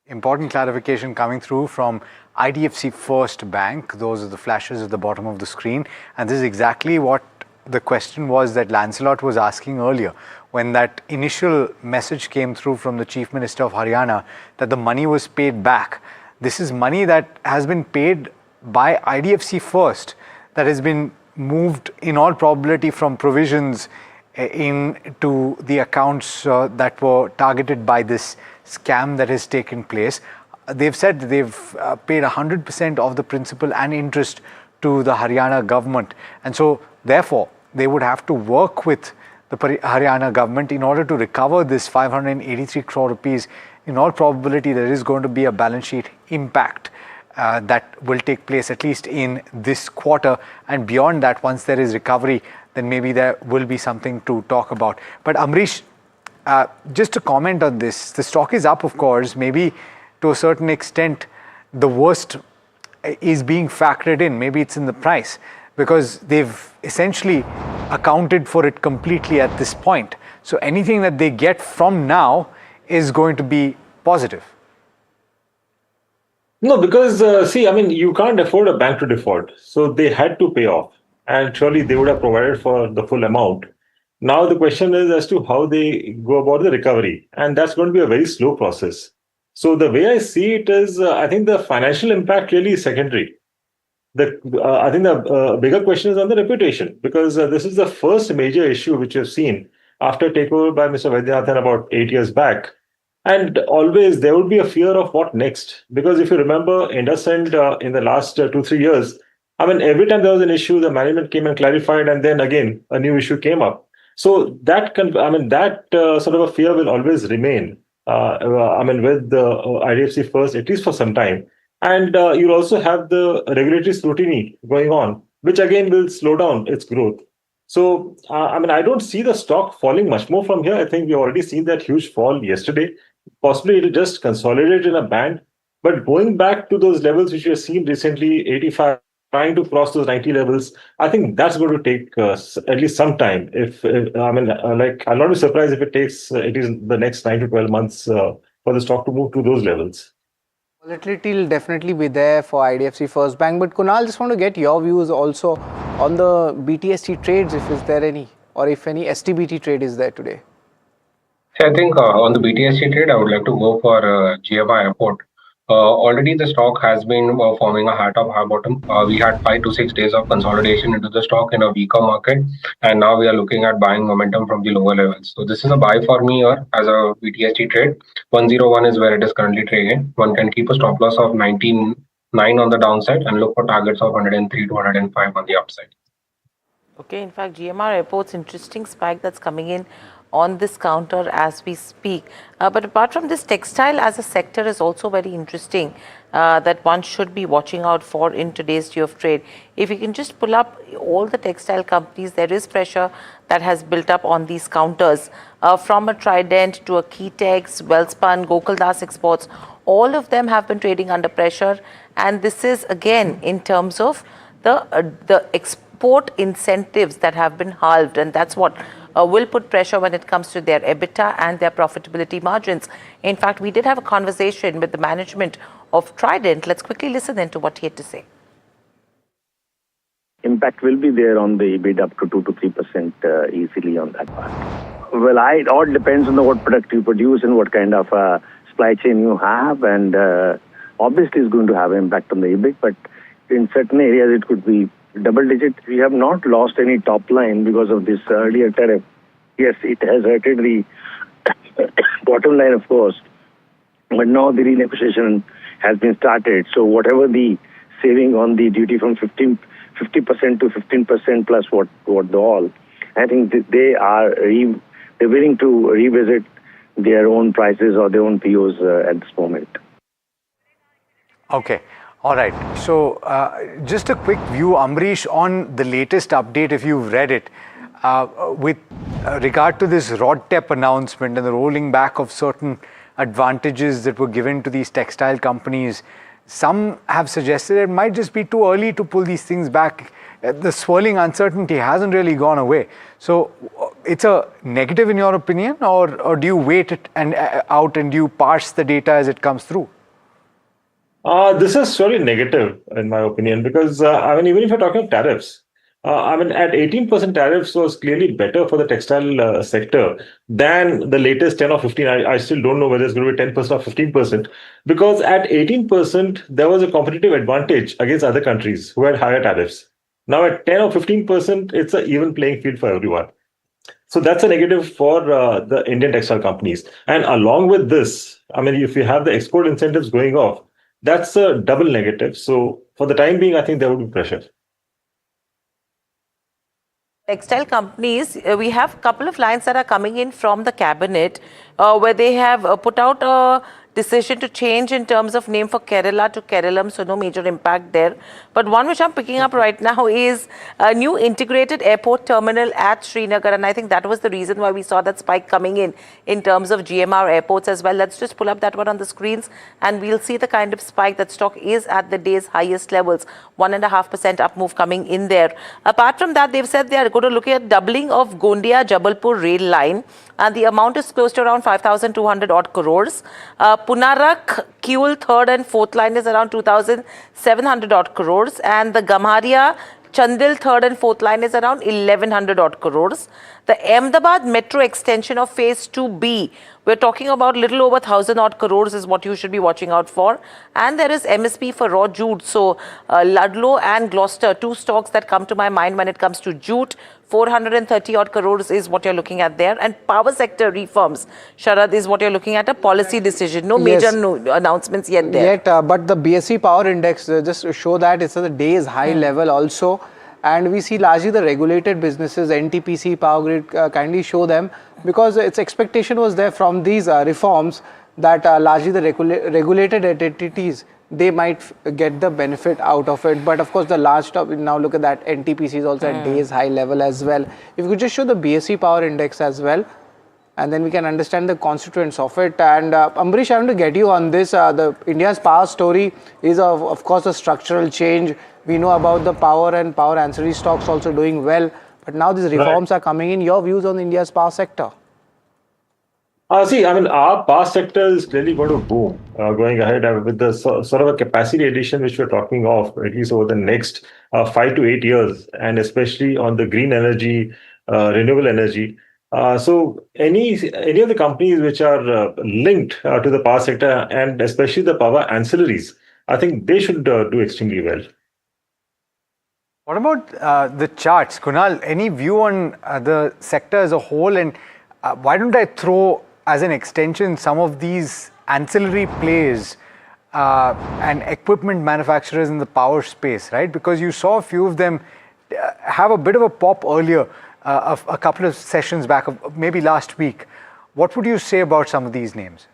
Speaker 12: Important clarification coming through from IDFC First Bank. Those are the flashes at the bottom of the screen. And this is exactly what the question was that Lancelot was asking earlier, when that initial message came through from the Chief Minister of Haryana that the money was paid back. This is money that has been paid by IDFC First, that has been moved in all probability from provisions into the accounts that were targeted by this scam that has taken place. They've said they've paid 100% of the principal and interest to the Haryana government, and so therefore they would have to work with the Haryana government in order to recover this 583 crore rupees. In all probability, there is going to be a balance sheet impact that will take place at least in this quarter, and beyond that, once there is recovery, then maybe there will be something to talk about. But Ambrish, just to comment on this, the stock is up, of course. Maybe to a certain extent, the worst is being factored in. Maybe it's in the price because they've essentially accounted for it completely at this point. So anything that they get from now is going to be positive.
Speaker 17: No, because see, I mean, you can't afford a bank to default. So they had to pay off. And surely they would have provided for the full amount. Now the question is as to how they go about the recovery. And that's going to be a very slow process. So the way I see it is, I think the financial impact really is secondary. I think the bigger question is on the reputation, because this is the first major issue which you've seen after takeover by Mr. Vaidyanathan about 8 years back. And always there would be a fear of what next. Because if you remember IndusInd in the last 2-3 years, I mean, every time there was an issue, the management came and clarified, and then again, a new issue came up. So that sort of a fear will always remain. I mean, with the IDFC First, at least for some time. And you'll also have the regulatory scrutiny going on, which again will slow down its growth. So, I mean, I don't see the stock falling much more from here. I think we've already seen that huge fall yesterday. Possibly it'll just consolidate in a band. But going back to those levels which we have seen recently, 85, trying to cross those 90 levels, I think that's going to take at least some time. I'll not be surprised if it takes at least the next 9 to 12 months for the stock to move to those levels.
Speaker 14: Volatility will definitely be there for IDFC First Bank. But Kunal, just want to get your views also on the BTST trades, if is there any, or if any STBT trade is there today.
Speaker 6: So I think on the BTSC trade, I would like to go for GMI Airport. Already the stock has been forming a high top, high bottom. We had 5 to 6 days of consolidation into the stock in a weaker market, and now we are looking at buying momentum from the lower levels. So this is a buy for me here as a BTST trade. 101 is where it is currently trading. One can keep a stop loss of 19.9 on the downside and look for targets of 103 to 105 on the upside.
Speaker 18: Okay, in fact, GMR Airport's interesting spike that's coming in on this counter as we speak. But apart from this, textile as a sector is also very interesting that one should be watching out for in today's day of trade. If you can just pull up all the textile companies, there is pressure that has built up on these counters. From a Trident to a Keytex, Welspun, Gokaldas Exports, all of them have been trading under pressure. And this is again in terms of the export incentives that have been halved, and that's what will put pressure when it comes to their EBITDA and their profitability margins. In fact, we did have a conversation with the management of Trident. Let's quickly listen then to what he had to say.
Speaker 7: Impact will be there on the EBIT up to 2 to 3% easily on that part. Well, it all depends on what product you produce and what kind of supply chain you have, and obviously it's going to have impact on the EBIT, but in certain areas it could be double digit. We have not lost any top line because of this earlier tariff. Yes, it has hurted the bottom line, of course, but now the renegotiation has been started. So whatever the saving on the duty from 50% to 15% plus what the all, I think they're willing to revisit their own prices or their own POs at this moment.
Speaker 12: Okay. All right. So just a quick view, Amrish, on the latest update, if you've read it, with regard to this RODTEP announcement and the rolling back of certain advantages that were given to these textile companies. Some have suggested it might just be too early to pull these things back. The swirling uncertainty hasn't really gone away. So it's a negative in your opinion, or do you wait it out and do you parse the data as it comes through?
Speaker 17: This is surely negative, in my opinion, because even if you're talking tariffs, at 18% tariffs was clearly better for the textile sector than the latest 10 or 15. I still don't know whether it's going to be 10% or 15%, because at 18%, there was a competitive advantage against other countries who had higher tariffs. Now at 10 or 15%, it's an even playing field for everyone. So that's a negative for the Indian textile companies. And along with this, if you have the export incentives going off, that's a double negative. So for the time being, I think there would be pressure.
Speaker 18: Textile companies, we have a couple of lines that are coming in from the cabinet where they have put out a decision to change in terms of name for Kerala to Keralam, so no major impact there. But one which I'm picking up right now is a new integrated airport terminal at Srinagar, and I think that was the reason why we saw that spike coming in terms of GMR airports as well. Let's just pull up that one on the screens and we'll see the kind of spike that stock is at the day's highest levels, 1.5% up move coming in there. Apart from that, they've said they are going to look at doubling of Gondia-Jabalpur rail line, and the amount is close to around 5,200 odd crores. Punarak, Kiul third and fourth line is around 2,700 odd crores, and the Gamharia Chandil third and fourth line is around 1,100 odd crores. The Ahmedabad metro extension of phase 2B, we're talking about little over 1,000 odd crores is what you should be watching out for. And there is MSP for raw jute. So Ludlow and Gloucester, two stocks that come to my mind when it comes to jute. 430 odd crores is what you're looking at there. And power sector reforms, Sharad, is what you're looking at, a policy decision. No major announcements yet there.
Speaker 14: But the BSE power index just to show that it's at the day's high level also. And we see largely the regulated businesses, NTPC, Power Grid, kindly show them, because its expectation was there from these reforms that largely the regulated entities, they might get the benefit out of it. But of course, the large top, now look at that, NTPC is also at day's high level as well. If you could just show the BSE power index as well, and then we can understand the constituents of it. And Ambrish, I want to get you on this. The India's power story is of course a structural change. We know about the power and power ancillary stocks also doing well, but now these reforms are coming in. Your views on India's power sector?
Speaker 17: See, I mean, our power sector is clearly going to boom going ahead with the sort of a capacity addition which we're talking of, at least over the next 5 to 8 years, and especially on the green energy, renewable energy. So any of the companies which are linked to the power sector, and especially the power ancillaries, I think they should do extremely well.
Speaker 12: What about the charts? Kunal, any view on the sector as a whole? And why don't I throw as an extension some of these ancillary plays and equipment manufacturers in the power space, right? Because you saw a few of them have a bit of a pop earlier, a couple of sessions back, maybe last week. What would you say about some of these names?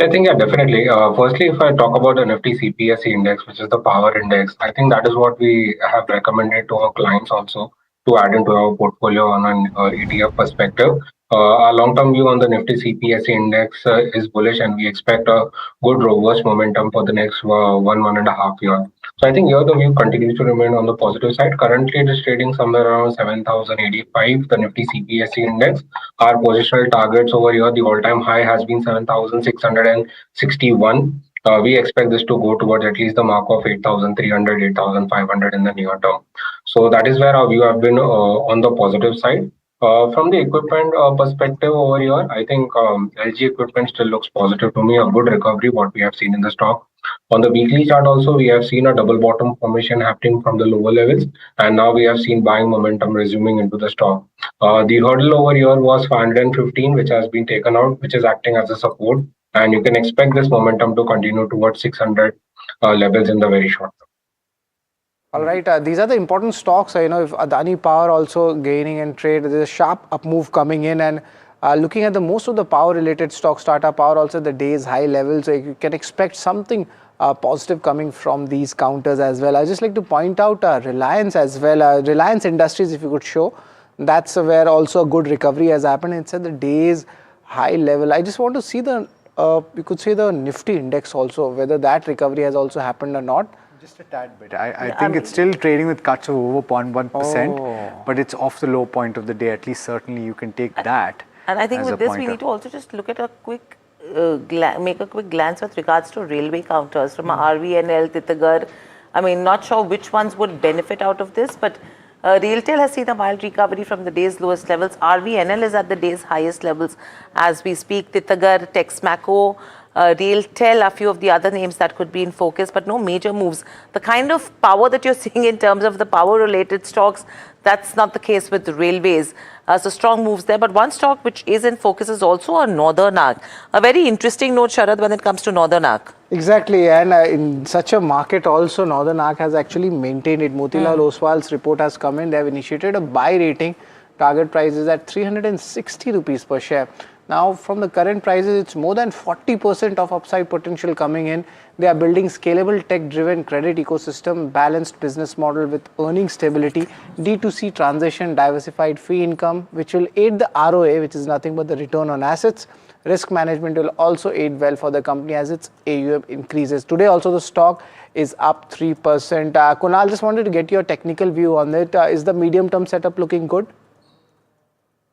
Speaker 6: I think, yeah, definitely. Firstly, if I talk about the Nifty CPSE index, which is the power index, I think that is what we have recommended to our clients also to add into our portfolio on an ETF perspective. Our long-term view on the Nifty CPSE index is bullish, and we expect a good robust momentum for the next 1.5 years. So I think here the view continues to remain on the positive side. Currently, it is trading somewhere around 7,085, the Nifty CPSE index. Our positional targets over here, the all-time high has been 7,661. We expect this to go towards at least the mark of 8,300, 8,500 in the near term. So that is where our view have been on the positive side. From the equipment perspective over here, I think LG equipment still looks positive to me, a good recovery what we have seen in the stock. On the weekly chart also, we have seen a double bottom formation happening from the lower levels, and now we have seen buying momentum resuming into the stock. The hurdle over here was 515, which has been taken out, which is acting as a support, and you can expect this momentum to continue towards 600 levels in the very short term.
Speaker 14: All right, these are the important stocks. If Adani Power also gaining in trade, there's a sharp up move coming in, and looking at the most of the power related stocks, Tata Power also the day's high level, so you can expect something positive coming from these counters as well. I just like to point out Reliance as well, Reliance Industries, if you could show, that's where also a good recovery has happened. It's at the day's high level. I just want to see the, you could say the Nifty index also, whether that recovery has also happened or not.
Speaker 12: Just a tad bit. I think it's still trading with cuts of over 0.1%, but it's off the low point of the day. At least certainly you can take that.
Speaker 18: And I think with this, we need to also just look at a quick, make a quick glance with regards to railway counters from RVNL, Titagar. I mean, not sure which ones would benefit out of this, but RailTel has seen a mild recovery from the day's lowest levels. RVNL is at the day's highest levels as we speak. Titagar, Texmaco, RailTel, a few of the other names that could be in focus, but no major moves. The kind of power that you're seeing in terms of the power-related stocks, that's not the case with the railways. So strong moves there. But one stock which is in focus is also a Northern Arc. A very interesting note, Sharad, when it comes to Northern Arc.
Speaker 14: Exactly, and in such a market also, Northern Arc has actually maintained it. Motilal Oswal's report has come in. They have initiated a buy rating. Target price is at 360 rupees per share. Now, from the current prices, it's more than 40% of upside potential coming in. They are building scalable tech-driven credit ecosystem, balanced business model with earning stability, D2C transition, diversified fee income, which will aid the ROA, which is nothing but the return on assets. Risk management will also aid well for the company as its AUM increases. Today, also the stock is up 3%. Kunal, just wanted to get your technical view on it. Is the medium-term setup looking good?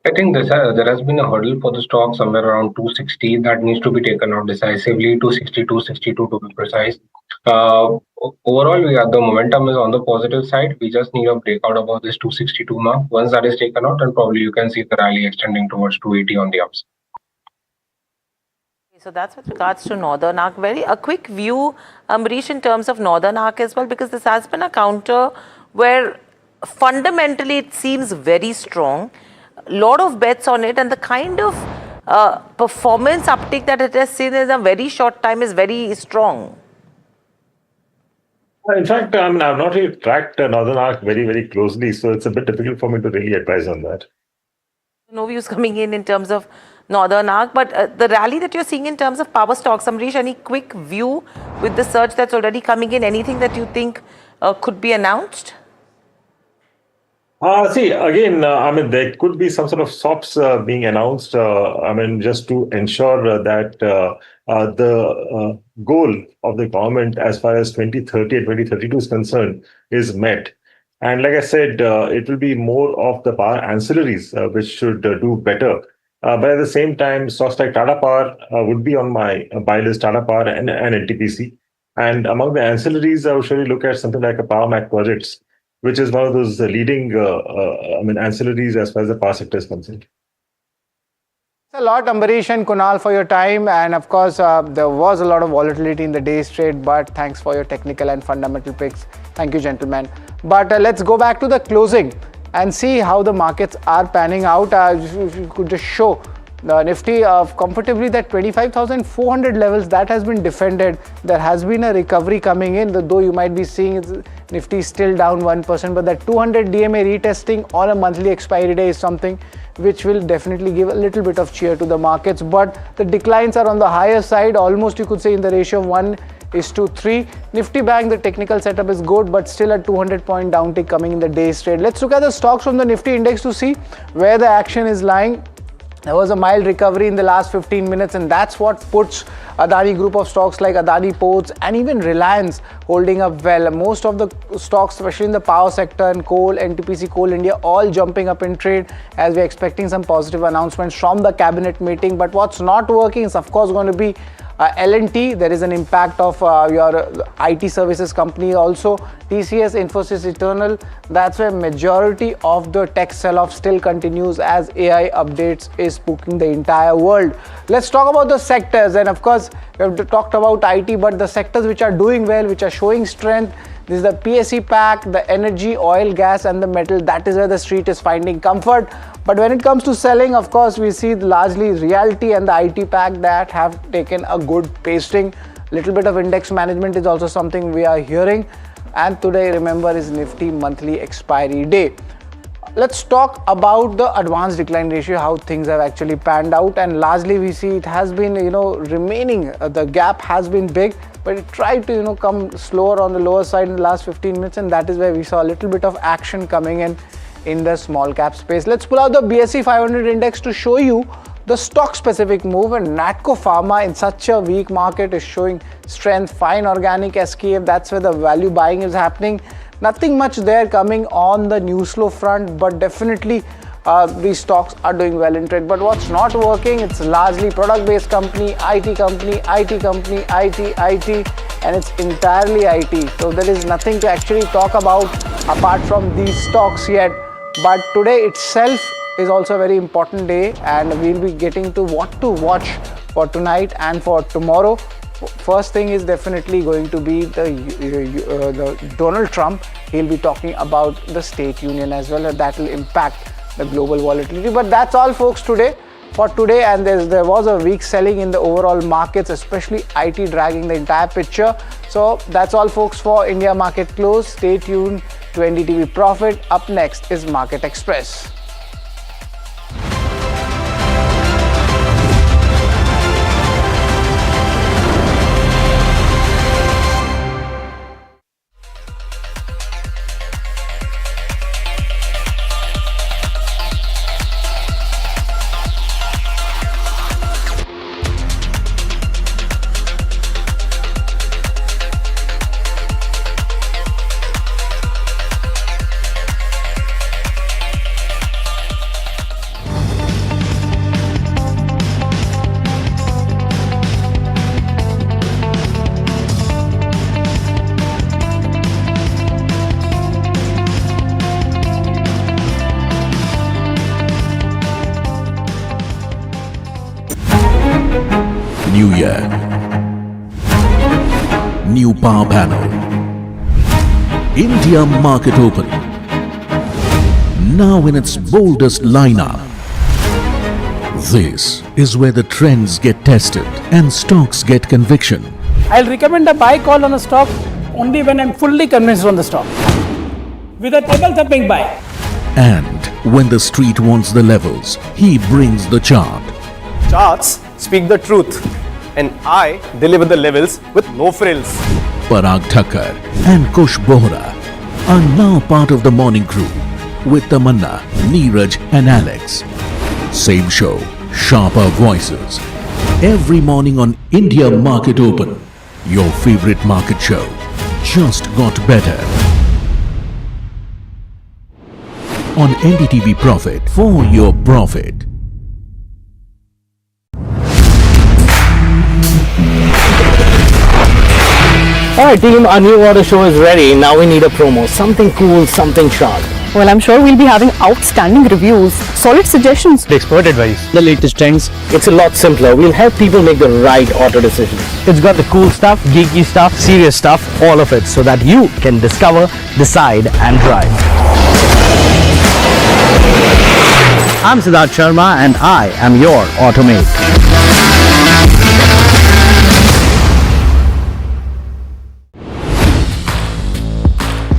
Speaker 6: I think there has been a hurdle for the stock somewhere around 260 that needs to be taken out decisively, 260, 262 to be precise. Overall, the momentum is on the positive side. We just need a breakout above this 262 mark. Once that is taken out, and probably you can see the rally extending towards 280 on the ups.
Speaker 18: So that's with regards to Northern Arc. A quick view, Amrish, in terms of Northern Arc as well, because this has been a counter where fundamentally it seems very strong. Lot of bets on it, and the kind of performance uptick that it has seen in a very short time is very strong.
Speaker 17: In fact, I mean, I've not really tracked Northern Arc very, very closely, so it's a bit difficult for me to really advise on that.
Speaker 18: No views coming in terms of Northern Arc, but the rally that you're seeing in terms of power stocks, Amrish, any quick view with the surge that's already coming in? Anything that you think could be announced?
Speaker 17: See, again, I mean, there could be some sort of SOPs being announced, I mean, just to ensure that the goal of the government as far as 2030 and 2032 is concerned is met. And like I said, it will be more of the power ancillaries which should do better. But at the same time, stocks like Tata Power would be on my buy list, Tata Power and NTPC. And among the ancillaries, I would surely look at something like a Power Mac Projects, which is one of those leading ancillaries as far as the power sector is concerned.
Speaker 14: Thanks a lot, Ambarish and Kunal, for your time. And of course, there was a lot of volatility in the day's trade, but thanks for your technical and fundamental picks. Thank you, gentlemen. But let's go back to the closing and see how the markets are panning out. If you could just show the Nifty comfortably that 25,400 levels that has been defended. There has been a recovery coming in, though you might be seeing Nifty still down 1%, but that 200 DMA retesting on a monthly expiry day is something which will definitely give a little bit of cheer to the markets. But the declines are on the higher side, almost you could say in the ratio of 1:3. Nifty Bank, the technical setup is good, but still a 200-point downtick coming in the day's trade. Let's look at the stocks from the Nifty index to see where the action is lying. There was a mild recovery in the last 15 minutes, and that's what puts Adani group of stocks like Adani Ports and even Reliance holding up well. Most of the stocks, especially in the power sector and coal, NTPC, Coal India, all jumping up in trade as we're expecting some positive announcements from the cabinet meeting. But what's not working is, of course, going to be L&T. There is an impact of your IT services company also. TCS, Infosys, Eternal. That's where majority of the tech sell-off still continues as AI updates is spooking the entire world. Let's talk about the sectors. And of course, we have talked about IT, but the sectors which are doing well, which are showing strength, this is the PSE pack, the energy, oil, gas, and the metal. That is where the street is finding comfort. But when it comes to selling, of course, we see largely realty and the IT pack that have taken a good pasting. Little bit of index management is also something we are hearing. And today, remember, is Nifty monthly expiry day. Let's talk about the advanced decline ratio, how things have actually panned out. And largely, we see it has been, remaining. The gap has been big, but it tried to, come slower on the lower side in the last 15 minutes. And that is where we saw a little bit of action coming in the small cap space. Let's pull out the BSE 500 index to show you the stock specific move. And Natco Pharma in such a weak market is showing strength. Fine Organic, SKF, that's where the value buying is happening. Nothing much there coming on the news flow front, but definitely these stocks are doing well in trade. But what's not working, it's largely product-based company, IT company, IT company, IT, and it's entirely IT. So there is nothing to actually talk about apart from these stocks yet. But today itself is also a very important day, and we'll be getting to what to watch for tonight and for tomorrow. First thing is definitely going to be the Donald Trump. He'll be talking about the State Union as well, and that will impact the global volatility. But that's all, folks, for today. And there was a weak selling in the overall markets, especially IT dragging the entire picture. So that's all, folks, for India Market Close. Stay tuned to NDTV Profit. Up next is Market Express.
Speaker 1: new year. New power panel. India Market Open. Now in its boldest lineup. This is where the trends get tested and stocks get conviction.
Speaker 5: I'll recommend a buy call on a stock only when I'm fully convinced on the stock. With a table-thumping buy.
Speaker 1: And when the street wants the levels, he brings the chart.
Speaker 19: Charts speak the truth, and I deliver the levels with no frills.
Speaker 1: Parag Thakkar and Kush Bohra are now part of the morning crew with Tamanna, Neeraj and Alex. Same show, sharper voices. Every morning on India Market Open, your favorite market show just got better. On NDTV Profit, for your profit.
Speaker 10: Alright team, our new order show is ready. Now we need a promo. Something cool, something sharp.
Speaker 15: Well, I'm sure we'll be having outstanding reviews, solid suggestions.
Speaker 10: Expert advice. The latest trends. It's a lot simpler. We'll help people make the right auto decisions. It's got the cool stuff, geeky stuff, serious stuff, all of it, so that you can discover, decide and drive. I'm Siddharth Sharma and I am your Automate.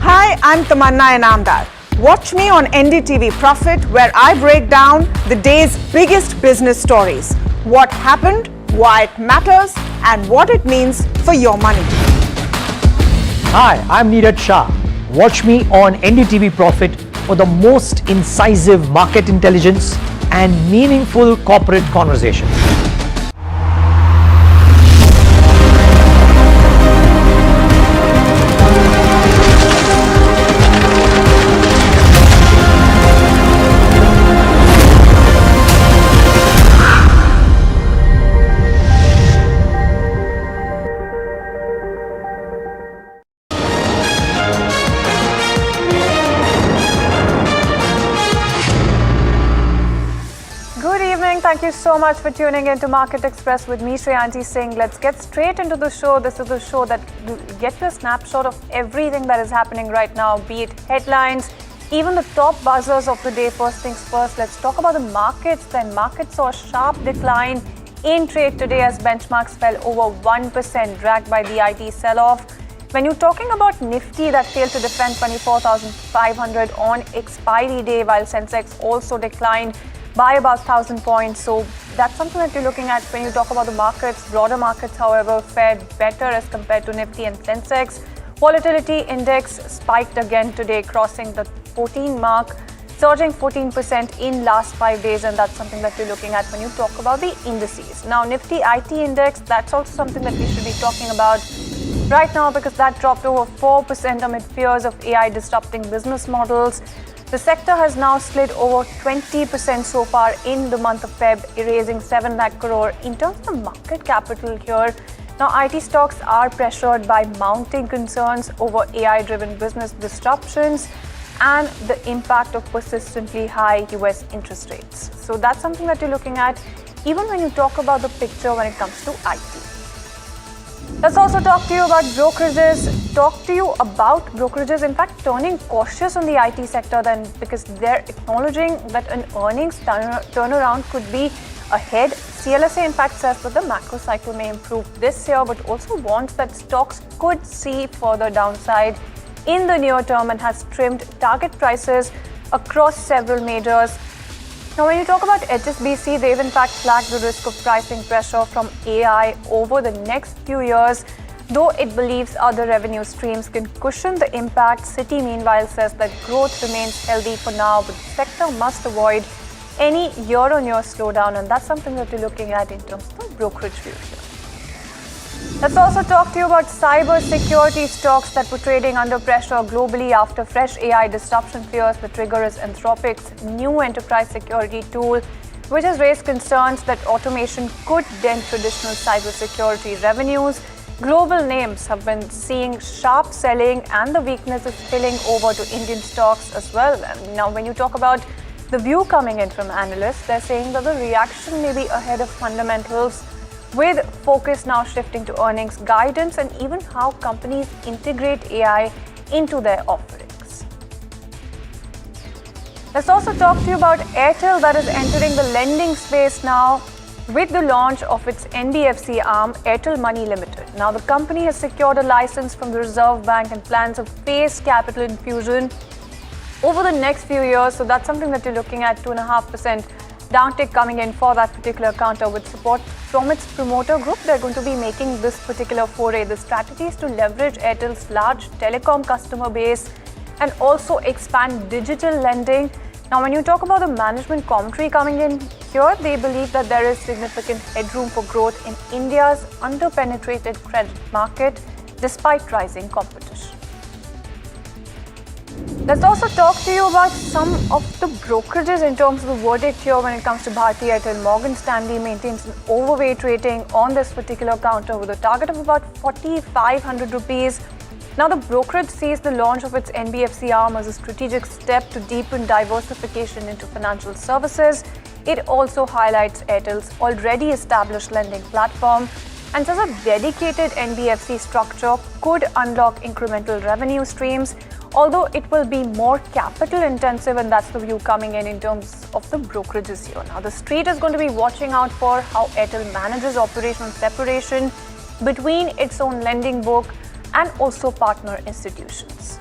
Speaker 4: Hi, I'm Tamanna Inamdar. Watch me on NDTV Profit, where I break down the day's biggest business stories. What happened, why it matters, and what it means for your money.
Speaker 20: Hi, I'm Neeraj Shah. Watch me on NDTV Profit for the most incisive market intelligence and meaningful corporate conversations.
Speaker 4: Thank you so much for tuning in to Market Express with me, Shreyanti Singh. Let's get straight into the show. This is the show that will get you a snapshot of everything that is happening right now, be it headlines, even the top buzzers of the day. First things first, let's talk about the markets. Then markets saw a sharp decline in trade today as benchmarks fell over 1%, dragged by the IT sell-off. When you're talking about Nifty, that failed to defend 24,500 on expiry day, while Sensex also declined by about 1,000 points. So that's something that you're looking at when you talk about the markets. Broader markets, however, fared better as compared to Nifty and Sensex. Volatility index spiked again today, crossing the 14 mark, surging 14% in last 5 days, and that's something that you're looking at when you talk about the indices. Now, Nifty IT index, that's also something that we should be talking about right now because that dropped over 4% amid fears of AI disrupting business models. The sector has now slid over 20% so far in the month of Feb, erasing 7 lakh crore. In terms of market capital here, now IT stocks are pressured by mounting concerns over AI-driven business disruptions and the impact of persistently high US interest rates. So that's something that you're looking at, even when you talk about the picture when it comes to IT. Let's also talk to you about brokerages. In fact, turning cautious on the IT sector then, because they're acknowledging that an earnings turnaround could be ahead. CLSA in fact says that the macro cycle may improve this year, but also warns that stocks could see further downside in the near term and has trimmed target prices across several majors. Now, when you talk about HSBC, they've in fact flagged the risk of pricing pressure from AI over the next few years, though it believes other revenue streams can cushion the impact. Citi, meanwhile, says that growth remains healthy for now, but the sector must avoid any year-on-year slowdown, and that's something that we're looking at in terms of the brokerage view here. Let's also talk to you about cyber security stocks that were trading under pressure globally after fresh AI disruption fears. The trigger is Anthropic's new enterprise security tool, which has raised concerns that automation could dent traditional cybersecurity revenues. Global names have been seeing sharp selling, and the weakness is spilling over to Indian stocks as well. Now, when you talk about the view coming in from analysts, they're saying that the reaction may be ahead of fundamentals. with focus now shifting to earnings guidance and even how companies integrate AI into their offerings. Let's also talk to you about Airtel that is entering the lending space now with the launch of its NBFC arm, Airtel Money Limited. Now, the company has secured a license from the Reserve Bank and plans a phased capital infusion over the next few years. So that's something that you're looking at, 2.5% downtick coming in for that particular counter with support from its promoter group. They're going to be making this particular foray. The strategy is to leverage Airtel's large telecom customer base and also expand digital lending. Now, when you talk about the management commentary coming in here, they believe that there is significant headroom for growth in India's under-penetrated credit market despite rising competition. Let's also talk to you about some of the brokerages in terms of the verdict here when it comes to Bharti Airtel. Morgan Stanley maintains an overweight rating on this particular counter with a target of about 4,500 rupees. Now, the brokerage sees the launch of its NBFC arm as a strategic step to deepen diversification into financial services. It also highlights Airtel's already established lending platform and says a dedicated NBFC structure could unlock incremental revenue streams, although it will be more capital intensive, and that's the view coming in terms of the brokerages here. Now, the street is going to be watching out for how Airtel manages operational separation between its own lending book and also partner institutions.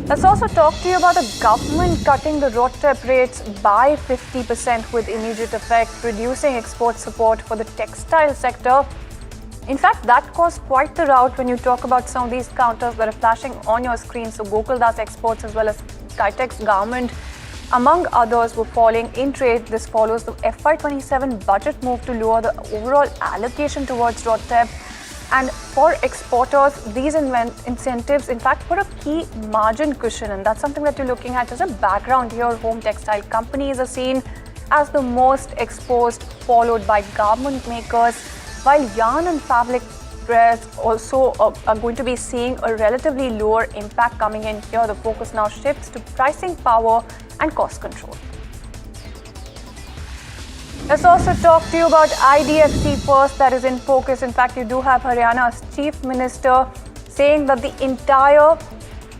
Speaker 4: Let's also talk to you about the government cutting the RoDTEP rates by 50% with immediate effect, reducing export support for the textile sector. In fact, that caused quite the rout when you talk about some of these counters that are flashing on your screen. So Gokuldas Exports as well as Skytech's Garment, among others, were falling in trade. This follows the FY27 budget move to lower the overall allocation towards RoDTEP. And for exporters, these incentives, in fact, put a key margin cushion. And that's something that you're looking at as a background here. Home textile companies are seen as the most exposed, followed by garment makers, while yarn and fabric threads also are going to be seeing a relatively lower impact coming in here. The focus now shifts to pricing power and cost control. Let's also talk to you about IDFC First that is in focus. In fact, you do have Haryana's Chief Minister saying that the entire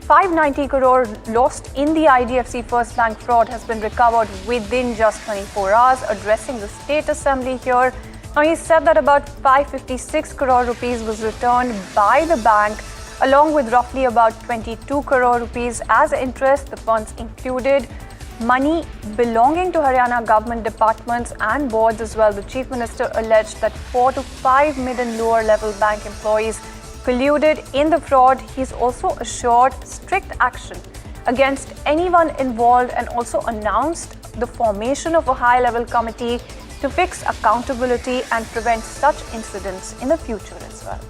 Speaker 4: 590 crore lost in the IDFC First Bank fraud has been recovered within just 24 hours, addressing the State Assembly here. Now, he said that about 556 crore rupees was returned by the bank, along with roughly about 22 crore rupees as interest. The funds included money belonging to Haryana government departments and boards as well. The Chief Minister alleged that 4 to 5 million lower level bank employees colluded in the fraud. He's also assured strict action against anyone involved and also announced the formation of a high level committee to fix accountability and prevent such incidents in the future as well.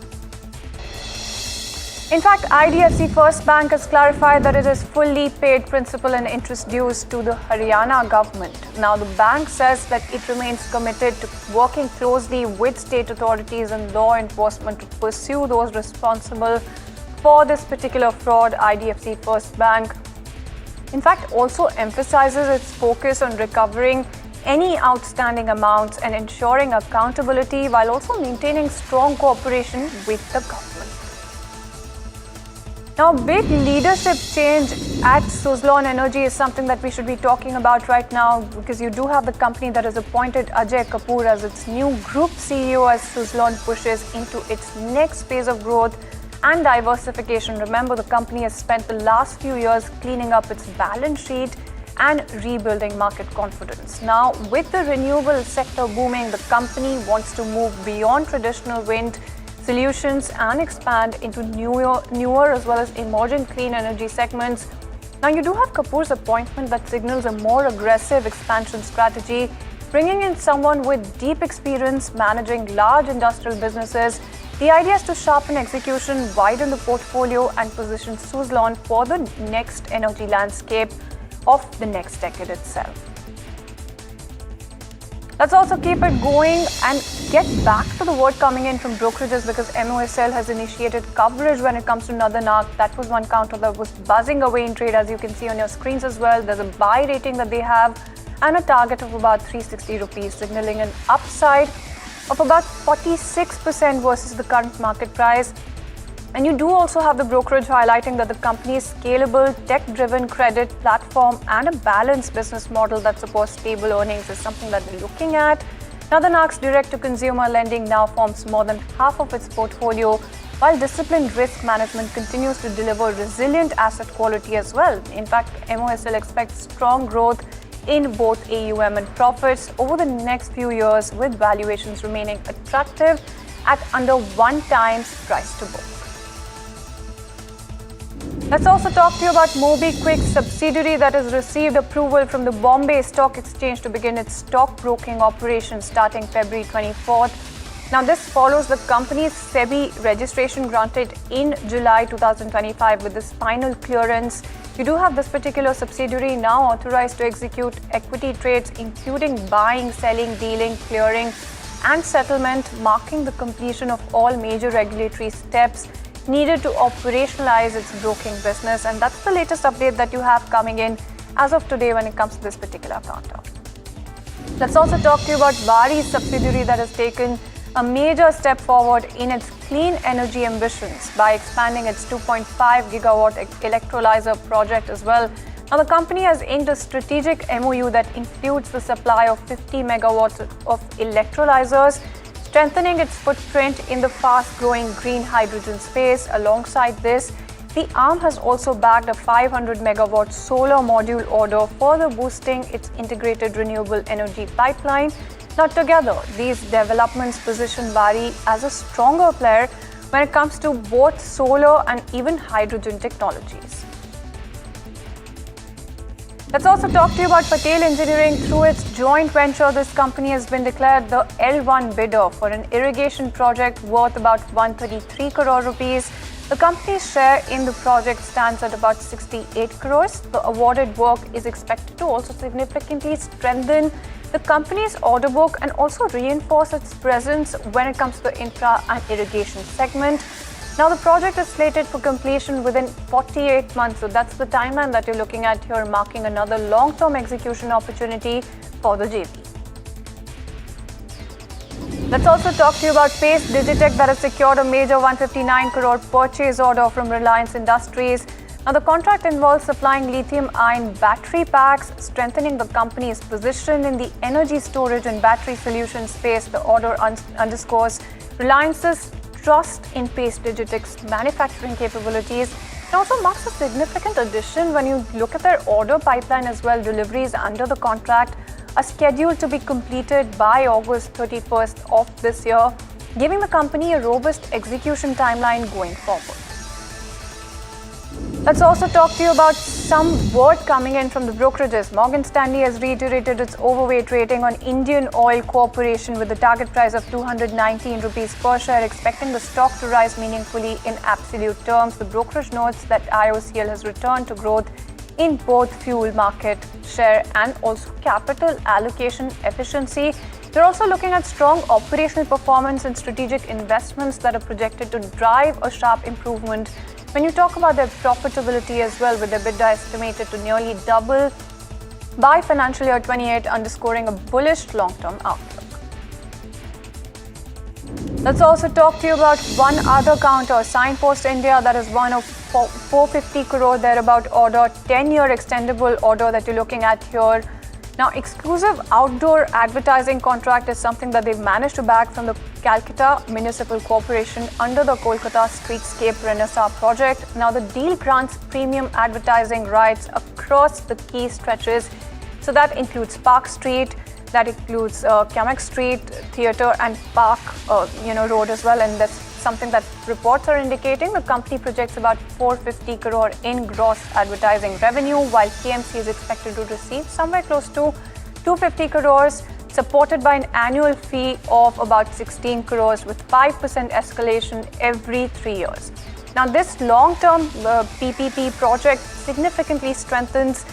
Speaker 4: In fact, IDFC First Bank has clarified that it has fully paid principal and interest dues to the Haryana government. Now, the bank says that it remains committed to working closely with state authorities and law enforcement to pursue those responsible for this particular fraud. IDFC First Bank, in fact, also emphasizes its focus on recovering any outstanding amounts and ensuring accountability while also maintaining strong cooperation with the government. Now, big leadership change at Suzlon Energy is something that we should be talking about right now, because you do have the company that has appointed Ajay Kapoor as its new group CEO as Suzlon pushes into its next phase of growth and diversification. Remember, the company has spent the last few years cleaning up its balance sheet and rebuilding market confidence. Now, with the renewable sector booming, the company wants to move beyond traditional wind solutions and expand into newer as well as emerging clean energy segments. Now, you do have Kapoor's appointment that signals a more aggressive expansion strategy, bringing in someone with deep experience managing large industrial businesses. The idea is to sharpen execution, widen the portfolio, and position Suzlon for the next energy landscape of the next decade itself. Let's also keep it going and get back to the word coming in from brokerages, because MOSL has initiated coverage when it comes to Northern Arc. That was one counter that was buzzing away in trade, as you can see on your screens as well. There's a buy rating that they have and a target of about 360 rupees, signaling an upside
Speaker 9: of about 46% versus the current market price. And you do also have the brokerage highlighting that the company's scalable, tech-driven credit platform and a balanced business model that supports stable earnings is something that they're looking at. Now, the NARC's direct-to-consumer lending now forms more than half of its portfolio, while disciplined risk management continues to deliver resilient asset quality as well. In fact, MOSL expects strong growth in both AUM and profits over the next few years, with valuations remaining attractive at under 1 times price to book. Let's also talk to you about MobiKwik's subsidiary that has received approval from the Bombay Stock Exchange to begin its stockbroking operations starting February 24th. Now, this follows the company's SEBI registration granted in July 2025 with this final clearance. You do have this particular subsidiary now authorized to execute equity trades, including buying, selling, dealing, clearing, and settlement, marking the completion of all major regulatory steps needed to operationalize its broking business. And that's the latest update that you have coming in as of today when it comes to this particular counter. Let's also talk to you about Vari's subsidiary that has taken a major step forward in its clean energy ambitions by expanding its 2.5 gigawatt electrolyzer project as well. Now, the company has inked a strategic MOU that includes the supply of 50 megawatts of electrolyzers, strengthening its footprint in the fast-growing green hydrogen space. Alongside this, the arm has also bagged a 500 megawatt solar module order, further boosting its integrated renewable energy pipeline. Now, together, these developments position Vari as a stronger player when it comes to both solar and even hydrogen technologies. Let's also talk to you about Patel Engineering. Through its joint venture, this company has been declared the L1 bidder for an irrigation project worth about 133 crore rupees. The company's share in the project stands at about 68 crores. The awarded work is expected to also significantly strengthen the company's order book and also reinforce its presence when it comes to the infra and irrigation segment. Now, the project is slated for completion within 48 months. So that's the timeline that you're looking at here, marking another long-term execution opportunity for the JV. Let's also talk to you about Pace Digitech that has secured a major 159 crore purchase order from Reliance Industries. Now, the contract involves supplying lithium-ion battery packs, strengthening the company's position in the energy storage and battery solution space. The order underscores Reliance's trust in Pace Digitech's manufacturing capabilities. It also marks a significant addition when you look at their order pipeline as well. Deliveries under the contract are scheduled to be completed by August 31st of this year, giving the company a robust execution timeline going forward. Let's also talk to you about some word coming in from the brokerages. Morgan Stanley has reiterated its overweight rating on Indian Oil Corporation with a target price of 219 rupees per share, expecting the stock to rise meaningfully in absolute terms. The brokerage notes that IOCL has returned to growth in both fuel market share and also capital allocation efficiency. They're also looking at strong operational performance and strategic investments that are projected to drive a sharp improvement when you talk about their profitability as well, with EBITDA estimated to nearly double by financial year 28, underscoring a bullish long-term outlook. Let's also talk to you about one other counter, Signpost India, that is one of 450 crore thereabout order, 10-year extendable order that you're looking at here. Now, exclusive outdoor advertising contract is something that they've managed to bag from the Calcutta Municipal Corporation under the Kolkata Streetscape Renaissance project. Now, the deal grants premium advertising rights across the key stretches. So that includes Park Street, that includes Kamak Street, Theatre and Park Road as well. And that's something that reports are indicating. The company projects about 450 crore in gross advertising revenue, while KMC is expected to receive somewhere close to 250 crores, supported by an annual fee of about 16 crores with 5% escalation every 3 years. Now, this long-term PPP project significantly strengthens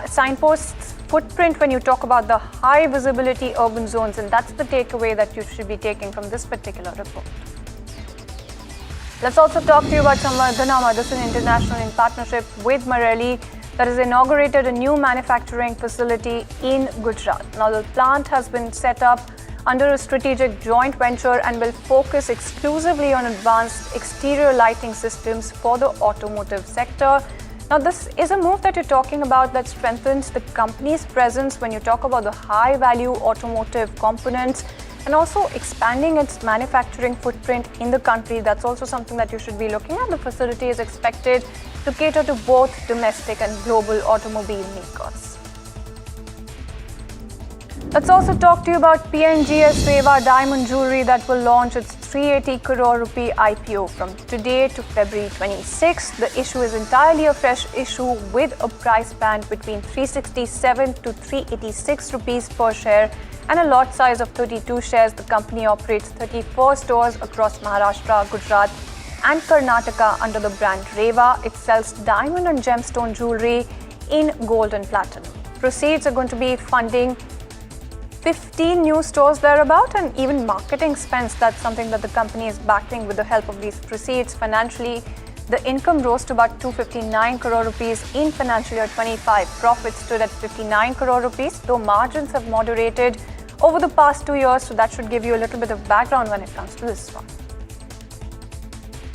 Speaker 9: Signpost's footprint when you talk about the high visibility urban zones, and that's the takeaway that you should be taking from this particular report. Let's also talk to you about Samvardhana Motherson International in partnership with Marelli that has inaugurated a new manufacturing facility in Gujarat. Now, the plant has been set up under a strategic joint venture and will focus exclusively on advanced exterior lighting systems for the automotive sector. Now, this is a move that you're talking about that strengthens the company's presence when you talk about the high-value automotive components and also expanding its manufacturing footprint in the country. That's also something that you should be looking at. The facility is expected to cater to both domestic and global automobile makers. Let's also talk to you about PNGS Reva Diamond Jewelry that will launch its 380 crore rupee IPO from today to February 26. The issue is entirely a fresh issue with a price band between 367 to 386 rupees per share and a lot size of 32 shares. The company operates 34 stores across Maharashtra, Gujarat and Karnataka under the brand Reva. It sells diamond and gemstone jewelry in gold and platinum. Proceeds are going to be funding 15 new stores thereabout and even marketing spends. That's something that the company is backing with the help of these proceeds. Financially, the income rose to about 259 crore rupees in financial year 25. Profits stood at 59 crore rupees, though margins have moderated over the past 2 years, so that should give you a little bit of background when it comes to this one.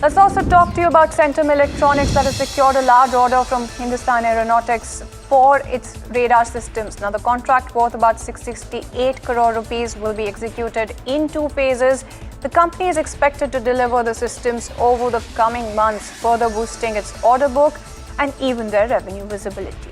Speaker 9: Let's also talk to you about Centum Electronics that has secured a large order from Hindustan Aeronautics for its radar systems. Now, the contract worth about 668 crore rupees will be executed in 2 phases. The company is expected to deliver the systems over the coming months, further boosting its order book and even their revenue visibility.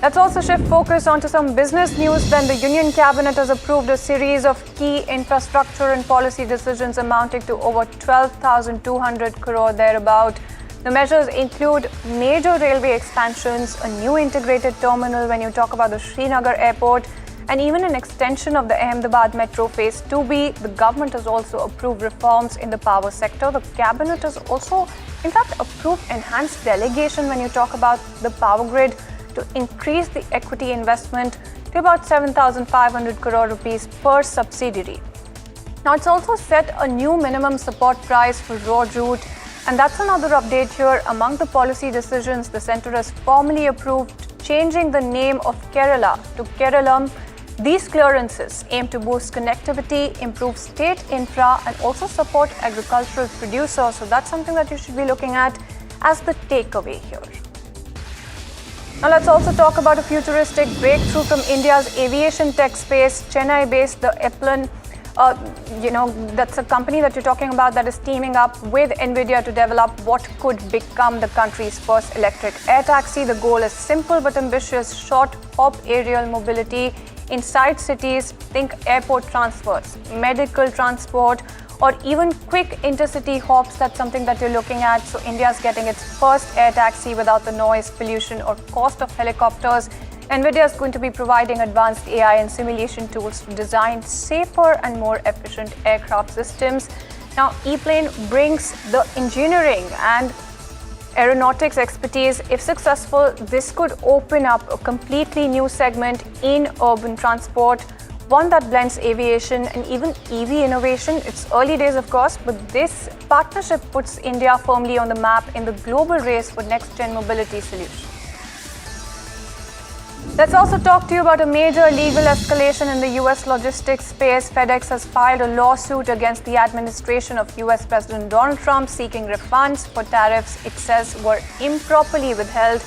Speaker 9: Let's also shift focus onto some business news. Then the Union Cabinet has approved a series of key infrastructure and policy decisions amounting to over 12,200 crore thereabout. The measures include major railway expansions, a new integrated terminal when you talk about the Srinagar airport, and even an extension of the Ahmedabad Metro Phase 2B. The government has also approved reforms in the power sector. The cabinet has also, in fact, approved enhanced delegation when you talk about the power grid to increase the equity investment to about 7,500 crore rupees per subsidiary. Now, it's also set a new minimum support price for road route, and that's another update here. Among the policy decisions, the centre has formally approved changing the name of Kerala to Keralam. These clearances aim to boost connectivity, improve state infra, and also support agricultural producers. So that's something that you should be looking at as the takeaway here. Now, let's also talk about a futuristic breakthrough from India's aviation tech space. Chennai-based the Eplan, that's a company that you're talking about that is teaming up with NVIDIA to develop what could become the country's first electric air taxi. The goal is simple but ambitious: short hop aerial mobility inside cities. Think airport transfers, medical transport, or even quick intercity hops. That's something that you're looking at. So India's getting its first air taxi without the noise, pollution, or cost of helicopters. NVIDIA is going to be providing advanced AI and simulation tools to design safer and more efficient aircraft systems. Now, ePlane brings the engineering and aeronautics expertise. If successful, this could open up a completely new segment in urban transport, one that blends aviation and even EV innovation. It's early days, of course, but this partnership puts India firmly on the map in the global race for next-gen mobility solutions. Let's also talk to you about a major legal escalation in the US logistics space. FedEx has filed a lawsuit against the administration of US President Donald Trump, seeking refunds for tariffs it says were improperly withheld.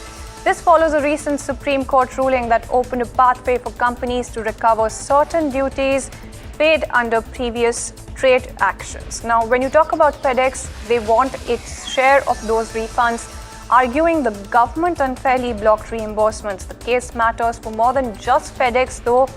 Speaker 9: This follows a recent Supreme Court ruling that opened a pathway for companies to recover certain duties paid under previous trade actions. Now, when you talk about FedEx, they want its share of those refunds, arguing the government unfairly blocked reimbursements. The case matters for more than just FedEx, though,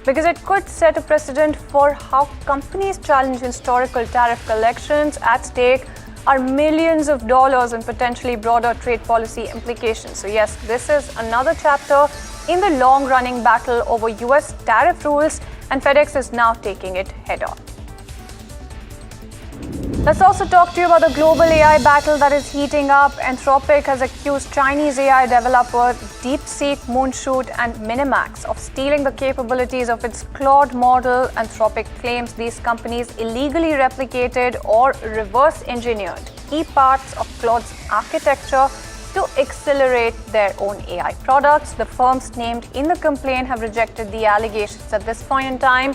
Speaker 9: because it could set a precedent for how companies challenge historical tariff collections. At stake are millions of dollars and potentially broader trade policy implications. So yes, this is another chapter in the long-running battle over US tariff rules, and FedEx is now taking it head-on. Let's also talk to you about the global AI battle that is heating up. Anthropic has accused Chinese AI developer DeepSeek, Moonshoot, and Minimax of stealing the capabilities of its Claude model. Anthropic claims these companies illegally replicated or reverse engineered key parts of Claude's architecture to accelerate their own AI products. The firms named in the complaint have rejected the allegations at this point in time.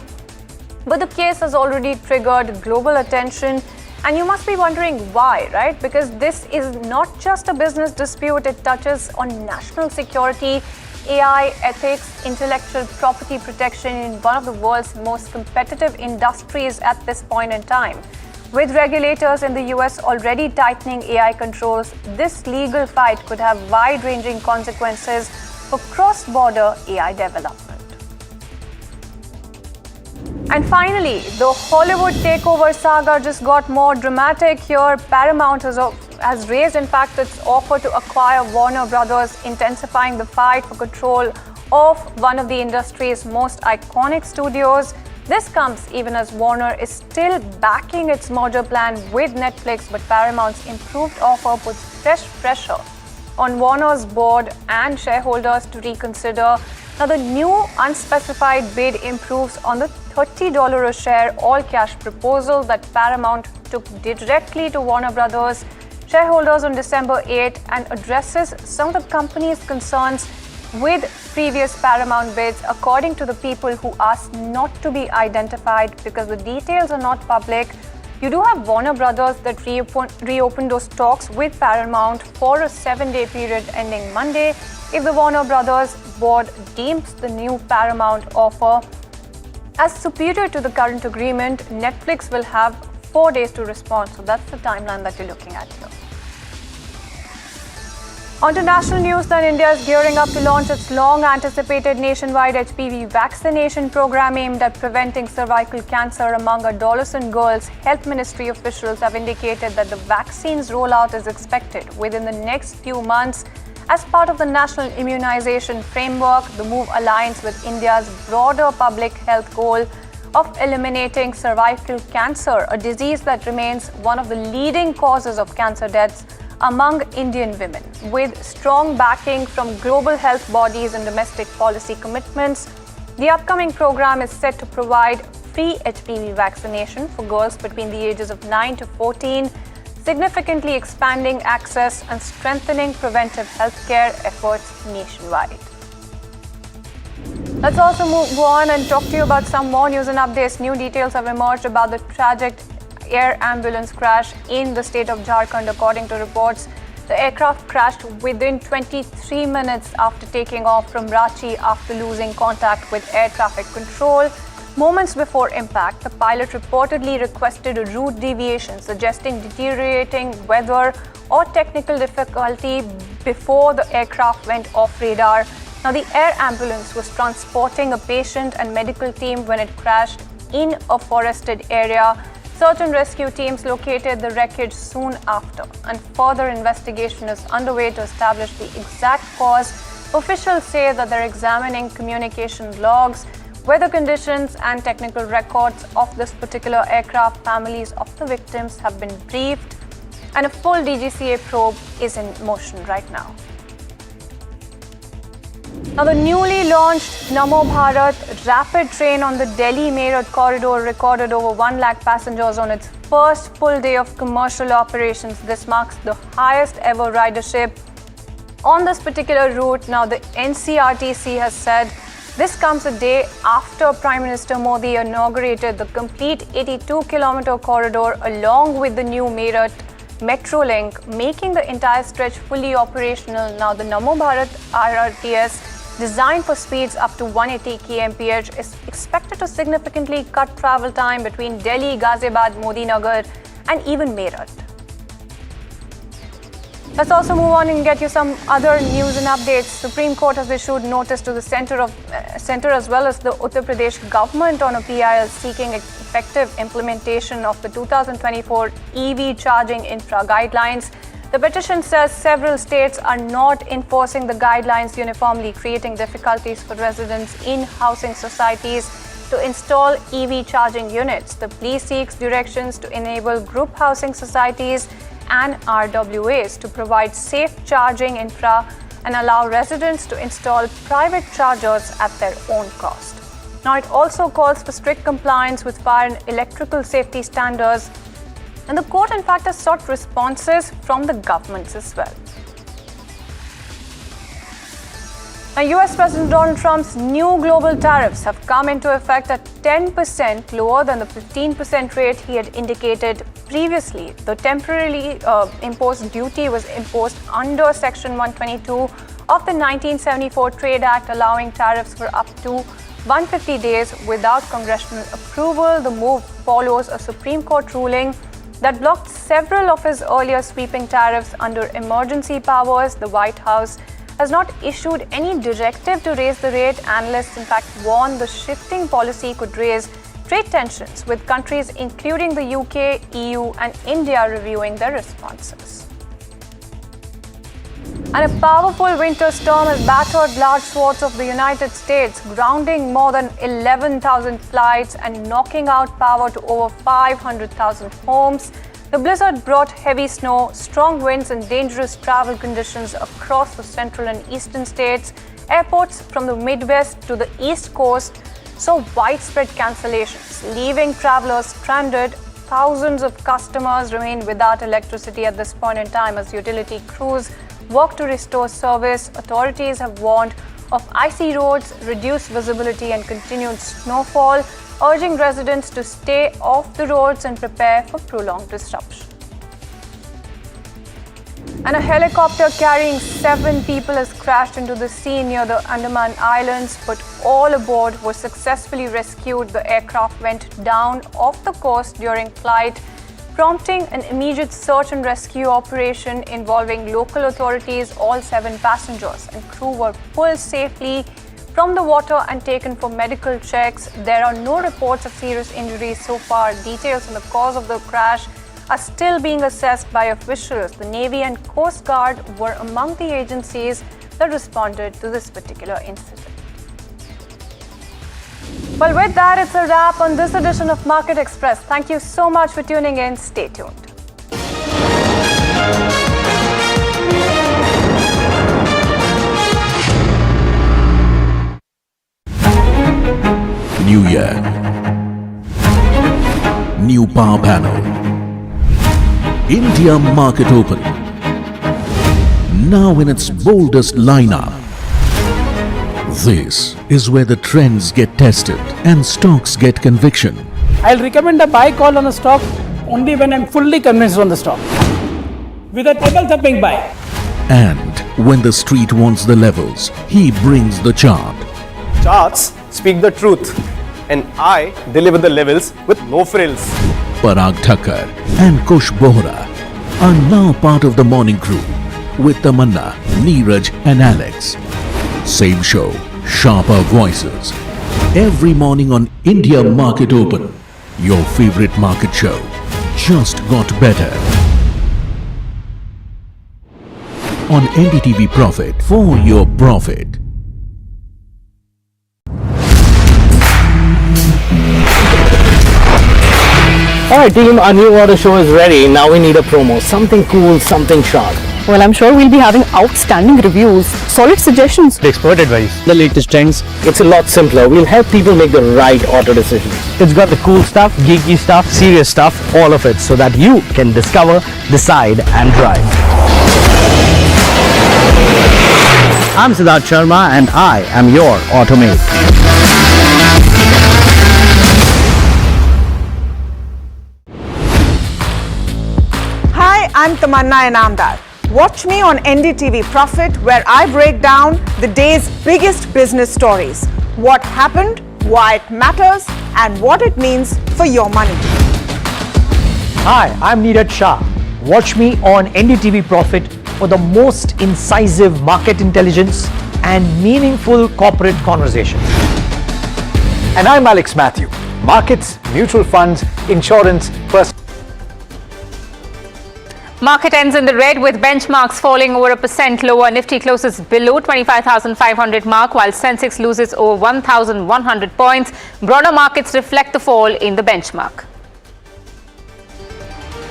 Speaker 9: But the case has already triggered global attention, and you must be wondering why, right? Because this is not just a business dispute, it touches on national security, AI ethics, intellectual property protection in one of the world's most competitive industries at this point in time. With regulators in the US already tightening AI controls, this legal fight could have wide-ranging consequences for cross-border AI development. And finally, the Hollywood takeover saga just got more dramatic here. Paramount has raised, in fact, its offer to acquire Warner Brothers, intensifying the fight for control of one of the industry's most iconic studios. This comes even as Warner is still backing its merger plan with Netflix, but Paramount's improved offer puts fresh pressure on Warner's board and shareholders to reconsider. Now, the new unspecified bid improves on the $30 a share all-cash proposal that Paramount took directly to Warner Brothers shareholders on December 8 and addresses some of the company's concerns with previous Paramount bids, according to the people who asked not to be identified because the details are not public. You do have Warner Brothers that reopened those talks with Paramount for a 7-day period ending Monday. If the Warner Brothers board deems the new Paramount offer as superior to the current agreement, Netflix will have 4 days to respond. So that's the timeline that you're looking at here. On to national news, then India is gearing up to launch its long-anticipated nationwide HPV vaccination program aimed at preventing cervical cancer among adolescent girls. Health Ministry officials have indicated that the vaccine's rollout is expected within the next few months. As part of the National Immunization Framework, the move aligns with India's broader public health goal of eliminating cervical cancer, a disease that remains one of the leading causes of cancer deaths among Indian women. With strong backing from global health bodies and domestic policy commitments, the upcoming program is set to provide free HPV vaccination for girls between the ages of 9 to 14, significantly expanding access and strengthening preventive healthcare efforts nationwide. Let's also move on and talk to you about some more news and updates. New details have emerged about the tragic air ambulance crash in the state of Jharkhand. According to reports, the aircraft crashed within 23 minutes after taking off from Ranchi after losing contact with air traffic control. Moments before impact, the pilot reportedly requested a route deviation, suggesting deteriorating weather or technical difficulty before the aircraft went off radar. Now, the air ambulance was transporting a patient and medical team when it crashed in a forested area. Search and rescue teams located the wreckage soon after, and further investigation is underway to establish the exact cause. Officials say that they're examining communication logs, weather conditions, and technical records of this particular aircraft. Families of the victims have been briefed, and a full DGCA probe is in motion right now. Now, the newly launched Namo Bharat rapid train on the Delhi-Meerut corridor recorded over 1 lakh passengers on its first full day of commercial operations. This marks the highest ever ridership on this particular route. Now, the NCRTC has said this comes a day after Prime Minister Modi inaugurated the complete 82-kilometer corridor along with the new Meerut Metro Link, making the entire stretch fully operational. Now, the Namo Bharat RRTS, designed for speeds up to 180 kmph, is expected to significantly cut travel time between Delhi, Ghaziabad, Modinagar, and even Meerut. Let's also move on and get you some other news and updates. Supreme Court has issued notice to the center as well as the Uttar Pradesh government on a PIL seeking effective implementation of the 2024 EV charging infra guidelines. The petition says several states are not enforcing the guidelines uniformly, creating difficulties for residents in housing societies to install EV charging units. The plea seeks directions to enable group housing societies and RWAs to provide safe charging infra and allow residents to install private chargers at their own cost. Now, it also calls for strict compliance with fire and electrical safety standards, and the court, in fact, has sought responses from the governments as well. Now, US President Donald Trump's new global tariffs have come into effect at 10% lower than the 15% rate he had indicated previously. The temporarily imposed duty was imposed under Section 122 of the 1974 Trade Act, allowing tariffs for up to 150 days without congressional approval. The move follows a Supreme Court ruling that blocked several of his earlier sweeping tariffs under emergency powers. The White House has not issued any directive to raise the rate. Analysts, in fact, warn the shifting policy could raise trade tensions, with countries including the UK, EU, and India reviewing their responses. And a powerful winter storm has battered large swaths of the United States, grounding more than 11,000 flights and knocking out power to over 500,000 homes. The blizzard brought heavy snow, strong winds, and dangerous travel conditions across the central and eastern states. Airports from the Midwest to the East Coast saw widespread cancellations, leaving travelers stranded. Thousands of customers remain without electricity at this point in time as utility crews work to restore service. Authorities have warned of icy roads, reduced visibility, and continued snowfall, urging residents to stay off the roads and prepare for prolonged disruption. And a helicopter carrying 7 people has crashed into the sea near the Andaman Islands, but all aboard were successfully rescued. The aircraft went down off the coast during flight, prompting an immediate search and rescue operation involving local authorities. All 7 passengers and crew were pulled safely from the water and taken for medical checks. There are no reports of serious injuries so far. Details on the cause of the crash are still being assessed by officials. The Navy and Coast Guard were among the agencies that responded to this particular incident. Well, with that, it's a wrap on this edition of Market Express. Thank you so much for tuning in. Stay tuned.
Speaker 1: New year, new power panel, India market open, now in its boldest lineup. This is where the trends get tested and stocks get conviction.
Speaker 5: I'll recommend a buy call on a stock only when I'm fully convinced on the stock. With a table-thumping buy.
Speaker 1: And when the street wants the levels, he brings the chart.
Speaker 19: Charts speak the truth, and I deliver the levels with no frills.
Speaker 1: Parag Thakkar and Kush Bohra are now part of the morning crew with Tamanna, Neeraj and Alex. Same show, sharper voices. Every morning on India Market Open, your favorite market show just got better. On NDTV Profit, for your profit.
Speaker 10: Alright team, our new order show is ready. Now we need a promo. Something cool, something sharp.
Speaker 15: Well, I'm sure we'll be having outstanding reviews, solid suggestions,
Speaker 10: expert advice, the latest trends. It's a lot simpler. We'll help people make the right auto decisions. It's got the cool stuff, geeky stuff, serious stuff, all of it, so that you can discover, decide and drive. I'm Siddharth Sharma and I am your Automate.
Speaker 4: Hi, I'm Tamanna Inamdar. Watch me on NDTV Profit, where I break down the day's biggest business stories. What happened, why it matters, and what it means for your money.
Speaker 20: Hi, I'm Neeraj Shah. Watch me on NDTV Profit for the most incisive market intelligence and meaningful corporate conversations.
Speaker 12: And I'm Alex Matthew. Markets, mutual funds, insurance, personal.
Speaker 13: Market ends in the red with benchmarks falling over 1% lower. Nifty closes below 25,500 mark while Sensex loses over 1,100 points. Broader markets reflect the fall in the benchmark.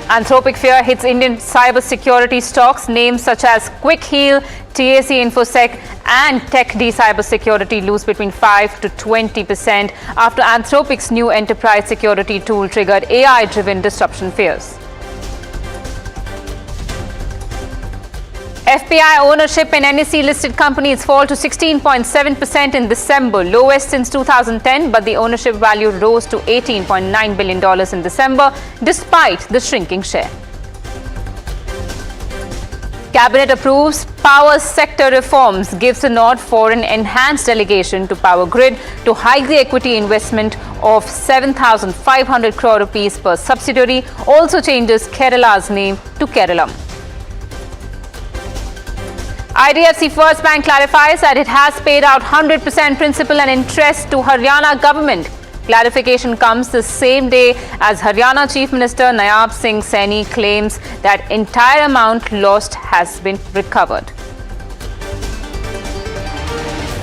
Speaker 13: Anthropic fear hits Indian cybersecurity stocks. Names such as Quick Heal, TAC Infosec and TechD Cybersecurity lose between 5 to 20% after Anthropic's new enterprise security tool triggered AI-driven disruption fears. FPI ownership in NSE-listed companies fall to 16.7% in December, lowest since 2010, but the ownership value rose to $18.9 billion in December, despite the shrinking share. Cabinet approves power sector reforms, gives a nod for an enhanced delegation to Power Grid to hike the equity investment of 7,500 crore rupees per subsidiary, also changes Kerala's name to Keralam. IDFC First Bank clarifies that it has paid out 100% principal and interest to Haryana government. Clarification comes the same day as Haryana Chief Minister Nayab Singh Saini claims that entire amount lost has been recovered.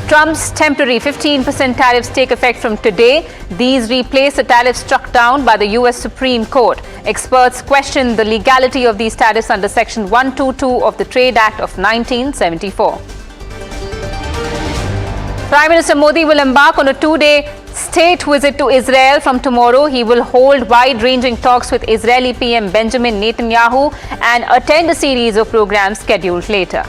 Speaker 13: Trump's temporary 15% tariffs take effect from today. These replace the tariffs struck down by the US Supreme Court. Experts question the legality of these tariffs under Section 122 of the Trade Act of 1974. Prime Minister Modi will embark on a two-day state visit to Israel from tomorrow. He will hold wide-ranging talks with Israeli PM Benjamin Netanyahu and attend a series of programs scheduled later.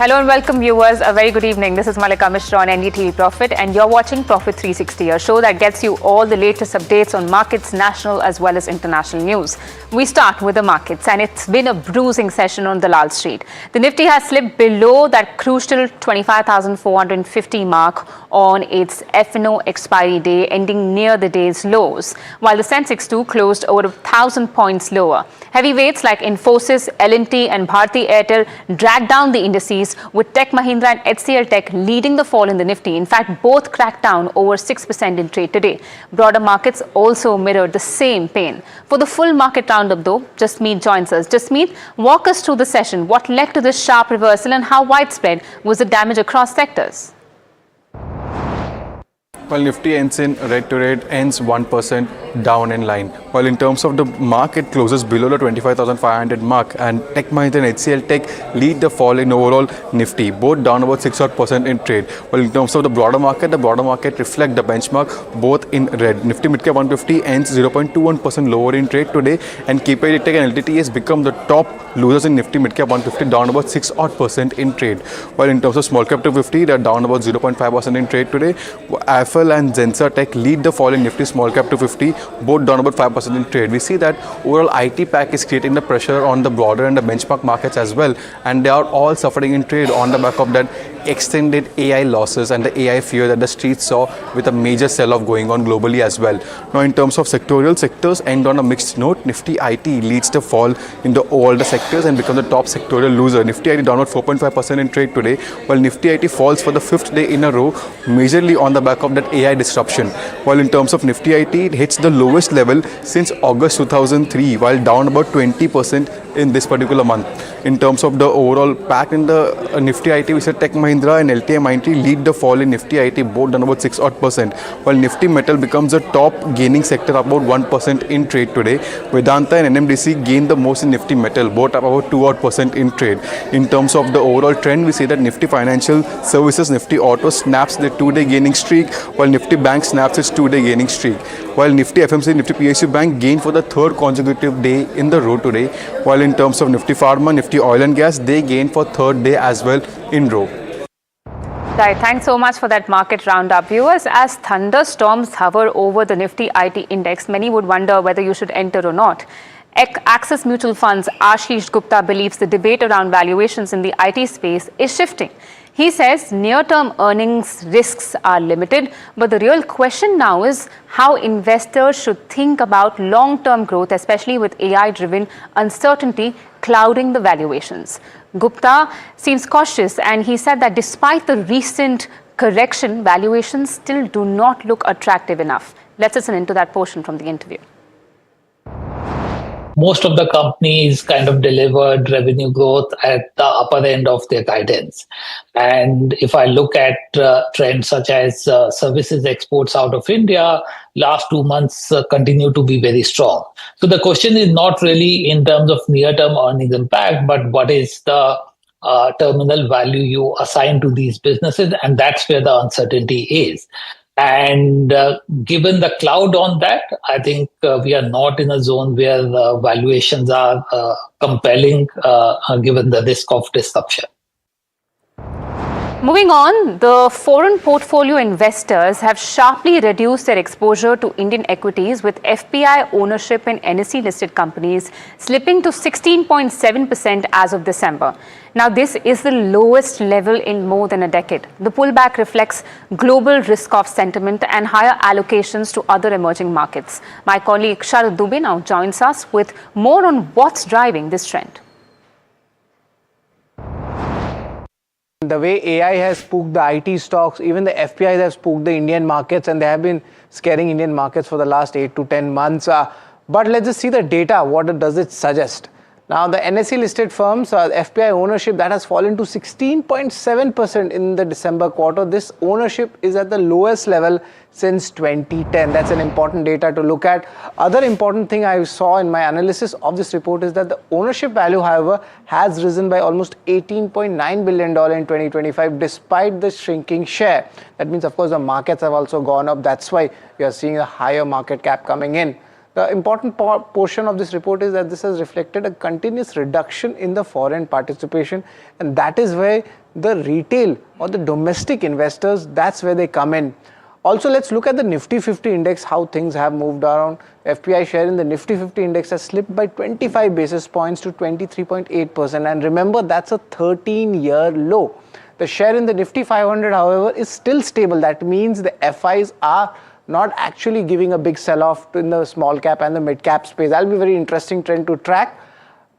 Speaker 13: Hello and welcome viewers. A very good evening. This is Malika Mishra on NDTV Profit and you're watching Profit 360, a show that gets you all the latest updates on markets, national as well as international news. We start with the markets and it's been a bruising session on Dalal Street. The Nifty has slipped below that crucial 25,450 mark on its F&O expiry day, ending near the day's lows, while the Sensex 2 closed over 1,000 points lower. Heavyweights like Infosys, L&T and Bharti Airtel dragged down the indices, with Tech Mahindra and HCL Tech leading the fall in the Nifty. In fact, both cracked down over 6% in trade today. Broader markets also mirrored the same pain. For the full market roundup though, Jasmeet joins us. Jasmeet, walk us through the session. What led to this sharp reversal and how widespread was the damage across sectors?
Speaker 11: While Nifty ends in red to red, ends 1% down in line. While in terms of the market closes below the 25,500 mark, and Tech Mahindra and HCL Tech lead the fall in overall Nifty, both down about 6% in trade. While in terms of the broader market reflect the benchmark both in red. Nifty Midcap 150 ends 0.21% lower in trade today, and KPIT Tech and LTT has become the top losers in Nifty Midcap 150, down about 6% in trade. While in terms of small cap 250, they're down about 0.5% in trade today. AFL and Zensa Tech lead the fall in Nifty Small Cap 250, both down about 5% in trade. We see that overall IT pack is creating the pressure on the broader and the benchmark markets as well, and they are all suffering in trade on the back of that extended AI losses and the AI fear that the streets saw, with a major sell-off going on globally as well. Now, in terms of sectorial sectors, end on a mixed note. Nifty IT leads the fall in all the sectors and becomes the top sectorial loser. Nifty IT down about 4.5% in trade today, while Nifty IT falls for the 5th day in a row, majorly on the back of that AI disruption. While in terms of Nifty IT, it hits the lowest level since August 2003, while down about 20% in this particular month. In terms of the overall pack in the Nifty IT, we said Tech Mahindra and LTIMindtree lead the fall in Nifty IT, both down about 6%, while Nifty Metal becomes the top gaining sector, about 1% in trade today. Vedanta and NMDC gain the most in Nifty Metal, both up about 2% in trade. In terms of the overall trend, we see that Nifty Financial Services, Nifty Auto snaps their 2-day gaining streak, while Nifty Bank snaps its 2-day gaining streak. While Nifty FMC, Nifty PSU Bank gained for the 3rd consecutive day in the row today, while in terms of Nifty Pharma, Nifty Oil and Gas, they gained for 3rd day as well in row.
Speaker 13: Right, thanks so much for that market roundup. Viewers, as thunderstorms hover over the Nifty IT index, many would wonder whether you should enter or not. Axis Mutual Fund's Ashish Gupta believes the debate around valuations in the IT space is shifting. He says near-term earnings risks are limited, but the real question now is how investors should think about long-term growth, especially with AI-driven uncertainty clouding the valuations. Gupta seems cautious, and he said that despite the recent correction, valuations still do not look attractive enough. Let's listen into that portion from the interview.
Speaker 21: Most of the companies kind of delivered revenue growth at the upper end of their guidance. And if I look at trends such as services exports out of India, last 2 months continue to be very strong. So the question is not really in terms of near-term earnings impact, but what is the terminal value you assign to these businesses, and that's where the uncertainty is. And given the cloud on that, I think we are not in a zone where valuations are compelling, given the risk of disruption.
Speaker 13: Moving on, the foreign portfolio investors have sharply reduced their exposure to Indian equities, with FPI ownership in NSE-listed companies slipping to 16.7% as of December. Now, this is the lowest level in more than a decade. The pullback reflects global risk-off sentiment and higher allocations to other emerging markets. My colleague Sharad Dubey now joins us with more on what's driving this trend.
Speaker 14: The way AI has spooked the IT stocks, even the FPIs have spooked the Indian markets, and they have been scaring Indian markets for the last 8 to 10 months. But let's just see the data. What does it suggest? Now, the NSE listed firms, FPI ownership, that has fallen to 16.7% in the December quarter. This ownership is at the lowest level since 2010. That's an important data to look at. Other important thing I saw in my analysis of this report is that the ownership value, however, has risen by almost $18.9 billion in 2025, despite the shrinking share. That means, of course, the markets have also gone up. That's why we are seeing a higher market cap coming in. The important portion of this report is that this has reflected a continuous reduction in the foreign participation, and that is where the retail or the domestic investors, that's where they come in. Also, let's look at the Nifty 50 index, how things have moved around. FPI share in the Nifty 50 index has slipped by 25 basis points to 23.8%, and remember, that's a 13-year low. The share in the Nifty 500, however, is still stable. That means the FIs are not actually giving a big sell-off in the small cap and the mid cap space. That'll be a very interesting trend to track.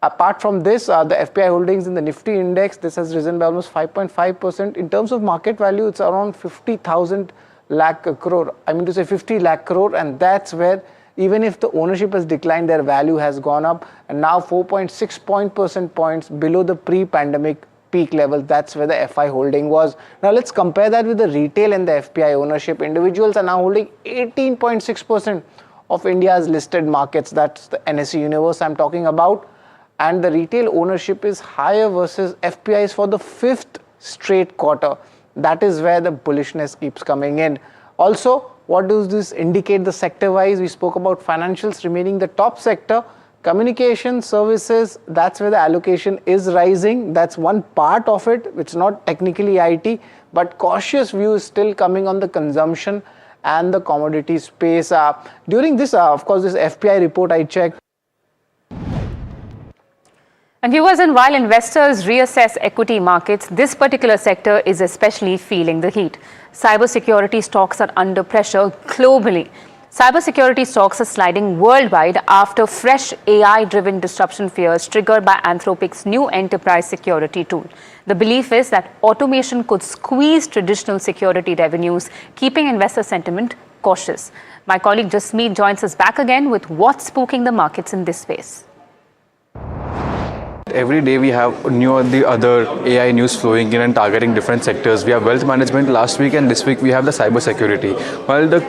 Speaker 14: Apart from this, the FPI holdings in the Nifty index, this has risen by almost 5.5%. In terms of market value, it's around 50,000 lakh crore. I mean to say 50 lakh crore, and that's where even if the ownership has declined, their value has gone up, and now 4.6 percentage points below the pre-pandemic peak level. That's where the FI holding was. Now let's compare that with the retail and the FPI ownership. Individuals are now holding 18.6% of India's listed markets. That's the NSE universe I'm talking about. And the retail ownership is higher versus FPIs for the 5th straight quarter. That is where the bullishness keeps coming in. Also, what does this indicate the sector-wise? We spoke about financials remaining the top sector. Communication services, that's where the allocation is rising. That's one part of it, which is not technically IT, but cautious view is still coming on the consumption and the commodity space. During this, of course, this FPI report I checked.
Speaker 13: And viewers, and while investors reassess equity markets, this particular sector is especially feeling the heat. Cybersecurity stocks are under pressure globally. Cybersecurity stocks are sliding worldwide after fresh AI-driven disruption fears triggered by Anthropic's new enterprise security tool. The belief is that automation could squeeze traditional security revenues, keeping investor sentiment cautious. My colleague Jasmeet joins us back again with what's spooking the markets in this space.
Speaker 11: Every day we have new or the other AI news flowing in and targeting different sectors. We have wealth management last week, and this week we have the cyber security. While the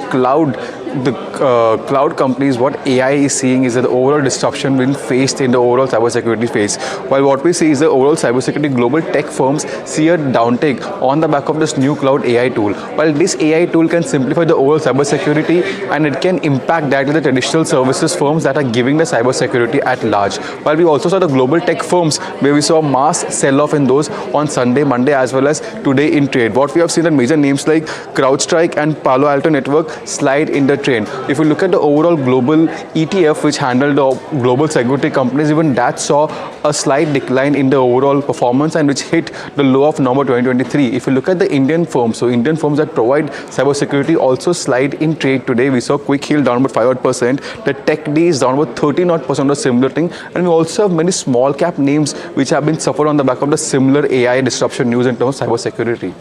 Speaker 11: cloud companies, what AI is seeing is that the overall disruption being faced in the overall cybersecurity space. While what we see is the overall cybersecurity global tech firms see a downtake on the back of this new cloud AI tool. While this AI tool can simplify the overall cybersecurity, and it can impact directly the traditional services firms that are giving the cybersecurity at large. While we also saw the global tech firms where we saw mass sell-off in those on Sunday, Monday, as well as today in trade. What we have seen that major names like CrowdStrike and Palo Alto Network slide in the trend. If you look at the overall global ETF, which handled the global security companies, even that saw a slight decline in the overall performance and which hit the low of November 2023. If you look at the Indian firms, so Indian firms that provide cybersecurity also slide in trade today. We saw Quick Heal down about 5%. The Tech D is down about 13% of similar thing. And we also have many small cap names which have been suffered on the back of the similar AI disruption news in terms of cybersecurity.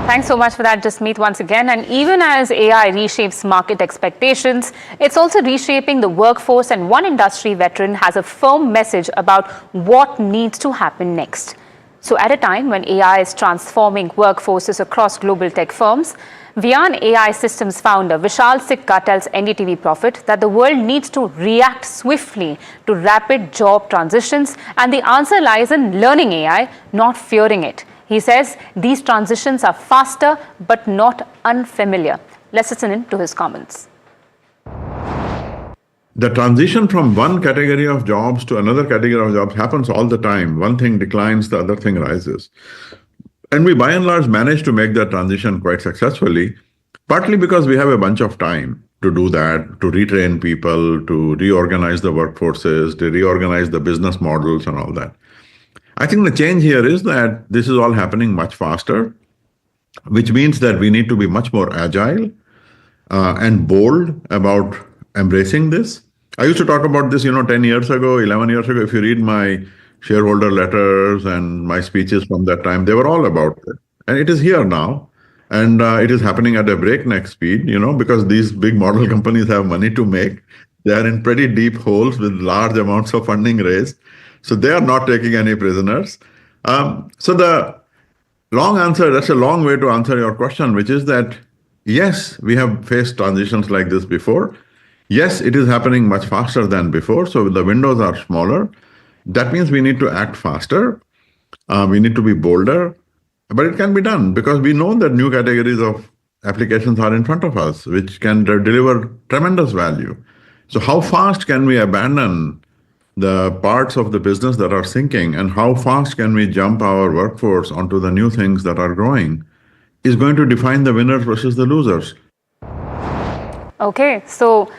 Speaker 13: Thanks so much for that, Jasmeet, once again. And even as AI reshapes market expectations, it's also reshaping the workforce, and one industry veteran has a firm message about what needs to happen next. So at a time when AI is transforming workforces across global tech firms, Vian AI Systems founder Vishal Sikka tells NDTV Profit that the world needs to react swiftly to rapid job transitions, and the answer lies in learning AI, not fearing it. He says these transitions are faster but not unfamiliar. Let's listen in to his comments.
Speaker 16: The transition from one category of jobs to another category of jobs happens all the time. One thing declines, the other thing rises. And we, by and large, manage to make that transition quite successfully, partly because we have a bunch of time to do that, to retrain people, to reorganize the workforces, to reorganize the business models and all that. I think the change here is that this is all happening much faster, which means that we need to be much more agile and bold about embracing this. I used to talk about this, 10 years ago, 11 years ago. If you read my shareholder letters and my speeches from that time, they were all about it. And it is here now. And it is happening at a breakneck speed, because these big model companies have money to make. They are in pretty deep holes with large amounts of funding raised. So they are not taking any prisoners. So the long answer, that's a long way to answer your question, which is that, yes, we have faced transitions like this before. Yes, it is happening much faster than before. So the windows are smaller. That means we need to act faster. We need to be bolder. But it can be done because we know that new categories of applications are in front of us, which can deliver tremendous value. So how fast can we abandon the parts of the business that are sinking, and how fast can we jump our workforce onto the new things that are growing is going to define the winners versus the losers.
Speaker 13: Okay, so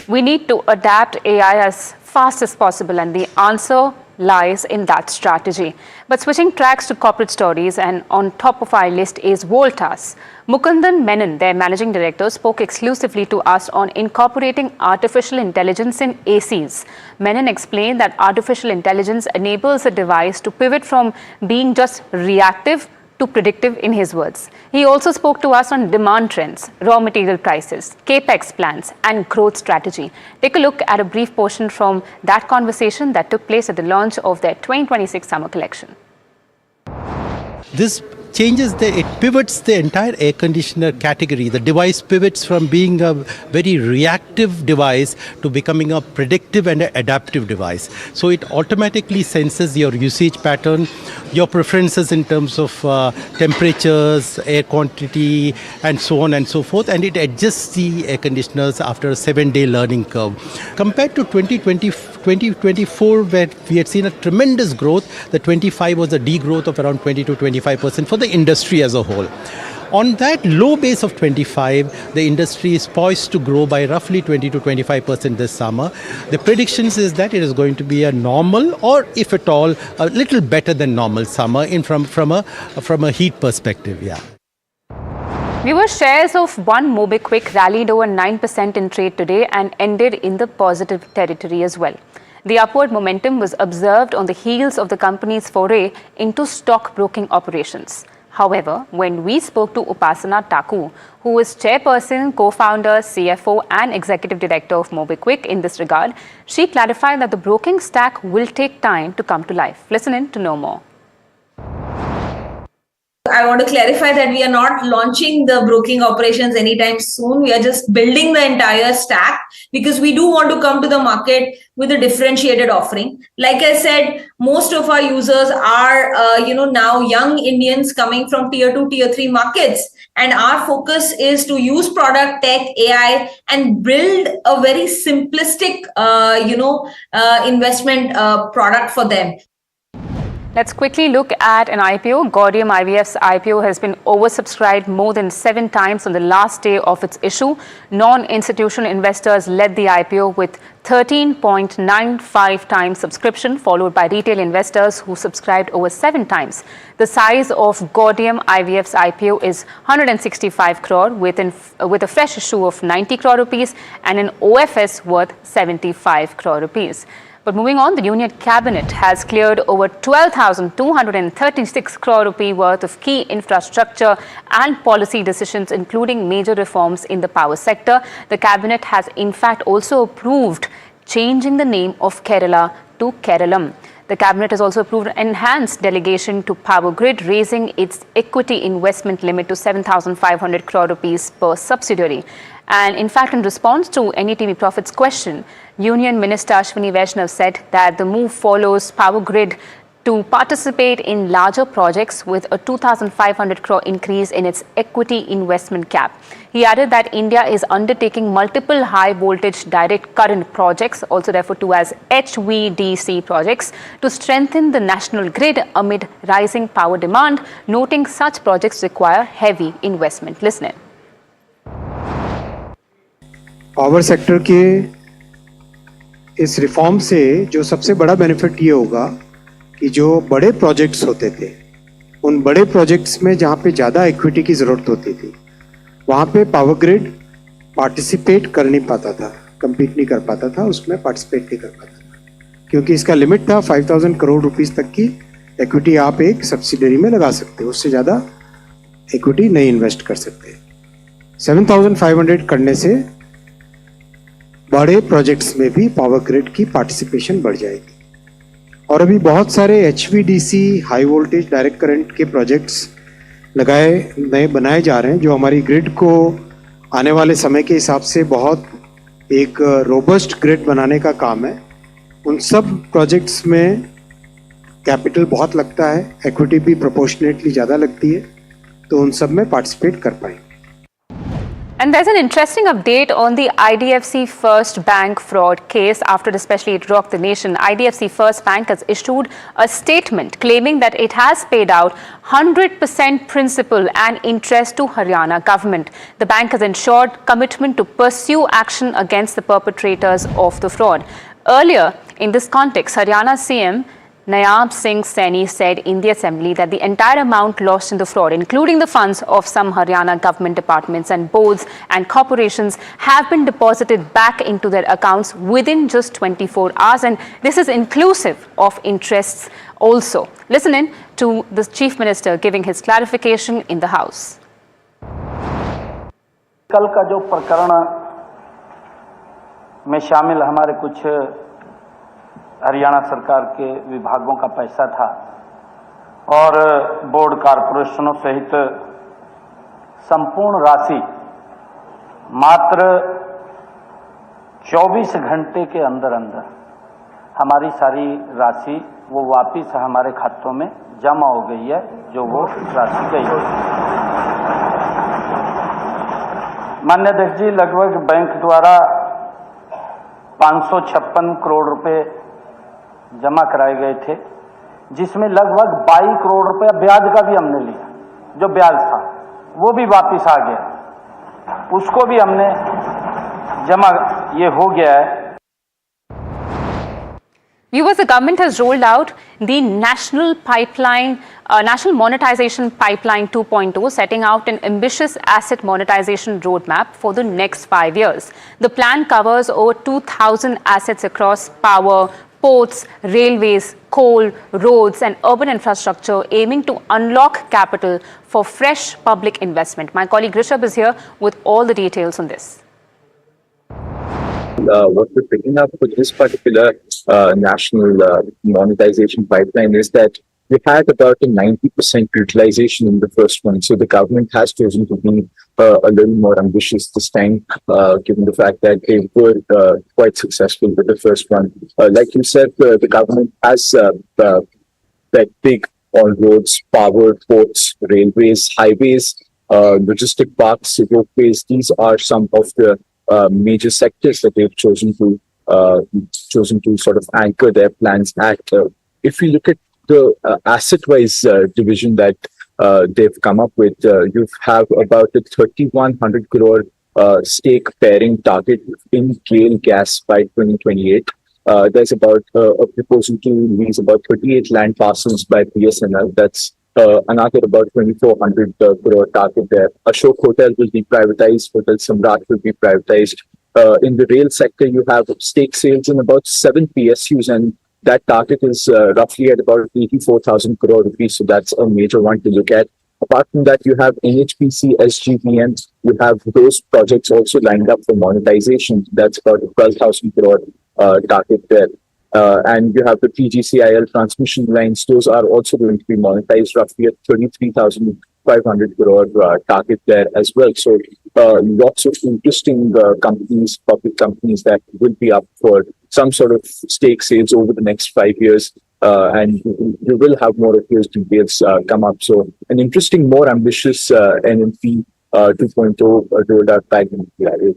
Speaker 13: we need to adapt AI as fast as possible, and the answer lies in that strategy. But switching tracks to corporate stories, and on top of our list is Voltas. Mukundan Menon, their managing director, spoke exclusively to us on incorporating artificial intelligence in ACs. Menon explained that artificial intelligence enables a device to pivot from being just reactive to predictive, in his words. He also spoke to us on demand trends, raw material prices, capex plans, and growth strategy. Take a look at a brief portion from that conversation that took place at the launch of their 2026 summer collection.
Speaker 8: This changes it pivots the entire air conditioner category. The device pivots from being a very reactive device to becoming a predictive and adaptive device. So it automatically senses your usage pattern, your preferences in terms of temperatures, air quantity, and so on and so forth, and it adjusts the air conditioners after a 7-day learning curve. Compared to 2024, where we had seen a tremendous growth, the 25 was a degrowth of around 20 to 25% for the industry as a whole. On that low base of 25, the industry is poised to grow by roughly 20 to 25% this summer. The predictions is that it is going to be a normal, or if at all, a little better than normal summer from a heat perspective. Yeah.
Speaker 13: Viewers, shares of one MobiKwik rallied over 9% in trade today and ended in the positive territory as well. The upward momentum was observed on the heels of the company's foray into stockbroking operations. However, when we spoke to Upasana Taku, who is chairperson, co-founder, CFO and executive director of MobiKwik in this regard, she clarified that the broking stack will take time to come to life. Listen in to know more.
Speaker 22: I want to clarify that we are not launching the broking operations anytime soon. We are just building the entire stack because we do want to come to the market with a differentiated offering. Like I said, most of our users are, now young Indians coming from tier 2, tier 3 markets. And our focus is to use product, tech, AI, and build a very simplistic, investment product for them.
Speaker 13: Let's quickly look at an IPO. Gaudium IVF's IPO has been oversubscribed more than 7 times on the last day of its issue. Non-institutional investors led the IPO with 13.95 times subscription, followed by retail investors who subscribed over 7 times. The size of Gaudium IVF's IPO is 165 crore with a fresh issue of 90 crore rupees and an OFS worth 75 crore rupees. But moving on, the Union Cabinet has cleared over 12,236 crore rupee worth of key infrastructure and policy decisions, including major reforms in the power sector. The Cabinet has in fact also approved changing the name of Kerala to Keralam. The cabinet has also approved an enhanced delegation to Power Grid, raising its equity investment limit to 7,500 crore rupees per subsidiary. And in fact, in response to NDTV Profit's question, Union Minister Ashwini Vaishnav said that the move follows Power Grid to participate in larger projects with a 2,500 crore increase in its equity investment cap. He added that India is undertaking multiple high voltage direct current projects, also referred to as HVDC projects, to strengthen the national grid amid rising power demand, noting such projects require heavy investment. Listen in.
Speaker 2: Power sector के इस reform से जो सबसे बड़ा benefit ये होगा कि जो बड़े प्रोजेक्ट्स होते थे, उन बड़े प्रोजेक्ट्स में जहाँ पे ज़्यादा इक्विटी की ज़रूरत होती थी, वहाँ पे पावर ग्रिड पार्टिसिपेट कर नहीं पाता था, कम्पीट नहीं कर पाता था, उसमें पार्टिसिपेट नहीं कर पाता था, क्योंकि इसका लिमिट था 5,000 करोड़ रुपीस तक की इक्विटी आप एक सब्सिडरी में लगा सकते हो, उससे ज़्यादा इक्विटी नहीं इन्वेस्ट कर सकते। 7,500 करने से बड़े प्रोजेक्ट्स में भी पावर ग्रिड की पार्टिसिपेशन बढ़ जाएगी। और अभी बहुत सारे HVDC high voltage direct current के प्रोजेक्ट्स बनाए जा रहे हैं, जो हमारी ग्रिड को आने वाले समय के हिसाब से बहुत एक रोबस्ट ग्रिड बनाने का काम है। उन सब प्रोजेक्ट्स में कैपिटल बहुत लगता है, इक्विटी भी प्रोपोर्शनेटली ज़्यादा लगती है, तो उन सब में पार्टिसिपेट कर पाएंगे।
Speaker 13: And there's an interesting update on the IDFC First Bank fraud case. After especially it rocked the nation, IDFC First Bank has issued a statement claiming that it has paid out 100% principal and interest to Haryana government. The bank has ensured commitment to pursue action against the perpetrators of the fraud. Earlier, in this context, Haryana CM Nayab Singh Saini said in the assembly that the entire amount lost in the fraud, including the funds of some Haryana government departments and boards and corporations, have been deposited back into their accounts within just 24 hours. And this is inclusive of interests also. Listen in to the Chief Minister giving his clarification in the House.
Speaker 3: कल का जो प्रकरण में शामिल हमारे कुछ हरियाणा सरकार के विभागों का पैसा था और बोर्ड कारपोरेशनों सहित संपूर्ण राशि मात्र 24 घंटे के अंदर हमारी सारी राशि वो वापस हमारे खातों में जमा हो गई है, जो वो राशि गई है। माननीय अध्यक्ष जी, लगभग बैंक द्वारा 556 करोड़ रुपए जमा कराए गए थे, जिसमें लगभग 22 करोड़ रुपया ब्याज का भी हमने लिया। जो ब्याज था वो भी वापस आ गया, उसको भी हमने जमा, ये हो गया है।
Speaker 13: Viewers, the government has rolled out the National Monetization Pipeline 2.0, setting out an ambitious asset monetization roadmap for the next 5 years. The plan covers over 2,000 assets across power, ports, railways, coal, roads and urban infrastructure, aiming to unlock capital for fresh public investment. My colleague Rishabh is here with all the details on this.
Speaker 23: What we're picking up with this particular national monetization pipeline is that we had about a 90% utilization in the first one. So the government has chosen to be a little more ambitious this time, given the fact that they were quite successful with the first one. Like you said, the government has bet big on roads, power, ports, railways, highways, logistic parks, roadways. These are some of the major sectors that they've chosen to sort of anchor their plans at. If you look at the asset-wise division that they've come up with, you have about a 3,100 crore stake pairing target in GAIL gas by 2028. There's about a proposal to lease about 38 land parcels by BSNL. That's another about 2,400 crore target there. Ashok Hotel will be privatized. Hotel Samrat will be privatized. In the rail sector, you have stake sales in about 7 PSUs, and that target is roughly at about 84,000 crore rupees. So that's a major one to look at. Apart from that, you have NHPC, SGVM. You have those projects also lined up for monetization. That's about a 12,000 crore target there. and you have the PGCIL transmission lines. Those are also going to be monetized roughly at 33,500 crore target there as well. So lots of interesting companies, public companies that will be up for some sort of stake sales over the next 5 years. And you will have more of those details come up. So an interesting, more ambitious NMP 2.0 rolled out back in the area.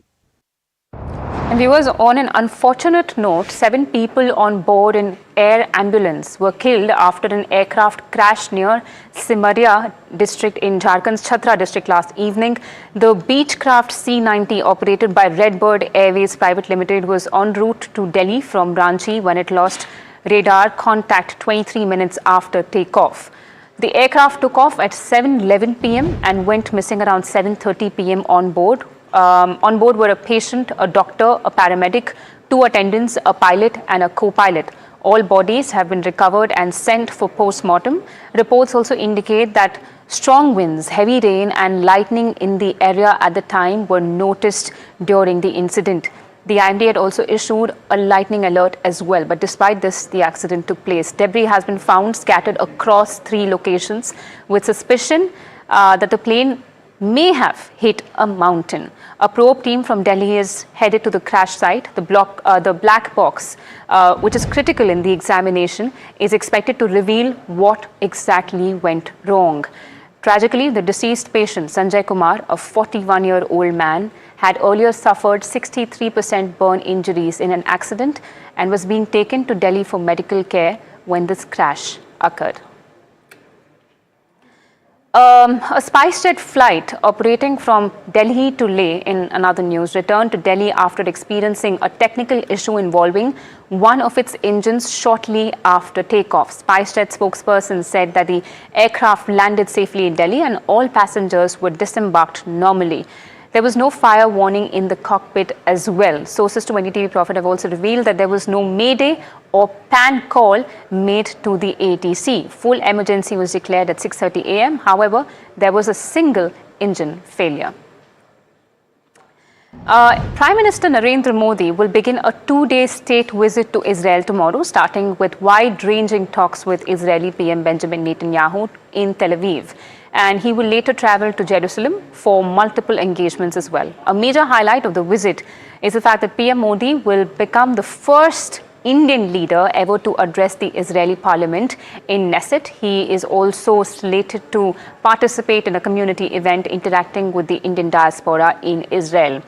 Speaker 13: And viewers, on an unfortunate note, 7 people on board an air ambulance were killed after an aircraft crashed near Simaria district in Jharkhand's Chhatra district last evening. The Beechcraft C-90 operated by Redbird Airways Private Limited was en route to Delhi from Ranchi when it lost radar contact 23 minutes after takeoff. The aircraft took off at 7:11 p.m. and went missing around 7:30 p.m. on board. On board were a patient, a doctor, a paramedic, 2 attendants, a pilot and a co-pilot. All bodies have been recovered and sent for post-mortem. Reports also indicate that strong winds, heavy rain and lightning in the area at the time were noticed during the incident. The IMD had also issued a lightning alert as well, but despite this, the accident took place. Debris has been found scattered across 3 locations with suspicion that the plane may have hit a mountain. A probe team from Delhi is headed to the crash site. The black box, which is critical in the examination, is expected to reveal what exactly went wrong. Tragically, the deceased patient, Sanjay Kumar, a 41-year-old man, had earlier suffered 63% burn injuries in an accident and was being taken to Delhi for medical care when this crash occurred. A SpiceJet flight operating from Delhi to Leh, in another news, returned to Delhi after experiencing a technical issue involving one of its engines shortly after takeoff. SpiceJet spokesperson said that the aircraft landed safely in Delhi and all passengers were disembarked normally. There was no fire warning in the cockpit as well. Sources to NDTV Profit have also revealed that there was no mayday or pan call made to the ATC. Full emergency was declared at 6:30 a.m. However, there was a single engine failure. Prime Minister Narendra Modi will begin a 2-day state visit to Israel tomorrow, starting with wide-ranging talks with Israeli PM Benjamin Netanyahu in Tel Aviv. And he will later travel to Jerusalem for multiple engagements as well. A major highlight of the visit is the fact that PM Modi will become the first Indian leader ever to address the Israeli parliament in Knesset. He is also slated to participate in a community event interacting with the Indian diaspora in Israel.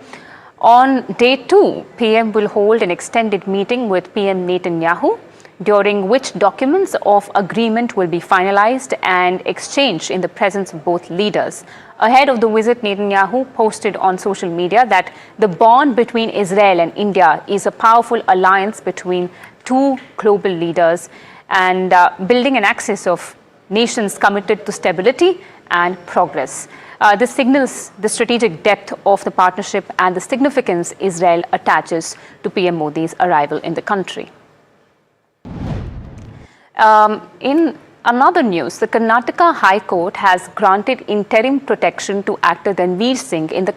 Speaker 13: On day 2, PM will hold an extended meeting with PM Netanyahu, during which documents of agreement will be finalized and exchanged in the presence of both leaders. Ahead of the visit, Netanyahu posted on social media that the bond between Israel and India is a powerful alliance between 2 global leaders and building an axis of nations committed to stability and progress. This signals the strategic depth of the partnership and the significance Israel attaches to PM Modi's arrival in the country. In another news, the Karnataka High Court has granted interim protection to actor Ranveer Singh in the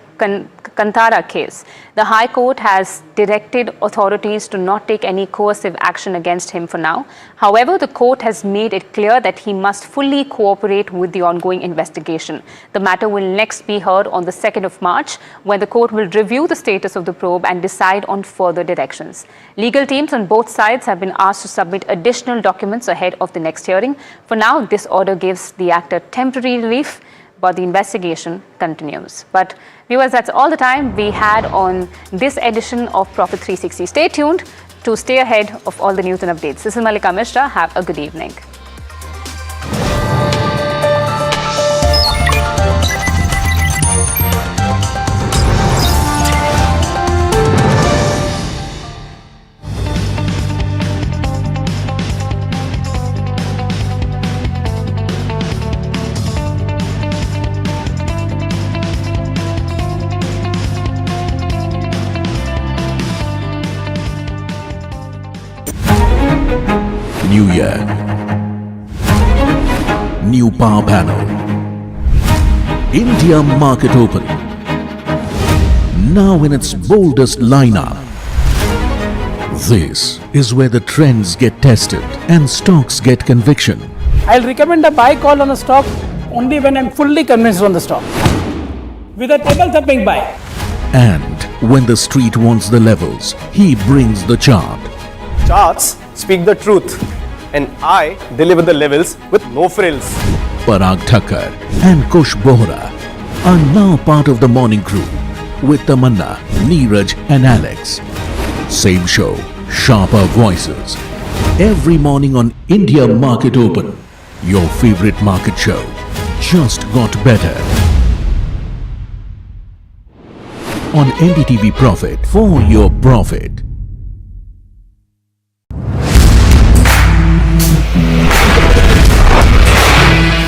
Speaker 13: Kantara case. The High Court has directed authorities to not take any coercive action against him for now. However, the court has made it clear that he must fully cooperate with the ongoing investigation. The matter will next be heard on the 2nd of March, when the court will review the status of the probe and decide on further directions. Legal teams on both sides have been asked to submit additional documents ahead of the next hearing. For now, this order gives the actor temporary relief, but the investigation continues. But viewers, that's all the time we had on this edition of Profit 360. Stay tuned to stay ahead of all the news and updates. This is Malika Mishra. Have a good evening.
Speaker 1: New year, new power panel, India market open, now in its boldest lineup. This is where the trends get tested and stocks get conviction.
Speaker 5: I'll recommend a buy call on a stock only when I'm fully convinced on the stock. With a table thumping buy.
Speaker 1: And when the street wants the levels, he brings the chart.
Speaker 19: Charts speak the truth, and I deliver the levels with no frills.
Speaker 1: Parag Thakkar and Kush Bohra are now part of the morning crew with Tamanna, Neeraj and Alex. Same show, sharper voices. Every morning on India Market Open, your favorite market show just got better. On NDTV Profit, for your profit.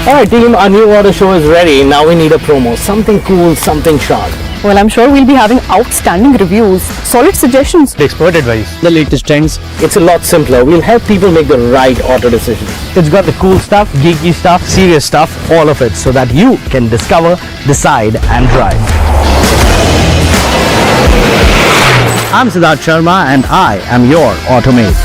Speaker 10: Alright team, our new order show is ready. Now we need a promo. Something cool, something sharp.
Speaker 15: Well, I'm sure we'll be having outstanding reviews, solid suggestions,
Speaker 10: Expert advice. The latest trends. It's a lot simpler. We'll help people make the right auto decisions. It's got the cool stuff, geeky stuff, serious stuff, all of it, so that you can discover, decide and drive. I'm Siddharth Sharma and I am your Automate.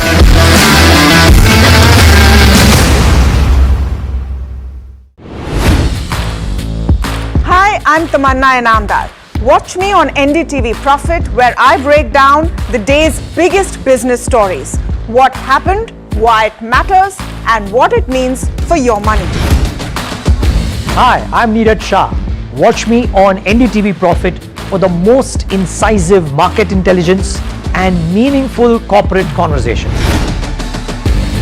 Speaker 4: Hi, I'm Tamanna Inamdar. Watch me on NDTV Profit, where I break down the day's biggest business stories. What happened, why it matters, and what it means for your money.
Speaker 20: Hi, I'm Neeraj Shah. Watch me on NDTV Profit for the most incisive market intelligence and meaningful corporate conversation.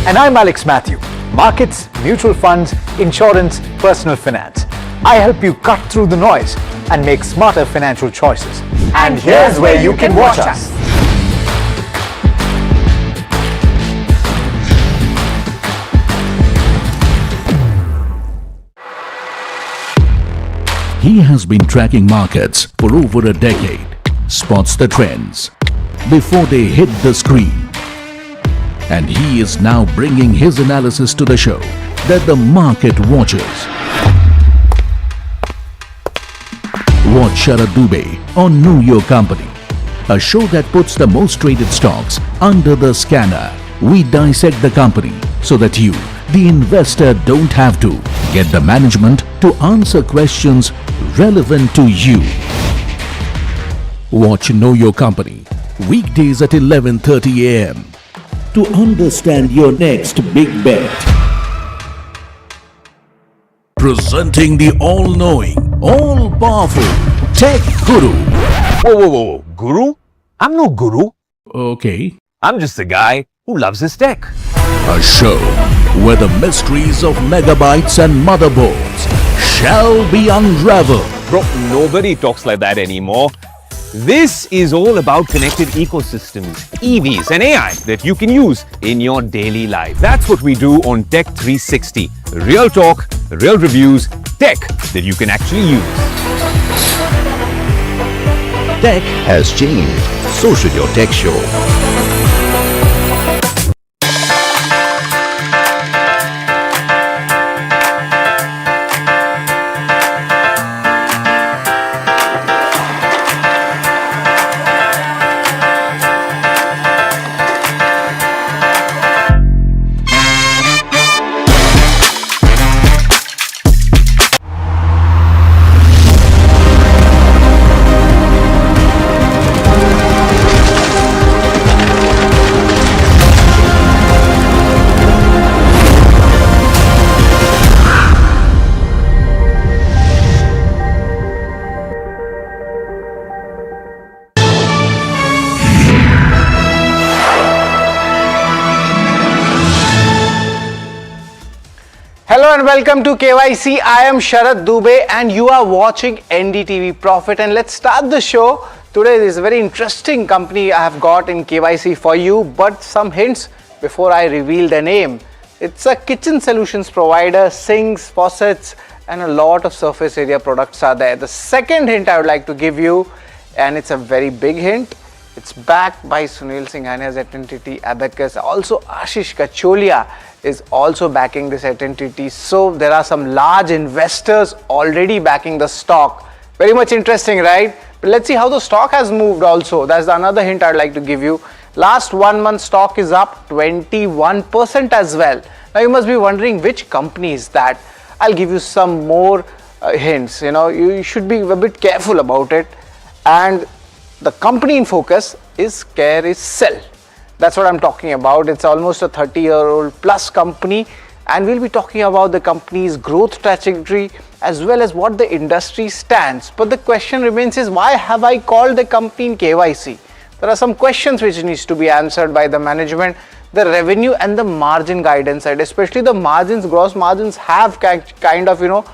Speaker 12: And I'm Alex Matthew. Markets, mutual funds, insurance, personal finance. I help you cut through the noise and make smarter financial choices. And here's where you can watch us.
Speaker 1: He has been tracking markets for over a decade, spots the trends before they hit the screen. And he is now bringing his analysis to the show that the market watches. Watch Sharad Dubey on Know Your Company, a show that puts the most traded stocks under the scanner. We dissect the company so that you, the investor, don't have to get the management to answer questions relevant to you. Watch Know Your Company weekdays at 11:30 a.m. to understand your next big bet. Presenting the all-knowing, all-powerful Tech Guru.
Speaker 6: Whoa. Guru? I'm no guru.
Speaker 1: Okay.
Speaker 6: I'm just a guy who loves his tech.
Speaker 1: A show where the mysteries of megabytes and motherboards shall be unraveled.
Speaker 6: Bro, nobody talks like that anymore. This is all about connected ecosystems, EVs and AI that you can use in your daily life. That's what we do on Tech 360. Real talk, real reviews, tech that you can actually use.
Speaker 7: Tech has changed. So should your tech show.
Speaker 14: Hello and welcome to KYC. I am Sharad Dubey and you are watching NDTV Profit, and let's start the show. Today is a very interesting company I have got in KYC for you, but some hints before I reveal the name. It's a kitchen solutions provider, sinks, faucets and a lot of surface area products are there. The second hint I would like to give you, and it's a very big hint, it's backed by Sunil Singhania's entity Abacus. Also Ashish Kacholia is also backing this entity. So there are some large investors already backing the stock. Very much interesting, right? But let's see how the stock has moved also. That's another hint I'd like to give you. Last 1 month stock is up 21% as well. Now you must be wondering which company is that. I'll give you some more hints. You should be a bit careful about it. And the company in focus is Care is Cell. That's what I'm talking about. It's almost a 30-year-old plus company, and we'll be talking about the company's growth trajectory as well as what the industry stands. But the question remains is, why have I called the company in KYC? There are some questions which needs to be answered by the management. The revenue and the margin guidance side, especially the margins, gross margins have kind of,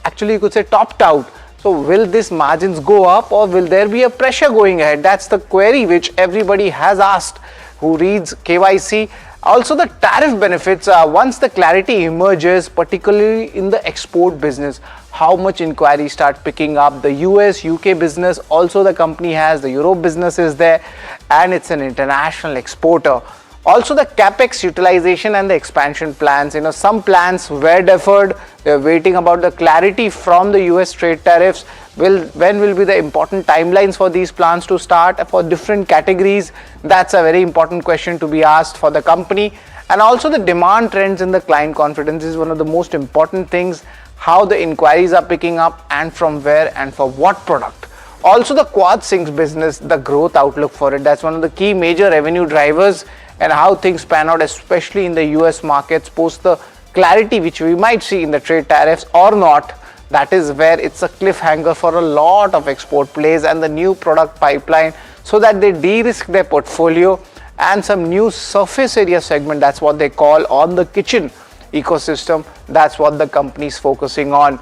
Speaker 14: actually you could say topped out. So will these margins go up, or will there be a pressure going ahead? That's the query which everybody has asked who reads KYC. Also the tariff benefits, once the clarity emerges, particularly in the export business, how much inquiries start picking up. The US, UK business, also the company has, the Europe business is there, and it's an international exporter. Also the capex utilization and the expansion plans, some plans were deferred. They're waiting about the clarity from the US trade tariffs. When will be the important timelines for these plans to start for different categories? That's a very important question to be asked for the company. And also the demand trends in the client confidence is one of the most important things, how the inquiries are picking up and from where and for what product. Also the quad sinks business, the growth outlook for it, that's one of the key major revenue drivers, and how things pan out, especially in the US markets post the clarity which we might see in the trade tariffs or not. That is where it's a cliffhanger for a lot of export plays and the new product pipeline, so that they de-risk their portfolio, and some new surface area segment, that's what they call, on the kitchen ecosystem. That's what the company is focusing on.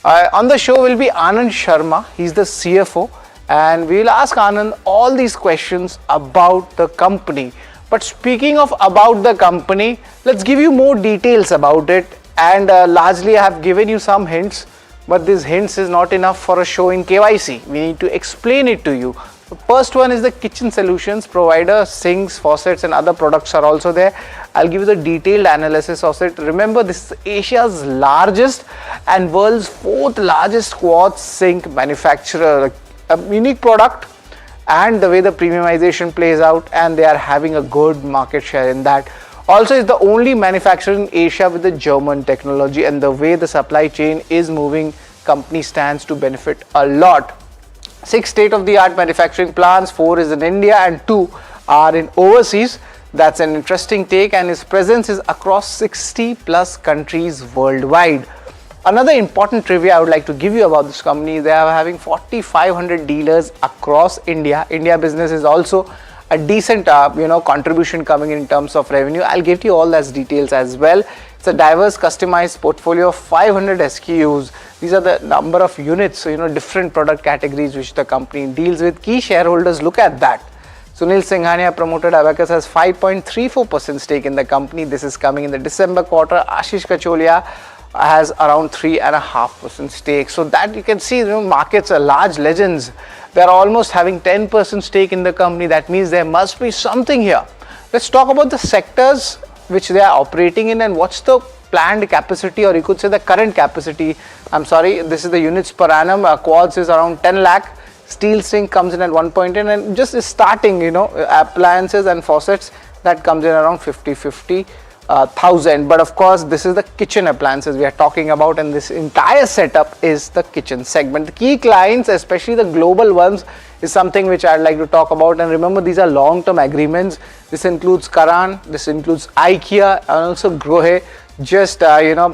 Speaker 14: On the show will be Anand Sharma. He's the CFO, and we'll ask Anand all these questions about the company. But speaking of about the company, let's give you more details about it. And largely I have given you some hints, but these hints is not enough for a show in KYC. We need to explain it to you. The first one is the kitchen solutions provider. Sinks, faucets and other products are also there. I'll give you the detailed analysis of it. Remember, this is Asia's largest and world's 4th largest quartz sink manufacturer. A unique product, and the way the premiumization plays out, and they are having a good market share in that. Also, it's the only manufacturer in Asia with the German technology, and the way the supply chain is moving, company stands to benefit a lot. 6 state-of-the-art manufacturing plants, 4 is in India and 2 are in overseas. That's an interesting take, and its presence is across 60 plus countries worldwide. Another important trivia I would like to give you about this company, they are having 4,500 dealers across India. India business is also a decent contribution coming in terms of revenue. I'll give you all those details as well. It's a diverse customized portfolio of 500 SKUs. These are the number of units, different product categories which the company deals with. Key shareholders, look at that. Sunil Singhania, promoted Abacus, has 5.34% stake in the company. This is coming in the December quarter. Ashish Kacholia has around 3.5% stake. So that you can see, markets are large legends. They are almost having 10% stake in the company. That means there must be something here. Let's talk about the sectors which they are operating in and what's the planned capacity, or you could say the current capacity. I'm sorry, this is the units per annum. Quartz is around 10 lakh. Steel sink comes in at 1.10, and just is starting, appliances and faucets, that comes in around 50,000. But of course, this is the kitchen appliances we are talking about, and this entire setup is the kitchen segment. The key clients, especially the global ones, is something which I'd like to talk about. And remember, these are long-term agreements. This includes Karan, this includes IKEA, and also Grohe. Just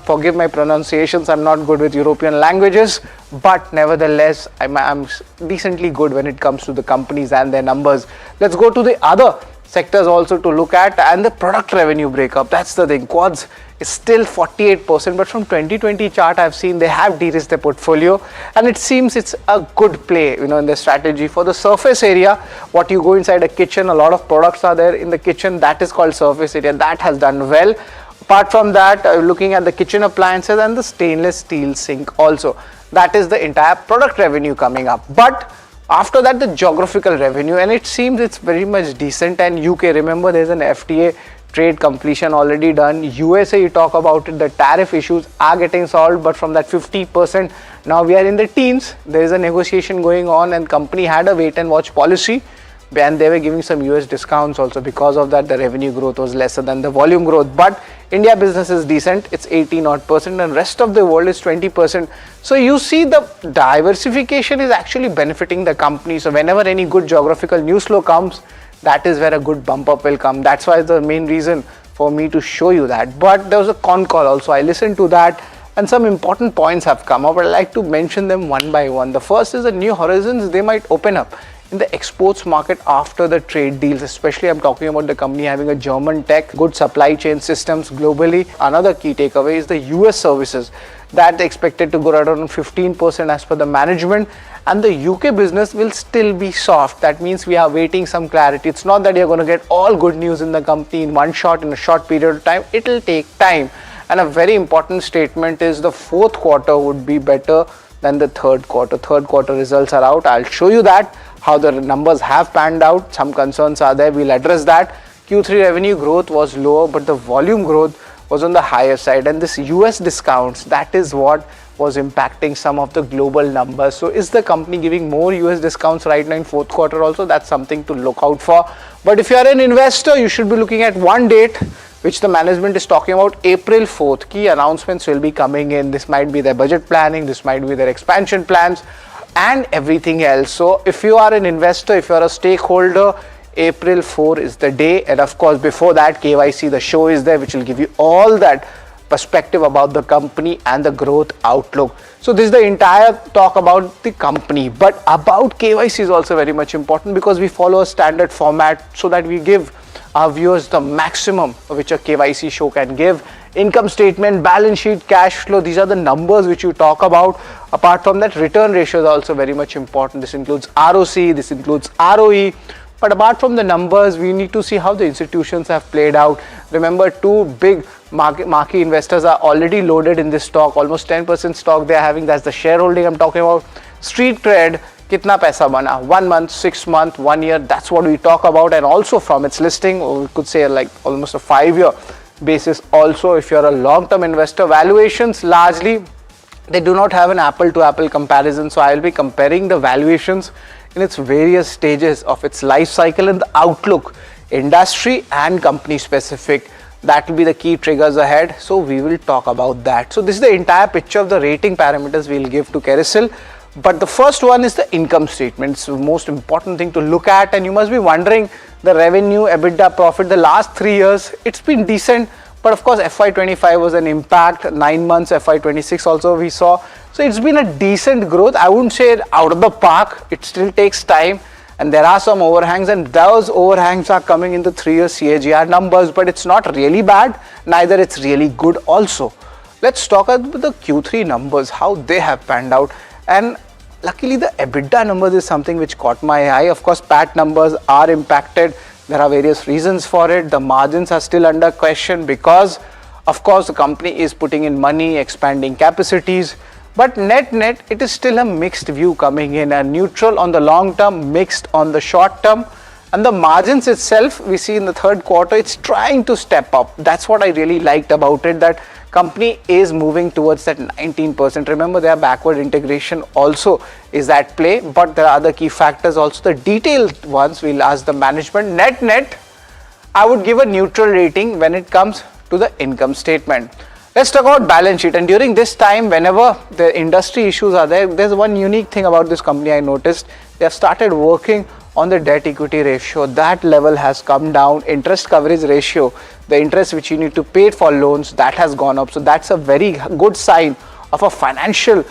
Speaker 14: forgive my pronunciations, I'm not good with European languages, but nevertheless I'm decently good when it comes to the companies and their numbers. Let's go to the other sectors also to look at, and the product revenue breakup. That's the thing. Quartz is still 48%, but from 2020 chart I've seen they have de-risked their portfolio, and it seems it's a good play in their strategy. For the surface area, what you go inside a kitchen, a lot of products are there in the kitchen, that is called surface area. That has done well. Apart from that, looking at the kitchen appliances and the stainless steel sink also, that is the entire product revenue coming up. But after that, the geographical revenue, and it seems it's very much decent. And UK, remember, there's an FTA trade completion already done. USA, you talk about it, the tariff issues are getting solved, but from that 50%, now we are in the teens. There is a negotiation going on, and company had a wait and watch policy. and they were giving some US discounts also. Because of that, the revenue growth was lesser than the volume growth. But India business is decent, it's 18% and rest of the world is 20%. So you see the diversification is actually benefiting the company. So whenever any good geographical news flow comes, that is where a good bump up will come. That's why the main reason for me to show you that. But there was a con call also, I listened to that and some important points have come up. I'd like to mention them one by one. The first is the new horizons they might open up in the exports market after the trade deals. Especially I'm talking about the company having a German tech, good supply chain systems globally. Another key takeaway is the US services that expected to grow at around 15% as per the management, and the UK business will still be soft. That means we are waiting some clarity. It's not that you're going to get all good news in the company in one shot in a short period of time. It will take time. And a very important statement is the fourth quarter would be better than the third quarter. Third quarter results are out. I'll show you that, how the numbers have panned out. Some concerns are there. We'll address that. Q3 revenue growth was lower, but the volume growth was on the higher side. And this US discounts, that is what was impacting some of the global numbers. So is the company giving more US discounts right now in fourth quarter also? That's something to look out for. But if you are an investor, you should be looking at one date which the management is talking about, April 4th. Key announcements will be coming in. This might be their budget planning, this might be their expansion plans and everything else. So if you are an investor, if you are a stakeholder, April 4 is the day. And of course, before that, KYC, the show is there, which will give you all that perspective about the company and the growth outlook. So this is the entire talk about the company, but about KYC is also very much important because we follow a standard format so that we give our viewers the maximum which a KYC show can give. Income statement, balance sheet, cash flow, these are the numbers which you talk about. Apart from that, return ratio is also very much important. This includes ROC, this includes ROE. But apart from the numbers, we need to see how the institutions have played out. Remember, two big marquee investors are already loaded in this stock. Almost 10% stock they are having. That's the shareholding I'm talking about. Street cred, kitna paisa bana? 1 month, 6 month, 1 year. That's what we talk about. And also from its listing, or we could say like almost a 5-year basis. Also, if you're a long-term investor, valuations largely they do not have an apple-to-apple comparison. So I'll be comparing the valuations in its various stages of its life cycle and the outlook, industry and company specific. That will be the key triggers ahead. So we will talk about that. So this is the entire picture of the rating parameters we'll give to Carousel. But the first one is the income statement. It's the most important thing to look at, and you must be wondering the revenue, EBITDA, profit, the last 3 years, it's been decent. But of course, FY25 was an impact, 9 months, FY26 also we saw. So it's been a decent growth. I wouldn't say out of the park, it still takes time. And there are some overhangs, and those overhangs are coming in the 3-year CAGR numbers, but it's not really bad, neither it's really good also. Let's talk about the Q3 numbers, how they have panned out. And luckily the EBITDA numbers is something which caught my eye. Of course, PAT numbers are impacted. There are various reasons for it. The margins are still under question because, of course, the company is putting in money, expanding capacities. But net, it is still a mixed view coming in, a neutral on the long term, mixed on the short term. And the margins itself, we see in the third quarter, it's trying to step up. That's what I really liked about it, that company is moving towards that 19%. Remember, their backward integration also is at play, but there are other key factors also. The detailed ones we'll ask the management. Net, I would give a neutral rating when it comes to the income statement. Let's talk about balance sheet. And during this time, whenever the industry issues are there, there's one unique thing about this company I noticed. They have started working on the debt equity ratio. That level has come down. Interest coverage ratio, the interest which you need to pay for loans, that has gone up. So that's a very good sign of a financial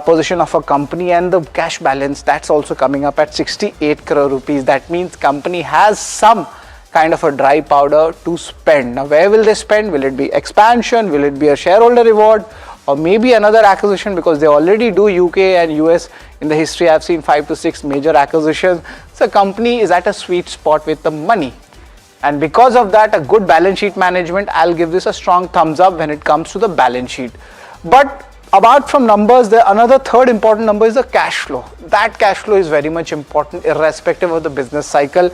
Speaker 14: position of a company. And the cash balance, that's also coming up at 68 crore rupees. That means company has some kind of a dry powder to spend. Now, where will they spend? Will it be expansion? Will it be a shareholder reward? Or maybe another acquisition, because they already do UK and US. In the history, I've seen 5 to 6 major acquisitions. So company is at a sweet spot with the money. And because of that, a good balance sheet management, I'll give this a strong thumbs up when it comes to the balance sheet. But apart from numbers, another third important number is the cash flow. That cash flow is very much important irrespective of the business cycle.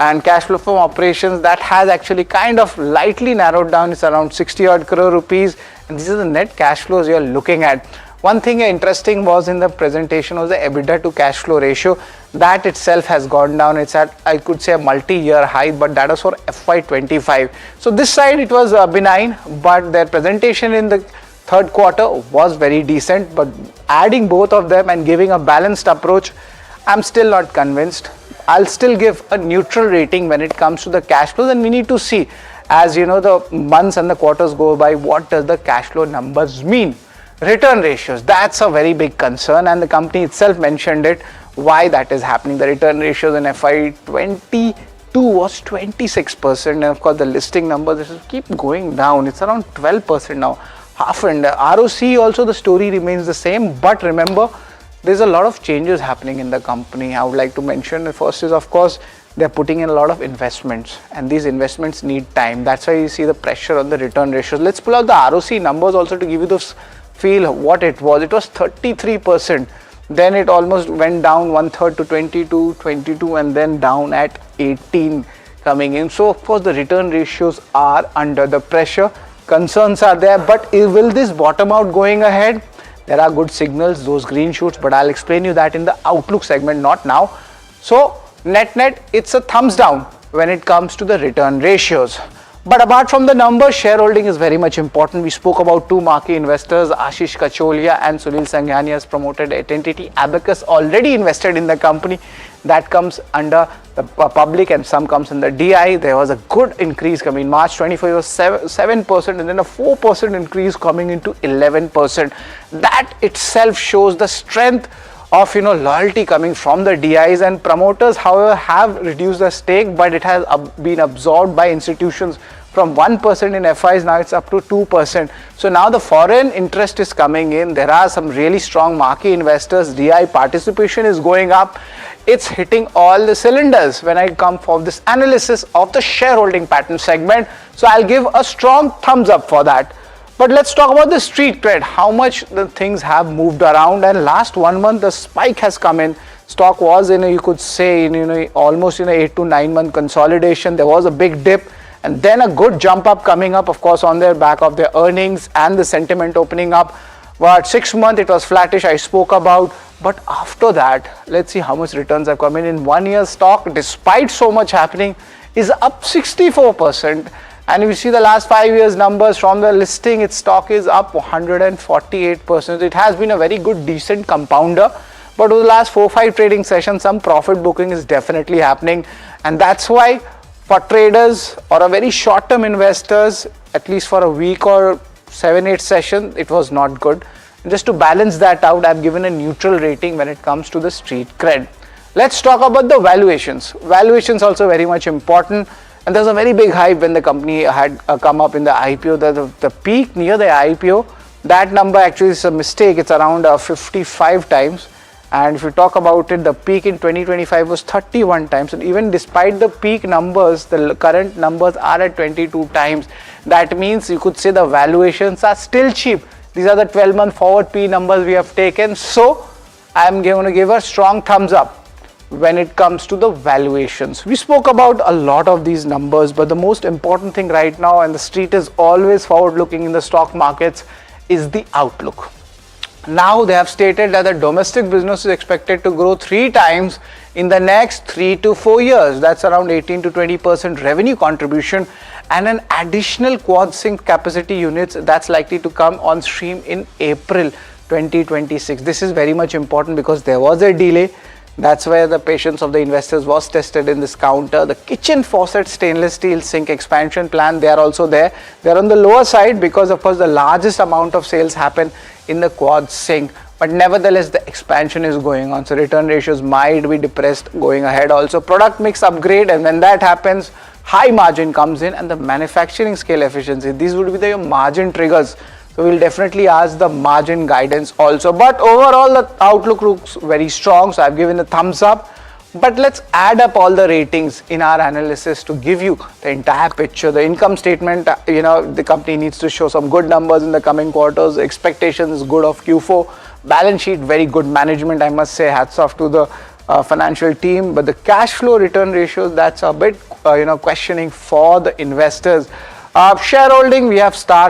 Speaker 14: And cash flow from operations, that has actually kind of lightly narrowed down. It's around 60 odd crore rupees. And these are the net cash flows you're looking at. One thing interesting was in the presentation was the EBITDA to cash flow ratio. That itself has gone down. It's at, I could say, a multi-year high, but that was for FY25. So this side it was benign, but their presentation in the third quarter was very decent. But adding both of them and giving a balanced approach, I'm still not convinced. I'll still give a neutral rating when it comes to the cash flows, and we need to see, as you know, the months and the quarters go by, what does the cash flow numbers mean. Return ratios, that's a very big concern, and the company itself mentioned it, why that is happening. The return ratios in FY22 was 26%, and of course the listing numbers keep going down. It's around 12% now, half. And ROC also, the story remains the same, but remember, there's a lot of changes happening in the company. I would like to mention, the first is, of course, they're putting in a lot of investments, and these investments need time. That's why you see the pressure on the return ratios. Let's pull out the ROC numbers also to give you the feel what it was. It was 33%. Then it almost went down 1/3 to 22, and then down at 18 coming in. So of course the return ratios are under the pressure. Concerns are there, but will this bottom out going ahead? There are good signals, those green shoots, but I'll explain you that in the outlook segment, not now. So net, it's a thumbs down when it comes to the return ratios. But apart from the numbers, shareholding is very much important. We spoke about two marquee investors, Ashish Kacholia and Sunil Sanghani, has promoted at entity. Abacus already invested in the company. That comes under the public, and some comes in the DI. There was a good increase coming in March 24, it was 7%, and then a 4% increase coming into 11%. That itself shows the strength of loyalty coming from the DIs, and promoters, however, have reduced the stake, but it has been absorbed by institutions from 1% in FIs. Now it's up to 2%. So now the foreign interest is coming in. There are some really strong marquee investors. DI participation is going up. It's hitting all the cylinders when I come for this analysis of the shareholding pattern segment. So I'll give a strong thumbs up for that. But let's talk about the street cred, how much the things have moved around, and last 1 month the spike has come in. Stock was in you could say almost 8 to 9 month consolidation. There was a big dip, and then a good jump up coming up, of course, on their back of their earnings and the sentiment opening up. But 6 months it was flattish, I spoke about. But after that, let's see how much returns have come in 1 year. Stock, despite so much happening, is up 64%. And if you see the last 5 years numbers from the listing, its stock is up 148%. It has been a very good, decent compounder. But over the last 4-5 trading sessions, some profit booking is definitely happening. And that's why for traders or a very short-term investors, at least for a week or 7-8 sessions, it was not good. And just to balance that out, I've given a neutral rating when it comes to the street cred. Let's talk about the valuations. Valuations also very much important. And there's a very big hype when the company had come up in the IPO. The peak near the IPO, that number actually is a mistake. It's around 55 times. And if you talk about it, the peak in 2025 was 31 times. And even despite the peak numbers, the current numbers are at 22 times. That means you could say the valuations are still cheap. These are the 12-month forward P numbers we have taken. So I'm going to give a strong thumbs up when it comes to the valuations. We spoke about a lot of these numbers, but the most important thing right now, and the street is always forward looking in the stock markets, is the outlook. Now they have stated that the domestic business is expected to grow 3 times in the next 3 to 4 years. That's around 18 to 20% revenue contribution, and an additional quad sync capacity units that's likely to come on stream in April 2026. This is very much important because there was a delay. That's where the patience of the investors was tested in this counter. The kitchen faucet stainless steel sink expansion plan, they are also there. They are on the lower side because of course the largest amount of sales happen in the quad sink. But nevertheless, the expansion is going on. So return ratios might be depressed going ahead. Also product mix upgrade, and when that happens, high margin comes in, and the manufacturing scale efficiency. These would be the margin triggers. So we'll definitely ask the margin guidance also. But overall, the outlook looks very strong. So I've given a thumbs up. But let's add up all the ratings in our analysis to give you the entire picture. The income statement, the company needs to show some good numbers in the coming quarters. Expectations is good of Q4. Balance sheet, very good management, I must say. Hats off to the financial team. But the cash flow return ratios, that's a bit questioning for the investors. Shareholding, we have star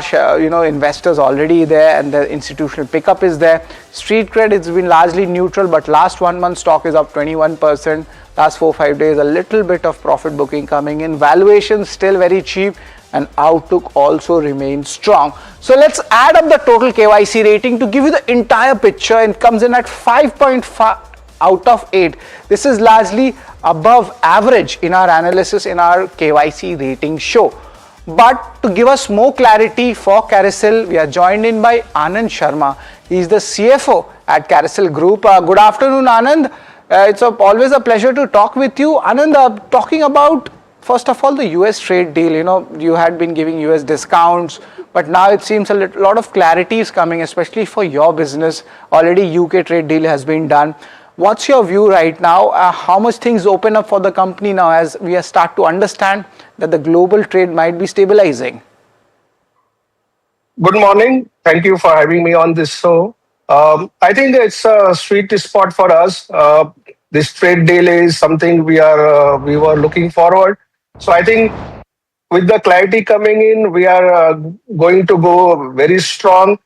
Speaker 14: investors already there, and the institutional pickup is there. Street cred, it's been largely neutral, but last 1 month stock is up 21%. Last 4-5 days, a little bit of profit booking coming in. Valuation still very cheap, and outlook also remains strong. So let's add up the total KYC rating to give you the entire picture. It comes in at 5.5 out of 8. This is largely above average in our analysis in our KYC rating show. But to give us more clarity for Carousel, we are joined in by Anand Sharma. He is the CFO at Carousel Group. Good afternoon, Anand. It's always a pleasure to talk with you. Anand, talking about, first of all, the US trade deal. You had been giving US discounts, but now it seems a lot of clarity is coming, especially for your business. Already UK trade deal has been done. What's your view right now? How much things open up for the company now as we start to understand that the global trade might be stabilizing?
Speaker 9: Good morning. Thank you for having me on this show. I think it's a sweet spot for us. This trade deal is something we were looking forward. So I think with the clarity coming in, we are going to go very strong.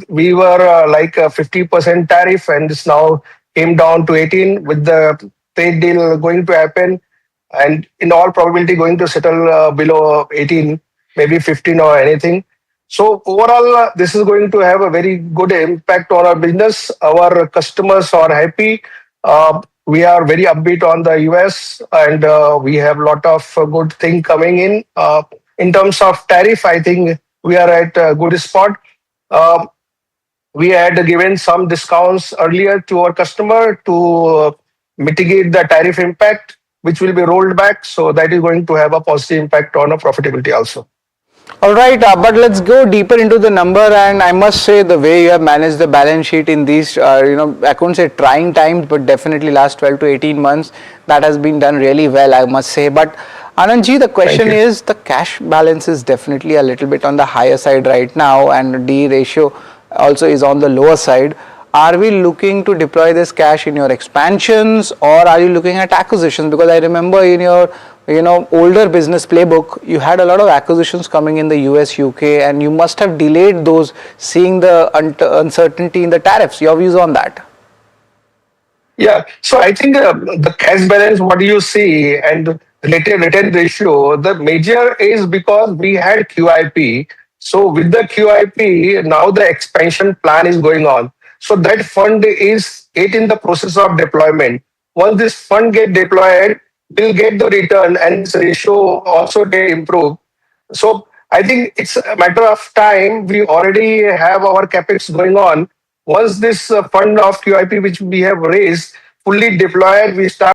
Speaker 9: We were like a 50% tariff, and this now came down to 18 with the trade deal going to happen, and in all probability going to settle below 18, maybe 15 or anything. So overall, this is going to have a very good impact on our business. Our customers are happy. We are very upbeat on the US, and we have a lot of good thing coming in. In terms of tariff, I think we are at a good spot. We had given some discounts earlier to our customer to mitigate the tariff impact, which will be rolled back. So that is going to have a positive impact on our profitability also.
Speaker 14: All right, but let's go deeper into the number. And I must say, the way you have managed the balance sheet in these, I couldn't say trying times, but definitely last 12 to 18 months, that has been done really well, I must say. But Anandji, the question is, the cash balance is definitely a little bit on the higher side right now, and D ratio also is on the lower side. Are we looking to deploy this cash in your expansions, or are you looking at acquisitions? Because I remember in your older business playbook, you had a lot of acquisitions coming in the US, UK, and you must have delayed those, seeing the uncertainty in the tariffs. Your views on that?
Speaker 9: Yeah, so I think the cash balance, what do you see, and related return ratio, the major is because we had QIP. So with the QIP, now the expansion plan is going on. So that fund is in the process of deployment. Once this fund get deployed, we'll get the return, and this ratio also get improved. So I think it's a matter of time. We already have our capex going on. Once this fund of QIP, which we have raised, fully deployed, we start